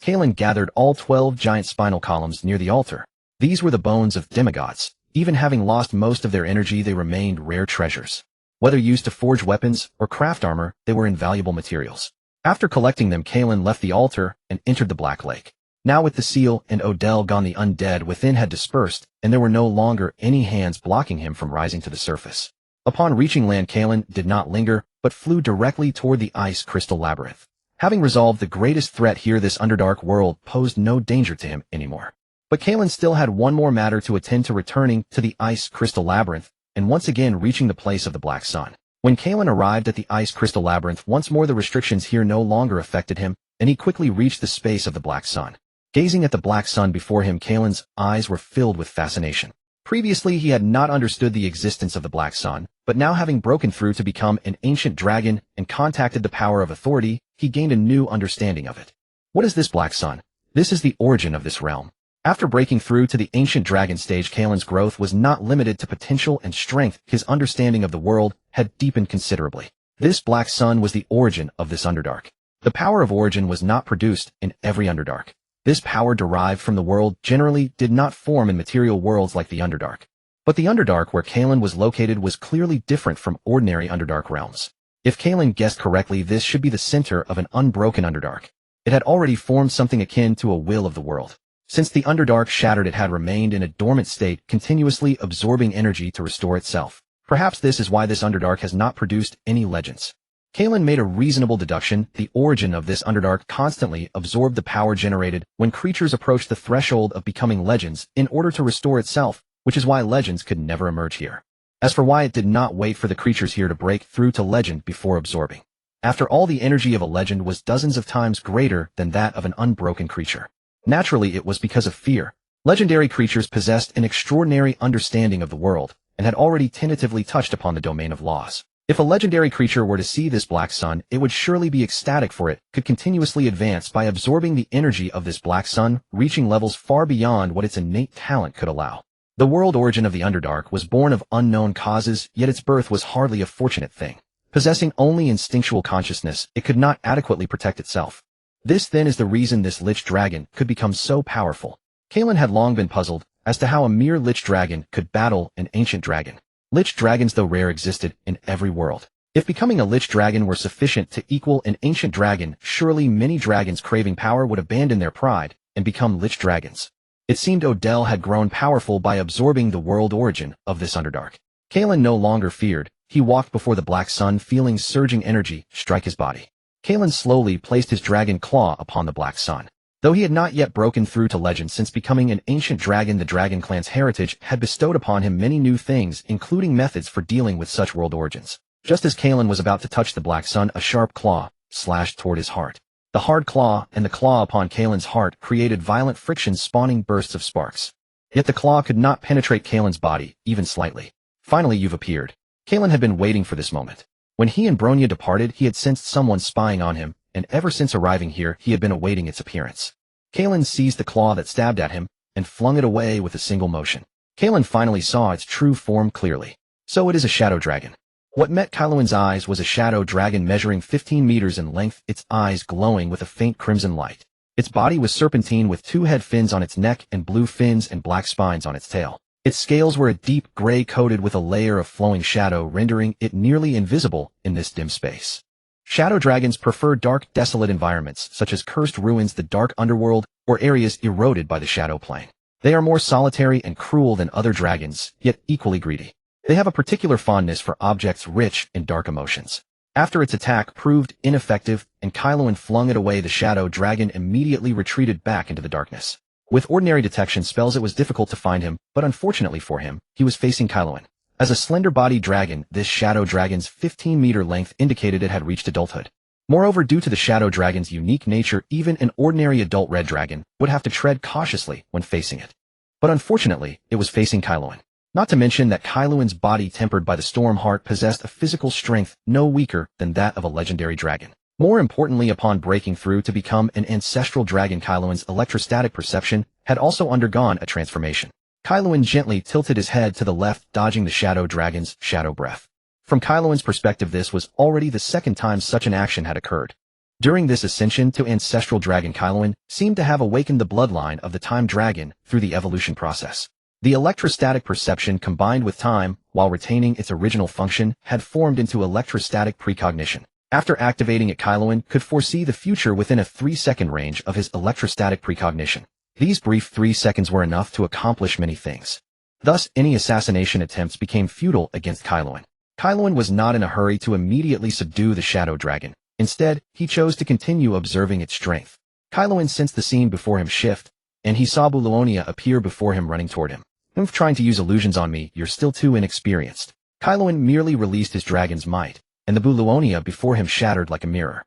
Kaelen gathered all 12 giant spinal columns near the altar. These were the bones of demigods. Even having lost most of their energy, they remained rare treasures. Whether used to forge weapons or craft armor, they were invaluable materials. After collecting them, Kaelen left the altar and entered the Black Lake. Now with the seal and Odell gone, the undead within had dispersed, and there were no longer any hands blocking him from rising to the surface. Upon reaching land, Kaelen did not linger, but flew directly toward the ice crystal labyrinth. Having resolved the greatest threat here, this Underdark world posed no danger to him anymore. But Kaelen still had one more matter to attend to, returning to the ice crystal labyrinth, and once again reaching the place of the Black Sun. When Kaelen arrived at the ice crystal labyrinth, once more the restrictions here no longer affected him, and he quickly reached the space of the Black Sun. Gazing at the Black Sun before him, Kaelen's eyes were filled with fascination. Previously, he had not understood the existence of the Black Sun, but now, having broken through to become an ancient dragon and contacted the power of authority, he gained a new understanding of it. What is this Black Sun? This is the origin of this realm. After breaking through to the ancient dragon stage, Kaelen's growth was not limited to potential and strength. His understanding of the world had deepened considerably. This Black Sun was the origin of this Underdark. The power of origin was not produced in every Underdark. This power derived from the world generally did not form in material worlds like the Underdark. But the Underdark where Kaelen was located was clearly different from ordinary Underdark realms. If Kaelen guessed correctly, this should be the center of an unbroken Underdark. It had already formed something akin to a will of the world. Since the Underdark shattered, it had remained in a dormant state, continuously absorbing energy to restore itself. Perhaps this is why this Underdark has not produced any legends. Kaelen made a reasonable deduction. The origin of this Underdark constantly absorbed the power generated when creatures approached the threshold of becoming legends in order to restore itself, which is why legends could never emerge here. As for why it did not wait for the creatures here to break through to legend before absorbing. After all, the energy of a legend was dozens of times greater than that of an unbroken creature. Naturally, it was because of fear. Legendary creatures possessed an extraordinary understanding of the world, and had already tentatively touched upon the domain of laws. If a legendary creature were to see this Black Sun, it would surely be ecstatic, for it could continuously advance by absorbing the energy of this Black Sun, reaching levels far beyond what its innate talent could allow. The world origin of the Underdark was born of unknown causes, yet its birth was hardly a fortunate thing. Possessing only instinctual consciousness, it could not adequately protect itself. This then is the reason this Lich Dragon could become so powerful. Kaelen had long been puzzled as to how a mere Lich Dragon could battle an ancient dragon. Lich dragons, though rare, existed in every world. If becoming a Lich Dragon were sufficient to equal an ancient dragon, surely many dragons craving power would abandon their pride and become Lich Dragons. It seemed Odell had grown powerful by absorbing the world origin of this Underdark. Kaelen no longer feared. He walked before the Black Sun, feeling surging energy strike his body. Kaelen slowly placed his dragon claw upon the Black Sun. Though he had not yet broken through to legend since becoming an ancient dragon, the Dragon Clan's heritage had bestowed upon him many new things, including methods for dealing with such world origins. Just as Kaelen was about to touch the Black Sun, a sharp claw slashed toward his heart. The hard claw and the claw upon Kaelen's heart created violent friction, spawning bursts of sparks. Yet the claw could not penetrate Kaelen's body, even slightly. Finally, you've appeared. Kaelen had been waiting for this moment. When he and Bronya departed, he had sensed someone spying on him, and ever since arriving here, he had been awaiting its appearance. Kaelen seized the claw that stabbed at him and flung it away with a single motion. Kaelen finally saw its true form clearly. So it is a shadow dragon. What met Kaelen's eyes was a shadow dragon measuring 15 meters in length, its eyes glowing with a faint crimson light. Its body was serpentine with 2 head fins on its neck and blue fins and black spines on its tail. Its scales were a deep gray coated with a layer of flowing shadow, rendering it nearly invisible in this dim space. Shadow dragons prefer dark, desolate environments, such as cursed ruins, the dark underworld, or areas eroded by the shadow plane. They are more solitary and cruel than other dragons, yet equally greedy. They have a particular fondness for objects rich in dark emotions. After its attack proved ineffective and Kaelen flung it away, the shadow dragon immediately retreated back into the darkness. With ordinary detection spells it was difficult to find him, but unfortunately for him, he was facing Kaeluan. As a slender-bodied dragon, this shadow dragon's 15-meter length indicated it had reached adulthood. Moreover, due to the shadow dragon's unique nature, even an ordinary adult red dragon would have to tread cautiously when facing it. But unfortunately, it was facing Kaeluan. Not to mention that Kaeluan's body tempered by the storm heart possessed a physical strength no weaker than that of a legendary dragon. More importantly, upon breaking through to become an ancestral dragon, Kaeluan's electrostatic perception had also undergone a transformation. Kaeluan gently tilted his head to the left, dodging the shadow dragon's shadow breath. From Kaeluan's perspective, this was already the second time such an action had occurred. During this ascension to ancestral dragon, Kaeluan seemed to have awakened the bloodline of the time dragon through the evolution process. The electrostatic perception combined with time, while retaining its original function, had formed into electrostatic precognition. After activating it, Kaeluan could foresee the future within a 3-second range of his electrostatic precognition. These brief 3 seconds were enough to accomplish many things. Thus, any assassination attempts became futile against Kaeluan. Kaeluan was not in a hurry to immediately subdue the shadow dragon. Instead, he chose to continue observing its strength. Kaeluan sensed the scene before him shift, and he saw Buluonia appear before him running toward him. Trying to use illusions on me, you're still too inexperienced. Kaeluan merely released his dragon's might, and the Buluonia before him shattered like a mirror.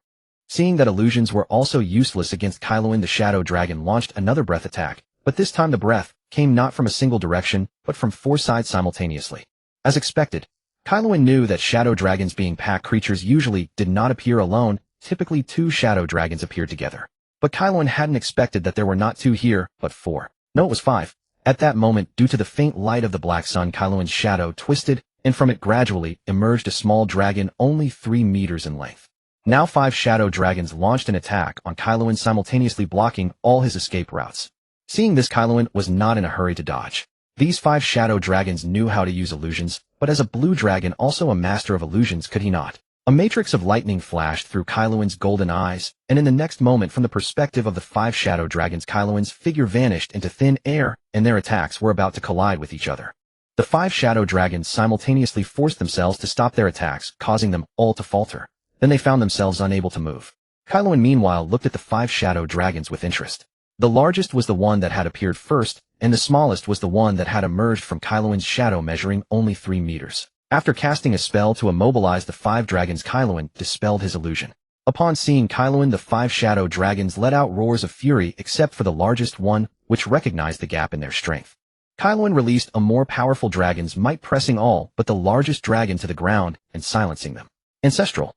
Seeing that illusions were also useless against Kaeluan, the shadow dragon launched another breath attack, but this time the breath came not from a single direction, but from 4 sides simultaneously. As expected, Kaeluan knew that shadow dragons, being pack creatures, usually did not appear alone. Typically 2 shadow dragons appeared together. But Kaeluan hadn't expected that there were not 2 here, but 4. No, it was 5. At that moment, due to the faint light of the black sun, Kaeluan's shadow twisted, and from it gradually emerged a small dragon only 3 meters in length. Now 5 shadow dragons launched an attack on Kaeluan, simultaneously blocking all his escape routes. Seeing this, Kaeluan was not in a hurry to dodge. These 5 shadow dragons knew how to use illusions, but as a blue dragon, also a master of illusions, could he not? A matrix of lightning flashed through Kaeluan's golden eyes, and in the next moment, from the perspective of the 5 shadow dragons, Kaeluan's figure vanished into thin air, and their attacks were about to collide with each other. The 5 shadow dragons simultaneously forced themselves to stop their attacks, causing them all to falter. Then they found themselves unable to move. Kaeluan, meanwhile, looked at the 5 shadow dragons with interest. The largest was the one that had appeared first, and the smallest was the one that had emerged from Kaeluan's shadow, measuring only 3 meters. After casting a spell to immobilize the 5 dragons, Kaeluan dispelled his illusion. Upon seeing Kaeluan, the 5 shadow dragons let out roars of fury, except for the largest one, which recognized the gap in their strength. Kaeluan released a more powerful dragon's might, pressing all but the largest dragon to the ground and silencing them. Ancestral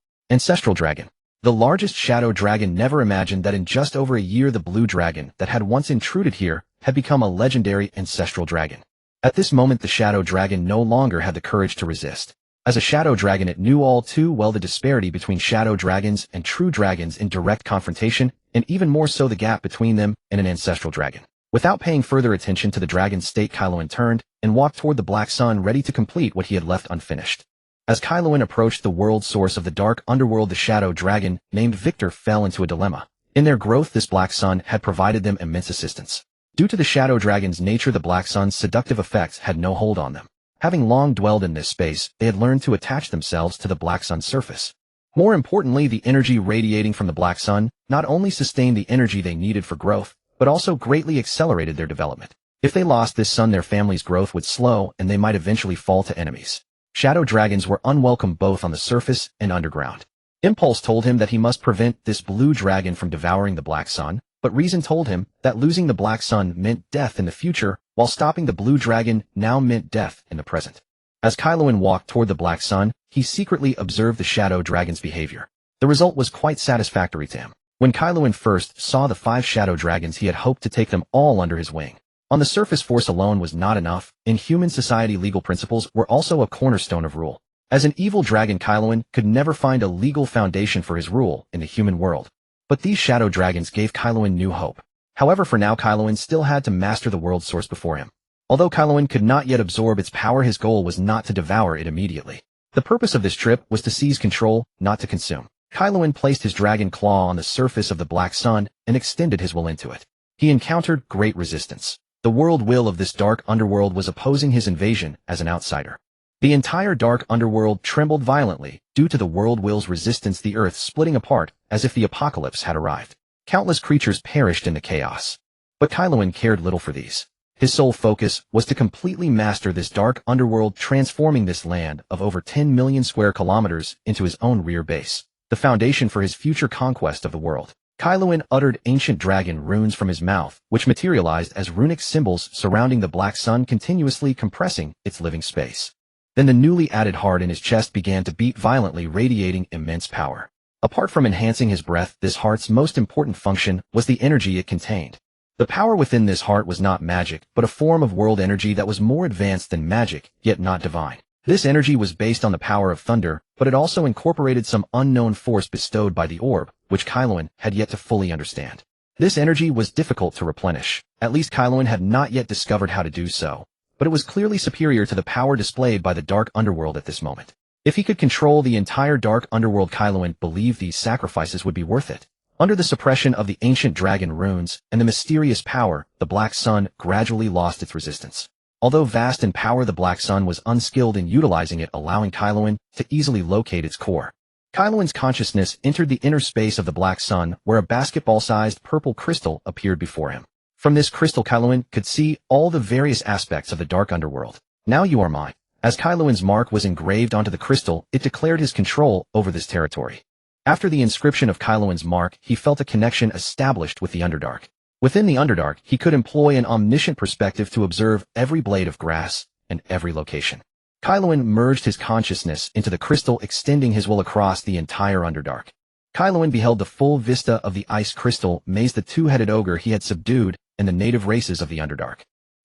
dragon. The largest shadow dragon never imagined that in just over a year the blue dragon that had once intruded here had become a legendary ancestral dragon. At this moment, the shadow dragon no longer had the courage to resist. As a shadow dragon, it knew all too well the disparity between shadow dragons and true dragons in direct confrontation, and even more so the gap between them and an ancestral dragon. Without paying further attention to the dragon's state, Kaeluan turned and walked toward the black sun, ready to complete what he had left unfinished. As Kaeluan approached the world source of the dark underworld, the shadow dragon, named Victor, fell into a dilemma. In their growth, this black sun had provided them immense assistance. Due to the shadow dragon's nature, the black sun's seductive effects had no hold on them. Having long dwelled in this space, they had learned to attach themselves to the black sun's surface. More importantly, the energy radiating from the black sun not only sustained the energy they needed for growth, but also greatly accelerated their development. If they lost this sun, their family's growth would slow, and they might eventually fall to enemies. Shadow dragons were unwelcome both on the surface and underground. Impulse told him that he must prevent this blue dragon from devouring the black sun, but reason told him that losing the black sun meant death in the future, while stopping the blue dragon now meant death in the present. As Kaeluan walked toward the black sun, he secretly observed the shadow dragon's behavior. The result was quite satisfactory to him. When Kaeluan first saw the 5 shadow dragons, he had hoped to take them all under his wing. On the surface, force alone was not enough. In human society, legal principles were also a cornerstone of rule. As an evil dragon, Kaeluan could never find a legal foundation for his rule in the human world. But these shadow dragons gave Kaeluan new hope. However, for now, Kaeluan still had to master the world source before him. Although Kaeluan could not yet absorb its power, his goal was not to devour it immediately. The purpose of this trip was to seize control, not to consume. Kaeluan placed his dragon claw on the surface of the black sun and extended his will into it. He encountered great resistance. The world will of this dark underworld was opposing his invasion as an outsider. The entire dark underworld trembled violently due to the world will's resistance, the earth splitting apart as if the apocalypse had arrived. Countless creatures perished in the chaos. But Kaelin cared little for these. His sole focus was to completely master this dark underworld, transforming this land of over 10 million square kilometers into his own rear base, the foundation for his future conquest of the world. Kaelin uttered ancient dragon runes from his mouth, which materialized as runic symbols surrounding the black sun, continuously compressing its living space. Then the newly added heart in his chest began to beat violently, radiating immense power. Apart from enhancing his breath, this heart's most important function was the energy it contained. The power within this heart was not magic, but a form of world energy that was more advanced than magic, yet not divine. This energy was based on the power of thunder, but it also incorporated some unknown force bestowed by the orb, which Kaelin had yet to fully understand. This energy was difficult to replenish. At least Kaelin had not yet discovered how to do so, but it was clearly superior to the power displayed by the dark underworld at this moment. If he could control the entire dark underworld, Kaelin believed these sacrifices would be worth it. Under the suppression of the ancient dragon runes and the mysterious power, the Black Sun gradually lost its resistance. Although vast in power, the Black Sun was unskilled in utilizing it, allowing Kaelin to easily locate its core. Kaelin's consciousness entered the inner space of the Black Sun, where a basketball-sized purple crystal appeared before him. From this crystal, Kaelin could see all the various aspects of the dark underworld. Now you are mine. As Kaelin's mark was engraved onto the crystal, it declared his control over this territory. After the inscription of Kaelin's mark, he felt a connection established with the Underdark. Within the Underdark, he could employ an omniscient perspective to observe every blade of grass and every location. Kaelin merged his consciousness into the crystal, extending his will across the entire Underdark. Kaelin beheld the full vista of the ice crystal maze, the two-headed ogre he had subdued, and the native races of the Underdark.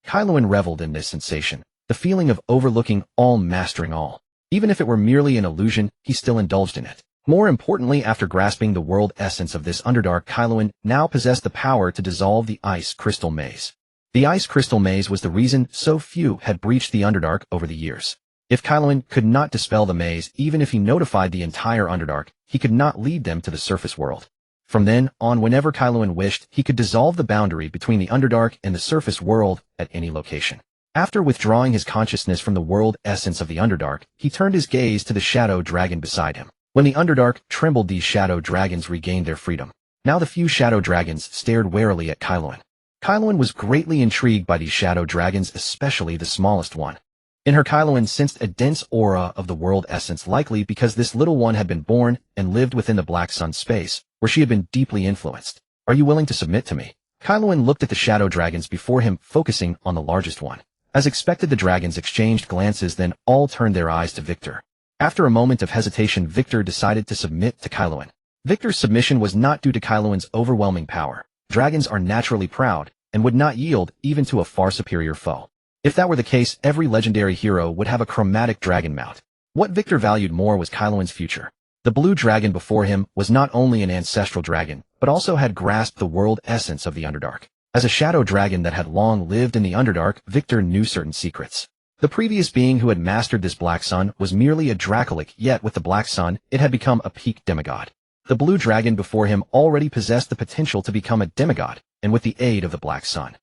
Kaelin reveled in this sensation, the feeling of overlooking all, mastering all. Even if it were merely an illusion, he still indulged in it. More importantly, after grasping the world essence of this Underdark, Kaelin now possessed the power to dissolve the ice crystal maze. The ice crystal maze was the reason so few had breached the Underdark over the years. If Kaelin could not dispel the maze, even if he notified the entire Underdark, he could not lead them to the surface world. From then on, whenever Kaelin wished, he could dissolve the boundary between the Underdark and the surface world at any location. After withdrawing his consciousness from the world essence of the Underdark, he turned his gaze to the shadow dragon beside him. When the Underdark trembled, these shadow dragons regained their freedom. Now the few shadow dragons stared warily at Kaelin. Kaelin was greatly intrigued by these shadow dragons, especially the smallest one. In her, Kaelin sensed a dense aura of the world essence, likely because this little one had been born and lived within the Black Sun space, where she had been deeply influenced. Are you willing to submit to me? Kaelin looked at the shadow dragons before him, focusing on the largest one. As expected, the dragons exchanged glances, then all turned their eyes to Victor. After a moment of hesitation, Victor decided to submit to Kaelin. Victor's submission was not due to Kaelin's overwhelming power. Dragons are naturally proud and would not yield even to a far superior foe. If that were the case, every legendary hero would have a chromatic dragon mount. What Victor valued more was Kaelin's future. The blue dragon before him was not only an ancestral dragon, but also had grasped the world essence of the Underdark. As a shadow dragon that had long lived in the Underdark, Victor knew certain secrets. The previous being who had mastered this Black Sun was merely a Dracolic, yet with the Black Sun, it had become a peak demigod. The blue dragon before him already possessed the potential to become a demigod, and with the aid of the Black Sun.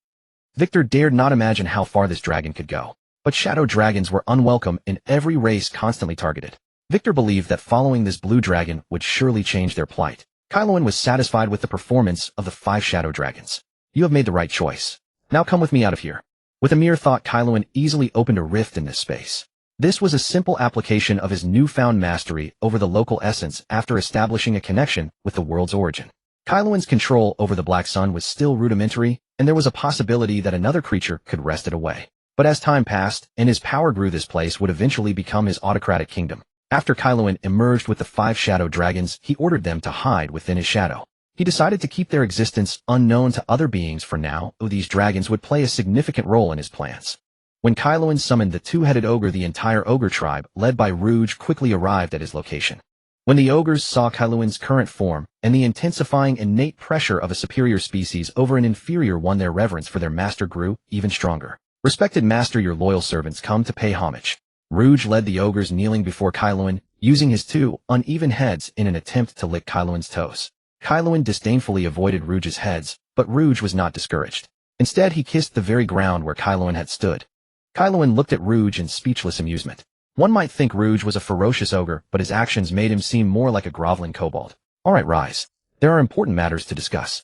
Victor dared not imagine how far this dragon could go. But shadow dragons were unwelcome in every race constantly targeted. Victor believed that following this blue dragon would surely change their plight. Kaelin was satisfied with the performance of the 5 shadow dragons. You have made the right choice. Now come with me out of here. With a mere thought, Kaelin easily opened a rift in this space. This was a simple application of his newfound mastery over the local essence after establishing a connection with the world's origin. Kaelin's control over the Black Sun was still rudimentary, and there was a possibility that another creature could wrest it away. But as time passed, and his power grew, this place would eventually become his autocratic kingdom. After Kaelin emerged with the 5 shadow dragons, he ordered them to hide within his shadow. He decided to keep their existence unknown to other beings for now, though these dragons would play a significant role in his plans. When Kaelin summoned the two-headed ogre, the entire ogre tribe, led by Rouge, quickly arrived at his location. When the ogres saw Kaelin's current form and the intensifying innate pressure of a superior species over an inferior one, their reverence for their master grew even stronger. Respected master, your loyal servants come to pay homage. Rouge led the ogres, kneeling before Kaelin, using his 2 uneven heads in an attempt to lick Kaelin's toes. Kaelin disdainfully avoided Rouge's heads, but Rouge was not discouraged. Instead, he kissed the very ground where Kaelin had stood. Kaelin looked at Rouge in speechless amusement. One might think Rouge was a ferocious ogre, but his actions made him seem more like a groveling kobold. All right, rise. There are important matters to discuss.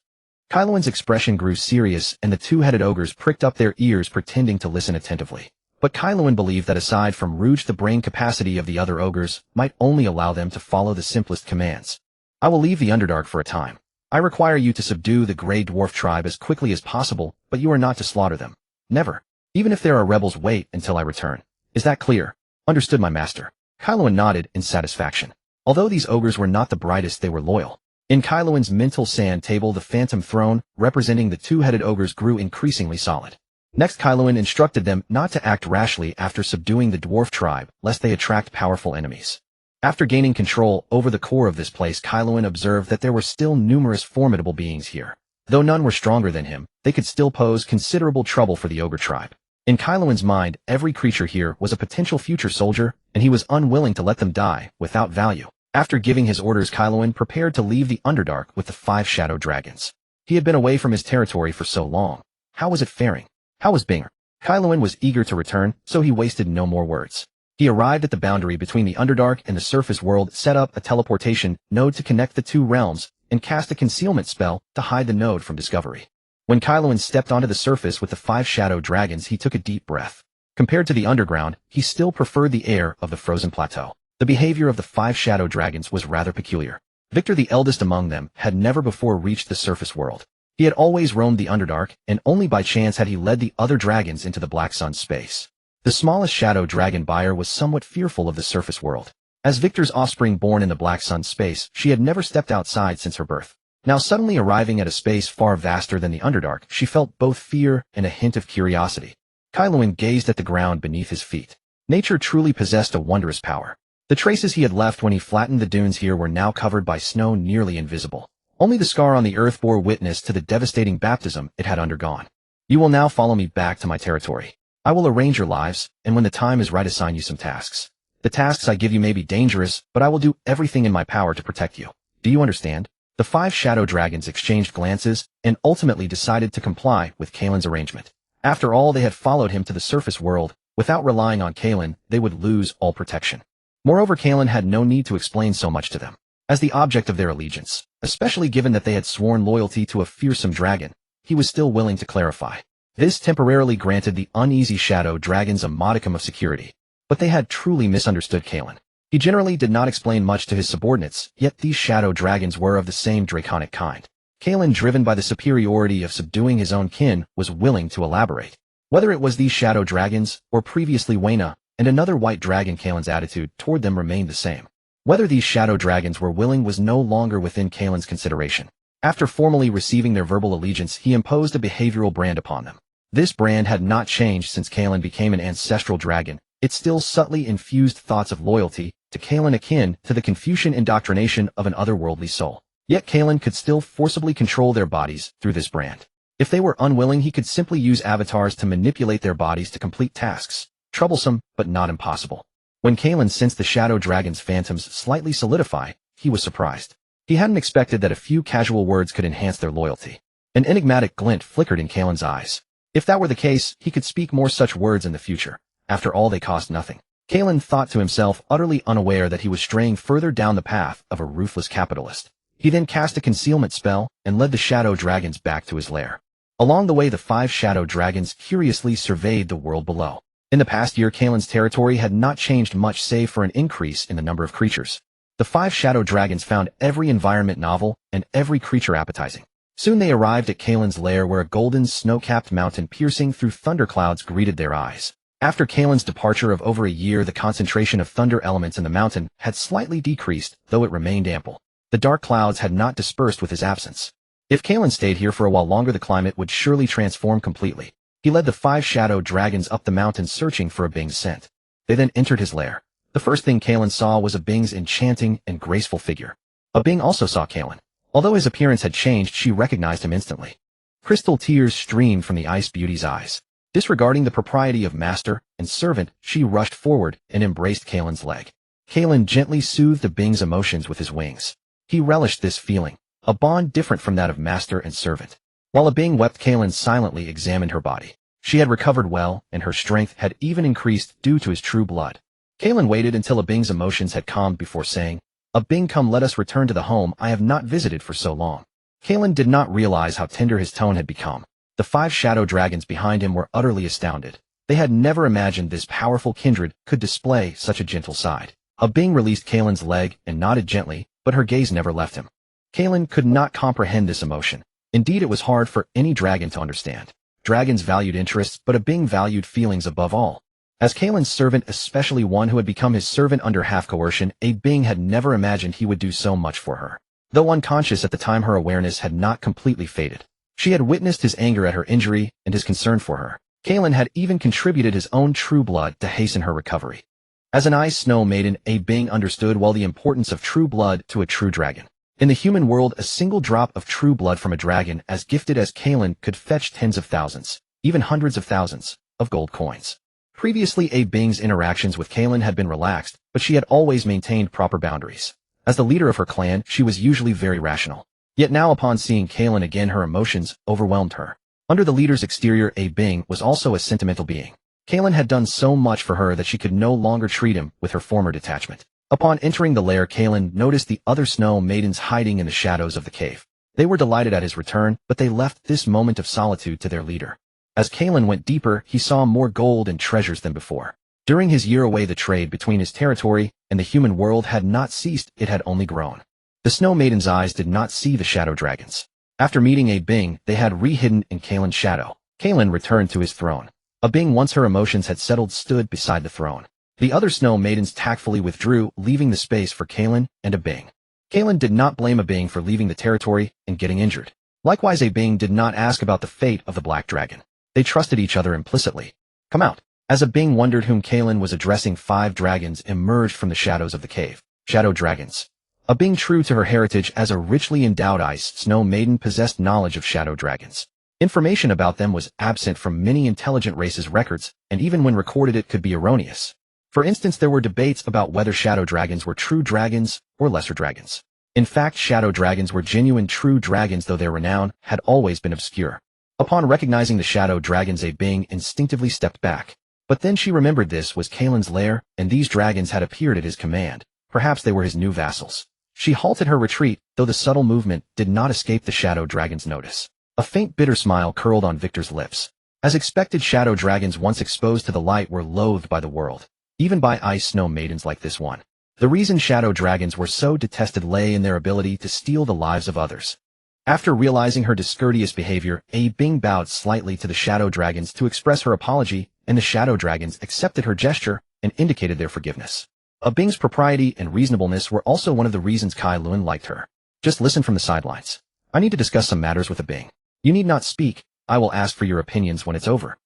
Kaelen's expression grew serious and the two-headed ogres pricked up their ears pretending to listen attentively. But Kaelen believed that aside from Rouge, the brain capacity of the other ogres might only allow them to follow the simplest commands. I will leave the Underdark for a time. I require you to subdue the Grey Dwarf tribe as quickly as possible, but you are not to slaughter them. Never. Even if there are rebels, wait until I return. Is that clear? Understood, my master. Kaelen nodded in satisfaction. Although these ogres were not the brightest, they were loyal. In Kaelen's mental sand table, the phantom throne, representing the two-headed ogres, grew increasingly solid. Next, Kaelen instructed them not to act rashly after subduing the dwarf tribe, lest they attract powerful enemies. After gaining control over the core of this place, Kaelen observed that there were still numerous formidable beings here. Though none were stronger than him, they could still pose considerable trouble for the ogre tribe. In Kaelen's mind, every creature here was a potential future soldier, and he was unwilling to let them die without value. After giving his orders, Kaelen prepared to leave the Underdark with the 5 shadow dragons. He had been away from his territory for so long. How was it faring? How was Binger? Kaelen was eager to return, so he wasted no more words. He arrived at the boundary between the Underdark and the surface world, set up a teleportation node to connect the two realms, and cast a concealment spell to hide the node from discovery. When Kaelen stepped onto the surface with the 5 shadow dragons, he took a deep breath. Compared to the underground, he still preferred the air of the frozen plateau. The behavior of the 5 shadow dragons was rather peculiar. Victor, the eldest among them, had never before reached the surface world. He had always roamed the Underdark, and only by chance had he led the other dragons into the Black Sun space. The smallest shadow dragon, Buyer, was somewhat fearful of the surface world. As Victor's offspring born in the Black Sun space, she had never stepped outside since her birth. Now suddenly arriving at a space far vaster than the Underdark, she felt both fear and a hint of curiosity. Kaelen gazed at the ground beneath his feet. Nature truly possessed a wondrous power. The traces he had left when he flattened the dunes here were now covered by snow nearly invisible. Only the scar on the earth bore witness to the devastating baptism it had undergone. You will now follow me back to my territory. I will arrange your lives, and when the time is right, assign you some tasks. The tasks I give you may be dangerous, but I will do everything in my power to protect you. Do you understand? The 5 shadow dragons exchanged glances and ultimately decided to comply with Kaelen's arrangement. After all, they had followed him to the surface world. Without relying on Kaelen, they would lose all protection. Moreover, Kaelen had no need to explain so much to them. As the object of their allegiance, especially given that they had sworn loyalty to a fearsome dragon, he was still willing to clarify. This temporarily granted the uneasy shadow dragons a modicum of security. But they had truly misunderstood Kaelen. He generally did not explain much to his subordinates, yet these shadow dragons were of the same draconic kind. Kaelen, driven by the superiority of subduing his own kin, was willing to elaborate. Whether it was these shadow dragons, or previously Wayna, and another white dragon, Kaelen's attitude toward them remained the same. Whether these shadow dragons were willing was no longer within Kaelen's consideration. After formally receiving their verbal allegiance, he imposed a behavioral brand upon them. This brand had not changed since Kaelen became an ancestral dragon. It still subtly infused thoughts of loyalty to Kaelen, akin to the Confucian indoctrination of an otherworldly soul. Yet Kaelen could still forcibly control their bodies through this brand. If they were unwilling, he could simply use avatars to manipulate their bodies to complete tasks. Troublesome, but not impossible. When Kaelen sensed the shadow dragon's phantoms slightly solidify, he was surprised. He hadn't expected that a few casual words could enhance their loyalty. An enigmatic glint flickered in Kaelen's eyes. If that were the case, he could speak more such words in the future. After all, they cost nothing. Kaelen thought to himself, utterly unaware that he was straying further down the path of a ruthless capitalist. He then cast a concealment spell and led the shadow dragons back to his lair. Along the way, the 5 shadow dragons curiously surveyed the world below. In the past year, Kaelen's territory had not changed much save for an increase in the number of creatures. The 5 shadow dragons found every environment novel and every creature appetizing. Soon they arrived at Kaelen's lair, where a golden snow-capped mountain piercing through thunderclouds greeted their eyes. After Kaelen's departure of over a year, the concentration of thunder elements in the mountain had slightly decreased, though it remained ample. The dark clouds had not dispersed with his absence. If Kaelen stayed here for a while longer, the climate would surely transform completely. He led the 5 shadow dragons up the mountain, searching for a Bing's scent. They then entered his lair. The first thing Kaelen saw was a Bing's enchanting and graceful figure. A Bing also saw Kaelen. Although his appearance had changed, she recognized him instantly. Crystal tears streamed from the Ice Beauty's eyes. Disregarding the propriety of master and servant, she rushed forward and embraced Kaelen's leg. Kaelen gently soothed the Bing's emotions with his wings. He relished this feeling, a bond different from that of master and servant. While a Bing wept, Kaelen silently examined her body. She had recovered well, and her strength had even increased due to his true blood. Kaelen waited until a Bing's emotions had calmed before saying, "A Bing, come, let us return to the home I have not visited for so long." Kaelin did not realize how tender his tone had become. The 5 shadow dragons behind him were utterly astounded. They had never imagined this powerful kindred could display such a gentle side. A being released Kaelin's leg and nodded gently, but her gaze never left him. Kaelin could not comprehend this emotion. Indeed, it was hard for any dragon to understand. Dragons valued interests, but a being valued feelings above all. As Kaelin's servant, especially one who had become his servant under half coercion, a being had never imagined he would do so much for her. Though unconscious at the time, her awareness had not completely faded. She had witnessed his anger at her injury and his concern for her. Kaelin had even contributed his own true blood to hasten her recovery. As an ice snow maiden, a being understood well the importance of true blood to a true dragon. In the human world, a single drop of true blood from a dragon as gifted as Kaelin could fetch tens of thousands, even hundreds of thousands, of gold coins. Previously, a being's interactions with Kaelin had been relaxed, but she had always maintained proper boundaries. As the leader of her clan, she was usually very rational. Yet now, upon seeing Kaelin again, her emotions overwhelmed her. Under the leader's exterior, a being was also a sentimental being. Kaelin had done so much for her that she could no longer treat him with her former detachment. Upon entering the lair, Kaelin noticed the other snow maidens hiding in the shadows of the cave. They were delighted at his return, but they left this moment of solitude to their leader. As Kaelin went deeper, he saw more gold and treasures than before. During his year away, the trade between his territory and the human world had not ceased, it had only grown. The snow maiden's eyes did not see the shadow dragons. After meeting a being, they had re-hidden in Kaelin's shadow. Kaelin returned to his throne. A being, once her emotions had settled, stood beside the throne. The other snow maidens tactfully withdrew, leaving the space for Kaelin and a being. Kaelin did not blame a being for leaving the territory and getting injured. Likewise, a being did not ask about the fate of the black dragon. They trusted each other implicitly. Come out. As a being wondered whom Kaelin was addressing, 5 dragons emerged from the shadows of the cave. Shadow dragons. A being true to her heritage as a richly endowed ice snow maiden possessed knowledge of shadow dragons. Information about them was absent from many intelligent races' records, and even when recorded it could be erroneous. For instance, there were debates about whether shadow dragons were true dragons or lesser dragons. In fact, shadow dragons were genuine true dragons, though their renown had always been obscure. Upon recognizing the shadow dragons, a being instinctively stepped back. But then she remembered this was Kaelin's lair, and these dragons had appeared at his command. Perhaps they were his new vassals. She halted her retreat, though the subtle movement did not escape the shadow dragon's notice. A faint bitter smile curled on Victor's lips. As expected, shadow dragons once exposed to the light were loathed by the world, even by ice snow maidens like this one. The reason shadow dragons were so detested lay in their ability to steal the lives of others. After realizing her discourteous behavior, a being bowed slightly to the shadow dragons to express her apology, and the shadow dragons accepted her gesture and indicated their forgiveness. A being's propriety and reasonableness were also one of the reasons Kaelin liked her. Just listen from the sidelines. I need to discuss some matters with a being. You need not speak. I will ask for your opinions when it's over.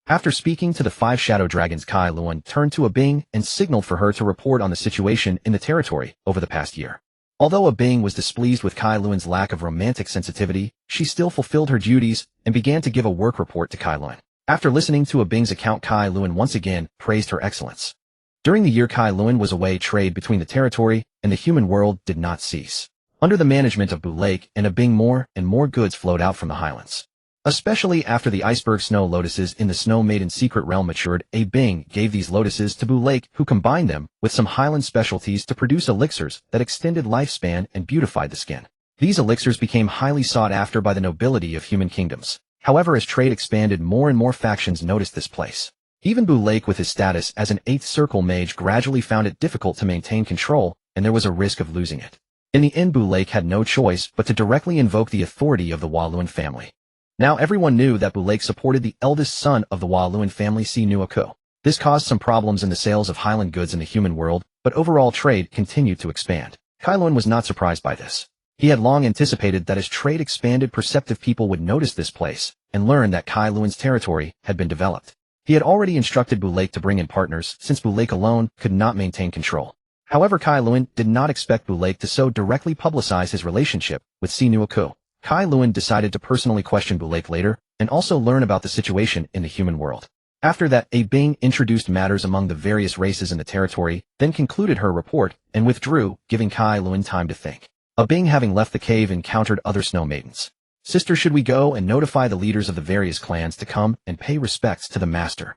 After speaking to the 5 shadow dragons, Kaelin turned to a being and signaled for her to report on the situation in the territory over the past year. Although a being was displeased with Kaelin's lack of romantic sensitivity, she still fulfilled her duties and began to give a work report to Kaelin. After listening to a being's account, Kaelin once again praised her excellence. During the year Kaelin was away, trade between the territory and the human world did not cease. Under the management of Lake and a being, more and more goods flowed out from the highlands. Especially after the iceberg snow lotuses in the Snow Maiden's secret realm matured, a being gave these lotuses to Lake, who combined them with some highland specialties to produce elixirs that extended lifespan and beautified the skin. These elixirs became highly sought after by the nobility of human kingdoms. However, as trade expanded, more and more factions noticed this place. Even Lake, with his status as an 8th circle mage, gradually found it difficult to maintain control, and there was a risk of losing it. In the end, Lake had no choice but to directly invoke the authority of the Waluan family. Now everyone knew that Lake supported the eldest son of the Waluan family, Sinuako. This caused some problems in the sales of highland goods in the human world, but overall trade continued to expand. Kaelin was not surprised by this. He had long anticipated that as trade expanded, perceptive people would notice this place and learn that Kaelin's territory had been developed. He had already instructed Lake to bring in partners, since Lake alone could not maintain control. However, Kaelin did not expect Lake to so directly publicize his relationship with Sinuako. Kaelin decided to personally question Lake later, and also learn about the situation in the human world. After that, a being introduced matters among the various races in the territory, then concluded her report, and withdrew, giving Kaelin time to think. A being, having left the cave, encountered other snow maidens. Sister, should we go and notify the leaders of the various clans to come and pay respects to the master?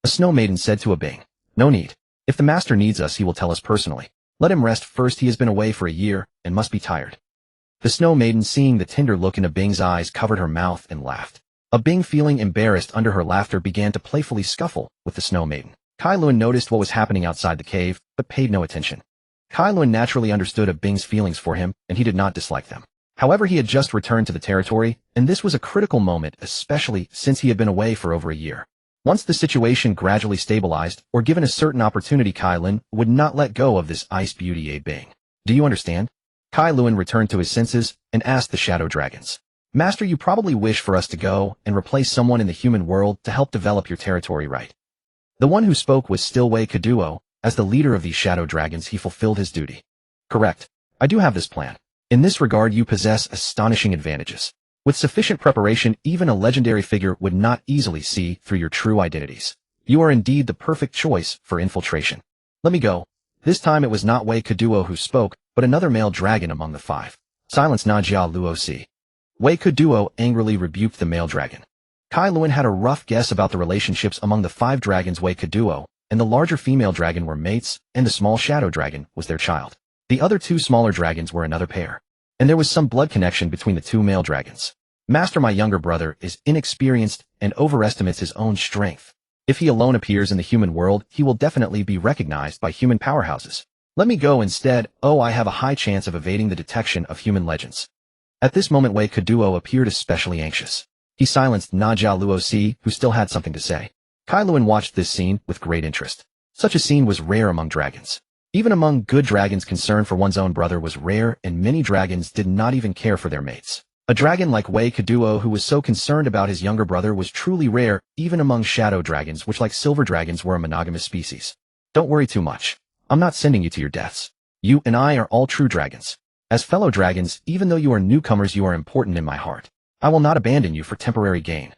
A snow maiden said to a being. No need. If the master needs us, he will tell us personally. Let him rest first. He has been away for a year and must be tired. The Snow Maiden, seeing the tender look in Bing's eyes, covered her mouth and laughed. Bing, feeling embarrassed under her laughter, began to playfully scuffle with the Snow Maiden. Kaeluan noticed what was happening outside the cave, but paid no attention. Kaeluan naturally understood Bing's feelings for him, and he did not dislike them. However, he had just returned to the territory, and this was a critical moment, especially since he had been away for over a year. Once the situation gradually stabilized, or given a certain opportunity, Kaeluan would not let go of this ice beauty. Bing. Do you understand? Kaeluan returned to his senses and asked the shadow dragons. Master, you probably wish for us to go and replace someone in the human world to help develop your territory, right? The one who spoke was still Wei Kaduo. As the leader of these shadow dragons, he fulfilled his duty. Correct. I do have this plan. In this regard, you possess astonishing advantages. With sufficient preparation, even a legendary figure would not easily see through your true identities. You are indeed the perfect choice for infiltration. Let me go. This time it was not Wei Kaduo who spoke, but another male dragon among the five. Silence, Najia Luosi. Wei Kaduo angrily rebuked the male dragon. Kaeluan had a rough guess about the relationships among the five dragons. Wei Kaduo and the larger female dragon were mates, and the small shadow dragon was their child. The other two smaller dragons were another pair. And there was some blood connection between the two male dragons. Master, my younger brother is inexperienced and overestimates his own strength. If he alone appears in the human world, he will definitely be recognized by human powerhouses. Let me go instead. Oh, I have a high chance of evading the detection of human legends. At this moment, Wei Kaduo appeared especially anxious. He silenced Najia Luosi, who still had something to say. Kaeluan watched this scene with great interest. Such a scene was rare among dragons. Even among good dragons, concern for one's own brother was rare, and many dragons did not even care for their mates. A dragon like Wei Kaduo, who was so concerned about his younger brother, was truly rare, even among shadow dragons, which like silver dragons were a monogamous species. Don't worry too much. I'm not sending you to your deaths. You and I are all true dragons. As fellow dragons, even though you are newcomers, you are important in my heart. I will not abandon you for temporary gain.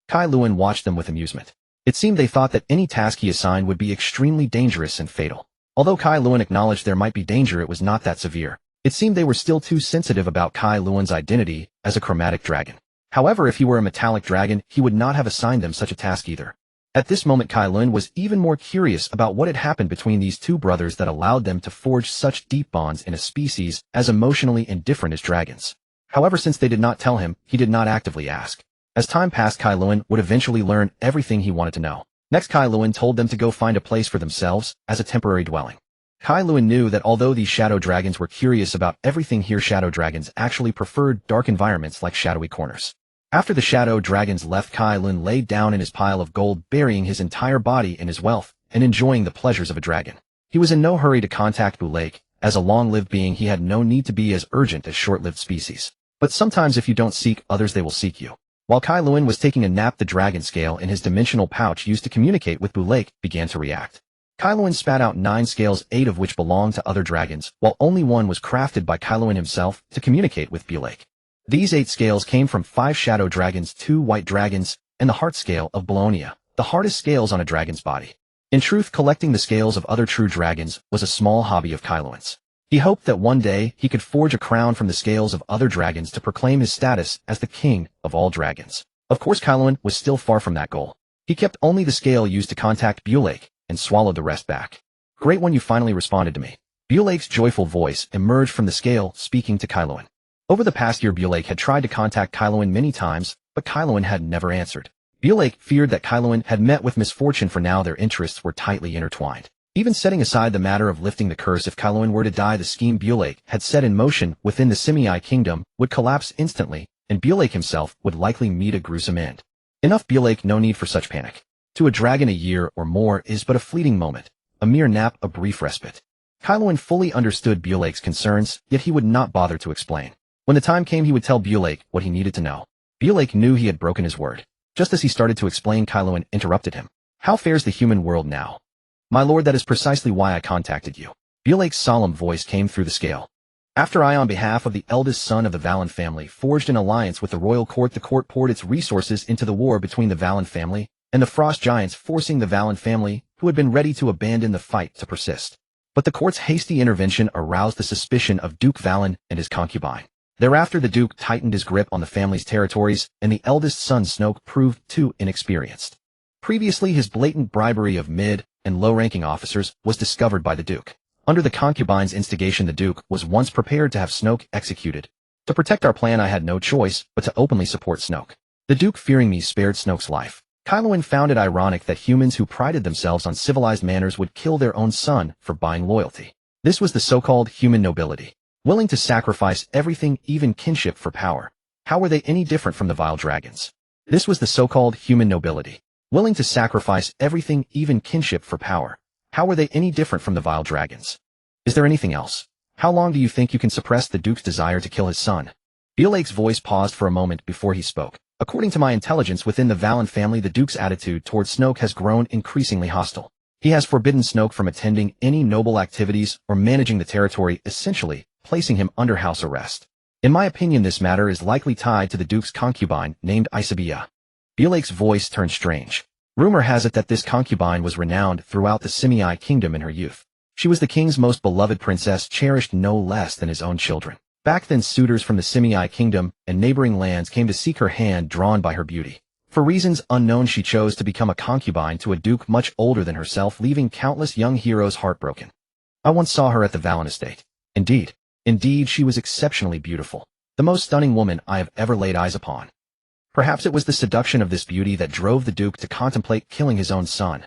Kaeluan watched them with amusement. It seemed they thought that any task he assigned would be extremely dangerous and fatal. Although Kaeluan acknowledged there might be danger, it was not that severe. It seemed they were still too sensitive about Kaeluan's identity as a chromatic dragon. However, if he were a metallic dragon, he would not have assigned them such a task either. At this moment, Kaeluan was even more curious about what had happened between these two brothers that allowed them to forge such deep bonds in a species as emotionally indifferent as dragons. However, since they did not tell him, he did not actively ask. As time passed, Kaeluan would eventually learn everything he wanted to know. Next, Kaeluan told them to go find a place for themselves as a temporary dwelling. Kaeluan knew that although these shadow dragons were curious about everything here, shadow dragons actually preferred dark environments like shadowy corners. After the shadow dragons left, Kaeluan laid down in his pile of gold, burying his entire body in his wealth and enjoying the pleasures of a dragon. He was in no hurry to contact Bulake. As a long-lived being, he had no need to be as urgent as short-lived species. But sometimes if you don't seek others, they will seek you. While Kaeluan was taking a nap, the dragon scale in his dimensional pouch used to communicate with Bulake began to react. Kaeluan spat out 9 scales, 8 of which belonged to other dragons, while only one was crafted by Kaeluan himself to communicate with Bulake. These 8 scales came from 5 shadow dragons, 2 white dragons, and the heart scale of Bologna, the hardest scales on a dragon's body. In truth, collecting the scales of other true dragons was a small hobby of Kaeluan's. He hoped that one day he could forge a crown from the scales of other dragons to proclaim his status as the king of all dragons. Of course, Kaeluan was still far from that goal. He kept only the scale used to contact Bulake and swallowed the rest back. Great one, you finally responded to me. Bulake's joyful voice emerged from the scale, speaking to Kaeluan. Over the past year, Bulake had tried to contact Kaeluan many times, but Kaeluan had never answered. Bulake feared that Kaeluan had met with misfortune, for now their interests were tightly intertwined. Even setting aside the matter of lifting the curse, if Kaeluan were to die, the scheme Bulake had set in motion within the Simei Kingdom would collapse instantly, and Bulake himself would likely meet a gruesome end. Enough, Bulake, no need for such panic. To a dragon, a year or more is but a fleeting moment, a mere nap, a brief respite. Kaeluan fully understood Bulake's concerns, yet he would not bother to explain. When the time came, he would tell Bulake what he needed to know. Bulake knew he had broken his word. Just as he started to explain, Kaeluan interrupted him. How fares the human world now? My lord, that is precisely why I contacted you. Bulake's solemn voice came through the scale. After I, on behalf of the eldest son of the Valen family, forged an alliance with the royal court, the court poured its resources into the war between the Valen family and the Frost Giants, forcing the Valen family, who had been ready to abandon the fight, to persist. But the court's hasty intervention aroused the suspicion of Duke Valen and his concubine. Thereafter, the Duke tightened his grip on the family's territories, and the eldest son, Snoke, proved too inexperienced. Previously, his blatant bribery of mid- and low-ranking officers was discovered by the Duke. Under the concubine's instigation, the Duke was once prepared to have Snoke executed, To protect our plan, I had no choice but to openly support Snoke. The Duke, fearing me, spared Snoke's life. Kaelensos found it ironic that humans who prided themselves on civilized manners would kill their own son for buying loyalty. This was the so-called human nobility, willing to sacrifice everything, even kinship, for power. How were they any different from the vile dragons? This was the so-called human nobility, willing to sacrifice everything, even kinship, for power. How were they any different from the vile dragons? Is there anything else? How long do you think you can suppress the Duke's desire to kill his son? Bielake's voice paused for a moment before he spoke. According to my intelligence, within the Valen family, the Duke's attitude towards Snoke has grown increasingly hostile. He has forbidden Snoke from attending any noble activities or managing the territory, essentially placing him under house arrest. In my opinion, this matter is likely tied to the Duke's concubine named Isabella. Bielake's voice turned strange. Rumor has it that this concubine was renowned throughout the Simei kingdom in her youth. She was the king's most beloved princess, cherished no less than his own children. Back then, suitors from the Simei kingdom and neighboring lands came to seek her hand, drawn by her beauty. For reasons unknown, she chose to become a concubine to a duke much older than herself, leaving countless young heroes heartbroken. I once saw her at the Valen estate. Indeed, she was exceptionally beautiful. The most stunning woman I have ever laid eyes upon. Perhaps it was the seduction of this beauty that drove the Duke to contemplate killing his own son.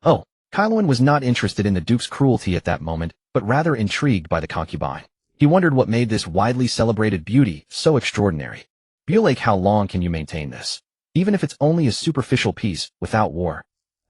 Oh, Kaelensos was not interested in the Duke's cruelty at that moment, but rather intrigued by the concubine. He wondered what made this widely celebrated beauty so extraordinary. Bielake, how long can you maintain this? Even if it's only a superficial peace, without war.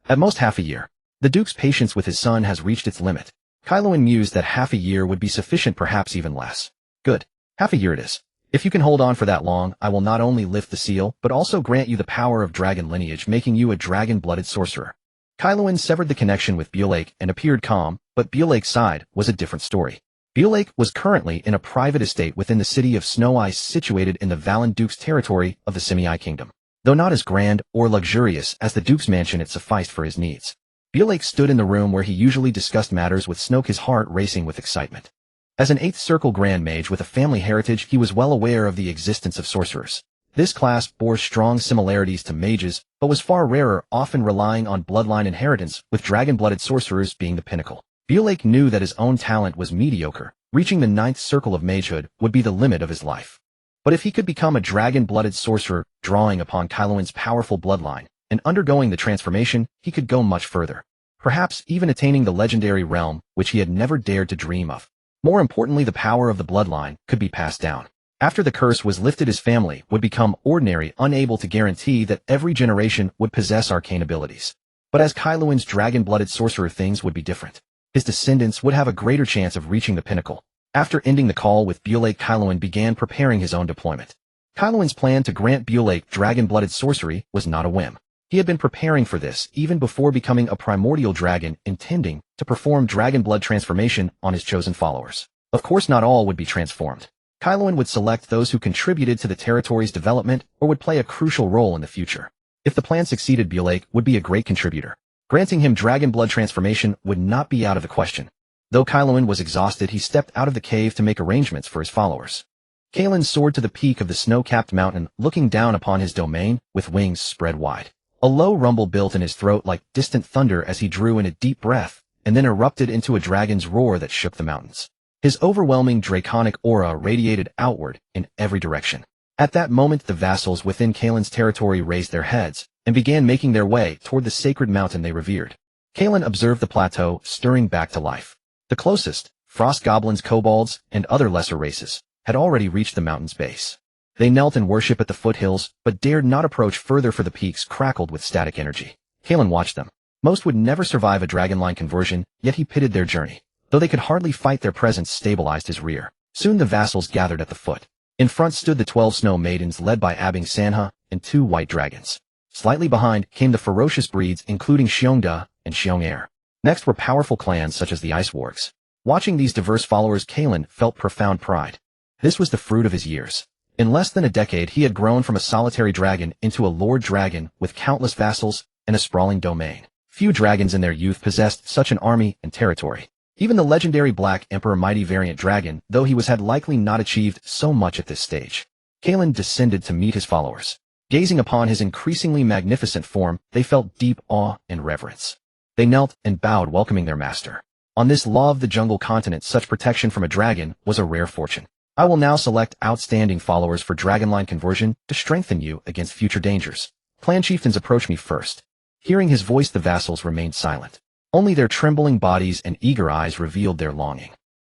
At most half a year. The Duke's patience with his son has reached its limit. Kaelensos mused that half a year would be sufficient, perhaps even less. Good. Half a year it is. If you can hold on for that long, I will not only lift the seal, but also grant you the power of dragon lineage, making you a dragon-blooded sorcerer. Kaelensos severed the connection with Bielake and appeared calm, but Bielake's side was a different story. Bielake was currently in a private estate within the city of Snow Ice, situated in the Valen Duke's territory of the Simei kingdom. Though not as grand or luxurious as the Duke's mansion, it sufficed for his needs. Bielake stood in the room where he usually discussed matters with Snoke, his heart racing with excitement. As an 8th Circle Grand Mage with a family heritage, he was well aware of the existence of sorcerers. This class bore strong similarities to mages, but was far rarer, often relying on bloodline inheritance, with dragon-blooded sorcerers being the pinnacle. Bielake knew that his own talent was mediocre. Reaching the 9th circle of magehood would be the limit of his life. But if he could become a dragon-blooded sorcerer, drawing upon Kaelensos' powerful bloodline, and undergoing the transformation, he could go much further. Perhaps even attaining the legendary realm, which he had never dared to dream of. More importantly, the power of the bloodline could be passed down. After the curse was lifted, his family would become ordinary, unable to guarantee that every generation would possess arcane abilities. But as Kaelensos' dragon-blooded sorcerer, things would be different. His descendants would have a greater chance of reaching the pinnacle. After ending the call with Bielake, Kaelensos began preparing his own deployment. Kaelensos' plan to grant Bielake dragon-blooded sorcery was not a whim. He had been preparing for this even before becoming a primordial dragon, intending to perform dragon blood transformation on his chosen followers. Of course, not all would be transformed. Kaelensos would select those who contributed to the territory's development or would play a crucial role in the future. If the plan succeeded, Bielake would be a great contributor. Granting him dragon blood transformation would not be out of the question. Though Kaelensos was exhausted, he stepped out of the cave to make arrangements for his followers. Kaelensos soared to the peak of the snow-capped mountain, looking down upon his domain with wings spread wide. A low rumble built in his throat like distant thunder as he drew in a deep breath, and then erupted into a dragon's roar that shook the mountains. His overwhelming draconic aura radiated outward in every direction. At that moment, the vassals within Kaelensos' territory raised their heads and began making their way toward the sacred mountain they revered. Kaelensos observed the plateau stirring back to life. The closest, frost goblins, kobolds, and other lesser races, had already reached the mountain's base. They knelt in worship at the foothills, but dared not approach further, for the peaks crackled with static energy. Kaelensos watched them. Most would never survive a dragonline conversion, yet he pitied their journey. Though they could hardly fight, their presence stabilized his rear. Soon the vassals gathered at the foot. In front stood the 12 snow maidens led by Abing Sanha and 2 white dragons. Slightly behind came the ferocious breeds, including Xiongda and Xiong'er. Next were powerful clans such as the Ice Wargs. Watching these diverse followers, Kaelensos felt profound pride. This was the fruit of his years. In less than a decade, he had grown from a solitary dragon into a lord dragon with countless vassals and a sprawling domain. Few dragons in their youth possessed such an army and territory. Even the legendary Black Emperor Mighty Variant Dragon, though he had likely not achieved so much at this stage. Kaelensos descended to meet his followers. Gazing upon his increasingly magnificent form, they felt deep awe and reverence. They knelt and bowed, welcoming their master. On this law of the jungle continent, such protection from a dragon was a rare fortune. I will now select outstanding followers for Dragonline conversion to strengthen you against future dangers. Clan chieftains approach me first. Hearing his voice, the vassals remained silent. Only their trembling bodies and eager eyes revealed their longing.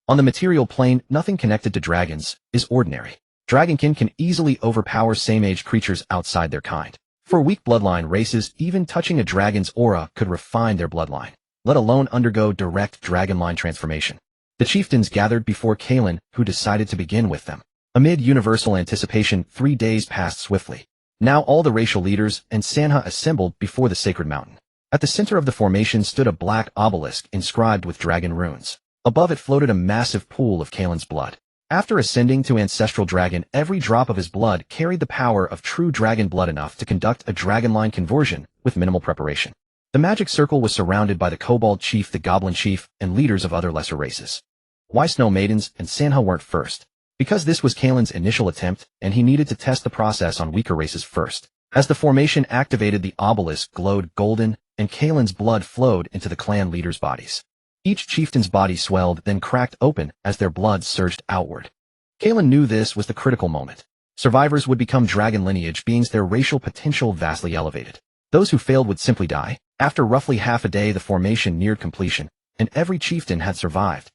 On the material plane, nothing connected to dragons is ordinary. Dragonkin can easily overpower same-age creatures outside their kind. For weak bloodline races, even touching a dragon's aura could refine their bloodline, let alone undergo direct dragonline transformation. The chieftains gathered before Kaelen, who decided to begin with them. Amid universal anticipation, 3 days passed swiftly. Now all the racial leaders and Sanha assembled before the sacred mountain. At the center of the formation stood a black obelisk inscribed with dragon runes. Above it floated a massive pool of Kaelen's blood. After ascending to ancestral dragon, every drop of his blood carried the power of true dragon blood enough to conduct a dragonline conversion with minimal preparation. The magic circle was surrounded by the kobold chief, the goblin chief, and leaders of other lesser races. Why snow maidens and Sanha weren't first? Because this was Kaelen's initial attempt, and he needed to test the process on weaker races first. As the formation activated, the obelisk glowed golden, and Kaelen's blood flowed into the clan leaders' bodies. Each chieftain's body swelled, then cracked open as their blood surged outward. Kaelen knew this was the critical moment. Survivors would become dragon lineage beings, their racial potential vastly elevated. Those who failed would simply die. After roughly half a day, the formation neared completion, and every chieftain had survived.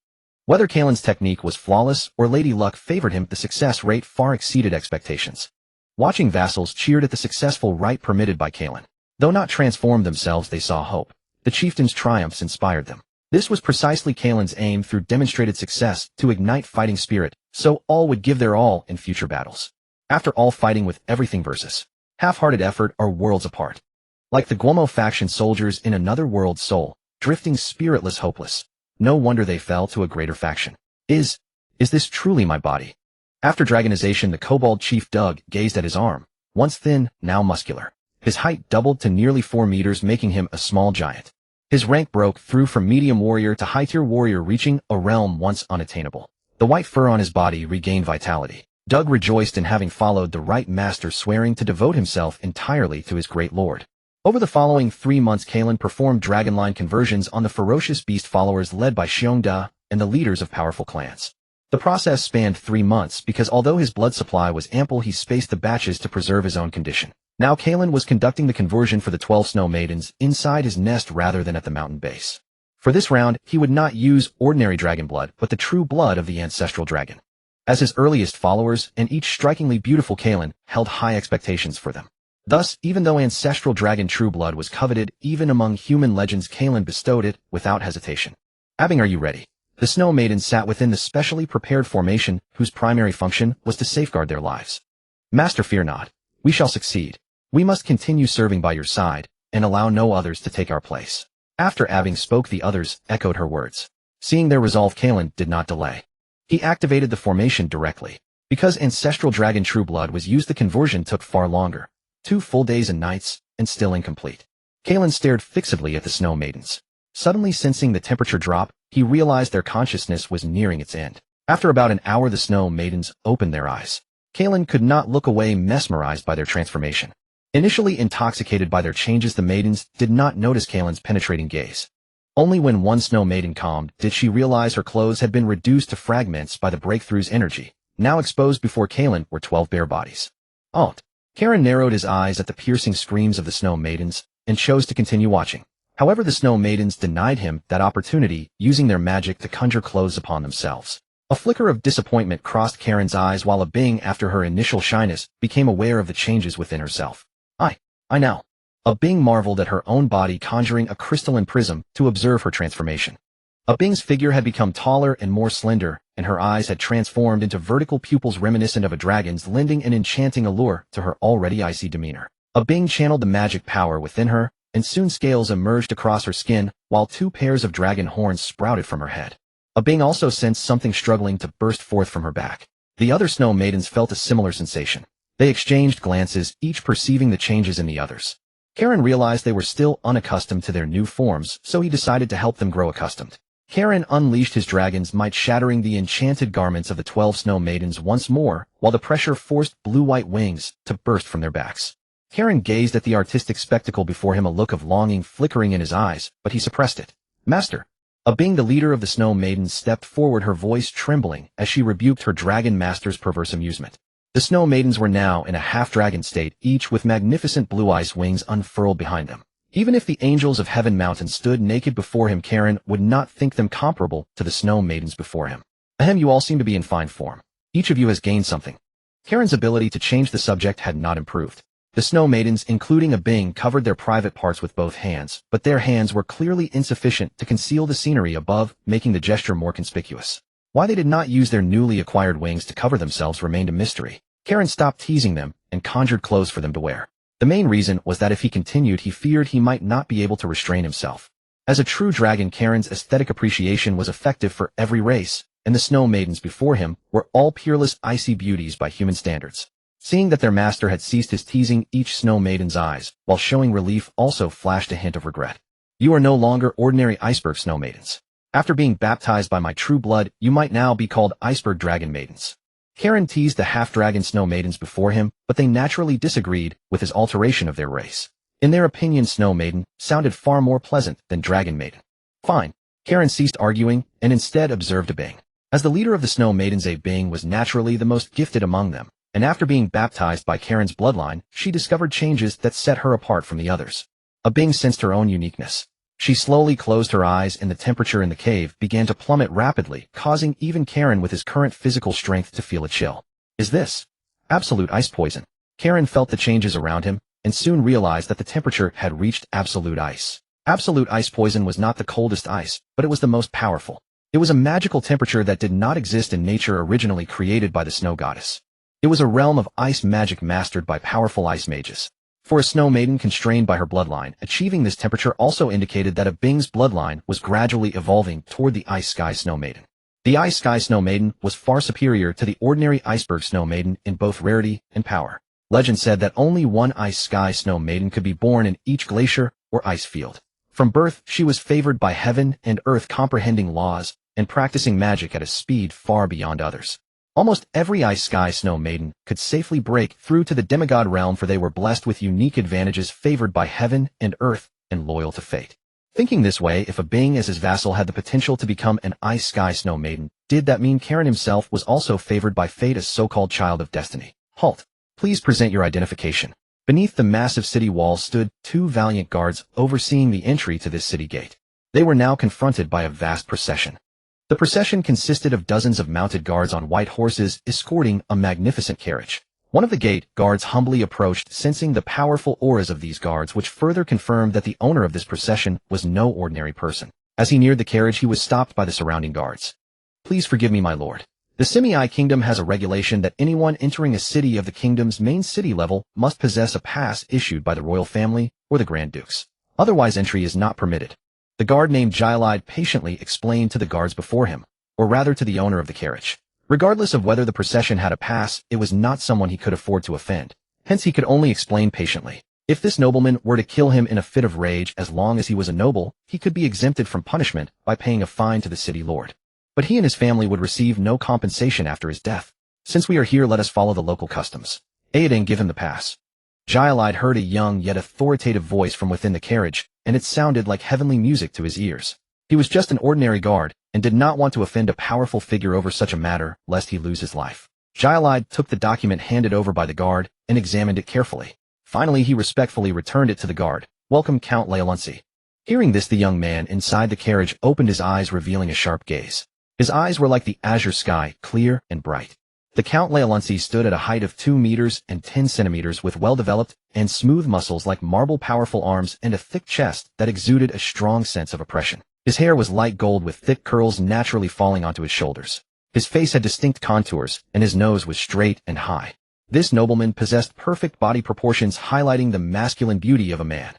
Whether Kaelen's technique was flawless or Lady Luck favored him, the success rate far exceeded expectations. Watching vassals cheered at the successful rite permitted by Kaelen. Though not transformed themselves, they saw hope. The chieftain's triumphs inspired them. This was precisely Kaelen's aim through demonstrated success to ignite fighting spirit, so all would give their all in future battles. After all, fighting with everything versus half-hearted effort are worlds apart. Like the Guomo faction soldiers in another world's soul, drifting spiritless, hopeless. No wonder they fell to a greater faction. Is this truly my body? After dragonization, the kobold chief Doug gazed at his arm, once thin, now muscular. His height doubled to nearly 4 meters, making him a small giant. His rank broke through from medium warrior to high-tier warrior, reaching a realm once unattainable. The white fur on his body regained vitality. Doug rejoiced in having followed the right master, swearing to devote himself entirely to his great lord. Over the following 3 months, Kaelen performed dragonline conversions on the ferocious beast followers led by Xiongda and the leaders of powerful clans. The process spanned 3 months because although his blood supply was ample, he spaced the batches to preserve his own condition. Now Kaelen was conducting the conversion for the 12 snow maidens inside his nest rather than at the mountain base. For this round, he would not use ordinary dragon blood, but the true blood of the ancestral dragon. As his earliest followers, and each strikingly beautiful, Kaelen held high expectations for them. Thus, even though ancestral dragon true blood was coveted even among human legends, Kaelen bestowed it without hesitation. Abing, are you ready? The snow maidens sat within the specially prepared formation, whose primary function was to safeguard their lives. Master, fear not. We shall succeed. We must continue serving by your side, and allow no others to take our place. After Abing spoke, the others echoed her words. Seeing their resolve, Kaelen did not delay. He activated the formation directly. Because ancestral dragon true blood was used, the conversion took far longer. 2 full days and nights, and still incomplete. Kaelen stared fixedly at the snow maidens. Suddenly sensing the temperature drop, he realized their consciousness was nearing its end. After about an hour, the snow maidens opened their eyes. Kaelen could not look away, mesmerized by their transformation. Initially intoxicated by their changes, the maidens did not notice Kaelen's penetrating gaze. Only when one snow maiden calmed did she realize her clothes had been reduced to fragments by the breakthrough's energy. Now exposed before Kaelen were 12 bare bodies. Alt. Karen narrowed his eyes at the piercing screams of the snow maidens, and chose to continue watching. However, the snow maidens denied him that opportunity, using their magic to conjure clothes upon themselves. A flicker of disappointment crossed Karen's eyes, while Abing, after her initial shyness, became aware of the changes within herself. I know. Abing marveled at her own body, conjuring a crystalline prism to observe her transformation. Abing's figure had become taller and more slender, and her eyes had transformed into vertical pupils reminiscent of a dragon's, lending an enchanting allure to her already icy demeanor. Abing channeled the magic power within her, and soon scales emerged across her skin, while 2 pairs of dragon horns sprouted from her head. Abing also sensed something struggling to burst forth from her back. The other snow maidens felt a similar sensation. They exchanged glances, each perceiving the changes in the others. Karen realized they were still unaccustomed to their new forms, so he decided to help them grow accustomed. Karen unleashed his dragon's might, shattering the enchanted garments of the 12 snow maidens once more, while the pressure forced blue-white wings to burst from their backs. Karen gazed at the artistic spectacle before him, a look of longing flickering in his eyes, but he suppressed it. Master. Being the leader of the Snow Maidens stepped forward, her voice trembling as she rebuked her dragon master's perverse amusement. The Snow Maidens were now in a half-dragon state, each with magnificent blue ice wings unfurled behind them. Even if the angels of Heaven Mountain stood naked before him, Karen would not think them comparable to the Snow Maidens before him. Ahem, you all seem to be in fine form. Each of you has gained something. Karen's ability to change the subject had not improved. The Snow Maidens, including Bing, covered their private parts with both hands, but their hands were clearly insufficient to conceal the scenery above, making the gesture more conspicuous. Why they did not use their newly acquired wings to cover themselves remained a mystery. Karen stopped teasing them and conjured clothes for them to wear. The main reason was that if he continued, he feared he might not be able to restrain himself. As a true dragon, Karen's aesthetic appreciation was effective for every race, and the Snow Maidens before him were all peerless, icy beauties by human standards. Seeing that their master had ceased his teasing, each Snow Maiden's eyes, while showing relief, also flashed a hint of regret. You are no longer ordinary iceberg Snow Maidens. After being baptized by my true blood, you might now be called Iceberg Dragon Maidens. Karen teased the half-dragon Snow Maidens before him, but they naturally disagreed with his alteration of their race. In their opinion, Snow Maiden sounded far more pleasant than Dragon Maiden. Fine. Karen ceased arguing and instead observed Bing. As the leader of the Snow Maidens, Bing was naturally the most gifted among them, and after being baptized by Karen's bloodline, she discovered changes that set her apart from the others. Bing sensed her own uniqueness. She slowly closed her eyes and the temperature in the cave began to plummet rapidly, causing even Karen with his current physical strength to feel a chill. Is this absolute ice poison? Karen felt the changes around him and soon realized that the temperature had reached absolute ice. Absolute ice poison was not the coldest ice, but it was the most powerful. It was a magical temperature that did not exist in nature, originally created by the snow goddess. It was a realm of ice magic mastered by powerful ice mages. For a Snow Maiden constrained by her bloodline, achieving this temperature also indicated that Bing's bloodline was gradually evolving toward the Ice Sky Snow Maiden. The Ice Sky Snow Maiden was far superior to the ordinary Iceberg Snow Maiden in both rarity and power. Legend said that only one Ice Sky Snow Maiden could be born in each glacier or ice field. From birth, she was favored by heaven and earth, comprehending laws and practicing magic at a speed far beyond others. Almost every Ice Sky Snow Maiden could safely break through to the demigod realm, for they were blessed with unique advantages, favored by heaven and earth, and loyal to fate. Thinking this way, if Bing as his vassal had the potential to become an Ice Sky Snow Maiden, did that mean Karen himself was also favored by fate, as so-called child of destiny? Halt. Please present your identification. Beneath the massive city walls stood two valiant guards overseeing the entry to this city gate. They were now confronted by a vast procession. The procession consisted of dozens of mounted guards on white horses escorting a magnificent carriage. One of the gate guards humbly approached, sensing the powerful auras of these guards, which further confirmed that the owner of this procession was no ordinary person. As he neared the carriage, he was stopped by the surrounding guards. Please forgive me, my lord. The Semi-I Kingdom has a regulation that anyone entering a city of the kingdom's main city level must possess a pass issued by the royal family or the Grand Dukes. Otherwise, entry is not permitted. The guard named Kaelensos patiently explained to the guards before him, or rather to the owner of the carriage. Regardless of whether the procession had a pass, it was not someone he could afford to offend. Hence he could only explain patiently. If this nobleman were to kill him in a fit of rage, as long as he was a noble, he could be exempted from punishment by paying a fine to the city lord. But he and his family would receive no compensation after his death. Since we are here, let us follow the local customs. Aiden, give him the pass. Kaelensos heard a young yet authoritative voice from within the carriage, and it sounded like heavenly music to his ears. He was just an ordinary guard, and did not want to offend a powerful figure over such a matter, lest he lose his life. Kaelensos took the document handed over by the guard, and examined it carefully. Finally, he respectfully returned it to the guard. Welcome, Count Kaelensos. Hearing this, the young man inside the carriage opened his eyes, revealing a sharp gaze. His eyes were like the azure sky, clear and bright. The Count Kaelensos stood at a height of 2 meters and 10 centimeters with well-developed and smooth muscles like marble, powerful arms, and a thick chest that exuded a strong sense of oppression. His hair was light gold with thick curls naturally falling onto his shoulders. His face had distinct contours, and his nose was straight and high. This nobleman possessed perfect body proportions, highlighting the masculine beauty of a man.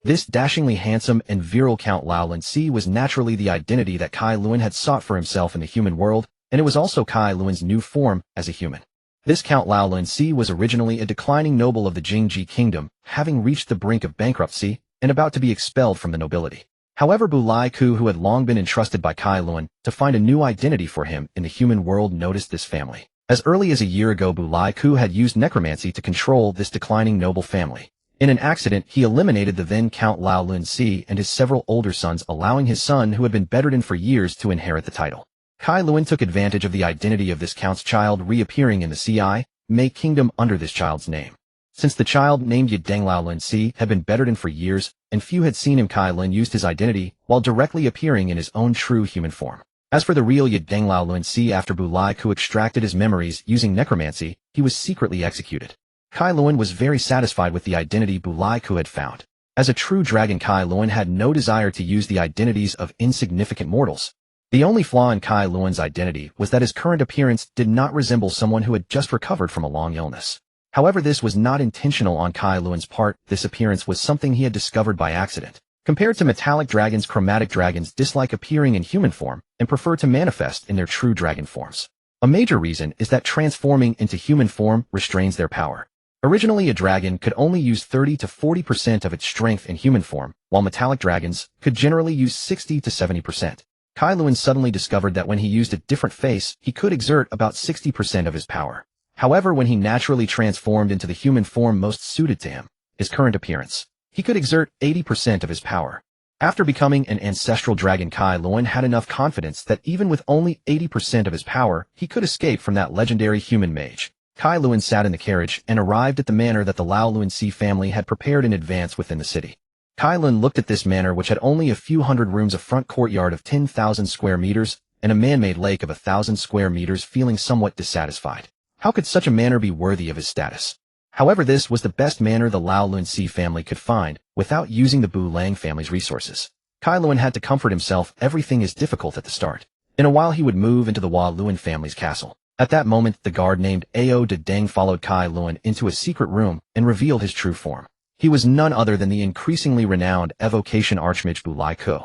This dashingly handsome and virile Count Kaelensos was naturally the identity that Kai Luan had sought for himself in the human world, and it was also Kai Luan's new form as a human. This Count Kaelensos was originally a declining noble of the Jingji kingdom, having reached the brink of bankruptcy and about to be expelled from the nobility. However, Bulai Ku, who had long been entrusted by Kai Luan to find a new identity for him in the human world, noticed this family. As early as a year ago, Bulai Ku had used necromancy to control this declining noble family. In an accident, he eliminated the then Count Lao Lun-Si and his several older sons, allowing his son, who had been bedridden for years, to inherit the title. Kai Luan took advantage of the identity of this count's child reappearing in the Mei Kingdom under this child's name. Since the child, named Yideng Lao Lun-Si, had been bedridden for years, and few had seen him, Kai Lun used his identity while directly appearing in his own true human form. As for the real Yideng Lao Lun-Si, after Bu Lai Ku extracted his memories using necromancy, he was secretly executed. Kai Luan was very satisfied with the identity Bu Lai Ku had found. As a true dragon, Kai Luan had no desire to use the identities of insignificant mortals. The only flaw in Kai Luan's identity was that his current appearance did not resemble someone who had just recovered from a long illness. However, this was not intentional on Kai Luan's part. This appearance was something he had discovered by accident. Compared to metallic dragons, chromatic dragons dislike appearing in human form and prefer to manifest in their true dragon forms. A major reason is that transforming into human form restrains their power. Originally, a dragon could only use 30 to 40% of its strength in human form, while metallic dragons could generally use 60 to 70%. Kai Luan suddenly discovered that when he used a different face, he could exert about 60% of his power. However, when he naturally transformed into the human form most suited to him, his current appearance, he could exert 80% of his power. After becoming an ancestral dragon, Kai Luan had enough confidence that even with only 80% of his power, he could escape from that legendary human mage. Kai Luan sat in the carriage and arrived at the manor that the Lao Lun-Si family had prepared in advance within the city. Kai Luan looked at this manor, which had only a few hundred rooms, a front courtyard of 10,000 square meters, and a man-made lake of 1,000 square meters, feeling somewhat dissatisfied. How could such a manor be worthy of his status? However, this was the best manor the Lao Lun-Si family could find, without using the Bu Lang family's resources. Kai Luan had to comfort himself. Everything is difficult at the start. In a while he would move into the Hua Luan family's castle. At that moment, the guard named Ao De Deng followed Kai Luan into a secret room and revealed his true form. He was none other than the increasingly renowned evocation archmage Bu Lai Ku.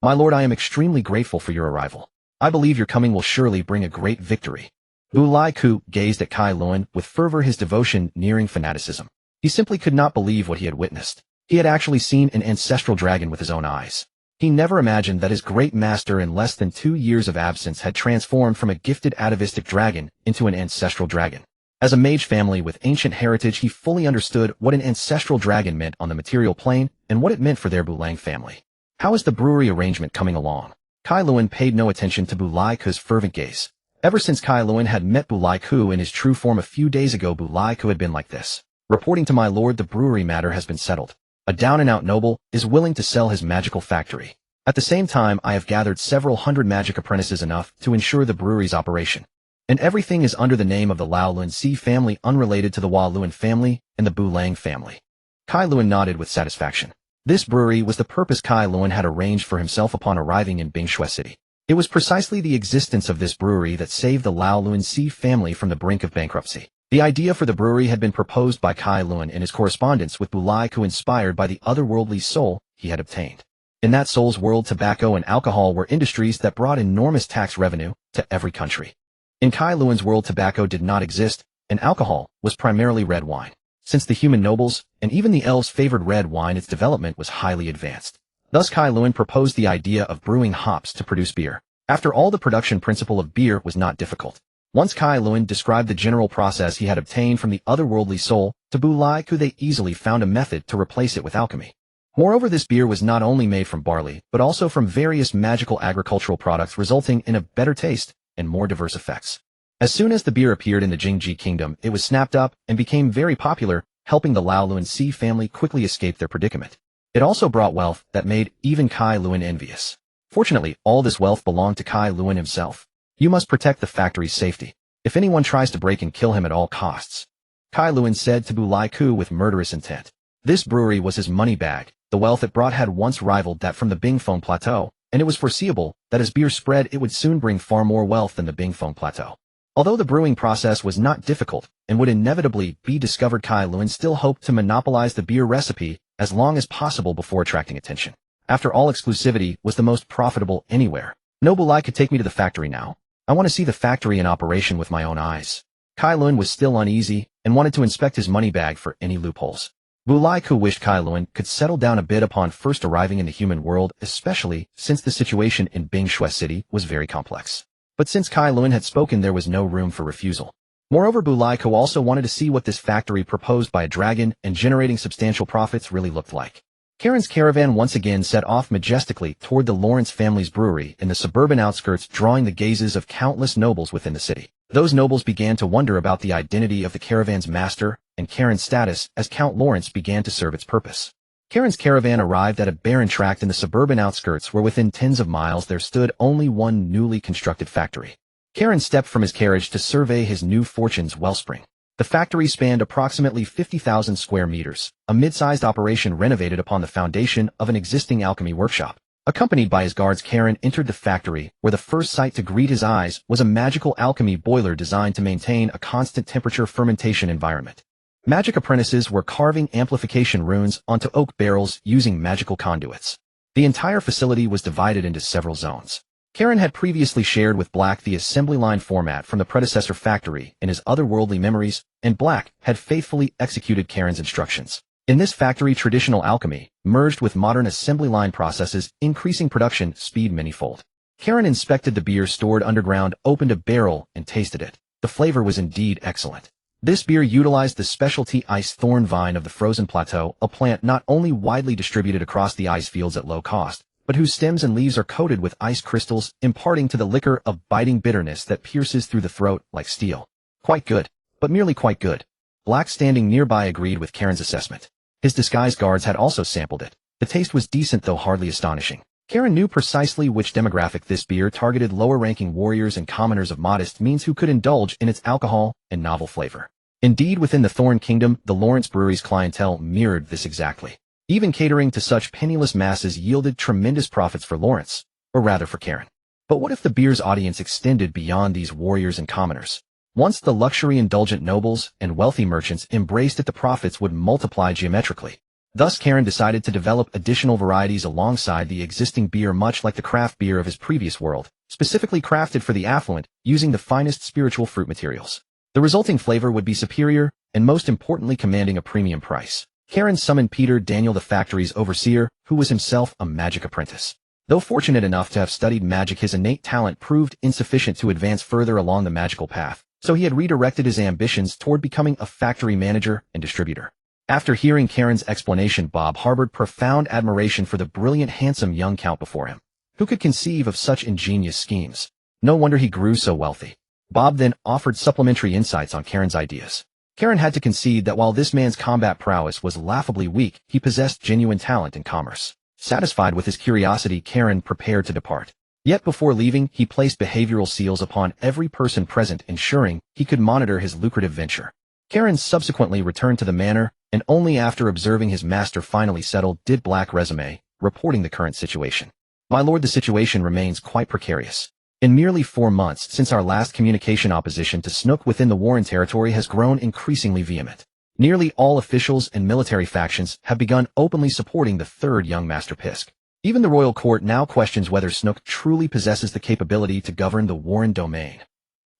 My lord, I am extremely grateful for your arrival. I believe your coming will surely bring a great victory. Bu Lai Ku gazed at Kai Luan with fervor, his devotion nearing fanaticism. He simply could not believe what he had witnessed. He had actually seen an ancestral dragon with his own eyes. He never imagined that his great master, in less than 2 years of absence, had transformed from a gifted atavistic dragon into an ancestral dragon. As a mage family with ancient heritage, he fully understood what an ancestral dragon meant on the material plane and what it meant for their Bu Lang family. How is the brewery arrangement coming along? Kai Luan paid no attention to Bu Lai Ku's fervent gaze. Ever since Kai Luan had met Bu Lai Ku in his true form a few days ago, Bu Lai Ku had been like this. Reporting to my lord, the brewery matter has been settled. A down-and-out noble is willing to sell his magical factory. At the same time, I have gathered several hundred magic apprentices, enough to ensure the brewery's operation. And everything is under the name of the Lao Lun-Si family, unrelated to the Hua Luan family and the Bu Lang family. Kai Luan nodded with satisfaction. This brewery was the purpose Kai Luan had arranged for himself upon arriving in Bingshui City. It was precisely the existence of this brewery that saved the Lao Lun-Si family from the brink of bankruptcy. The idea for the brewery had been proposed by Kai Luan in his correspondence with Bu Lai Ku, inspired by the otherworldly soul he had obtained. In that soul's world, tobacco and alcohol were industries that brought enormous tax revenue to every country. In Kai Luan's world, tobacco did not exist, and alcohol was primarily red wine. Since the human nobles and even the elves favored red wine, its development was highly advanced. Thus Kai Luan proposed the idea of brewing hops to produce beer. After all, the production principle of beer was not difficult. Once Kai Luan described the general process he had obtained from the otherworldly soul to Bu Lai Ku, they easily found a method to replace it with alchemy. Moreover, this beer was not only made from barley, but also from various magical agricultural products, resulting in a better taste and more diverse effects. As soon as the beer appeared in the Jingji kingdom, it was snapped up and became very popular, helping the Lao Lun-Si family quickly escape their predicament. It also brought wealth that made even Kai Luan envious. Fortunately, all this wealth belonged to Kai Luan himself. You must protect the factory's safety. If anyone tries to break in, kill him at all costs. Kai Luan said to Bu Lai Ku with murderous intent. This brewery was his money bag. The wealth it brought had once rivaled that from the Bingfeng Plateau, and it was foreseeable that as beer spread, it would soon bring far more wealth than the Bingfeng Plateau. Although the brewing process was not difficult and would inevitably be discovered, Kai Luan still hoped to monopolize the beer recipe as long as possible before attracting attention. After all, exclusivity was the most profitable anywhere. No, Bu Lai could take me to the factory now. I want to see the factory in operation with my own eyes. Kai Luan was still uneasy and wanted to inspect his money bag for any loopholes. Bu Lai Ku wished Kai Luan could settle down a bit upon first arriving in the human world, especially since the situation in Bingshui City was very complex. But since Kai Luan had spoken, there was no room for refusal. Moreover, Bulaiko also wanted to see what this factory proposed by a dragon and generating substantial profits really looked like. Karen's caravan once again set off majestically toward the Lawrence family's brewery in the suburban outskirts, drawing the gazes of countless nobles within the city. Those nobles began to wonder about the identity of the caravan's master and Karen's status as Count Lawrence began to serve its purpose. Karen's caravan arrived at a barren tract in the suburban outskirts where within tens of miles there stood only one newly constructed factory. Karen stepped from his carriage to survey his new fortune's wellspring. The factory spanned approximately 50,000 square meters, a mid-sized operation renovated upon the foundation of an existing alchemy workshop. Accompanied by his guards, Karen entered the factory, where the first sight to greet his eyes was a magical alchemy boiler designed to maintain a constant temperature fermentation environment. Magic apprentices were carving amplification runes onto oak barrels using magical conduits. The entire facility was divided into several zones. Karen had previously shared with Black the assembly line format from the predecessor factory in his otherworldly memories, and Black had faithfully executed Karen's instructions. In this factory, traditional alchemy merged with modern assembly line processes, increasing production speed manyfold. Karen inspected the beer stored underground, opened a barrel, and tasted it. The flavor was indeed excellent. This beer utilized the specialty ice thorn vine of the frozen plateau, a plant not only widely distributed across the ice fields at low cost, but whose stems and leaves are coated with ice crystals, imparting to the liquor a biting bitterness that pierces through the throat like steel. Quite good, but merely quite good. Black, standing nearby, agreed with Karen's assessment. His disguised guards had also sampled it. The taste was decent, though hardly astonishing. Karen knew precisely which demographic this beer targeted: lower-ranking warriors and commoners of modest means who could indulge in its alcohol and novel flavor. Indeed, within the Thorn Kingdom, the Lawrence Brewery's clientele mirrored this exactly. Even catering to such penniless masses yielded tremendous profits for Lawrence, or rather for Karen. But what if the beer's audience extended beyond these warriors and commoners? Once the luxury-indulgent nobles and wealthy merchants embraced it, the profits would multiply geometrically. Thus, Karen decided to develop additional varieties alongside the existing beer, much like the craft beer of his previous world, specifically crafted for the affluent, using the finest spiritual fruit materials. The resulting flavor would be superior, and most importantly, commanding a premium price. Karen summoned Peter Daniel, the factory's overseer, who was himself a magic apprentice. Though fortunate enough to have studied magic, his innate talent proved insufficient to advance further along the magical path, so he had redirected his ambitions toward becoming a factory manager and distributor. After hearing Karen's explanation, Bob harbored profound admiration for the brilliant, handsome young count before him. Who could conceive of such ingenious schemes? No wonder he grew so wealthy. Bob then offered supplementary insights on Karen's ideas. Karen had to concede that while this man's combat prowess was laughably weak, he possessed genuine talent in commerce. Satisfied with his curiosity, Karen prepared to depart. Yet before leaving, he placed behavioral seals upon every person present, ensuring he could monitor his lucrative venture. Karen subsequently returned to the manor, and only after observing his master finally settled did Black resume, reporting the current situation. My lord, the situation remains quite precarious. In merely 4 months since our last communication, opposition to Snook within the Warren territory has grown increasingly vehement. Nearly all officials and military factions have begun openly supporting the third young Master Pisk. Even the royal court now questions whether Snook truly possesses the capability to govern the Warren domain.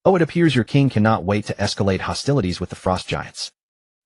Oh, it appears your king cannot wait to escalate hostilities with the Frost Giants.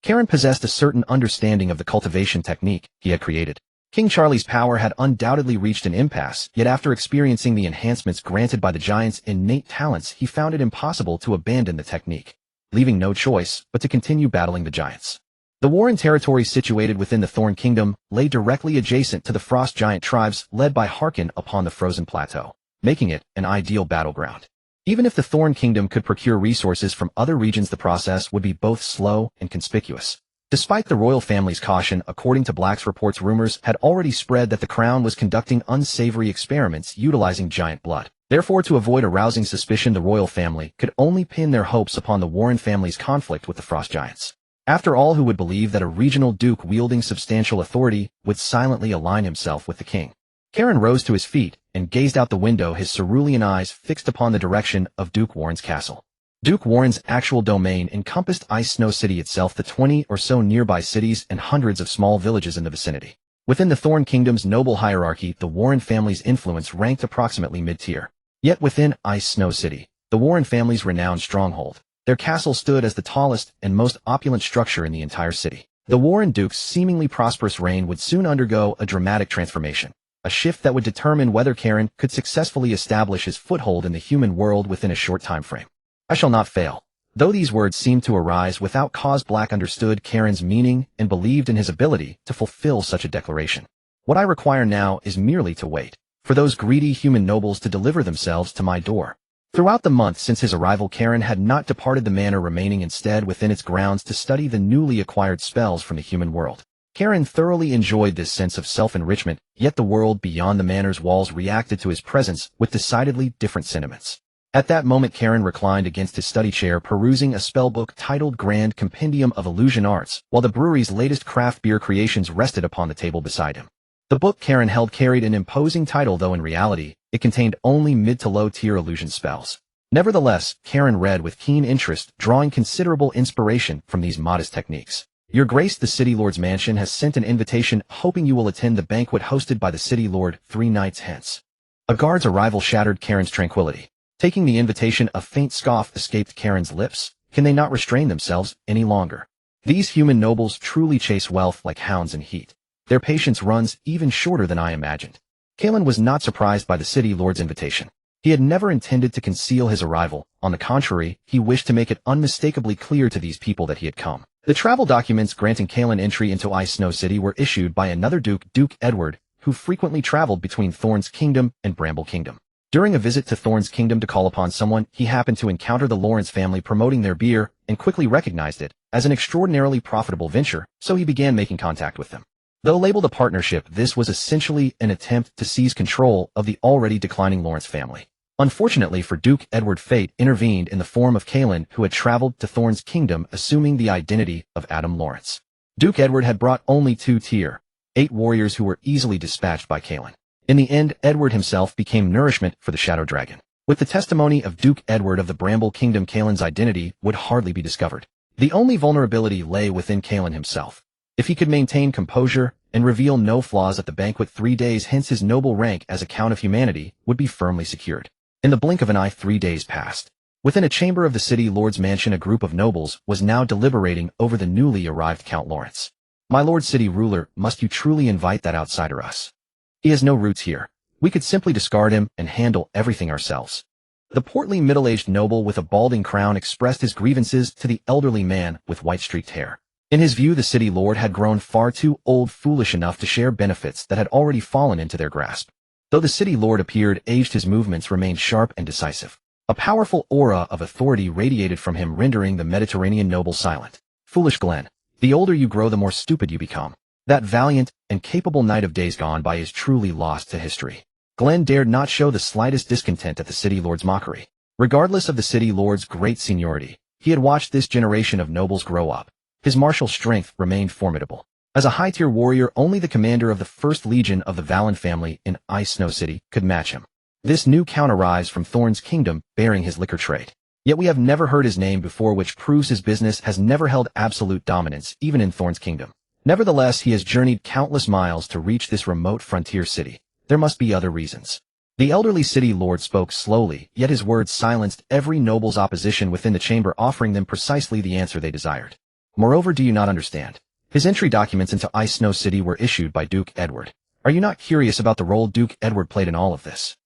Karen possessed a certain understanding of the cultivation technique he had created. King Charlie's power had undoubtedly reached an impasse, yet after experiencing the enhancements granted by the giant's innate talents, he found it impossible to abandon the technique, leaving no choice but to continue battling the giants. The Warren territory, situated within the Thorn Kingdom, lay directly adjacent to the Frost Giant tribes led by Harkin upon the frozen plateau, making it an ideal battleground. Even if the Thorn Kingdom could procure resources from other regions, the process would be both slow and conspicuous. Despite the royal family's caution, according to Black's reports, rumors had already spread that the crown was conducting unsavory experiments utilizing giant blood. Therefore, to avoid arousing suspicion, the royal family could only pin their hopes upon the Warren family's conflict with the Frost Giants. After all, who would believe that a regional duke wielding substantial authority would silently align himself with the king? Karen rose to his feet and gazed out the window, his cerulean eyes fixed upon the direction of Duke Warren's castle. Duke Warren's actual domain encompassed Ice Snow City itself, the 20 or so nearby cities, and hundreds of small villages in the vicinity. Within the Thorn Kingdom's noble hierarchy, the Warren family's influence ranked approximately mid-tier. Yet within Ice Snow City, the Warren family's renowned stronghold, their castle stood as the tallest and most opulent structure in the entire city. The Warren Duke's seemingly prosperous reign would soon undergo a dramatic transformation, a shift that would determine whether Karen could successfully establish his foothold in the human world within a short time frame. I shall not fail. Though these words seemed to arise without cause, Black understood Karen's meaning and believed in his ability to fulfill such a declaration. What I require now is merely to wait for those greedy human nobles to deliver themselves to my door. Throughout the month since his arrival, Karen had not departed the manor, remaining instead within its grounds to study the newly acquired spells from the human world. Karen thoroughly enjoyed this sense of self-enrichment, yet the world beyond the manor's walls reacted to his presence with decidedly different sentiments. At that moment, Karen reclined against his study chair, perusing a spellbook titled Grand Compendium of Illusion Arts, while the brewery's latest craft beer creations rested upon the table beside him. The book Karen held carried an imposing title, though in reality, it contained only mid to low tier illusion spells. Nevertheless, Karen read with keen interest, drawing considerable inspiration from these modest techniques. Your Grace, the City Lord's mansion has sent an invitation, hoping you will attend the banquet hosted by the City Lord 3 nights hence. A guard's arrival shattered Karen's tranquility. Taking the invitation, a faint scoff escaped Karen's lips. Can they not restrain themselves any longer? These human nobles truly chase wealth like hounds in heat. Their patience runs even shorter than I imagined. Kaelen was not surprised by the City Lord's invitation. He had never intended to conceal his arrival. On the contrary, he wished to make it unmistakably clear to these people that he had come. The travel documents granting Kaelen entry into Ice Snow City were issued by another Duke, Duke Edward, who frequently traveled between Thorn's Kingdom and Bramble Kingdom. During a visit to Thorn's Kingdom to call upon someone, he happened to encounter the Lawrence family promoting their beer and quickly recognized it as an extraordinarily profitable venture, so he began making contact with them. Though labeled a partnership, this was essentially an attempt to seize control of the already declining Lawrence family. Unfortunately for Duke Edward, fate intervened in the form of Kaelen, who had traveled to Thorn's Kingdom assuming the identity of Adam Lawrence. Duke Edward had brought only 2 tier 8 warriors who were easily dispatched by Kaelen. In the end, Edward himself became nourishment for the Shadow Dragon. With the testimony of Duke Edward of the Bramble Kingdom, Kaelen's identity would hardly be discovered. The only vulnerability lay within Kaelen himself. If he could maintain composure and reveal no flaws at the banquet 3 days hence, his noble rank as a Count of Humanity would be firmly secured. In the blink of an eye, 3 days passed. Within a chamber of the City Lord's mansion, a group of nobles was now deliberating over the newly arrived Count Lawrence. My Lord City Ruler, must you truly invite that outsider us? He has no roots here. We could simply discard him and handle everything ourselves. The portly middle-aged noble with a balding crown expressed his grievances to the elderly man with white-streaked hair. In his view, the City Lord had grown far too old, foolish enough to share benefits that had already fallen into their grasp. Though the City Lord appeared aged, his movements remained sharp and decisive. A powerful aura of authority radiated from him, rendering the Mediterranean noble silent. Foolish Glenn, the older you grow, the more stupid you become. That valiant and capable knight of days gone by is truly lost to history. Glenn dared not show the slightest discontent at the City Lord's mockery. Regardless of the City Lord's great seniority, he had watched this generation of nobles grow up. His martial strength remained formidable. As a high-tier warrior, only the commander of the 1st Legion of the Valen family in Ice Snow City could match him. This new count arrives from Thorn's Kingdom, bearing his liquor trade. Yet we have never heard his name before, which proves his business has never held absolute dominance, even in Thorn's Kingdom. Nevertheless, he has journeyed countless miles to reach this remote frontier city. There must be other reasons. The elderly City Lord spoke slowly, yet his words silenced every noble's opposition within the chamber, offering them precisely the answer they desired. Moreover, do you not understand? His entry documents into Ice Snow City were issued by Duke Edward. Are you not curious about the role Duke Edward played in all of this?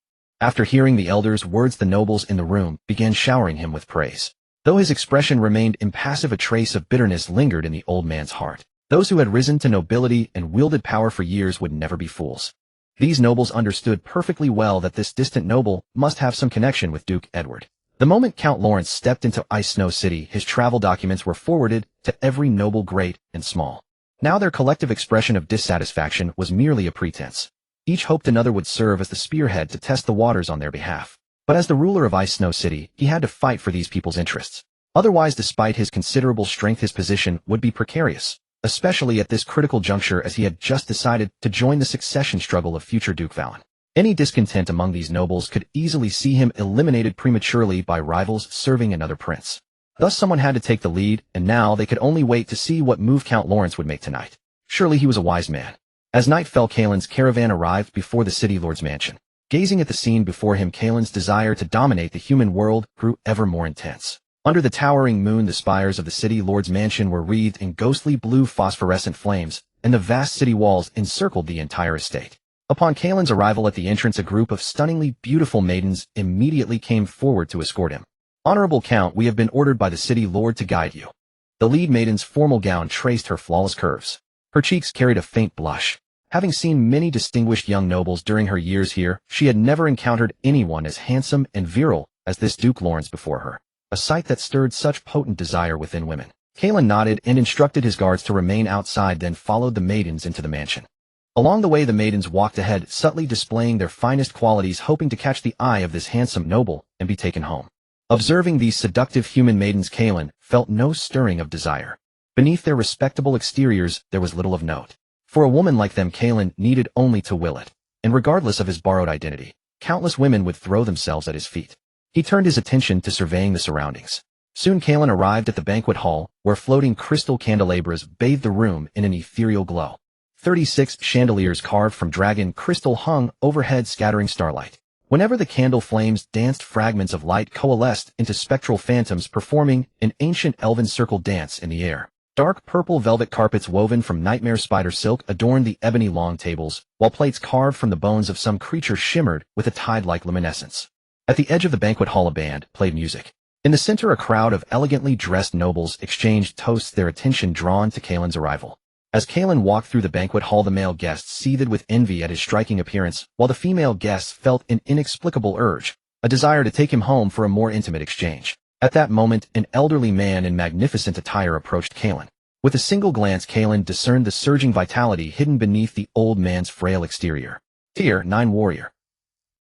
After hearing the elder's words, the nobles in the room began showering him with praise. Though his expression remained impassive, a trace of bitterness lingered in the old man's heart. Those who had risen to nobility and wielded power for years would never be fools. These nobles understood perfectly well that this distant noble must have some connection with Duke Edward. The moment Count Lawrence stepped into Ice Snow City, his travel documents were forwarded to every noble, great and small. Now their collective expression of dissatisfaction was merely a pretense. Each hoped another would serve as the spearhead to test the waters on their behalf. But as the ruler of Ice Snow City, he had to fight for these people's interests. Otherwise, despite his considerable strength, his position would be precarious, especially at this critical juncture, as he had just decided to join the succession struggle of future Duke Valen. Any discontent among these nobles could easily see him eliminated prematurely by rivals serving another prince. Thus someone had to take the lead, and now they could only wait to see what move Count Lawrence would make tonight. Surely he was a wise man. As night fell, Kaelen's caravan arrived before the City Lord's mansion. Gazing at the scene before him, Kaelen's desire to dominate the human world grew ever more intense. Under the towering moon, the spires of the City Lord's mansion were wreathed in ghostly blue phosphorescent flames, and the vast city walls encircled the entire estate. Upon Kaelen's arrival at the entrance, a group of stunningly beautiful maidens immediately came forward to escort him. "Honorable Count, we have been ordered by the city lord to guide you." The lead maiden's formal gown traced her flawless curves. Her cheeks carried a faint blush. Having seen many distinguished young nobles during her years here, she had never encountered anyone as handsome and virile as this Duke Lawrence before her, a sight that stirred such potent desire within women. Kaelen nodded and instructed his guards to remain outside, then followed the maidens into the mansion. Along the way, the maidens walked ahead, subtly displaying their finest qualities, hoping to catch the eye of this handsome noble and be taken home. Observing these seductive human maidens, Kaelen felt no stirring of desire. Beneath their respectable exteriors, there was little of note. For a woman like them, Kaelen needed only to will it, and regardless of his borrowed identity, countless women would throw themselves at his feet. He turned his attention to surveying the surroundings. Soon Kaelen arrived at the banquet hall, where floating crystal candelabras bathed the room in an ethereal glow. 36 chandeliers carved from dragon crystal hung overhead, scattering starlight. Whenever the candle flames danced, fragments of light coalesced into spectral phantoms, performing an ancient elven circle dance in the air. Dark purple velvet carpets woven from nightmare spider silk adorned the ebony long tables, while plates carved from the bones of some creature shimmered with a tide-like luminescence. At the edge of the banquet hall, a band played music. In the center, a crowd of elegantly dressed nobles exchanged toasts, their attention drawn to Kaelen's arrival. As Kaelen walked through the banquet hall, the male guests seethed with envy at his striking appearance, while the female guests felt an inexplicable urge, a desire to take him home for a more intimate exchange. At that moment, an elderly man in magnificent attire approached Kaelen. With a single glance, Kaelen discerned the surging vitality hidden beneath the old man's frail exterior. Tier 9 warrior.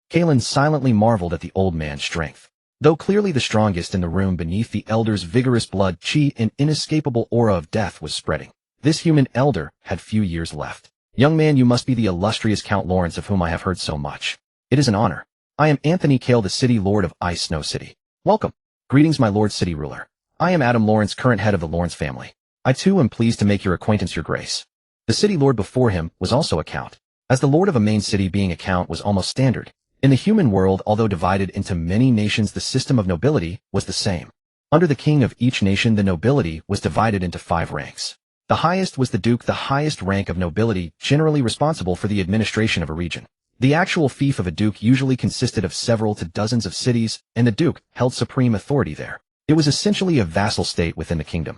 Kaelen silently marveled at the old man's strength. Though clearly the strongest in the room, beneath the elder's vigorous blood chi, an inescapable aura of death was spreading. This human elder had few years left. "Young man, you must be the illustrious Count Lawrence of whom I have heard so much. It is an honor. I am Anthony Kael, the city lord of Ice Snow City. Welcome. Greetings, my lord city ruler. I am Adam Lawrence, current head of the Lawrence family. I too am pleased to make your acquaintance, your grace." The city lord before him was also a count. As the lord of a main city, being a count was almost standard. In the human world, although divided into many nations, the system of nobility was the same. Under the king of each nation, the nobility was divided into 5 ranks. The highest was the duke, the highest rank of nobility, generally responsible for the administration of a region. The actual fief of a duke usually consisted of several to dozens of cities, and the duke held supreme authority there. It was essentially a vassal state within the kingdom.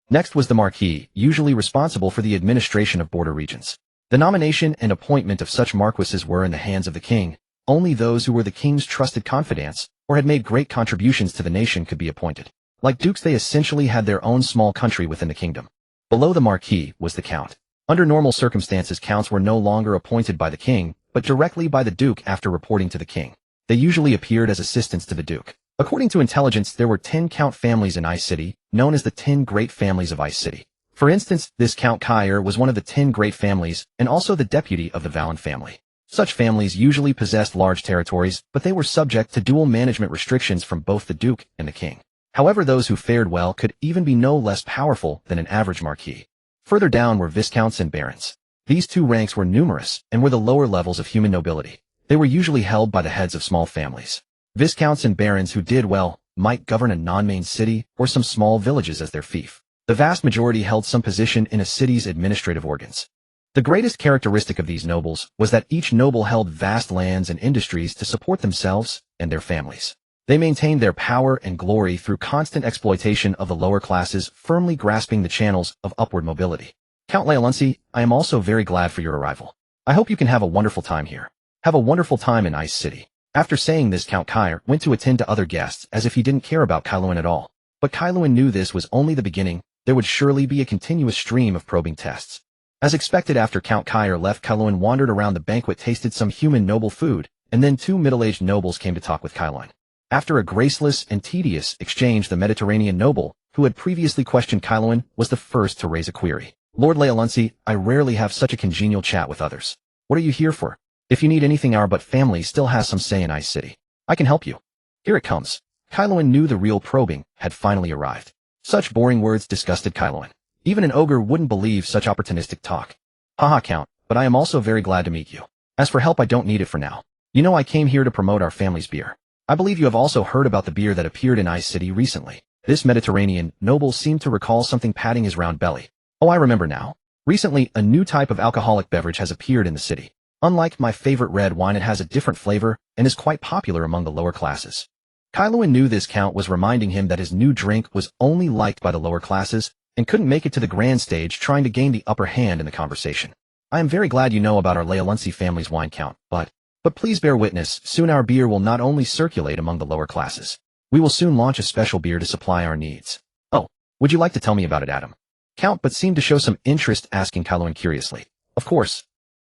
Next was the marquis, usually responsible for the administration of border regions. The nomination and appointment of such marquises were in the hands of the king. Only those who were the king's trusted confidants or had made great contributions to the nation could be appointed. Like dukes, they essentially had their own small country within the kingdom. Below the marquis was the count. Under normal circumstances, counts were no longer appointed by the king, but directly by the duke after reporting to the king. They usually appeared as assistants to the duke. According to intelligence, there were 10 count families in Ice City, known as the 10 Great Families of Ice City. For instance, this Count Kair was one of the 10 great families and also the deputy of the Valen family. Such families usually possessed large territories, but they were subject to dual management restrictions from both the duke and the king. However, those who fared well could even be no less powerful than an average marquis. Further down were viscounts and barons. These 2 ranks were numerous and were the lower levels of human nobility. They were usually held by the heads of small families. Viscounts and barons who did well might govern a non-main city or some small villages as their fief. The vast majority held some position in a city's administrative organs. The greatest characteristic of these nobles was that each noble held vast lands and industries to support themselves and their families. They maintained their power and glory through constant exploitation of the lower classes, firmly grasping the channels of upward mobility. Count Kaelensos, I am also very glad for your arrival. I hope you can have a wonderful time here. Have a wonderful time in Ice City. After saying this, Count Kair went to attend to other guests as if he didn't care about Kaelen at all. But Kaelen knew this was only the beginning. There would surely be a continuous stream of probing tests. As expected, after Count Kair left, Kaelen wandered around the banquet, tasted some human noble food, and then 2 middle-aged nobles came to talk with Kaelen. After a graceless and tedious exchange, the Mediterranean noble, who had previously questioned Kaelen, was the first to raise a query. "Lord Kaelensos, I rarely have such a congenial chat with others. What are you here for? If you need anything, our but family still has some say in Ice City. I can help you. Here it comes." Kaelen knew the real probing had finally arrived. Such boring words disgusted Kaelen. Even an ogre wouldn't believe such opportunistic talk. "Haha, Count, but I am also very glad to meet you. As for help, I don't need it for now. You know, I came here to promote our family's beer. I believe you have also heard about the beer that appeared in Ice City recently." This Mediterranean noble seemed to recall something, patting his round belly. "Oh, I remember now. Recently, a new type of alcoholic beverage has appeared in the city. Unlike my favorite red wine, it has a different flavor and is quite popular among the lower classes." Kaeluan knew this count was reminding him that his new drink was only liked by the lower classes and couldn't make it to the grand stage, trying to gain the upper hand in the conversation. I am very glad you know about our Kaelensos family's wine count, but please bear witness, soon our beer will not only circulate among the lower classes. We will soon launch a special beer to supply our needs. Oh, would you like to tell me about it, Adam? Count but seemed to show some interest, asking Kaeluan curiously. Of course.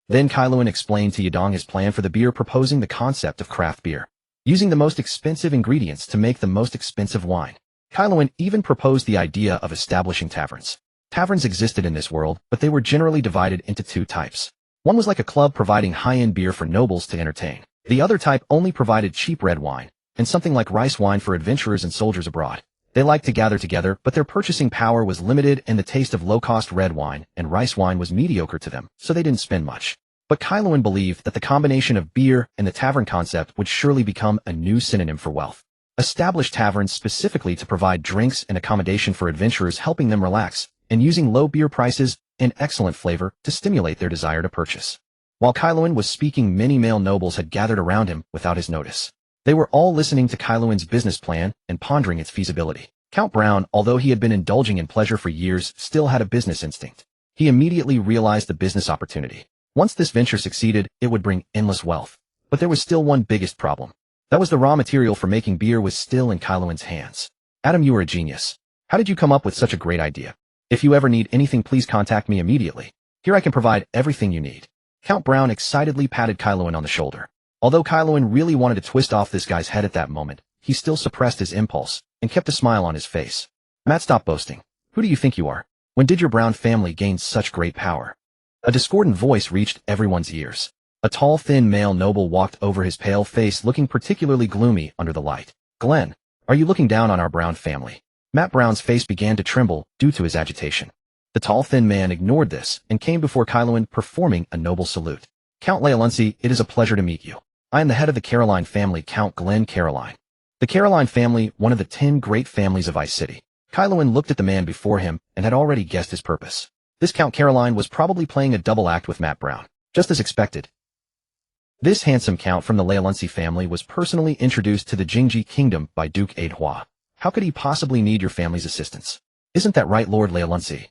Then Kaeluan explained to Yadong his plan for the beer, proposing the concept of craft beer, using the most expensive ingredients to make the most expensive wine. Kaeluan even proposed the idea of establishing taverns. Taverns existed in this world, but they were generally divided into two types. One was like a club providing high-end beer for nobles to entertain. The other type only provided cheap red wine, and something like rice wine for adventurers and soldiers abroad. They liked to gather together, but their purchasing power was limited and the taste of low-cost red wine and rice wine was mediocre to them, so they didn't spend much. But Kaeluan believed that the combination of beer and the tavern concept would surely become a new synonym for wealth. Establish taverns specifically to provide drinks and accommodation for adventurers, helping them relax, and using low beer prices and excellent flavor to stimulate their desire to purchase. While Kaeluan was speaking, many male nobles had gathered around him without his notice. They were all listening to Kaeluan's business plan and pondering its feasibility. Count Brown, although he had been indulging in pleasure for years, still had a business instinct. He immediately realized the business opportunity. Once this venture succeeded, it would bring endless wealth. But there was still one biggest problem. That was the raw material for making beer was still in Kaeluan's hands. Adam, you are a genius. How did you come up with such a great idea? If you ever need anything, please contact me immediately. Here I can provide everything you need. Count Brown excitedly patted Kaeluan on the shoulder. Although Kaeluan really wanted to twist off this guy's head at that moment, he still suppressed his impulse and kept a smile on his face. Matt, stop boasting. Who do you think you are? When did your Brown family gain such great power? A discordant voice reached everyone's ears. A tall, thin male noble walked over, his pale face looking particularly gloomy under the light. Glenn, are you looking down on our Brown family? Matt Brown's face began to tremble due to his agitation. The tall, thin man ignored this and came before Kaeluan, performing a noble salute. Count Kaelensos, it is a pleasure to meet you. I am the head of the Caroline family, Count Glenn Caroline. The Caroline family, one of the 10 great families of Ice City. Kaeluan looked at the man before him and had already guessed his purpose. This Count Caroline was probably playing a double act with Matt Brown, just as expected. This handsome count from the Kaelensos family was personally introduced to the Jingji kingdom by Duke Adhua. How could he possibly need your family's assistance? Isn't that right, Lord Kaelensos?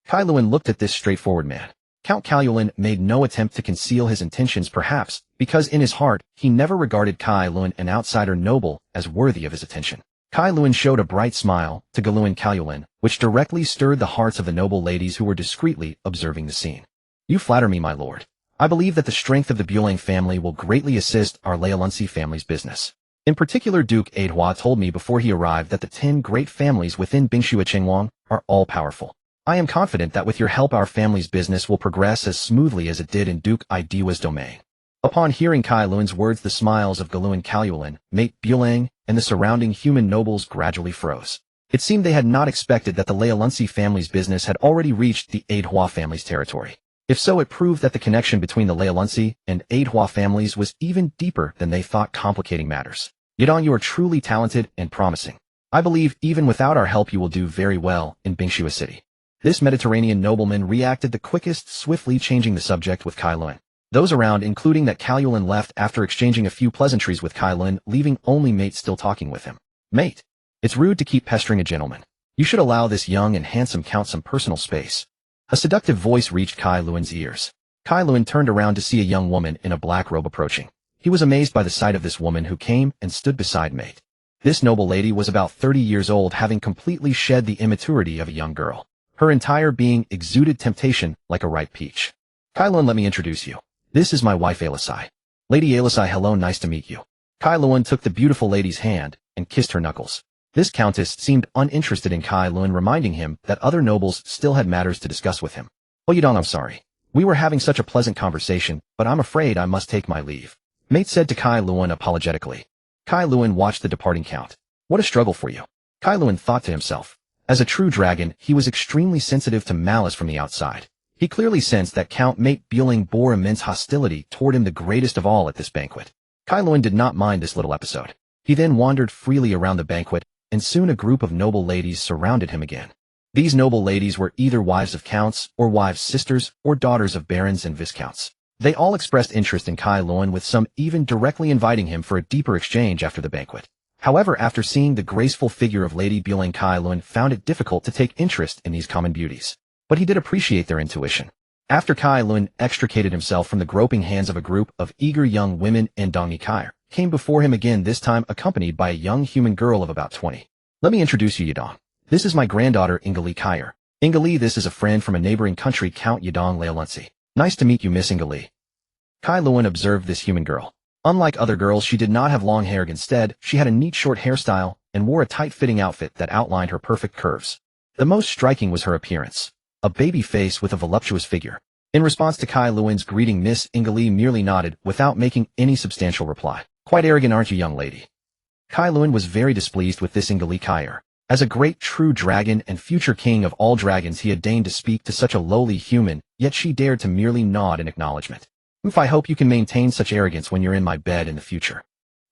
Kaeluan looked at this straightforward man. Count Kaeluan made no attempt to conceal his intentions, perhaps because in his heart he never regarded Kaeluan, an outsider noble, as worthy of his attention. Kaeluan showed a bright smile to Kaeluan, which directly stirred the hearts of the noble ladies who were discreetly observing the scene. You flatter me, my lord. I believe that the strength of the Bulang family will greatly assist our Kaelensos family's business. In particular, Duke Adhua told me before he arrived that the 10 great families within Bingshua Chengwang are all powerful. I am confident that with your help our family's business will progress as smoothly as it did in Duke Idewa's domain. Upon hearing Kaeluan's words, the smiles of Kaeluan, mate Bulang, and the surrounding human nobles gradually froze. It seemed they had not expected that the Kaelensos family's business had already reached the Adhua family's territory. If so, it proved that the connection between the Kaelensos and Adhua families was even deeper than they thought, complicating matters. Yadong, you are truly talented and promising. I believe even without our help you will do very well in Bingshua City. This Mediterranean nobleman reacted the quickest, swiftly changing the subject with Kaeluan. Those around, including that Kaeluan, left after exchanging a few pleasantries with Kaeluan, leaving only Mate still talking with him. Mate, it's rude to keep pestering a gentleman. You should allow this young and handsome count some personal space. A seductive voice reached Kaeluan's ears. Kaeluan turned around to see a young woman in a black robe approaching. He was amazed by the sight of this woman who came and stood beside Mate. This noble lady was about 30 years old, having completely shed the immaturity of a young girl. Her entire being exuded temptation like a ripe peach. Kaeluan, let me introduce you. This is my wife Alisai. Lady Alisai, hello, nice to meet you. Kaeluan took the beautiful lady's hand and kissed her knuckles. This countess seemed uninterested in Kaeluan, reminding him that other nobles still had matters to discuss with him. Oh, Yudong, I'm sorry. We were having such a pleasant conversation, but I'm afraid I must take my leave. Mate said to Kaeluan apologetically. Kaeluan watched the departing count. What a struggle for you. Kaeluan thought to himself. As a true dragon, he was extremely sensitive to malice from the outside. He clearly sensed that Count Mate Bulang bore immense hostility toward him, the greatest of all at this banquet. Kaeluan did not mind this little episode. He then wandered freely around the banquet, and soon a group of noble ladies surrounded him again. These noble ladies were either wives of counts, or wives' sisters, or daughters of barons and viscounts. They all expressed interest in Kaeluan, with some even directly inviting him for a deeper exchange after the banquet. However, after seeing the graceful figure of Lady Bueling, Kaelun found it difficult to take interest in these common beauties. But he did appreciate their intuition. After Kaelun extricated himself from the groping hands of a group of eager young women, Andongni Kair came before him again, this time accompanied by a young human girl of about 20. Let me introduce you, Yidong. This is my granddaughter, Ingali Kair. Ingali, this is a friend from a neighboring country, Count Yidong Leolunsi. Nice to meet you, Miss Ingali. Kaelun observed this human girl. Unlike other girls, she did not have long hair. Instead, she had a neat short hairstyle and wore a tight-fitting outfit that outlined her perfect curves. The most striking was her appearance. A baby face with a voluptuous figure. In response to Kaelun's greeting, Miss Ingali merely nodded without making any substantial reply. Quite arrogant, aren't you, young lady? Kaelun was very displeased with this Ingali Kair. As a great true dragon and future king of all dragons, he had deigned to speak to such a lowly human, yet she dared to merely nod in acknowledgement. I hope you can maintain such arrogance when you're in my bed in the future.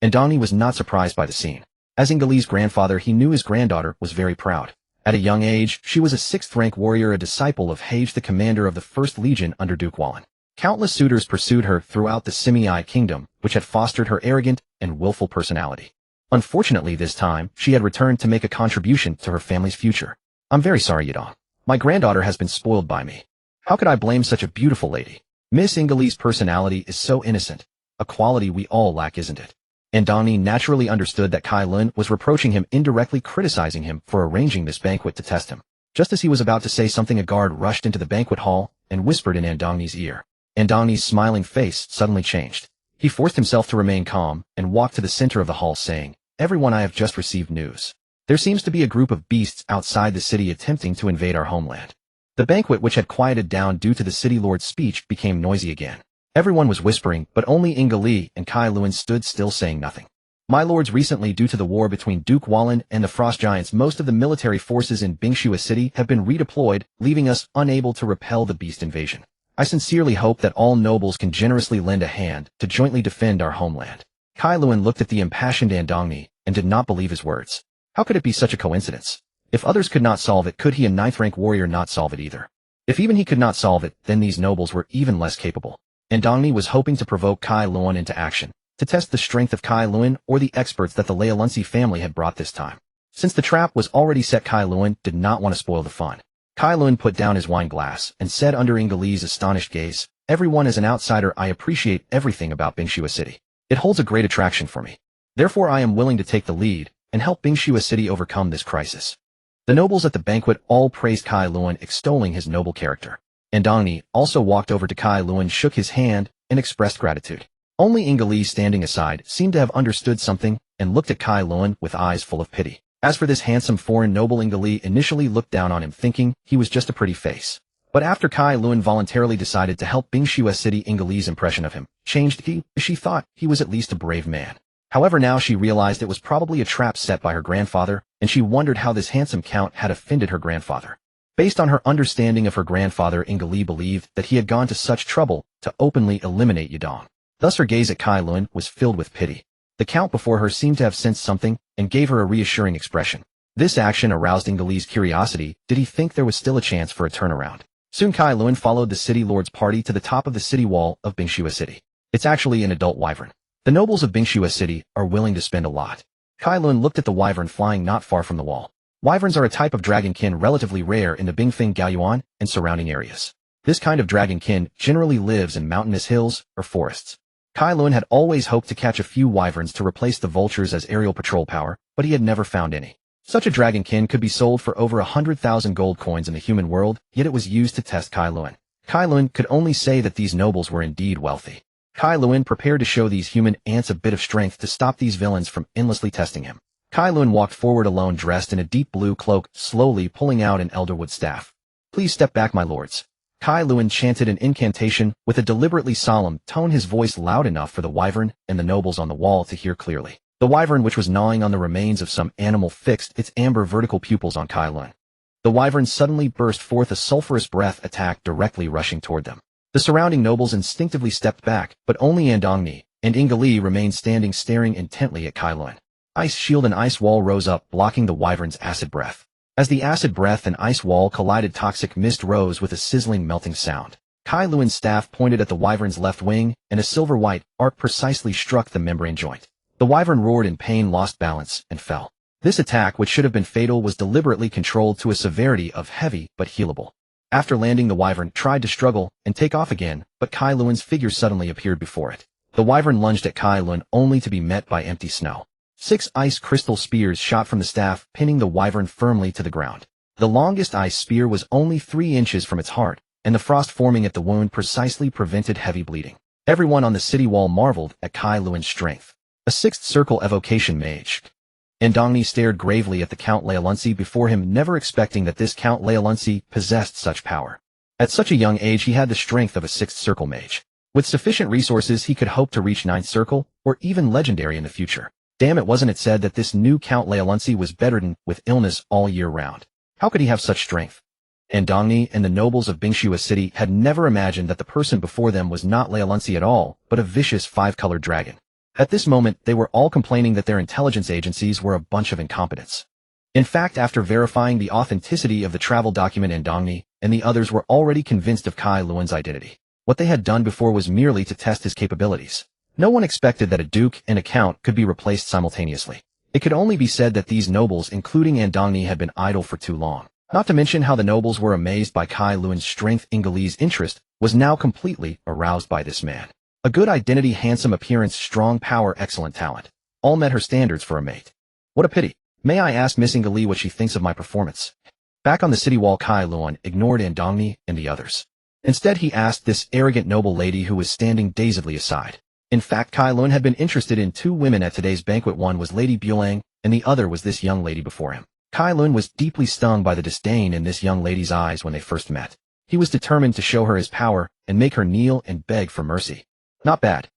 Andongni was not surprised by the scene. As Ingali's grandfather, he knew his granddaughter was very proud. At a young age, she was a 6th-rank warrior, a disciple of Hage, the commander of the 1st Legion under Duke Wallen. Countless suitors pursued her throughout the Simi kingdom, which had fostered her arrogant and willful personality. Unfortunately, this time, she had returned to make a contribution to her family's future. I'm very sorry, Yidong. My granddaughter has been spoiled by me. How could I blame such a beautiful lady? Miss Ingali's personality is so innocent, a quality we all lack, isn't it? Andongni naturally understood that Kaelun was reproaching him, indirectly criticizing him for arranging this banquet to test him. Just as he was about to say something, a guard rushed into the banquet hall and whispered in Andongni's ear. Andongni's smiling face suddenly changed. He forced himself to remain calm and walked to the center of the hall, saying, "Everyone, I have just received news. There seems to be a group of beasts outside the city attempting to invade our homeland." The banquet, which had quieted down due to the city lord's speech, became noisy again. Everyone was whispering, but only Ingali and Kaelun stood still, saying nothing. My lords, recently, due to the war between Duke Wallen and the Frost Giants, most of the military forces in Bingshua City have been redeployed, leaving us unable to repel the beast invasion. I sincerely hope that all nobles can generously lend a hand to jointly defend our homeland. Kaelun looked at the impassioned Andongni and did not believe his words. How could it be such a coincidence? If others could not solve it, could he, a 9th-rank warrior, not solve it either? If even he could not solve it, then these nobles were even less capable. Andongni was hoping to provoke Kaelun into action, to test the strength of Kaelun or the experts that the Leolunsi family had brought this time. Since the trap was already set, Kaelun did not want to spoil the fun. Kaelun put down his wine glass and said under Ingali's astonished gaze, "Everyone, as an outsider, I appreciate everything about Bingshua City. It holds a great attraction for me. Therefore, I am willing to take the lead and help Bingshua City overcome this crisis." The nobles at the banquet all praised Kaelun, extolling his noble character. Andongni also walked over to Kaelun, shook his hand, and expressed gratitude. Only Ingali, standing aside, seemed to have understood something and looked at Kaelun with eyes full of pity. As for this handsome foreign noble, Ingali initially looked down on him, thinking he was just a pretty face. But after Kaelun voluntarily decided to help Bingshua City, Ingali's impression of him changed. She thought he was at least a brave man. However, now she realized it was probably a trap set by her grandfather, and she wondered how this handsome count had offended her grandfather. Based on her understanding of her grandfather, Ingali believed that he had gone to such trouble to openly eliminate Yidong. Thus her gaze at Kaelun was filled with pity. The count before her seemed to have sensed something and gave her a reassuring expression. This action aroused Ingali's curiosity. Did he think there was still a chance for a turnaround? Soon Kaelun followed the city lord's party to the top of the city wall of Bingshua City. It's actually an adult wyvern. The nobles of Bingshua City are willing to spend a lot. Kaelun looked at the wyvern flying not far from the wall. Wyverns are a type of dragonkin relatively rare in the Bingfeng Gaoyuan and surrounding areas. This kind of dragonkin generally lives in mountainous hills or forests. Kaelun had always hoped to catch a few wyverns to replace the vultures as aerial patrol power, but he had never found any. Such a dragonkin could be sold for over 100,000 gold coins in the human world, yet it was used to test Kaelun. Kaelun could only say that these nobles were indeed wealthy. Kaelun prepared to show these human ants a bit of strength to stop these villains from endlessly testing him. Kaelun walked forward alone, dressed in a deep blue cloak, slowly pulling out an elderwood staff. "Please step back, my lords." Kaelun chanted an incantation with a deliberately solemn tone, his voice loud enough for the wyvern and the nobles on the wall to hear clearly. The wyvern, which was gnawing on the remains of some animal, fixed its amber vertical pupils on Kaelun. The wyvern suddenly burst forth a sulphurous breath attack, directly rushing toward them. The surrounding nobles instinctively stepped back, but only Andongni and Ingali remained standing, staring intently at Kaelun. Ice shield and ice wall rose up, blocking the wyvern's acid breath. As the acid breath and ice wall collided, toxic mist rose with a sizzling, melting sound. Kaelun's staff pointed at the wyvern's left wing, and a silver-white arc precisely struck the membrane joint. The wyvern roared in pain, lost balance, and fell. This attack, which should have been fatal, was deliberately controlled to a severity of heavy but healable. After landing, the wyvern tried to struggle and take off again, but Kai Luan's figure suddenly appeared before it. The wyvern lunged at Kai Luan only to be met by empty snow. 6 ice crystal spears shot from the staff, pinning the wyvern firmly to the ground. The longest ice spear was only 3 inches from its heart, and the frost forming at the wound precisely prevented heavy bleeding. Everyone on the city wall marveled at Kai Luan's strength. A 6th circle evocation mage. Andongni stared gravely at the Count Leolunci before him, never expecting that this Count Leolunci possessed such power. At such a young age, he had the strength of a 6th circle mage. With sufficient resources, he could hope to reach 9th circle, or even legendary in the future. Damn it, wasn't it said that this new Count Leolunci was bedridden with illness all year round? How could he have such strength? Andongni and the nobles of Bingshua City had never imagined that the person before them was not Leolunci at all, but a vicious 5-colored dragon. At this moment, they were all complaining that their intelligence agencies were a bunch of incompetents. In fact, after verifying the authenticity of the travel document, Andongni and the others were already convinced of Kai Luan's identity. What they had done before was merely to test his capabilities. No one expected that a duke and a count could be replaced simultaneously. It could only be said that these nobles, including Andongni, had been idle for too long. Not to mention how the nobles were amazed by Kai Luan's strength. Ingali's interest was now completely aroused by this man. A good identity, handsome appearance, strong power, excellent talent. All met her standards for a mate. What a pity. May I ask Miss Ingali what she thinks of my performance? Back on the city wall, Kai Luan ignored Andongni and the others. Instead, he asked this arrogant noble lady who was standing dazedly aside. In fact, Kai Luan had been interested in 2 women at today's banquet. One was Lady Bulang, and the other was this young lady before him. Kai Luan was deeply stung by the disdain in this young lady's eyes when they first met. He was determined to show her his power and make her kneel and beg for mercy. Not bad.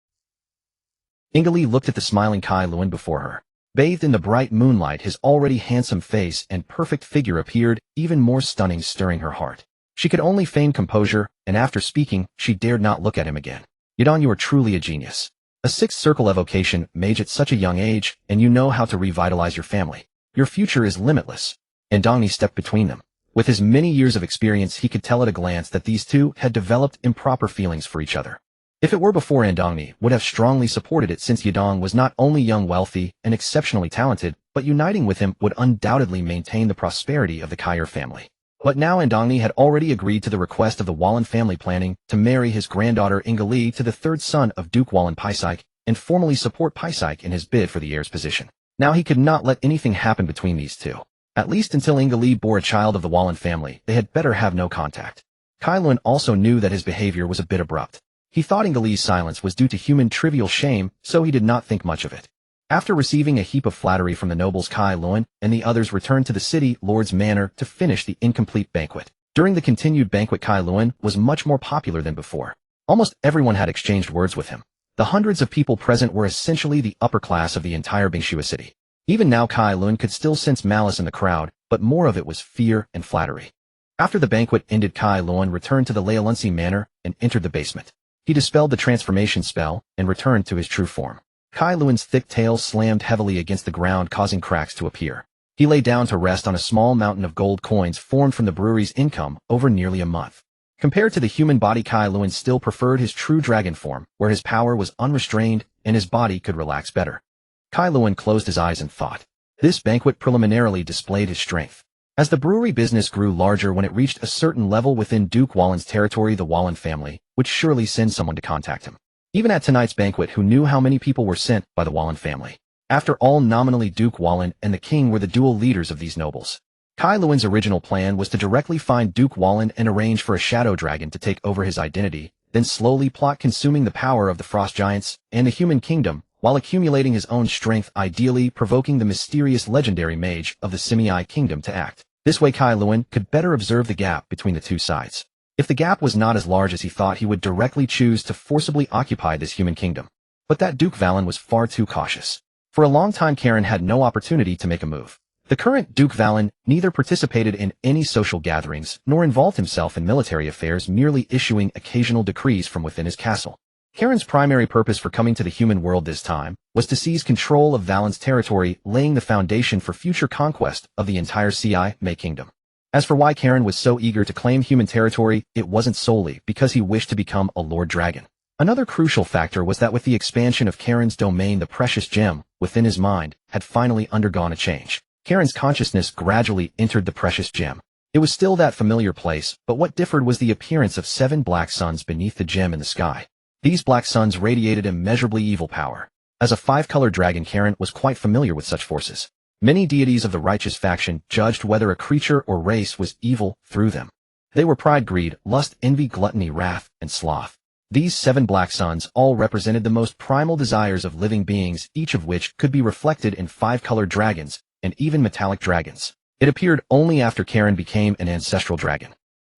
Ingali looked at the smiling Kai Luan before her. Bathed in the bright moonlight, his already handsome face and perfect figure appeared even more stunning, stirring her heart. She could only feign composure, and after speaking, she dared not look at him again. Yidong, you are truly a genius. A 6th circle evocation mage at such a young age, and you know how to revitalize your family. Your future is limitless. Andongni stepped between them. With his many years of experience, he could tell at a glance that these two had developed improper feelings for each other. If it were before, Andongni would have strongly supported it, since Yidong was not only young, wealthy, and exceptionally talented, but uniting with him would undoubtedly maintain the prosperity of the Kyer family. But now Andongni had already agreed to the request of the Wallen family, planning to marry his granddaughter Ingali to the 3rd son of Duke Wallen Pysyke and formally support Pysyke in his bid for the heir's position. Now he could not let anything happen between these two. At least until Ingali bore a child of the Wallen family, they had better have no contact. Kai Luan also knew that his behavior was a bit abrupt. He thought Ingali's silence was due to human trivial shame, so he did not think much of it. After receiving a heap of flattery from the nobles, Kai Luan and the others returned to the city lord's manor to finish the incomplete banquet. During the continued banquet, Kai Luan was much more popular than before. Almost everyone had exchanged words with him. The hundreds of people present were essentially the upper class of the entire Bingshua city. Even now, Kai Luan could still sense malice in the crowd, but more of it was fear and flattery. After the banquet ended, Kai Luan returned to the Leolunci manor and entered the basement. He dispelled the transformation spell and returned to his true form. Kai Luan's thick tail slammed heavily against the ground, causing cracks to appear. He lay down to rest on a small mountain of gold coins formed from the brewery's income over nearly a month. Compared to the human body, Kai Luan still preferred his true dragon form, where his power was unrestrained and his body could relax better. Kai Luan closed his eyes and thought. This banquet preliminarily displayed his strength. As the brewery business grew larger, when it reached a certain level within Duke Wallen's territory, the Wallen family would surely send someone to contact him. Even at tonight's banquet, who knew how many people were sent by the Wallen family? After all, nominally Duke Wallen and the king were the dual leaders of these nobles. Kai Luan's original plan was to directly find Duke Wallen and arrange for a shadow dragon to take over his identity, then slowly plot consuming the power of the frost giants and the human kingdom, while accumulating his own strength, ideally provoking the mysterious legendary mage of the Simei kingdom to act. This way Kai Luan could better observe the gap between the two sides. If the gap was not as large as he thought, he would directly choose to forcibly occupy this human kingdom. But that Duke Valen was far too cautious. For a long time, Karen had no opportunity to make a move. The current Duke Valen neither participated in any social gatherings nor involved himself in military affairs, merely issuing occasional decrees from within his castle. Karen's primary purpose for coming to the human world this time was to seize control of Valen's territory, laying the foundation for future conquest of the entire Simei kingdom. As for why Karen was so eager to claim human territory, it wasn't solely because he wished to become a Lord Dragon. Another crucial factor was that with the expansion of Karen's domain, the precious gem within his mind had finally undergone a change. Karen's consciousness gradually entered the precious gem. It was still that familiar place, but what differed was the appearance of 7 black suns beneath the gem in the sky. These black suns radiated immeasurably evil power. As a 5-colored dragon, Karen was quite familiar with such forces. Many deities of the righteous faction judged whether a creature or race was evil through them. They were pride, greed, lust, envy, gluttony, wrath, and sloth. These 7 black suns all represented the most primal desires of living beings, each of which could be reflected in 5-colored dragons, and even metallic dragons. It appeared only after Karen became an ancestral dragon.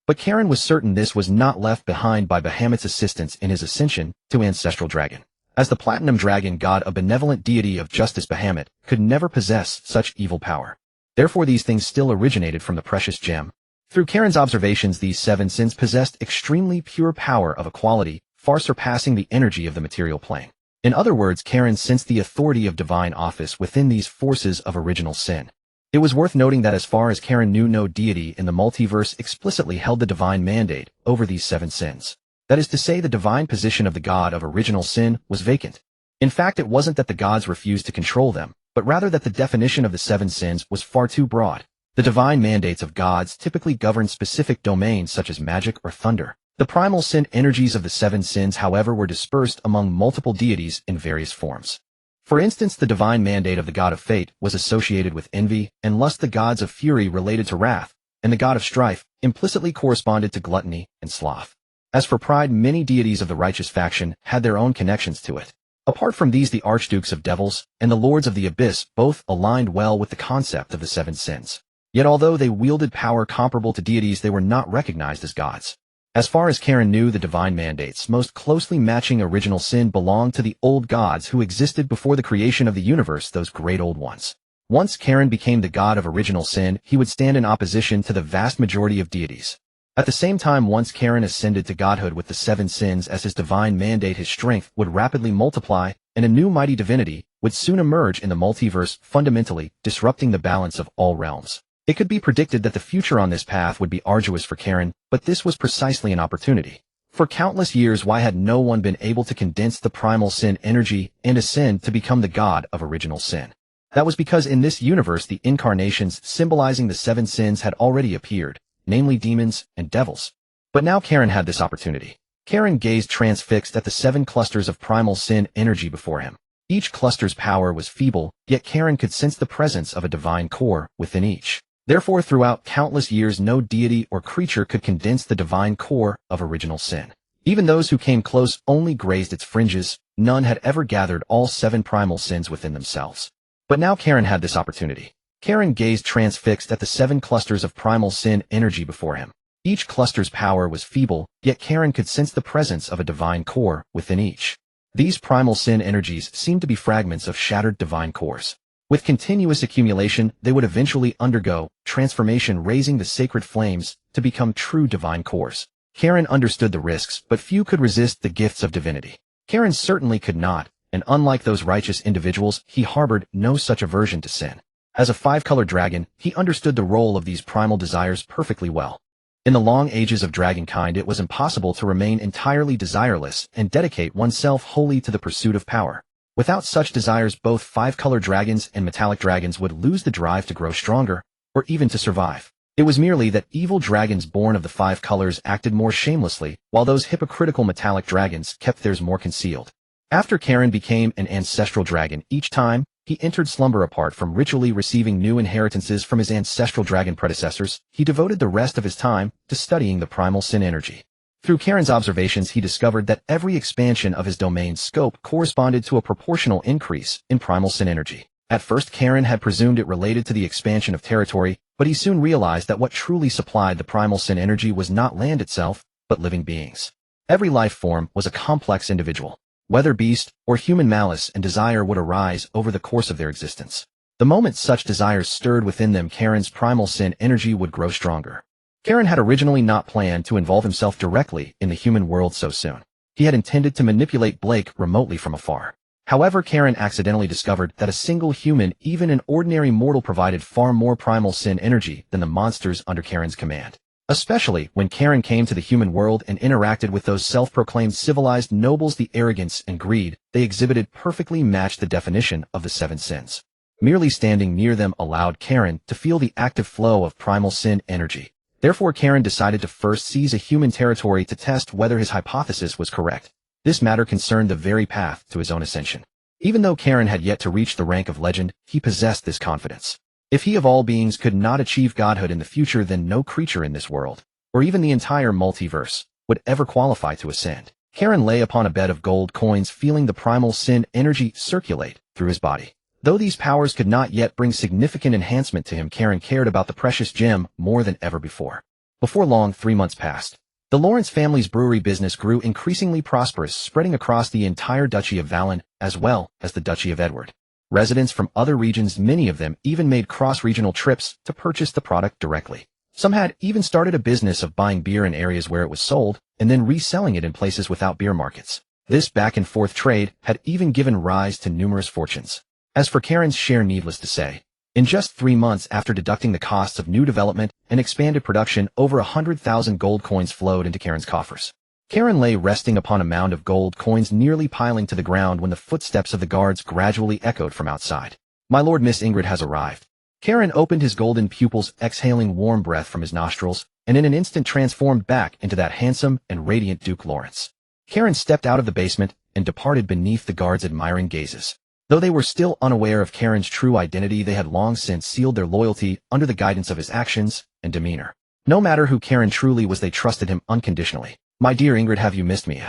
But Karen was certain this was not left behind by Bahamut's assistance in his ascension to ancestral dragon. As the platinum dragon god, a benevolent deity of justice, Bahamut could never possess such evil power. Therefore these things still originated from the precious gem. Through Karen's observations, these 7 sins possessed extremely pure power of a quality far surpassing the energy of the material plane. In other words, Karen sensed the authority of divine office within these forces of original sin. It was worth noting that as far as Karen knew, no deity in the multiverse explicitly held the divine mandate over these 7 sins. That is to say, the divine position of the god of original sin was vacant. In fact, it wasn't that the gods refused to control them, but rather that the definition of the 7 sins was far too broad. The divine mandates of gods typically govern specific domains such as magic or thunder. The primal sin energies of the 7 sins, however, were dispersed among multiple deities in various forms. For instance, the divine mandate of the god of fate was associated with envy and lust, the gods of fury related to wrath, and the god of strife implicitly corresponded to gluttony and sloth. As for pride, many deities of the righteous faction had their own connections to it. Apart from these, the archdukes of devils and the lords of the abyss both aligned well with the concept of the 7 sins. Yet although they wielded power comparable to deities, they were not recognized as gods. As far as Karen knew, the divine mandates most closely matching original sin belonged to the old gods who existed before the creation of the universe, those great old ones. Once Karen became the god of original sin, he would stand in opposition to the vast majority of deities. At the same time, once Karen ascended to godhood with the 7 sins as his divine mandate, his strength would rapidly multiply, and a new mighty divinity would soon emerge in the multiverse, fundamentally disrupting the balance of all realms. It could be predicted that the future on this path would be arduous for Karen, but this was precisely an opportunity. For countless years, why had no one been able to condense the primal sin energy and ascend to become the god of original sin? That was because in this universe, the incarnations symbolizing the 7 sins had already appeared, namely demons and devils. But now Karen had this opportunity. Karen gazed transfixed at the 7 clusters of primal sin energy before him. Each cluster's power was feeble, yet Karen could sense the presence of a divine core within each. Therefore, throughout countless years, no deity or creature could condense the divine core of original sin. Even those who came close only grazed its fringes. None had ever gathered all 7 primal sins within themselves. But now Karen had this opportunity. Karen gazed transfixed at the 7 clusters of primal sin energy before him. Each cluster's power was feeble, yet Karen could sense the presence of a divine core within each. These primal sin energies seemed to be fragments of shattered divine cores. With continuous accumulation, they would eventually undergo transformation, raising the sacred flames to become true divine cores. Karen understood the risks, but few could resist the gifts of divinity. Karen certainly could not, and unlike those righteous individuals, he harbored no such aversion to sin. As a 5-colored dragon, he understood the role of these primal desires perfectly well. In the long ages of dragonkind, it was impossible to remain entirely desireless and dedicate oneself wholly to the pursuit of power. Without such desires, both 5-colored dragons and metallic dragons would lose the drive to grow stronger, or even to survive. It was merely that evil dragons born of the 5 colors acted more shamelessly, while those hypocritical metallic dragons kept theirs more concealed. After Karen became an ancestral dragon, each time he entered slumber, apart from ritually receiving new inheritances from his ancestral dragon predecessors, he devoted the rest of his time to studying the primal sin energy. Through Karen's observations, he discovered that every expansion of his domain's scope corresponded to a proportional increase in primal sin energy. At first, Karen had presumed it related to the expansion of territory, but he soon realized that what truly supplied the primal sin energy was not land itself, but living beings. Every life form was a complex individual. Whether beast or human, malice and desire would arise over the course of their existence. The moment such desires stirred within them, Karen's primal sin energy would grow stronger. Karen had originally not planned to involve himself directly in the human world so soon. He had intended to manipulate Blake remotely from afar. However, Karen accidentally discovered that a single human, even an ordinary mortal, provided far more primal sin energy than the monsters under Karen's command. Especially when Karen came to the human world and interacted with those self-proclaimed civilized nobles, the arrogance and greed they exhibited perfectly matched the definition of the seven sins. Merely standing near them allowed Karen to feel the active flow of primal sin energy. Therefore, Karen decided to first seize a human territory to test whether his hypothesis was correct. This matter concerned the very path to his own ascension. Even though Karen had yet to reach the rank of legend, he possessed this confidence. If he of all beings could not achieve godhood in the future, then no creature in this world, or even the entire multiverse, would ever qualify to ascend. Karen lay upon a bed of gold coins, feeling the primal sin energy circulate through his body. Though these powers could not yet bring significant enhancement to him, Karen cared about the precious gem more than ever before. Before long, 3 months passed. The Lawrence family's brewery business grew increasingly prosperous, spreading across the entire Duchy of Valen, as well as the Duchy of Edward. Residents from other regions, many of them even made cross-regional trips to purchase the product directly. Some had even started a business of buying beer in areas where it was sold, and then reselling it in places without beer markets. This back-and-forth trade had even given rise to numerous fortunes. As for Karen's share, needless to say, in just 3 months after deducting the costs of new development and expanded production, over 100,000 gold coins flowed into Karen's coffers. Karen lay resting upon a mound of gold coins nearly piling to the ground when the footsteps of the guards gradually echoed from outside. "My lord, Miss Ingrid has arrived." Karen opened his golden pupils, exhaling warm breath from his nostrils, and in an instant transformed back into that handsome and radiant Duke Lawrence. Karen stepped out of the basement and departed beneath the guards' admiring gazes. Though they were still unaware of Karen's true identity, they had long since sealed their loyalty under the guidance of his actions and demeanor. No matter who Karen truly was, they trusted him unconditionally. "My dear Ingrid, have you missed me?"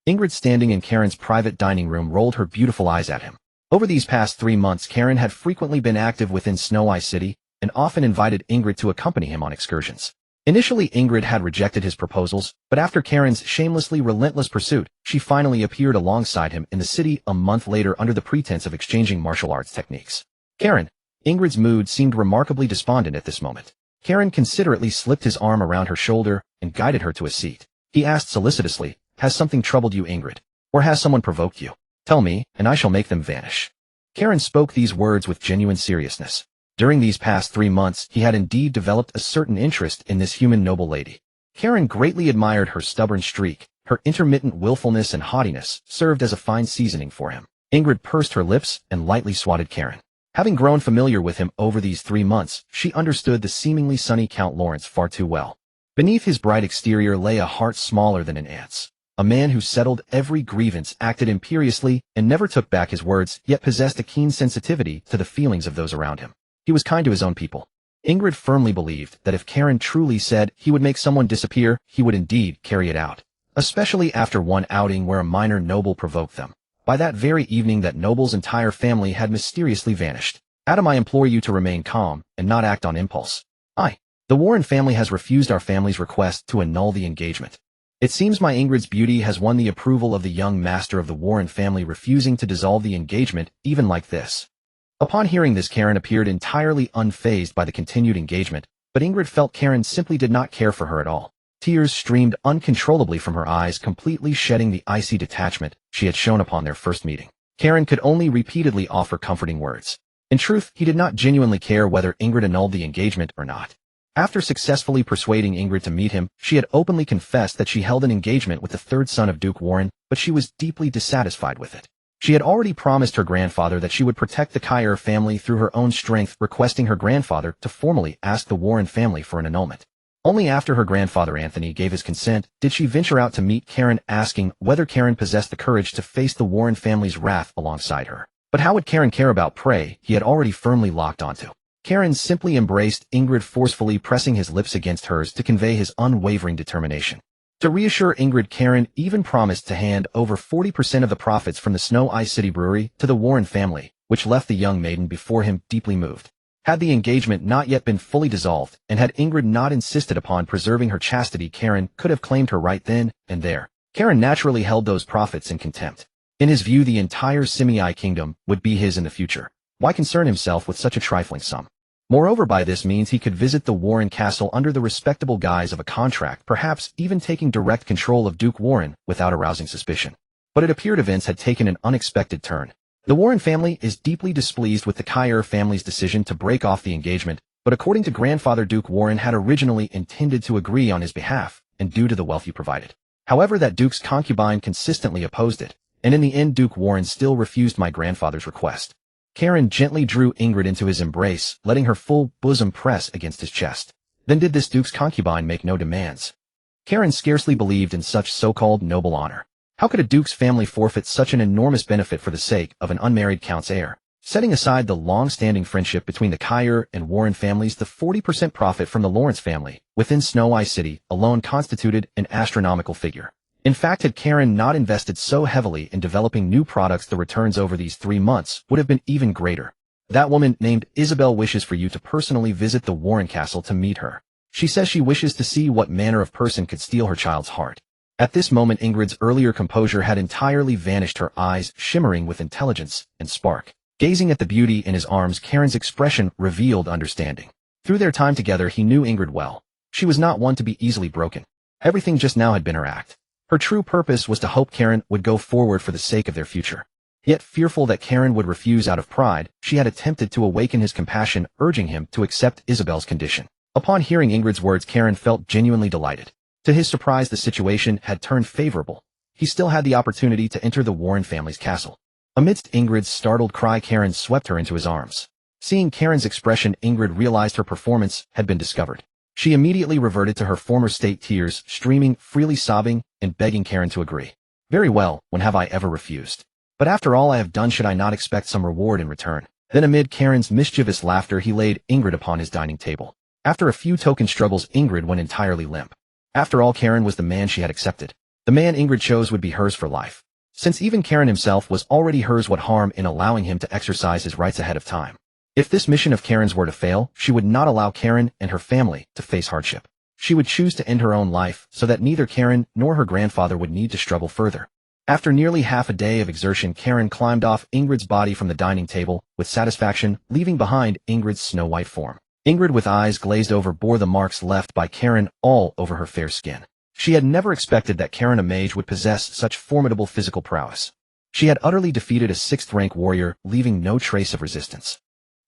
Ingrid, standing in Karen's private dining room, rolled her beautiful eyes at him. Over these past 3 months, Karen had frequently been active within Snow Eye City and often invited Ingrid to accompany him on excursions. Initially, Ingrid had rejected his proposals, but after Karen's shamelessly relentless pursuit, she finally appeared alongside him in the city a month later under the pretense of exchanging martial arts techniques. Ingrid's mood seemed remarkably despondent at this moment. Karen considerately slipped his arm around her shoulder and guided her to a seat. He asked solicitously, "Has something troubled you, Ingrid? Or has someone provoked you? Tell me, and I shall make them vanish." Karen spoke these words with genuine seriousness. During these past 3 months, he had indeed developed a certain interest in this human noble lady. Karen greatly admired her stubborn streak. Her intermittent willfulness and haughtiness served as a fine seasoning for him. Ingrid pursed her lips and lightly swatted Karen. Having grown familiar with him over these 3 months, she understood the seemingly sunny Count Lawrence far too well. Beneath his bright exterior lay a heart smaller than an ant's. A man who settled every grievance, acted imperiously, and never took back his words, yet possessed a keen sensitivity to the feelings of those around him. He was kind to his own people. Ingrid firmly believed that if Karen truly said he would make someone disappear, he would indeed carry it out. Especially after one outing where a minor noble provoked them. By that very evening, that noble's entire family had mysteriously vanished. "Adam, I implore you to remain calm and not act on impulse. The Warren family has refused our family's request to annul the engagement. It seems my Ingrid's beauty has won the approval of the young master of the Warren family, refusing to dissolve the engagement even like this." Upon hearing this, Karen appeared entirely unfazed by the continued engagement, but Ingrid felt Karen simply did not care for her at all. Tears streamed uncontrollably from her eyes, completely shedding the icy detachment she had shown upon their first meeting. Karen could only repeatedly offer comforting words. In truth, he did not genuinely care whether Ingrid annulled the engagement or not. After successfully persuading Ingrid to meet him, she had openly confessed that she held an engagement with the third son of Duke Warren, but she was deeply dissatisfied with it. She had already promised her grandfather that she would protect the Kaelensos family through her own strength, requesting her grandfather to formally ask the Warren family for an annulment. Only after her grandfather Anthony gave his consent did she venture out to meet Karen, asking whether Karen possessed the courage to face the Warren family's wrath alongside her. But how would Karen care about prey he had already firmly locked onto? Karen simply embraced Ingrid, forcefully pressing his lips against hers to convey his unwavering determination. To reassure Ingrid, Karen even promised to hand over 40% of the profits from the Snow Eye City brewery to the Warren family, which left the young maiden before him deeply moved. Had the engagement not yet been fully dissolved, and had Ingrid not insisted upon preserving her chastity, Karen could have claimed her right then and there. Karen naturally held those profits in contempt. In his view, the entire Simi kingdom would be his in the future. Why concern himself with such a trifling sum? Moreover, by this means he could visit the Warren castle under the respectable guise of a contract, perhaps even taking direct control of Duke Warren without arousing suspicion. But it appeared events had taken an unexpected turn. The Warren family is deeply displeased with the Kaelensos family's decision to break off the engagement, but according to grandfather Duke Warren had originally intended to agree on his behalf, and due to the wealth you provided. However, that Duke's concubine consistently opposed it, and in the end Duke Warren still refused my grandfather's request. Karen gently drew Ingrid into his embrace, letting her full bosom press against his chest. Then did this Duke's concubine make no demands? Karen scarcely believed in such so-called noble honor. How could a Duke's family forfeit such an enormous benefit for the sake of an unmarried Count's heir? Setting aside the long-standing friendship between the Kyer and Warren families, the 40% profit from the Lawrence family within Snow Eye City alone constituted an astronomical figure. In fact, had Karen not invested so heavily in developing new products, the returns over these 3 months would have been even greater. That woman named Isabel wishes for you to personally visit the Warren castle to meet her. She says she wishes to see what manner of person could steal her child's heart. At this moment Ingrid's earlier composure had entirely vanished, her eyes shimmering with intelligence and spark. Gazing at the beauty in his arms, Karen's expression revealed understanding. Through their time together he knew Ingrid well. She was not one to be easily broken. Everything just now had been her act. Her true purpose was to hope Karen would go forward for the sake of their future. Yet fearful that Karen would refuse out of pride, she had attempted to awaken his compassion, urging him to accept Isabel's condition. Upon hearing Ingrid's words, Karen felt genuinely delighted. To his surprise, the situation had turned favorable. He still had the opportunity to enter the Warren family's castle. Amidst Ingrid's startled cry, Karen swept her into his arms. Seeing Karen's expression, Ingrid realized her performance had been discovered. She immediately reverted to her former state, tears streaming, freely sobbing, and begging Karen to agree. Very well, when have I ever refused? But after all I have done, should I not expect some reward in return? Then amid Karen's mischievous laughter he laid Ingrid upon his dining table. After a few token struggles, Ingrid went entirely limp. After all, Karen was the man she had accepted. The man Ingrid chose would be hers for life. Since even Karen himself was already hers, what harm in allowing him to exercise his rights ahead of time? If this mission of Karen's were to fail, she would not allow Karen and her family to face hardship. She would choose to end her own life so that neither Karen nor her grandfather would need to struggle further. After nearly half a day of exertion, Karen climbed off Ingrid's body from the dining table with satisfaction, leaving behind Ingrid's snow-white form. Ingrid, with eyes glazed over, bore the marks left by Karen all over her fair skin. She had never expected that Karen, a mage, would possess such formidable physical prowess. She had utterly defeated a 6th-rank warrior, leaving no trace of resistance.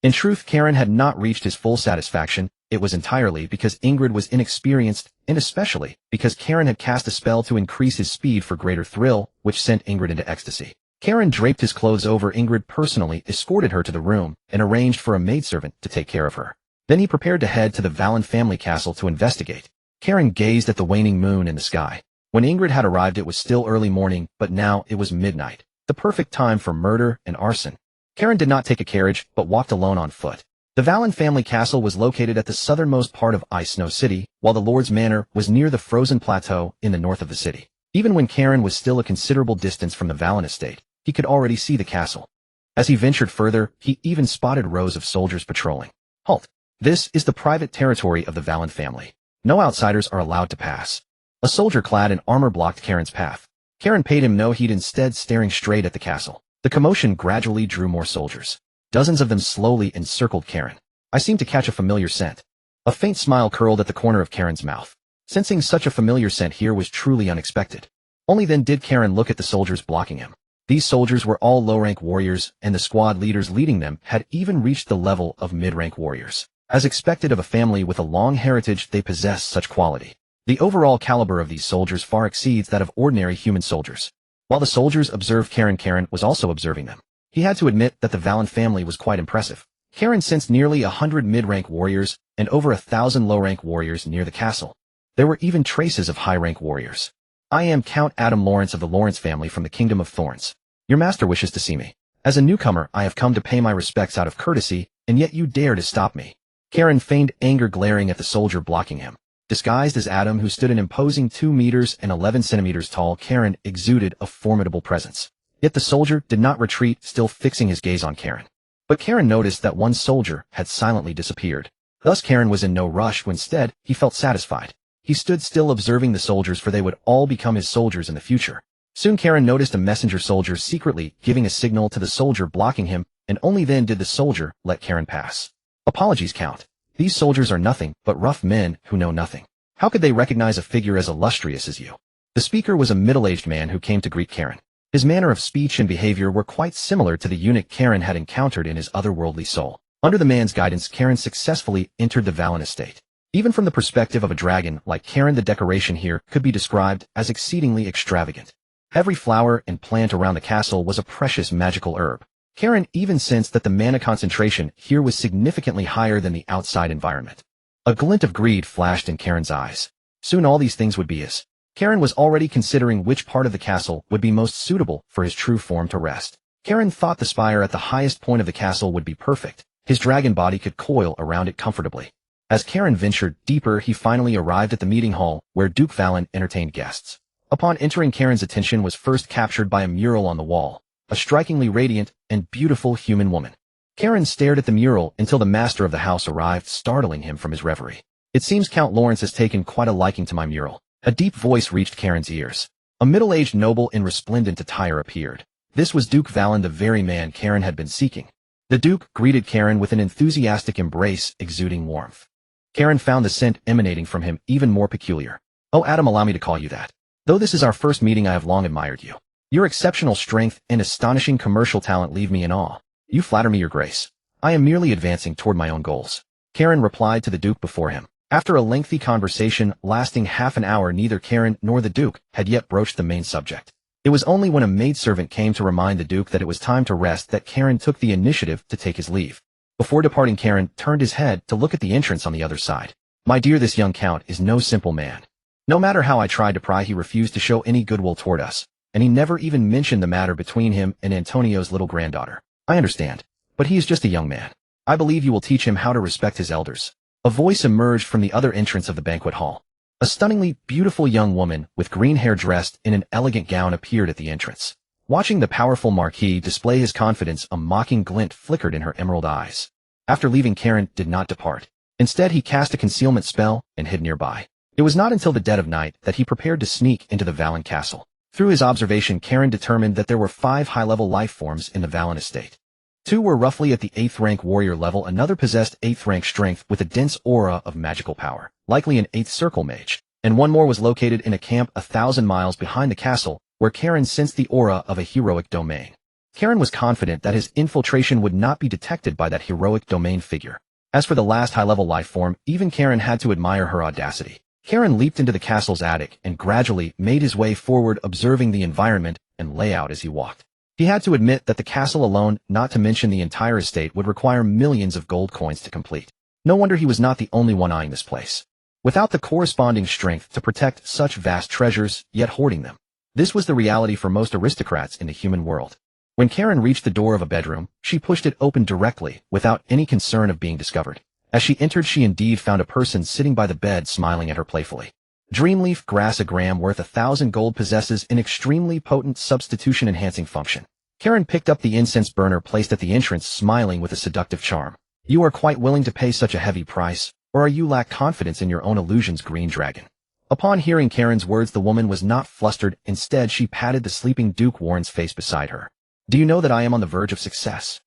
In truth, Karen had not reached his full satisfaction. It was entirely because Ingrid was inexperienced, and especially because Karen had cast a spell to increase his speed for greater thrill, which sent Ingrid into ecstasy. Karen draped his clothes over Ingrid, personally escorted her to the room, and arranged for a maidservant to take care of her. Then he prepared to head to the Vallon family castle to investigate. Karen gazed at the waning moon in the sky. When Ingrid had arrived, it was still early morning, but now it was midnight, the perfect time for murder and arson. Karen did not take a carriage, but walked alone on foot. The Vallon family castle was located at the southernmost part of Ice Snow City, while the Lord's Manor was near the frozen plateau in the north of the city. Even when Karen was still a considerable distance from the Vallon estate, he could already see the castle. As he ventured further, he even spotted rows of soldiers patrolling. Halt! This is the private territory of the Vallon family. No outsiders are allowed to pass. A soldier clad in armor blocked Karen's path. Karen paid him no heed, instead staring straight at the castle. The commotion gradually drew more soldiers. Dozens of them slowly encircled Karen. I seemed to catch a familiar scent. A faint smile curled at the corner of Karen's mouth. Sensing such a familiar scent here was truly unexpected. Only then did Karen look at the soldiers blocking him. These soldiers were all low-rank warriors, and the squad leaders leading them had even reached the level of mid-rank warriors. As expected of a family with a long heritage, they possessed such quality. The overall caliber of these soldiers far exceeds that of ordinary human soldiers. While the soldiers observed Karen, Karen was also observing them. He had to admit that the Vallon family was quite impressive. Karen sensed nearly 100 mid-rank warriors and over 1,000 low-rank warriors near the castle. There were even traces of high-rank warriors. I am Count Adam Lawrence of the Lawrence family from the Kingdom of Thorns. Your master wishes to see me. As a newcomer, I have come to pay my respects out of courtesy, and yet you dare to stop me. Karen feigned anger, glaring at the soldier blocking him. Disguised as Adam, who stood an imposing 2 meters and 11 centimeters tall, Karen exuded a formidable presence. Yet the soldier did not retreat, still fixing his gaze on Karen. But Karen noticed that one soldier had silently disappeared. Thus Karen was in no rush. Instead, he felt satisfied. He stood still observing the soldiers, for they would all become his soldiers in the future. Soon Karen noticed a messenger soldier secretly giving a signal to the soldier blocking him, and only then did the soldier let Karen pass. Apologies, Count. These soldiers are nothing but rough men who know nothing. How could they recognize a figure as illustrious as you? The speaker was a middle-aged man who came to greet Karen. His manner of speech and behavior were quite similar to the eunuch Karen had encountered in his otherworldly soul. Under the man's guidance, Karen successfully entered the Valen estate. Even from the perspective of a dragon like Karen, the decoration here could be described as exceedingly extravagant. Every flower and plant around the castle was a precious magical herb. Karen even sensed that the mana concentration here was significantly higher than the outside environment. A glint of greed flashed in Karen's eyes. Soon all these things would be his. Karen was already considering which part of the castle would be most suitable for his true form to rest. Karen thought the spire at the highest point of the castle would be perfect. His dragon body could coil around it comfortably. As Karen ventured deeper, he finally arrived at the meeting hall where Duke Valen entertained guests. Upon entering, Karen's attention was first captured by a mural on the wall, a strikingly radiant and beautiful human woman. Karen stared at the mural until the master of the house arrived, startling him from his reverie. "It seems Count Lawrence has taken quite a liking to my mural." A deep voice reached Karen's ears. A middle-aged noble in resplendent attire appeared. This was Duke Valen, the very man Karen had been seeking. The Duke greeted Karen with an enthusiastic embrace exuding warmth. Karen found the scent emanating from him even more peculiar. "Oh, Adam, allow me to call you that. Though this is our first meeting, I have long admired you. Your exceptional strength and astonishing commercial talent leave me in awe. You flatter me, your grace. I am merely advancing toward my own goals," Karen replied to the Duke before him. After a lengthy conversation lasting half an hour, neither Karen nor the Duke had yet broached the main subject. It was only when a maidservant came to remind the Duke that it was time to rest that Karen took the initiative to take his leave. Before departing, Karen turned his head to look at the entrance on the other side. "My dear, this young count is no simple man. No matter how I tried to pry, he refused to show any goodwill toward us, and he never even mentioned the matter between him and Antonio's little granddaughter. I understand, but he is just a young man. I believe you will teach him how to respect his elders." A voice emerged from the other entrance of the banquet hall. A stunningly beautiful young woman with green hair dressed in an elegant gown appeared at the entrance. Watching the powerful Marquis display his confidence, a mocking glint flickered in her emerald eyes. After leaving, Karen did not depart. Instead, he cast a concealment spell and hid nearby. It was not until the dead of night that he prepared to sneak into the Valen castle. Through his observation, Karen determined that there were 5 high-level life forms in the Valen estate. 2 were roughly at the 8th rank warrior level, another possessed 8th rank strength with a dense aura of magical power, likely an 8th circle mage, and 1 more was located in a camp 1,000 miles behind the castle, where Karen sensed the aura of a heroic domain. Karen was confident that his infiltration would not be detected by that heroic domain figure. As for the last high-level life form, even Karen had to admire her audacity. Karen leaped into the castle's attic and gradually made his way forward, observing the environment and layout as he walked. He had to admit that the castle alone, not to mention the entire estate, would require millions of gold coins to complete. No wonder he was not the only one eyeing this place. Without the corresponding strength to protect such vast treasures, yet hoarding them. This was the reality for most aristocrats in the human world. When Karen reached the door of a bedroom, she pushed it open directly, without any concern of being discovered. As she entered, she indeed found a person sitting by the bed, smiling at her playfully. Dreamleaf grass, a gram worth 1,000 gold, possesses an extremely potent substitution-enhancing function. Karen picked up the incense burner placed at the entrance, smiling with a seductive charm. "You are quite willing to pay such a heavy price, or are you lack confidence in your own illusions, green dragon?" Upon hearing Karen's words, the woman was not flustered. Instead, she patted the sleeping Duke Warren's face beside her. "Do you know that I am on the verge of success?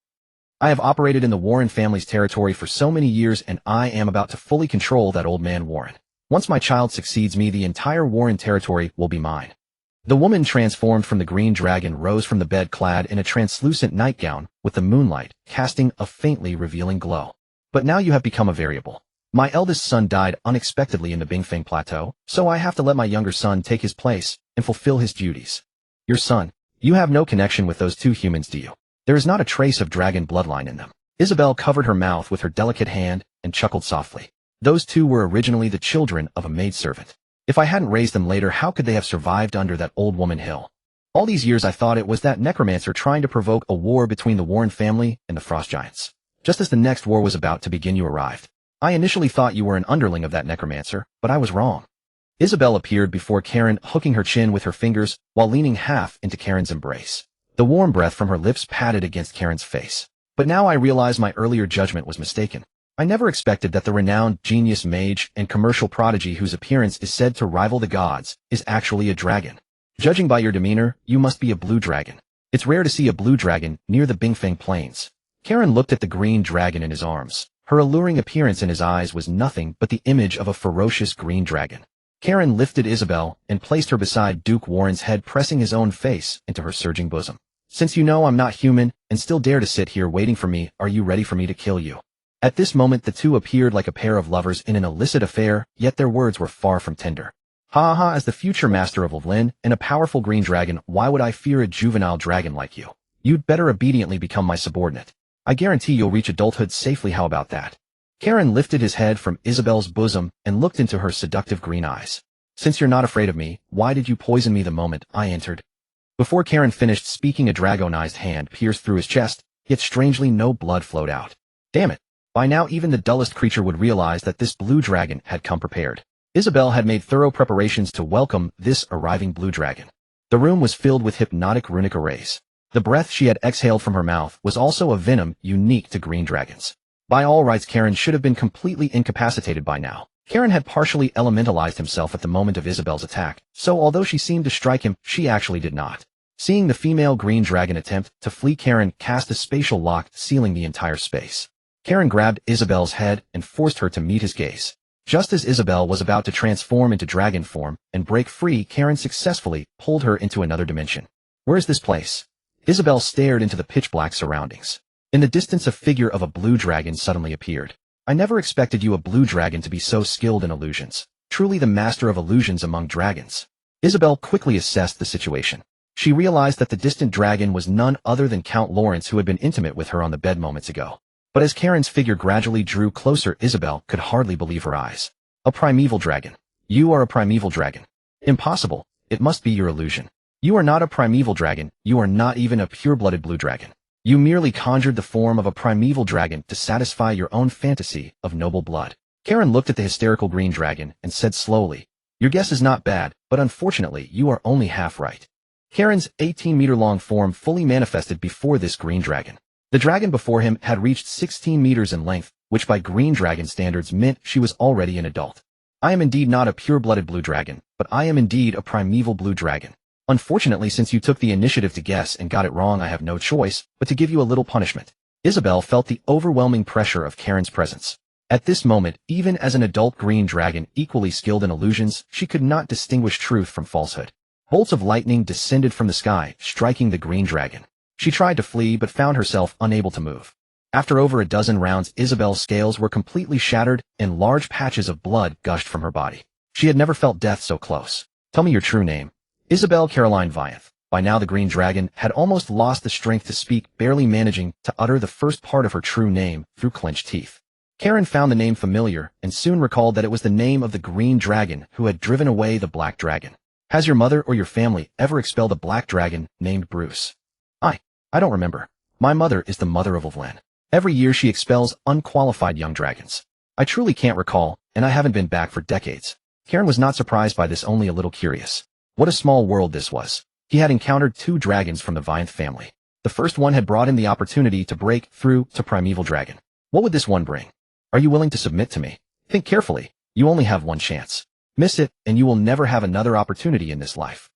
I have operated in the Warren family's territory for so many years, and I am about to fully control that old man Warren. Once my child succeeds me, the entire Warren territory will be mine." The woman, transformed from the green dragon, rose from the bed clad in a translucent nightgown, with the moonlight casting a faintly revealing glow. "But now you have become a variable. My eldest son died unexpectedly in the Bingfeng Plateau, so I have to let my younger son take his place and fulfill his duties." "Your son? You have no connection with those 2 humans, do you? There is not a trace of dragon bloodline in them." Isabel covered her mouth with her delicate hand and chuckled softly. "Those 2 were originally the children of a maidservant. If I hadn't raised them later, how could they have survived under that old woman hill? All these years I thought it was that necromancer trying to provoke a war between the Warren family and the Frost Giants. Just as the next war was about to begin, you arrived. I initially thought you were an underling of that necromancer, but I was wrong." Isabel appeared before Karen, hooking her chin with her fingers while leaning half into Karen's embrace. The warm breath from her lips patted against Karen's face. "But now I realize my earlier judgment was mistaken. I never expected that the renowned genius mage and commercial prodigy whose appearance is said to rival the gods is actually a dragon. Judging by your demeanor, you must be a blue dragon. It's rare to see a blue dragon near the Bingfeng Plains." Karen looked at the green dragon in his arms. Her alluring appearance in his eyes was nothing but the image of a ferocious green dragon. Karen lifted Isabel and placed her beside Duke Warren's head, pressing his own face into her surging bosom. Since you know I'm not human and still dare to sit here waiting for me, are you ready for me to kill you? At this moment the two appeared like a pair of lovers in an illicit affair, yet their words were far from tender. Ha ha, as the future master of Lin and a powerful green dragon, why would I fear a juvenile dragon like you? You'd better obediently become my subordinate. I guarantee you'll reach adulthood safely, how about that? Karen lifted his head from Isabel's bosom and looked into her seductive green eyes. Since you're not afraid of me, why did you poison me the moment I entered? Before Karen finished speaking, a dragonized hand pierced through his chest, yet strangely no blood flowed out. Damn it. By now even the dullest creature would realize that this blue dragon had come prepared. Isabel had made thorough preparations to welcome this arriving blue dragon. The room was filled with hypnotic runic arrays. The breath she had exhaled from her mouth was also a venom unique to green dragons. By all rights, Karen should have been completely incapacitated by now. Karen had partially elementalized himself at the moment of Isabel's attack, so although she seemed to strike him, she actually did not. Seeing the female green dragon attempt to flee, Karen cast a spatial lock sealing the entire space. Karen grabbed Isabel's head and forced her to meet his gaze. Just as Isabel was about to transform into dragon form and break free, Karen successfully pulled her into another dimension. Where's this place? Isabel stared into the pitch-black surroundings. In the distance, a figure of a blue dragon suddenly appeared. I never expected you, a blue dragon, to be so skilled in illusions. Truly the master of illusions among dragons. Isabel quickly assessed the situation. She realized that the distant dragon was none other than Count Lawrence, who had been intimate with her on the bed moments ago. But as Karen's figure gradually drew closer, Isabel could hardly believe her eyes. A primeval dragon. You are a primeval dragon. Impossible. It must be your illusion. You are not a primeval dragon. You are not even a pure-blooded blue dragon. You merely conjured the form of a primeval dragon to satisfy your own fantasy of noble blood. Karen looked at the hysterical green dragon and said slowly, your guess is not bad, but unfortunately you are only half right. Karen's 18-meter-long form fully manifested before this green dragon. The dragon before him had reached 16 meters in length, which by green dragon standards meant she was already an adult. I am indeed not a pure-blooded blue dragon, but I am indeed a primeval blue dragon. Unfortunately, since you took the initiative to guess and got it wrong, I have no choice but to give you a little punishment. Isabel felt the overwhelming pressure of Karen's presence. At this moment, even as an adult green dragon equally skilled in illusions, she could not distinguish truth from falsehood. Bolts of lightning descended from the sky, striking the green dragon. She tried to flee but found herself unable to move. After over a dozen rounds, Isabel's scales were completely shattered and large patches of blood gushed from her body. She had never felt death so close. Tell me your true name. Isabel Caroline Vianth. By now the green dragon had almost lost the strength to speak, barely managing to utter the first part of her true name through clenched teeth. Karen found the name familiar and soon recalled that it was the name of the green dragon who had driven away the black dragon. Has your mother or your family ever expelled a black dragon named Bruce? I don't remember. My mother is the mother of Lin. Every year she expels unqualified young dragons. I truly can't recall, and I haven't been back for decades. Karen was not surprised by this, only a little curious. What a small world this was. He had encountered two dragons from the Vianth family. The first one had brought him the opportunity to break through to primeval dragon. What would this one bring? Are you willing to submit to me? Think carefully. You only have one chance. Miss it, and you will never have another opportunity in this life.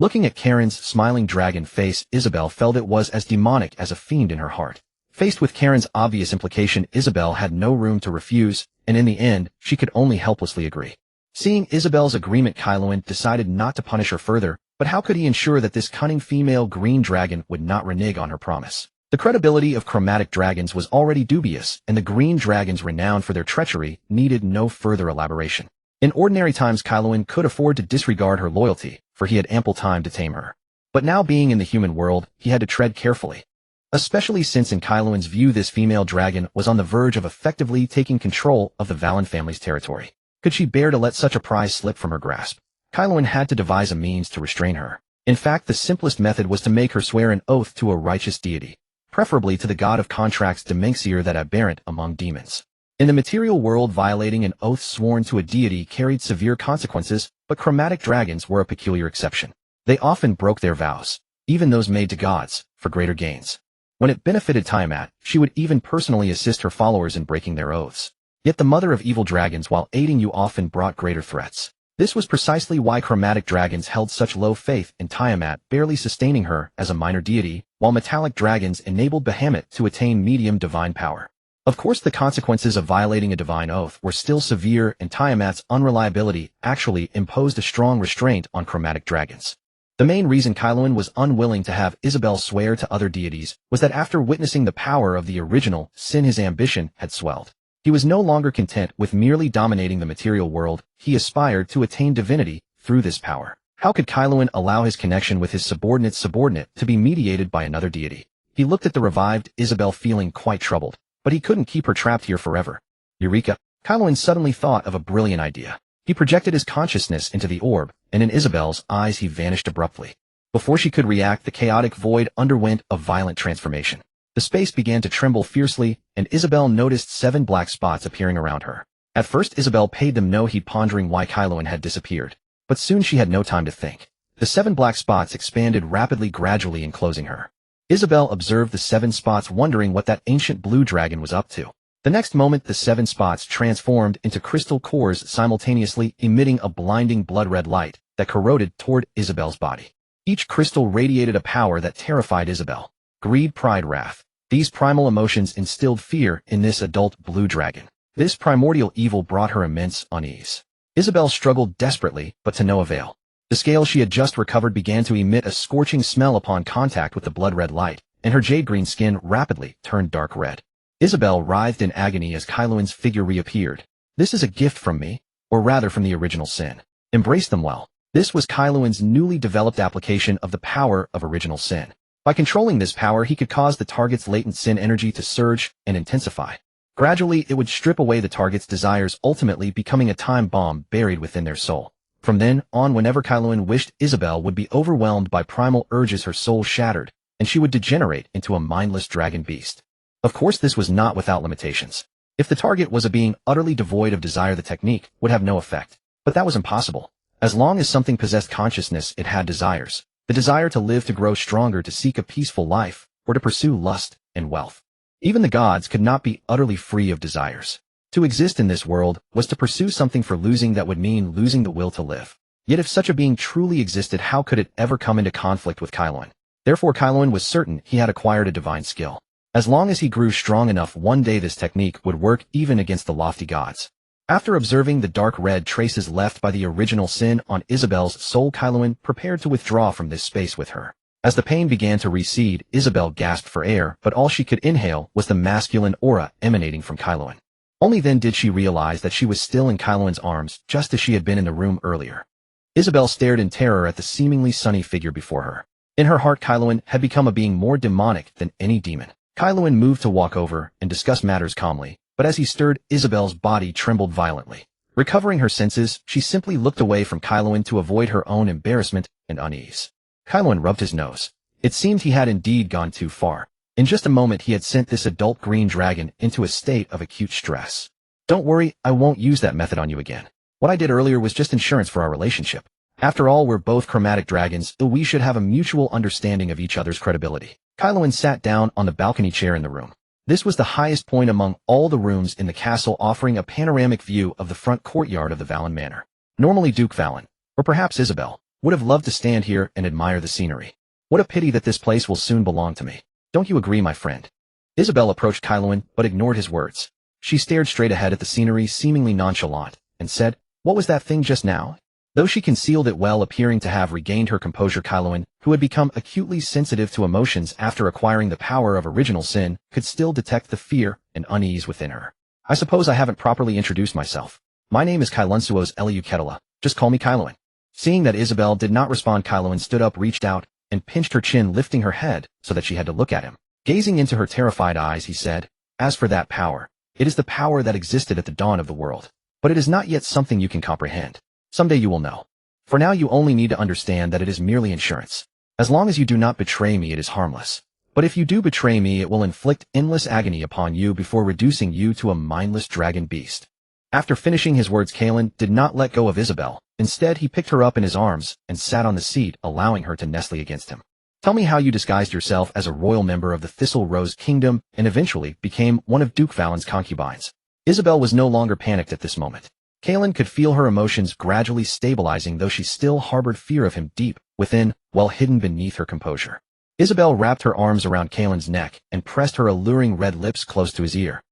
Looking at Karen's smiling dragon face, Isabel felt it was as demonic as a fiend in her heart. Faced with Karen's obvious implication, Isabel had no room to refuse, and in the end, she could only helplessly agree. Seeing Isabel's agreement, Kaelensos decided not to punish her further, but how could he ensure that this cunning female green dragon would not renege on her promise? The credibility of chromatic dragons was already dubious, and the green dragons renowned for their treachery needed no further elaboration. In ordinary times, Kaelensos could afford to disregard her loyalty, for he had ample time to tame her. But now, being in the human world, he had to tread carefully. Especially since in Kaelensos' view this female dragon was on the verge of effectively taking control of the Valen family's territory. Could she bear to let such a prize slip from her grasp? Kaelensos had to devise a means to restrain her. In fact, the simplest method was to make her swear an oath to a righteous deity, preferably to the god of contracts Demenxier, that aberrant among demons. In the material world, violating an oath sworn to a deity carried severe consequences, but chromatic dragons were a peculiar exception. They often broke their vows, even those made to gods, for greater gains. When it benefited Tiamat, she would even personally assist her followers in breaking their oaths. Yet the mother of evil dragons, while aiding you, often brought greater threats. This was precisely why chromatic dragons held such low faith in Tiamat, barely sustaining her as a minor deity, while metallic dragons enabled Behemoth to attain medium divine power. Of course, the consequences of violating a divine oath were still severe, and Tiamat's unreliability actually imposed a strong restraint on chromatic dragons. The main reason Kaelensos was unwilling to have Isabel swear to other deities was that after witnessing the power of the original sin, his ambition had swelled. He was no longer content with merely dominating the material world. He aspired to attain divinity through this power. How could Kaelensos allow his connection with his subordinate to be mediated by another deity? He looked at the revived Isabel, feeling quite troubled, but he couldn't keep her trapped here forever. Eureka! Kaelensos suddenly thought of a brilliant idea. He projected his consciousness into the orb, and in Isabel's eyes he vanished abruptly. Before she could react, the chaotic void underwent a violent transformation. The space began to tremble fiercely, and Isabel noticed 7 black spots appearing around her. At first Isabel paid them no heed, pondering why Kaelensos had disappeared. But soon she had no time to think. The 7 black spots expanded rapidly, gradually enclosing her. Isabel observed the 7 spots, wondering what that ancient blue dragon was up to. The next moment the 7 spots transformed into crystal cores, simultaneously emitting a blinding blood-red light that corroded toward Isabel's body. Each crystal radiated a power that terrified Isabel. Greed, pride, wrath. These primal emotions instilled fear in this adult blue dragon. This primordial evil brought her immense unease. Isabel struggled desperately, but to no avail. The scale she had just recovered began to emit a scorching smell upon contact with the blood-red light, and her jade-green skin rapidly turned dark red. Isabel writhed in agony as Kaelensos' figure reappeared. This is a gift from me, or rather from the original sin. Embrace them well. This was Kaelensos' newly developed application of the power of original sin. By controlling this power, he could cause the target's latent sin energy to surge and intensify. Gradually, it would strip away the target's desires, ultimately becoming a time bomb buried within their soul. From then on, whenever Kaelensos wished, Isabel would be overwhelmed by primal urges, her soul shattered, and she would degenerate into a mindless dragon beast. Of course, this was not without limitations. If the target was a being utterly devoid of desire, the technique would have no effect. But that was impossible. As long as something possessed consciousness, it had desires. The desire to live, to grow stronger, to seek a peaceful life, or to pursue lust and wealth. Even the gods could not be utterly free of desires. To exist in this world was to pursue something for losing that would mean losing the will to live. Yet if such a being truly existed, how could it ever come into conflict with Kaelensos? Therefore Kaelensos was certain he had acquired a divine skill. As long as he grew strong enough, one day this technique would work even against the lofty gods. After observing the dark red traces left by the original sin on Isabel's soul, Kaelensos prepared to withdraw from this space with her. As the pain began to recede, Isabel gasped for air, but all she could inhale was the masculine aura emanating from Kaelensos. Only then did she realize that she was still in Kaelensos' arms, just as she had been in the room earlier. Isabel stared in terror at the seemingly sunny figure before her. In her heart, Kaelensos had become a being more demonic than any demon. Kaelensos moved to walk over and discuss matters calmly, but as he stirred, Isabel's body trembled violently. Recovering her senses, she simply looked away from Kaelensos to avoid her own embarrassment and unease. Kaelensos rubbed his nose. It seemed he had indeed gone too far. In just a moment he had sent this adult green dragon into a state of acute stress. Don't worry, I won't use that method on you again. What I did earlier was just insurance for our relationship. After all, we're both chromatic dragons, so we should have a mutual understanding of each other's credibility. Kaelensos sat down on the balcony chair in the room. This was the highest point among all the rooms in the castle, offering a panoramic view of the front courtyard of the Valen Manor. Normally Duke Valen, or perhaps Isabel, would have loved to stand here and admire the scenery. What a pity that this place will soon belong to me. Don't you agree, my friend? Isabel approached Kaelensos, but ignored his words. She stared straight ahead at the scenery, seemingly nonchalant, and said, "What was that thing just now?" Though she concealed it well, appearing to have regained her composure, Kaelensos, who had become acutely sensitive to emotions after acquiring the power of original sin, could still detect the fear and unease within her. "I suppose I haven't properly introduced myself. My name is Kaelensos Eliuketala. Just call me Kaelensos." Seeing that Isabel did not respond, Kaelensos stood up, reached out, and pinched her chin, lifting her head so that she had to look at him. Gazing into her terrified eyes, he said, "As for that power, it is the power that existed at the dawn of the world. But it is not yet something you can comprehend. Someday you will know. For now you only need to understand that it is merely insurance. As long as you do not betray me, it is harmless. But if you do betray me, it will inflict endless agony upon you before reducing you to a mindless dragon beast." After finishing his words, Kaelensos did not let go of Isabel. Instead, he picked her up in his arms and sat on the seat, allowing her to nestle against him. "Tell me how you disguised yourself as a royal member of the Thistle Rose Kingdom and eventually became one of Duke Valen's concubines." Isabel was no longer panicked at this moment. Kaelensos could feel her emotions gradually stabilizing, though she still harbored fear of him deep within, well hidden beneath her composure. Isabel wrapped her arms around Kaelen's neck and pressed her alluring red lips close to his ear.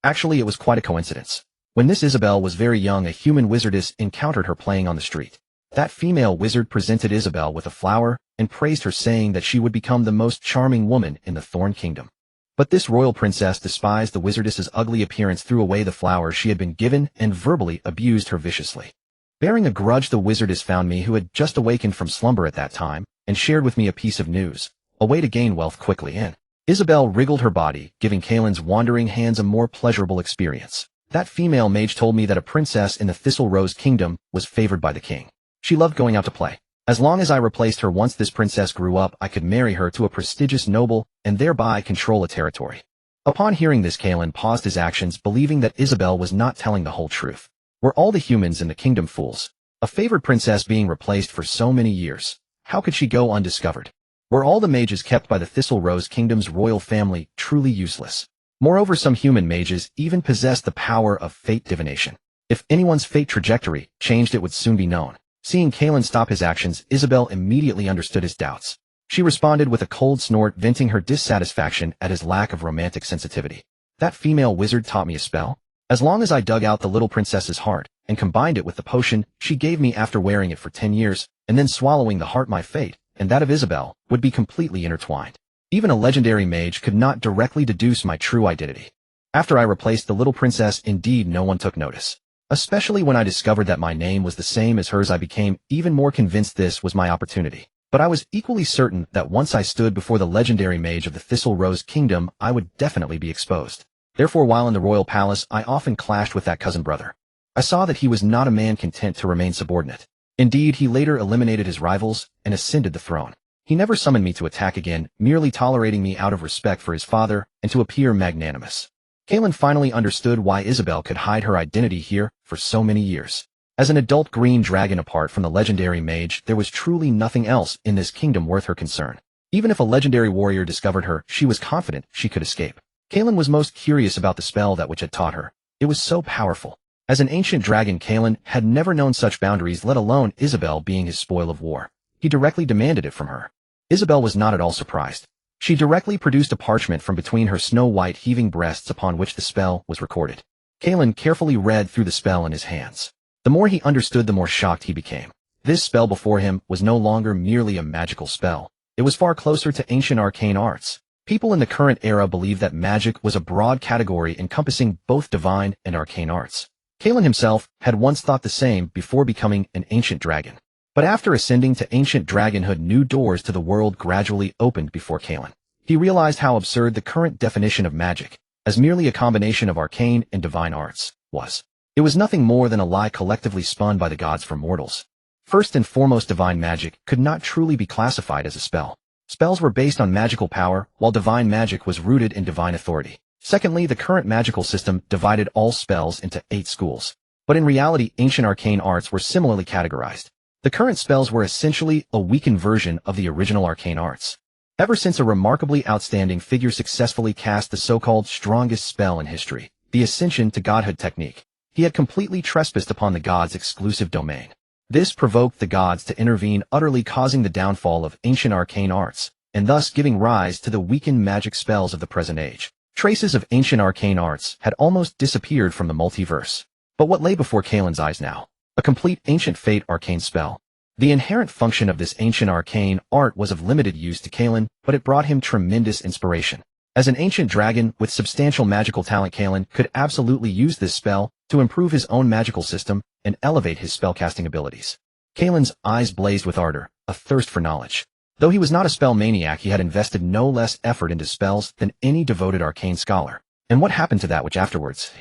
Actually, it was quite a coincidence. When this Isabel was very young, a human wizardess encountered her playing on the street. That female wizard presented Isabel with a flower and praised her, saying that she would become the most charming woman in the Thorn Kingdom. But this royal princess despised the wizardess's ugly appearance, threw away the flower she had been given, and verbally abused her viciously. Bearing a grudge, the wizardess found me, who had just awakened from slumber at that time, and shared with me a piece of news, a way to gain wealth quickly. In Isabel wriggled her body, giving Kaelin's wandering hands a more pleasurable experience. That female mage told me that a princess in the Thistle Rose Kingdom was favored by the king. She loved going out to play. As long as I replaced her once this princess grew up, I could marry her to a prestigious noble and thereby control a territory. Upon hearing this, Kaelin paused his actions, believing that Isabel was not telling the whole truth. Were all the humans in the kingdom fools? A favored princess being replaced for so many years. How could she go undiscovered? Were all the mages kept by the Thistle Rose Kingdom's royal family truly useless? Moreover, some human mages even possessed the power of fate divination. If anyone's fate trajectory changed, it would soon be known. Seeing Kaelin stop his actions, Isabel immediately understood his doubts. She responded with a cold snort, venting her dissatisfaction at his lack of romantic sensitivity. That female wizard taught me a spell. As long as I dug out the little princess's heart and combined it with the potion she gave me after wearing it for 10 years, and then swallowing the heart, my fate and that of Isabel would be completely intertwined. Even a legendary mage could not directly deduce my true identity. After I replaced the little princess, indeed no one took notice. Especially when I discovered that my name was the same as hers, I became even more convinced this was my opportunity. But I was equally certain that once I stood before the legendary mage of the Thistle Rose Kingdom, I would definitely be exposed. Therefore, while in the royal palace, I often clashed with that cousin brother. I saw that he was not a man content to remain subordinate. Indeed, he later eliminated his rivals and ascended the throne. He never summoned me to attack again, merely tolerating me out of respect for his father and to appear magnanimous. Kaelin finally understood why Isabel could hide her identity here for so many years. As an adult green dragon, apart from the legendary mage, there was truly nothing else in this kingdom worth her concern. Even if a legendary warrior discovered her, she was confident she could escape. Kaelin was most curious about the spell that which had taught her. It was so powerful. As an ancient dragon, Kaelin had never known such boundaries, let alone Isabel being his spoil of war. He directly demanded it from her. Isabel was not at all surprised. She directly produced a parchment from between her snow-white heaving breasts upon which the spell was recorded. Kaelin carefully read through the spell in his hands. The more he understood, the more shocked he became. This spell before him was no longer merely a magical spell. It was far closer to ancient arcane arts. People in the current era believed that magic was a broad category encompassing both divine and arcane arts. Kaelin himself had once thought the same before becoming an ancient dragon. But after ascending to ancient dragonhood, new doors to the world gradually opened before Kaelin. He realized how absurd the current definition of magic, as merely a combination of arcane and divine arts, was. It was nothing more than a lie collectively spun by the gods for mortals. First and foremost, divine magic could not truly be classified as a spell. Spells were based on magical power, while divine magic was rooted in divine authority. Secondly, the current magical system divided all spells into 8 schools. But in reality, ancient arcane arts were similarly categorized. The current spells were essentially a weakened version of the original arcane arts. Ever since a remarkably outstanding figure successfully cast the so-called strongest spell in history, the Ascension to Godhood technique, he had completely trespassed upon the gods' exclusive domain. This provoked the gods to intervene, utterly causing the downfall of ancient arcane arts, and thus giving rise to the weakened magic spells of the present age. Traces of ancient arcane arts had almost disappeared from the multiverse. But what lay before Kaelin's eyes now? A complete ancient fate arcane spell. The inherent function of this ancient arcane art was of limited use to Kaelin, but it brought him tremendous inspiration. As an ancient dragon with substantial magical talent, Kaelin could absolutely use this spell to improve his own magical system and elevate his spellcasting abilities. Kaelin's eyes blazed with ardor, a thirst for knowledge. Though he was not a spell maniac, he had invested no less effort into spells than any devoted arcane scholar. And what happened to that witch afterwards?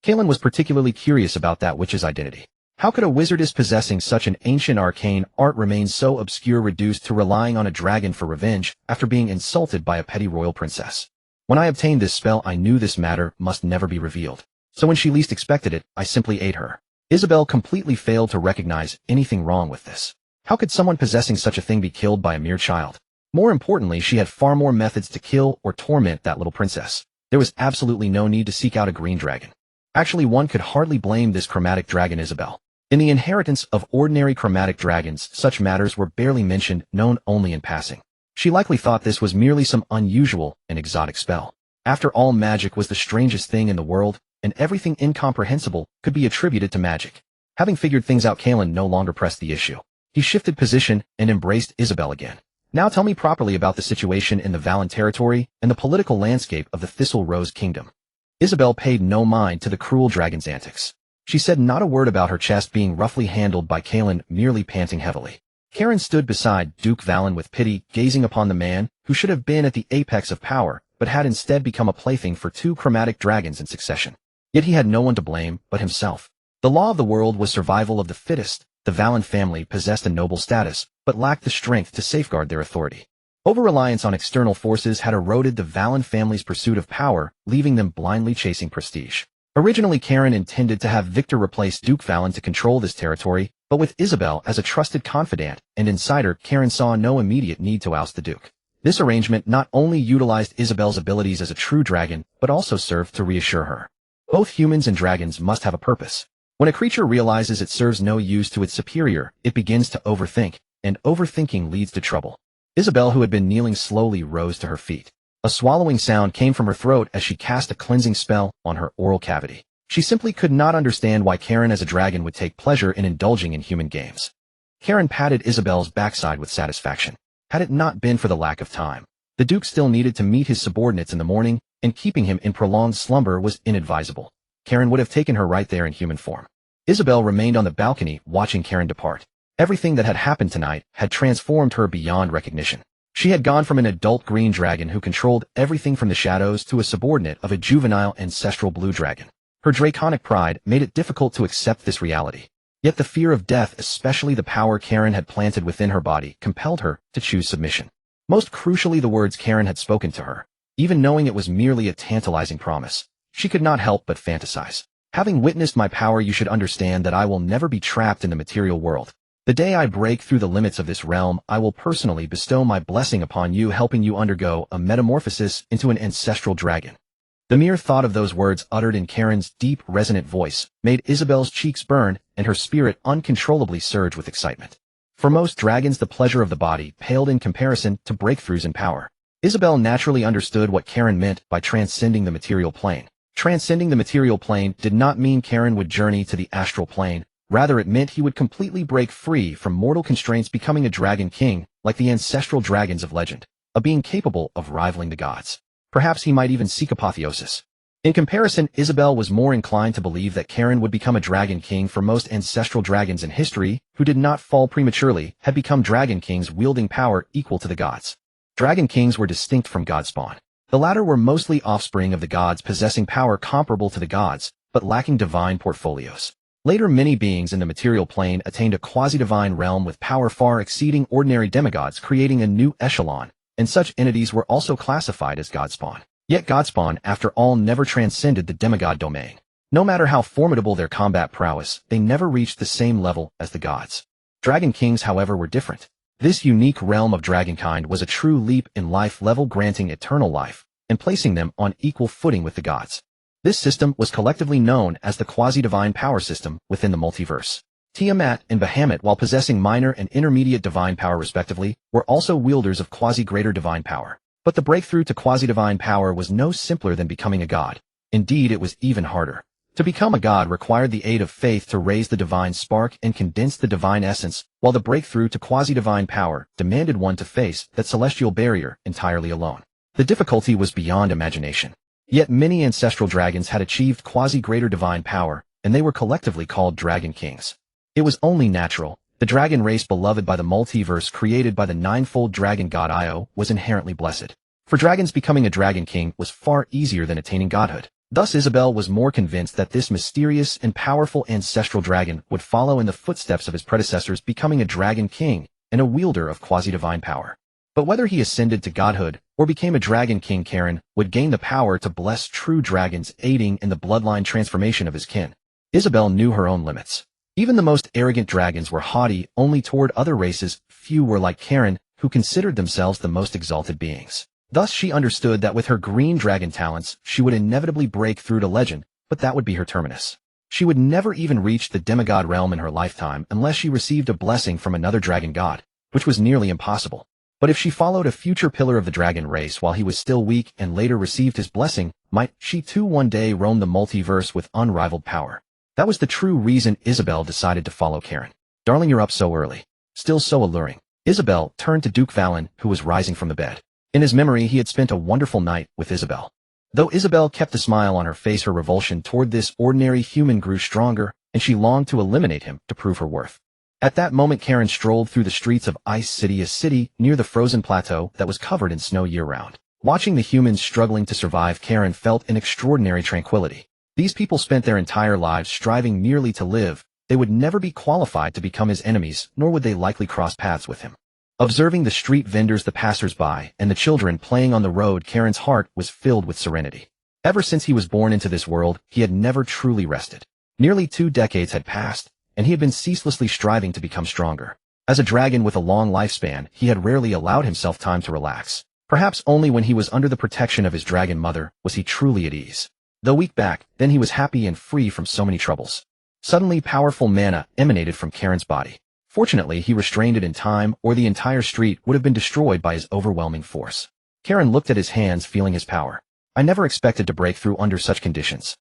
Kaelin was particularly curious about that witch's identity. How could a wizardess possessing such an ancient arcane art remain so obscure, reduced to relying on a dragon for revenge after being insulted by a petty royal princess? When I obtained this spell, I knew this matter must never be revealed. So when she least expected it, I simply ate her. Isabel completely failed to recognize anything wrong with this. How could someone possessing such a thing be killed by a mere child? More importantly, she had far more methods to kill or torment that little princess. There was absolutely no need to seek out a green dragon. Actually, one could hardly blame this chromatic dragon Isabel. In the inheritance of ordinary chromatic dragons, such matters were barely mentioned, known only in passing. She likely thought this was merely some unusual and exotic spell. After all, magic was the strangest thing in the world, and everything incomprehensible could be attributed to magic. Having figured things out, Kaelin no longer pressed the issue. He shifted position and embraced Isabel again. Now tell me properly about the situation in the Valen territory and the political landscape of the Thistle Rose Kingdom. Isabel paid no mind to the cruel dragon's antics. She said not a word about her chest being roughly handled by Kaelen, merely panting heavily. Karen stood beside Duke Valen with pity, gazing upon the man who should have been at the apex of power, but had instead become a plaything for two chromatic dragons in succession. Yet he had no one to blame but himself. The law of the world was survival of the fittest. The Valen family possessed a noble status, but lacked the strength to safeguard their authority. Over-reliance on external forces had eroded the Valen family's pursuit of power, leaving them blindly chasing prestige. Originally, Karen intended to have Victor replace Duke Valen to control this territory, but with Isabel as a trusted confidant and insider, Karen saw no immediate need to oust the Duke. This arrangement not only utilized Isabel's abilities as a true dragon, but also served to reassure her. Both humans and dragons must have a purpose. When a creature realizes it serves no use to its superior, it begins to overthink, and overthinking leads to trouble. Isabel, who had been kneeling, slowly rose to her feet. A swallowing sound came from her throat as she cast a cleansing spell on her oral cavity. She simply could not understand why Karen as a dragon would take pleasure in indulging in human games. Karen patted Isabel's backside with satisfaction. Had it not been for the lack of time, the Duke still needed to meet his subordinates in the morning, and keeping him in prolonged slumber was inadvisable. Karen would have taken her right there in human form. Isabel remained on the balcony watching Karen depart. Everything that had happened tonight had transformed her beyond recognition. She had gone from an adult green dragon who controlled everything from the shadows to a subordinate of a juvenile ancestral blue dragon. Her draconic pride made it difficult to accept this reality. Yet the fear of death, especially the power Karen had planted within her body, compelled her to choose submission. Most crucially, the words Karen had spoken to her. Even knowing it was merely a tantalizing promise, she could not help but fantasize. Having witnessed my power, you should understand that I will never be trapped in the material world. The day I break through the limits of this realm, I will personally bestow my blessing upon you, helping you undergo a metamorphosis into an ancestral dragon. The mere thought of those words uttered in Karen's deep, resonant voice made Isabel's cheeks burn and her spirit uncontrollably surge with excitement. For most dragons, the pleasure of the body paled in comparison to breakthroughs in power. Isabel naturally understood what Karen meant by transcending the material plane. Transcending the material plane did not mean Karen would journey to the astral plane. Rather, it meant he would completely break free from mortal constraints, becoming a dragon king, like the ancestral dragons of legend, a being capable of rivaling the gods. Perhaps he might even seek apotheosis. In comparison, Isabel was more inclined to believe that Karen would become a dragon king, for most ancestral dragons in history, who did not fall prematurely, had become dragon kings wielding power equal to the gods. Dragon kings were distinct from god spawn. The latter were mostly offspring of the gods, possessing power comparable to the gods, but lacking divine portfolios. Later, many beings in the material plane attained a quasi-divine realm with power far exceeding ordinary demigods, creating a new echelon, and such entities were also classified as godspawn. Yet godspawn, after all, never transcended the demigod domain. No matter how formidable their combat prowess, they never reached the same level as the gods. Dragon kings, however, were different. This unique realm of dragonkind was a true leap in life level, granting eternal life, and placing them on equal footing with the gods. This system was collectively known as the quasi-divine power system within the multiverse. Tiamat and Bahamut, while possessing minor and intermediate divine power respectively, were also wielders of quasi-greater divine power. But the breakthrough to quasi-divine power was no simpler than becoming a god. Indeed, it was even harder. To become a god required the aid of faith to raise the divine spark and condense the divine essence, while the breakthrough to quasi-divine power demanded one to face that celestial barrier entirely alone. The difficulty was beyond imagination. Yet many ancestral dragons had achieved quasi-greater divine power, and they were collectively called dragon kings. It was only natural. The dragon race, beloved by the multiverse, created by the ninefold dragon god Io, was inherently blessed. For dragons, becoming a dragon king was far easier than attaining godhood. Thus Isabel was more convinced that this mysterious and powerful ancestral dragon would follow in the footsteps of his predecessors, becoming a dragon king and a wielder of quasi-divine power. But whether he ascended to godhood or became a dragon king, Karen would gain the power to bless true dragons, aiding in the bloodline transformation of his kin. Isabel knew her own limits. Even the most arrogant dragons were haughty only toward other races. Few were like Karen, who considered themselves the most exalted beings. Thus she understood that with her green dragon talents, she would inevitably break through to legend, but that would be her terminus. She would never even reach the demigod realm in her lifetime unless she received a blessing from another dragon god, which was nearly impossible. But if she followed a future pillar of the dragon race while he was still weak and later received his blessing, might she too one day roam the multiverse with unrivaled power? That was the true reason Isabel decided to follow Karen. "Darling, you're up so early. still so alluring. Isabel turned to Duke Valen, who was rising from the bed. In his memory, he had spent a wonderful night with Isabel. Though Isabel kept a smile on her face, her revulsion toward this ordinary human grew stronger, and she longed to eliminate him to prove her worth. At that moment, Karen strolled through the streets of Ice City, a city near the frozen plateau that was covered in snow year-round. Watching the humans struggling to survive, Karen felt an extraordinary tranquility. These people spent their entire lives striving merely to live. They would never be qualified to become his enemies, nor would they likely cross paths with him. Observing the street vendors, the passers-by, and the children playing on the road, Karen's heart was filled with serenity. Ever since he was born into this world, he had never truly rested. Nearly 2 decades had passed, and he had been ceaselessly striving to become stronger. As a dragon with a long lifespan, he had rarely allowed himself time to relax. Perhaps only when he was under the protection of his dragon mother was he truly at ease. Though weak back, then he was happy and free from so many troubles. Suddenly, powerful mana emanated from Karen's body. Fortunately, he restrained it in time, or the entire street would have been destroyed by his overwhelming force. Karen looked at his hands, feeling his power. I never expected to break through under such conditions.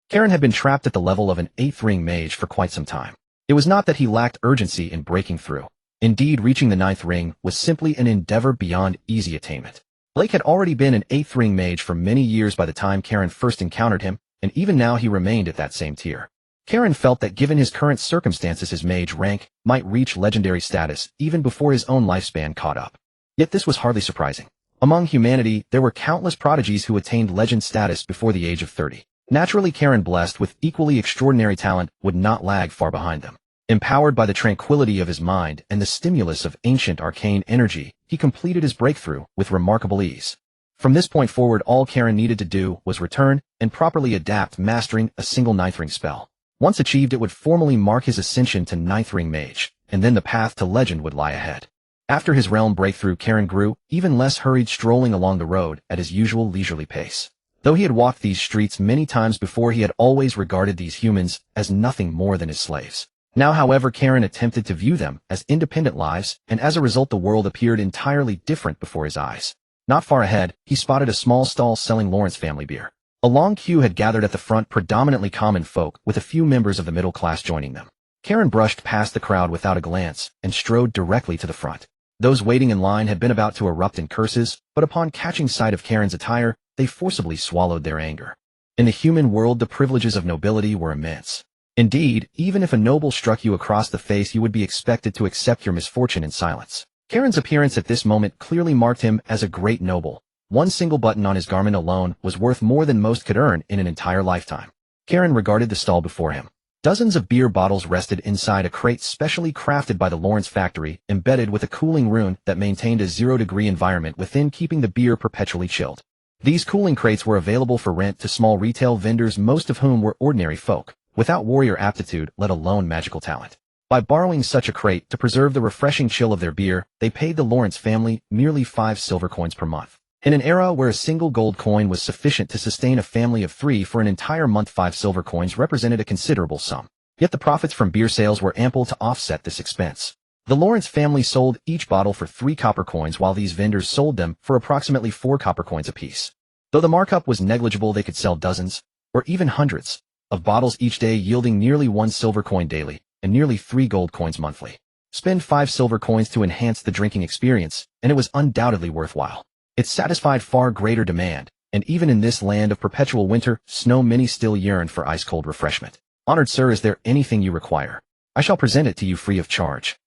Karen had been trapped at the level of an 8th ring mage for quite some time. It was not that he lacked urgency in breaking through. Indeed, reaching the 9th ring was simply an endeavor beyond easy attainment. Blake had already been an 8th ring mage for many years by the time Karen first encountered him, and even now he remained at that same tier. Karen felt that given his current circumstances, his mage rank might reach legendary status even before his own lifespan caught up. Yet this was hardly surprising. Among humanity, there were countless prodigies who attained legend status before the age of 30. Naturally, Karen, blessed with equally extraordinary talent, would not lag far behind them. Empowered by the tranquility of his mind and the stimulus of ancient arcane energy, he completed his breakthrough with remarkable ease. From this point forward, all Karen needed to do was return and properly adapt, mastering a single 9th ring spell. Once achieved, it would formally mark his ascension to 9th ring mage, and then the path to legend would lie ahead. After his realm breakthrough, Karen grew even less hurried, strolling along the road at his usual leisurely pace. Though he had walked these streets many times before, he had always regarded these humans as nothing more than his slaves. Now, however, Karen attempted to view them as independent lives, and as a result the world appeared entirely different before his eyes. Not far ahead, he spotted a small stall selling Lawrence family beer. A long queue had gathered at the front, predominantly common folk, with a few members of the middle class joining them. Karen brushed past the crowd without a glance and strode directly to the front. Those waiting in line had been about to erupt in curses, but upon catching sight of Karen's attire, they forcibly swallowed their anger. In the human world, the privileges of nobility were immense. Indeed, even if a noble struck you across the face, you would be expected to accept your misfortune in silence. Karen's appearance at this moment clearly marked him as a great noble. One single button on his garment alone was worth more than most could earn in an entire lifetime. Karen regarded the stall before him. Dozens of beer bottles rested inside a crate specially crafted by the Lawrence factory, embedded with a cooling rune that maintained a 0-degree environment within, keeping the beer perpetually chilled. These cooling crates were available for rent to small retail vendors, most of whom were ordinary folk, without warrior aptitude, let alone magical talent. By borrowing such a crate to preserve the refreshing chill of their beer, they paid the Lawrence family merely 5 silver coins per month. In an era where a single gold coin was sufficient to sustain a family of 3 for an entire month, 5 silver coins represented a considerable sum. Yet the profits from beer sales were ample to offset this expense. The Lawrence family sold each bottle for 3 copper coins, while these vendors sold them for approximately 4 copper coins apiece. Though the markup was negligible, they could sell dozens, or even hundreds, of bottles each day, yielding nearly 1 silver coin daily, and nearly 3 gold coins monthly. Spend 5 silver coins to enhance the drinking experience, and it was undoubtedly worthwhile. It satisfied far greater demand, and even in this land of perpetual winter, snow, many still yearned for ice-cold refreshment. Honored sir, is there anything you require? I shall present it to you free of charge.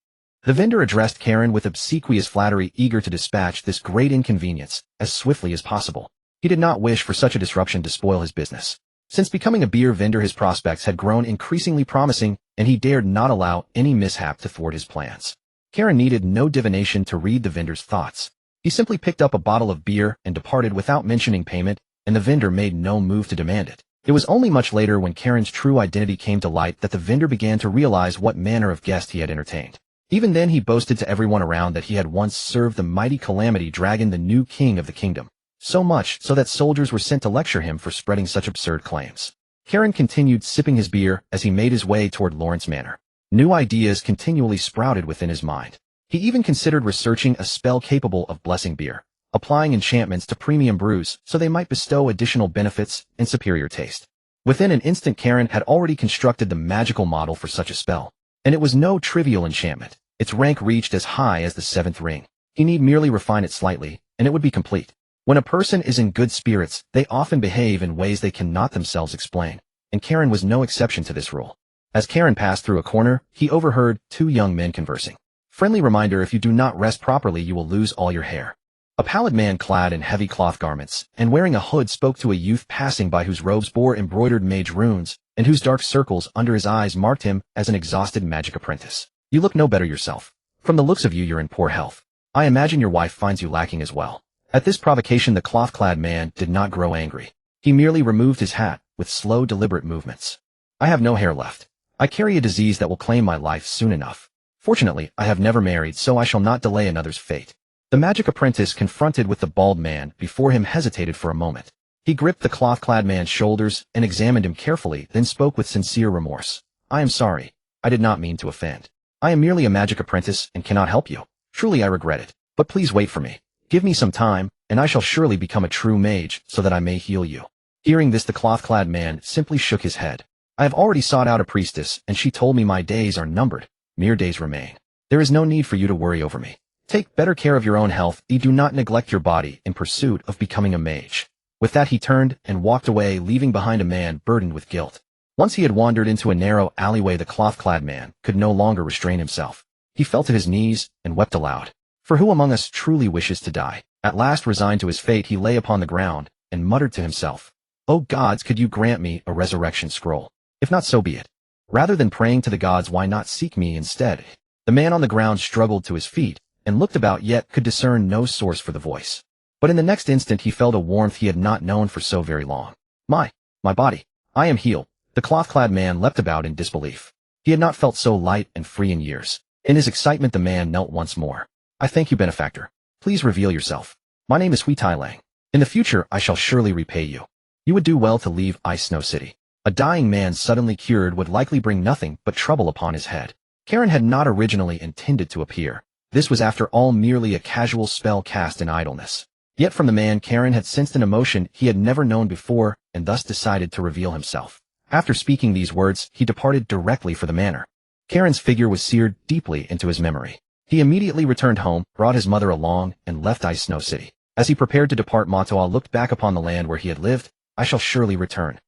The vendor addressed Karen with obsequious flattery, eager to dispatch this great inconvenience as swiftly as possible. He did not wish for such a disruption to spoil his business. Since becoming a beer vendor, his prospects had grown increasingly promising, and he dared not allow any mishap to thwart his plans. Karen needed no divination to read the vendor's thoughts. He simply picked up a bottle of beer and departed without mentioning payment, and the vendor made no move to demand it. It was only much later, when Karen's true identity came to light, that the vendor began to realize what manner of guest he had entertained. Even then, he boasted to everyone around that he had once served the mighty Calamity Dragon, the new king of the kingdom. So much so that soldiers were sent to lecture him for spreading such absurd claims. Karen continued sipping his beer as he made his way toward Lawrence Manor. New ideas continually sprouted within his mind. He even considered researching a spell capable of blessing beer, applying enchantments to premium brews so they might bestow additional benefits and superior taste. Within an instant, Karen had already constructed the magical model for such a spell. And it was no trivial enchantment. Its rank reached as high as the 7th ring. He need merely refine it slightly, and it would be complete. When a person is in good spirits, they often behave in ways they cannot themselves explain, and Karen was no exception to this rule. As Karen passed through a corner, he overheard 2 young men conversing. Friendly reminder: if you do not rest properly, you will lose all your hair. A pallid man clad in heavy cloth garments and wearing a hood spoke to a youth passing by whose robes bore embroidered mage runes, and whose dark circles under his eyes marked him as an exhausted magic apprentice. You look no better yourself. From the looks of you, you're in poor health. I imagine your wife finds you lacking as well. At this provocation, the cloth-clad man did not grow angry. He merely removed his hat with slow, deliberate movements. I have no hair left. I carry a disease that will claim my life soon enough. Fortunately, I have never married, so I shall not delay another's fate. The magic apprentice, confronted with the bald man before him, hesitated for a moment. He gripped the cloth-clad man's shoulders and examined him carefully, then spoke with sincere remorse. I am sorry. I did not mean to offend. I am merely a magic apprentice and cannot help you. Truly I regret it. But please wait for me. Give me some time, and I shall surely become a true mage so that I may heal you. Hearing this, the cloth-clad man simply shook his head. I have already sought out a priestess, and she told me my days are numbered. Mere days remain. There is no need for you to worry over me. Take better care of your own health. Do not neglect your body in pursuit of becoming a mage. With that, he turned and walked away, leaving behind a man burdened with guilt. Once he had wandered into a narrow alleyway, the cloth-clad man could no longer restrain himself. He fell to his knees and wept aloud. For who among us truly wishes to die? At last, resigned to his fate, he lay upon the ground and muttered to himself, "O gods, could you grant me a resurrection scroll? If not, so be it. Rather than praying to the gods, why not seek me instead?" The man on the ground struggled to his feet and looked about, yet could discern no source for the voice. But in the next instant he felt a warmth he had not known for so very long. My body. I am healed." The cloth-clad man leapt about in disbelief. He had not felt so light and free in years. In his excitement, the man knelt once more. "I thank you, benefactor. Please reveal yourself. My name is Wang Lang. In the future, I shall surely repay you. You would do well to leave Ice Snow City." A dying man suddenly cured would likely bring nothing but trouble upon his head. Karen had not originally intended to appear. This was, after all, merely a casual spell cast in idleness. Yet from the man, Karen had sensed an emotion he had never known before, and thus decided to reveal himself. After speaking these words, he departed directly for the manor. Karen's figure was seared deeply into his memory. He immediately returned home, brought his mother along, and left Ice Snow City. As he prepared to depart, Matoa looked back upon the land where he had lived. "I shall surely return."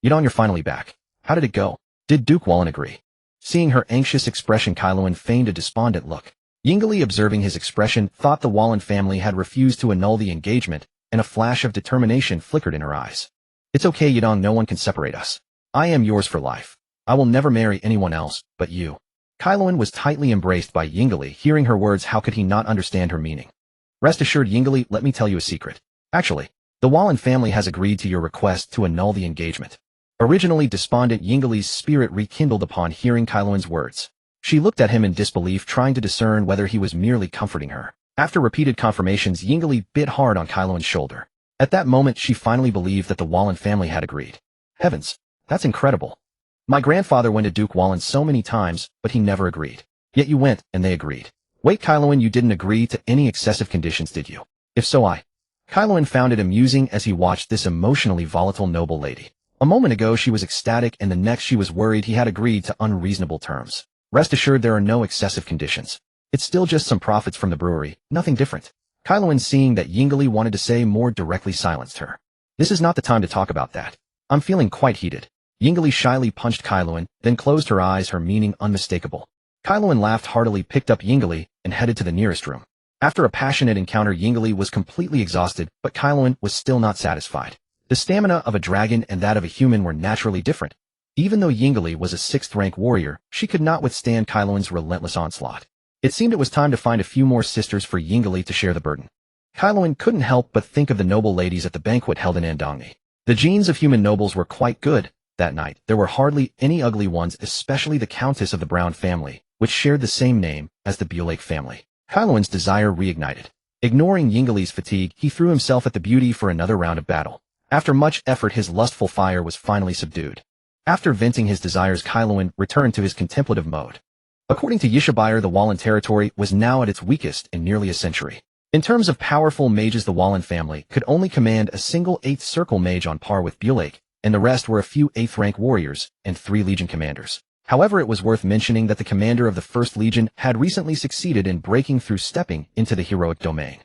"Yidong, you're finally back. How did it go? Did Duke Wallen agree?" Seeing her anxious expression, Kaeluan feigned a despondent look. Yingli, observing his expression, thought the Wallen family had refused to annul the engagement, and a flash of determination flickered in her eyes. "It's okay, Yidong, no one can separate us. I am yours for life. I will never marry anyone else but you." Kaeluan was tightly embraced by Yingli. Hearing her words, how could he not understand her meaning? "Rest assured, Yingli, let me tell you a secret. Actually, the Wallen family has agreed to your request to annul the engagement." Originally despondent, Yingli's spirit rekindled upon hearing Kaeluan's words. She looked at him in disbelief, trying to discern whether he was merely comforting her. After repeated confirmations, Yingli bit hard on Kaeluan's shoulder. At that moment, she finally believed that the Wallen family had agreed. Heavens, that's incredible. My grandfather went to Duke Wallen so many times, but he never agreed. Yet you went, and they agreed. Wait, Kaeluan, you didn't agree to any excessive conditions, did you? If so, Kaeluan found it amusing as he watched this emotionally volatile noble lady. A moment ago she was ecstatic, and the next she was worried he had agreed to unreasonable terms. Rest assured, there are no excessive conditions. It's still just some profits from the brewery, nothing different. Kaeluan, seeing that Yingli wanted to say more, directly silenced her. "This is not the time to talk about that. I'm feeling quite heated." Yingli shyly punched Kaeluan, then closed her eyes, her meaning unmistakable. Kaeluan laughed heartily, picked up Yingli, and headed to the nearest room. After a passionate encounter, Yingli was completely exhausted, but Kaeluan was still not satisfied. The stamina of a dragon and that of a human were naturally different. Even though Yingli was a 6th-rank warrior, she could not withstand Kaeluan's relentless onslaught. It seemed it was time to find a few more sisters for Yingli to share the burden. Kaeluan couldn't help but think of the noble ladies at the banquet held in Andongni. The genes of human nobles were quite good. That night, there were hardly any ugly ones, especially the Countess of the Brown family, which shared the same name as the Bulake family. Kaeluan's desire reignited. Ignoring Yingli's fatigue, he threw himself at the beauty for another round of battle. After much effort, his lustful fire was finally subdued. After venting his desires, Kaeluan returned to his contemplative mode. According to Yishabire, the Wallen territory was now at its weakest in nearly a century. In terms of powerful mages, the Wallen family could only command a single 8th circle mage on par with Bulake, and the rest were a few 8th-rank warriors and 3 legion commanders. However, it was worth mentioning that the commander of the First Legion had recently succeeded in breaking through stepping into the heroic domain.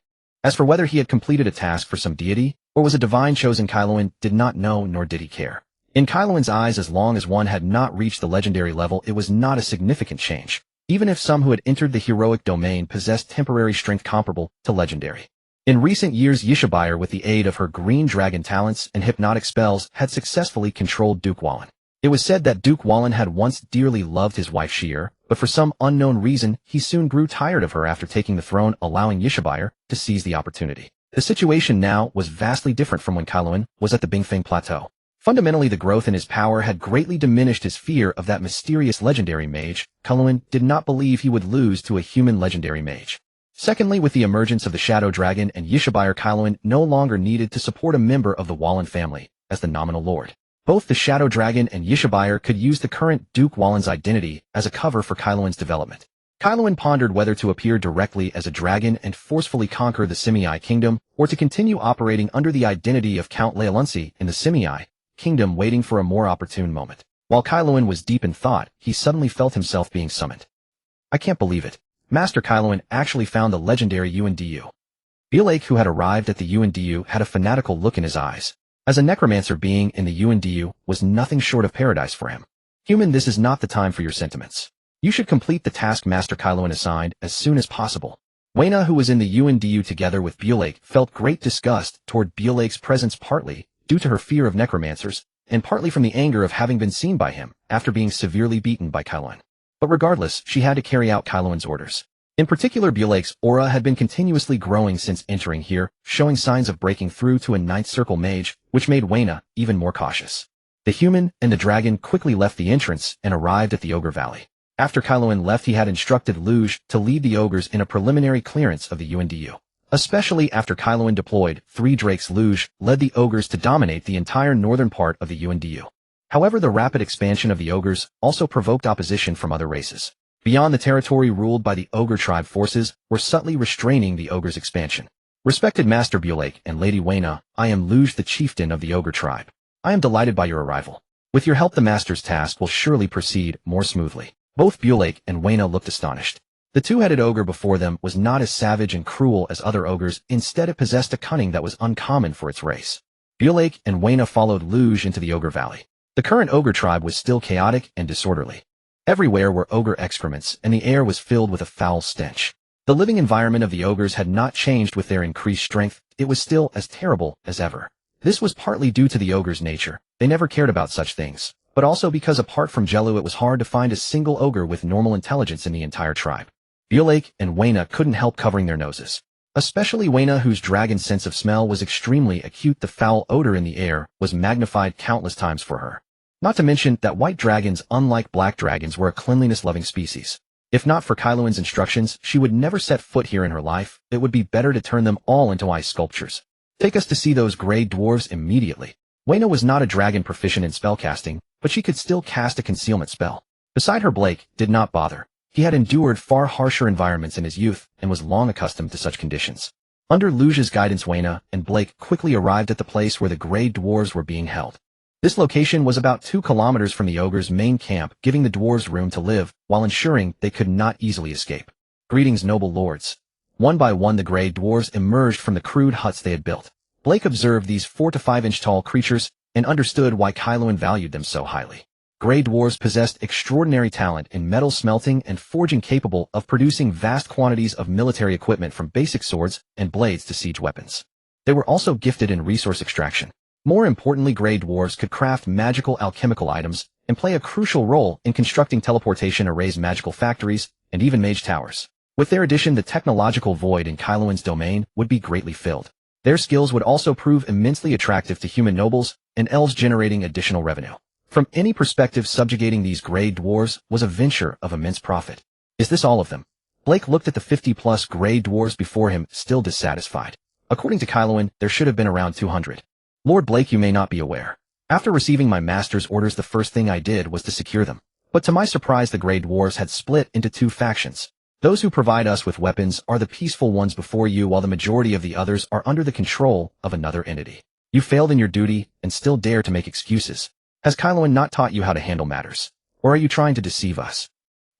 As for whether he had completed a task for some deity, or was a divine chosen, Kaelin did not know, nor did he care. In Kaelin's eyes, as long as one had not reached the legendary level, it was not a significant change, even if some who had entered the heroic domain possessed temporary strength comparable to legendary. In recent years, Yishabire, with the aid of her green dragon talents and hypnotic spells, had successfully controlled Duke Wallen. It was said that Duke Wallen had once dearly loved his wife Sheer, but for some unknown reason, he soon grew tired of her after taking the throne, allowing Yishabire to seize the opportunity. The situation now was vastly different from when Kaelin was at the Bingfeng Plateau. Fundamentally, the growth in his power had greatly diminished his fear of that mysterious legendary mage. Kaelin did not believe he would lose to a human legendary mage. Secondly, with the emergence of the Shadow Dragon and Yishabire, Kaelin no longer needed to support a member of the Wallen family as the nominal lord. Both the Shadow Dragon and Yishabire could use the current Duke Wallen's identity as a cover for Kaelin's development. Kaelin pondered whether to appear directly as a dragon and forcefully conquer the Simei Kingdom, or to continue operating under the identity of Count Leolunci in the Simei Kingdom, waiting for a more opportune moment. While Kaelin was deep in thought, he suddenly felt himself being summoned. I can't believe it. Master Kaelin actually found the legendary Undu. Bielake, who had arrived at the Undu, had a fanatical look in his eyes. As a necromancer, being in the Undu was nothing short of paradise for him. Human, this is not the time for your sentiments. You should complete the task Master Kaelin assigned as soon as possible. Wayna, who was in the Undu together with Bielake, felt great disgust toward Bielake's presence, partly due to her fear of necromancers, and partly from the anger of having been seen by him after being severely beaten by Kaelin. But regardless, she had to carry out Kaelin's orders. In particular, Bielake's aura had been continuously growing since entering here, showing signs of breaking through to a ninth circle mage, which made Wayna even more cautious. The human and the dragon quickly left the entrance and arrived at the Ogre Valley. After Kaelin left, he had instructed Luge to lead the ogres in a preliminary clearance of the Undu. Especially after Kaelin deployed 3 drakes, Luge led the ogres to dominate the entire northern part of the Undu. However, the rapid expansion of the ogres also provoked opposition from other races. Beyond the territory ruled by the ogre tribe, forces were subtly restraining the ogres' expansion. Respected Master Bielake and Lady Wayna, I am Luge, the chieftain of the ogre tribe. I am delighted by your arrival. With your help, the master's task will surely proceed more smoothly. Both Bielake and Wayna looked astonished. The two-headed ogre before them was not as savage and cruel as other ogres. Instead, it possessed a cunning that was uncommon for its race. Bielake and Wayna followed Luge into the Ogre Valley. The current ogre tribe was still chaotic and disorderly. Everywhere were ogre excrements, and the air was filled with a foul stench. The living environment of the ogres had not changed with their increased strength. It was still as terrible as ever. This was partly due to the ogre's nature. They never cared about such things, but also because apart from Jellu, it was hard to find a single ogre with normal intelligence in the entire tribe. Bielake and Wayna couldn't help covering their noses. Especially Wayna, whose dragon sense of smell was extremely acute. The foul odor in the air was magnified countless times for her. Not to mention that white dragons, unlike black dragons, were a cleanliness-loving species. If not for Kaelin's instructions, she would never set foot here in her life. It would be better to turn them all into ice sculptures. Take us to see those gray dwarves immediately. Wayna was not a dragon proficient in spellcasting, but she could still cast a concealment spell. Beside her, Blake did not bother. He had endured far harsher environments in his youth and was long accustomed to such conditions. Under Luge's guidance, Wayna and Blake quickly arrived at the place where the gray dwarves were being held. This location was about 2 kilometers from the ogre's main camp, giving the dwarves room to live while ensuring they could not easily escape. Greetings, noble lords. One by one, the gray dwarves emerged from the crude huts they had built. Blake observed these 4 to 5 inch tall creatures and understood why Kaelin valued them so highly. Gray dwarves possessed extraordinary talent in metal smelting and forging, capable of producing vast quantities of military equipment from basic swords and blades to siege weapons. They were also gifted in resource extraction. More importantly, gray dwarves could craft magical alchemical items and play a crucial role in constructing teleportation arrays, magical factories, and even mage towers. With their addition, the technological void in Kaelin's domain would be greatly filled. Their skills would also prove immensely attractive to human nobles and elves, generating additional revenue. From any perspective, subjugating these gray dwarves was a venture of immense profit. Is this all of them? Blake looked at the 50-plus gray dwarves before him, still dissatisfied. According to Kaelin, there should have been around 200. Lord Blake, you may not be aware. After receiving my master's orders, the first thing I did was to secure them. But to my surprise, the gray dwarves had split into 2 factions. Those who provide us with weapons are the peaceful ones before you, while the majority of the others are under the control of another entity. You failed in your duty and still dare to make excuses. Has Kaelin not taught you how to handle matters? Or are you trying to deceive us?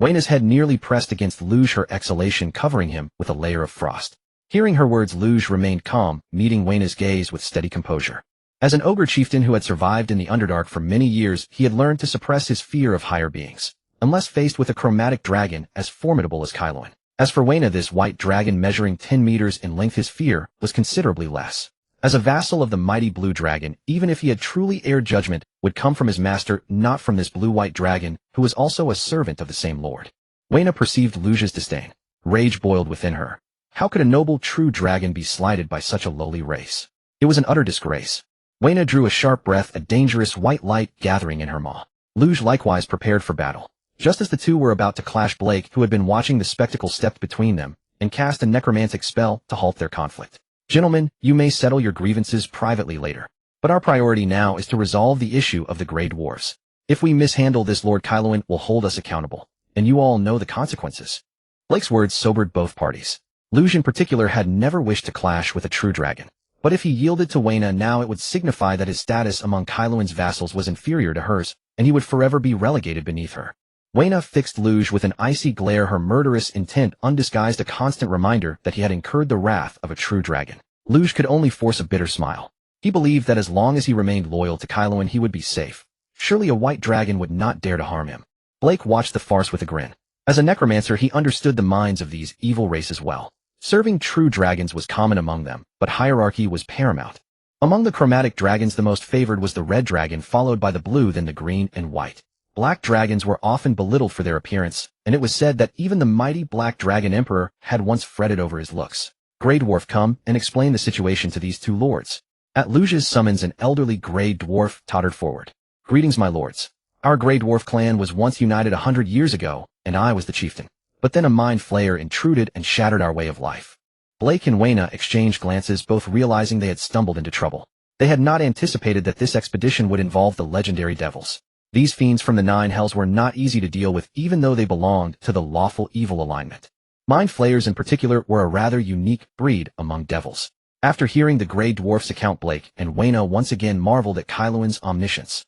Wena's head nearly pressed against Luge, her exhalation covering him with a layer of frost. Hearing her words, Luge remained calm, meeting Wena's gaze with steady composure. As an ogre chieftain who had survived in the Underdark for many years, he had learned to suppress his fear of higher beings, unless faced with a chromatic dragon as formidable as Kaelensos. As for Wayna, this white dragon measuring 10 meters in length, his fear was considerably less. As a vassal of the mighty blue dragon, even if he had truly aired judgment, would come from his master, not from this blue-white dragon, who was also a servant of the same lord. Wayna perceived Luge's disdain. Rage boiled within her. How could a noble true dragon be slighted by such a lowly race? It was an utter disgrace. Wayna drew a sharp breath, a dangerous white light gathering in her maw. Luge likewise prepared for battle. Just as the two were about to clash, Blake, who had been watching the spectacle, stepped between them and cast a necromantic spell to halt their conflict. Gentlemen, you may settle your grievances privately later, but our priority now is to resolve the issue of the Grey Dwarves. If we mishandle this, Lord Kaelensos will hold us accountable, and you all know the consequences. Blake's words sobered both parties. Luge in particular had never wished to clash with a true dragon. But if he yielded to Wayna now, it would signify that his status among Kaelensos' vassals was inferior to hers, and he would forever be relegated beneath her. Wayna fixed Luge with an icy glare, her murderous intent undisguised, a constant reminder that he had incurred the wrath of a true dragon. Luge could only force a bitter smile. He believed that as long as he remained loyal to Kaelensos, he would be safe. Surely a white dragon would not dare to harm him. Blake watched the farce with a grin. As a necromancer, he understood the minds of these evil races well. Serving true dragons was common among them, but hierarchy was paramount. Among the chromatic dragons, the most favored was the red dragon, followed by the blue, then the green and white. Black dragons were often belittled for their appearance, and it was said that even the mighty Black Dragon Emperor had once fretted over his looks. Grey Dwarf, come and explain the situation to these two lords. At Luge's summons, an elderly Grey Dwarf tottered forward. Greetings, my lords. Our Grey Dwarf clan was once united 100 years ago, and I was the chieftain. But then a mind flayer intruded and shattered our way of life. Blake and Wayna exchanged glances, both realizing they had stumbled into trouble. They had not anticipated that this expedition would involve the legendary devils. These fiends from the Nine Hells were not easy to deal with, even though they belonged to the lawful evil alignment. Mind flayers in particular were a rather unique breed among devils. After hearing the Grey Dwarf's account, Blake and Wayna once again marveled at Kaelensos' omniscience.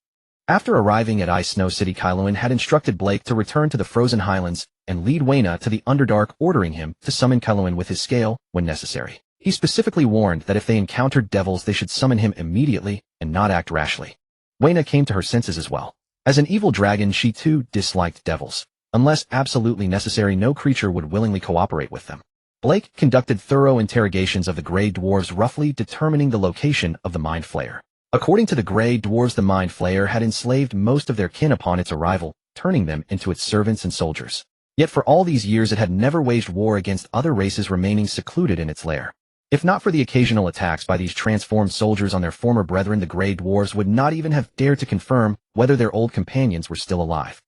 After arriving at Ice Snow City, Kaelensos had instructed Blake to return to the Frozen Highlands and lead Wayna to the Underdark, ordering him to summon Kaelensos with his scale when necessary. He specifically warned that if they encountered devils, they should summon him immediately and not act rashly. Wayna came to her senses as well. As an evil dragon, she too disliked devils. Unless absolutely necessary, no creature would willingly cooperate with them. Blake conducted thorough interrogations of the Grey Dwarves, roughly determining the location of the Mind Flayer. According to the Grey Dwarves, the Mind Flayer had enslaved most of their kin upon its arrival, turning them into its servants and soldiers. Yet for all these years it had never waged war against other races, remaining secluded in its lair. If not for the occasional attacks by these transformed soldiers on their former brethren, the Grey Dwarves would not even have dared to confirm whether their old companions were still alive.